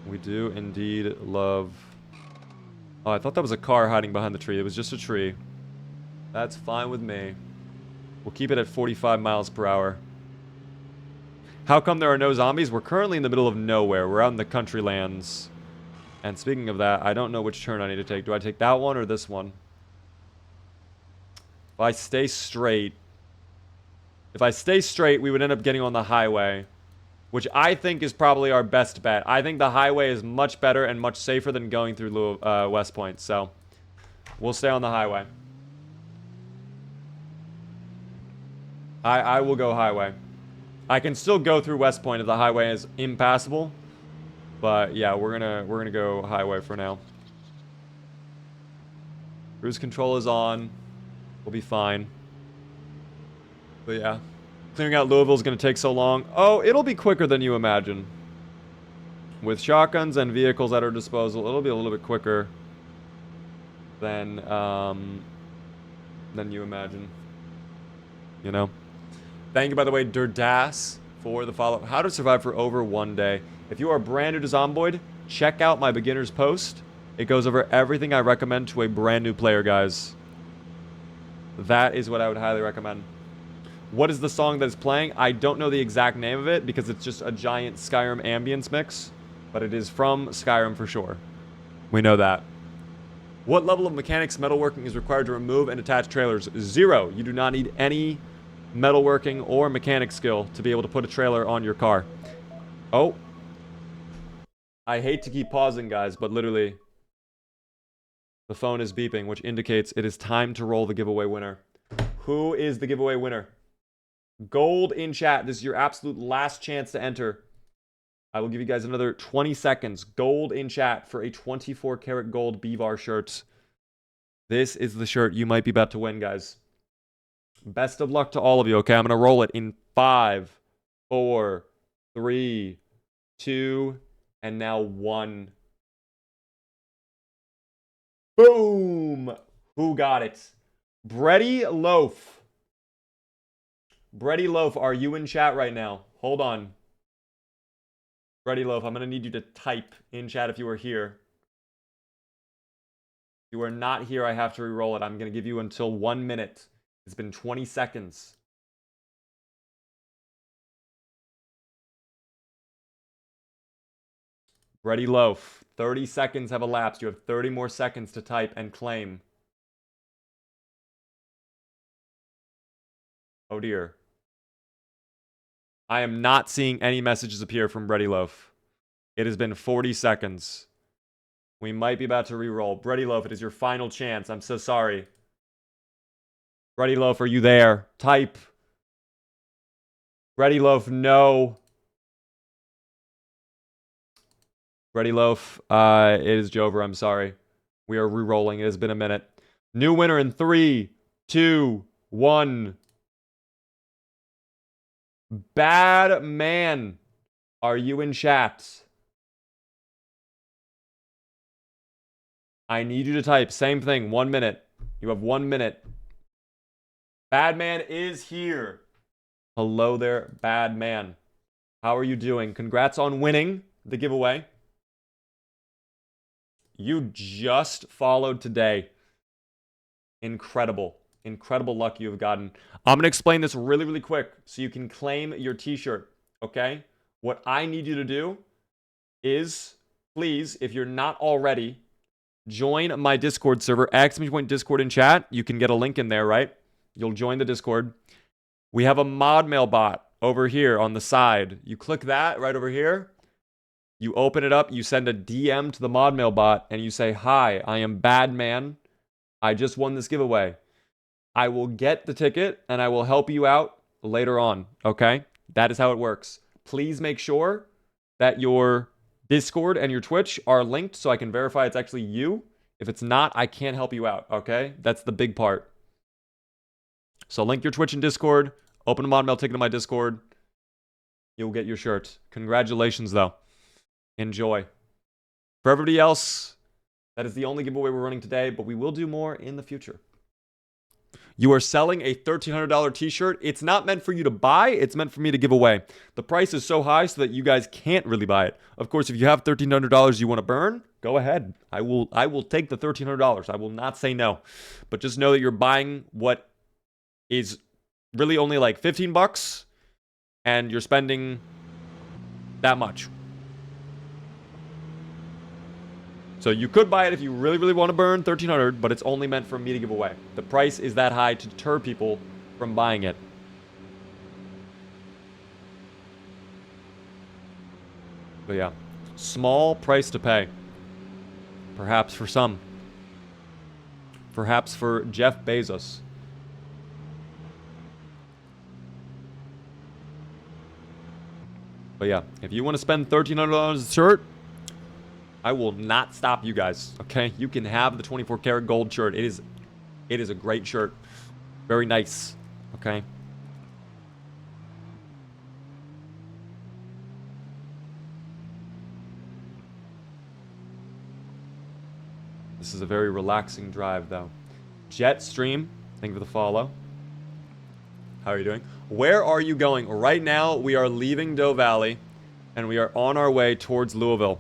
Speaker 1: We do indeed love... Oh, I thought that was a car hiding behind the tree. It was just a tree. That's fine with me. We'll keep it at 45 miles per hour. How come there are no zombies? We're currently in the middle of nowhere. We're out in the country lands. And speaking of that, I don't know which turn I need to take. Do I take that one or this one? If I stay straight... we would end up getting on the highway. Which I think is probably our best bet. I think the highway is much better and much safer than going through West Point. So, we'll stay on the highway. I will go highway. I can still go through West Point if the highway is impassable. But yeah, we're gonna go highway for now. Cruise control is on. We'll be fine. But yeah. Clearing out Louisville is going to take so long. Oh, it'll be quicker than you imagine. With shotguns and vehicles at our disposal, it'll be a little bit quicker than you imagine. You know? Thank you, by the way, Durdas, for the follow. How to survive for over 1 day. If you are brand new to Zomboid, check out my beginner's post. It goes over everything I recommend to a brand new player, guys. That is what I would highly recommend. What is the song that is playing? I don't know the exact name of it because it's just a giant Skyrim ambience mix. But it is from Skyrim for sure. We know that. What level of mechanics metalworking is required to remove and attach trailers? 0. You do not need any metalworking or mechanic skill to be able to put a trailer on your car. Oh. I hate to keep pausing, guys, but literally the phone is beeping, which indicates it is time to roll the giveaway winner. Who is the giveaway winner? Gold in chat. This is your absolute last chance to enter. I will give you guys another 20 seconds. Gold in chat for a 24 karat gold Bevar shirt. This is the shirt you might be about to win, guys. Best of luck to all of you, okay? I'm going to roll it in 5, 4, 3, 2, and now 1. Boom! Who got it? Bready Loaf. Bready Loaf, are you in chat right now? Hold on. Bready Loaf, I'm going to need you to type in chat if you are here. If you are not here, I have to re-roll it. I'm going to give you until 1 minute. It's been 20 seconds. Bready Loaf, 30 seconds have elapsed. You have 30 more seconds to type and claim. Oh dear. I am not seeing any messages appear from Bready Loaf. It has been 40 seconds. We might be about to re-roll. Bready Loaf, it is your final chance. I'm so sorry. Bready Loaf, are you there? Type. Bready Loaf, no. Bready Loaf, it is Jover. I'm sorry. We are re-rolling. It has been a minute. New winner in 3, 2, 1. Bad man. Are you in chat? I need you to type. Same thing. 1 minute. You have 1 minute. Bad man is here. Hello there, bad man. How are you doing? Congrats on winning the giveaway. You just followed today. Incredible. Incredible luck you have gotten. I'm going to explain this really, really quick so you can claim your t-shirt, okay? What I need you to do is, please, if you're not already, join my Discord server. ! Discord in chat. You can get a link in there, right? You'll join the Discord. We have a mod mail bot over here on the side. You click that right over here. You open it up. You send a DM to the mod mail bot and you say, "Hi, I am Badman. I just won this giveaway. I will get the ticket and I will help you out later on." Okay? That is how it works. Please make sure that your Discord and your Twitch are linked so I can verify it's actually you. If it's not, I can't help you out. Okay? That's the big part. So link your Twitch and Discord. Open a mod mail ticket to my Discord. You'll get your shirt. Congratulations, though. Enjoy. For everybody else, that is the only giveaway we're running today, but we will do more in the future. You are selling a $1,300 t-shirt. It's not meant for you to buy. It's meant for me to give away. The price is so high so that you guys can't really buy it. Of course, if you have $1,300 you want to burn, go ahead. I will take the $1,300. I will not say no. But just know that you're buying what is really only like 15 bucks and you're spending that much. So you could buy it if you really, really want to burn $1,300, but it's only meant for me to give away. The price is that high to deter people from buying it. But yeah, small price to pay. Perhaps for some. Perhaps for Jeff Bezos. But yeah, if you want to spend $1,300 a shirt, I will not stop you guys, okay? You can have the 24 karat gold shirt. It is a great shirt. Very nice, okay? This is a very relaxing drive, though. Jetstream, thank you for the follow. How are you doing? Where are you going? Right now, we are leaving Doe Valley, and we are on our way towards Louisville.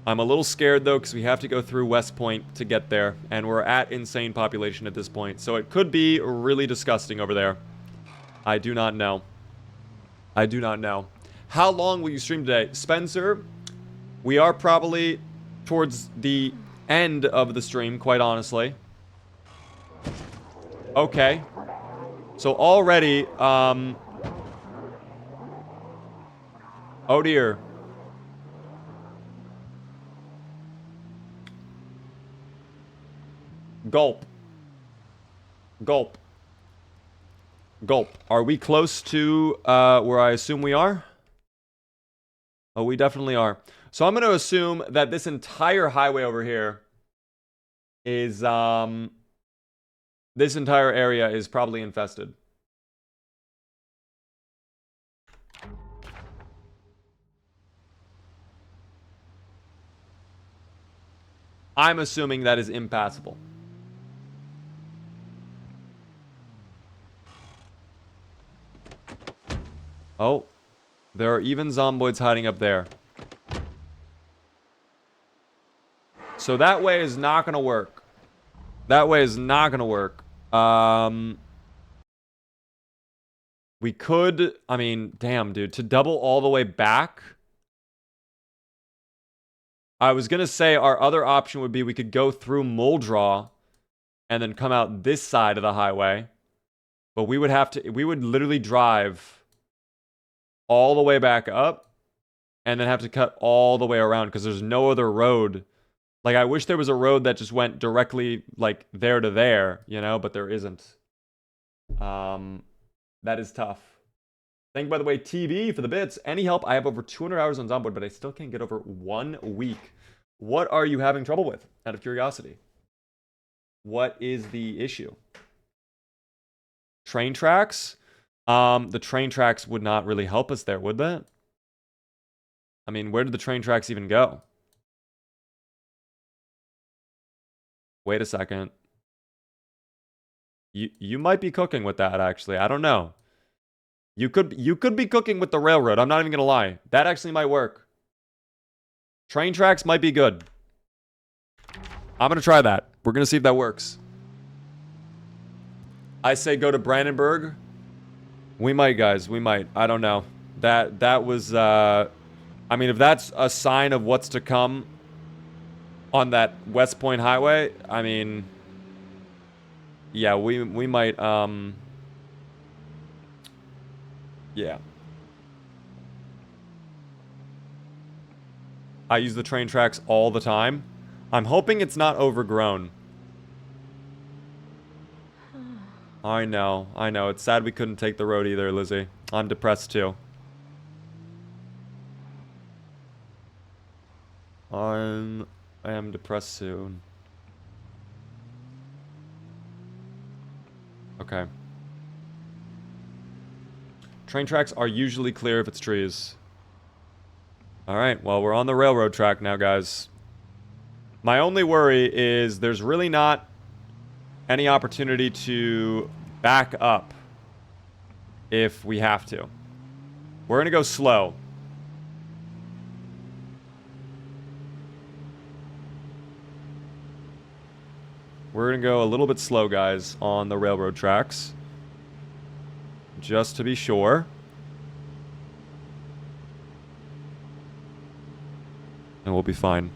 Speaker 1: I'm a little scared, though, because we have to go through West Point to get there, and we're at insane population at this point, so it could be really disgusting over there. I do not know. I do not know. How long will you stream today? Spencer, we are probably towards the end of the stream, quite honestly. Okay. So already, oh dear. Gulp. Gulp. Gulp. Are we close to where I assume we are? Oh, we definitely are. So I'm going to assume that this entire highway over here is, this entire area is probably infested. I'm assuming that is impassable. Oh, there are even zomboids hiding up there. So that way is not going to work. That way is not going to work. We could, I mean, damn, dude, to double all the way back. I was going to say our other option would be we could go through Muldraw and then come out this side of the highway. But we would have to, we would literally drive all the way back up and then have to cut all the way around because there's no other road. Like, I wish there was a road that just went directly, like, there to there, you know, but there isn't. That is tough. Thank you, by the way, TV, for the bits. Any help? I have over 200 hours on Zomboid, but I still can't get over 1 week. What are you having trouble with, out of curiosity? What is the issue? Train tracks? The train tracks would not really help us there, would that? I mean, where did the train tracks even go? Wait a second. You might be cooking with that, actually. I don't know. You could be cooking with the railroad. I'm not even gonna lie. That actually might work. Train tracks might be good. I'm gonna try that. We're gonna see if that works. I say go to Brandenburg. We might, guys. We might. I don't know. That was I mean, if that's a sign of what's to come on that West Point Highway, I mean, yeah, we might yeah. I use the train tracks all the time. I'm hoping it's not overgrown. I know. It's sad we couldn't take the road either, Lizzie. I'm depressed too. I am depressed soon. Okay. Train tracks are usually clear if it's trees. Alright, well, we're on the railroad track now, guys. My only worry is there's really not any opportunity to back up if we have to. We're gonna go slow. We're gonna go a little bit slow, guys, on the railroad tracks. Just to be sure. And we'll be fine.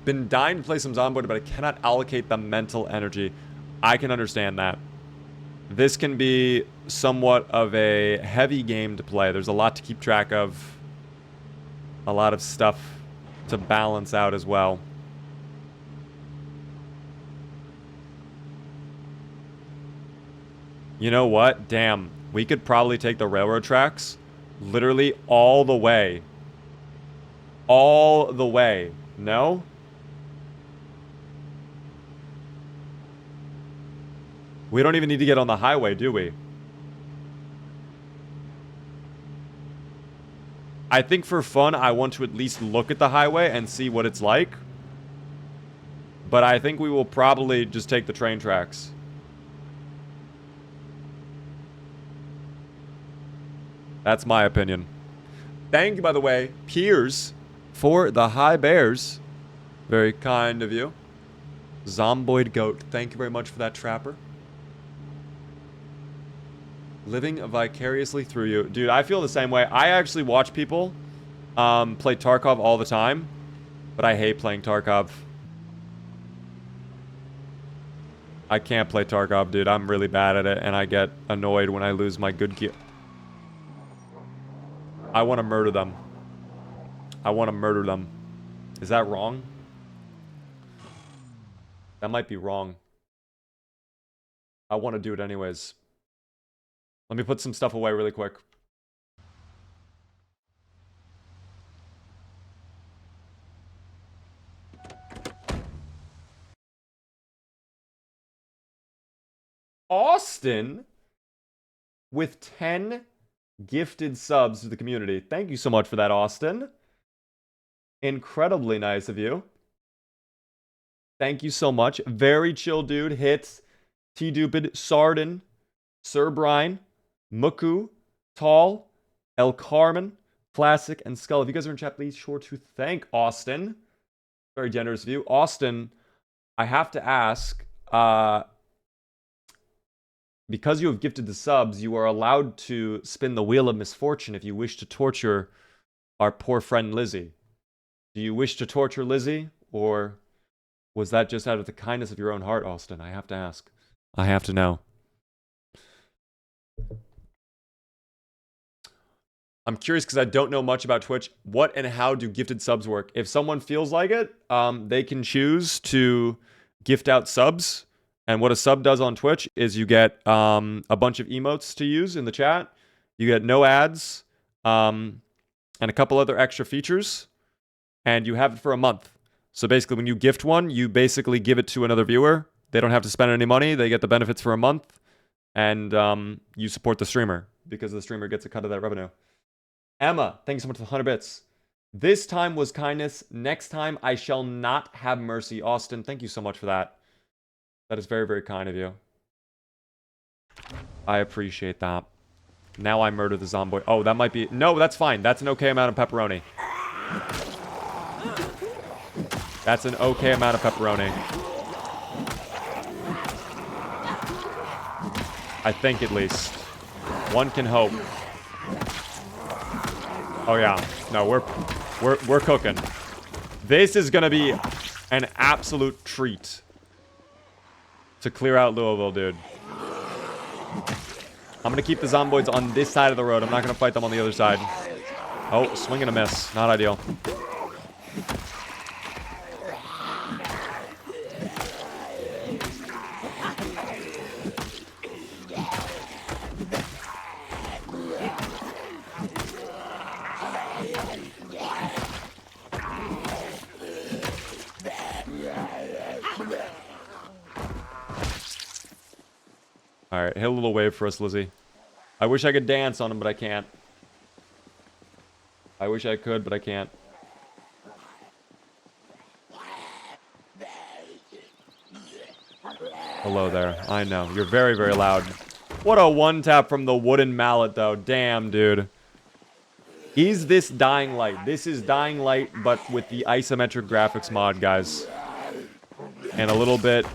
Speaker 1: Been dying to play some Zomboid, but I cannot allocate the mental energy. I can understand that. This can be somewhat of a heavy game to play. There's a lot to keep track of. A lot of stuff to balance out as well. You know what? Damn. We could probably take the railroad tracks literally all the way. All the way. No? We don't even need to get on the highway, do we? I think for fun, I want to at least look at the highway and see what it's like. But I think we will probably just take the train tracks. That's my opinion. Thank you, by the way, Piers, for the high bears. Very kind of you. Zomboid Goat, thank you very much for that, Trapper. Living vicariously through you. Dude, I feel the same way. I actually watch people play Tarkov all the time, but I hate playing Tarkov. I can't play Tarkov, dude. I'm really bad at it, and I get annoyed when I lose my good gear. I want to murder them. I want to murder them. Is that wrong? That might be wrong. I want to do it anyways. Let me put some stuff away really quick. Austin with 10 gifted subs to the community. Thank you so much for that, Austin. Incredibly nice of you. Thank you so much. Very chill dude. Hits. T-Dupid. Sardin. Sir Brian. Muku. Tall. El Carmen. Classic. And Skull. If you guys are in chat, please sure to thank Austin. Very generous of you. Austin, I have to ask, because you have gifted the subs, you are allowed to spin the wheel of misfortune if you wish to torture our poor friend Lizzie. Do you wish to torture Lizzie, or was that just out of the kindness of your own heart, Austin? I have to ask. I have to know. I'm curious because I don't know much about Twitch. What and how do gifted subs work? If someone feels like it, they can choose to gift out subs. And what a sub does on Twitch is you get a bunch of emotes to use in the chat. You get no ads and a couple other extra features. And you have it for a month. So basically, when you gift one, you basically give it to another viewer. They don't have to spend any money. They get the benefits for a month. And you support the streamer because the streamer gets a cut of that revenue. Emma, thank you so much for the 100 bits. This time was kindness. Next time, I shall not have mercy. Austin, thank you so much for that. That is very, very kind of you. I appreciate that. Now I murder the zomboid. Oh, that might be... No, that's fine. That's an okay amount of pepperoni. That's an okay amount of pepperoni. I think, at least. One can hope. Oh, yeah. No, we're cooking. This is gonna be an absolute treat to clear out Louisville, dude. I'm gonna keep the zomboids on this side of the road. I'm not gonna fight them on the other side. Oh, swing and a miss. Not ideal. Alright, hit a little wave for us, Lizzie. I wish I could dance on him, but I can't. I wish I could, but I can't. Hello there. I know. You're very, very loud. What a one-tap from the wooden mallet, though. Damn, dude. Is this Dying Light? This is Dying Light, but with the isometric graphics mod, guys. And a little bit,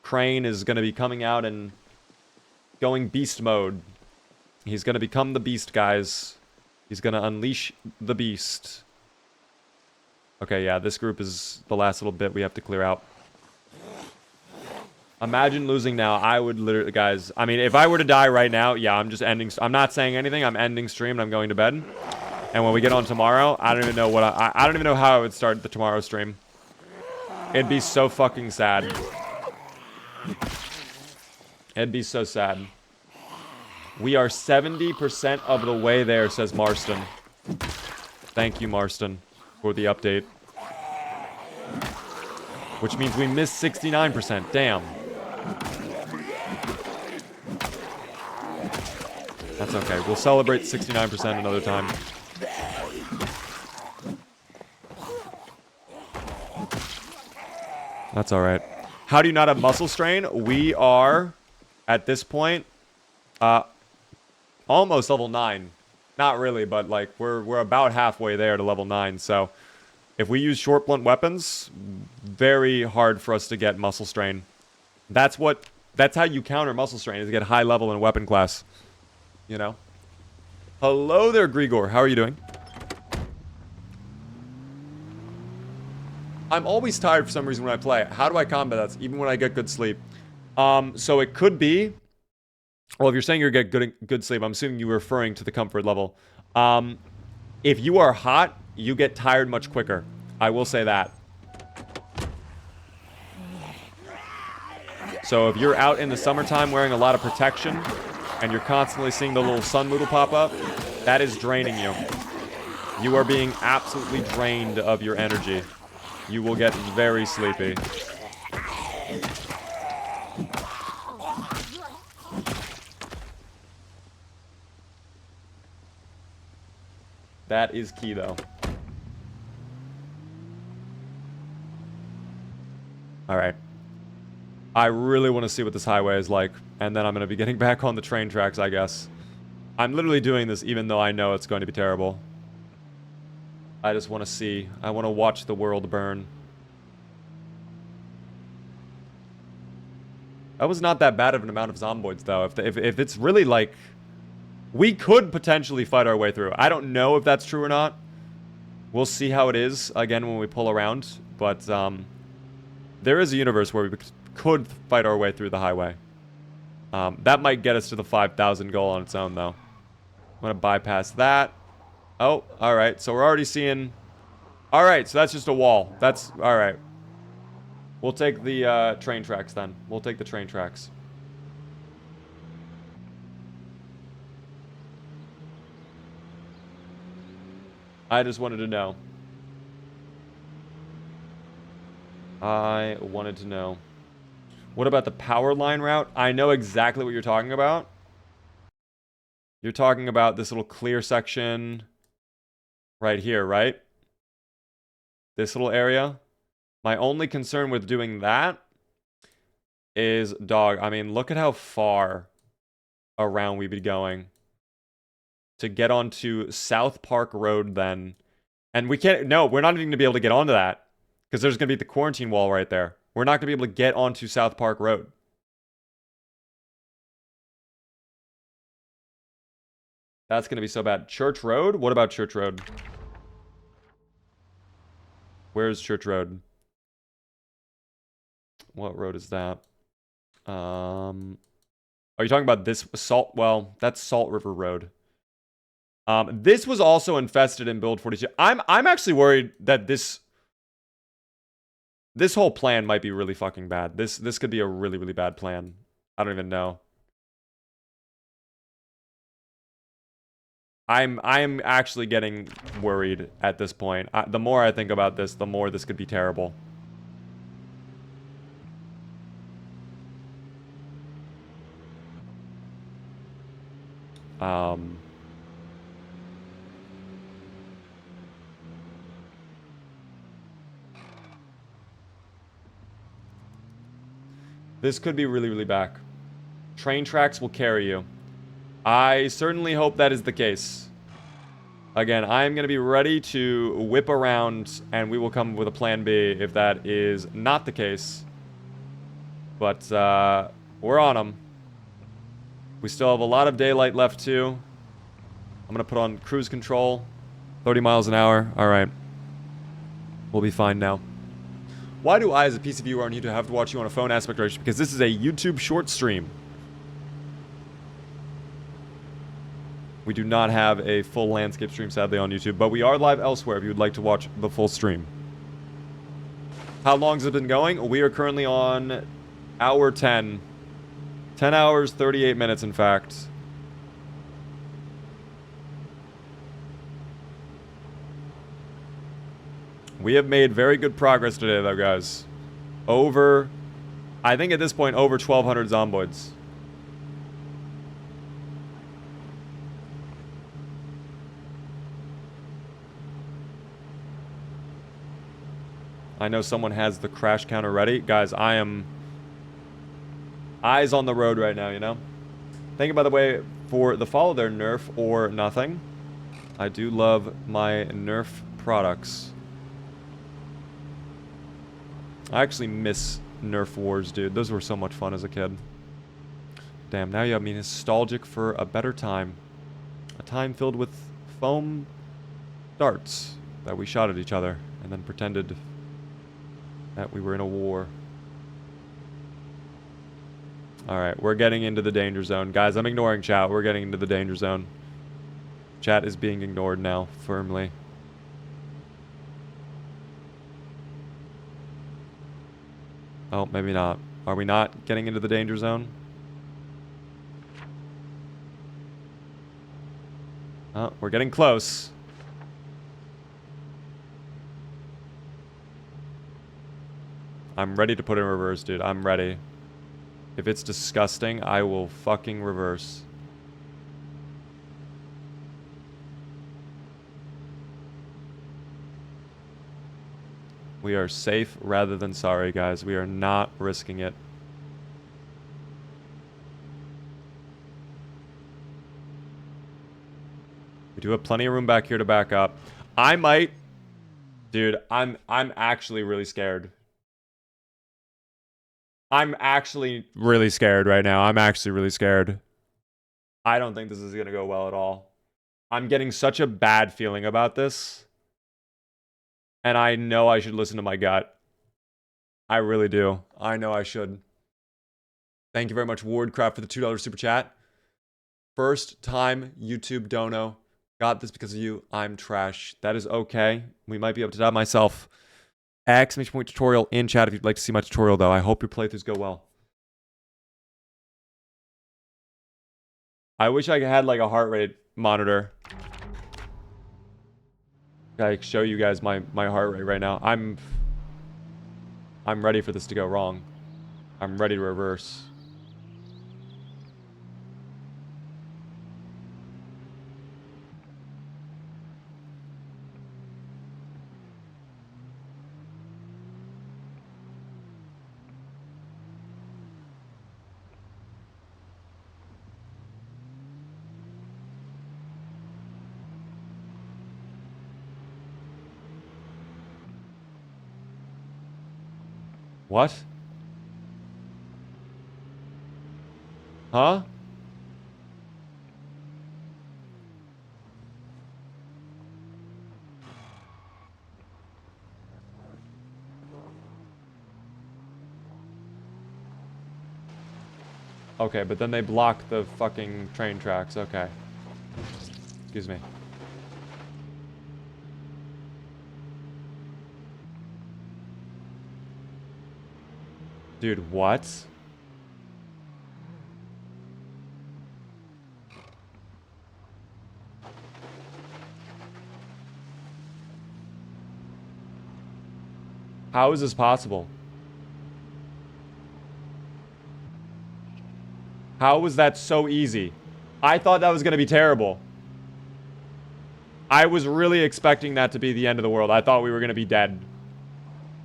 Speaker 1: Crane is going to be coming out and going beast mode. He's going to become the beast, guys. He's going to unleash the beast. Okay, yeah, this group is the last little bit we have to clear out. Imagine losing now. I would literally, guys, I mean, if I were to die right now, yeah, I'm just ending. I'm not saying anything. I'm ending stream and I'm going to bed. And when we get on tomorrow, I don't even know what I don't even know how I would start the tomorrow stream. It'd be so fucking sad. It'd be so sad. We are 70% of the way there, says Marston. Thank you, Marston, for the update. Which means we missed 69%. Damn. That's okay. We'll celebrate 69% another time. That's alright. How do you not have muscle strain? We are, at this point, almost level 9. Not really, but like we're about halfway there to level 9. So if we use short blunt weapons, very hard for us to get muscle strain. That's how you counter muscle strain, is to get high level in weapon class. You know? Hello there, Grigor. How are you doing? I'm always tired for some reason when I play. How do I combat that? Even when I get good sleep. So it could be... Well, if you're saying you're getting good sleep, I'm assuming you're referring to the comfort level. If you are hot, you get tired much quicker. I will say that. So if you're out in the summertime wearing a lot of protection, and you're constantly seeing the little sun noodle pop up, that is draining you. You are being absolutely drained of your energy. You will get very sleepy. That is key, though. Alright. I really want to see what this highway is like, and then I'm going to be getting back on the train tracks, I guess. I'm literally doing this even though I know it's going to be terrible. I just want to see. I want to watch the world burn. That was not that bad of an amount of zomboids, though. If it's really, like... We could potentially fight our way through. I don't know if that's true or not. We'll see how it is, again, when we pull around. But, there is a universe where we could fight our way through the highway. That might get us to the 5,000 goal on its own, though. I'm going to bypass that. Oh, alright. So we're already seeing... Alright, so that's just a wall. That's... Alright. We'll take the train tracks, then. We'll take the train tracks. I just wanted to know. I wanted to know. What about the power line route? I know exactly what you're talking about. You're talking about this little clear section right here, right? This little area. My only concern with doing that is, dog, I mean, look at how far around we'd be going to get onto South Park Road then. And we can't, no, we're not even going to be able to get onto that because there's going to be the quarantine wall right there. We're not going to be able to get onto South Park Road. That's going to be so bad. Church Road? What about Church Road? Where's Church Road? What road is that? Are you talking about this Salt? Well, that's Salt River Road. This was also infested in Build 42. I'm actually worried that this whole plan might be really fucking bad. This could be a really, really bad plan. I don't even know. I'm actually getting worried at this point. The more I think about this, the more this could be terrible. This could be really, really bad. Train tracks will carry you. I certainly hope that is the case. Again, I am going to be ready to whip around, and we will come with a plan B if that is not the case. But, we're on them. We still have a lot of daylight left, too. I'm going to put on cruise control. 30 miles an hour. All right. We'll be fine now. Why do I, as a PC viewer on YouTube, have to watch you on a phone aspect ratio? Because this is a YouTube short stream. We do not have a full landscape stream, sadly, on YouTube, but we are live elsewhere if you would like to watch the full stream. How long has it been going? We are currently on hour 10. 10 hours, 38 minutes, in fact. We have made very good progress today, though, guys. I think at this point, over 1,200 zomboids. I know someone has the crash counter ready. Guys, I am eyes on the road right now, you know? Thank you, by the way, for the follow there, Nerf or nothing. I do love my Nerf products. I actually miss Nerf wars, dude. Those were so much fun as a kid. Damn, now you have me nostalgic for a better time. A time filled with foam darts that we shot at each other and then pretended that we were in a war. Alright, we're getting into the danger zone. Guys, I'm ignoring chat. We're getting into the danger zone. Chat is being ignored now, firmly. Oh, maybe not. Are we not getting into the danger zone? Oh, we're getting close. I'm ready to put in reverse, dude. I'm ready. If it's disgusting, I will fucking reverse. We are safe rather than sorry, guys. We are not risking it. We do have plenty of room back here to back up. I might... Dude, I'm actually really scared. I'm actually really scared right now. I'm actually really scared. I don't think this is going to go well at all. I'm getting such a bad feeling about this. And I know I should listen to my gut. I really do. I know I should. Thank you very much, Wardcraft, for the $2 super chat. First time YouTube dono. Got this because of you. I'm trash. That is okay. We might be able to die myself. Exclamation point tutorial in chat if you'd like to see my tutorial, though. I hope your playthroughs go well. I wish I had like a heart rate monitor. I show you guys my heart rate right now. I'm ready for this to go wrong. I'm ready to reverse. What? Huh? Okay, but then they block the fucking train tracks. Okay. Excuse me. Dude, what? How is this possible? How was that so easy? I thought that was going to be terrible. I was really expecting that to be the end of the world. I thought we were going to be dead.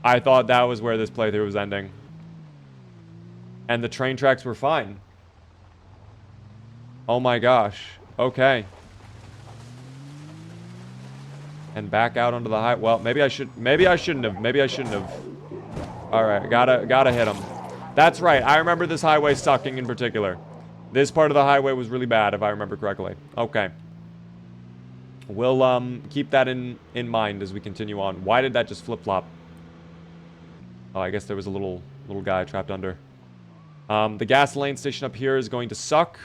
Speaker 1: I thought that was where this playthrough was ending. And the train tracks were fine. Oh my gosh. Okay. And back out onto the high. Well, maybe I shouldn't have. Maybe I shouldn't have. All right, gotta hit him. That's right. I remember this highway sucking in particular. This part of the highway was really bad, if I remember correctly. Okay. We'll keep that in mind as we continue on. Why did that just flip-flop? Oh, I guess there was a little guy trapped under. The gasoline station up here is going to suck.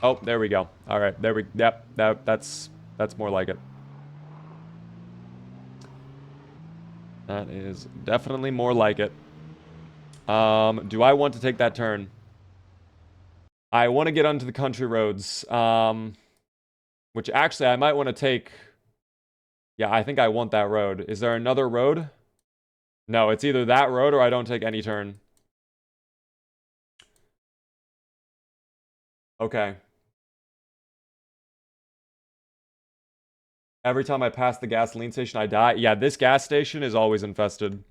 Speaker 1: Oh, there we go. All right, there we. Yep, that's more like it. That is definitely more like it. Do I want to take that turn? I want to get onto the country roads. Which actually I might want to take. Yeah, I think I want that road. Is there another road? No, it's either that road or I don't take any turn. Okay. Every time I pass the gasoline station, I die. Yeah, this gas station is always infested.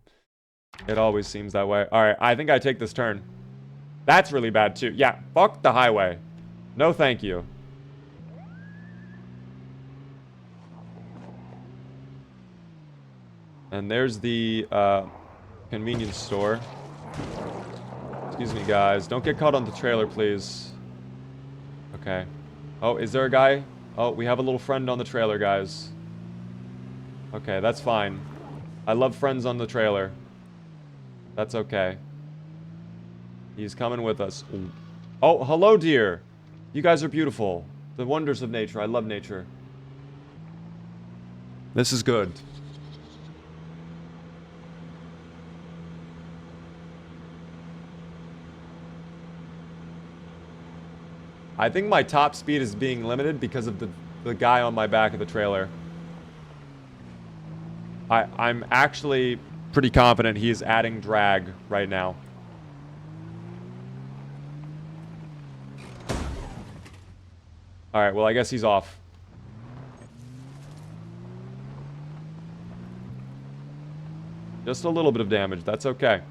Speaker 1: It always seems that way. Alright, I think I take this turn. That's really bad, too. Yeah, fuck the highway. No thank you. And there's the, convenience store. Excuse me, guys. Don't get caught on the trailer, please. Okay. Oh, is there a guy? Oh, we have a little friend on the trailer, guys. Okay, that's fine. I love friends on the trailer. That's okay. He's coming with us. Ooh. Oh, hello, dear. You guys are beautiful. The wonders of nature. I love nature. This is good. I think my top speed is being limited because of the guy on my back of the trailer. I'm actually pretty confident he's adding drag right now. Alright, well I guess he's off. Just a little bit of damage, that's okay.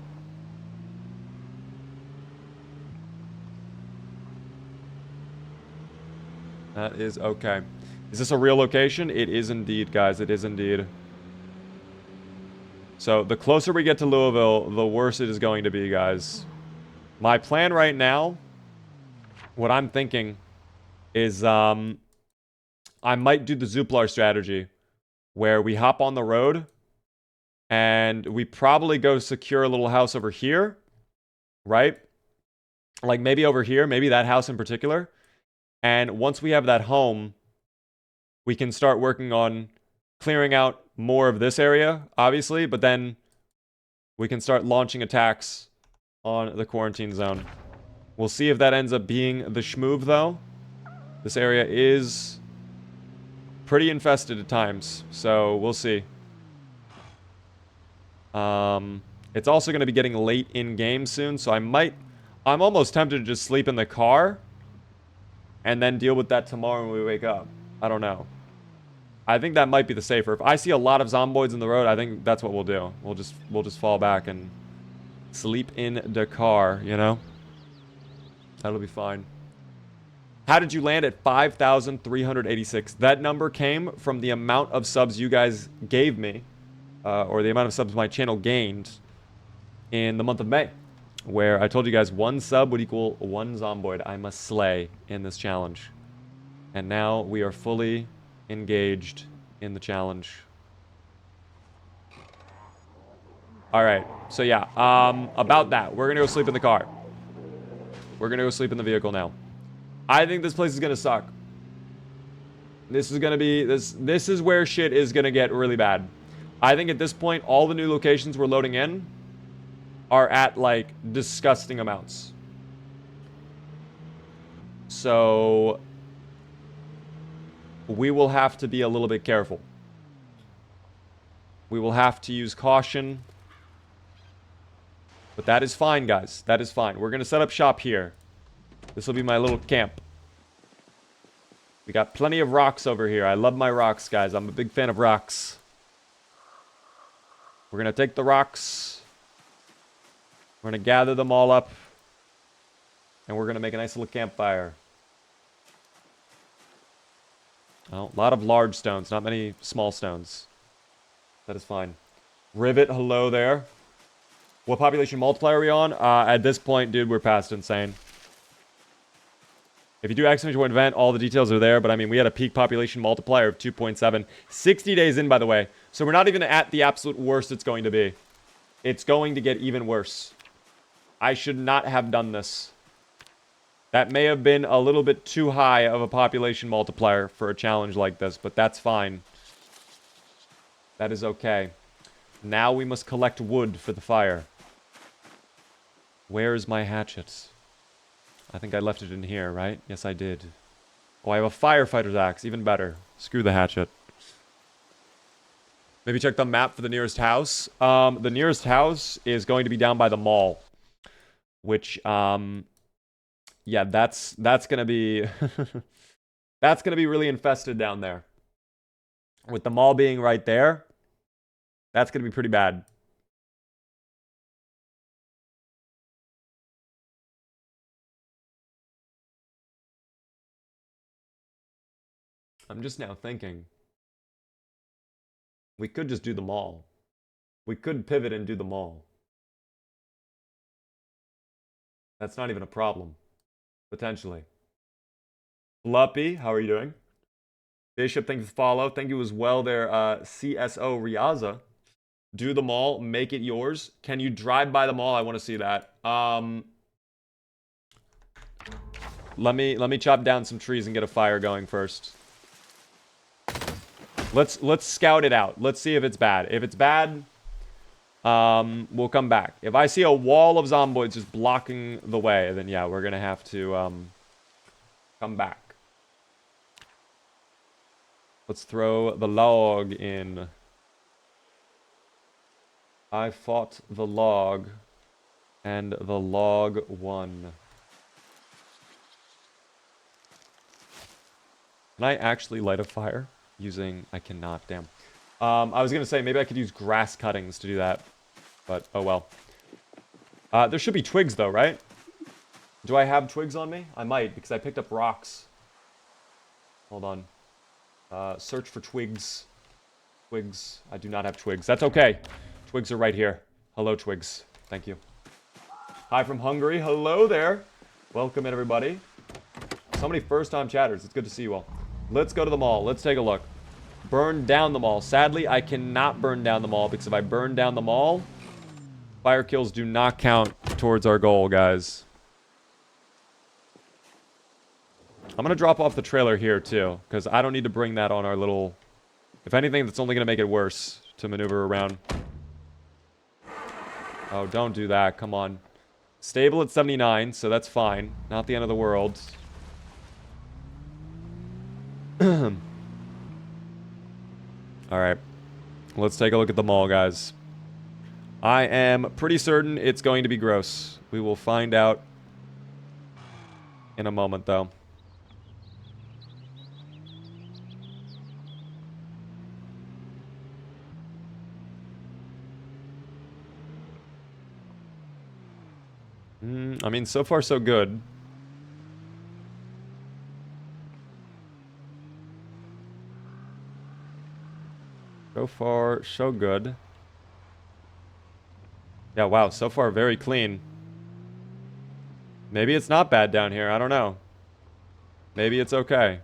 Speaker 1: That is okay. Is this a real location? It is indeed, guys. It is indeed. So, the closer we get to Louisville, the worse it is going to be, guys. My plan right now, what I'm thinking, is I might do the Zooplar strategy, where we hop on the road, and we probably go secure a little house over here, right? Like, maybe over here, maybe that house in particular. And once we have that home, we can start working on clearing out more of this area, obviously, but then we can start launching attacks on the quarantine zone. We'll see if that ends up being the schmoove, though. This area is pretty infested at times, so we'll see. It's also going to be getting late in game soon, so I'm almost tempted to just sleep in the car and then deal with that tomorrow when we wake up. I don't know. I think that might be the safer. If I see a lot of zomboids in the road, I think that's what we'll do. We'll just fall back and sleep in the car, you know? That'll be fine. How did you land at 5,386? That number came from the amount of subs you guys gave me, or the amount of subs my channel gained in the month of May, where I told you guys 1 sub would equal 1 zomboid I must slay in this challenge. And now we are fully engaged in the challenge. Alright, so yeah, about that. We're gonna go sleep in the car. We're gonna go sleep in the vehicle now. I think this place is gonna suck. This is gonna be, this is where shit is gonna get really bad. I think at this point, all the new locations we're loading in are at, like, disgusting amounts. So we will have to be a little bit careful. We will have to use caution. But that is fine, guys. That is fine. We're going to set up shop here. This will be my little camp. We got plenty of rocks over here. I love my rocks, guys. I'm a big fan of rocks. We're going to take the rocks. We're going to gather them all up. And we're going to make a nice little campfire. Oh, a lot of large stones, not many small stones. That is fine. Rivet, hello there. What population multiplier are we on? At this point, dude, we're past insane. If you do exclamation point event, all the details are there. But, I mean, we had a peak population multiplier of 2.7. 60 days in, by the way. So we're not even at the absolute worst it's going to be. It's going to get even worse. I should not have done this. That may have been a little bit too high of a population multiplier for a challenge like this. But that's fine. That is okay. Now we must collect wood for the fire. Where is my hatchet? I think I left it in here, right? Yes, I did. Oh, I have a firefighter's axe. Even better. Screw the hatchet. Maybe check the map for the nearest house. The nearest house is going to be down by the mall. Which, yeah, that's gonna be... that's gonna be really infested down there. With the mall being right there, that's gonna be pretty bad. I'm just now thinking. We could just do the mall. We could pivot and do the mall. That's not even a problem. Potentially. Fluppy, how are you doing? Bishop, thank you for the follow. Thank you as well there, CSO Riaza. Do the mall, make it yours. Can you drive by the mall? I want to see that. Let me chop down some trees and get a fire going first. Let's scout it out. Let's see if it's bad. If it's bad, we'll come back. If I see a wall of zomboids just blocking the way, then yeah, we're gonna have to come back. Let's throw the log in. I fought the log, and the log won. Can I actually light a fire? Using... I cannot, damn. I was gonna say, maybe I could use grass cuttings to do that. But, oh well. There should be twigs, though, right? Do I have twigs on me? I might, because I picked up rocks. Hold on. Search for twigs. Twigs. I do not have twigs. That's okay. Twigs are right here. Hello, twigs. Thank you. Hi from Hungary. Hello there. Welcome, everybody. So many first-time chatters. It's good to see you all. Let's go to the mall. Let's take a look. Burn down the mall. Sadly, I cannot burn down the mall because if I burn down the mall, fire kills do not count towards our goal, guys. I'm going to drop off the trailer here, too, because I don't need to bring that on our little... If anything, that's only going to make it worse to maneuver around. Oh, don't do that. Come on. Stable at 79, so that's fine. Not the end of the world. Alright. Let's take a look at the mall, guys. I am pretty certain it's going to be gross. We will find out in a moment, though. I mean, so far so good. So far, so good. Yeah, wow, so far very clean. Maybe it's not bad down here, I don't know. Maybe it's okay.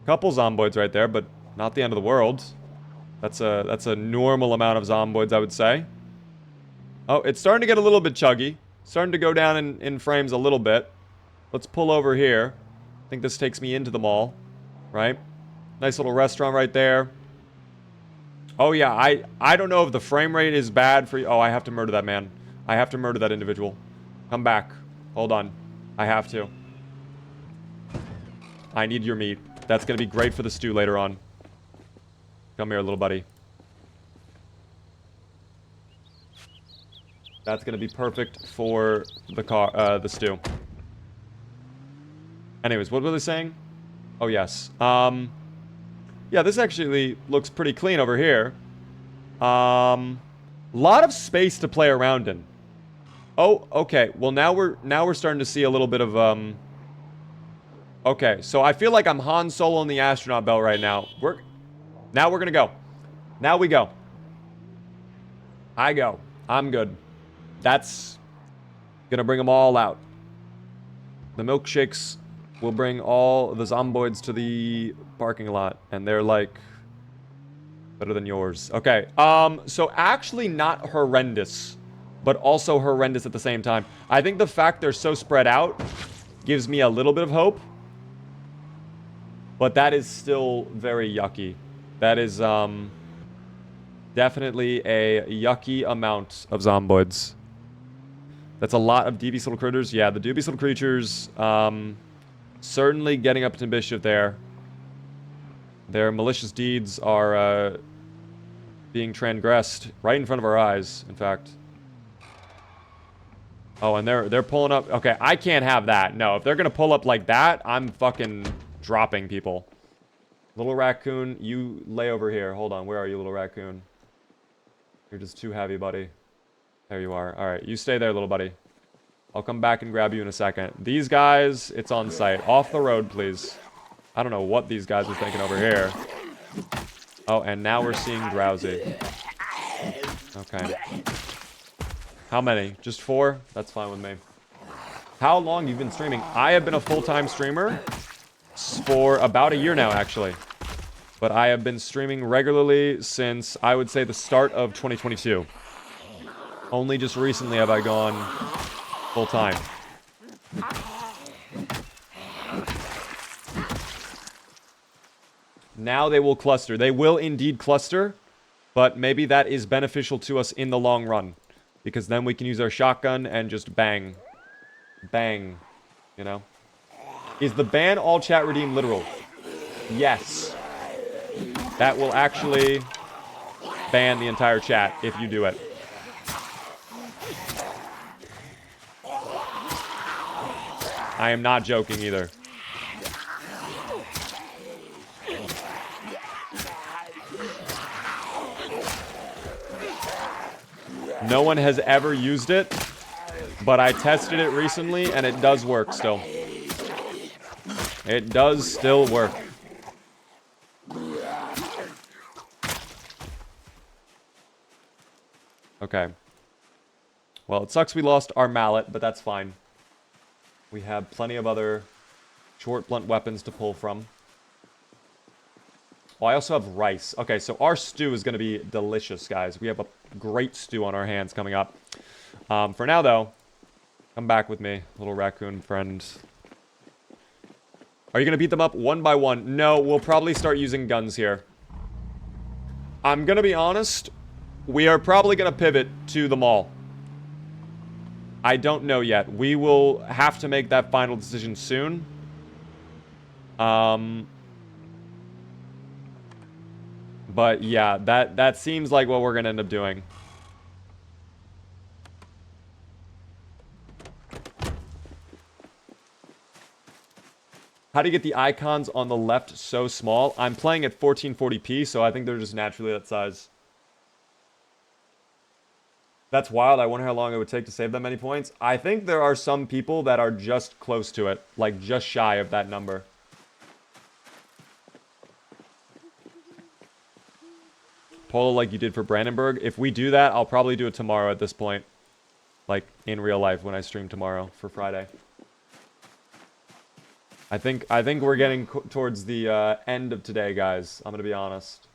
Speaker 1: Couple zomboids right there, but not the end of the world. That's a normal amount of zomboids, I would say. Oh, it's starting to get a little bit chuggy. Starting to go down in frames a little bit. Let's pull over here. I think this takes me into the mall, right? Nice little restaurant right there. Oh yeah, I don't know if the frame rate is bad for you. Oh, I have to murder that man. I have to murder that individual. Come back. Hold on. I have to. I need your meat. That's gonna be great for the stew later on. Come here, little buddy. That's gonna be perfect for the stew. Anyways, what were they saying? Oh yes. Yeah, this actually looks pretty clean over here. Lot of space to play around in. Oh, okay. Well, now we're starting to see a little bit of Okay, so I feel like I'm Han Solo in the astronaut belt right now. Now we're gonna go. Now we go. I go. I'm good. That's gonna bring them all out. The milkshakes will bring all the zomboids to the parking lot, and they're like better than yours. Okay. So actually not horrendous, but also horrendous at the same time. I think the fact they're so spread out gives me a little bit of hope. But that is still very yucky. That is definitely a yucky amount of zomboids. That's a lot of devious little critters. Yeah, the dubious little creatures certainly getting up to mischief there. Their malicious deeds are being transgressed right in front of our eyes, in fact. Oh, and they're pulling up. Okay, I can't have that. No, if they're gonna pull up like that, I'm fucking dropping people. Little raccoon, you lay over here. Hold on, where are you, little raccoon? You're just too heavy, buddy. There you are. Alright, you stay there, little buddy. I'll come back and grab you in a second. These guys, it's on site. Off the road, please. I don't know what these guys are thinking over here. Oh, and now we're seeing Drowsy. Okay. How many? Just 4? That's fine with me. How long you've been streaming? I have been a full-time streamer for about a year now, actually. But I have been streaming regularly since, I would say, the start of 2022. Only just recently have I gone full-time. Now they will cluster. They will indeed cluster, but maybe that is beneficial to us in the long run. Because then we can use our shotgun and just bang. Bang. You know? Is the ban all chat redeem literal? Yes. That will actually ban the entire chat if you do it. I am not joking either. No one has ever used it, but I tested it recently and it does work still. It does still work. Okay. Well, it sucks we lost our mallet, but that's fine. We have plenty of other short, blunt weapons to pull from. Oh, I also have rice. Okay, so our stew is going to be delicious, guys. We have a great stew on our hands coming up. For now, though, come back with me, little raccoon friend. Are you going to beat them up one by one? No, we'll probably start using guns here. I'm going to be honest. We are probably going to pivot to the mall. I don't know yet. We will have to make that final decision soon. But yeah, that seems like what we're going to end up doing. How do you get the icons on the left so small? I'm playing at 1440p, so I think they're just naturally that size. That's wild. I wonder how long it would take to save that many points. I think there are some people that are just close to it. Like, just shy of that number. Polo like you did for Brandenburg. If we do that, I'll probably do it tomorrow at this point. Like, in real life when I stream tomorrow for Friday. I think we're getting towards the end of today, guys. I'm gonna be honest.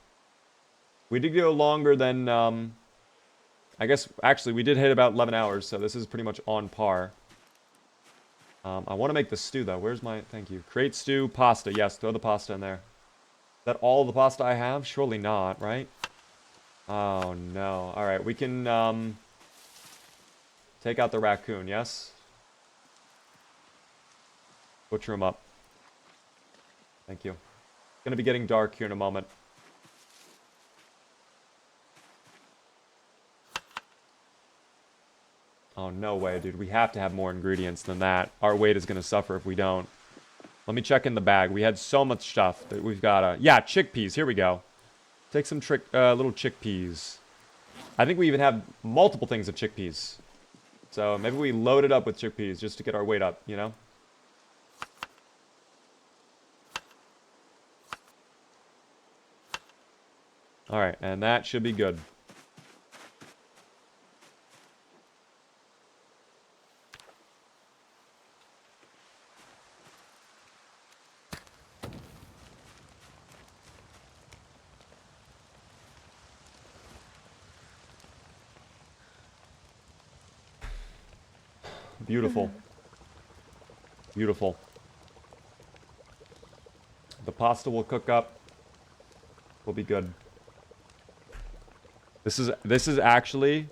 Speaker 1: We did go longer than, I guess, actually, we did hit about 11 hours, so this is pretty much on par. I want to make the stew, though. Where's my... Thank you. Create stew, pasta. Yes, throw the pasta in there. Is that all the pasta I have? Surely not, right? Oh, no. Alright, we can, take out the raccoon, yes? Butcher him up. Thank you. It's gonna be getting dark here in a moment. Oh, no way, dude. We have to have more ingredients than that. Our weight is gonna suffer if we don't. Let me check in the bag. We had so much stuff that we've gotta... Yeah, chickpeas. Here we go. Take some little chickpeas. I think we even have multiple things of chickpeas. So maybe we load it up with chickpeas just to get our weight up, you know? Alright, and that should be good. Beautiful. Beautiful. The pasta will cook up. We'll be good. This is actually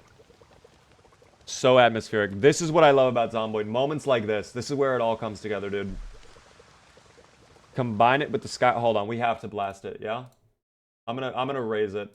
Speaker 1: so atmospheric. This is what I love about Zomboid. Moments like this. This is where it all comes together, dude. Combine it with the sky. Hold on, we have to blast it, yeah? I'm gonna raise it.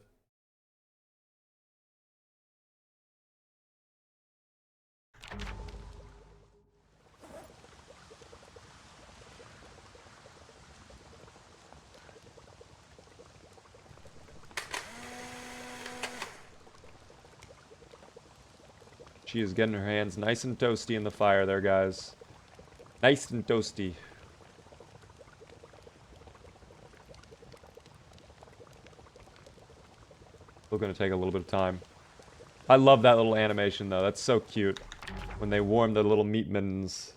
Speaker 1: She is getting her hands nice and toasty in the fire there, guys. Nice and toasty. Still gonna take a little bit of time. I love that little animation, though. That's so cute. When they warm the little meat mittens.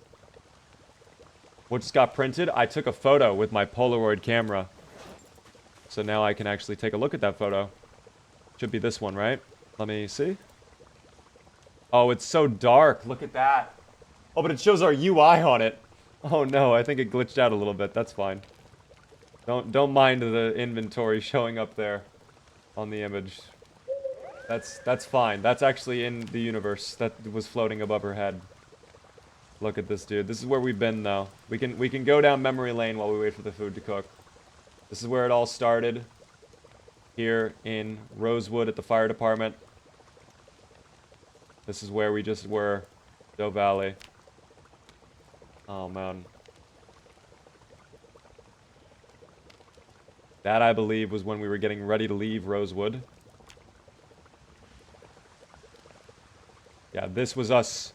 Speaker 1: What just got printed? I took a photo with my Polaroid camera. So now I can actually take a look at that photo. Should be this one, right? Let me see. Oh, it's so dark. Look at that. Oh, but it shows our UI on it. Oh no, I think it glitched out a little bit. That's fine. Don't mind the inventory showing up there on the image. That's fine. That's actually in the universe that was floating above her head. Look at this, dude. This is where we've been, though. We can go down memory lane while we wait for the food to cook. This is where it all started. Here in Rosewood at the fire department. This is where we just were. Doe Valley. Oh, man. That, I believe, was when we were getting ready to leave Rosewood. Yeah, this was us.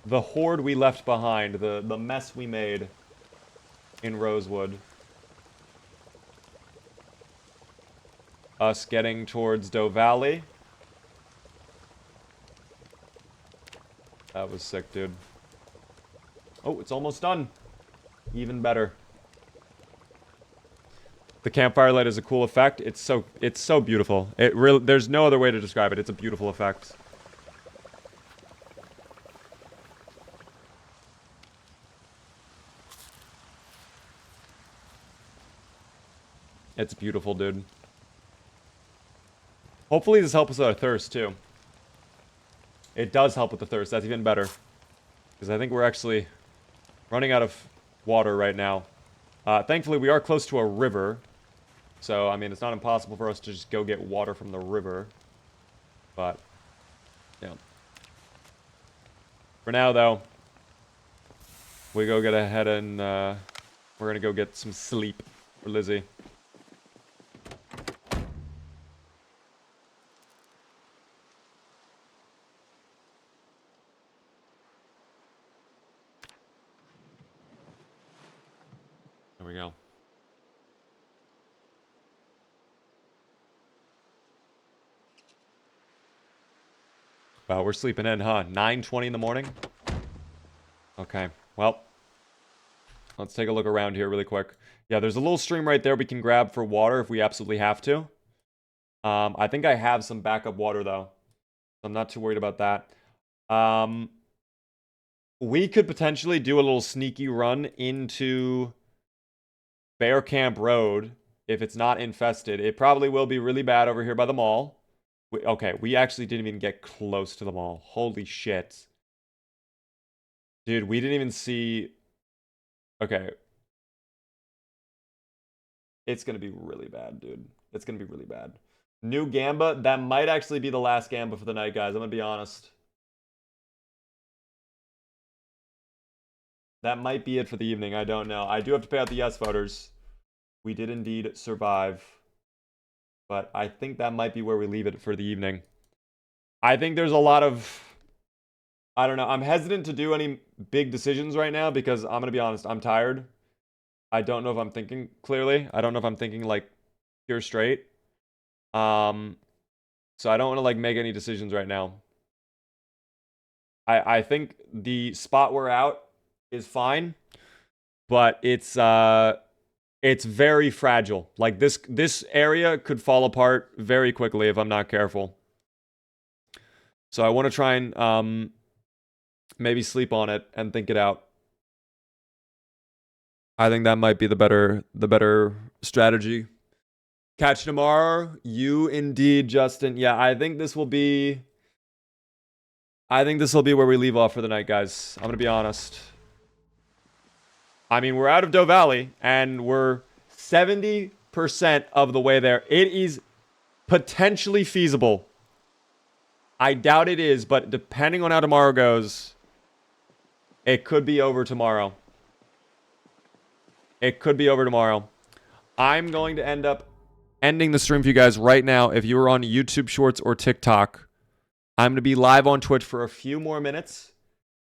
Speaker 1: The horde we left behind. The mess we made in Rosewood. Us getting towards Doe Valley. That was sick, dude. Oh, it's almost done. Even better. The campfire light is a cool effect. It's so beautiful. It really, there's no other way to describe it. It's a beautiful effect. It's beautiful, dude. Hopefully this helps with our thirst, too. It does help with the thirst. That's even better. Because I think we're actually running out of water right now. Thankfully, we are close to a river. So, I mean, it's not impossible for us to just go get water from the river. But, yeah. For now, though, we go get ahead and, we're gonna go get some sleep for Lizzie. There we go. Wow, we're sleeping in, huh? 9:20 in the morning? Okay, well. Let's take a look around here really quick. Yeah, there's a little stream right there we can grab for water if we absolutely have to. I think I have some backup water, though. I'm not too worried about that. We could potentially do a little sneaky run into Bear Camp Road if it's not infested. It probably will be really bad over here by the mall. Okay, we actually didn't even get close to the mall. Holy shit. Dude, we didn't even see... Okay. It's going to be really bad, dude. It's going to be really bad. New Gamba. That might actually be the last Gamba for the night, guys. I'm going to be honest. That might be it for the evening. I don't know. I do have to pay out the yes voters. We did indeed survive. But I think that might be where we leave it for the evening. I think there's a lot of... I don't know. I'm hesitant to do any big decisions right now because I'm going to be honest. I'm tired. I don't know if I'm thinking clearly. I don't know if I'm thinking like pure straight. So I don't want to like make any decisions right now. I think the spot we're out is fine, but it's very fragile. Like this area could fall apart very quickly if I'm not careful. So I want to try and maybe sleep on it and think it out. I think that might be the better strategy. Catch tomorrow. You indeed, Justin. Yeah, I think this will be where we leave off for the night, guys. I'm going to be honest. I mean, we're out of Doe Valley, and we're 70% of the way there. It is potentially feasible. I doubt it is, but depending on how tomorrow goes, it could be over tomorrow. It could be over tomorrow. I'm going to end up ending the stream for you guys right now. If you were on YouTube Shorts or TikTok, I'm going to be live on Twitch for a few more minutes.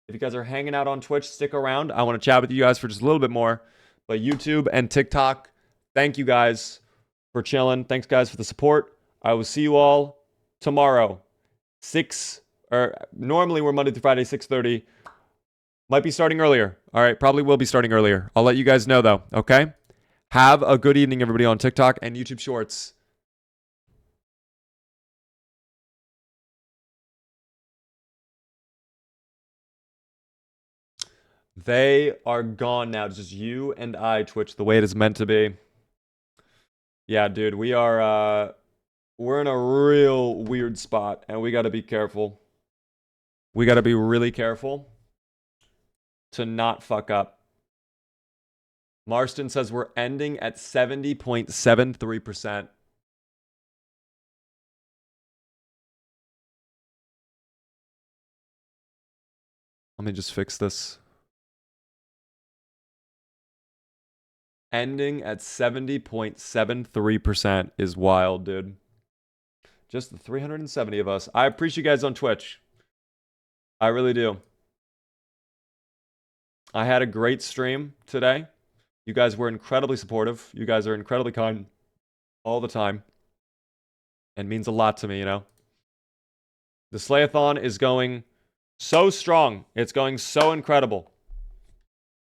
Speaker 1: If you guys are hanging out on Twitch, stick around. I want to chat with you guys for just a little bit more. But YouTube and TikTok, thank you guys for chilling. Thanks, guys, for the support. I will see you all tomorrow. Normally we're Monday through Friday, 6:30. Might be starting earlier. All right, probably will be starting earlier. I'll let you guys know, though, okay? Have a good evening, everybody, on TikTok and YouTube Shorts. They are gone now. It's just you and I, Twitch, the way it is meant to be. Yeah, dude, we're in a real weird spot, and we got to be careful. We got to be really careful to not fuck up. Marston says we're ending at 70.73%. Let me just fix this. Ending at 70.73% is wild, dude. Just the 370 of us. I appreciate you guys on Twitch. I really do. I had a great stream today. You guys were incredibly supportive. You guys are incredibly kind all the time. And means a lot to me, you know. The Slayathon is going so strong. It's going so incredible.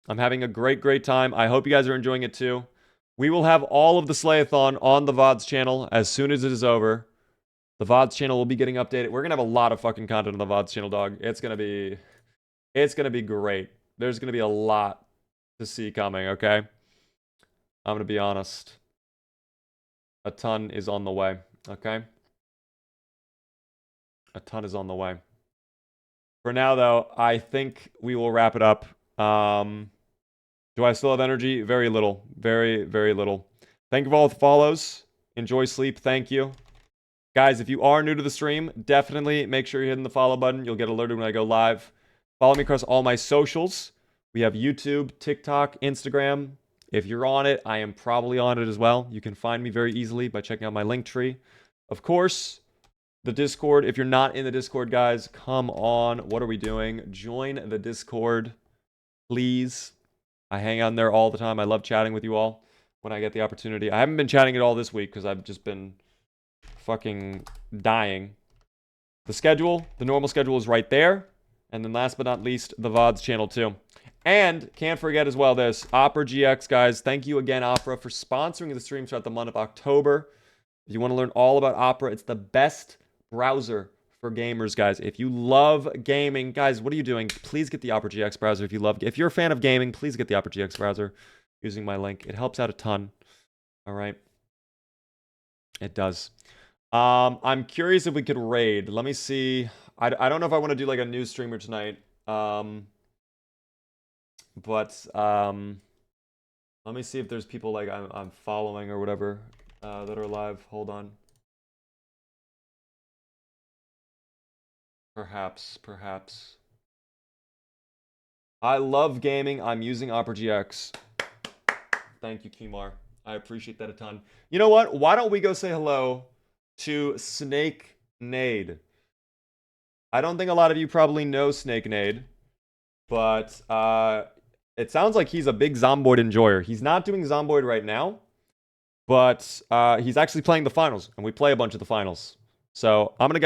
Speaker 1: I'm having a great time. I hope you guys are enjoying it too. We will have all of the Slayathon on the VODs channel as soon as it is over. The VODs channel will be getting updated. We're going to have a lot of fucking content on the VODs channel, dog. It's going to be great. There's going to be a lot to see coming, okay? I'm going to be honest. A ton is on the way, okay? A ton is on the way. For now, though, I think we will wrap it up. Do I still have energy? Very little. Very little. Thank you for all the follows. Enjoy sleep. Thank you. Guys, if you are new to the stream, definitely make sure you're hitting the follow button. You'll get alerted when I go live. Follow me across all my socials. We have YouTube, TikTok, Instagram. If you're on it, I am probably on it as well. You can find me very easily by checking out my link tree. Of course, the Discord. If you're not in the Discord, guys, come on. What are we doing? Join the Discord, please. I hang out there all the time. I love chatting with you all when I get the opportunity. I haven't been chatting at all this week because I've just been fucking dying. The schedule, the normal schedule is right there. And then last but not least, the VODs channel too. And can't forget as well this, Opera GX, guys. Thank you again, Opera, for sponsoring the stream throughout the month of October. If you want to learn all about Opera, it's the best browser for gamers, guys. If you love gaming, guys, what are you doing? Please get the Opera GX browser if you're a fan of gaming, please get the Opera GX browser using my link. It helps out a ton. All right. It does. I'm curious if we could raid. Let me see. I don't know if I want to do like a new streamer tonight. But let me see if there's people like I'm following or whatever that are live. Hold on. Perhaps. I love gaming. I'm using Opera GX. Thank you, Kimar. I appreciate that a ton. You know what? Why don't we go say hello to Snake Nade? I don't think a lot of you probably know Snake Nade, but it sounds like he's a big Zomboid enjoyer. He's not doing Zomboid right now, but he's actually playing the finals, and we play a bunch of the finals. So I'm gonna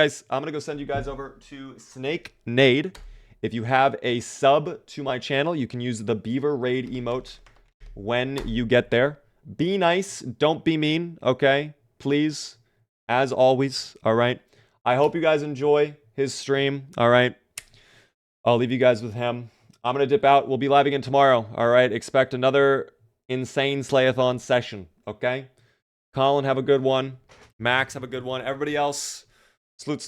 Speaker 1: go send you guys over to Snake Nade. If you have a sub to my channel, you can use the Beaver Raid emote when you get there. Be nice, don't be mean, okay? Please, as always, all right? I hope you guys enjoy his stream, all right? I'll leave you guys with him. I'm going to dip out. We'll be live again tomorrow, all right? Expect another insane Slayathon session, okay? Colin, have a good one. Max, have a good one. Everybody else, salute.